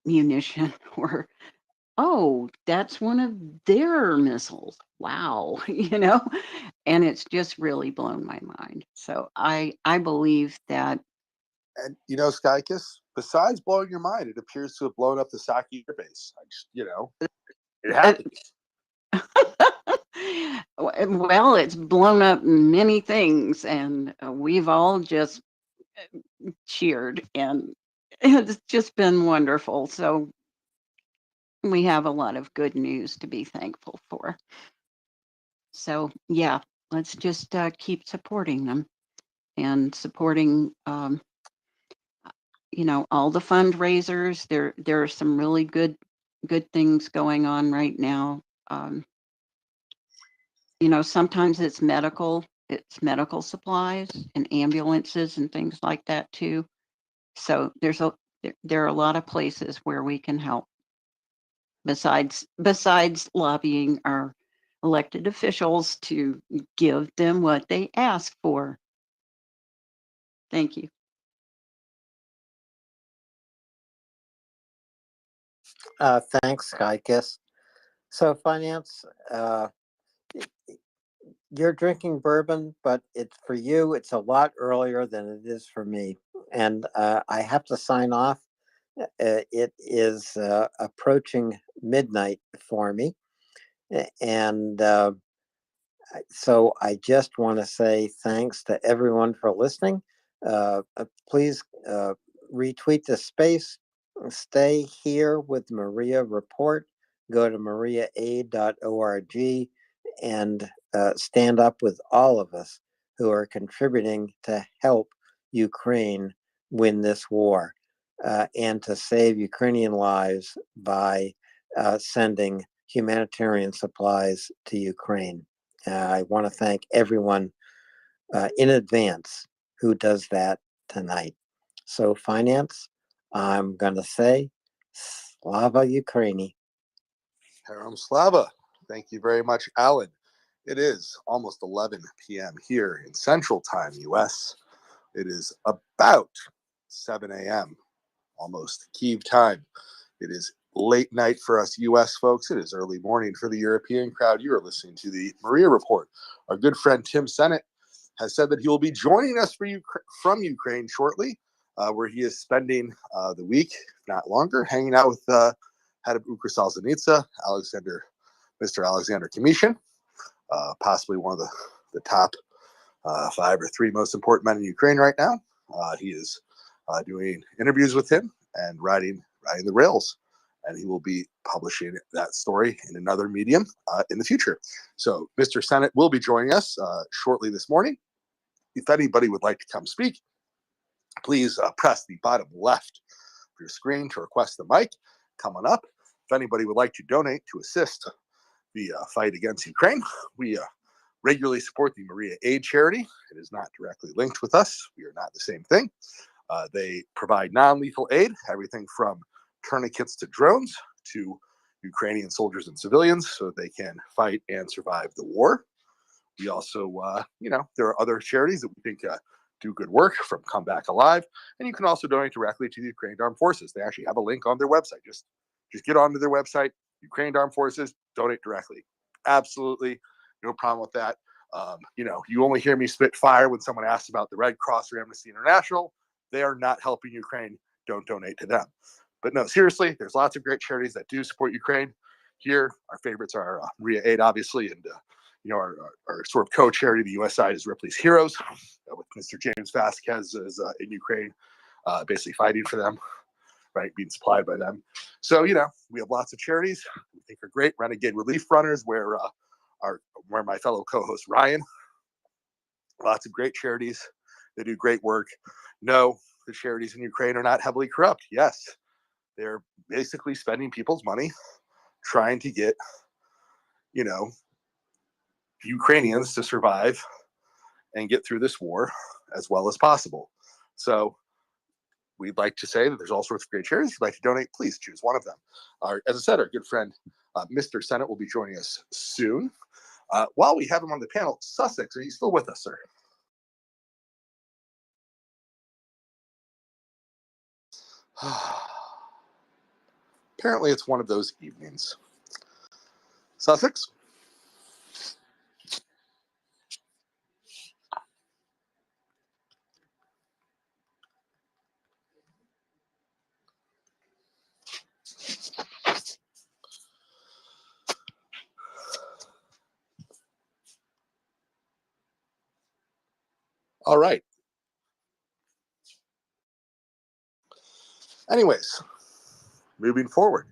munition or, oh, that's one of their missiles. Wow, and it's just really blown my mind. So I believe that. And Skykiss, besides blowing your mind, it appears to have blown up the Saki air base. It happens. Well, it's blown up many things, and we've all just cheered, and it's just been wonderful. So we have a lot of good news to be thankful for. So yeah, let's just keep supporting them and supporting, all the fundraisers. There are some really good things going on right now. Sometimes it's medical supplies and ambulances and things like that too. So there are a lot of places where we can help besides lobbying our elected officials to give them what they ask for. Thank you. Thanks, Skykiss. So, finance, you're drinking bourbon, but it's for you. It's a lot earlier than it is for me, and I have to sign off. It is approaching midnight for me, and so I just want to say thanks to everyone for listening. Please retweet the space. Stay here with MriyaReport. Go to mariaa.org and stand up with all of us who are contributing to help Ukraine win this war and to save Ukrainian lives by sending humanitarian supplies to Ukraine. I want to thank everyone in advance who does that tonight. So, finance, I'm going to say Slava Ukraini. Haram Slava. Thank you very much, Alan. It is almost 11 p.m. here in Central Time, U.S. It is about 7 a.m., almost Kyiv time. It is late night for us U.S. folks. It is early morning for the European crowd. You are listening to the Maria Report. Our good friend Tim Sennett has said that he will be joining us from Ukraine shortly, where he is spending the week, if not longer, hanging out with head of Ukrsal Mr. Alexander Kamishin, possibly one of the top 5 or 3 most important men in Ukraine right now. He is doing interviews with him and riding the rails, and he will be publishing that story in another medium in the future. So Mr. Sennett will be joining us shortly this morning. If anybody would like to come speak, please press the bottom left of your screen to request the mic. Come on up. If anybody would like to donate to assist the fight against Ukraine, we regularly support the Maria Aid charity. It is not directly linked with us. We are not the same thing. They provide non-lethal aid, everything from tourniquets to drones to Ukrainian soldiers and civilians so that they can fight and survive the war. We also, there are other charities that we think do good work, from Come Back Alive, and you can also donate directly to the Ukrainian Armed Forces. They actually have a link on their website. Just get onto their website, Ukrainian Armed Forces, donate directly. Absolutely no problem with that. You only hear me spit fire when someone asks about the Red Cross or Amnesty International. They are not helping Ukraine. Don't donate to them. But no, seriously, there's lots of great charities that do support Ukraine. Here, our favorites are Maria Aid, obviously, and our sort of co-charity, the U.S. side, is Ripley's Heroes, with Mr. James Vasquez is in Ukraine, basically fighting for them, right, being supplied by them. So, we have lots of charities we think are great. Renegade Relief Runners, where my fellow co-host Ryan, lots of great charities. They do great work. No, the charities in Ukraine are not heavily corrupt. Yes, they're basically spending people's money trying to get, Ukrainians to survive and get through this war as well as possible. So we'd like to say that there's all sorts of great charities. If you'd like to donate, please choose one of them. As I said, our good friend, Mr. Sennett, will be joining us soon. While we have him on the panel, Sussex, are you still with us, sir? Apparently it's one of those evenings. Sussex? All right. Anyways, moving forward.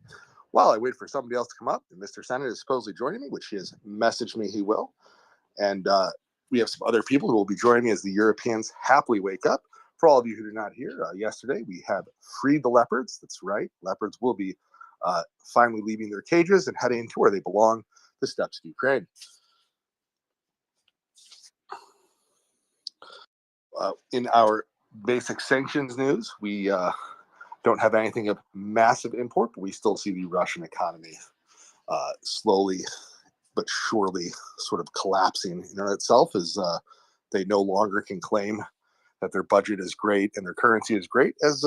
While I wait for somebody else to come up, and Mr. Sennett is supposedly joining me, which he has messaged me he will. And we have some other people who will be joining me as the Europeans happily wake up. For all of you who did not hear, yesterday we have freed the leopards. That's right. Leopards will be finally leaving their cages and heading to where they belong, the steppes of Ukraine. In our basic sanctions news, we don't have anything of massive import, but we still see the Russian economy slowly but surely sort of collapsing in itself, as they no longer can claim that their budget is great and their currency is great, as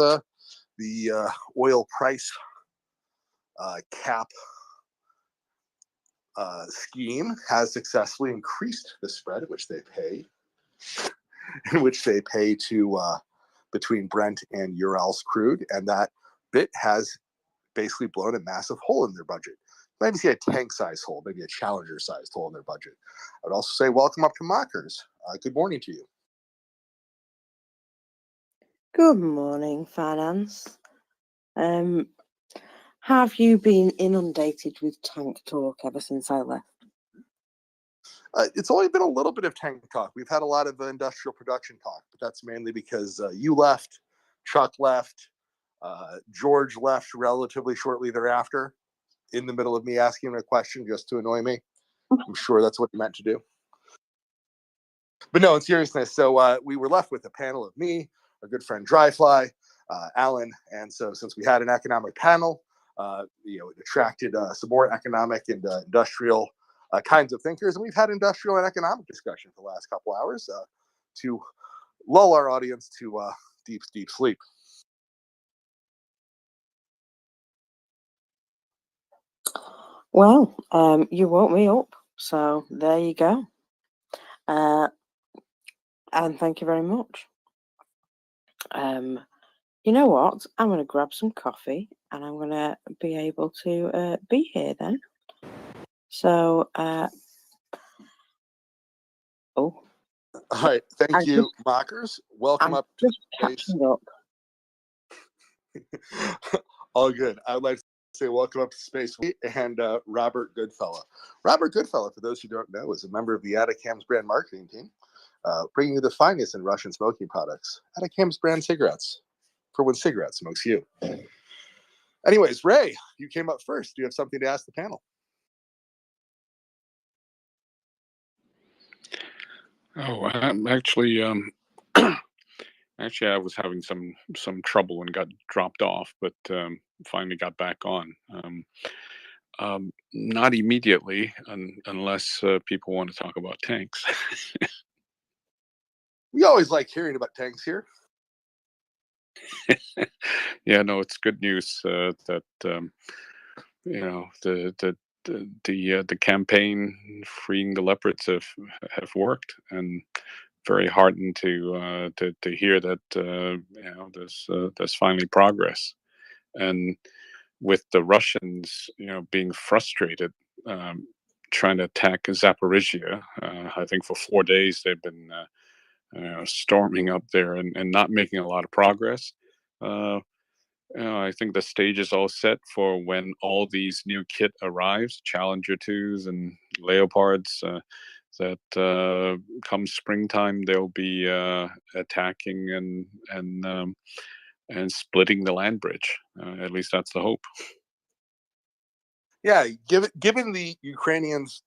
the oil price cap scheme has successfully increased the spread at which they pay, to between Brent and Urals crude, and that bit has basically blown a massive hole in their budget. Maybe see a tank-sized hole, maybe a Challenger-sized hole in their budget. I would also say welcome up to Mockers. Good morning to you. Good morning, Finance. Have you been inundated with tank talk ever since I left? It's only been a little bit of tank talk. We've had a lot of industrial production talk, but that's mainly because you left, Chuck left, George left relatively shortly thereafter, in the middle of me asking him a question just to annoy me. I'm sure that's what he meant to do. But no, in seriousness, so we were left with a panel of me, our good friend Dryfly, Alan, and so since we had an economic panel, it attracted some more economic and industrial kinds of thinkers, and we've had industrial and economic discussion for the last couple hours to lull our audience to deep sleep. Well, you woke me up, so there you go. And thank you very much. You know what? I'm going to grab some coffee and I'm going to be able to be here then. So, oh. All right. Thank you, mockers. Welcome I'm up to just the space. catching up. All good. I would like to say welcome up to Space and Robert Goodfellow. Robert Goodfellow, for those who don't know, is a member of the Atacam's brand marketing team, bringing you the finest in Russian smoking products. Atacam's brand cigarettes, for when cigarette smokes you. Anyways, Ray, you came up first. Do you have something to ask the panel? Oh, actually, actually, I was having some trouble and got dropped off, but finally got back on. Not immediately, unless people want to talk about tanks. We always like hearing about tanks here. Yeah, no, it's good news that you know the campaign freeing the leopards have worked, and very heartened to hear that you know there's finally progress. And with the Russians, you know, being frustrated, trying to attack Zaporizhia, I think for 4 days they've been storming up there and not making a lot of progress. I think the stage is all set for when all these new kit arrives, Challenger 2s and Leopards, that come springtime they'll be attacking and splitting the land bridge. At least that's the hope. Yeah, given the Ukrainians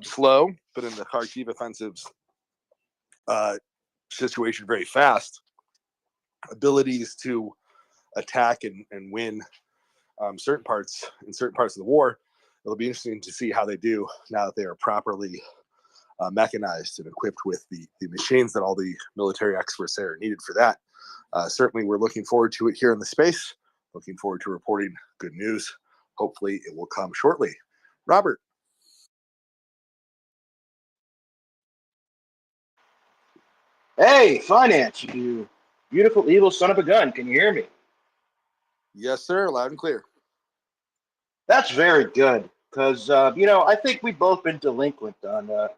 slow, but in the Kharkiv offensive's situation very fast, abilities to attack and win certain parts of the war. It'll be interesting to see how they do now that they are properly mechanized and equipped with the machines that all the military experts there are needed for that. Certainly, we're looking forward to it here in the space. Looking forward to reporting good news. Hopefully, it will come shortly. Robert. Hey, finance, you beautiful evil son of a gun. Can you hear me? Yes, sir. Loud and clear. That's very good, because I think we've both been delinquent on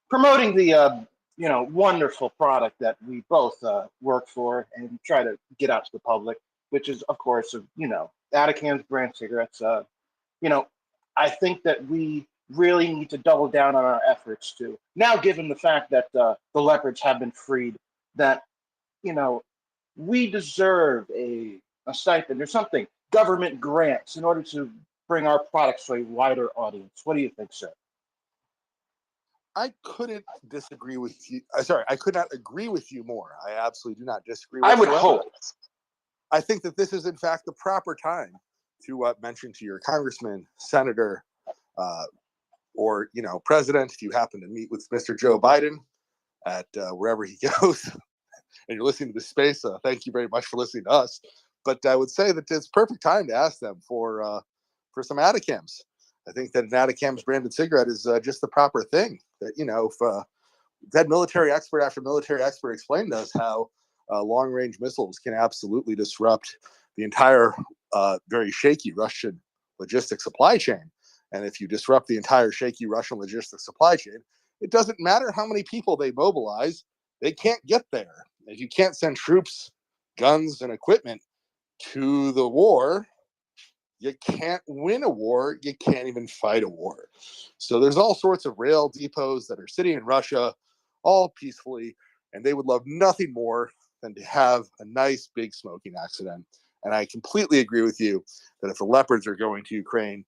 promoting the wonderful product that we both work for and try to get out to the public, which is, of course, Atacam's brand cigarettes. I think that we really need to double down on our efforts to now, given the fact that the leopards have been freed, that we deserve a stipend or something, government grants, in order to bring our products to a wider audience. What do you think, sir? I couldn't disagree with you. Sorry, I could not agree with you more. I absolutely do not disagree whatsoever. I would hope. I think that this is, in fact, the proper time to mention to your congressman, senator, or president, if you happen to meet with Mr. Joe Biden at wherever he goes, and you're listening to this space, thank you very much for listening to us. But I would say that it's perfect time to ask them for some Atacams. I think that an Atacams branded cigarette is just the proper thing. That if we've had military expert after military expert explain to us how long range missiles can absolutely disrupt the entire very shaky Russian logistics supply chain. And if you disrupt the entire shaky Russian logistics supply chain, it doesn't matter how many people they mobilize, they can't get there. If you can't send troops, guns, and equipment to the war, you can't win a war. You can't even fight a war. So there's all sorts of rail depots that are sitting in Russia, all peacefully, and they would love nothing more than to have a nice big smoking accident. And I completely agree with you that if the leopards are going to Ukraine,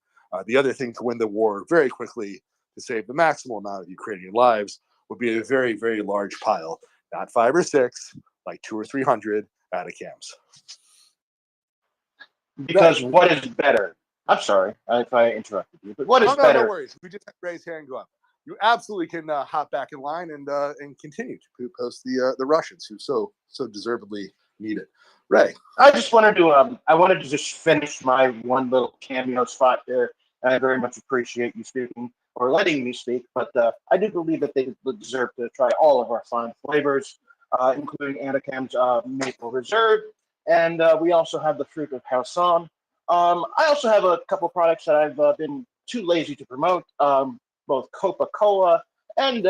the other thing to win the war very quickly to save the maximal amount of Ukrainian lives would be a very, very large pile, not 5 or 6, like 200 or 300 Atacams. Because right. What is better? I'm sorry if I interrupted you, but what is no, better? No worries. We just had Ray's hand go up. you absolutely can hop back in line and continue to post the Russians who so deservedly need it. Ray, I just wanted to I wanted to just finish my one little cameo spot there. I very much appreciate you speaking or letting me speak, but I do believe that they deserve to try all of our fine flavors, including Anacam's Maple Reserve, and we also have the Fruit of Hausan. I also have a couple products that I've been too lazy to promote, both Coca-Cola and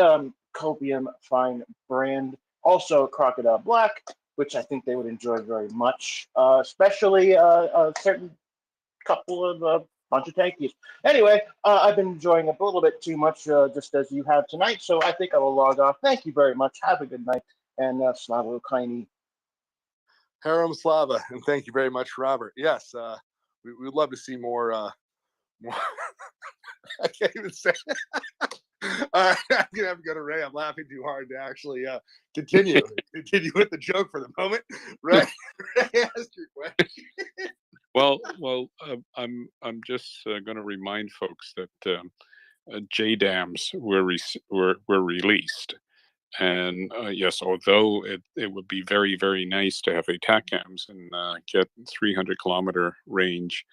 Copium Fine Brand, also Crocodile Black, which I think they would enjoy very much, especially a certain couple of bunch of tankies. Anyway, I've been enjoying a little bit too much, just as you have tonight, so I think I will log off. Thank you very much. Have a good night, and Slava Ukraini. Harem Slava, and thank you very much, Robert. Yes, we'd love to see more. More I can't even say. All right, I'm gonna have to go to Ray. I'm laughing too hard to actually continue with the joke for the moment. Ray, ask your question. Well, I'm just going to remind folks that JDAMs were released, and yes, although it would be very, very nice to have ATACMs and get 300-kilometer range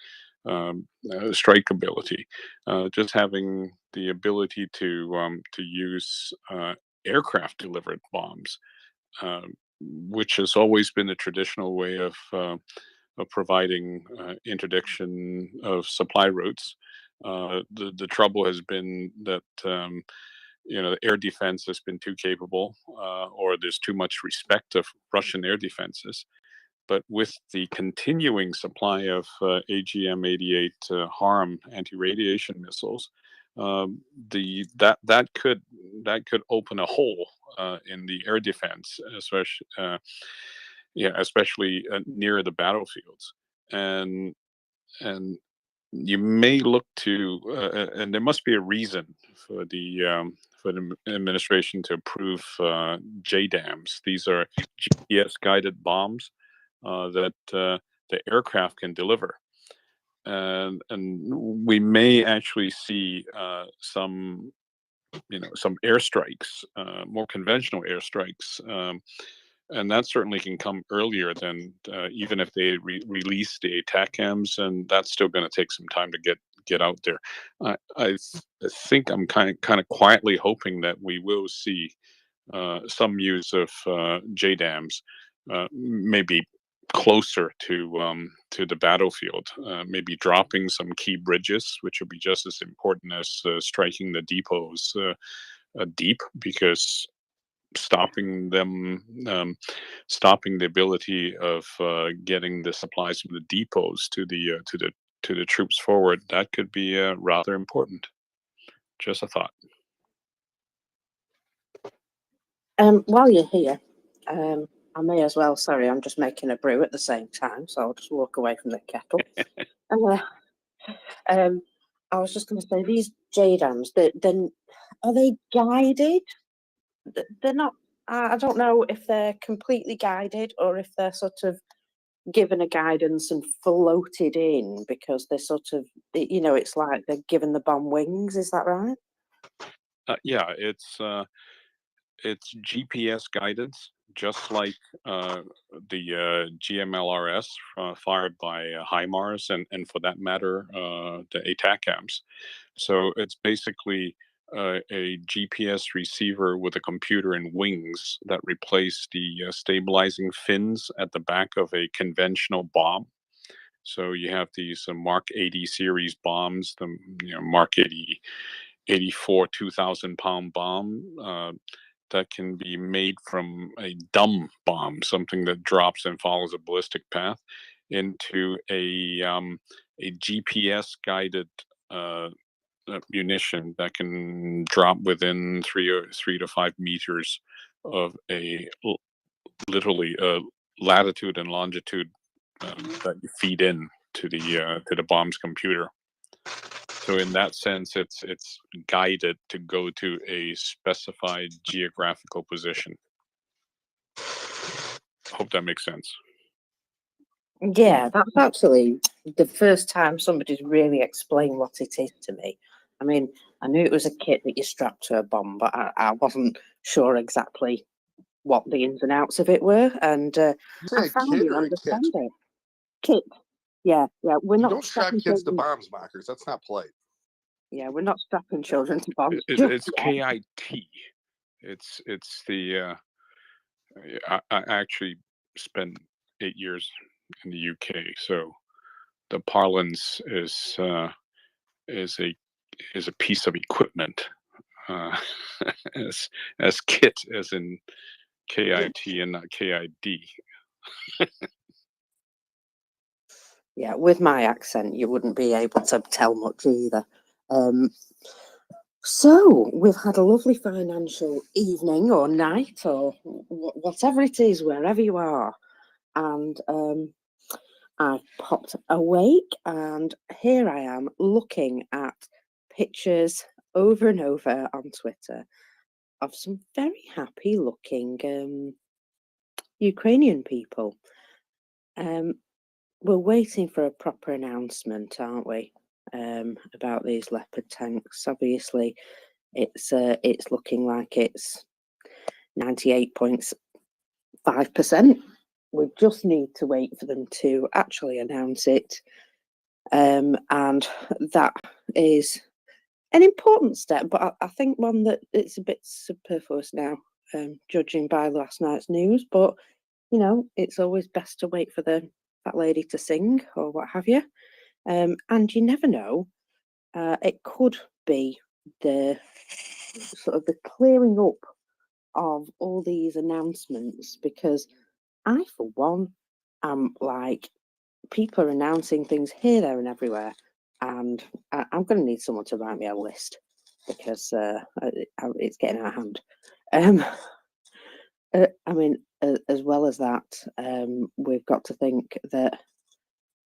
strike ability, just having the ability to use aircraft delivered bombs, which has always been a traditional way of providing interdiction of supply routes. The trouble has been that the air defense has been too capable, or there's too much respect of Russian air defenses. But with the continuing supply of AGM-88 HARM anti-radiation missiles, that could open a hole in the air defense, especially near the battlefields, and you may look to, and there must be a reason for the administration to approve JDAMs. These are GPS guided bombs that the aircraft can deliver, and we may actually see some airstrikes, more conventional airstrikes, and that certainly can come earlier than even if they release the ATACMs, and that's still going to take some time to get out there. I think I'm kind of quietly hoping that we will see some use of JDAMs, maybe closer to the battlefield, maybe dropping some key bridges, which will be just as important as striking the depots deep, because stopping the ability of getting the supplies from the depots to the troops forward, that could be rather important. Just a thought. While you're here, I may as well. Sorry, I'm just making a brew at the same time, so I'll just walk away from the kettle. I was just going to say, these JDAMs, then are they guided? They're not. I don't know if they're completely guided or if they're sort of given a guidance and floated in, because they're sort of, it's like they're given the bomb wings. Is that right? Yeah, it's GPS guidance, just like the GMLRS fired by HIMARS, and for that matter, the ATACMs. So it's basically a GPS receiver with a computer and wings that replace the stabilizing fins at the back of a conventional bomb. So you have these Mark 80 series bombs, the Mark 84 2,000-pound bomb that can be made from a dumb bomb, something that drops and follows a ballistic path, into a GPS guided munition that can drop within 3 to 5 meters of literally latitude and longitude that you feed in to the bomb's computer. So in that sense, it's guided to go to a specified geographical position. Hope that makes sense. Yeah, that's actually the first time somebody's really explained what it is to me. I mean, I knew it was a kit that you strapped to a bomb, but I wasn't sure exactly what the ins and outs of it were, and You say I a finally kid or a kit? understand it. Kit, yeah, we're You not don't strap strapping kids to children. bombs, mockers. That's not polite. Yeah, we're not strapping children to bombs It, just it's yet. KIT. It's the I actually spent 8 years in the UK, so the parlance is a piece of equipment, uh, as kit as in KIT and not KID. Yeah, with my accent, you wouldn't be able to tell much either. Um, so we've had a lovely financial evening or night or whatever it is, wherever you are, and I popped awake, and here I am looking at pictures over and over on Twitter of some very happy looking Ukrainian people. We're waiting for a proper announcement, aren't we? About these Leopard tanks. Obviously, it's looking like it's 98.5%. We just need to wait for them to actually announce it, and that is an important step. But I think one that it's a bit superfluous now, judging by last night's news. But you know, it's always best to wait for that lady to sing or what have you. And you never know, it could be the sort of the clearing up of all these announcements, because I, for one, am like, people are announcing things here, there, and everywhere, and I'm going to need someone to write me a list because it's getting out of hand. I mean, as well as that, we've got to think that,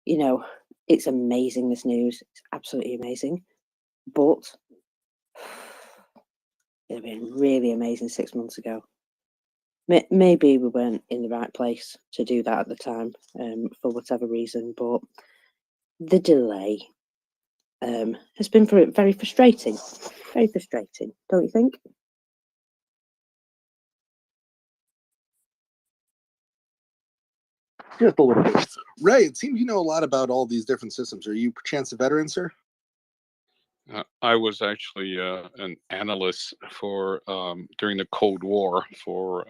you know, it's amazing, this news. It's absolutely amazing. But it'd been really amazing 6 months ago. Maybe we weren't in the right place to do that at the time, for whatever reason, but the delay has been very frustrating. Very frustrating, don't you think? Just a little bit. Ray, it seems you know a lot about all these different systems. Are you perchance a veteran, sir? I was actually an analyst for during the Cold War for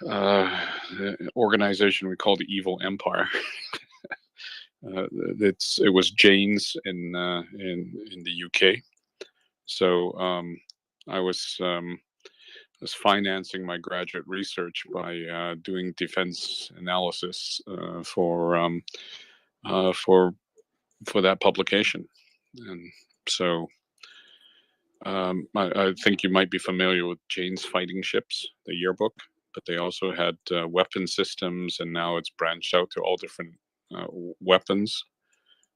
an organization we call the Evil Empire. It was Jane's in the UK. So I was financing my graduate research by doing defense analysis for that publication, and so I think you might be familiar with Jane's Fighting Ships, the yearbook, but they also had weapon systems, and now it's branched out to all different weapons.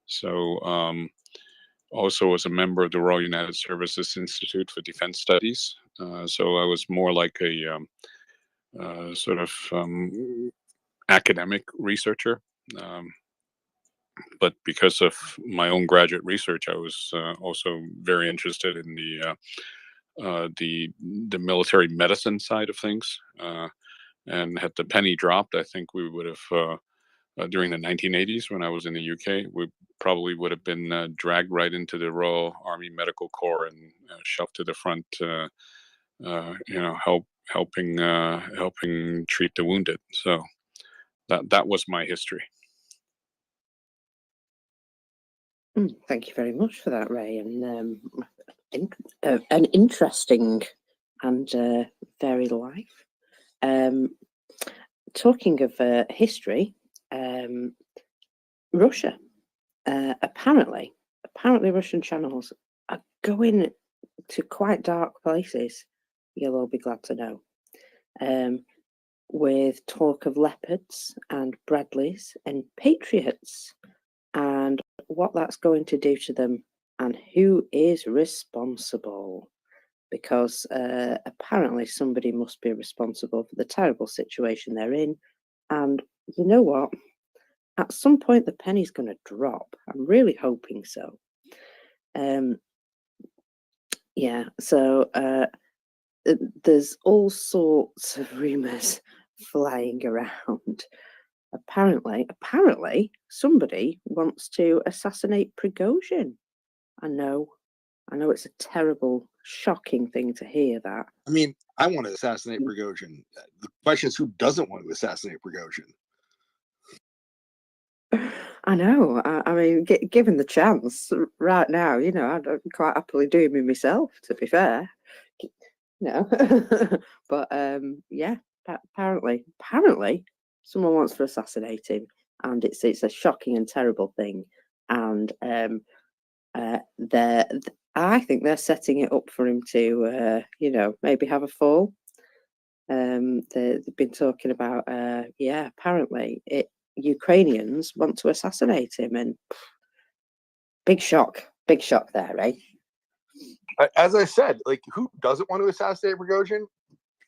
So also as a member of the Royal United Services Institute for Defense Studies. So I was more like a sort of academic researcher. But because of my own graduate research, I was also very interested in the military medicine side of things. And had the penny dropped, I think we would have during the 1980s when I was in the UK, we probably would have been dragged right into the Royal Army Medical Corps and shoved to the front. Helping treat the wounded. So that was my history. Thank you very much for that, Ray, and an interesting and varied life. Talking of history, Russia. Apparently, Russian channels are going to quite dark places. You'll all be glad to know. With talk of Leopards and Bradleys and Patriots, and what that's going to do to them, and who is responsible. Because apparently somebody must be responsible for the terrible situation they're in. And you know what? At some point, the penny's going to drop. I'm really hoping so. Yeah, so there's all sorts of rumors flying around. Apparently, somebody wants to assassinate Prigozhin. I know it's a terrible, shocking thing to hear that. I mean, I want to assassinate Prigozhin. The question is, who doesn't want to assassinate Prigozhin? I know. I mean, given the chance right now, I'd quite happily do it myself, to be fair. But yeah, apparently, someone wants to assassinate him, and it's a shocking and terrible thing. And I think they're setting it up for him to, maybe have a fall. They've been talking about, apparently Ukrainians want to assassinate him, and big shock there, eh? As I said, like, who doesn't want to assassinate Prigozhin?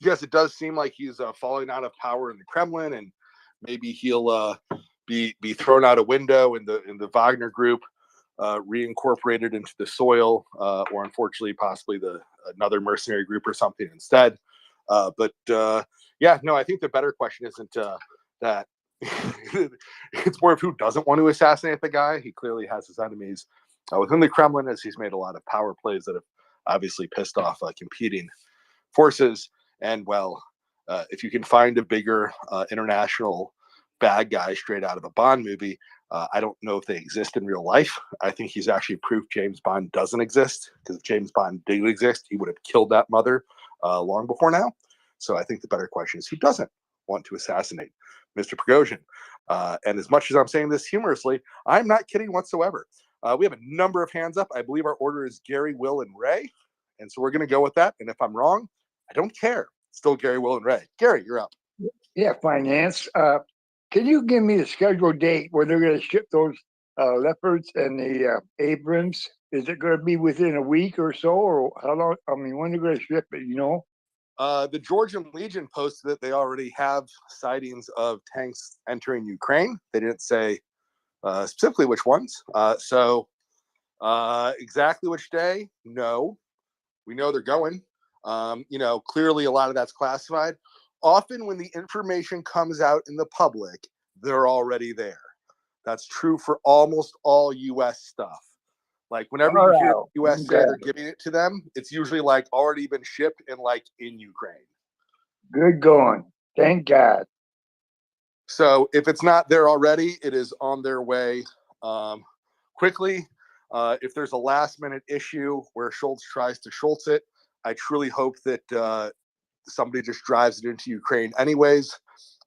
Yes, it does seem like he's falling out of power in the Kremlin, and maybe he'll be thrown out a window in the Wagner group, reincorporated into the soil, or unfortunately, possibly another mercenary group or something instead. But yeah, no, I think the better question isn't that. It's more of who doesn't want to assassinate the guy. He clearly has his enemies within the Kremlin, as he's made a lot of power plays that have obviously pissed off competing forces. And well, if you can find a bigger international bad guy straight out of a Bond movie, I don't know if they exist in real life. I think he's actually proof James Bond doesn't exist, because if James Bond did exist, he would have killed that mother long before now. So I think the better question is, who doesn't want to assassinate Mr. Prigozhin? And as much as I'm saying this humorously, I'm not kidding whatsoever. We have a number of hands up. I believe our order is Gary, Will, and Ray. And so we're going to go with that. And if I'm wrong, I don't care. Still Gary, Will, and Ray. Gary, you're up. Yeah, finance. Can you give me the scheduled date where they're going to ship those Leopards and the Abrams? Is it going to be within a week or so, or how long? I mean, when they're going to ship it, The Georgian Legion posted that they already have sightings of tanks entering Ukraine. They didn't say specifically which ones. So exactly which day? No. We know they're going. Clearly a lot of that's classified. Often when the information comes out in the public, they're already there. That's true for almost all U.S. stuff. Like whenever you hear the U.S. say they're giving it to them, it's usually like already been shipped and like in Ukraine. Good going. Thank God. So if it's not there already, it is on their way quickly. If there's a last minute issue where Schultz tries to Schultz it, I truly hope that somebody just drives it into Ukraine anyways,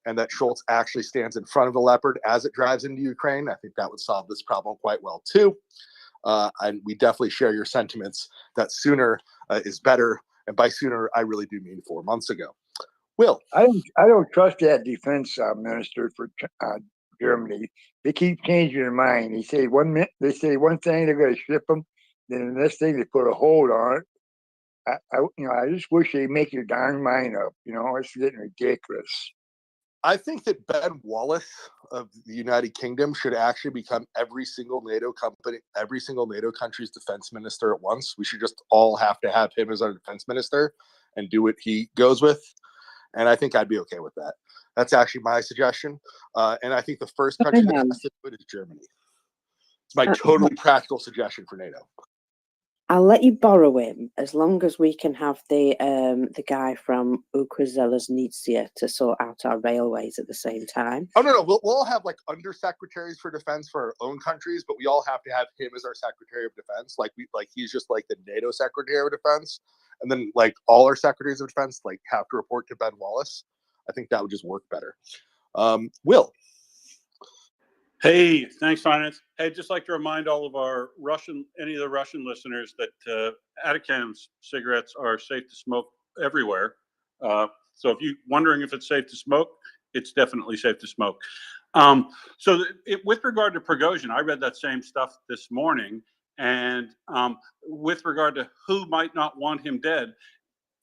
and that Schultz actually stands in front of the Leopard as it drives into Ukraine. I think that would solve this problem quite well too. And we definitely share your sentiments that sooner is better. And by sooner, I really do mean 4 months ago. Will. I don't trust that defense minister for Germany. They keep changing their mind. They say one thing, they're going to ship them, then the next thing they put a hold on it. I just wish they'd make your darn mind up. It's getting ridiculous. I think that Ben Wallace of the United Kingdom should actually become every single NATO country's defense minister at once. We should just all have to have him as our defense minister and do what he goes with. And I think I'd be okay with that. That's actually my suggestion. And I think the first country that has to do it is Germany. It's my totally practical suggestion for NATO. I'll let you borrow him as long as we can have the guy from Ukrazheleznytsia to sort out our railways at the same time. Oh, no. We'll all have like undersecretaries for defense for our own countries, but we all have to have him as our secretary of defense. He's just like the NATO secretary of defense. And then like all our secretaries of defense like have to report to Ben Wallace. I think that would just work better. Will. Hey, thanks, Finance. Hey, just like to remind all of our any of the Russian listeners that Atacams cigarettes are safe to smoke everywhere. So if you're wondering if it's safe to smoke, it's definitely safe to smoke. With regard to Prigozhin, I read that same stuff this morning. And with regard to who might not want him dead,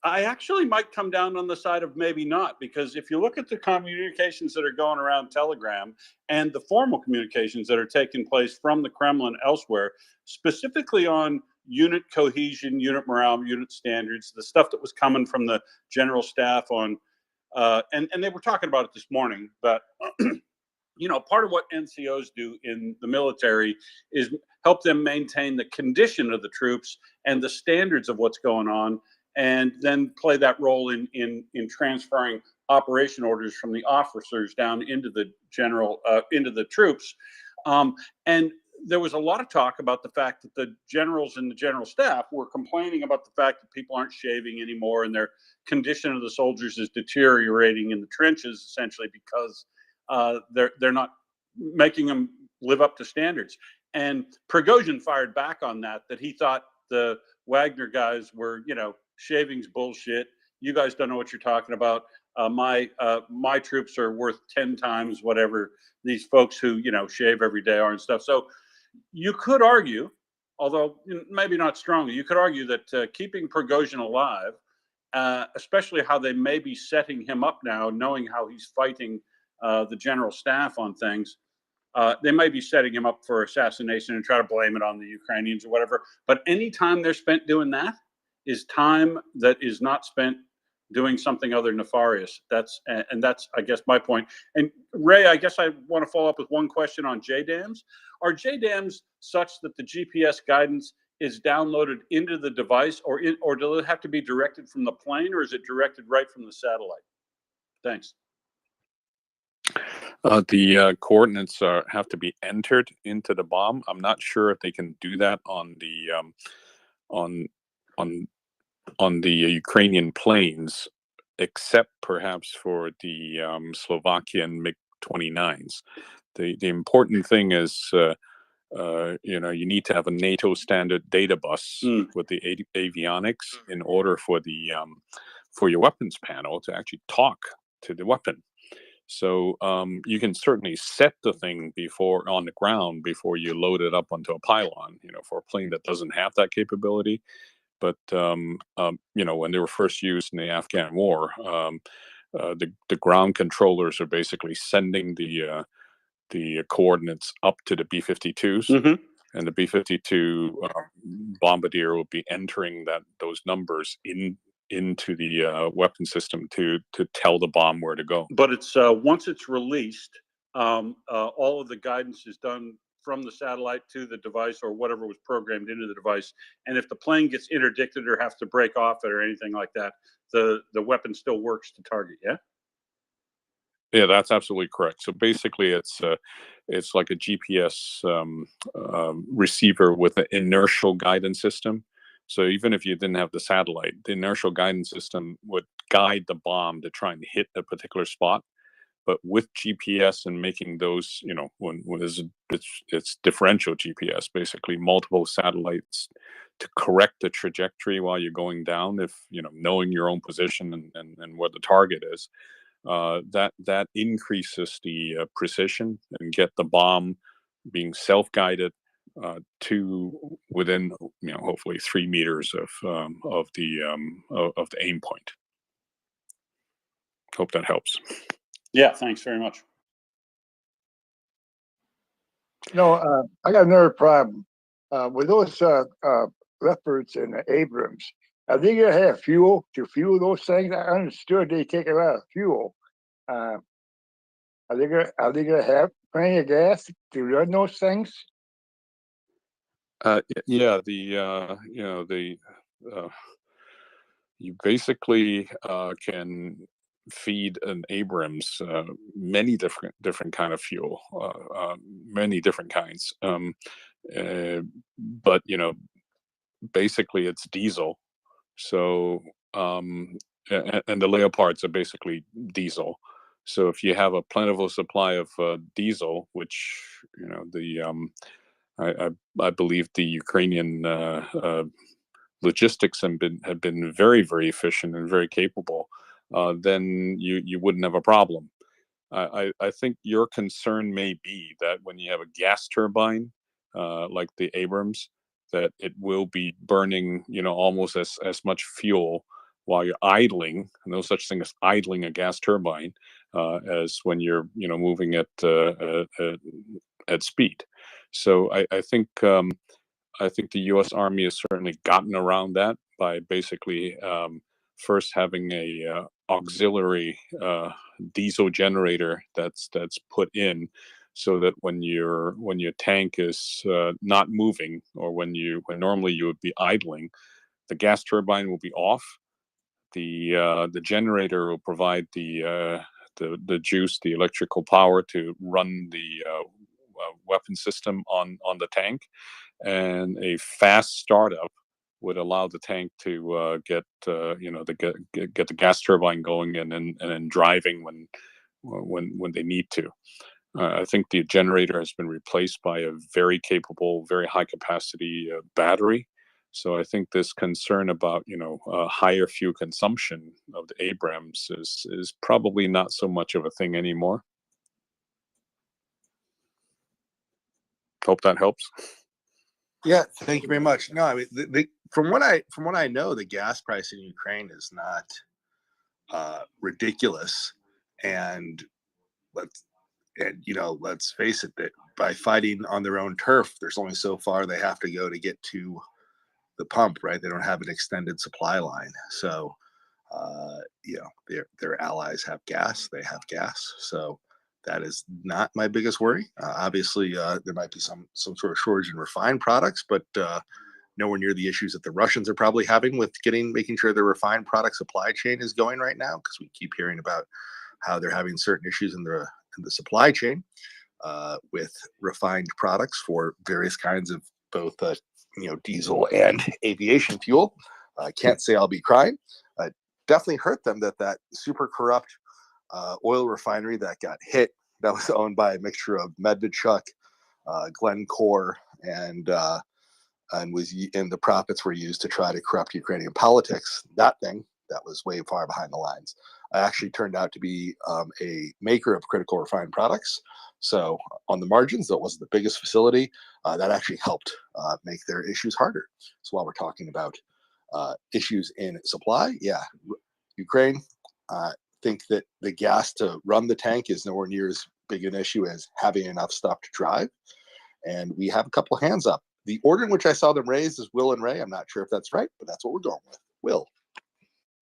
I actually might come down on the side of maybe not, because if you look at the communications that are going around Telegram and the formal communications that are taking place from the Kremlin elsewhere, specifically on unit cohesion, unit morale, unit standards, the stuff that was coming from the general staff on, and they were talking about it this morning, but you know, part of what NCOs do in the military is help them maintain the condition of the troops and the standards of what's going on, and then play that role in transferring operation orders from the officers down into the general into the troops. And there was a lot of talk about the fact that the generals and the general staff were complaining about the fact that people aren't shaving anymore, and their condition of the soldiers is deteriorating in the trenches, essentially because they're not making them live up to standards. And Prigozhin fired back on that he thought the Wagner guys were, you know, shaving's bullshit. You guys don't know what you're talking about. My troops are worth 10 times whatever these folks who, you know, shave every day are and stuff. So you could argue, although maybe not strongly, you could argue that keeping Prigozhin alive, especially how they may be setting him up now, knowing how he's fighting the general staff on things, they may be setting him up for assassination and try to blame it on the Ukrainians or whatever. But any time they're spent doing that is time that is not spent doing something other nefarious. That's, I guess, my point. And Ray, I guess I want to follow up with one question on JDAMs. Are JDAMs such that the GPS guidance is downloaded into the device, or does it have to be directed from the plane, or is it directed right from the satellite? Thanks. The coordinates have to be entered into the bomb. I'm not sure if they can do that on the on the Ukrainian planes, except perhaps for the Slovakian MiG-29s. The important thing is, you know, you need to have a NATO standard data bus with the avionics in order for the for your weapons panel to actually talk to the weapon. So you can certainly set the thing before on the ground before you load it up onto a pylon, you know, for a plane that doesn't have that capability. But you know, when they were first used in the Afghan war, the ground controllers are basically sending the coordinates up to the B-52s, and the B-52 bombardier will be entering those numbers into the weapon system to tell the bomb where to go. But it's once it's released, all of the guidance is done from the satellite to the device or whatever was programmed into the device. And if the plane gets interdicted or has to break off it or anything like that, the weapon still works to target. Yeah. Yeah, that's absolutely correct. So basically, it's like a GPS receiver with an inertial guidance system. So even if you didn't have the satellite, the inertial guidance system would guide the bomb to try and hit a particular spot. But with GPS and making those, you know, when it's differential GPS, basically multiple satellites to correct the trajectory while you're going down, if you know, knowing your own position and where the target is, that increases the precision and get the bomb being self-guided to within, you know, hopefully 3 meters of the aim point. Hope that helps. Yeah, thanks very much. No, I got another problem. With those Leopards and the Abrams, are they gonna have fuel to fuel those things? I understood they take a lot of fuel. Are they gonna have plenty of gas to run those things? Yeah, you know, you basically can feed an Abrams many different kind of fuel, many different kinds. But you know, basically it's diesel. So and the Leopards are basically diesel. So if you have a plentiful supply of diesel, which you know I believe the Ukrainian logistics have been very efficient and very capable, then you wouldn't have a problem. I think your concern may be that when you have a gas turbine like the Abrams, that it will be burning, you know, almost as much fuel while you're idling. No such thing as idling a gas turbine as when you're moving at speed. So I think the U.S. Army has certainly gotten around that by basically first having a auxiliary diesel generator that's put in, so that when your tank is not moving, or when normally you would be idling, the gas turbine will be off. The generator will provide the juice, the electrical power to run the weapon system on the tank, and a fast startup would allow the tank to get the gas turbine going, and then driving when they need to. I think the generator has been replaced by a very capable, very high capacity battery. So I think this concern about higher fuel consumption of the Abrams is probably not so much of a thing anymore. Hope that helps. Yeah, thank you very much. No, I mean, from what I know, the gas price in Ukraine is not ridiculous, and let's face it, that by fighting on their own turf, there's only so far they have to go to get to the pump, right? They don't have an extended supply line, so their allies have gas, they have gas, so that is not my biggest worry. Obviously, there might be some sort of shortage in refined products, but nowhere near the issues that the Russians are probably having with making sure their refined product supply chain is going right now, because we keep hearing about how they're having certain issues in the supply chain with refined products for various kinds of both diesel and aviation fuel. I can't say I'll be crying. Definitely hurt them that super corrupt oil refinery that got hit, that was owned by a mixture of Medvedchuk, Glencore, and the profits were used to try to corrupt Ukrainian politics. That thing that was way far behind the lines actually turned out to be a maker of critical refined products. So on the margins, though it wasn't the biggest facility, that actually helped make their issues harder. So while we're talking about issues in supply, yeah, Ukraine, think that the gas to run the tank is nowhere near as big an issue as having enough stuff to drive. And we have a couple of hands up. The order in which I saw them raised is Will and Ray. I'm not sure if that's right, but that's what we're going with. Will.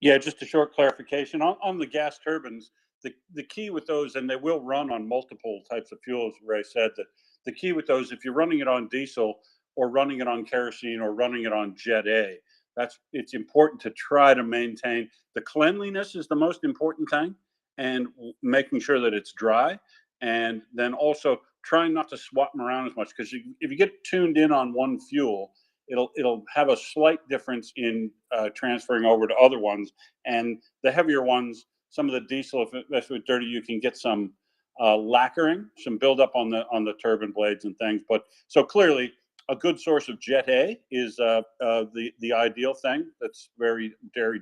Yeah, just a short clarification on the gas turbines. The key with those, and they will run on multiple types of fuels. Ray said that the key with those, if you're running it on diesel or running it on kerosene or running it on Jet A, it's important to try to maintain the cleanliness is the most important thing, and making sure that it's dry, and then also trying not to swap them around as much, because if you get tuned in on one fuel, it'll have a slight difference in transferring over to other ones, and the heavier ones, some of the diesel, if it's dirty, you can get some lacquering, some buildup on the turbine blades and things. But so clearly, a good source of Jet A is the ideal thing. That's very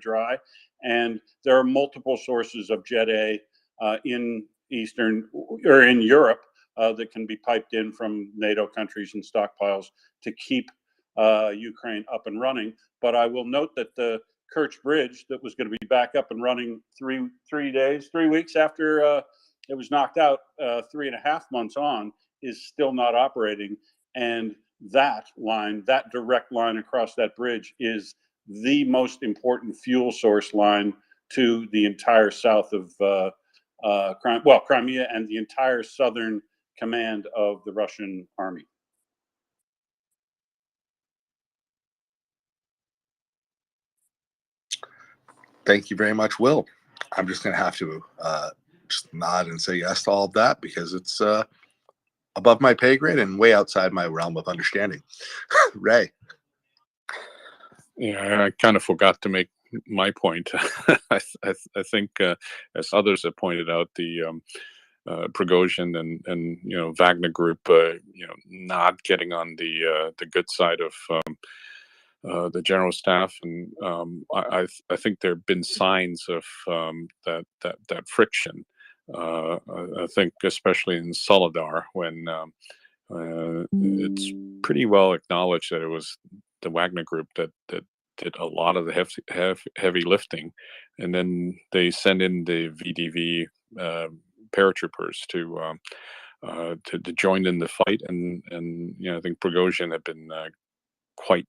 dry, and there are multiple sources of Jet A in Eastern or in Europe that can be piped in from NATO countries and stockpiles to keep Ukraine up and running. But I will note that the Kerch Bridge, that was going to be back up and running 3 weeks after it was knocked out, 3.5 months on, is still not operating. And that direct line across that bridge is the most important fuel source line to the entire south of Crimea and the entire southern command of the Russian army. Thank you very much, Will. I'm just going to have to just nod and say yes to all of that, because it's above my pay grade and way outside my realm of understanding. Ray. Yeah, I kind of forgot to make my point. I think, as others have pointed out, the Prigozhin and Wagner Group, not getting on the good side of the general staff, and I think there have been signs of that friction. I think especially in Soledar, when it's pretty well acknowledged that it was the Wagner Group that did a lot of the heavy lifting, and then they send in the VDV paratroopers to join in the fight, and I think Prigozhin had been quite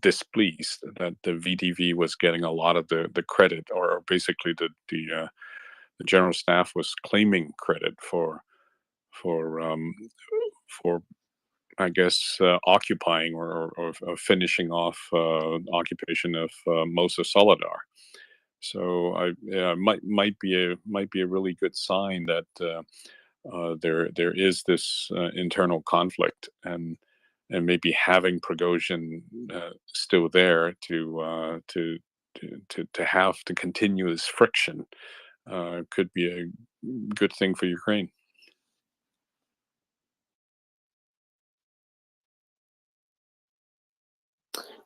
displeased that the VDV was getting a lot of the credit, or basically the general staff was claiming credit for for I guess occupying or finishing off occupation of most of Solidar. So might be a really good sign that there is this internal conflict, and maybe having Prigozhin still there to have to continue this friction could be a good thing for Ukraine.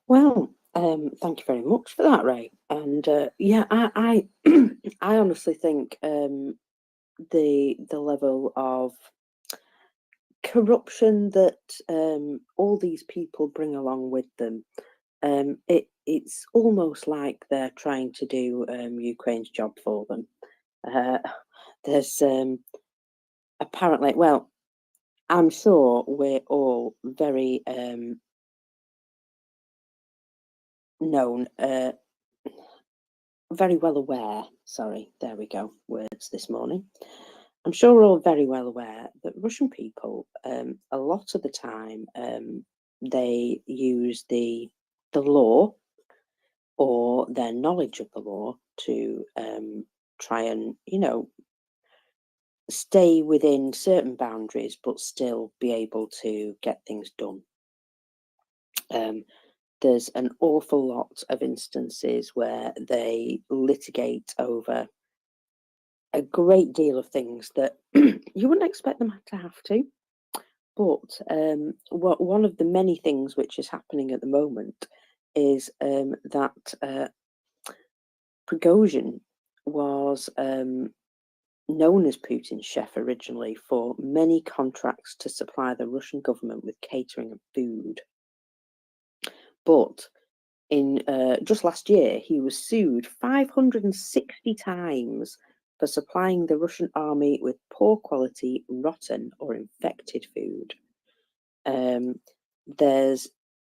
Well, thank you very much for that, Ray. And yeah, I I honestly think the level of corruption that all these people bring along with them, it's almost like they're trying to do Ukraine's job for them. There's apparently, well, I'm sure we're all very known, very well aware. Sorry, there we go. Words this morning. I'm sure we're all very well aware that Russian people, a lot of the time, they use the law or their knowledge of the law to try and, stay within certain boundaries, but still be able to get things done. There's an awful lot of instances where they litigate over a great deal of things that you wouldn't expect them to have to. But one of the many things which is happening at the moment is that Prigozhin was known as Putin's chef originally for many contracts to supply the Russian government with catering and food. But in just last year, he was sued 560 times for supplying the Russian army with poor quality, rotten or infected food.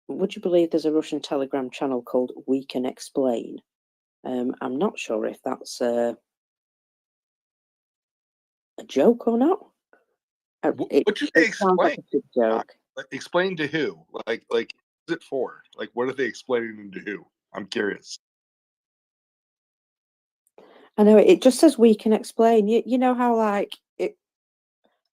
Would you believe there's a Russian Telegram channel called We Can Explain? I'm not sure if that's a joke or not. What should they It sounds like explain? a big joke. Explain to who? Like, who's it for? Like, what are they explaining to who? I'm curious. I know it just says We Can Explain. You know how like it.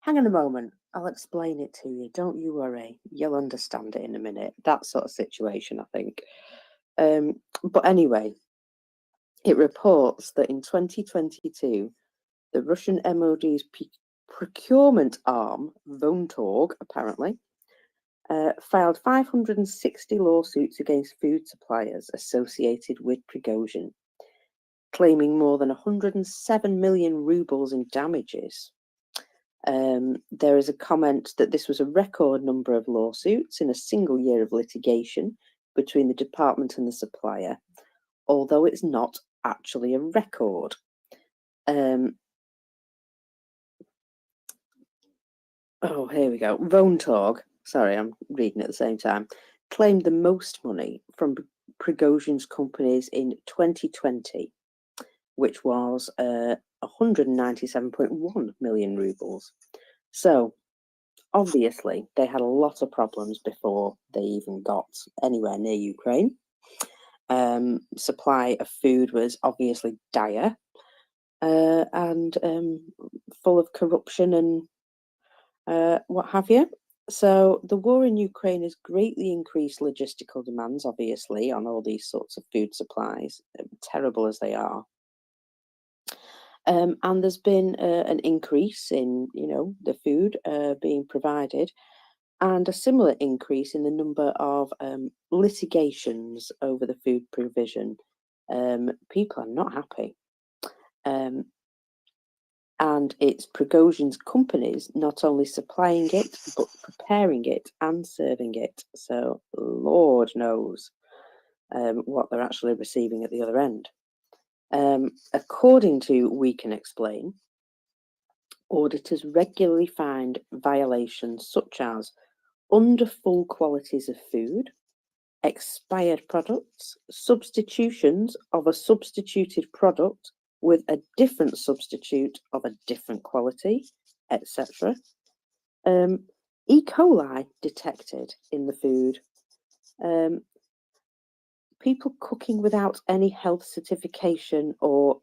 Hang on a moment. I'll explain it to you. Don't you worry. You'll understand it in a minute. That sort of situation, I think. But anyway, it reports that in 2022, the Russian MOD's procurement arm, Vontorg, apparently, filed 560 lawsuits against food suppliers associated with Prigozhin, claiming more than 107 million rubles in damages. There is a comment that this was a record number of lawsuits in a single year of litigation between the department and the supplier, although it's not actually a record. Oh, here we go. Vontorg, sorry, I'm reading at the same time, claimed the most money from Prigozhin's companies in 2020, which was 197.1 million rubles. So, obviously, they had a lot of problems before they even got anywhere near Ukraine. Supply of food was obviously dire and full of corruption and what have you. So the war in Ukraine has greatly increased logistical demands, obviously, on all these sorts of food supplies, terrible as they are. And there's been an increase in, the food being provided, and a similar increase in the number of litigations over the food provision. People are not happy. And it's Prigozhin's companies not only supplying it, but preparing it and serving it. So, Lord knows what they're actually receiving at the other end. According to We Can Explain, auditors regularly find violations such as under full qualities of food, expired products, substitutions of a substituted product with a different substitute of a different quality, etc. E. coli detected in the food. People cooking without any health certification or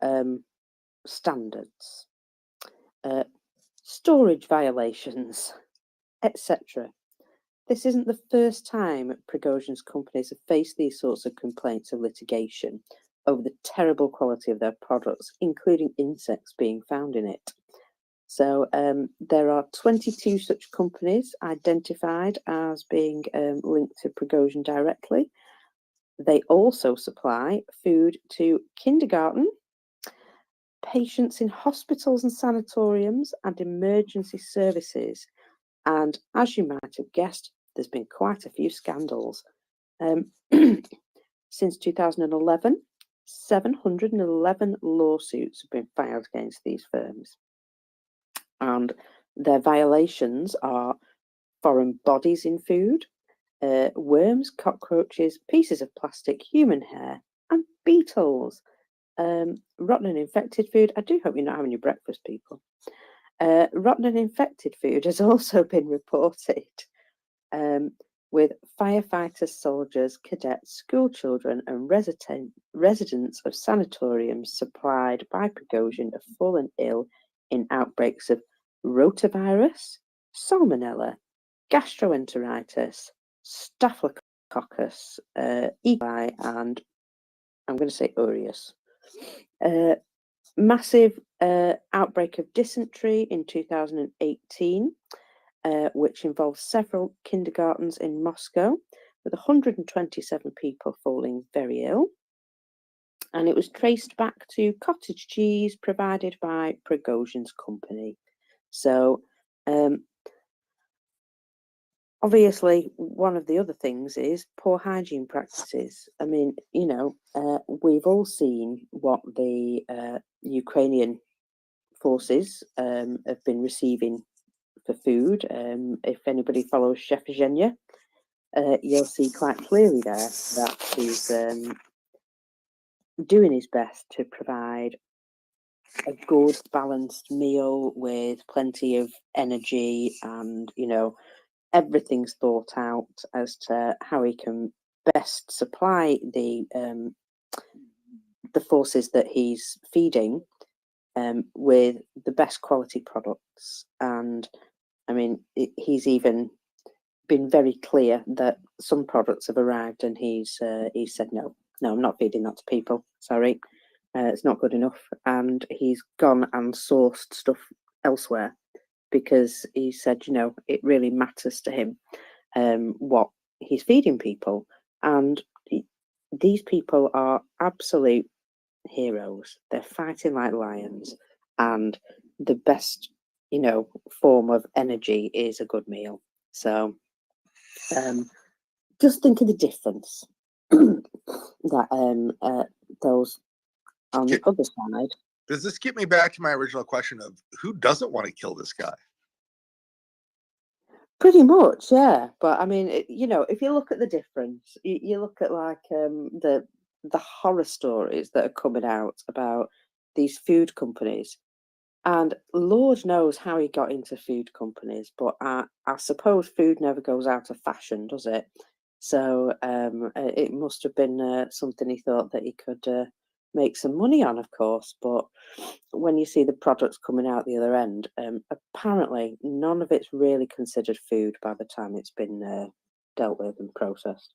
standards. Storage violations, etc. This isn't the first time Prigozhin's companies have faced these sorts of complaints of litigation over the terrible quality of their products, including insects being found in it. So there are 22 such companies identified as being linked to Prigozhin directly. They also supply food to kindergarten, patients in hospitals and sanatoriums, and emergency services. And as you might have guessed, there's been quite a few scandals. Since 2011, 711 lawsuits have been filed against these firms. And their violations are foreign bodies in food, worms, cockroaches, pieces of plastic, human hair, and beetles. Rotten and infected food. I do hope you're not having your breakfast, people. Rotten and infected food has also been reported with firefighters, soldiers, cadets, school children, and residents of sanatoriums supplied by Prigozhin have fallen ill in outbreaks of rotavirus, salmonella, gastroenteritis, staphylococcus, E. coli, and I'm going to say aureus. Massive outbreak of dysentery in 2018, which involved several kindergartens in Moscow, with 127 people falling very ill. And it was traced back to cottage cheese provided by Prigozhin's company. So, obviously, one of the other things is poor hygiene practices. I mean, you know, we've all seen what the Ukrainian forces have been receiving for food. If anybody follows Chef Zhenya, you'll see quite clearly there that he's doing his best to provide a good balanced meal with plenty of energy, and you know, everything's thought out as to how he can best supply the forces that he's feeding with the best quality products. And I mean, he's even been very clear that some products have arrived, and he said no, I'm not feeding that to people. Sorry, it's not good enough. And he's gone and sourced stuff elsewhere, because he said, you know, it really matters to him what he's feeding people. And these people are absolute heroes. They're fighting like lions, and the best, you know, form of energy is a good meal. So just think of the difference that those on the other side. Does this get me back to my original question of who doesn't want to kill this guy? Pretty much, yeah. But I mean, you know, if you look at the difference, you look at like the horror stories that are coming out about these food companies, and Lord knows how he got into food companies. But I suppose food never goes out of fashion, does it? So it must have been something he thought that he could make some money on, of course. But when you see the products coming out the other end, apparently none of it's really considered food by the time it's been dealt with and processed.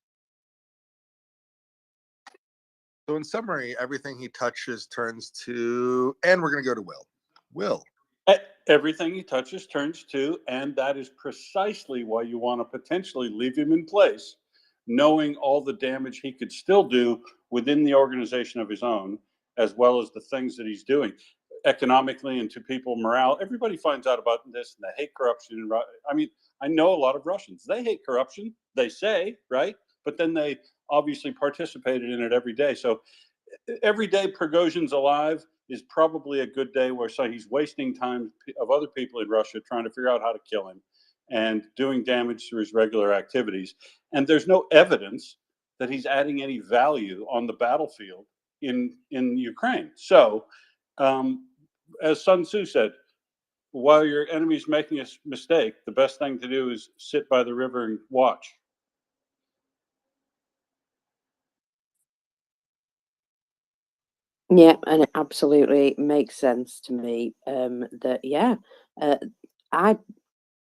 So in summary, everything he touches turns to, and we're going to go to Will. Will. Everything he touches turns to, and that is precisely why you want to potentially leave him in place, knowing all the damage he could still do within the organization of his own, as well as the things that he's doing economically and to people morale. Everybody finds out about this, and they hate corruption. I mean, I know a lot of Russians. They hate corruption, they say, right? but then they obviously participated in it every day. So every day Prigozhin's alive is probably a good day where he's wasting time of other people in Russia trying to figure out how to kill him and doing damage through his regular activities. And there's no evidence that he's adding any value on the battlefield in Ukraine. So, as Sun Tzu said, while your enemy's making a mistake, the best thing to do is sit by the river and watch. Yeah, and it absolutely makes sense to me. That yeah, uh, I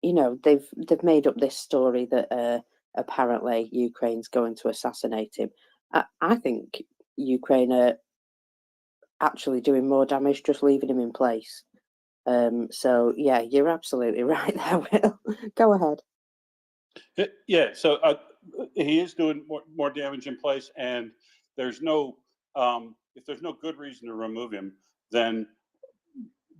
they've made up this story that apparently Ukraine's going to assassinate him. I think Ukraine are actually doing more damage just leaving him in place. So yeah, you're absolutely right there, Will. Go ahead. Yeah, so he is doing more damage in place, and there's no if there's no good reason to remove him, then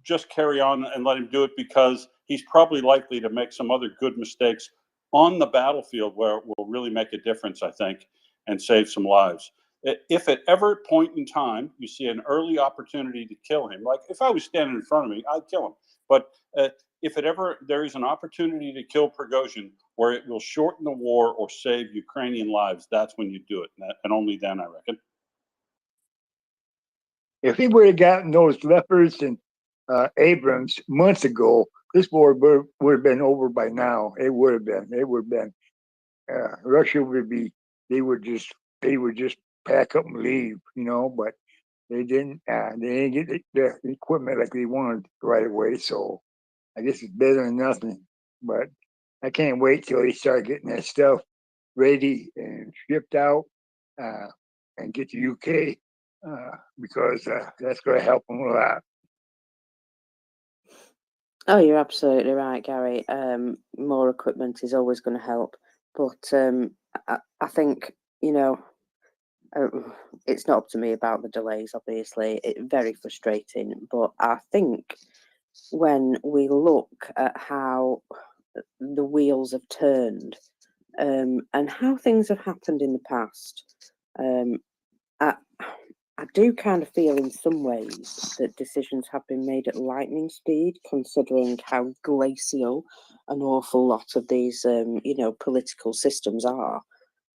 just carry on and let him do it, because he's probably likely to make some other good mistakes on the battlefield where it will really make a difference, I think, and save some lives. If at ever point in time you see an early opportunity to kill him, like if I was standing in front of me, I'd kill him. But if it ever there is an opportunity to kill Prigozhin where it will shorten the war or save Ukrainian lives, that's when you do it, and only then, I reckon. If he would have gotten those Leopards and Abrams months ago, this war would have been over by now. It would have been. It would have been. Russia would be. They would just pack up and leave, But they didn't. They didn't get the equipment like they wanted right away. So I guess it's better than nothing. But I can't wait till they start getting that stuff ready and shipped out and get to UK because that's going to help them a lot. Oh, you're absolutely right, Gary. More equipment is always going to help, but I think it's not up to me about the delays. Obviously, it's very frustrating. But I think when we look at how the wheels have turned and how things have happened in the past, I do kind of feel in some ways that decisions have been made at lightning speed, considering how glacial an awful lot of these, political systems are.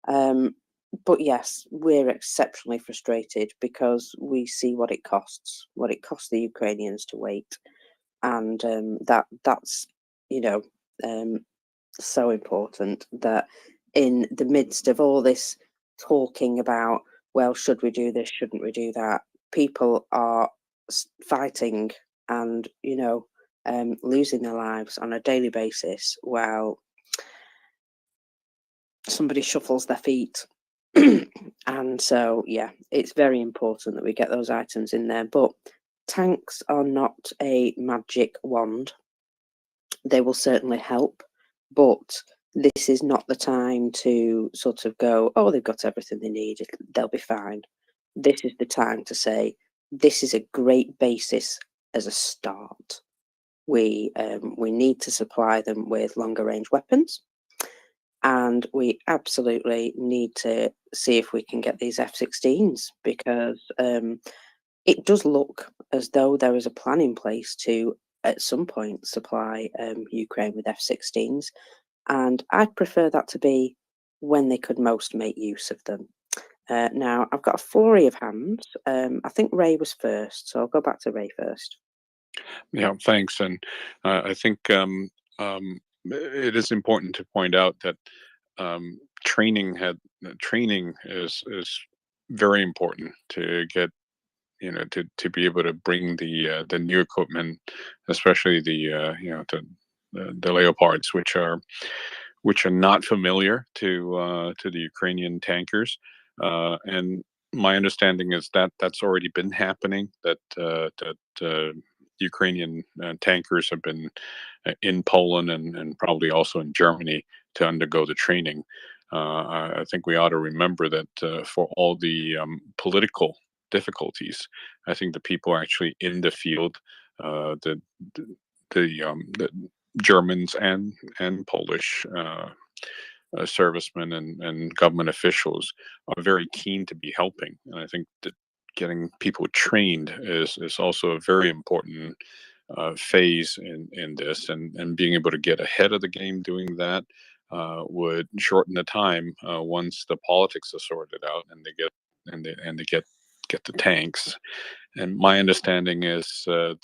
But yes, we're exceptionally frustrated because we see what it costs the Ukrainians to wait, and that's so important that in the midst of all this talking about, well, should we do this, shouldn't we do that, people are fighting and losing their lives on a daily basis while somebody shuffles their feet. And so yeah, it's very important that we get those items in there, but tanks are not a magic wand. They will certainly help, but this is not the time to sort of go, oh, they've got everything they need, they'll be fine. This is the time to say, this is a great basis as a start. We need to supply them with longer range weapons, and we absolutely need to see if we can get these F-16s, because it does look as though there is a plan in place to, at some point, supply Ukraine with F-16s, and I'd prefer that to be when they could most make use of them. Now, I've got a flurry of hands. I think Ray was first, so I'll go back to Ray first. Yeah, thanks. And I think it is important to point out that training is very important to get to be able to bring the new equipment, especially the Leopards, which are not familiar to the Ukrainian tankers, and my understanding is that that's already been happening. That Ukrainian tankers have been in Poland and probably also in Germany to undergo the training. I think we ought to remember that for all the political difficulties, I think the people actually in the field, the Germans and Polish servicemen and government officials are very keen to be helping. And I think that getting people trained is also a very important phase in this, and being able to get ahead of the game doing that would shorten the time once the politics are sorted out and they get the tanks. And my understanding is the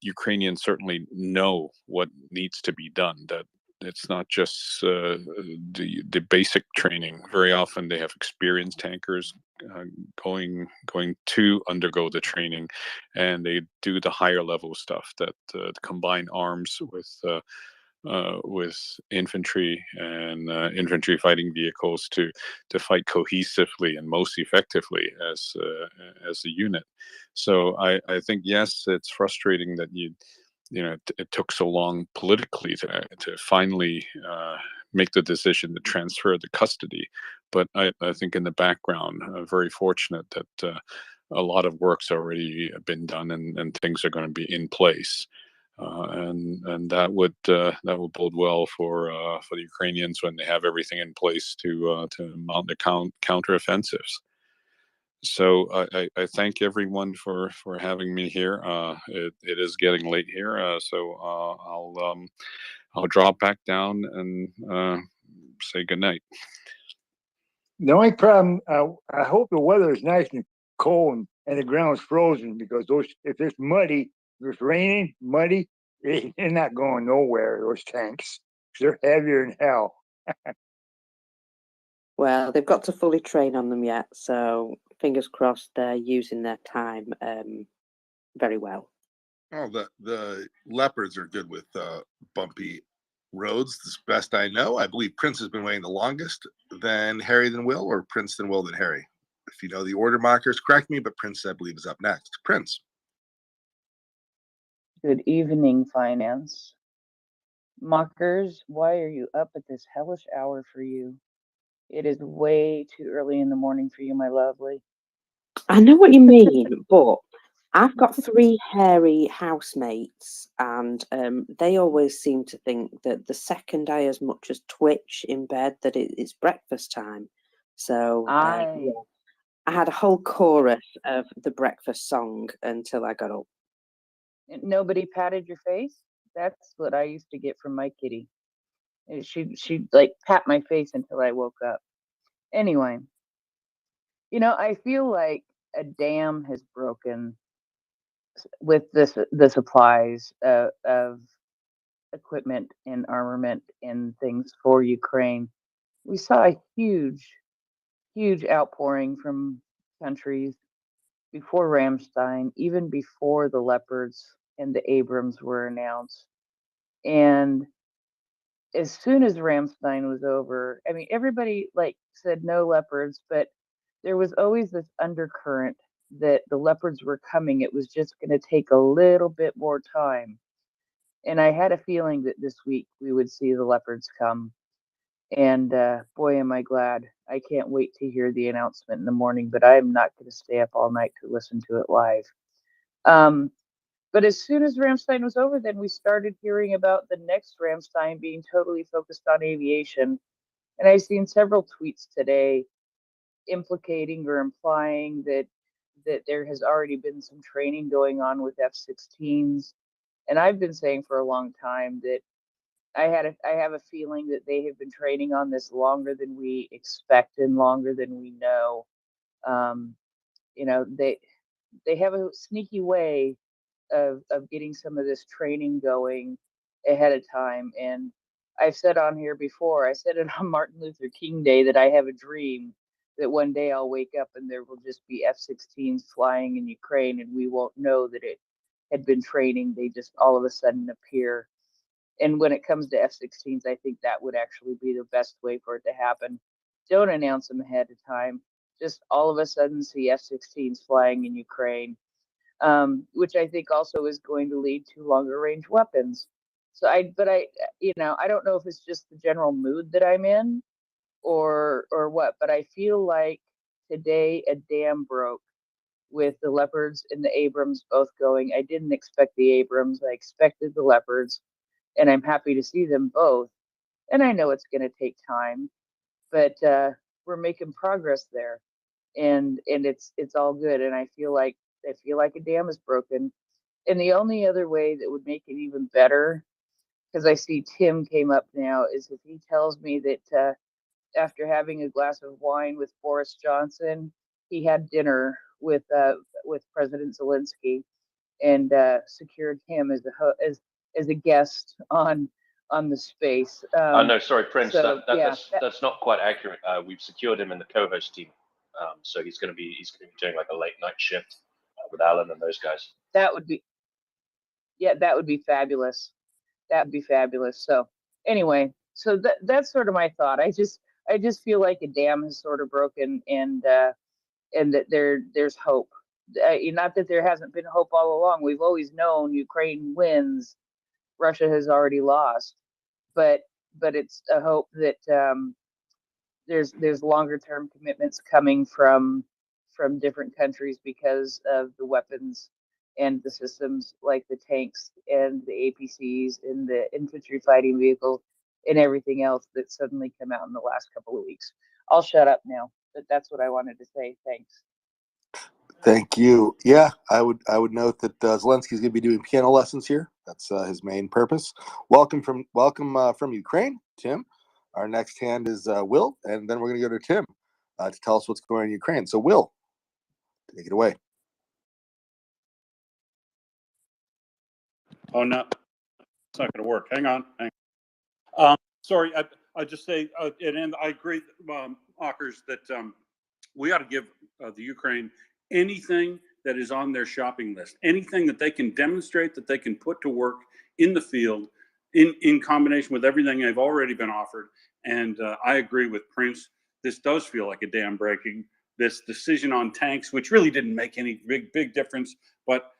Ukrainians certainly know what needs to be done. That it's not just the basic training. Very often they have experienced tankers going to undergo the training, and they do the higher level stuff that combine arms with infantry and infantry fighting vehicles to fight cohesively and most effectively as a unit. So I think yes, it's frustrating that it took so long politically to finally make the decision to transfer the custody. But I think in the background, very fortunate that a lot of work's already been done and things are going to be in place. And that would bode well for the Ukrainians when they have everything in place to mount the counteroffensives. So I thank everyone for having me here. It is getting late here, so I'll drop back down and say goodnight. The only problem, I hope the weather is nice and cold and the ground's frozen, because if it's muddy, if it's raining, muddy, they're not going nowhere, those tanks. They're heavier than hell. Well, they've got to fully train on them yet, so fingers crossed they're using their time very well. Oh, the leopards are good with bumpy roads. As best I know, I believe Prince has been waiting the longest, then Harry, then Will, or Prince, then Will, then Harry. If you know the order, mockers, correct me, but Prince, I believe, is up next. Prince. Good evening, Finance. Mockers, why are you up at this hellish hour for you? It is way too early in the morning for you, my lovely. I know what you mean, but I've got 3 hairy housemates, and they always seem to think that the second I as much as twitch in bed, that it's breakfast time. So yeah, I had a whole chorus of the breakfast song until I got up. Nobody patted your face? That's what I used to get from my kitty. She'd like pat my face until I woke up. Anyway, I feel like a dam has broken with the supplies of equipment and armament and things for Ukraine. We saw a huge outpouring from countries before Ramstein, even before the Leopards and the Abrams were announced. And as soon as Ramstein was over, I mean, everybody said no Leopards, but there was always this undercurrent that the Leopards were coming. It was just going to take a little bit more time. And I had a feeling that this week we would see the Leopards come. And boy, am I glad. I can't wait to hear the announcement in the morning, but I am not going to stay up all night to listen to it live. But as soon as Ramstein was over, then we started hearing about the next Ramstein being totally focused on aviation. And I've seen several tweets today implicating or implying that there has already been some training going on with F-16s. And I've been saying for a long time that I have a feeling that they have been training on this longer than we expect and longer than we know. They have a sneaky way of getting some of this training going ahead of time. And I've said on here before, I said it on Martin Luther King Day, that I have a dream that one day I'll wake up and there will just be F-16s flying in Ukraine, and we won't know that it had been training. They just all of a sudden appear. And when it comes to F-16s, I think that would actually be the best way for it to happen. Don't announce them ahead of time. Just all of a sudden see F-16s flying in Ukraine, which I think also is going to lead to longer range weapons. So I don't know if it's just the general mood that I'm in or what, but I feel like today a dam broke with the Leopards and the Abrams both going. I didn't expect the Abrams. I expected the Leopards, and I'm happy to see them both. And I know it's going to take time, but we're making progress there, and it's all good. And I feel like a dam is broken. And the only other way that would make it even better, because I see Tim came up now, is if he tells me that after having a glass of wine with Boris Johnson, he had dinner with President Zelensky and secured him as as a guest on the space. No, sorry, Prince. So yeah, That's not quite accurate. We've secured him in the co-host team, so he's going to be doing like a late night shift with Alan and those guys. that would be that would be fabulous. That would be fabulous. So anyway, so that's sort of my thought. I just feel like a dam is sort of broken, and that there's hope. Not that there hasn't been hope all along. We've always known Ukraine wins, Russia has already lost, but it's a hope that there's longer term commitments coming from different countries because of the weapons and the systems like the tanks and the APCs and the infantry fighting vehicles and everything else that suddenly come out in the last couple of weeks. I'll shut up now, but that's what I wanted to say. Thanks. Thank you. Yeah, I would note that Zelensky's going to be doing piano lessons here. That's his main purpose. Welcome from Ukraine, Tim. Our next hand is Will, and then we're going to go to Tim to tell us what's going on in Ukraine. So, Will, take it away. Oh no, it's not going to work. Hang on. Sorry, I just say, and I agree, Ockers, that we ought to give the Ukraine anything that is on their shopping list, anything that they can demonstrate that they can put to work in the field, in combination with everything they've already been offered. And I agree with Prince. This does feel like a dam breaking. This decision on tanks, which really didn't make any big difference, but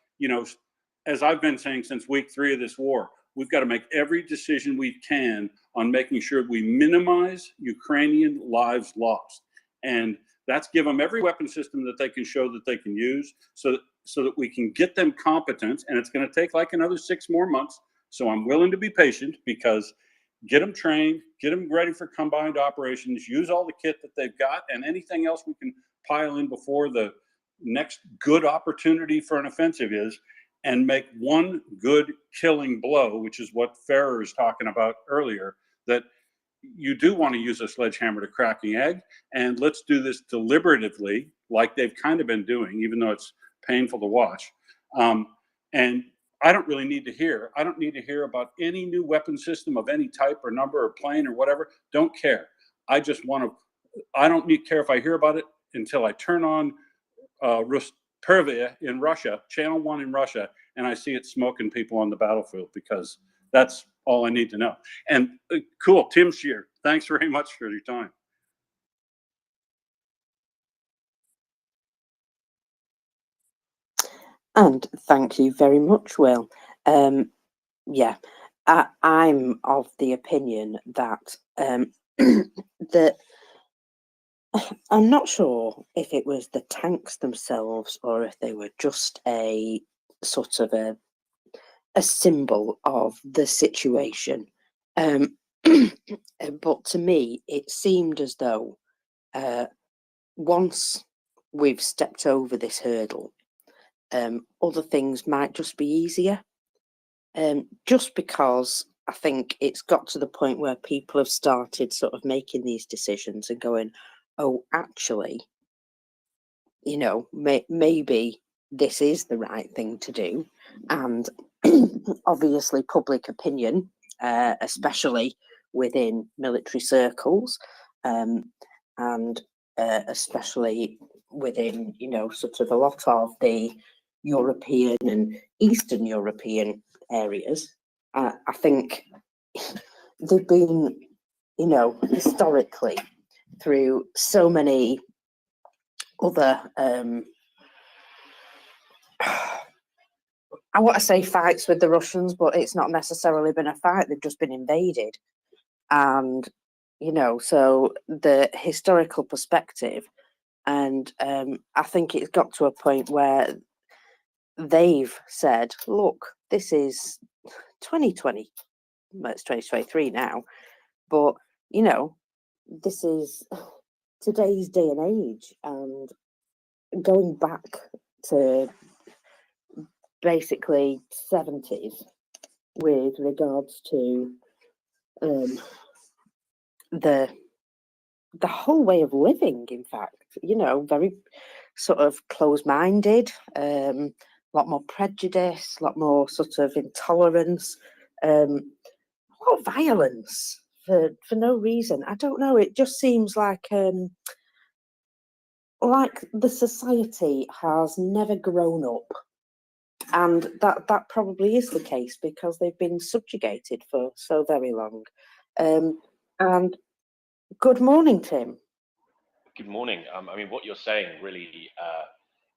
as I've been saying since week 3 of this war, we've got to make every decision we can on making sure we minimize Ukrainian lives lost. And that's give them every weapon system that they can show that they can use so that we can get them competent. And it's going to take like another 6 more months. So I'm willing to be patient, because get them trained, get them ready for combined operations, use all the kit that they've got, and anything else we can pile in before the next good opportunity for an offensive is, and make one good killing blow, which is what Farrer is talking about earlier, that you do want to use a sledgehammer to crack the egg, and let's do this deliberatively, like they've kind of been doing, even though it's painful to watch. And I don't need to hear about any new weapon system of any type or number or plane or whatever. Don't care. I don't care if I hear about it until I turn on Pervia in Russia, Channel 1 in Russia, and I see it smoking people on the battlefield, because that's all I need to know. And cool, Tim Shear, thanks very much for your time. And thank you very much, Will. Yeah, I'm of the opinion that that I'm not sure if it was the tanks themselves or if they were just a sort of a symbol of the situation. But to me, it seemed as though once we've stepped over this hurdle, other things might just be easier. Just because I think it's got to the point where people have started sort of making these decisions and going, oh, actually, maybe this is the right thing to do. And obviously public opinion, especially within military circles, and especially within, sort of a lot of the European and Eastern European areas, I think they've been, historically through so many other I want to say fights with the Russians, but it's not necessarily been a fight. They've just been invaded. And, so the historical perspective, and I think it's got to a point where they've said, look, this is 2020, well, it's 2023 now. But, you know, this is today's day and age, and going back to basically 70s with regards to the whole way of living, in fact, you know, very sort of close-minded, a lot more prejudice, a lot more sort of intolerance, a lot of violence for no reason. I don't know, it just seems like the society has never grown up. And that probably is the case because they've been subjugated for so very long. And good morning, Tim. Good morning. I mean, what you're saying really,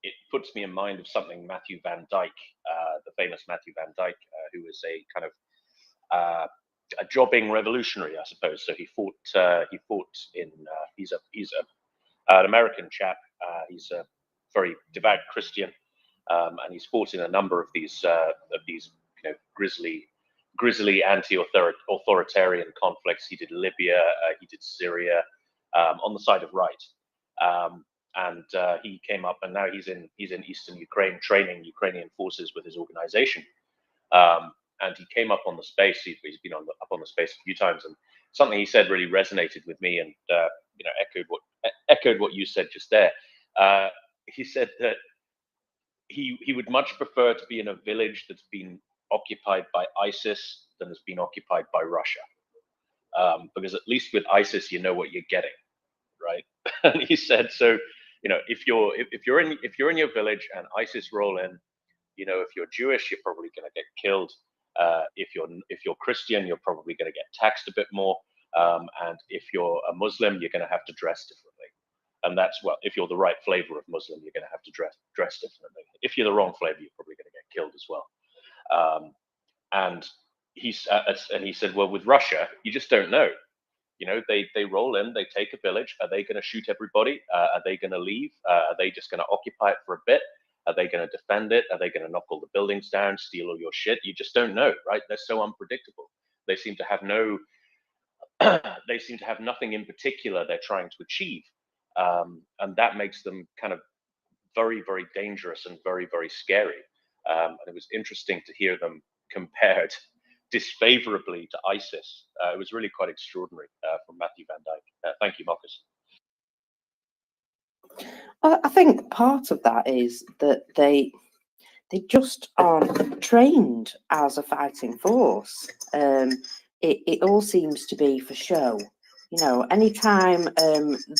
it puts me in mind of something Matthew Van Dyke, the famous Matthew Van Dyke, who was a kind of a jobbing revolutionary, I suppose. So he fought in. He's an American chap. He's a very devout Christian, and he's fought in a number of these you know, grisly anti-authoritarian conflicts. He did Libya, he did Syria, on the side of right, and he came up, and now he's in eastern Ukraine training Ukrainian forces with his organization. And he came up on the space. He's been up on the space a few times, and something he said really resonated with me, and you know, echoed what you said just there. He said that he would much prefer to be in a village that's been occupied by ISIS than has been occupied by Russia, because at least with ISIS you know what you're getting, right? And he said, so you know, if you're in your village and ISIS roll in, you know, if you're Jewish, you're probably going to get killed. If you're Christian, you're probably going to get taxed a bit more. And if you're a Muslim, you're going to have to dress differently. And that's, well, if you're the right flavor of Muslim, you're going to have to dress differently. If you're the wrong flavor, you're probably going to get killed as well. And he said, well, with Russia, you just don't know. You know, they roll in, they take a village. Are they going to shoot everybody? Are they going to leave? Are they just going to occupy it for a bit? Are they going to defend it? Are they going to knock all the buildings down, steal all your shit? You just don't know, right? They're so unpredictable. They seem to have they seem to have nothing in particular they're trying to achieve. And that makes them kind of very, very dangerous and very, very scary. And it was interesting to hear them compared disfavorably to ISIS. It was really quite extraordinary from Matthew Van Dyke. Thank you, Marcus. I think part of that is that they just aren't trained as a fighting force. It all seems to be for show. You know, anytime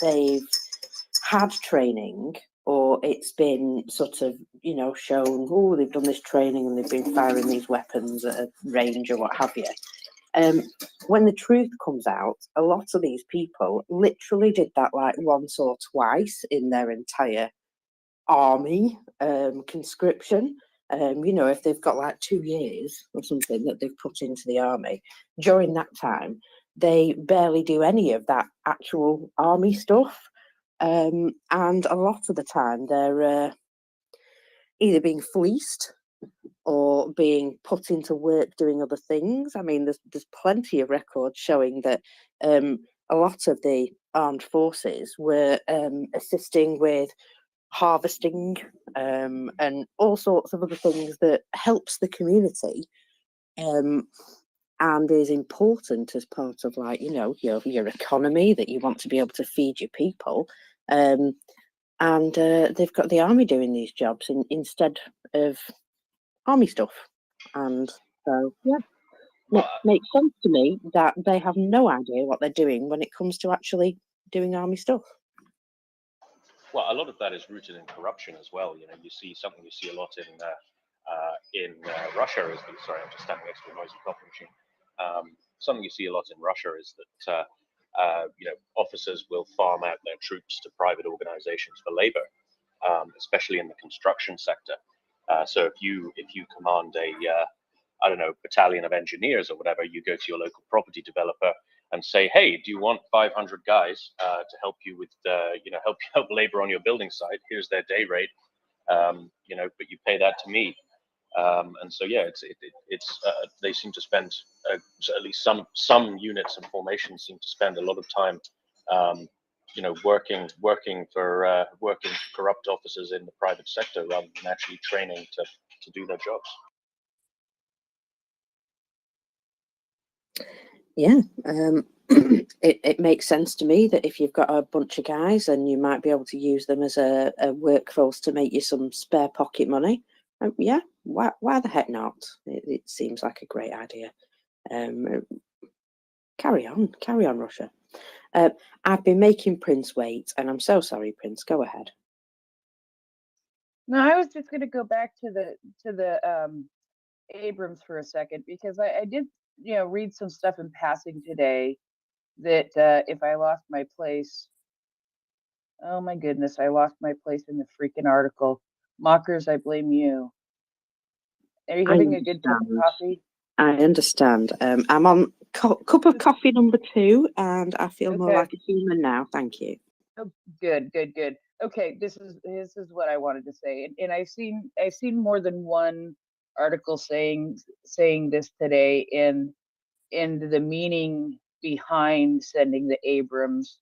they've had training, or it's been sort of, you know, shown, oh, they've done this training and they've been firing these weapons at a range or what have you. When the truth comes out, a lot of these people literally did that like once or twice in their entire army conscription. You know, if they've got like 2 years or something that they've put into the army, during that time, they barely do any of that actual army stuff. And a lot of the time they're either being fleeced or being put into work doing other things. I mean, there's plenty of records showing that a lot of the armed forces were assisting with harvesting and all sorts of other things that helps the community and is important as part of, like, you know, your economy, that you want to be able to feed your people. And they've got the army doing these jobs instead of army stuff. And so, yeah, makes sense to me that they have no idea what they're doing when it comes to actually doing army stuff. Well, a lot of that is rooted in corruption as well. You know, you see a lot in Russia. Sorry, I'm just standing next to a noisy coffee machine. Something you see a lot in Russia is that you know, officers will farm out their troops to private organizations for labor, especially in the construction sector. So if you command a I don't know, battalion of engineers or whatever, you go to your local property developer and say, hey, do you want 500 guys to help you with, you know, help labor on your building site? Here's their day rate, you know, but you pay that to me. And so yeah, it's they seem to spend at least some units and formations seem to spend a lot of time, working for corrupt officers in the private sector rather than actually training to do their jobs. Yeah, it makes sense to me that if you've got a bunch of guys, and you might be able to use them as a workforce to make you some spare pocket money. Yeah, why the heck not? It seems like a great idea. Carry on, Russia. I've been making Prince wait, and I'm so sorry, Prince. Go ahead. No, I was just going to go back to the Abrams for a second, because I did read some stuff in passing today that if I lost my place, oh my goodness, I lost my place in the freaking article. Mockers, I blame you. Are you I having a good cup of understand. coffee? I understand. I'm on cup of coffee number 2, and I feel more Okay. like a human now. Thank you. Oh, good. Okay, this is what I wanted to say, and I've seen more than one article saying this today in the meaning behind sending the Abrams.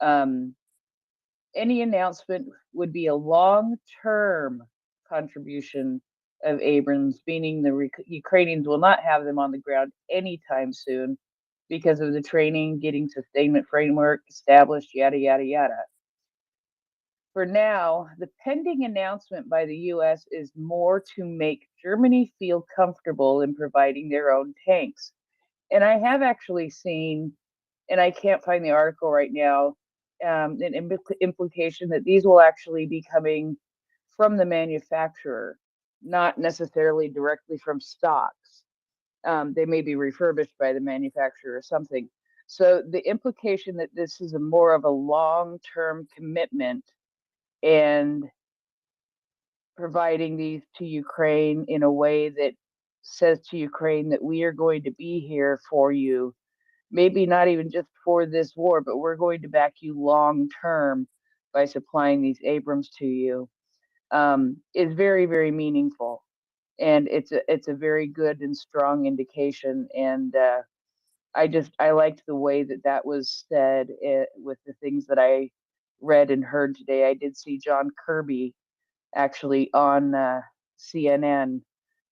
Any announcement would be a long-term contribution of Abrams, meaning the Ukrainians will not have them on the ground anytime soon because of the training, getting sustainment framework established, yada, yada, yada. For now, the pending announcement by the US is more to make Germany feel comfortable in providing their own tanks. And I have actually seen, and I can't find the article right now, an implication that these will actually be coming from the manufacturer, not necessarily directly from stocks. They may be refurbished by the manufacturer or something. So the implication that this is more of a long-term commitment and providing these to Ukraine in a way that says to Ukraine that we are going to be here for you, maybe not even just for this war, but we're going to back you long term by supplying these Abrams to you, is very, very meaningful. And it's a very good and strong indication. And I liked the way that was said with the things that I read and heard today. I did see John Kirby actually on CNN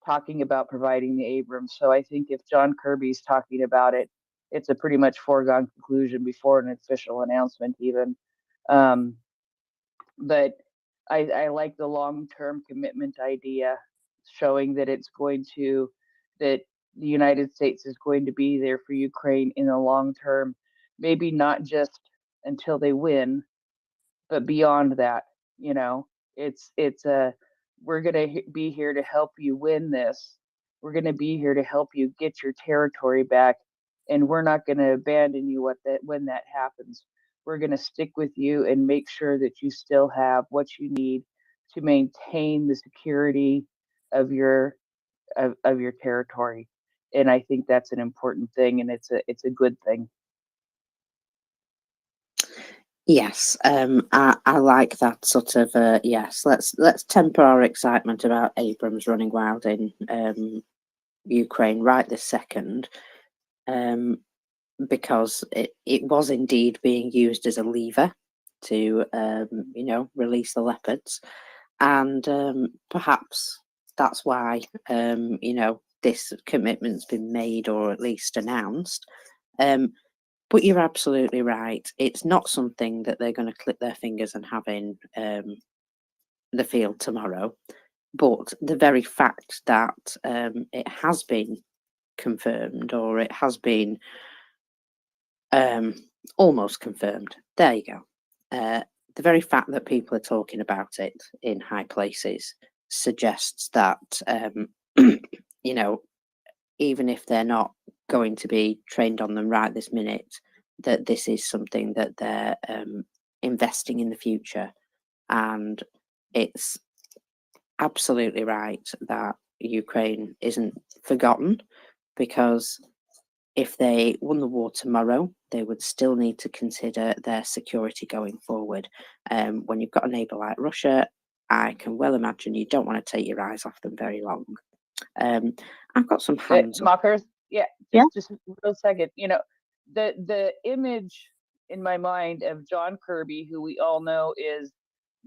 talking about providing the Abrams. So I think if John Kirby's talking about it, it's a pretty much foregone conclusion before an official announcement even. But I like the long-term commitment idea, showing that that the United States is going to be there for Ukraine in the long term, maybe not just until they win, but beyond that. You know, it's a we're going to be here to help you win this. We're going to be here to help you get your territory back, and we're not going to abandon you when that happens. We're going to stick with you and make sure that you still have what you need to maintain the security of your your territory. And I think that's an important thing, and it's a good thing. Yes, I like that sort of. Yes, let's temper our excitement about Abrams running wild in Ukraine right this second, because it was indeed being used as a lever to release the leopards, and perhaps that's why this commitment's been made, or at least announced. But you're absolutely right. It's not something that they're going to click their fingers and have in the field tomorrow. But the very fact that it has been confirmed, or it has been almost confirmed, there you go. The very fact that people are talking about it in high places suggests that, even if they're not going to be trained on them right this minute, that this is something that they're investing in the future. And it's absolutely right that Ukraine isn't forgotten, because if they won the war tomorrow, they would still need to consider their security going forward. When you've got a neighbour like Russia, I can well imagine you don't want to take your eyes off them very long. I've got some hands up. Mockers, yeah, Yeah. just a real second. You know, the image in my mind of John Kirby, who we all know is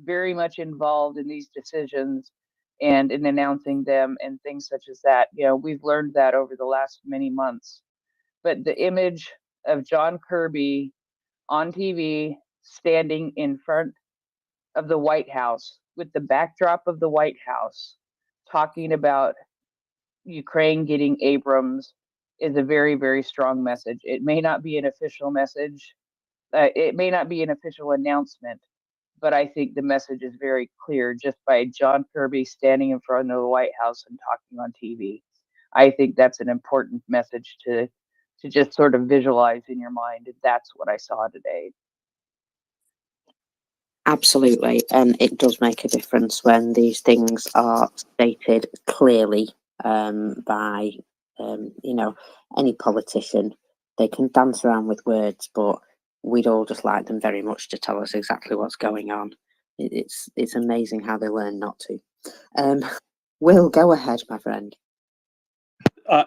very much involved in these decisions and in announcing them and things such as that. You know, we've learned that over the last many months. But the image of John Kirby on TV standing in front of the White House with the backdrop of the White House talking about Ukraine getting Abrams is a very, very strong message. It may not be an official message, it may not be an official announcement, but I think the message is very clear just by John Kirby standing in front of the White House and talking on TV. I think that's an important message to just sort of visualize in your mind. And that's what I saw today. Absolutely, and it does make a difference when these things are stated clearly by any politician. They can dance around with words, but we'd all just like them very much to tell us exactly what's going on. It's amazing how they learn not to. Will, go ahead, my friend.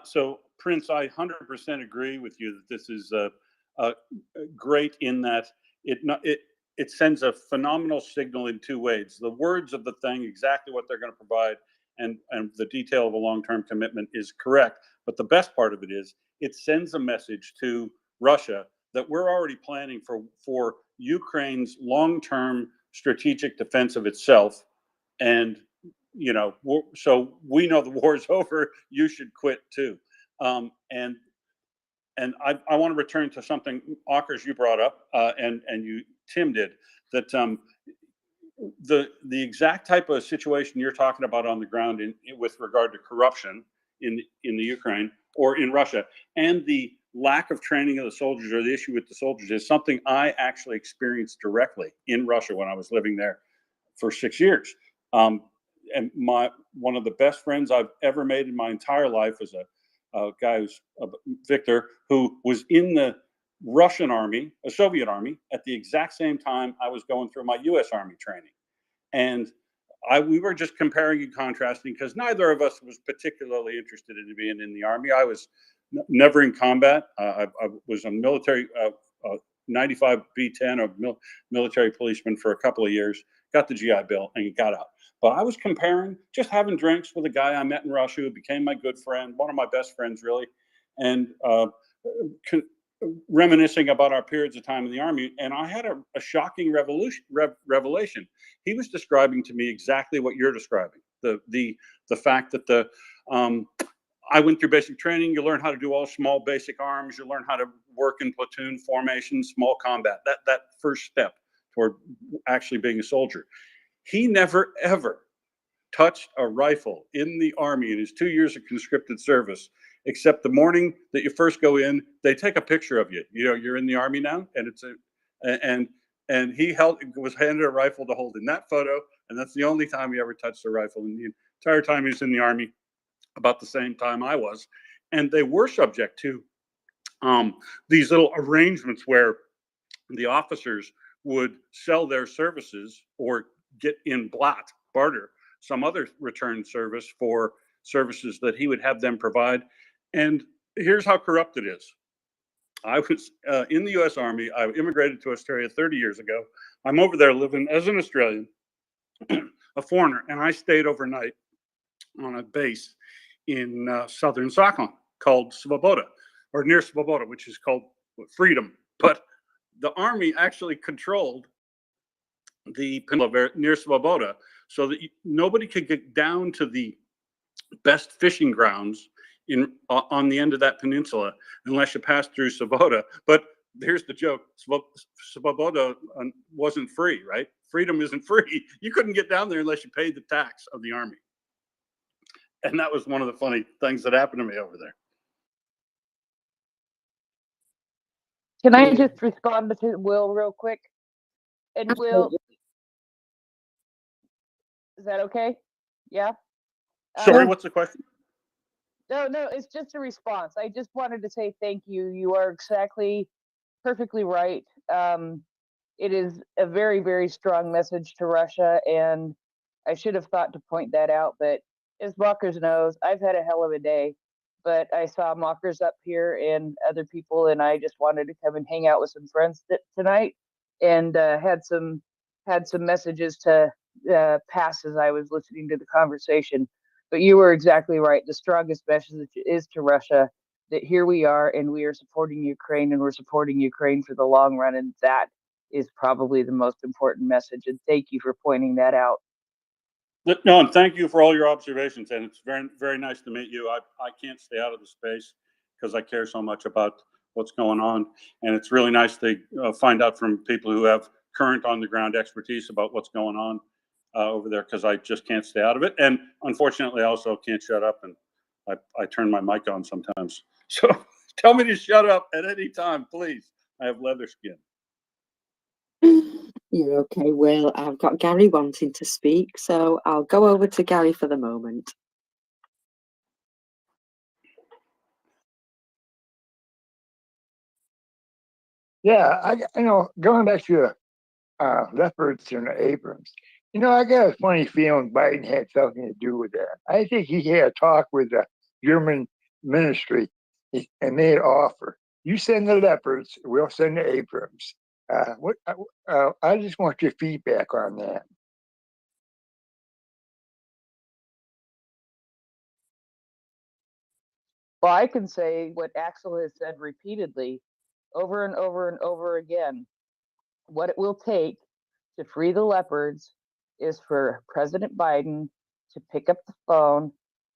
So, Prince, I 100% agree with you that this is great in that it sends a phenomenal signal in two ways. The words of the thing, exactly what they're going to provide, and the detail of a long-term commitment is correct. But the best part of it is it sends a message to Russia that we're already planning for Ukraine's long-term strategic defense of itself. And, so we know the war's over. You should quit too. And I want to return to something, Akers, you brought up, and Tim did, that the exact type of situation you're talking about on the ground with regard to corruption in the Ukraine or in Russia, and the lack of training of the soldiers, or the issue with the soldiers, is something I actually experienced directly in Russia when I was living there for 6 years. And one of the best friends I've ever made in my entire life was a guy who's Victor, who was in the Russian army, a Soviet army, at the exact same time I was going through my U.S. Army training. And we were just comparing and contrasting because neither of us was particularly interested in being in the army. I was never in combat. I was a military 95 B10 of military policeman for a couple of years, got the GI Bill, and got out. But I was comparing, just having drinks with a guy I met in Russia who became my good friend, one of my best friends, really, and reminiscing about our periods of time in the army. And I had a shocking revelation. He was describing to me exactly what you're describing. The fact that I went through basic training. You learn how to do all small basic arms. You learn how to work in platoon formation, small combat. That first step toward actually being a soldier. He never ever touched a rifle in the army in his 2 years of conscripted service, except the morning that you first go in, they take a picture of you. You know, you're in the army now, and and he was handed a rifle to hold in that photo, and that's the only time he ever touched a rifle in the entire time he was in the army. About the same time I was, and they were subject to these little arrangements where the officers would sell their services or get in barter some other return service for services that he would have them provide. And here's how corrupt it is. I was in the U.S. Army. I immigrated to Australia 30 years ago. I'm over there living as an Australian, a foreigner, and I stayed overnight on a base in southern Sakhalin called Svoboda, or near Svoboda, which is called Freedom. But the army actually controlled the peninsula near Svoboda, so that nobody could get down to the best fishing grounds on the end of that peninsula unless you passed through Svoboda. But here's the joke: Svoboda wasn't free, right? Freedom isn't free. You couldn't get down there unless you paid the tax of the army. And that was one of the funny things that happened to me over there. Can I just respond to Will real quick? And Will, is that okay? Yeah. Sorry, what's the question? No, it's just a response. I just wanted to say thank you. You are exactly perfectly right. It is a very, very strong message to Russia, and I should have thought to point that out, but as Mockers knows, I've had a hell of a day, but I saw Mockers up here and other people, and I just wanted to come and hang out with some friends tonight, and had some messages to pass as I was listening to the conversation. But you were exactly right. The strongest message is to Russia that here we are and we are supporting Ukraine, and we're supporting Ukraine for the long run, and that is probably the most important message. And thank you for pointing that out. No, and thank you for all your observations. And it's very, very nice to meet you. I can't stay out of the space because I care so much about what's going on. And it's really nice to find out from people who have current on the ground expertise about what's going on over there, because I just can't stay out of it. And unfortunately, I also can't shut up, and I turn my mic on sometimes. So tell me to shut up at any time, please. I have leather skin. You're okay, Will. I've got Gary wanting to speak, so I'll go over to Gary for the moment. Yeah, going back to leopards and Abrams, I got a funny feeling Biden had something to do with that. I think he had a talk with the German ministry and made an offer. You send the leopards, we'll send the Abrams. I just want your feedback on that. Well, I can say what Axel has said repeatedly over and over and over again. What it will take to free the leopards is for President Biden to pick up the phone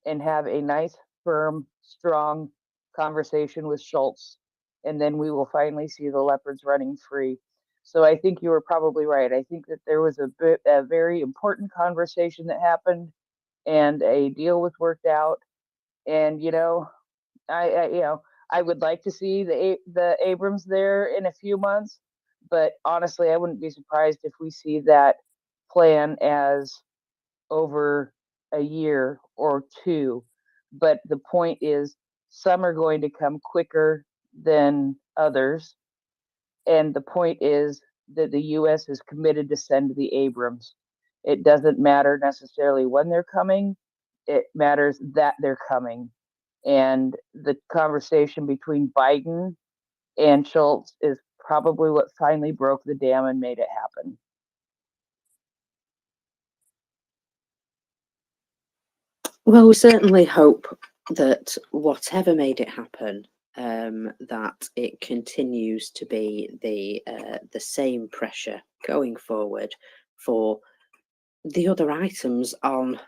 and have a nice, firm, strong conversation with Schultz. And then we will finally see the leopards running free. So I think you were probably right. I think that there was a very important conversation that happened, and a deal was worked out. And I would like to see the Abrams there in a few months, but honestly, I wouldn't be surprised if we see that plan as over a year or two. But the point is, some are going to come quicker than others, and the point is that the U.S. is committed to send the Abrams. It doesn't matter necessarily when they're coming; it matters that they're coming. And the conversation between Biden and Schultz is probably what finally broke the dam and made it happen. Well, we certainly hope that whatever made it happen, that it continues to be the same pressure going forward for the other items on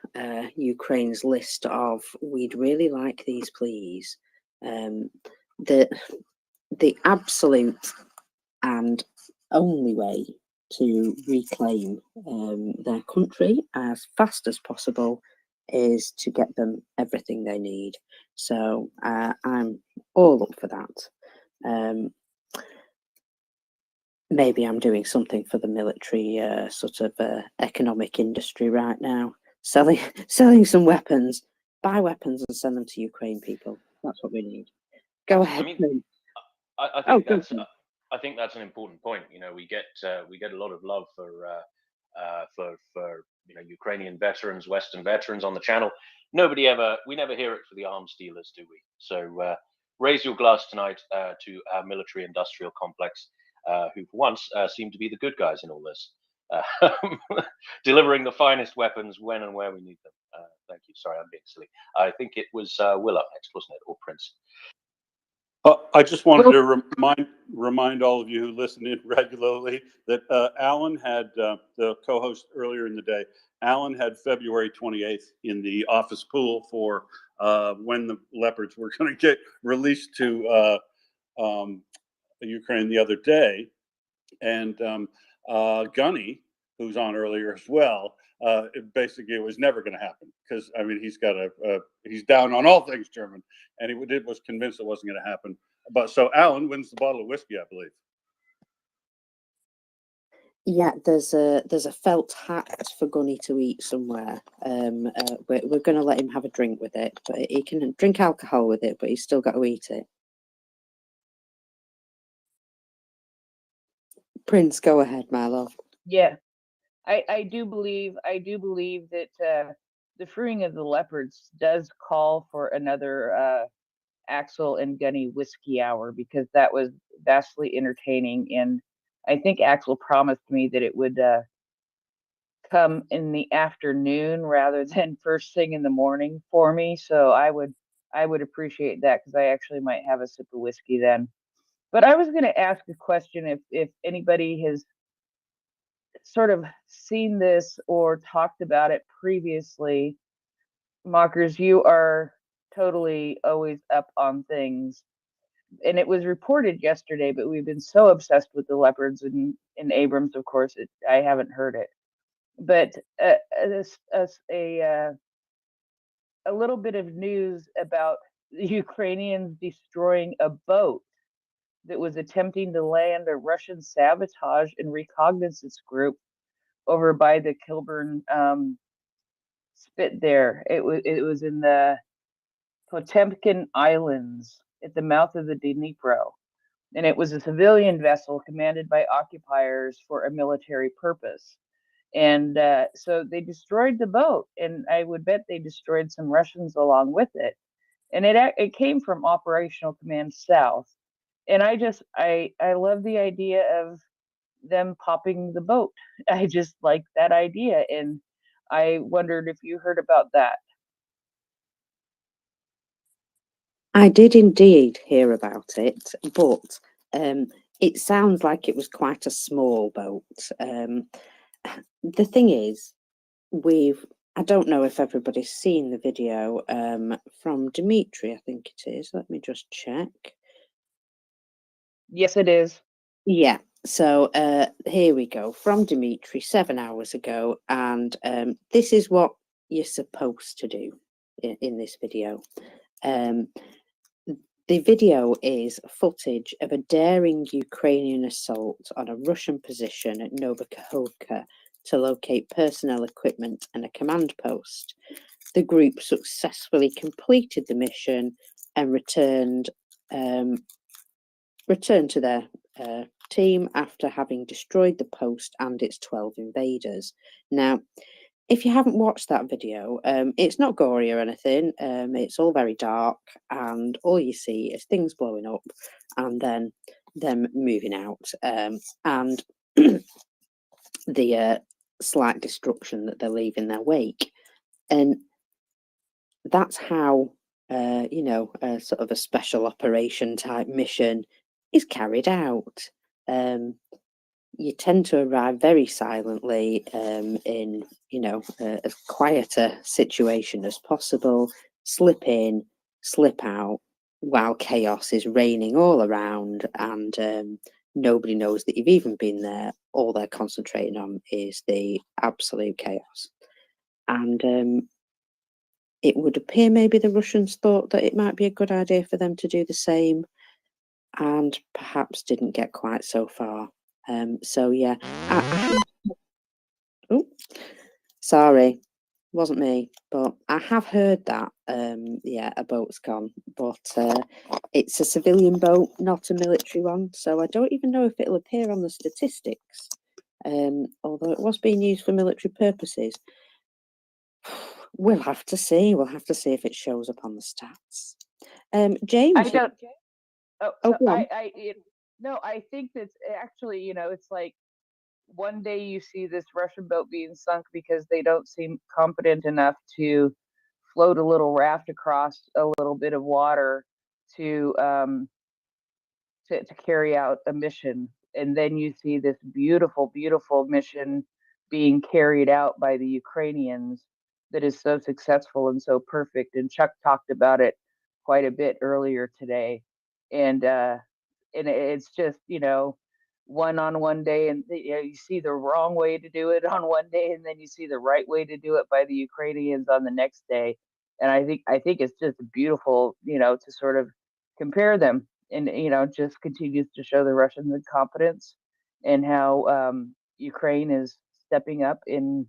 Ukraine's list of "we'd really like these, please." The absolute and only way to reclaim their country as fast as possible is to get them everything they need. So I'm all up for that. Maybe I'm doing something for the military economic industry right now, selling some weapons, buy weapons and send them to Ukraine people. That's what we need. Go ahead. I think that's an important point. We get a lot of love for Ukrainian veterans, Western veterans on the channel. We never hear it for the arms dealers, do we? So raise your glass tonight to our military-industrial complex, who for once seem to be the good guys in all this, delivering the finest weapons when and where we need them. Thank you. Sorry, I'm being silly. I think it was Will up next, wasn't it, or Prince? I just wanted to remind all of you who listen in regularly that Alan had, the co-host earlier in the day, Alan had February 28th in the office pool for when the leopards were going to get released to Ukraine the other day. And Gunny, who's on earlier as well, basically it was never going to happen because he's down on all things German, and he was convinced it wasn't going to happen. But so Alan wins the bottle of whiskey, I believe. Yeah, there's a felt hat for Gunny to eat somewhere. We're going to let him have a drink with it, but he can drink alcohol with it, but he's still got to eat it. Prince, go ahead, my love. Yeah, I do believe that the freeing of the leopards does call for another Axel and Gunny whiskey hour, because that was vastly entertaining. And I think Axel promised me that it would come in the afternoon rather than first thing in the morning for me. So I would appreciate that, because I actually might have a sip of whiskey then. But I was going to ask a question, if anybody has sort of seen this or talked about it previously. Mockers, you are totally always up on things. And it was reported yesterday, but we've been so obsessed with the leopards in Abrams, of course, I haven't heard it. But a little bit of news about the Ukrainians destroying a boat that was attempting to land a Russian sabotage and reconnaissance group over by the Kilburn spit there. It was in the Potemkin Islands at the mouth of the Dnipro. And it was a civilian vessel commanded by occupiers for a military purpose. And so they destroyed the boat, and I would bet they destroyed some Russians along with it. And it came from Operational Command South. And I love the idea of them popping the boat. I just like that idea, and I wondered if you heard about that. I did indeed hear about it, but it sounds like it was quite a small boat. The thing is, I don't know if everybody's seen the video from Dimitri, I think it is. Let me just check. Yes, it is. Yeah. So here we go, from Dimitri 7 hours ago, and this is what you're supposed to do in this video. The video is footage of a daring Ukrainian assault on a Russian position at Novokhovka to locate personnel, equipment, and a command post. The group successfully completed the mission and returned to their team after having destroyed the post and its 12 invaders. Now, if you haven't watched that video, it's not gory or anything. It's all very dark, and all you see is things blowing up and then them moving out, and the slight destruction that they leave in their wake. And that's how, sort of a special operation type mission is carried out. You tend to arrive very silently in, as quiet a situation as possible, slip in, slip out, while chaos is reigning all around, and nobody knows that you've even been there. All they're concentrating on is the absolute chaos. And it would appear maybe the Russians thought that it might be a good idea for them to do the same, and perhaps didn't get quite so far. So yeah, oh, sorry, wasn't me, but I have heard that yeah, a boat's gone, but it's a civilian boat, not a military one, so I don't even know if it'll appear on the statistics, although it was being used for military purposes. We'll have to see. We'll have to see if it shows up on the stats. James, I don't. Oh, oh, so go on. no, I think that's actually, it's like one day you see this Russian boat being sunk because they don't seem competent enough to float a little raft across a little bit of water to carry out a mission, and then you see this beautiful, beautiful mission being carried out by the Ukrainians that is so successful and so perfect. And Chuck talked about it quite a bit earlier today, and it's just, one on one day, and you see the wrong way to do it on one day, and then you see the right way to do it by the Ukrainians on the next day. And I think it's just beautiful, to sort of compare them, and just continues to show the Russians' incompetence, and how Ukraine is stepping up in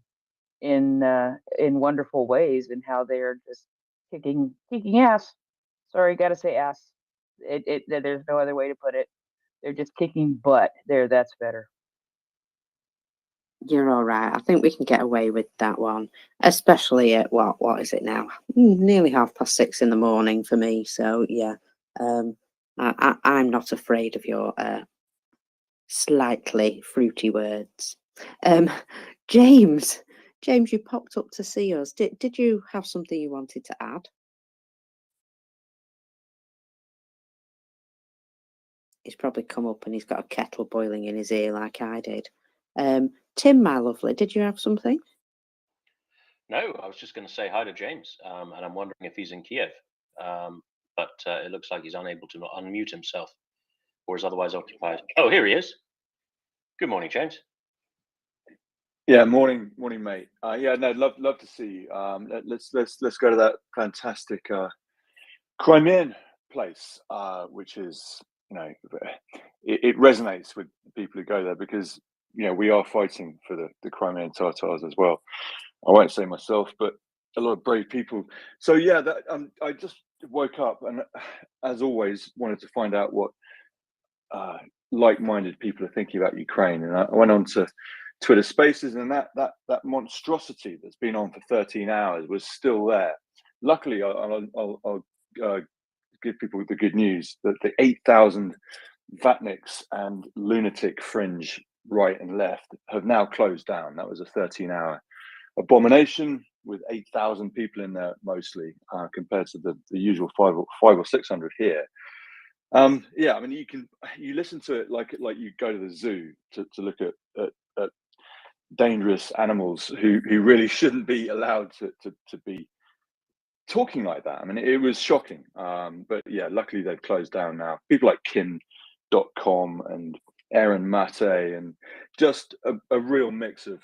wonderful ways, and how they are just kicking ass. Sorry, gotta say ass. There's no other way to put it. They're just kicking butt. There, that's better. You're all right. I think we can get away with that one, especially at what is it now? Nearly 6:30 in the morning for me. So yeah, I'm not afraid of your slightly fruity words. Um, James, you popped up to see us. Did you have something you wanted to add? He's probably come up and he's got a kettle boiling in his ear like I did. Tim, my lovely, did you have something? No, I was just going to say hi to James, and I'm wondering if he's in Kiev. But it looks like he's unable to unmute himself, or is otherwise occupied. Oh, here he is. Good morning, James. Yeah, morning, mate. Yeah, no, love to see you. Let's go to that fantastic Crimean place, which is, you know, it resonates with people who go there because, you know, we are fighting for the Crimean Tatars as well. I won't say myself, but a lot of brave people. So yeah, that I just woke up and, as always, wanted to find out what like-minded people are thinking about Ukraine, and I went on to Twitter Spaces, and that monstrosity that's been on for 13 hours was still there. Luckily, I'll give people the good news that the 8,000 Vatniks and lunatic fringe right and left have now closed down. That was a 13-hour abomination with 8,000 people in there mostly, compared to the usual 500 or 600 here. Yeah, I mean, you listen to it like you go to the zoo to look at dangerous animals who really shouldn't be allowed to be talking like that. I mean, it was shocking. But yeah, luckily they've closed down now. People like Kin.com and Aaron Mate, and just a real mix of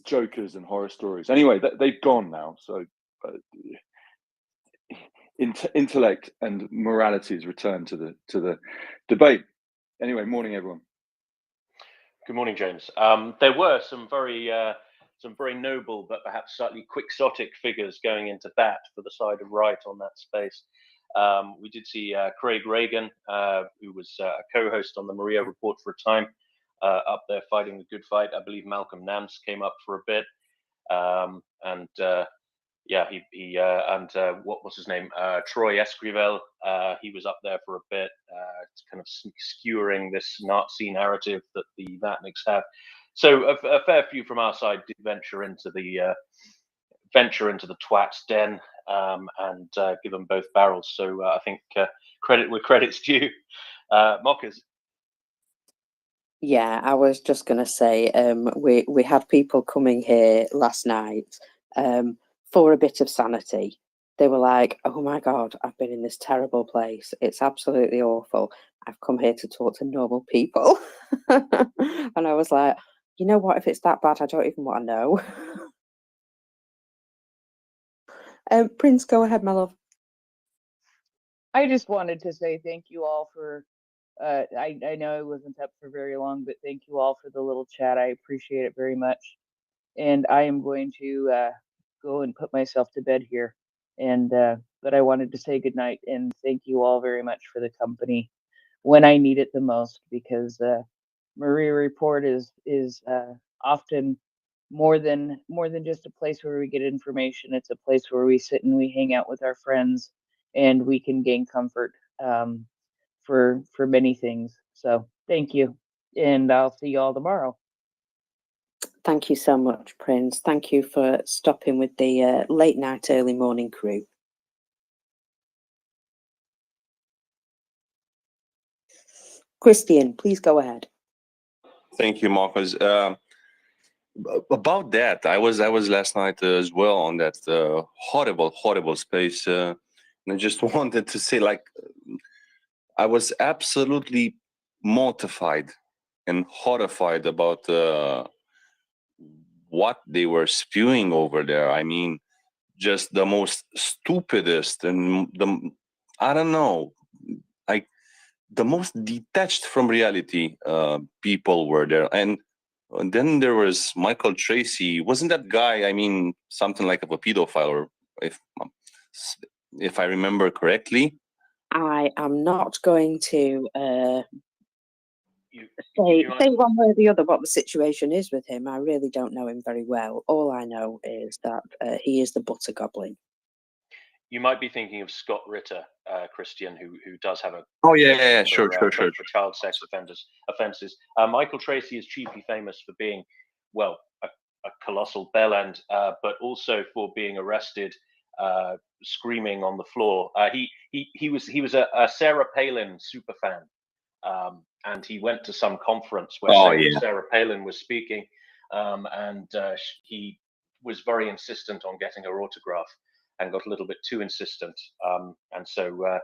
jokers and horror stories. Anyway, they've gone now, so intellect and morality has returned to the debate. Anyway, morning everyone. Good morning, James. There were some very noble but perhaps slightly quixotic figures going into bat for the side of right on that space. We did see Craig Reagan, who was a co-host on the MriyaReport for a time, up there fighting the good fight. I believe Malcolm Nance came up for a bit, and what was his name? Troy Escrivel. He was up there for a bit, kind of skewering this Nazi narrative that the Vatniks have. So a fair few from our side did venture into the twats den, and give them both barrels. So I think credit where credit's due. Mockers. Yeah, I was just going to say, we had people coming here last night for a bit of sanity. They were like, "Oh my God, I've been in this terrible place. It's absolutely awful. I've come here to talk to normal people." And I was like, you know what? If it's that bad, I don't even want to know. Prince, go ahead, my love. I just wanted to say thank you all for. I know I wasn't up for very long, but thank you all for the little chat. I appreciate it very much. And I am going to go and put myself to bed here. And but I wanted to say good night and thank you all very much for the company when I need it the most, because MriyaReport is often more than just a place where we get information. It's a place where we sit and we hang out with our friends, and we can gain comfort for many things. So thank you, and I'll see you all tomorrow. Thank you so much, Prince. Thank you for stopping with the late night, early morning crew. Christian, please go ahead. Thank you, Marcus. About that, I was last night as well on that horrible space, and I just wanted to say, like, I was absolutely mortified and horrified about what they were spewing over there. I mean, just the most stupidest and I don't know, like the most detached from reality people were there. And then there was Michael Tracy. Wasn't that guy, I mean, something like a pedophile, or if I remember correctly? I am not going to say one way or the other what the situation is with him. I really don't know him very well. All I know is that he is the butter goblin. You might be thinking of Scott Ritter, Christian, who does have a Sure. for child sex offences. Michael Tracy is chiefly famous for being, well, a colossal bellend, but also for being arrested screaming on the floor. He was a Sarah Palin super fan, and he went to some conference where Sarah Palin was speaking, and he was very insistent on getting her autograph, and got a little bit too insistent, and so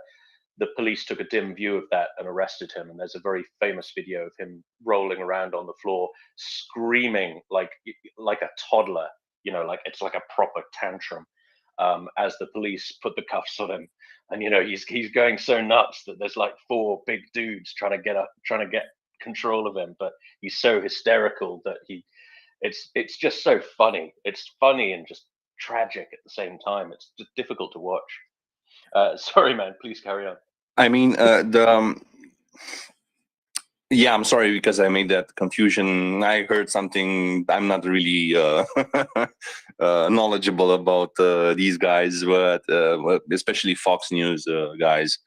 the police took a dim view of that and arrested him. And there's a very famous video of him rolling around on the floor, screaming like a toddler, like it's like a proper tantrum, as the police put the cuffs on him. And he's going so nuts that there's like 4 big dudes trying to get control of him, but he's so hysterical that it's just so funny. It's funny and just tragic at the same time. It's just difficult to watch. Sorry, man. Please carry on. I mean, yeah, I'm sorry because I made that confusion. I heard something. I'm not really knowledgeable about these guys, but especially Fox News guys.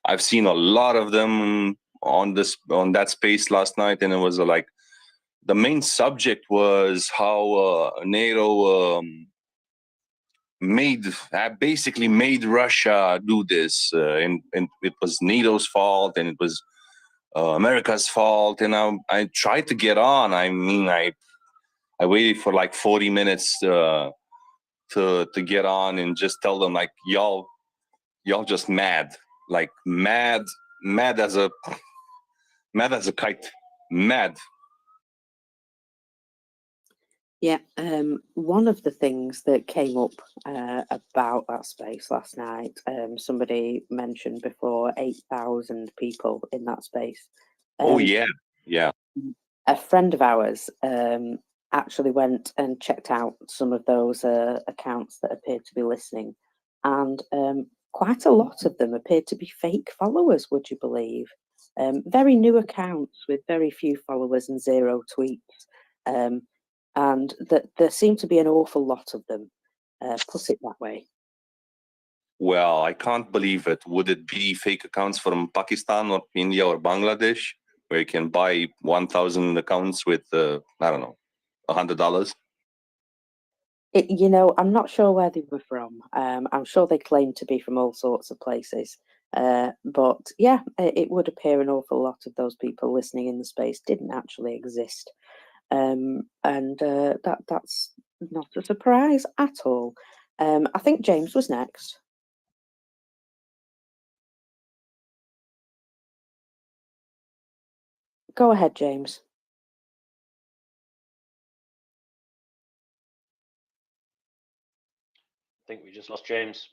I've seen a lot of them on that space last night, and it was like the main subject was how NATO basically made Russia do this, and it was NATO's fault, and it was America's fault. And I tried to get on. I mean, I waited for like 40 minutes to get on and just tell them like, y'all just mad, like mad as a kite, mad. Yeah, one of the things that came up about that space last night, somebody mentioned before 8,000 people in that space. Oh yeah. A friend of ours actually went and checked out some of those accounts that appeared to be listening, and quite a lot of them appeared to be fake followers, would you believe? Very new accounts with very few followers and 0 tweets. And that there seem to be an awful lot of them, put it that way. Well, I can't believe it. Would it be fake accounts from Pakistan or India or Bangladesh, where you can buy 1,000 accounts with, I don't know, $100? I'm not sure where they were from. I'm sure they claim to be from all sorts of places. But yeah, it would appear an awful lot of those people listening in the space didn't actually exist. And that's not a surprise at all. I think James was next. Go ahead, James. I think we just lost James.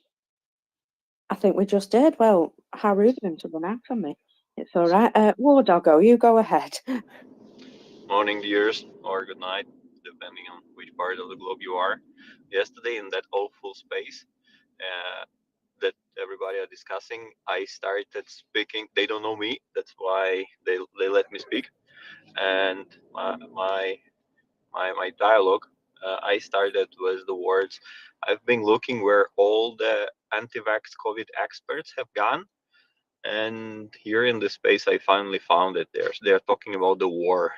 I think we just did. Well, how rude of him to run out on me. It's all right. War Doggo, you go ahead. Morning, dears, or good night, depending on which part of the globe you are. Yesterday, in that awful space that everybody are discussing, I started speaking. They don't know me, that's why they let me speak. And my dialogue, I started with the words, "I've been looking where all the anti-vax COVID experts have gone. And here in this space, I finally found it. They're talking about the war."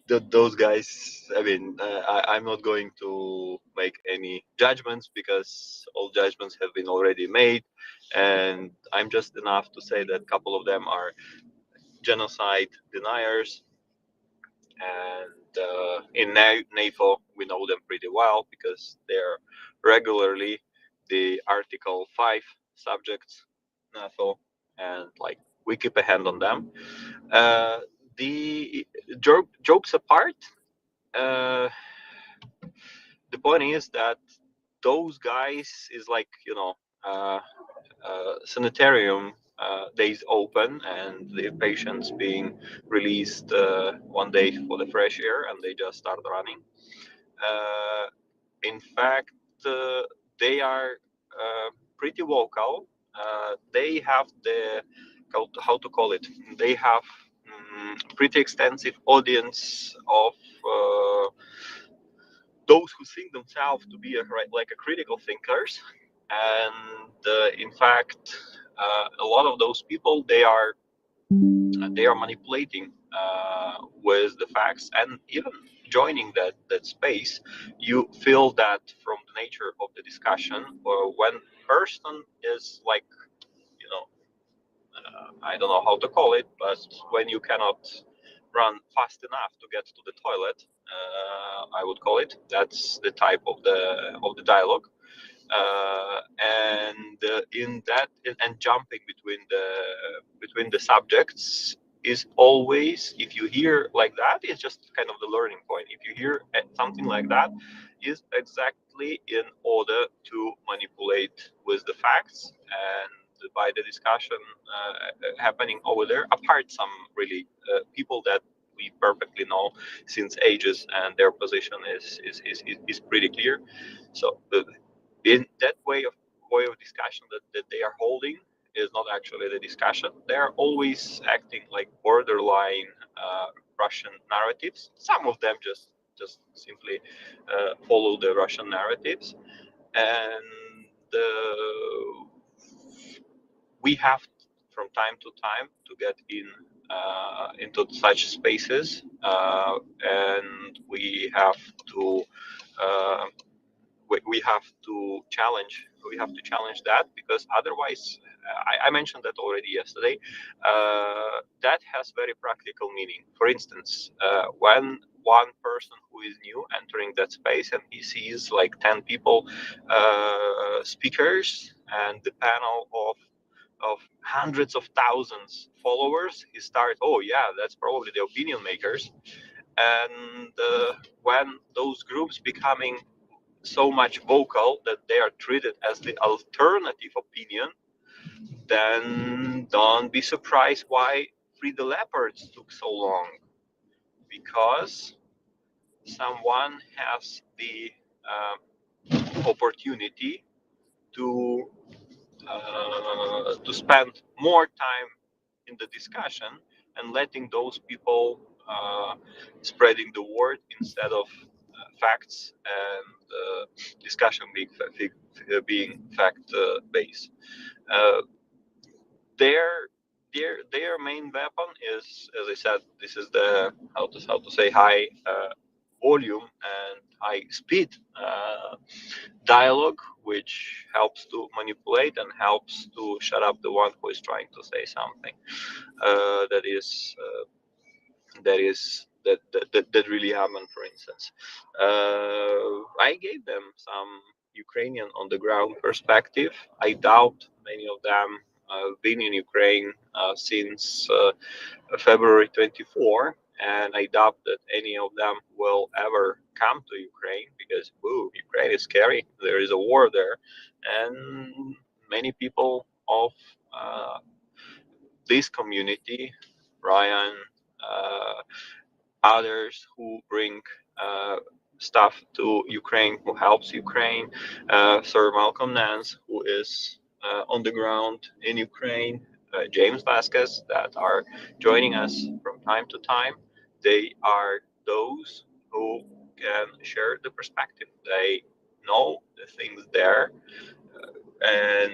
Those guys, I mean, I'm not going to make any judgments because all judgments have been already made, and I'm just enough to say that a couple of them are genocide deniers, and in NATO we know them pretty well because they're regularly the Article 5 subjects, NATO, and like we keep a hand on them. The jokes apart, the point is that those guys is like, sanitarium days open and the patients being released one day for the fresh air, and they just start running. In fact, they are pretty vocal. they have the how to call it. They have pretty extensive audience of those who think themselves to be like a critical thinkers, and in fact, a lot of those people they are manipulating with the facts, and even joining that space, you feel that from the nature of the discussion, or when person is like, you know, I don't know how to call it, but when you cannot run fast enough to get to the toilet, I would call it. That's the type of the dialogue, and in that, and jumping between the subjects is always, if you hear like that, it's just kind of the learning point. If you hear something like that, is exactly in order to manipulate with the facts, and by the discussion happening over there, apart some really people that we perfectly know since ages, and their position is pretty clear. So in that way of discussion that they are holding is not actually the discussion. They are always acting like borderline Russian narratives. Some of them just simply follow the Russian narratives, and we have from time to time to get into such spaces, and we have to challenge that, because otherwise, I mentioned that already yesterday, that has very practical meaning. For instance, when one person who is new entering that space and he sees like 10 people, speakers, and the panel of hundreds of thousands followers, he starts, oh yeah, that's probably the opinion makers. And when those groups becoming so much vocal that they are treated as the alternative opinion, then don't be surprised why Free the Leopards took so long, because someone has the opportunity to spend more time in the discussion and letting those people spreading the word instead of facts, and discussion being fact based. Uh, their main weapon is, as I said, this is the how to say high volume and high speed dialogue, which helps to manipulate and helps to shut up the one who is trying to say something that really happened. For instance, I gave them some Ukrainian on the ground perspective. I doubt many of them been in Ukraine since February 24, and I doubt that any of them will ever come to Ukraine, because Ukraine is scary. There is a war there, and many people of this community, Ryan, others who bring stuff to Ukraine, who helps Ukraine, Sir Malcolm Nance, who is on the ground in Ukraine, James Vasquez, that are joining us from time to time. They are those who can share the perspective. They know the things there, and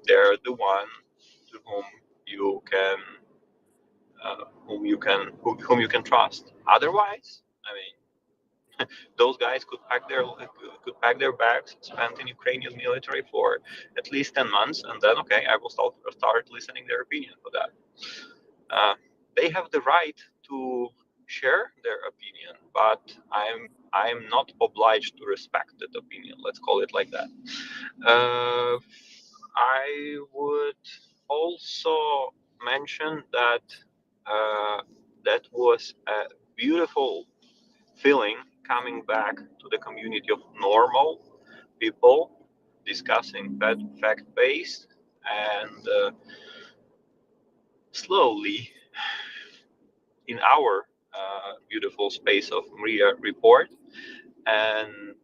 they're the one to whom you can whom you can trust. Otherwise, I mean, those guys could pack their bags, spend in Ukrainian military for at least 10 months, and then okay, I will start listening their opinion for that. They have the right to share their opinion, but I'm not obliged to respect that opinion. Let's call it like that. I would also mention that that was a beautiful feeling coming back to the community of normal people discussing fact-based, and slowly in our beautiful space of MriyaReport. And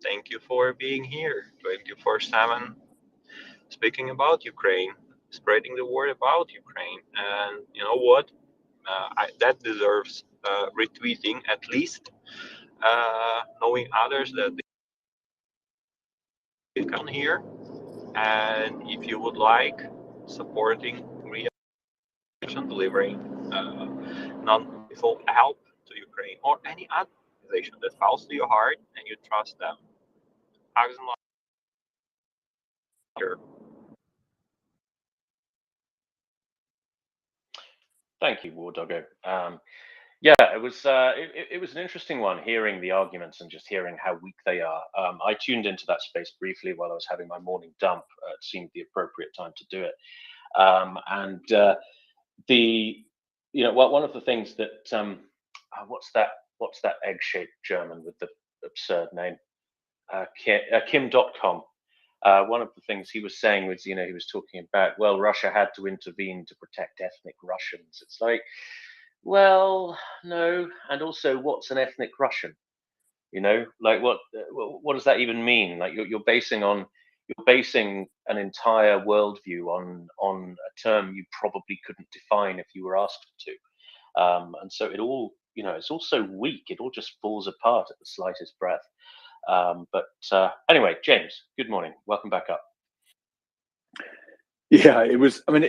thank you for being here 24/7, speaking about Ukraine. spreading the word about Ukraine. And you know what? That deserves retweeting at least, knowing others that they come here. And if you would like supporting Maria delivering non-lethal help to Ukraine or any other organization that falls to your heart and you trust them, hugs and love. Thank you, War Doggo. Yeah, it was an interesting one, hearing the arguments and just hearing how weak they are. I tuned into that space briefly while I was having my morning dump. It seemed the appropriate time to do it. One of the things that what's that egg-shaped German with the absurd name, Kim.com. One of the things he was saying was, he was talking about, well, Russia had to intervene to protect ethnic Russians. It's like, well, no, and also, what's an ethnic Russian? Like what does that even mean? Like you're basing an entire worldview on a term you probably couldn't define if you were asked to. And so it all, it's all so weak. It all just falls apart at the slightest breath. Anyway, James, good morning. Welcome back up. Yeah, it was. I mean,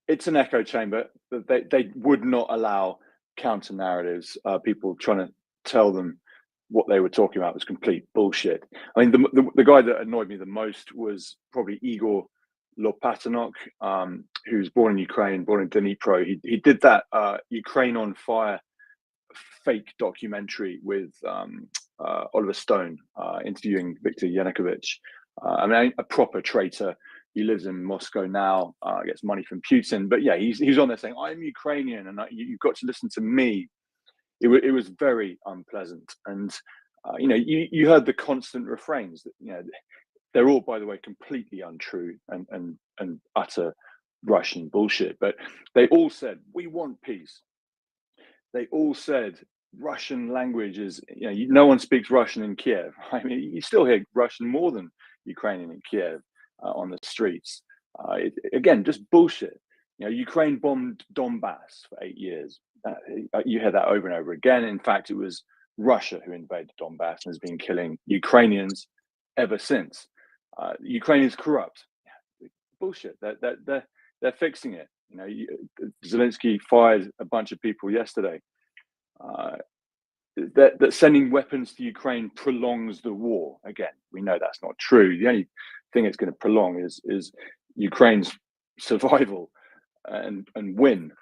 it's an echo chamber. They would not allow counter narratives. People trying to tell them what they were talking about was complete bullshit. I mean, the guy that annoyed me the most was probably Igor Lopatinok, who's born in Ukraine, born in Dnipro. He did that Ukraine on Fire fake documentary with Oliver Stone interviewing Viktor Yanukovych. I mean, a proper traitor. He lives in Moscow now, gets money from Putin. But yeah, he's on there saying, I'm Ukrainian and you've got to listen to me. It was very unpleasant. And, you heard the constant refrains that, they're all, by the way, completely untrue and utter Russian bullshit. But they all said, we want peace. They all said Russian language is, no one speaks Russian in Kiev. I mean, you still hear Russian more than Ukrainian in Kiev on the streets. Again, just bullshit. Ukraine bombed Donbass for 8 years. You hear that over and over again. In fact, it was Russia who invaded Donbass and has been killing Ukrainians ever since. Ukraine is corrupt. Bullshit. They're fixing it. Zelensky fired a bunch of people yesterday. That sending weapons to Ukraine prolongs the war. Again, we know that's not true. The only thing it's going to prolong is Ukraine's survival and win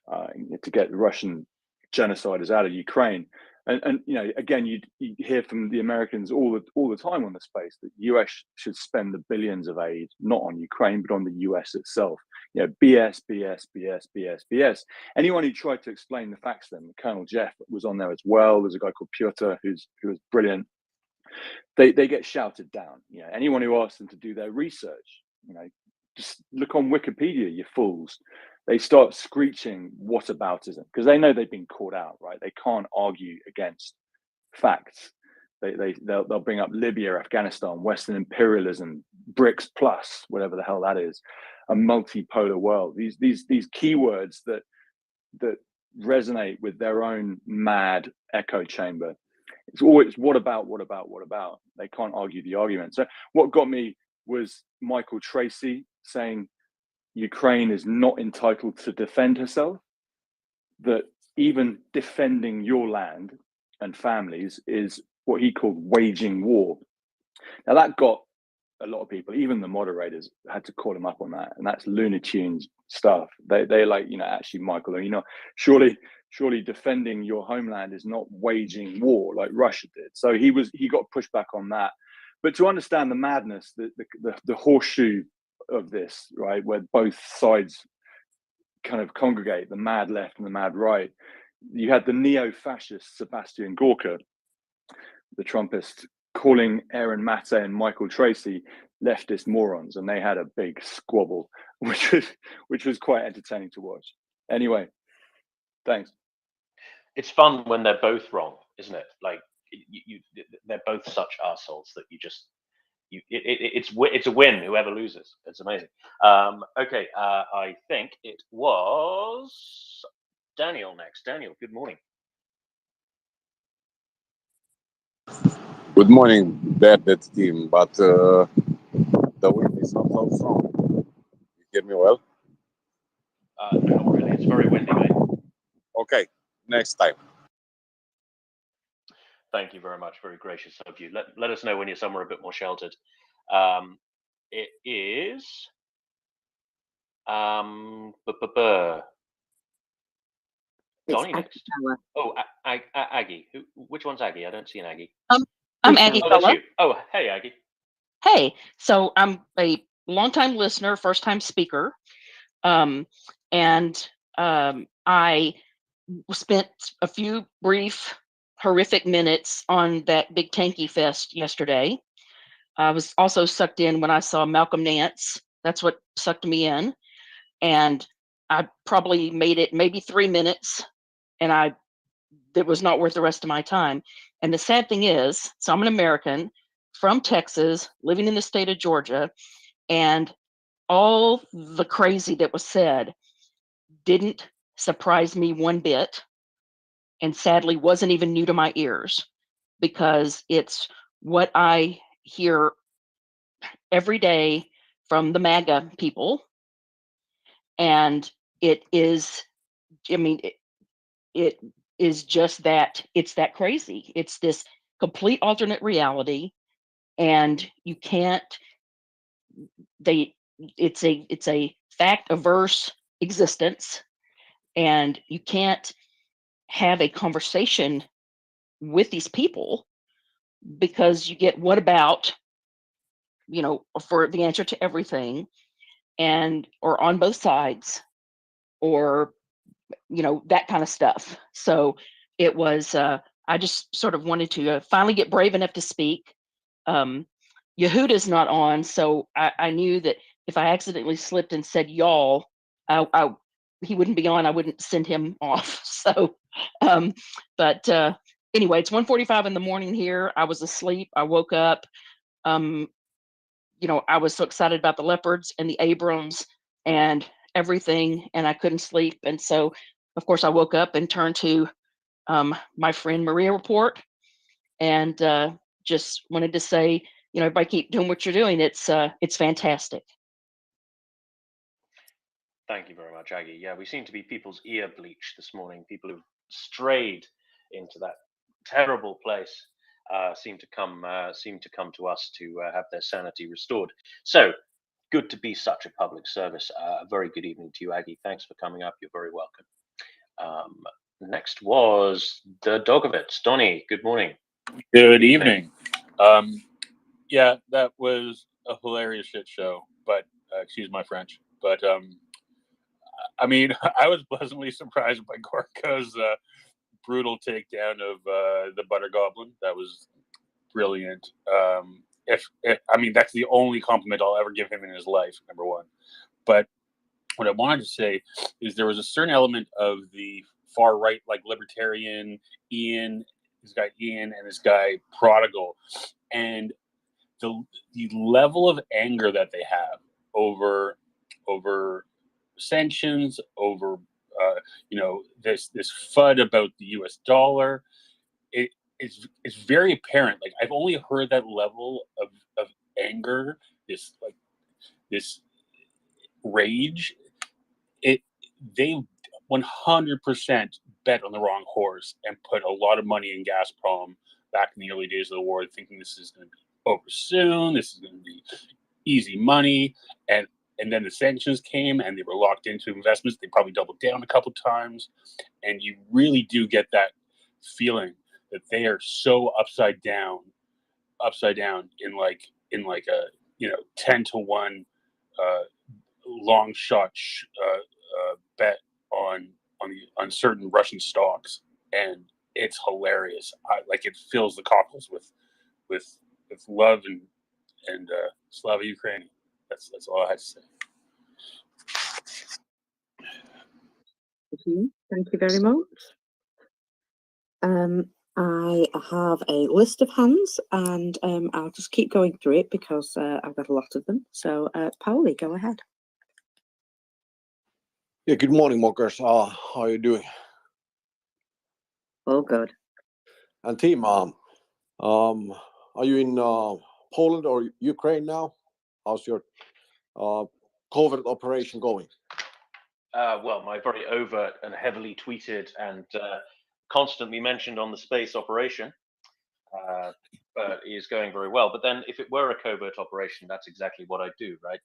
to get the Russian genociders out of Ukraine. And again, you hear from the Americans all the time on the space that the US should spend the billions of aid not on Ukraine but on the US itself. BS, BS, BS, BS, BS. Anyone who tried to explain the facts to them, Colonel Jeff was on there as well. There's a guy called Pyotr who was brilliant. They get shouted down. Anyone who asks them to do their research, just look on Wikipedia, you fools. They start screeching whataboutism because they know they've been caught out, right? They can't argue against facts. They'll bring up Libya, Afghanistan, Western imperialism, BRICS plus, whatever the hell that is, a multipolar world. These keywords that resonate with their own mad echo chamber. It's always what about? They can't argue the argument. So what got me was Michael Tracy saying Ukraine is not entitled to defend herself, that even defending your land and families is what he called waging war. Now that got a lot of people, even the moderators, had to call him up on that, and that's Looney Tunes stuff. They like, actually, Michael, surely defending your homeland is not waging war like Russia did. So he got pushed back on that. But to understand the madness, the horseshoe of this, right, where both sides kind of congregate, the mad left and the mad right, you had the neo-fascist Sebastian Gorka, the Trumpist, calling Aaron Matte and Michael Tracy leftist morons, and they had a big squabble, which was quite entertaining to watch. Anyway, thanks. It's fun when they're both wrong, isn't it? Like they're both such assholes that it's a win. Whoever loses, it's amazing. Okay, I think it was Daniel next. Daniel, good morning. Good morning, Bandit team, but the wind is not so strong. You hear me well? No, not really. It's very windy, mate. Okay, next time. Thank you very much. Very gracious of you. Let us know when you're somewhere a bit more sheltered. It is Donnie next. Bella. Oh, Aggie. Which one's Aggie? I don't see an Aggie. I'm Who's Aggie Oh, Bella? that's Fella. you. Oh, hey, Aggie. Hey, so I'm a longtime listener, first time speaker. And I spent a few brief, horrific minutes on that big tanky fest yesterday. I was also sucked in when I saw Malcolm Nance. That's what sucked me in. And I probably made it maybe 3 minutes, and it was not worth the rest of my time. And the sad thing is, so I'm an American from Texas, living in the state of Georgia, and all the crazy that was said didn't surprise me one bit, and sadly wasn't even new to my ears, because it's what I hear every day from the MAGA people. And it is, I mean, it is just that, it's that crazy. It's this complete alternate reality, and you can't, it's a fact averse existence, and you can't have a conversation with these people, because you get what about, for the answer to everything, and or on both sides, or that kind of stuff. So it was, I just sort of wanted to finally get brave enough to speak. Yehuda's not on, so I knew that if I accidentally slipped and said y'all, he wouldn't be on. I wouldn't send him off. So, but anyway, it's 1:45 in the morning here. I was asleep. I woke up. I was so excited about the leopards and the Abrams and everything, and I couldn't sleep. And so, of course, I woke up and turned to my friend MriyaReport, and just wanted to say, everybody keep doing what you're doing. It's fantastic. Thank you very much, Aggie. Yeah, we seem to be people's ear bleach this morning. People who've strayed into that terrible place seem to come to us to have their sanity restored. So good to be such a public service. A very good evening to you, Aggie. Thanks for coming up. You're very welcome. Next was the Dogovitz. Donnie, good morning. Good evening. Yeah, that was a hilarious shit show, but excuse my French. But I mean, I was pleasantly surprised by Gorka's brutal takedown of the Butter Goblin. That was brilliant. If I mean, that's the only compliment I'll ever give him in his life, number one. But what I wanted to say is there was a certain element of the far right, like libertarian Ian, this guy Ian, and this guy Prodigal, and the level of anger that they have over sanctions, over this FUD about the U.S. dollar. It's very apparent. Like, I've only heard that level of anger, this rage. They 100% bet on the wrong horse and put a lot of money in Gazprom back in the early days of the war, thinking this is going to be over soon. This is going to be easy money, and then the sanctions came, and they were locked into investments. They probably doubled down a couple times, and you really do get that feeling that they are so upside down in like a 10-to-1 long shot bet on certain Russian stocks, and it's hilarious. It fills the cockles with love and Slava Ukraini. That's all I had to say. Thank you very much. I have a list of hands, and I'll just keep going through it because I've got a lot of them. So, Pauli, go ahead. Yeah, good morning, Mockers. How are you doing? All good. And team, are you in Poland or Ukraine now? How's your covert operation going? Well, my very overt and heavily tweeted and constantly mentioned on the space operation is going very well. But then, if it were a covert operation, that's exactly what I do, right?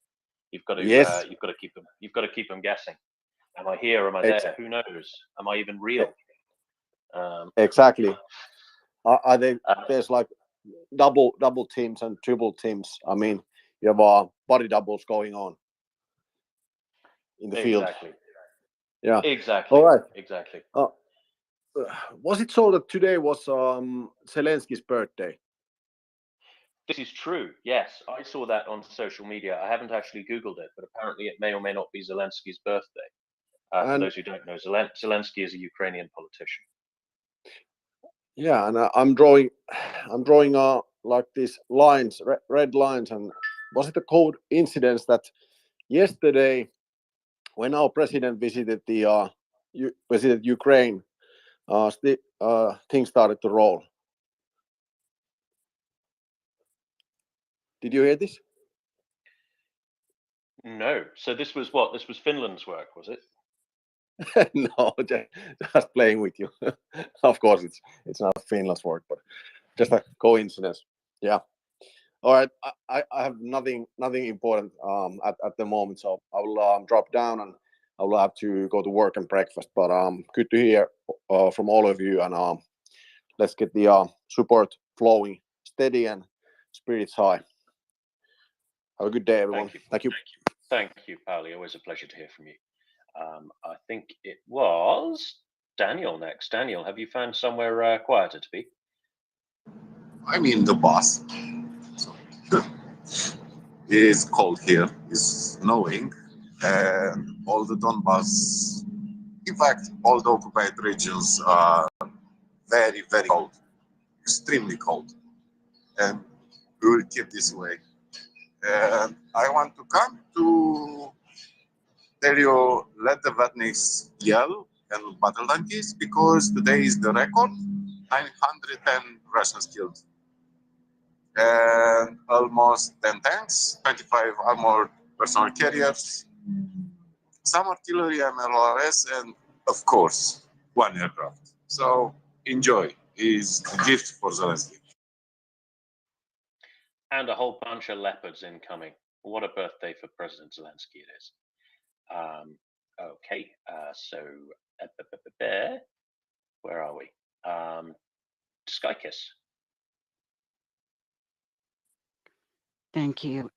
You've got to Yes. You've got to keep them guessing. Am I here? Am I Ex- there? Who knows? Am I even real? Exactly. Are they? There's like double teams and triple teams. I mean, you have body doubles going on in the field. Exactly. Yeah. Exactly. All right. Exactly. Was it so that today was Zelensky's birthday? This is true. Yes, I saw that on social media. I haven't actually Googled it, but apparently it may or may not be Zelensky's birthday. For those who don't know, Zelensky is a Ukrainian politician. Yeah, and I'm drawing like these lines, red lines, and was it a coincidence that yesterday, when our president visited visited Ukraine, things started to roll. Did you hear this? No. So this was what? This was Finland's work, was it? No, just playing with you. Of course, it's not Finland's work, but just a coincidence. Yeah. All right. I have nothing important at the moment, so I will drop down and I will have to go to work and breakfast. But good to hear from all of you, and let's get the support flowing steady and spirits high. Have a good day, everyone. Thank you. Thank you, Pauli. Always a pleasure to hear from you. I think it was Daniel next. Daniel, have you found somewhere quieter to be? I'm in the bus. So, it's cold here. It's snowing, and all the Donbass, in fact, all the occupied regions are very, very cold, extremely cold, and we will keep this way. And I want to come to tell you, let the Vatniks yell and battle donkeys, because today is the record, 910 Russians killed. And almost 10 tanks, 25 armored personal carriers, some artillery MLRS, and of course, one aircraft. So enjoy. Is a gift for Zelensky. And a whole bunch of leopards incoming. What a birthday for President Zelensky it is. Okay, so where are we? Sky Kiss. Thank you.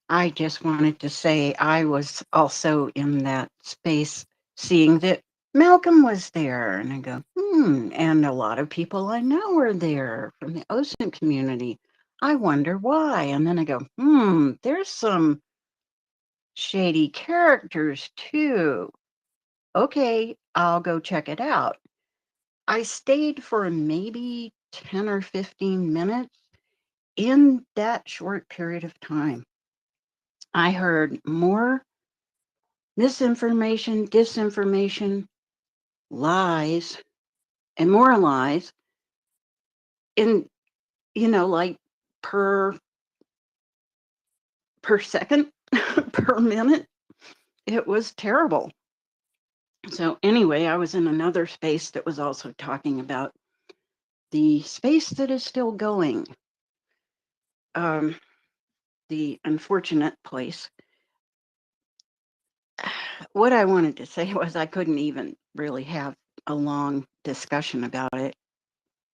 I just wanted to say I was also in that space seeing that Malcolm was there, and I go, and a lot of people I know were there from the ocean community. I wonder why. And then I go, there's some shady characters too. Okay, I'll go check it out. I stayed for maybe 10 or 15 minutes. In that short period of time, I heard more misinformation, disinformation, lies, and more lies in, like per second, per minute. It was terrible. So anyway, I was in another space that was also talking about the space that is still going, the unfortunate place. What I wanted to say was I couldn't even really have a long discussion about it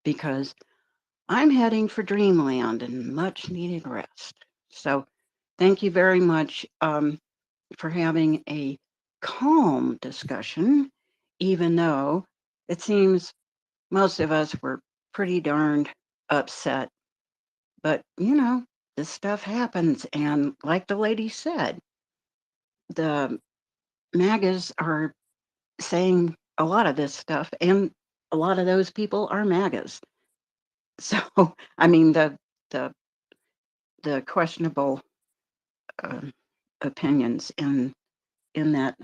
because I'm heading for dreamland and much needed rest. So thank you very much for having a calm discussion, even though it seems most of us were pretty darned upset. But, this stuff happens. And like the lady said, the MAGAs are saying a lot of this stuff, and a lot of those people are MAGAs. So, I mean, the questionable opinions in that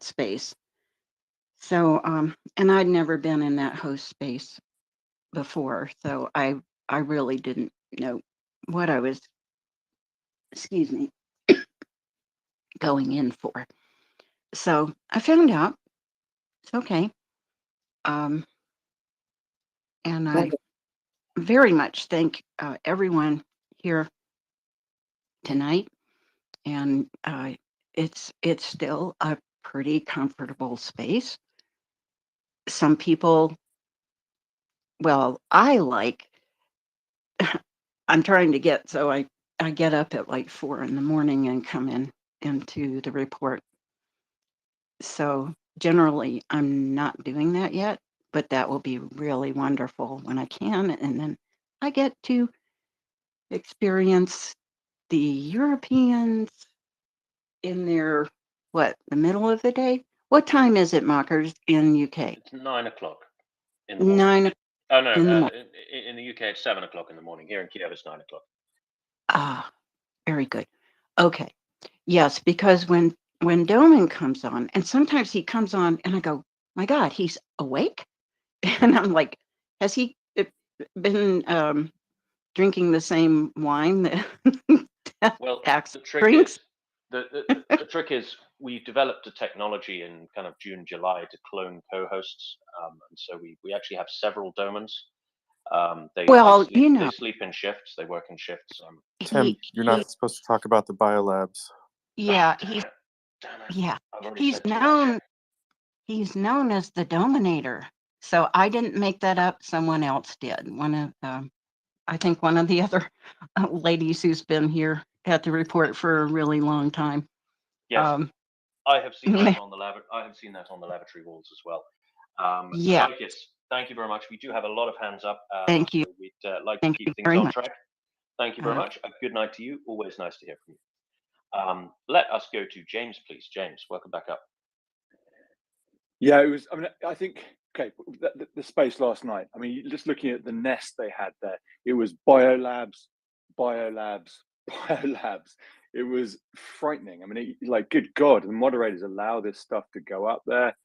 space. So, and I'd never been in that host space before, so I really didn't know what I was, excuse me, going in for. So I found out it's okay. And I very much thank everyone here tonight. And it's still a pretty comfortable space. Some people, well, I like, I'm trying to get, so I get up at like 4 in the morning and come into the report. So generally I'm not doing that yet, but that will be really wonderful when I can. And then I get to experience the Europeans in their, what, the middle of the day? What time is it, Mockers, in UK? It's 9 o'clock in the morning. 9 Oh no, in the morning. in the UK it's 7 o'clock in the morning. Here in Kiev it's 9 o'clock. Ah, very good. Okay. Yes, because when Doman comes on, and sometimes he comes on and I go, my God, he's awake? And I'm like, has he been drinking the same wine that Well, Pax the trick drinks? is the trick is we developed a technology in kind of June, July to clone co-hosts, and so we actually have several Domans. Well, They sleep in shifts. They work in shifts. Tim, you're not supposed to talk about the biolabs. Yeah, I've already he's said too much. He's known as the Dominator. So I didn't make that up. Someone else did. I think one of the other ladies who's been here at the report for a really long time. Yes, I have seen that on the lavatory walls as well. Yeah. Psychis, thank you very much. We do have a lot of hands up. Thank you. So we'd like to Thank keep you things very on much. track. Thank you very much. A good night to you. Always nice to hear from you. Let us go to James, please. James, welcome back up. Yeah, it was. I mean, I think the space last night. I mean, just looking at the nest they had there, it was biolabs, biolabs, biolabs. It was frightening. I mean, like, good God, the moderators allow this stuff to go up there.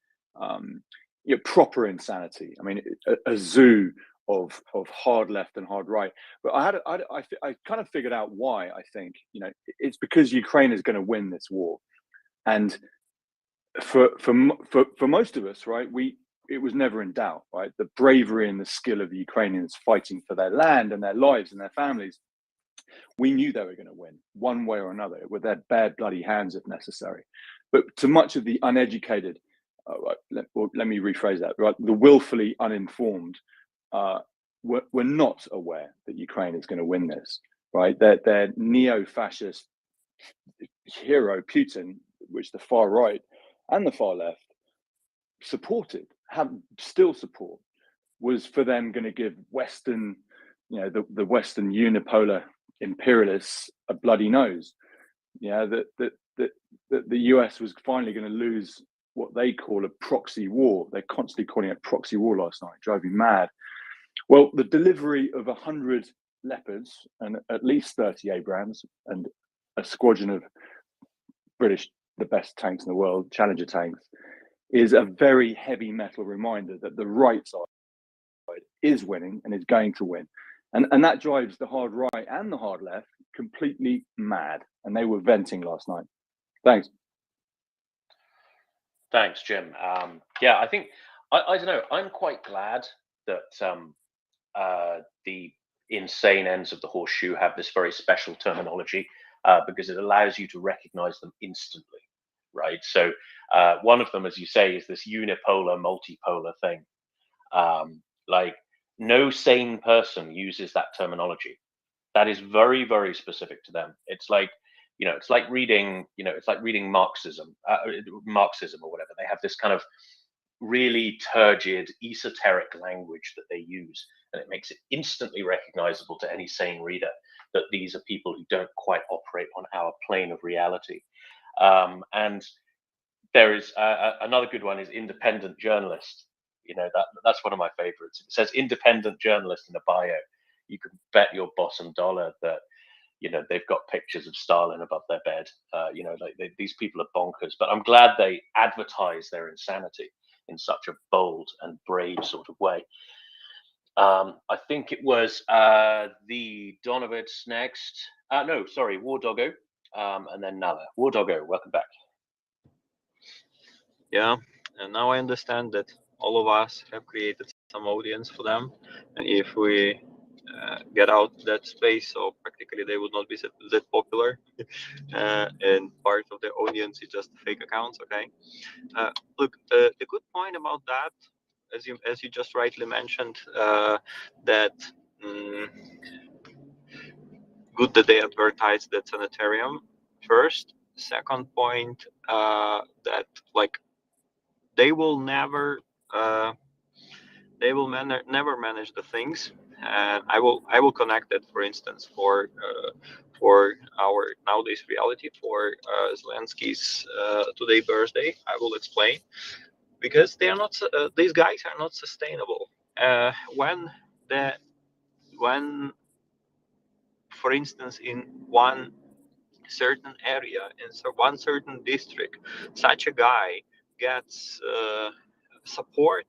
Proper insanity. I mean, a zoo of hard left and hard right. But I kind of figured out why. I think it's because Ukraine is going to win this war, and for most of us, right, it was never in doubt, right? The bravery and the skill of the Ukrainians fighting for their land and their lives and their families. We knew they were going to win one way or another with their bare bloody hands if necessary. But to much of the uneducated, let me rephrase that, right? The willfully uninformed were not aware that Ukraine is going to win this, right? Their neo-fascist hero Putin, which the far right and the far left still support, was for them going to give Western, the Western unipolar imperialists a bloody nose. That the US was finally going to lose what they call a proxy war. They're constantly calling it proxy war last night, driving me mad. Well, the delivery of 100 Leopards and at least 30 Abrams and a squadron of British, the best tanks in the world, Challenger tanks, is a very heavy metal reminder that the right side is winning and is going to win. And that drives the hard right and the hard left completely mad. And they were venting last night. Thanks. Thanks, Jim. Yeah, I think, I don't know, I'm quite glad that the insane ends of the horseshoe have this very special terminology because it allows you to recognize them instantly, right? So one of them, as you say, is this unipolar, multipolar thing. Like, no sane person uses that terminology. That is very, very specific to them. It's like, it's like reading, Marxism or whatever. They have this kind of really turgid, esoteric language that they use, and it makes it instantly recognizable to any sane reader that these are people who don't quite operate on our plane of reality. And there is another good one is independent journalist. You know, that's one of my favorites. It says independent journalist in the bio. You can bet your bottom dollar that, you know, they've got pictures of Stalin above their bed. You know, like these people are bonkers. But I'm glad they advertise their insanity in such a bold and brave sort of way. I think it was the Donovitz next. No, sorry, War Doggo, and then Nala. War Doggo, welcome back. Yeah, and now I understand that all of us have created some audience for them, and if we get out that space, so practically they would not be that popular, and part of the audience is just fake accounts. Okay, look, the good point about that, as you just rightly mentioned, that good that they advertise that sanitarium first. Second point, that like they will never never manage the things, and I will connect that, for instance, for our nowadays reality, for Zelensky's today birthday. I will explain, because they are not these guys are not sustainable. When for instance, in one certain area, in one certain district, such a guy gets support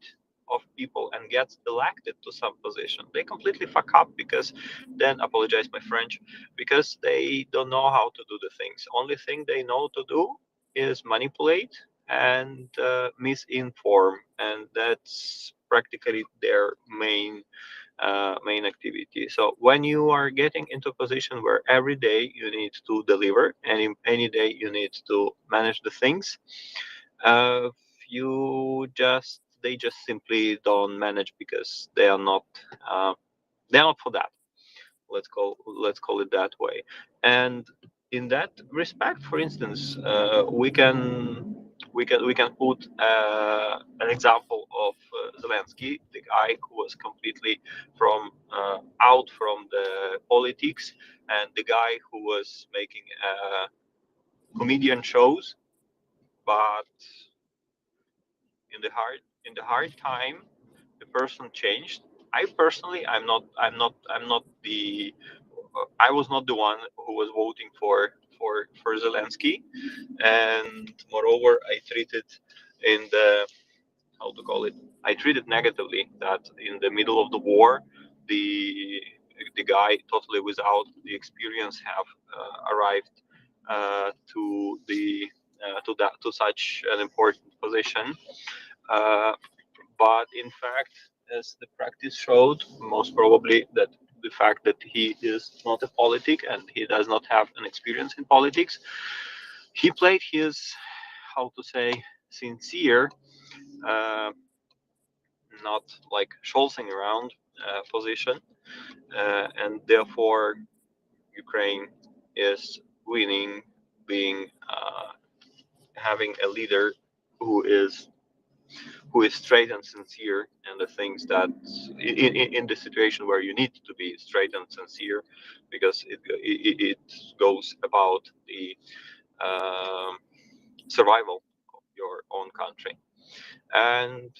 of people and gets elected to some position, they completely fuck up, because then, apologize my French, because they don't know how to do the things. Only thing they know to do is manipulate and misinform, and that's practically their main activity. So when you are getting into a position where every day you need to deliver, and any day you need to manage the things, they just simply don't manage, because they are not for that. Let's call it that way. And in that respect, for instance, we can put an example of Zelensky, the guy who was completely out from the politics, and the guy who was making comedian shows, but in the hard time, the person changed. I personally, I was not the one who was voting for Zelensky, and moreover, I treated I treated negatively that in the middle of the war, the guy totally without the experience have arrived to such an important position. But in fact, as the practice showed, most probably that the fact that he is not a politic and he does not have an experience in politics, he played his, how to say, sincere, not like Scholzing around position, and therefore Ukraine is winning, being having a leader who is straight and sincere, and the things that in the situation where you need to be straight and sincere, because it goes about the survival of your own country. And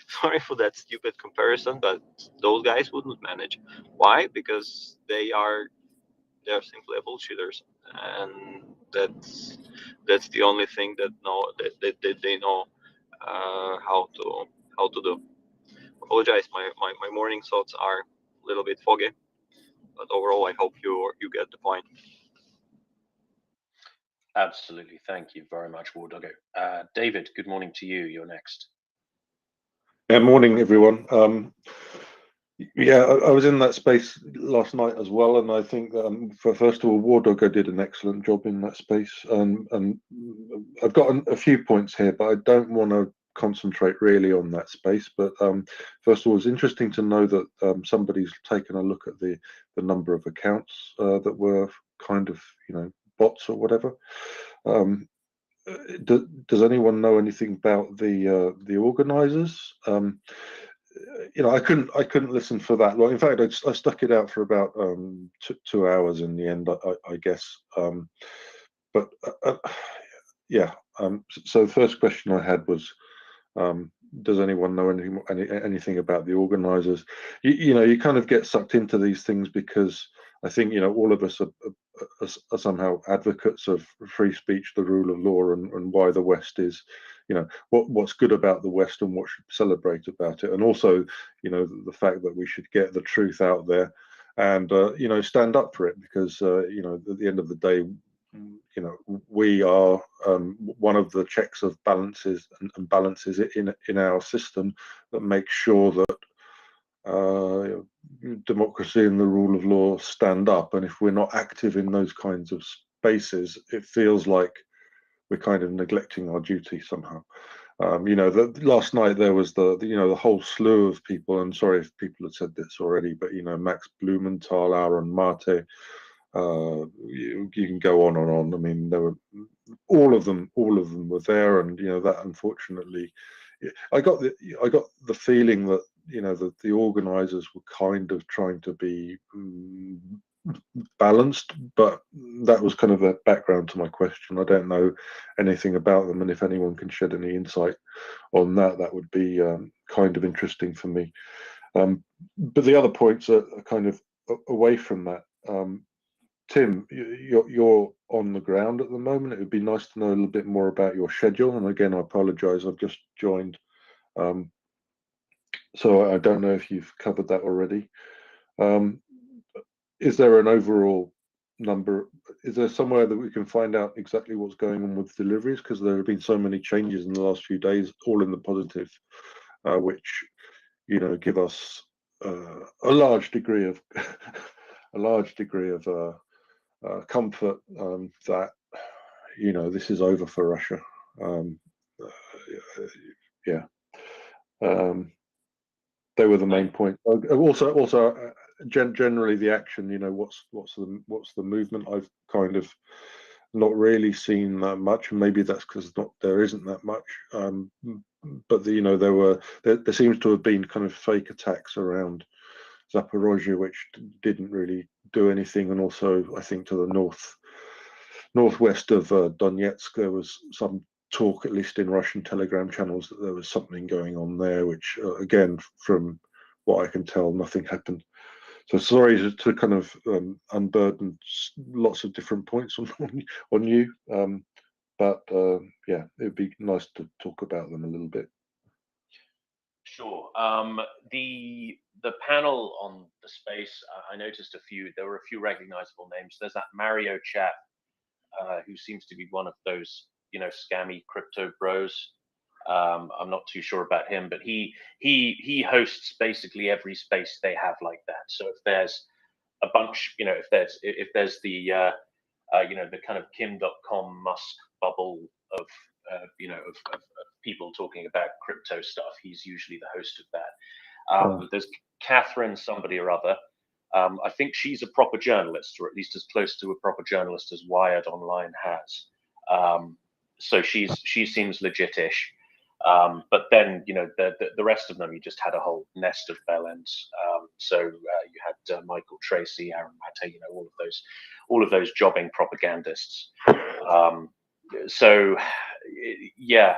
sorry for that stupid comparison, but those guys wouldn't manage. Why? Because they're simply bullshitters, and that's the only thing that they know how to do. Apologize, my morning thoughts are a little bit foggy, but overall I hope you get the point. Absolutely, thank you very much, War Doggo. David, good morning to you. You're next. Yeah, morning everyone. Yeah, I was in that space last night as well, and I think first of all, War Doggo did an excellent job in that space, and I've got a few points here, but I don't want to concentrate really on that space. But first of all, it's interesting to know that somebody's taken a look at the number of accounts that were kind of, you know, bots or whatever. Does anyone know anything about the organizers? You know, I couldn't listen for that long. In fact, I stuck it out for about 2 hours in the end, I guess. But yeah. So the first question I had was, Does anyone know anything about the organisers? You kind of get sucked into these things because I think all of us are somehow advocates of free speech, the rule of law, and why the West is, what's good about the West and what should celebrate about it, and also the fact that we should get the truth out there and stand up for it, because at the end of the day, we are one of the checks of balances and balances in our system that makes sure that democracy and the rule of law stand up. And if we're not active in those kinds of spaces, it feels like we're kind of neglecting our duty somehow. Last night there was the whole slew of people, and sorry if people had said this already, but Max Blumenthal, Aaron Mate, you can go on and on. I mean, there were all of them were there, and that unfortunately, I got the feeling that the organisers were kind of trying to be balanced, but that was kind of the background to my question. I don't know anything about them, and if anyone can shed any insight on that, that would be kind of interesting for me. But the other points are kind of away from that. Tim, you're on the ground at the moment. It would be nice to know a little bit more about your schedule. And again, I apologise, I've just joined, so I don't know if you've covered that already. Is there an overall number? Is there somewhere that we can find out exactly what's going on with deliveries? Because there have been so many changes in the last few days, all in the positive, which give us a large degree of comfort that this is over for Russia. Yeah, they were the main point. Also, generally the action. What's the movement? I've kind of not really seen that much, and maybe that's because there isn't that much. But there seems to have been kind of fake attacks around Zaporozhye, which didn't really do anything, and also I think to the northwest of Donetsk, there was some talk, at least in Russian telegram channels, that there was something going on there, which again, from what I can tell, nothing happened. So sorry to kind of unburden lots of different points on you, but yeah, it'd be nice to talk about them a little bit. Sure. The panel on the space, I noticed there were a few recognizable names. There's that Mario chap who seems to be one of those, scammy crypto bros. I'm not too sure about him, but he hosts basically every space they have like that. So if there's a bunch, if there's the the kind of Kim.com Musk bubble of of people talking about crypto stuff, he's usually the host of that. There's Catherine somebody or other. I think she's a proper journalist, or at least as close to a proper journalist as Wired Online has. So she seems legit-ish. But then the rest of them, you just had a whole nest of bellends. So you had Michael Tracy, Aaron Mate, all of those jobbing propagandists. So yeah,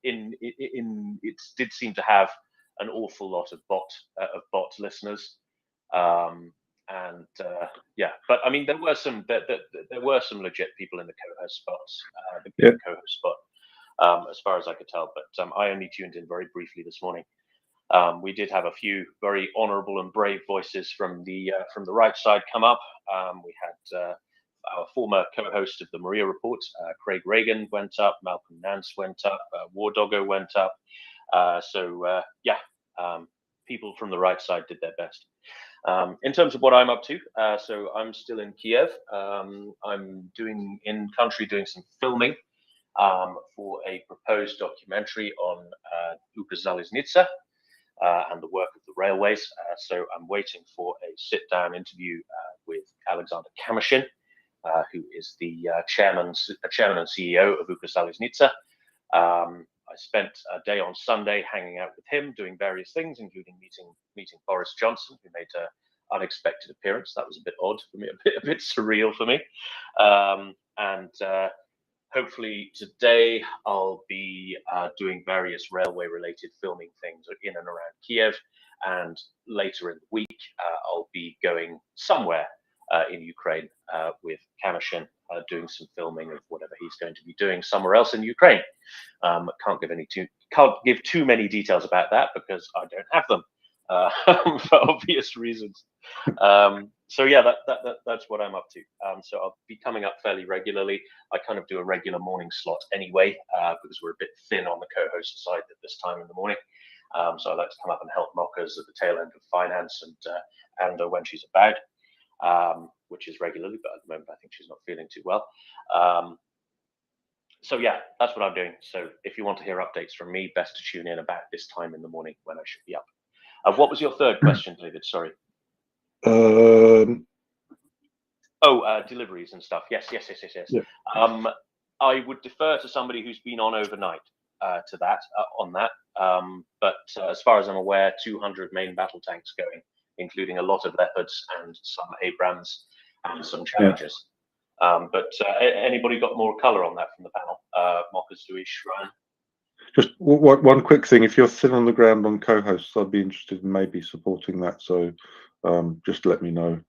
it did seem to have an awful lot of bot listeners. And yeah, but I mean, there were some legit people in the co-host spots, the co-host spot, as far as I could tell. But I only tuned in very briefly this morning. We did have a few very honourable and brave voices from the right side come up. We had our former co-host of the MriyaReport, Craig Reagan, went up. Malcolm Nance went up. War Doggo went up. So yeah, people from the right side did their best. In terms of what I'm up to, so I'm still in Kiev. I'm doing some filming for a proposed documentary on Ukrzaliznytsia and the work of the railways. So I'm waiting for a sit-down interview with Alexander Kamyshin, who is the chairman and CEO of Ukrzaliznytsia. I spent a day on Sunday hanging out with him, doing various things, including meeting Boris Johnson, who made an unexpected appearance. That was a bit odd for me, a bit surreal for me. And hopefully today I'll be doing various railway-related filming things in and around Kiev, and later in the week I'll be going somewhere in Ukraine with Kamashin, doing some filming of whatever he's going to be doing somewhere else in Ukraine. Can't give too many details about that because I don't have them for obvious reasons. So yeah, that's what I'm up to. So I'll be coming up fairly regularly. I kind of do a regular morning slot anyway because we're a bit thin on the co-host side at this time in the morning. So I like to come up and help Mockers at the tail end of finance and when she's about. Which is regularly, but at the moment I think she's not feeling too well. So yeah, that's what I'm doing. So if you want to hear updates from me, best to tune in about this time in the morning when I should be up. What was your third question, David? Sorry. Deliveries and stuff. Yes. Yeah. I would defer to somebody who's been on overnight to that on that. But as far as I'm aware, 200 main battle tanks going, including a lot of Leopards and some Abrams and some Challengers. But anybody got more color on that from the panel? Mockers, Luis, Ryan? Just one quick thing. If you're thin on the ground on co-hosts, I'd be interested in maybe supporting that. So just let me know.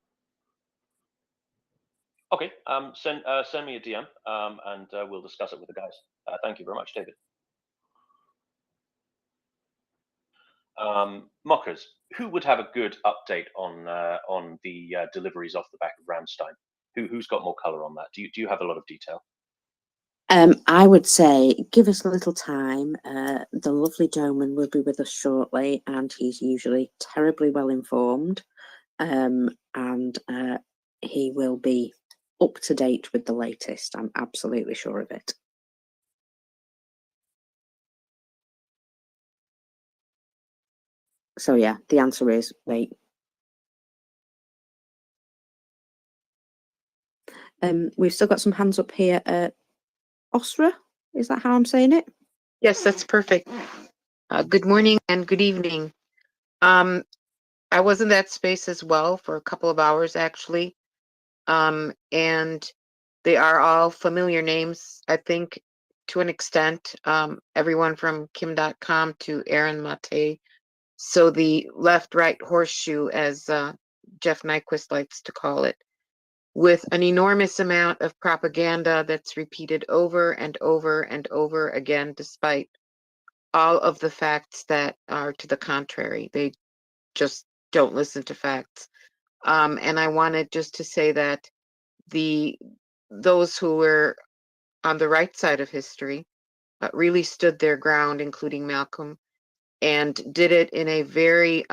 Okay, send me a DM and we'll discuss it with the guys. Thank you very much, David. Mockers, who would have a good update on the deliveries off the back of Ramstein? Who's got more color on that? Do you have a lot of detail? I would say give us a little time. The lovely Doman will be with us shortly, and he's usually terribly well informed. And he will be up to date with the latest. I'm absolutely sure of it. So yeah, the answer is wait. We've still got some hands up here. Osra, is that how I'm saying it? Yes, that's perfect. Good morning and good evening. I was in that space as well for a couple of hours actually. And they are all familiar names, I think, to an extent. Everyone from Kim.com to Aaron Mate. So the left-right horseshoe, as Jeff Nyquist likes to call it, with an enormous amount of propaganda that's repeated over and over and over again, despite all of the facts that are to the contrary. They just don't listen to facts. And I wanted just to say that those who were on the right side of history really stood their ground, including Malcolm, and did it in a very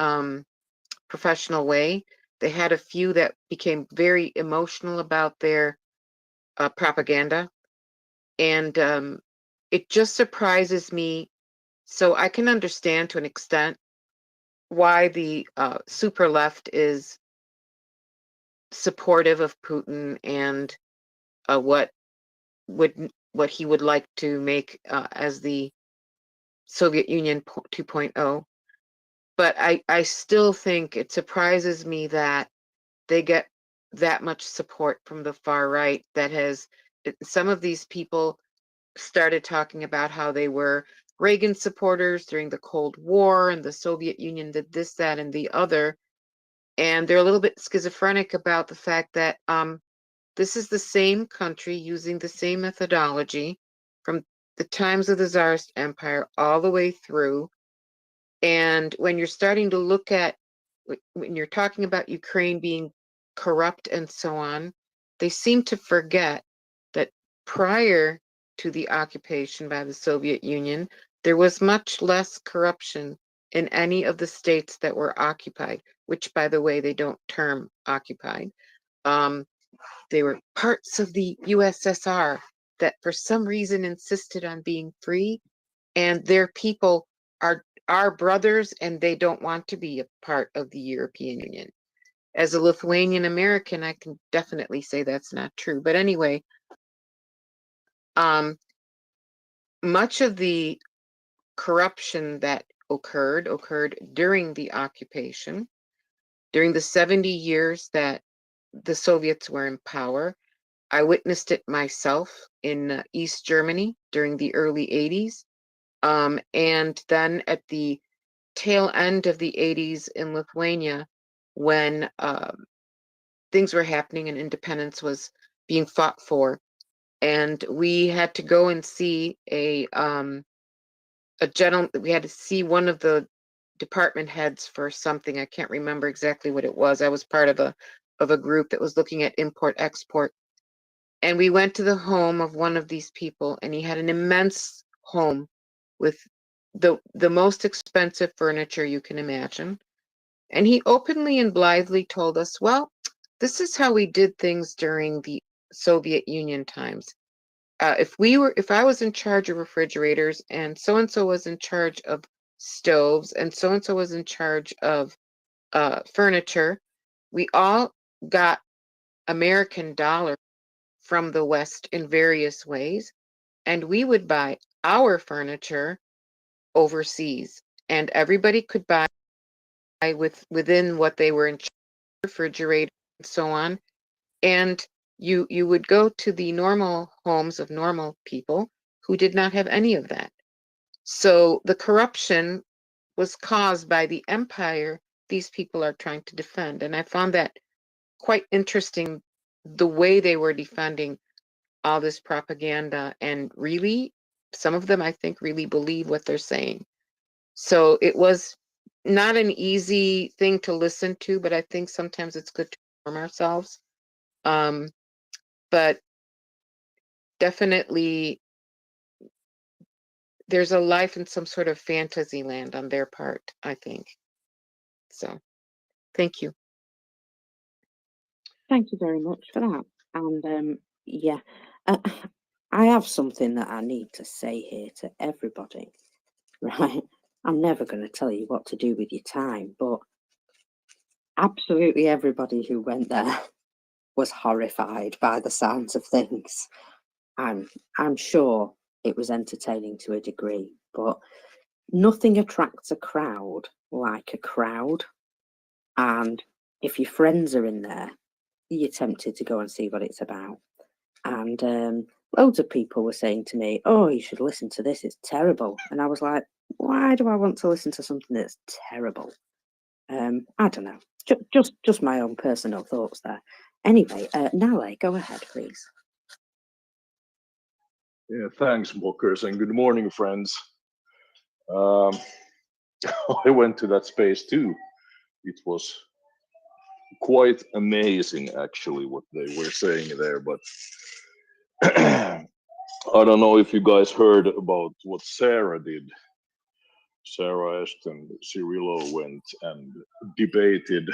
professional way. They had a few that became very emotional about their propaganda. And it just surprises me. So I can understand to an extent why the super left is supportive of Putin and what he would like to make as the Soviet Union 2.0. But I still think it surprises me that they get that much support from the far right. That has some of these people started talking about how they were Reagan supporters during the Cold War and the Soviet Union did this, that, and the other. And they're a little bit schizophrenic about the fact that this is the same country using the same methodology from the times of the Tsarist Empire all the way through. And when you're starting to look at, when you're talking about Ukraine being corrupt and so on, they seem to forget that prior to the occupation by the Soviet Union, there was much less corruption in any of the states that were occupied, which, by the way, they don't term occupied. They were parts of the USSR that for some reason insisted on being free, and their people are our brothers and they don't want to be a part of the European Union. As a Lithuanian American, I can definitely say that's not true. But anyway, much of the corruption that occurred during the occupation, during the 70 years that the Soviets were in power. I witnessed it myself in East Germany during the early 80s. And then at the tail end of the 80s in Lithuania, when things were happening and independence was being fought for. And we had to go and see a gentleman. We had to see one of the department heads for something. I can't remember exactly what it was. I was part of a group that was looking at import export. And we went to the home of one of these people, and he had an immense home with the most expensive furniture you can imagine. And he openly and blithely told us, well, this is how we did things during the Soviet Union times. If I was in charge of refrigerators, and so was in charge of stoves, and so was in charge of furniture, we all got American dollars from the West in various ways, and we would buy our furniture overseas, and everybody could buy within what they were in charge of, refrigerator and so on. And you would go to the normal homes of normal people who did not have any of that. So the corruption was caused by the empire these people are trying to defend. And I found that quite interesting, the way they were defending all this propaganda. And really, some of them, I think, really believe what they're saying. So it was not an easy thing to listen to, but I think sometimes it's good to inform ourselves. But definitely there's a life in some sort of fantasy land on their part, I think. So thank you. Thank you very much for that. And yeah, I have something that I need to say here to everybody, right? I'm never going to tell you what to do with your time, but absolutely everybody who went there was horrified by the sounds of things. I'm sure it was entertaining to a degree, but nothing attracts a crowd like a crowd. And if your friends are in there, you're tempted to go and see what it's about. And loads of people were saying to me, oh, you should listen to this, it's terrible. And I was like, why do I want to listen to something that's terrible? I don't know, just my own personal thoughts there. Anyway, Nale, go ahead, please. Yeah, thanks, Bookers, and good morning, friends. I went to that space too. It was quite amazing, actually, what they were saying there. But I don't know if you guys heard about what Sarah did. Sarah Ashton Cirillo went and debated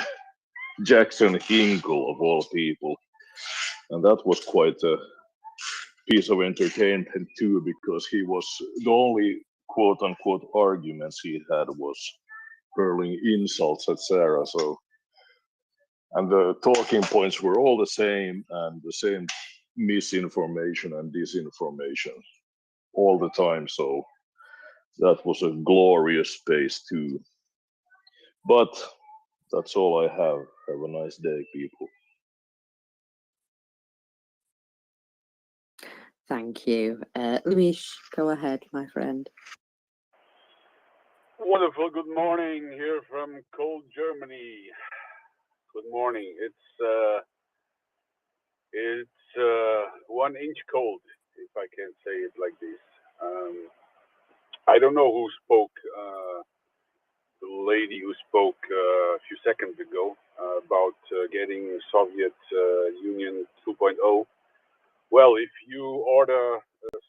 Jackson Hinkle, of all people. And that was quite a piece of entertainment too, because he was the only quote unquote arguments he had was hurling insults at Sarah. So, and the talking points were all the same, and the same misinformation and disinformation all the time. So that was a glorious space too. But that's all I have. Have a nice day, people. Thank you. Luis, go ahead, my friend. Wonderful. Good morning here from cold Germany. Good morning. It's 1 inch cold, if I can say it like this. I don't know who spoke. The lady who spoke a few seconds ago about getting Soviet Union 2.0. Well, if you order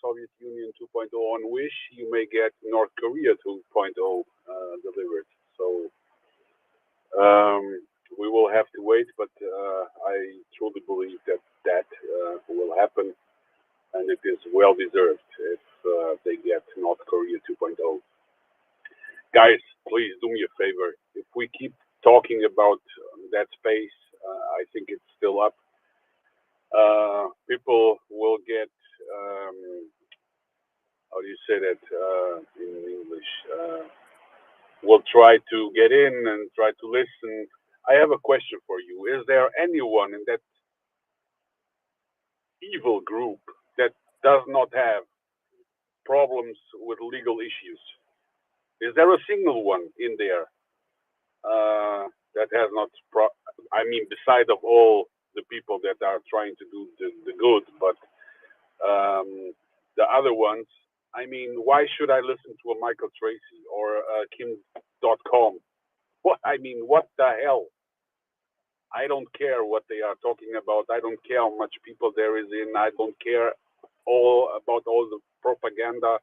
Soviet Union 2.0 on Wish, you may get North Korea 2.0 delivered. So we will have to wait, but I truly believe that will happen, and it is well deserved if they get North Korea 2.0. Guys, please do me a favor. If we keep talking about that space, I think it's still up. People will get, how do you say that in English? Will try to get in and try to listen. I have a question for you. Is there anyone in that evil group that does not have problems with legal issues? Is there a single one in there that has not? I mean, beside of all the people that are trying to do the good, but the other ones. I mean, why should I listen to a Michael Tracy or Kim.com? What I mean, what the hell? I don't care what they are talking about. I don't care how much people there is in. I don't care all about all the propaganda.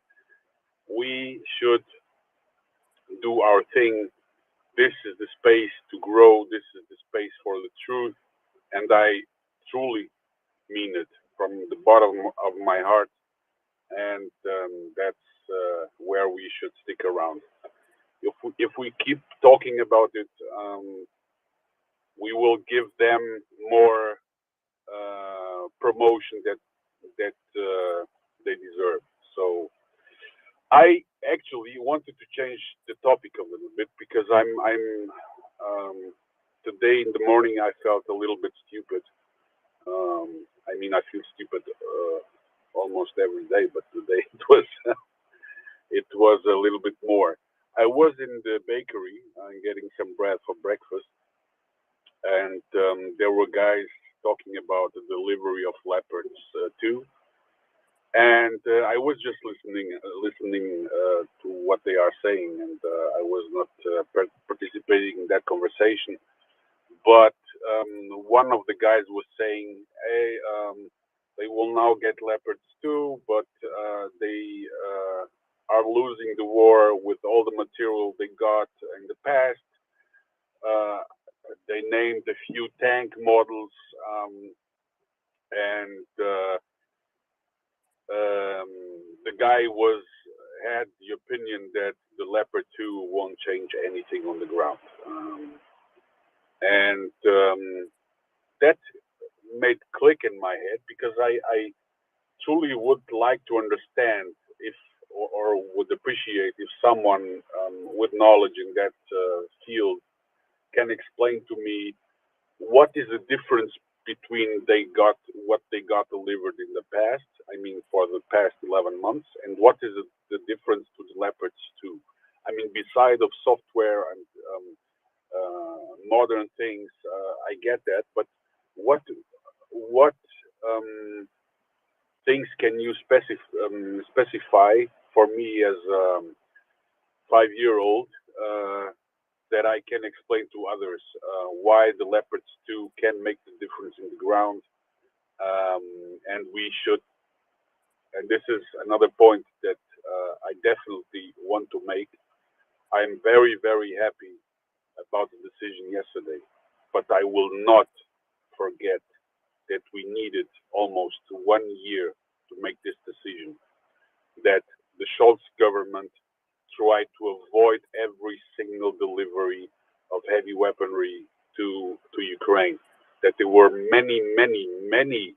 We should do our thing. This is the space to grow. This is the space for the truth. And I truly mean it from the bottom of my heart. And that's where we should stick around. If we keep talking about it, we will give them more promotion that they deserve. So I actually wanted to change the topic a little bit because I'm today in the morning I felt a little bit stupid. I mean, I feel stupid almost every day, but today it was a little bit more. I was in the bakery getting some bread for breakfast, and there were guys talking about the delivery of leopards too. And I was just listening to what they are saying, and I was not participating in that conversation. But one of the guys was saying, "Hey, they will now get leopards too, but they are losing the war with all the material they got in the past." They named a few tank models, and the guy had the opinion that the Leopard 2 won't change anything on the ground, and that made click in my head because I truly would like to understand if or would appreciate if someone with knowledge in that field can explain to me what is the difference between what they got delivered in the past, I mean for the past 11 months, and what is the difference to the Leopards 2? I mean, beside of software and modern things, I get that, but what things can you specify for me as a 5-year-old that I can explain to others why the Leopards 2 can make the difference in the ground, and we should. And this is another point that I definitely want to make. I'm very, very happy about the decision yesterday, but I will not forget that we needed almost 1 year to make this decision. That the Scholz government tried to avoid every single delivery of heavy weaponry to Ukraine. That there were many, many, many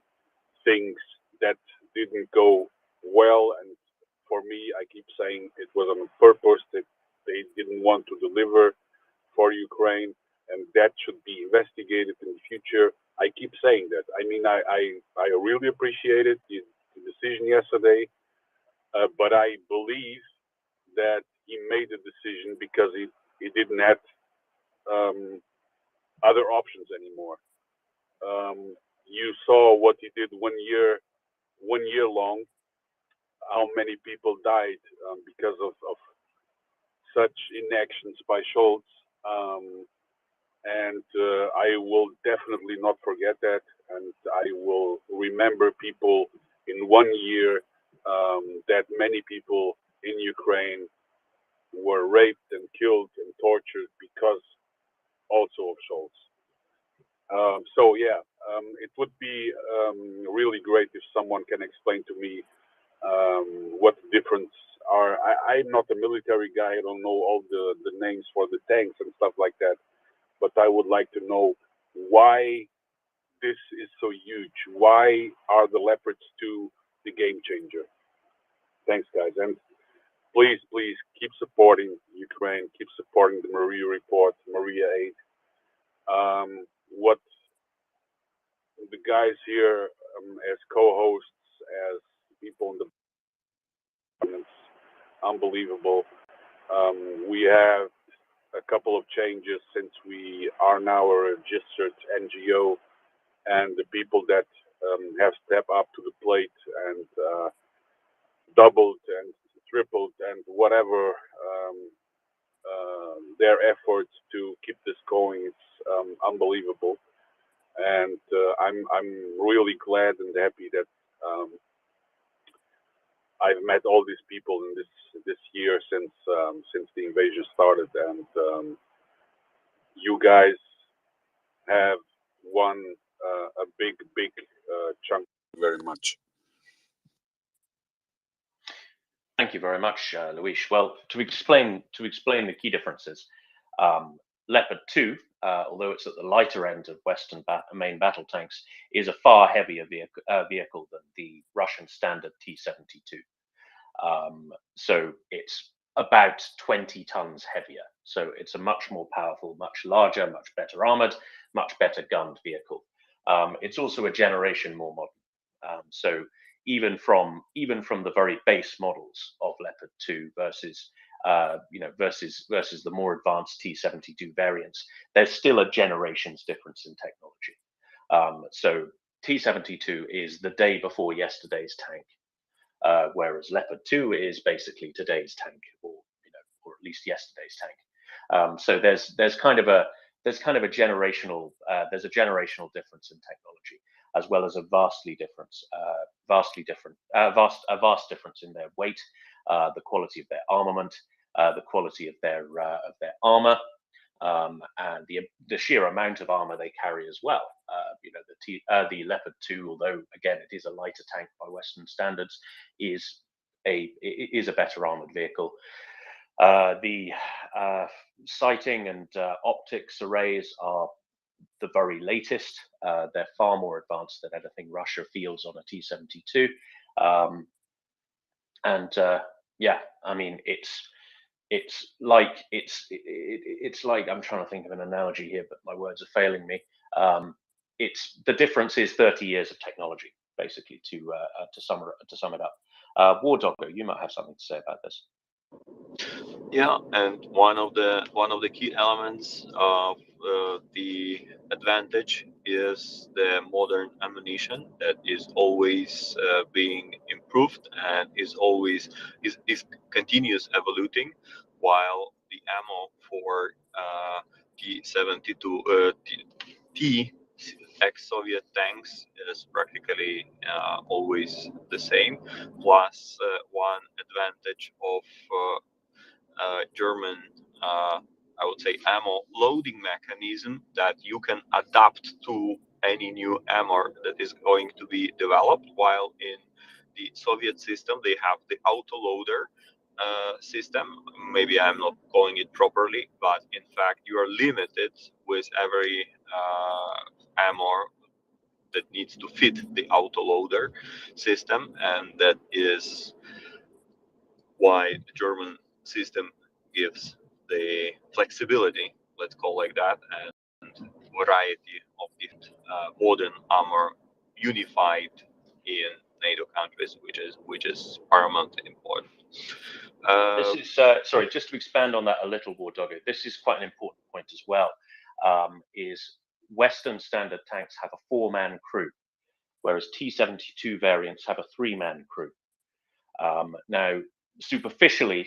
things that didn't go well, and for me, I keep saying it was on purpose that they didn't want to deliver for Ukraine, and that should be investigated in the future. I keep saying that. I mean, I really appreciated the decision yesterday, but I believe that he made the decision because he didn't have other options anymore. You saw what he did 1 year long, how many people died because of such inactions by Scholz. And I will definitely not forget that, and I will remember people in 1 year that many people in Ukraine were raped and killed and tortured because also of Scholz. So yeah, it would be really great if someone can explain to me what the difference are. I'm not a military guy. I don't know all the names for the tanks and stuff like that. But I would like to know why this is so huge. Why are the Leopards 2 the game changer? Thanks, guys. And please, please keep supporting Ukraine. Keep supporting the Maria Report, Maria Aid. What the guys here as co-hosts, as people in the it's unbelievable. We have a couple of changes since we are now a registered NGO, and the people that have stepped up to the plate and doubled and tripled and whatever their efforts to keep this going. It's unbelievable, and I'm really glad and happy that I've met all these people in this year since the invasion started, and you guys have won a big chunk. Very much. Thank you very much, Luis. Well, to explain the key differences, Leopard 2, although it's at the lighter end of Western main battle tanks, is a far heavier vehicle than the Russian standard T-72. So it's about 20 tons heavier. So it's a much more powerful, much larger, much better armored, much better gunned vehicle. It's also a generation more modern. So even from the very base models of Leopard 2 versus versus the more advanced T-72 variants, there's still a generation's difference in technology. So T-72 is the day before yesterday's tank, whereas Leopard 2 is basically today's tank, or at least yesterday's tank. So there's kind of a generational difference in technology, as well as a vast difference in their weight, the quality of their armament, the quality of their armor, and the sheer amount of armor they carry as well. The Leopard 2, although again it is a lighter tank by Western standards, is a better armored vehicle. The sighting and optics arrays are the very latest. They're far more advanced than anything Russia fields on a T-72. Yeah, I mean it's like I'm trying to think of an analogy here, but my words are failing me. It's the difference is 30 years of technology, basically, to sum it up. War Doggo, you might have something to say about this. Yeah, and one of the key elements of the advantage is the modern ammunition that is always being improved and is continuous evoluting, while the ammo for T-72 T ex-Soviet tanks is practically always the same. Plus, one advantage of German, I would say, ammo loading mechanism that you can adapt to any new ammo that is going to be developed, while in the Soviet system they have the autoloader system. Maybe I'm not calling it properly, but in fact you are limited with every ammo that needs to fit the autoloader system, and that is why the German system gives the flexibility, let's call like that, and variety of the modern armor unified in NATO countries, which is paramount important. This is sorry, just to expand on that a little, War Doggo. This is quite an important point as well. Is Western standard tanks have a 4-man crew, whereas T-72 variants have a 3-man crew. Now, superficially,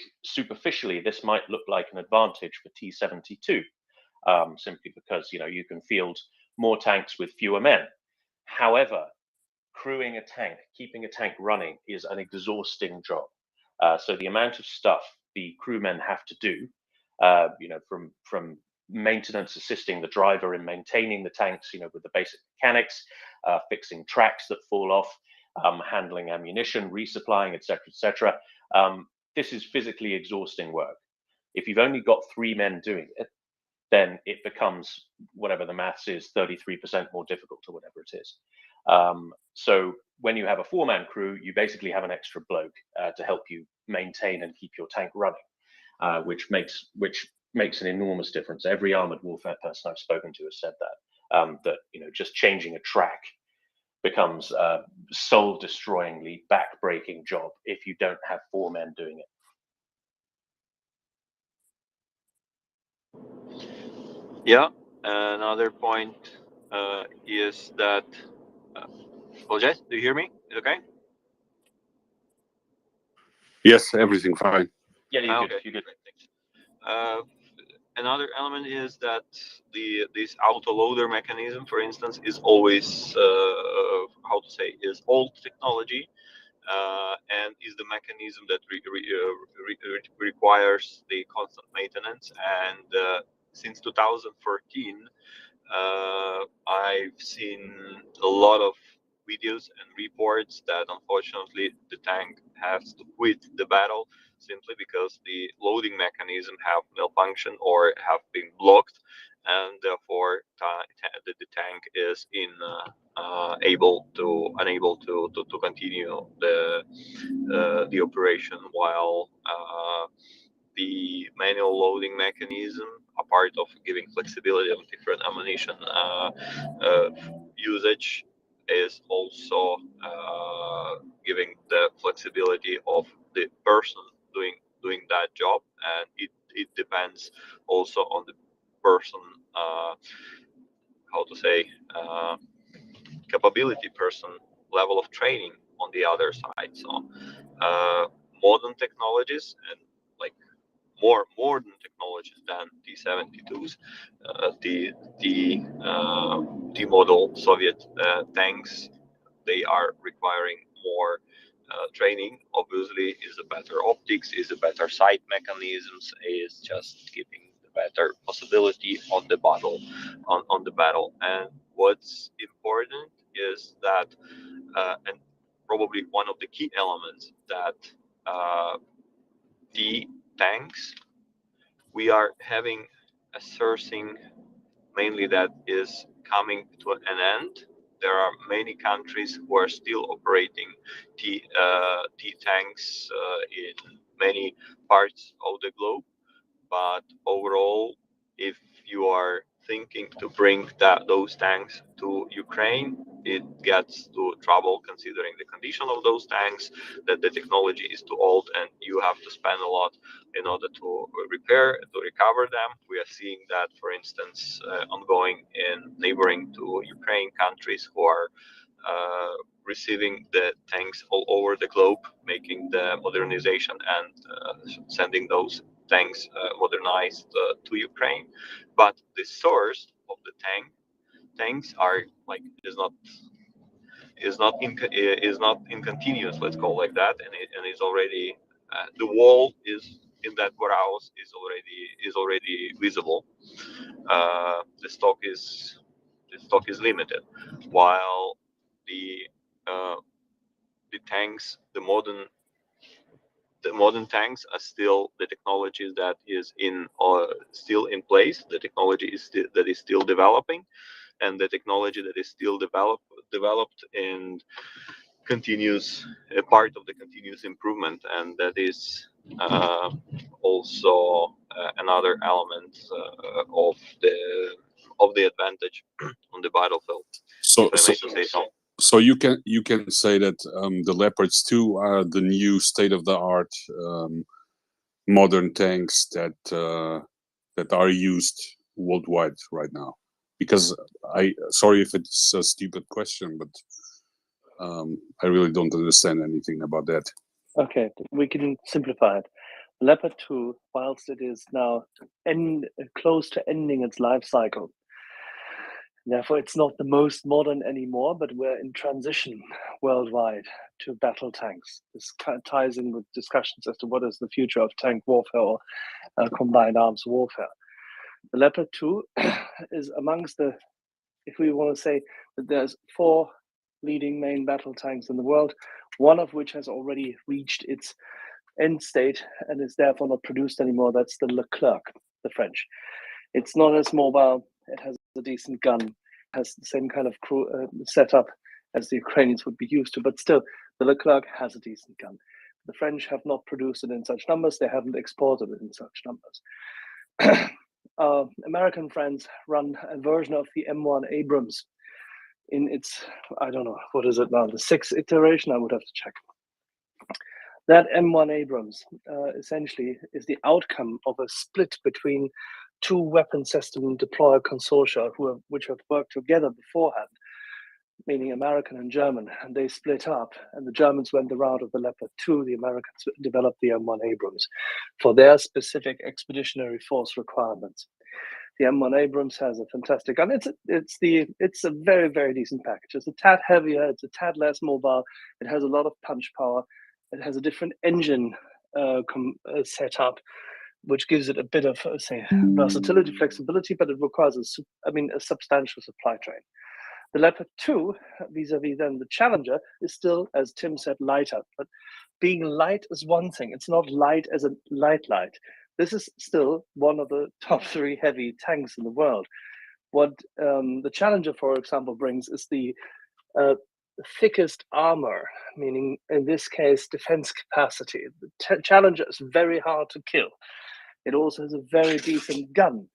this might look like an advantage for T-72, simply because you can field more tanks with fewer men. However, crewing a tank, keeping a tank running, is an exhausting job. So the amount of stuff the crewmen have to do, from maintenance, assisting the driver in maintaining the tanks, with the basic mechanics, fixing tracks that fall off, handling ammunition, resupplying, etc. This is physically exhausting work. If you've only got 3 men doing it, then it becomes, whatever the maths is, 33% more difficult, or whatever it is. So when you have a 4-man crew, you basically have an extra bloke to help you maintain and keep your tank running, which makes an enormous difference. Every armored warfare person I've spoken to has said that just changing a track becomes a soul-destroyingly back-breaking job if you don't have 4 men doing it. Yeah, another point is that. Apologize, do you hear me? Is it okay? Yes, everything fine. Yeah, you're good. Okay. You're good. Great, thanks. Another element is that this autoloader mechanism, for instance, is always how to say, is old technology, and is the mechanism that requires the constant maintenance. And since 2014, I've seen a lot of videos and reports that unfortunately the tank has to quit the battle simply because the loading mechanism have malfunctioned or have been blocked, and therefore the tank is unable to continue the operation, while the manual loading mechanism, apart of giving flexibility of different ammunition usage, is also giving the flexibility of the person doing that job, and it depends also on the person, how to say, capability, person level of training on the other side. So modern technologies, and like more modern technologies than T-72s, the model Soviet tanks, they are requiring more training. Obviously, is a better optics, is a better sight mechanisms, is just giving the better possibility on the battle, on the battle. And what's important is that, and probably one of the key elements, that the tanks, we are having a sourcing mainly that is coming to an end. There are many countries who are still operating T tanks in many parts of the globe, but overall, if you are thinking to bring those tanks to Ukraine, it gets to trouble considering the condition of those tanks, that the technology is too old, and you have to spend a lot in order to recover them. We are seeing that, for instance, ongoing in neighboring to Ukraine countries who are receiving the tanks all over the globe, making the modernization and sending those tanks modernized to Ukraine. But the source of the tanks are like is not in continuous, let's call it like that, and is already the wall is in that warehouse is already visible. The stock is limited, while the tanks, the modern tanks are still the technology that is still in place. The technology that is still developing, and the technology that is still developed and continues, a part of the continuous improvement, and that is also another element of the advantage on the battlefield. So, if I may say so. So you can say that the Leopards 2 are the new state-of-the-art modern tanks that are used worldwide right now. Because sorry if it's a stupid question, but I really don't understand anything about that. Okay, we can simplify it. Leopard 2, whilst it is now close to ending its life cycle, therefore it's not the most modern anymore, but we're in transition worldwide to battle tanks. This ties in with discussions as to what is the future of tank warfare or combined arms warfare. The Leopard 2 is amongst the, if we want to say that there's 4 leading main battle tanks in the world, one of which has already reached its end state and is therefore not produced anymore. That's the Leclerc, the French. It's not as mobile, it has a decent gun, has the same kind of setup as the Ukrainians would be used to, but still, the Leclerc has a decent gun. The French have not produced it in such numbers, they haven't exported it in such numbers. Our American friends run a version of the M1 Abrams in its, I don't know, what is it now, the sixth iteration, I would have to check. That M1 Abrams essentially is the outcome of a split between two weapon system deployer consortia which have worked together beforehand, meaning American and German, and they split up, and the Germans went the route of the Leopard 2, the Americans developed the M1 Abrams for their specific expeditionary force requirements. The M1 Abrams has a fantastic gun. It's a very, very decent package. It's a tad heavier, it's a tad less mobile, it has a lot of punch power, it has a different engine setup, which gives it a bit of, say, versatility, flexibility, but it requires a substantial supply chain. The Leopard 2, vis-a-vis then the Challenger, is still, as Tim said, lighter. But being light is one thing. It's not light as a light. This is still one of the top 3 heavy tanks in the world. What the Challenger, for example, brings is the thickest armor, meaning in this case defense capacity. The Challenger is very hard to kill. It also has a very decent gun,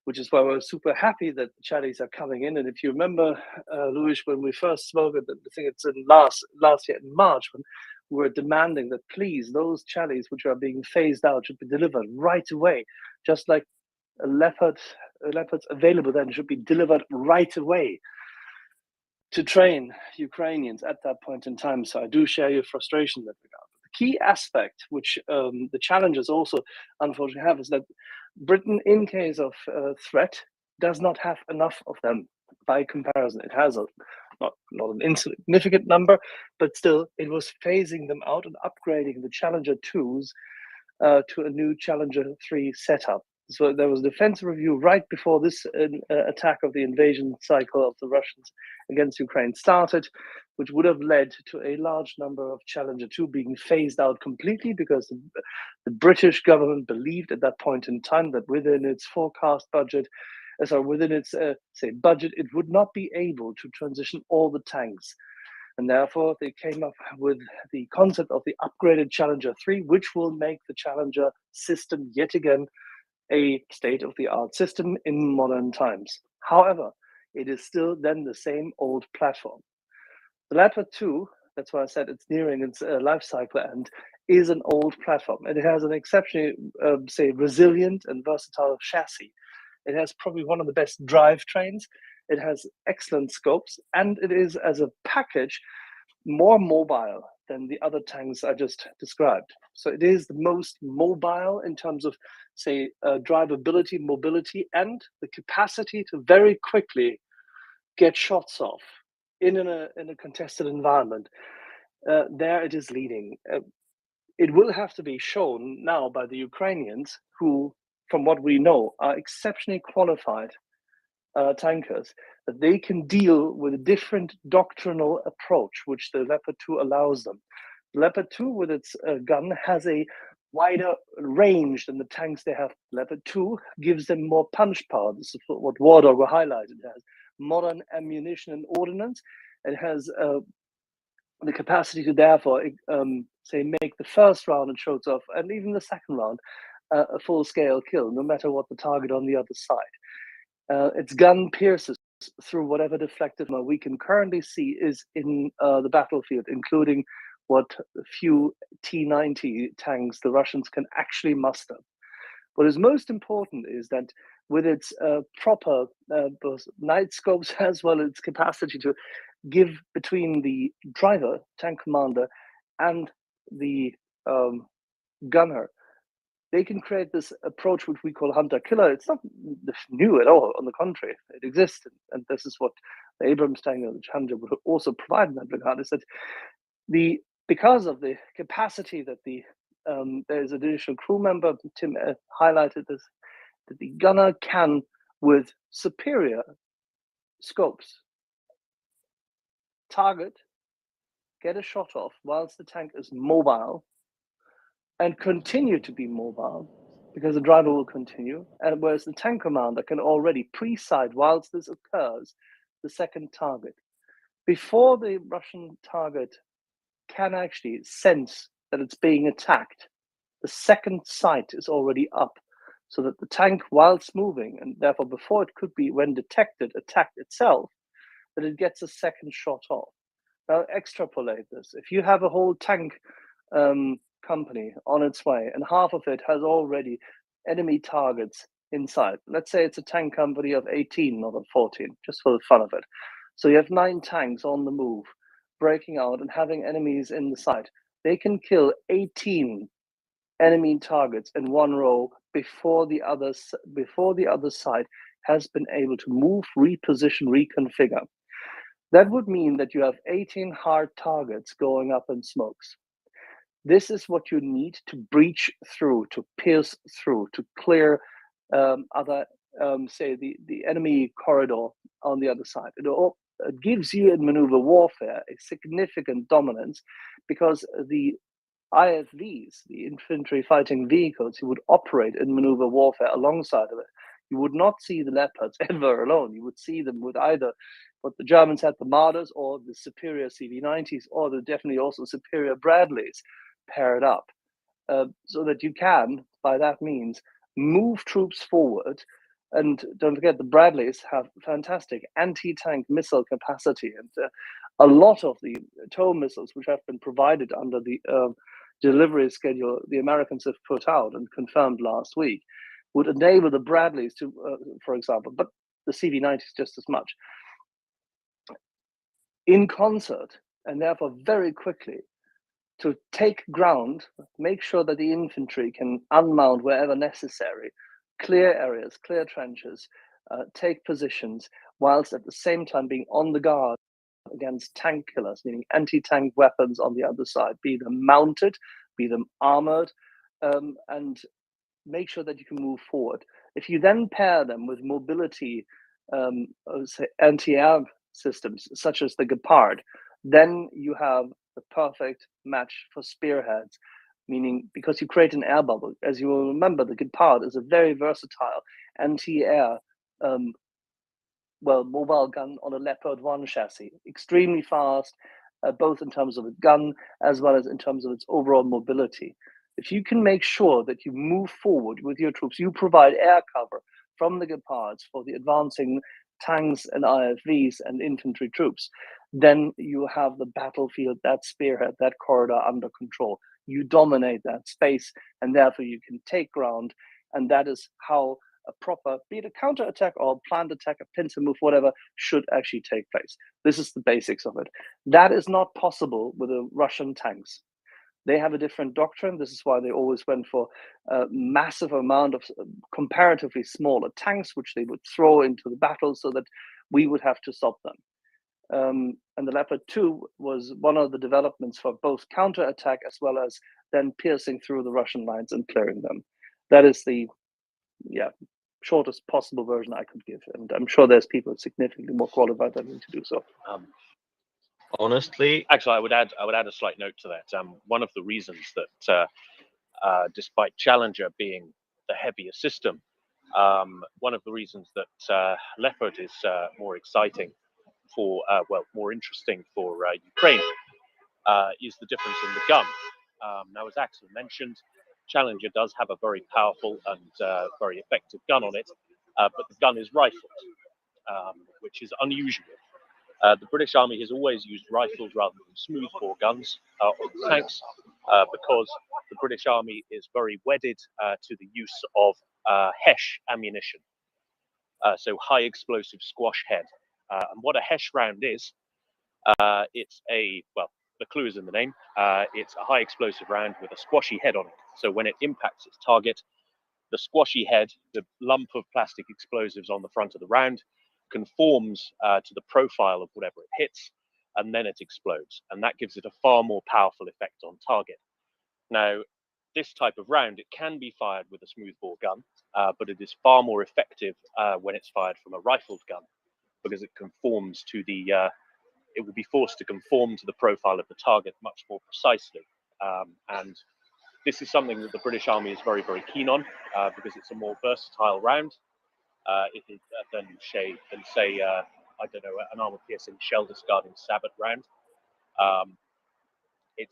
which is why we're super happy that the Challies are coming in. And if you remember, Louis, when we first spoke, I think it's in last year in March, when we were demanding that please, those Challies which are being phased out should be delivered right away, just like Leopards available then should be delivered right away to train Ukrainians at that point in time. So I do share your frustration in that regard. But the key aspect, which the challengers also unfortunately have, is that Britain, in case of threat, does not have enough of them by comparison. It has not an insignificant number, but still it was phasing them out and upgrading the Challenger 2s to a new Challenger 3 setup. So there was a defense review right before this attack of the invasion cycle of the Russians against Ukraine started, which would have led to a large number of Challenger 2 being phased out completely because the British government believed at that point in time that within its forecast budget, within its budget, it would not be able to transition all the tanks. And therefore, they came up with the concept of the upgraded Challenger 3, which will make the Challenger system yet again a state-of-the-art system in modern times. However, it is still then the same old platform. The Leopard 2, that's why I said it's nearing its life cycle end, is an old platform. It has an exceptionally, resilient and versatile chassis. It has probably one of the best drivetrains. It has excellent scopes, and it is, as a package, more mobile than the other tanks I just described. So it is the most mobile in terms of, drivability, mobility, and the capacity to very quickly get shots off in a contested environment. There it is leading. It will have to be shown now by the Ukrainians, who, from what we know, are exceptionally qualified tankers, that they can deal with a different doctrinal approach, which the Leopard 2 allows them. The Leopard 2, with its gun, has a wider range than the tanks they have. Leopard 2 gives them more punch power. This is what War Dog highlighted. It has modern ammunition and ordnance. It has the capacity to therefore, make the first round it shows off, and even the second round, a full-scale kill, no matter what the target on the other side. Its gun pierces through whatever deflective we can currently see is in the battlefield, including what few T-90 tanks the Russians can actually muster. What is most important is that with its proper both night scopes as well as its capacity to give between the driver, tank commander, and the gunner, they can create this approach which we call hunter-killer. It's not new at all. On the contrary, it exists, and this is what the Abrams tank and the Challenger would also provide in that regard. Is that because of the capacity that there's an additional crew member, Tim highlighted this, that the gunner can, with superior scopes, target, get a shot off whilst the tank is mobile, and continue to be mobile, because the driver will continue, and whereas the tank commander can already pre-sight whilst this occurs the second target. Before the Russian target can actually sense that it's being attacked, the second sight is already up, so that the tank, whilst moving, and therefore before it could be, when detected, attacked itself, that it gets a second shot off. Now extrapolate this. If you have a whole tank company on its way and half of it has already enemy targets inside, let's say it's a tank company of 18, not of 14, just for the fun of it. So you have 9 tanks on the move, breaking out and having enemies in the sight. They can kill 18 enemy targets in one row before the other side has been able to move, reposition, reconfigure. That would mean that you have 18 hard targets going up in smokes. This is what you need to breach through, to pierce through, to clear say the enemy corridor on the other side. It gives you in maneuver warfare a significant dominance, because the IFVs, the infantry fighting vehicles, who would operate in maneuver warfare alongside of it, you would not see the Leopards ever alone. You would see them with either what the Germans had, the Marders, or the superior CV90s, or the definitely also superior Bradleys paired up, so that you can, by that means, move troops forward. And don't forget, the Bradleys have fantastic anti-tank missile capacity, and a lot of the TOW missiles which have been provided under the delivery schedule the Americans have put out and confirmed last week would enable the Bradleys to, for example, but the CV90s just as much, in concert, and therefore very quickly, to take ground, make sure that the infantry can unmount wherever necessary, clear areas, clear trenches, take positions, whilst at the same time being on the guard against tank killers, meaning anti-tank weapons on the other side, be them mounted, be them armored, and make sure that you can move forward. If you then pair them with mobility, say anti-air systems such as the Gepard, then you have the perfect match for spearheads, meaning because you create an air bubble. As you will remember, the Gepard is a very versatile anti-air mobile gun on a Leopard 1 chassis, extremely fast, both in terms of its gun as well as in terms of its overall mobility. If you can make sure that you move forward with your troops, you provide air cover from the Gepards for the advancing tanks and IFVs and infantry troops, then you have the battlefield, that spearhead, that corridor under control. You dominate that space, and therefore you can take ground, and that is how a proper, be it a counterattack or a planned attack, a pincer move, whatever, should actually take place. This is the basics of it. That is not possible with the Russian tanks. They have a different doctrine. This is why they always went for a massive amount of comparatively smaller tanks, which they would throw into the battle so that we would have to stop them. And the Leopard 2 was one of the developments for both counterattack as well as then piercing through the Russian lines and clearing them. That is the shortest possible version I could give, and I'm sure there's people significantly more qualified than me to do so. Honestly, actually, I would add a slight note to that. One of the reasons that, despite Challenger being the heavier system, one of the reasons that Leopard is more exciting for, more interesting for Ukraine is the difference in the gun. Now, as Axel mentioned, Challenger does have a very powerful and very effective gun on it, but the gun is rifled, which is unusual. The British Army has always used rifles rather than smoothbore guns on tanks because the British Army is very wedded to the use of HESH ammunition, so high explosive squash head. And what a HESH round is, it's the clue is in the name. It's a high explosive round with a squashy head on it. So when it impacts its target, the squashy head, the lump of plastic explosives on the front of the round, conforms to the profile of whatever it hits, and then it explodes. And that gives it a far more powerful effect on target. Now, this type of round, it can be fired with a smoothbore gun, but it is far more effective when it's fired from a rifled gun, because it conforms to the, it will be forced to conform to the profile of the target much more precisely. And this is something that the British Army is very, very keen on, because it's a more versatile round. Than say, I don't know, an armor-piercing, shell-discarding sabot round. It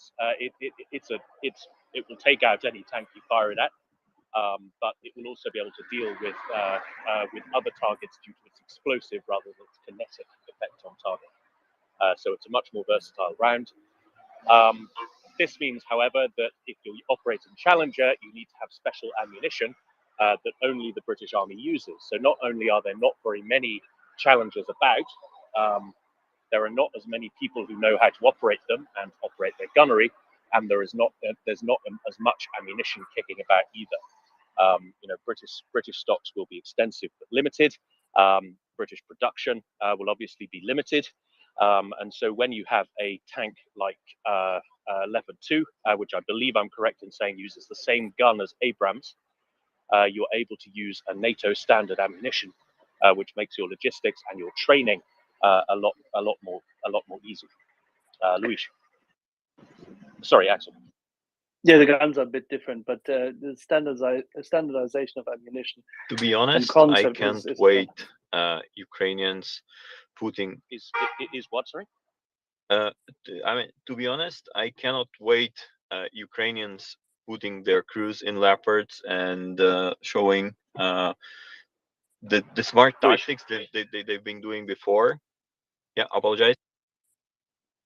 will take out any tank you fire it at, but it will also be able to deal with other targets due to its explosive rather than its kinetic effect on target. So it's a much more versatile round. This means, however, that if you're operating Challenger, you need to have special ammunition that only the British Army uses. So not only are there not very many Challengers about, there are not as many people who know how to operate them and operate their gunnery, and there's not as much ammunition kicking about either. British stocks will be extensive but limited. British production will obviously be limited. And so when you have a tank like Leopard 2, which I believe I'm correct in saying uses the same gun as Abrams, you're able to use a NATO standard ammunition, which makes your logistics and your training a lot more easy. Luis. Sorry, Axel. Yeah, the guns are a bit different, but the standardization of ammunition. To be honest, I can't wait. Ukrainians putting is what? Sorry. I mean, to be honest, I cannot wait. Ukrainians putting their crews in Leopards and showing the smart tactics that they've been doing before. Yeah, apologize.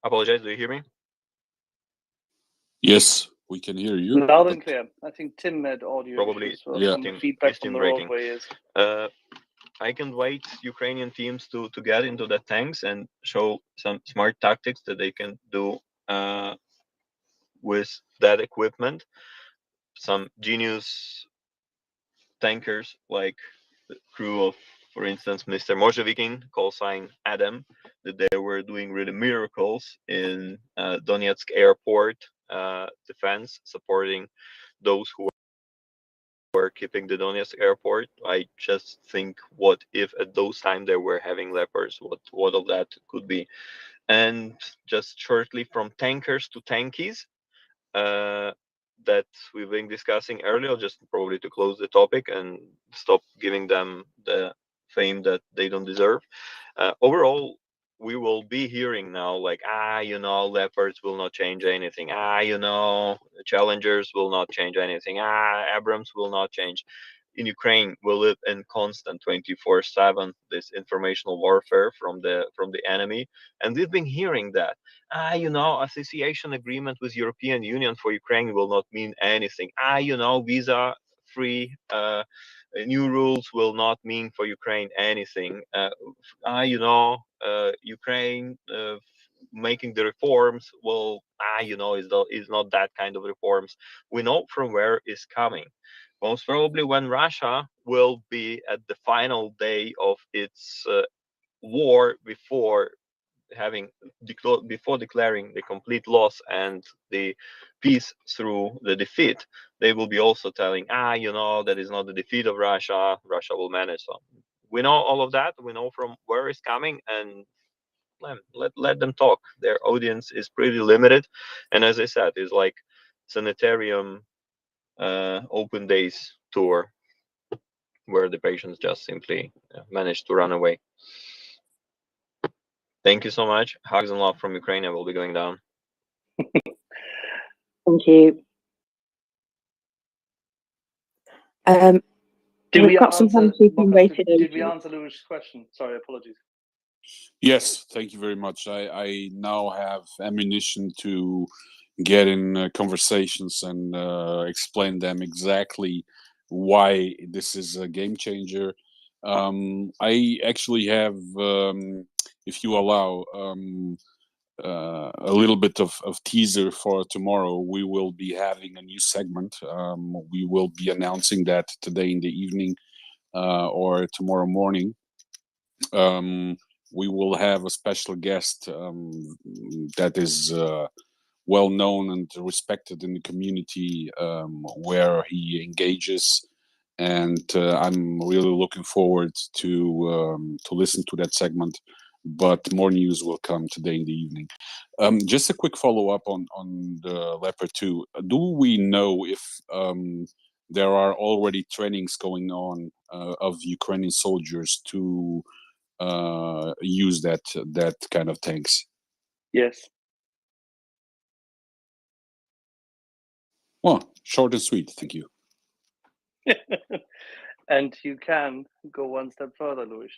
Do you hear me? Yes, we can hear you. Loud and clear. I think Tim had audio Probably issues from feedback from the roadway. I can wait Ukrainian teams to get into the tanks and show some smart tactics that they can do with that equipment. Some genius tankers like the crew of, for instance, Mr. Moshevikin, call sign Adam, that they were doing really miracles in Donetsk airport defense, supporting those who were keeping the Donetsk airport. I just think, what if at those times they were having Leopards? What of that could be? And just shortly, from tankers to tankies, that we've been discussing earlier, just probably to close the topic and stop giving them the fame that they don't deserve. Overall, we will be hearing now, like, Leopards will not change anything. Challengers will not change anything. Abrams will not change. In Ukraine, we live in constant 24/7 this informational warfare from the enemy, and we've been hearing that. Association agreement with European Union for Ukraine will not mean anything. Visa free new rules will not mean for Ukraine anything. Ukraine making the reforms, is not that kind of reforms. We know from where it's coming. Most probably when Russia will be at the final day of its war before declaring the complete loss and the peace through the defeat, they will be also telling, that is not the defeat of Russia. Russia will manage. So we know all of that. We know from where it's coming, and let them talk. Their audience is pretty limited, and as I said, it's like sanitarium open days tour where the patients just simply manage to run away. Thank you so much. Hugs and love from Ukraine. I will be going down. Thank you. Did we got some hands keeping waiting. Did we answer Louis' question? Sorry, apologies. Yes, thank you very much. I now have ammunition to get in conversations and explain them exactly why this is a game changer. I actually have, if you allow, a little bit of teaser for tomorrow. We will be having a new segment. We will be announcing that today in the evening or tomorrow morning. We will have a special guest that is well known and respected in the community where he engages, and I'm really looking forward to listen to that segment. But more news will come today in the evening. Just a quick follow up on the Leopard 2. Do we know if there are already trainings going on of Ukrainian soldiers to use that kind of tanks? Yes. Well, short and sweet. Thank you. And you can go one step further, Louis.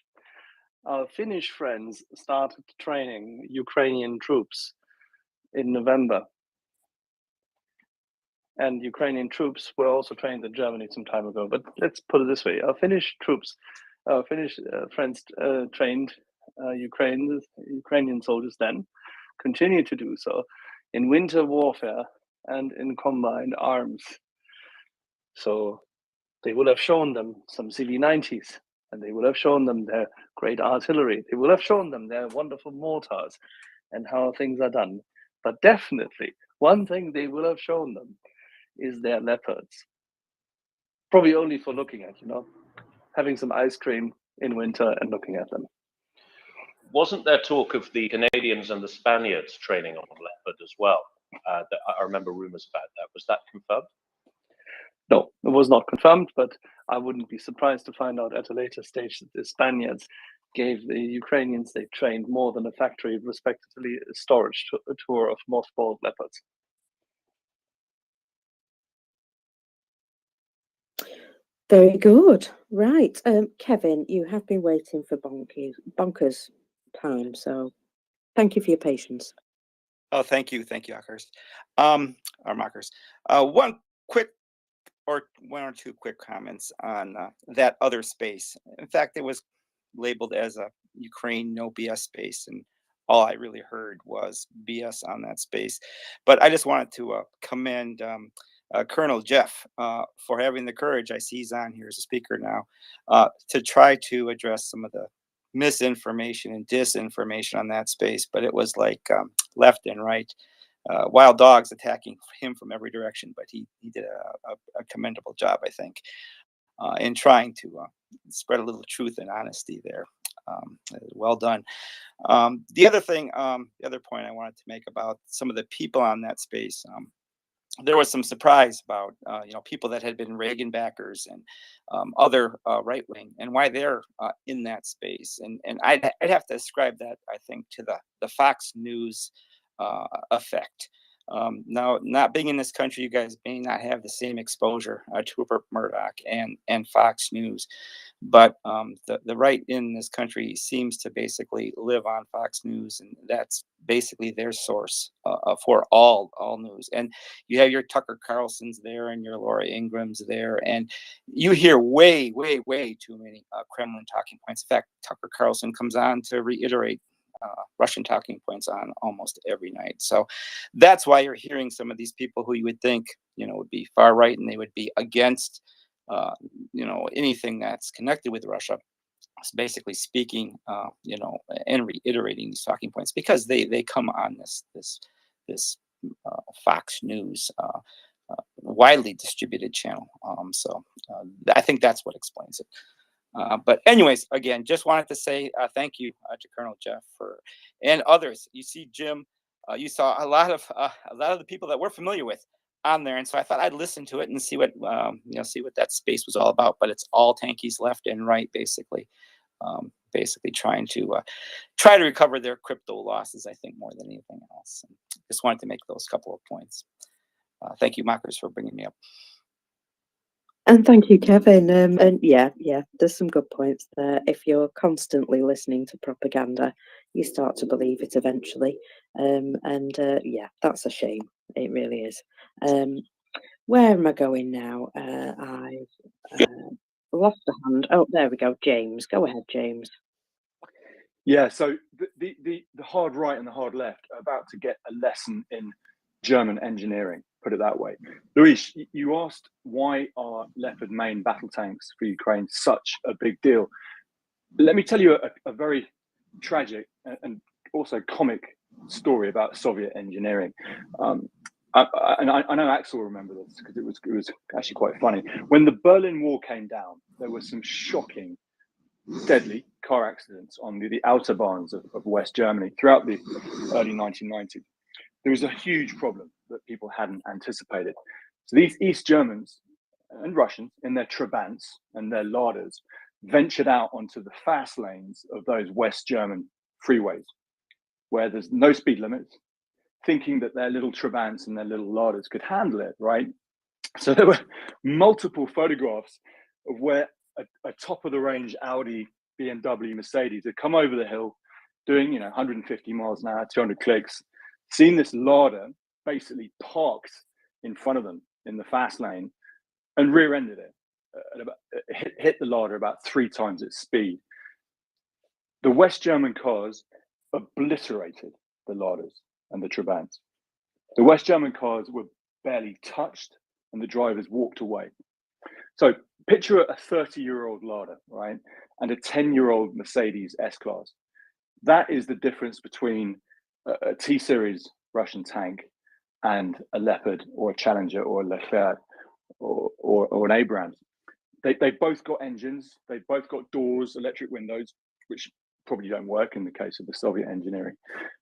our Finnish friends started training Ukrainian troops in November. And Ukrainian troops were also trained in Germany some time ago. But let's put it this way: our Finnish troops, our Finnish friends trained Ukrainian soldiers then, continue to do so in winter warfare and in combined arms. So they will have shown them some CV-90s, and they will have shown them their great artillery. They will have shown them their wonderful mortars and how things are done. But definitely, one thing they will have shown them is their leopards. Probably only for looking at, having some ice cream in winter and looking at them. Wasn't there talk of the Canadians and the Spaniards training on leopard as well? That I remember rumors about that. Was that confirmed? No, it was not confirmed, but I wouldn't be surprised to find out at a later stage that the Spaniards gave the Ukrainians they trained more than a factory, respectively, a storage tour of mothballed leopards. Very good. Right. Kevin, you have been waiting for bonkers time, so thank you for your patience. Oh, thank you, Akers. Or Mockers. One or two quick comments on that other space. In fact, it was labeled as a Ukraine no BS space, and all I really heard was BS on that space. But I just wanted to commend Colonel Jeff for having the courage, I see he's on here as a speaker now, to try to address some of the misinformation and disinformation on that space. But it was like left and right. Wild dogs attacking him from every direction, but he did a commendable job, I think, in trying to spread a little truth and honesty there. Well done. The other point I wanted to make about some of the people on that space, there was some surprise about people that had been Reagan backers and other right wing, and why they're in that space. And I'd have to ascribe that, I think, to the Fox News effect. Now, not being in this country, you guys may not have the same exposure to Rupert Murdoch and Fox News, but the right in this country seems to basically live on Fox News, and that's basically their source for all news. And you have your Tucker Carlsons there and your Laura Ingrams there, and you hear way too many Kremlin talking points. In fact, Tucker Carlson comes on to reiterate Russian talking points on almost every night. So that's why you're hearing some of these people who you would think, would be far right and they would be against, anything that's connected with Russia. It's basically speaking, and reiterating these talking points because they come on this Fox News widely distributed channel. So I think that's what explains it. But anyways, again, just wanted to say thank you to Colonel Jeff and others. You see, Jim, you saw a lot of the people that we're familiar with on there, and so I thought I'd listen to it and see what that space was all about. But it's all tankies left and right, basically trying to recover their crypto losses. I think more than anything else. And just wanted to make those couple of points. Thank you, Mockers, for bringing me up. And thank you, Kevin. And yeah, there's some good points there. If you're constantly listening to propaganda, you start to believe it eventually. Yeah, that's a shame. It really is. Where am I going now? I've lost a hand. Oh, there we go. James, go ahead, James. Yeah, so the hard right and the hard left are about to get a lesson in German engineering, put it that way. Luis, you asked why are Leopard main battle tanks for Ukraine such a big deal? Let me tell you a very tragic and also comic story about Soviet engineering. I know Axel will remember this because it was actually quite funny. When the Berlin Wall came down, there were some shocking, deadly car accidents on the autobahns of West Germany throughout the early 1990s. There was a huge problem that people hadn't anticipated. So these East Germans and Russians in their Trabants and their Ladas ventured out onto the fast lanes of those West German freeways where there's no speed limits, thinking that their little Trabants and their little Ladas could handle it, right? So there were multiple photographs of where a top of the range Audi BMW, Mercedes had come over the hill doing, 150 miles an hour, 200 clicks, seen this Lada basically parked in front of them in the fast lane and rear-ended it. Hit the Lada about 3 times its speed. The West German cars obliterated the Ladas and the Trabants. The West German cars were barely touched and the drivers walked away. So picture a 30-year-old Lada, right, and a 10-year-old Mercedes S-Class. That is the difference between a T-Series Russian tank and a Leopard or a Challenger or a Leclerc or an Abrams. They both got engines, they both got doors, electric windows, which probably don't work in the case of the Soviet engineering,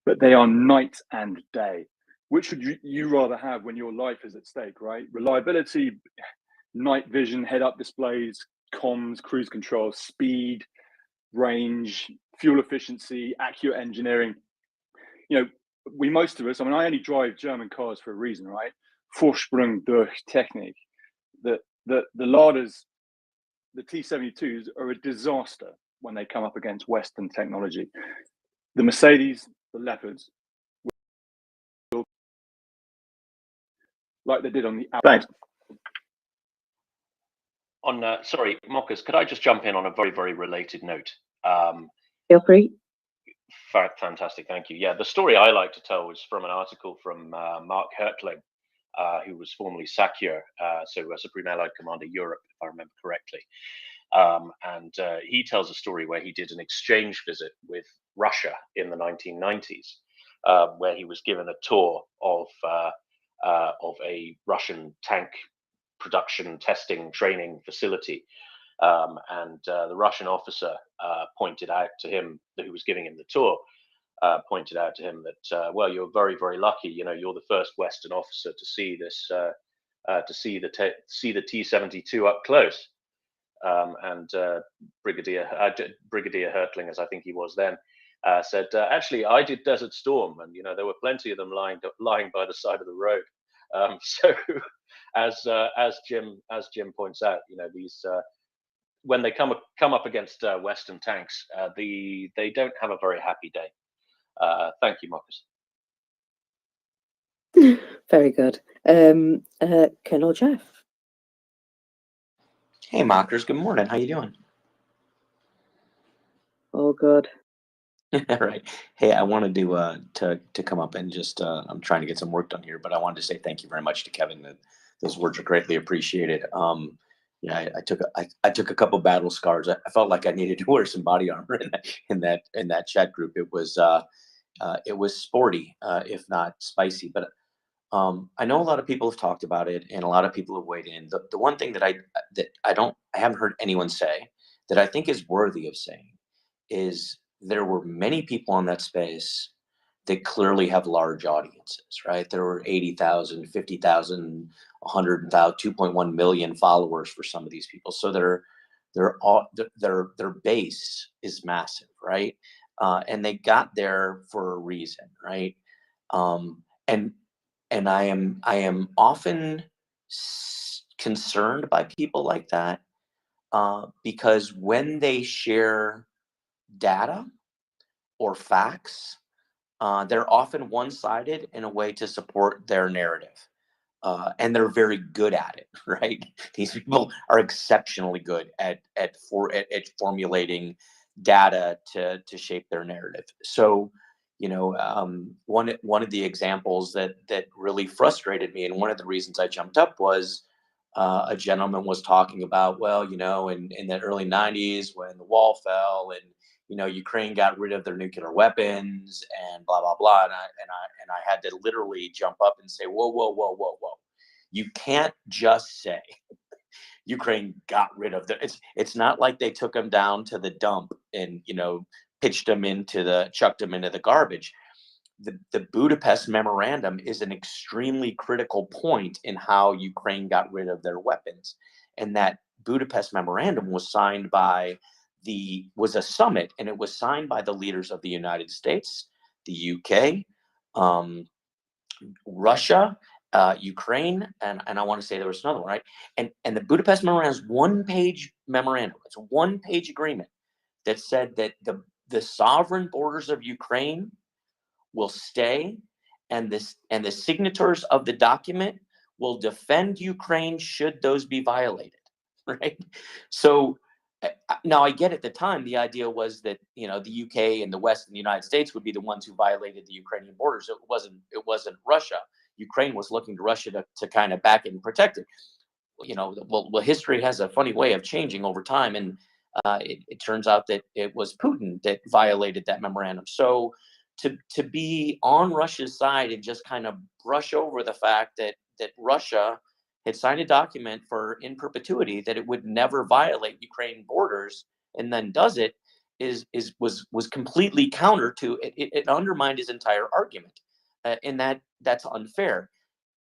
but they are night and day. Which would you rather have when your life is at stake, right? Reliability, night vision, head-up displays, comms, cruise control, speed, range, fuel efficiency, accurate engineering. Most of us, I only drive German cars for a reason, right? Vorsprung durch Technik. The Ladas, the T72s are a disaster when they come up against Western technology. The Mercedes, the Leopards, like they did on the Thanks. Sorry, Marcus, could I just jump in on a very, very related note? Feel free. Fantastic, thank you. Yeah, the story I like to tell was from an article from Mark Hertling, who was formerly SACEUR, so Supreme Allied Commander Europe, if I remember correctly. And he tells a story where he did an exchange visit with Russia in the 1990s, where he was given a tour of a Russian tank production, testing, training facility. And the Russian officer pointed out to him, who was giving him the tour, pointed out to him that, well, you're very, very lucky. You're the first Western officer to see this, to see the T-72 up close. And Brigadier Hertling, as I think he was then, said, actually, I did Desert Storm, and there were plenty of them lying by the side of the road. So, as Jim points out, these when they come up against Western tanks, they don't have a very happy day. Thank you, Marcus. Very good. Colonel Jeff. Hey, Mockers. Good morning. How you doing? All good. All right. Hey, I wanted to come up and just I'm trying to get some work done here, but I wanted to say thank you very much to Kevin. Those words are greatly appreciated. Yeah, I took a couple battle scars. I felt like I needed to wear some body armor in that chat group. It was sporty, if not spicy. But I know a lot of people have talked about it, and a lot of people have weighed in. The one thing that I haven't heard anyone say that I think is worthy of saying is there were many people in that space that clearly have large audiences, right? There were 80,000, 50,000, 100,000, 2.1 million followers for some of these people. So their base is massive, right? And they got there for a reason, right? And I am often concerned by people like that because when they share data or facts, they're often one-sided in a way to support their narrative. And they're very good at it, right? These people are exceptionally good at formulating data to shape their narrative. So, one of the examples that really frustrated me, and one of the reasons I jumped up was a gentleman was talking about, well, in the early 90s when the wall fell and Ukraine got rid of their nuclear weapons and blah blah blah, and I had to literally jump up and say, whoa, you can't just say Ukraine got rid of it's not like they took them down to the dump and chucked them into the garbage. The Budapest Memorandum is an extremely critical point in how Ukraine got rid of their weapons, and that Budapest Memorandum was signed by was a summit, and it was signed by the leaders of the United States, the UK, Russia, Ukraine, and I want to say there was another one, right? And the Budapest Memorandum is one-page memorandum. It's a one-page agreement that said that the sovereign borders of Ukraine will stay, and the signatories of the document will defend Ukraine should those be violated, right? So now I get at the time the idea was that the UK and the West and the United States would be the ones who violated the Ukrainian borders. It wasn't Russia. Ukraine was looking to Russia to kind of back it and protect it. Well, history has a funny way of changing over time, and it turns out that it was Putin that violated that memorandum. So to be on Russia's side and just kind of brush over the fact that Russia had signed a document for in perpetuity that it would never violate Ukraine borders and then does it was completely counter to it. It undermined his entire argument, and that's unfair.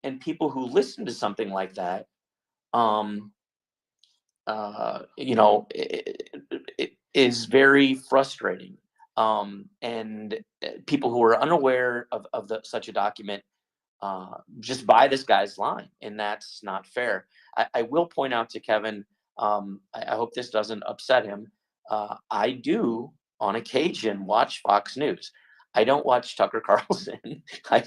And people who listen to something like that, it is very frustrating. And people who are unaware of such a document just buy this guy's line, and that's not fair. I will point out to Kevin, I hope this doesn't upset him. I do on occasion watch Fox News. I don't watch Tucker Carlson. I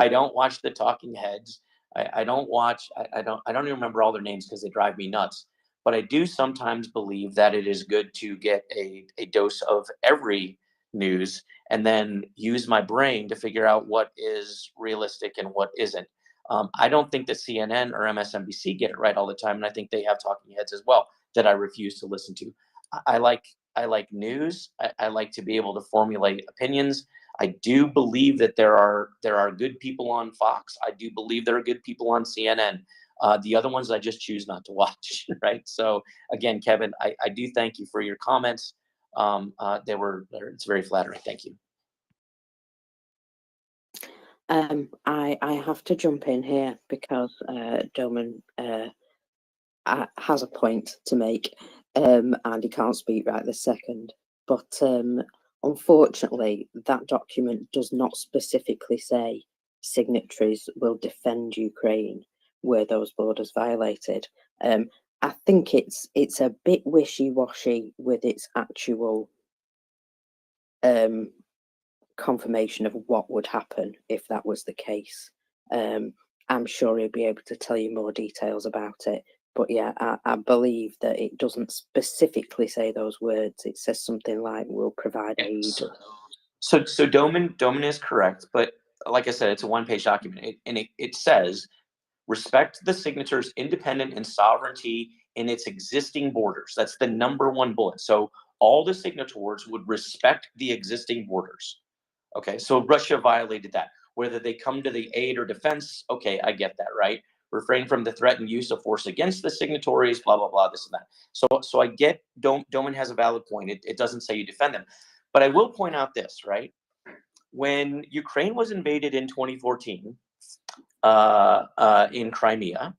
don't watch the talking heads. I don't watch. I don't even remember all their names because they drive me nuts. But I do sometimes believe that it is good to get a dose of every news and then use my brain to figure out what is realistic and what isn't. I don't think that CNN or MSNBC get it right all the time, and I think they have talking heads as well that I refuse to listen to. I like news. I like to be able to formulate opinions. I do believe that there are good people on Fox. I do believe there are good people on CNN. The other ones I just choose not to watch, right? So again, Kevin, I do thank you for your comments. It's very flattering. Thank you. I have to jump in here because Doman has a point to make, and he can't speak right this second. But unfortunately, that document does not specifically say signatories will defend Ukraine were those borders violated. I think it's a bit wishy-washy with its actual confirmation of what would happen if that was the case. I'm sure he'll be able to tell you more details about it. But yeah, I believe that it doesn't specifically say those words. It says something like "will provide aid." So Doman is correct, but like I said, it's a one-page document, and it says respect the signatures' independent and sovereignty in its existing borders. That's the number one bullet. So all the signatories would respect the existing borders. Okay, so Russia violated that. Whether they come to the aid or defense, okay, I get that, right? Refrain from the threat and use of force against the signatories, blah, blah, blah, this and that. So I get Doman has a valid point. It doesn't say you defend them. But I will point out this, right? When Ukraine was invaded in 2014 in Crimea,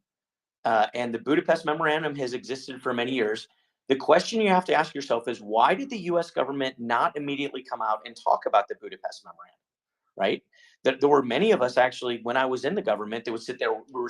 and the Budapest Memorandum has existed for many years, the question you have to ask yourself is, why did the US government not immediately come out and talk about the Budapest Memorandum, right? There were many of us actually, when I was in the government, that would sit there, we were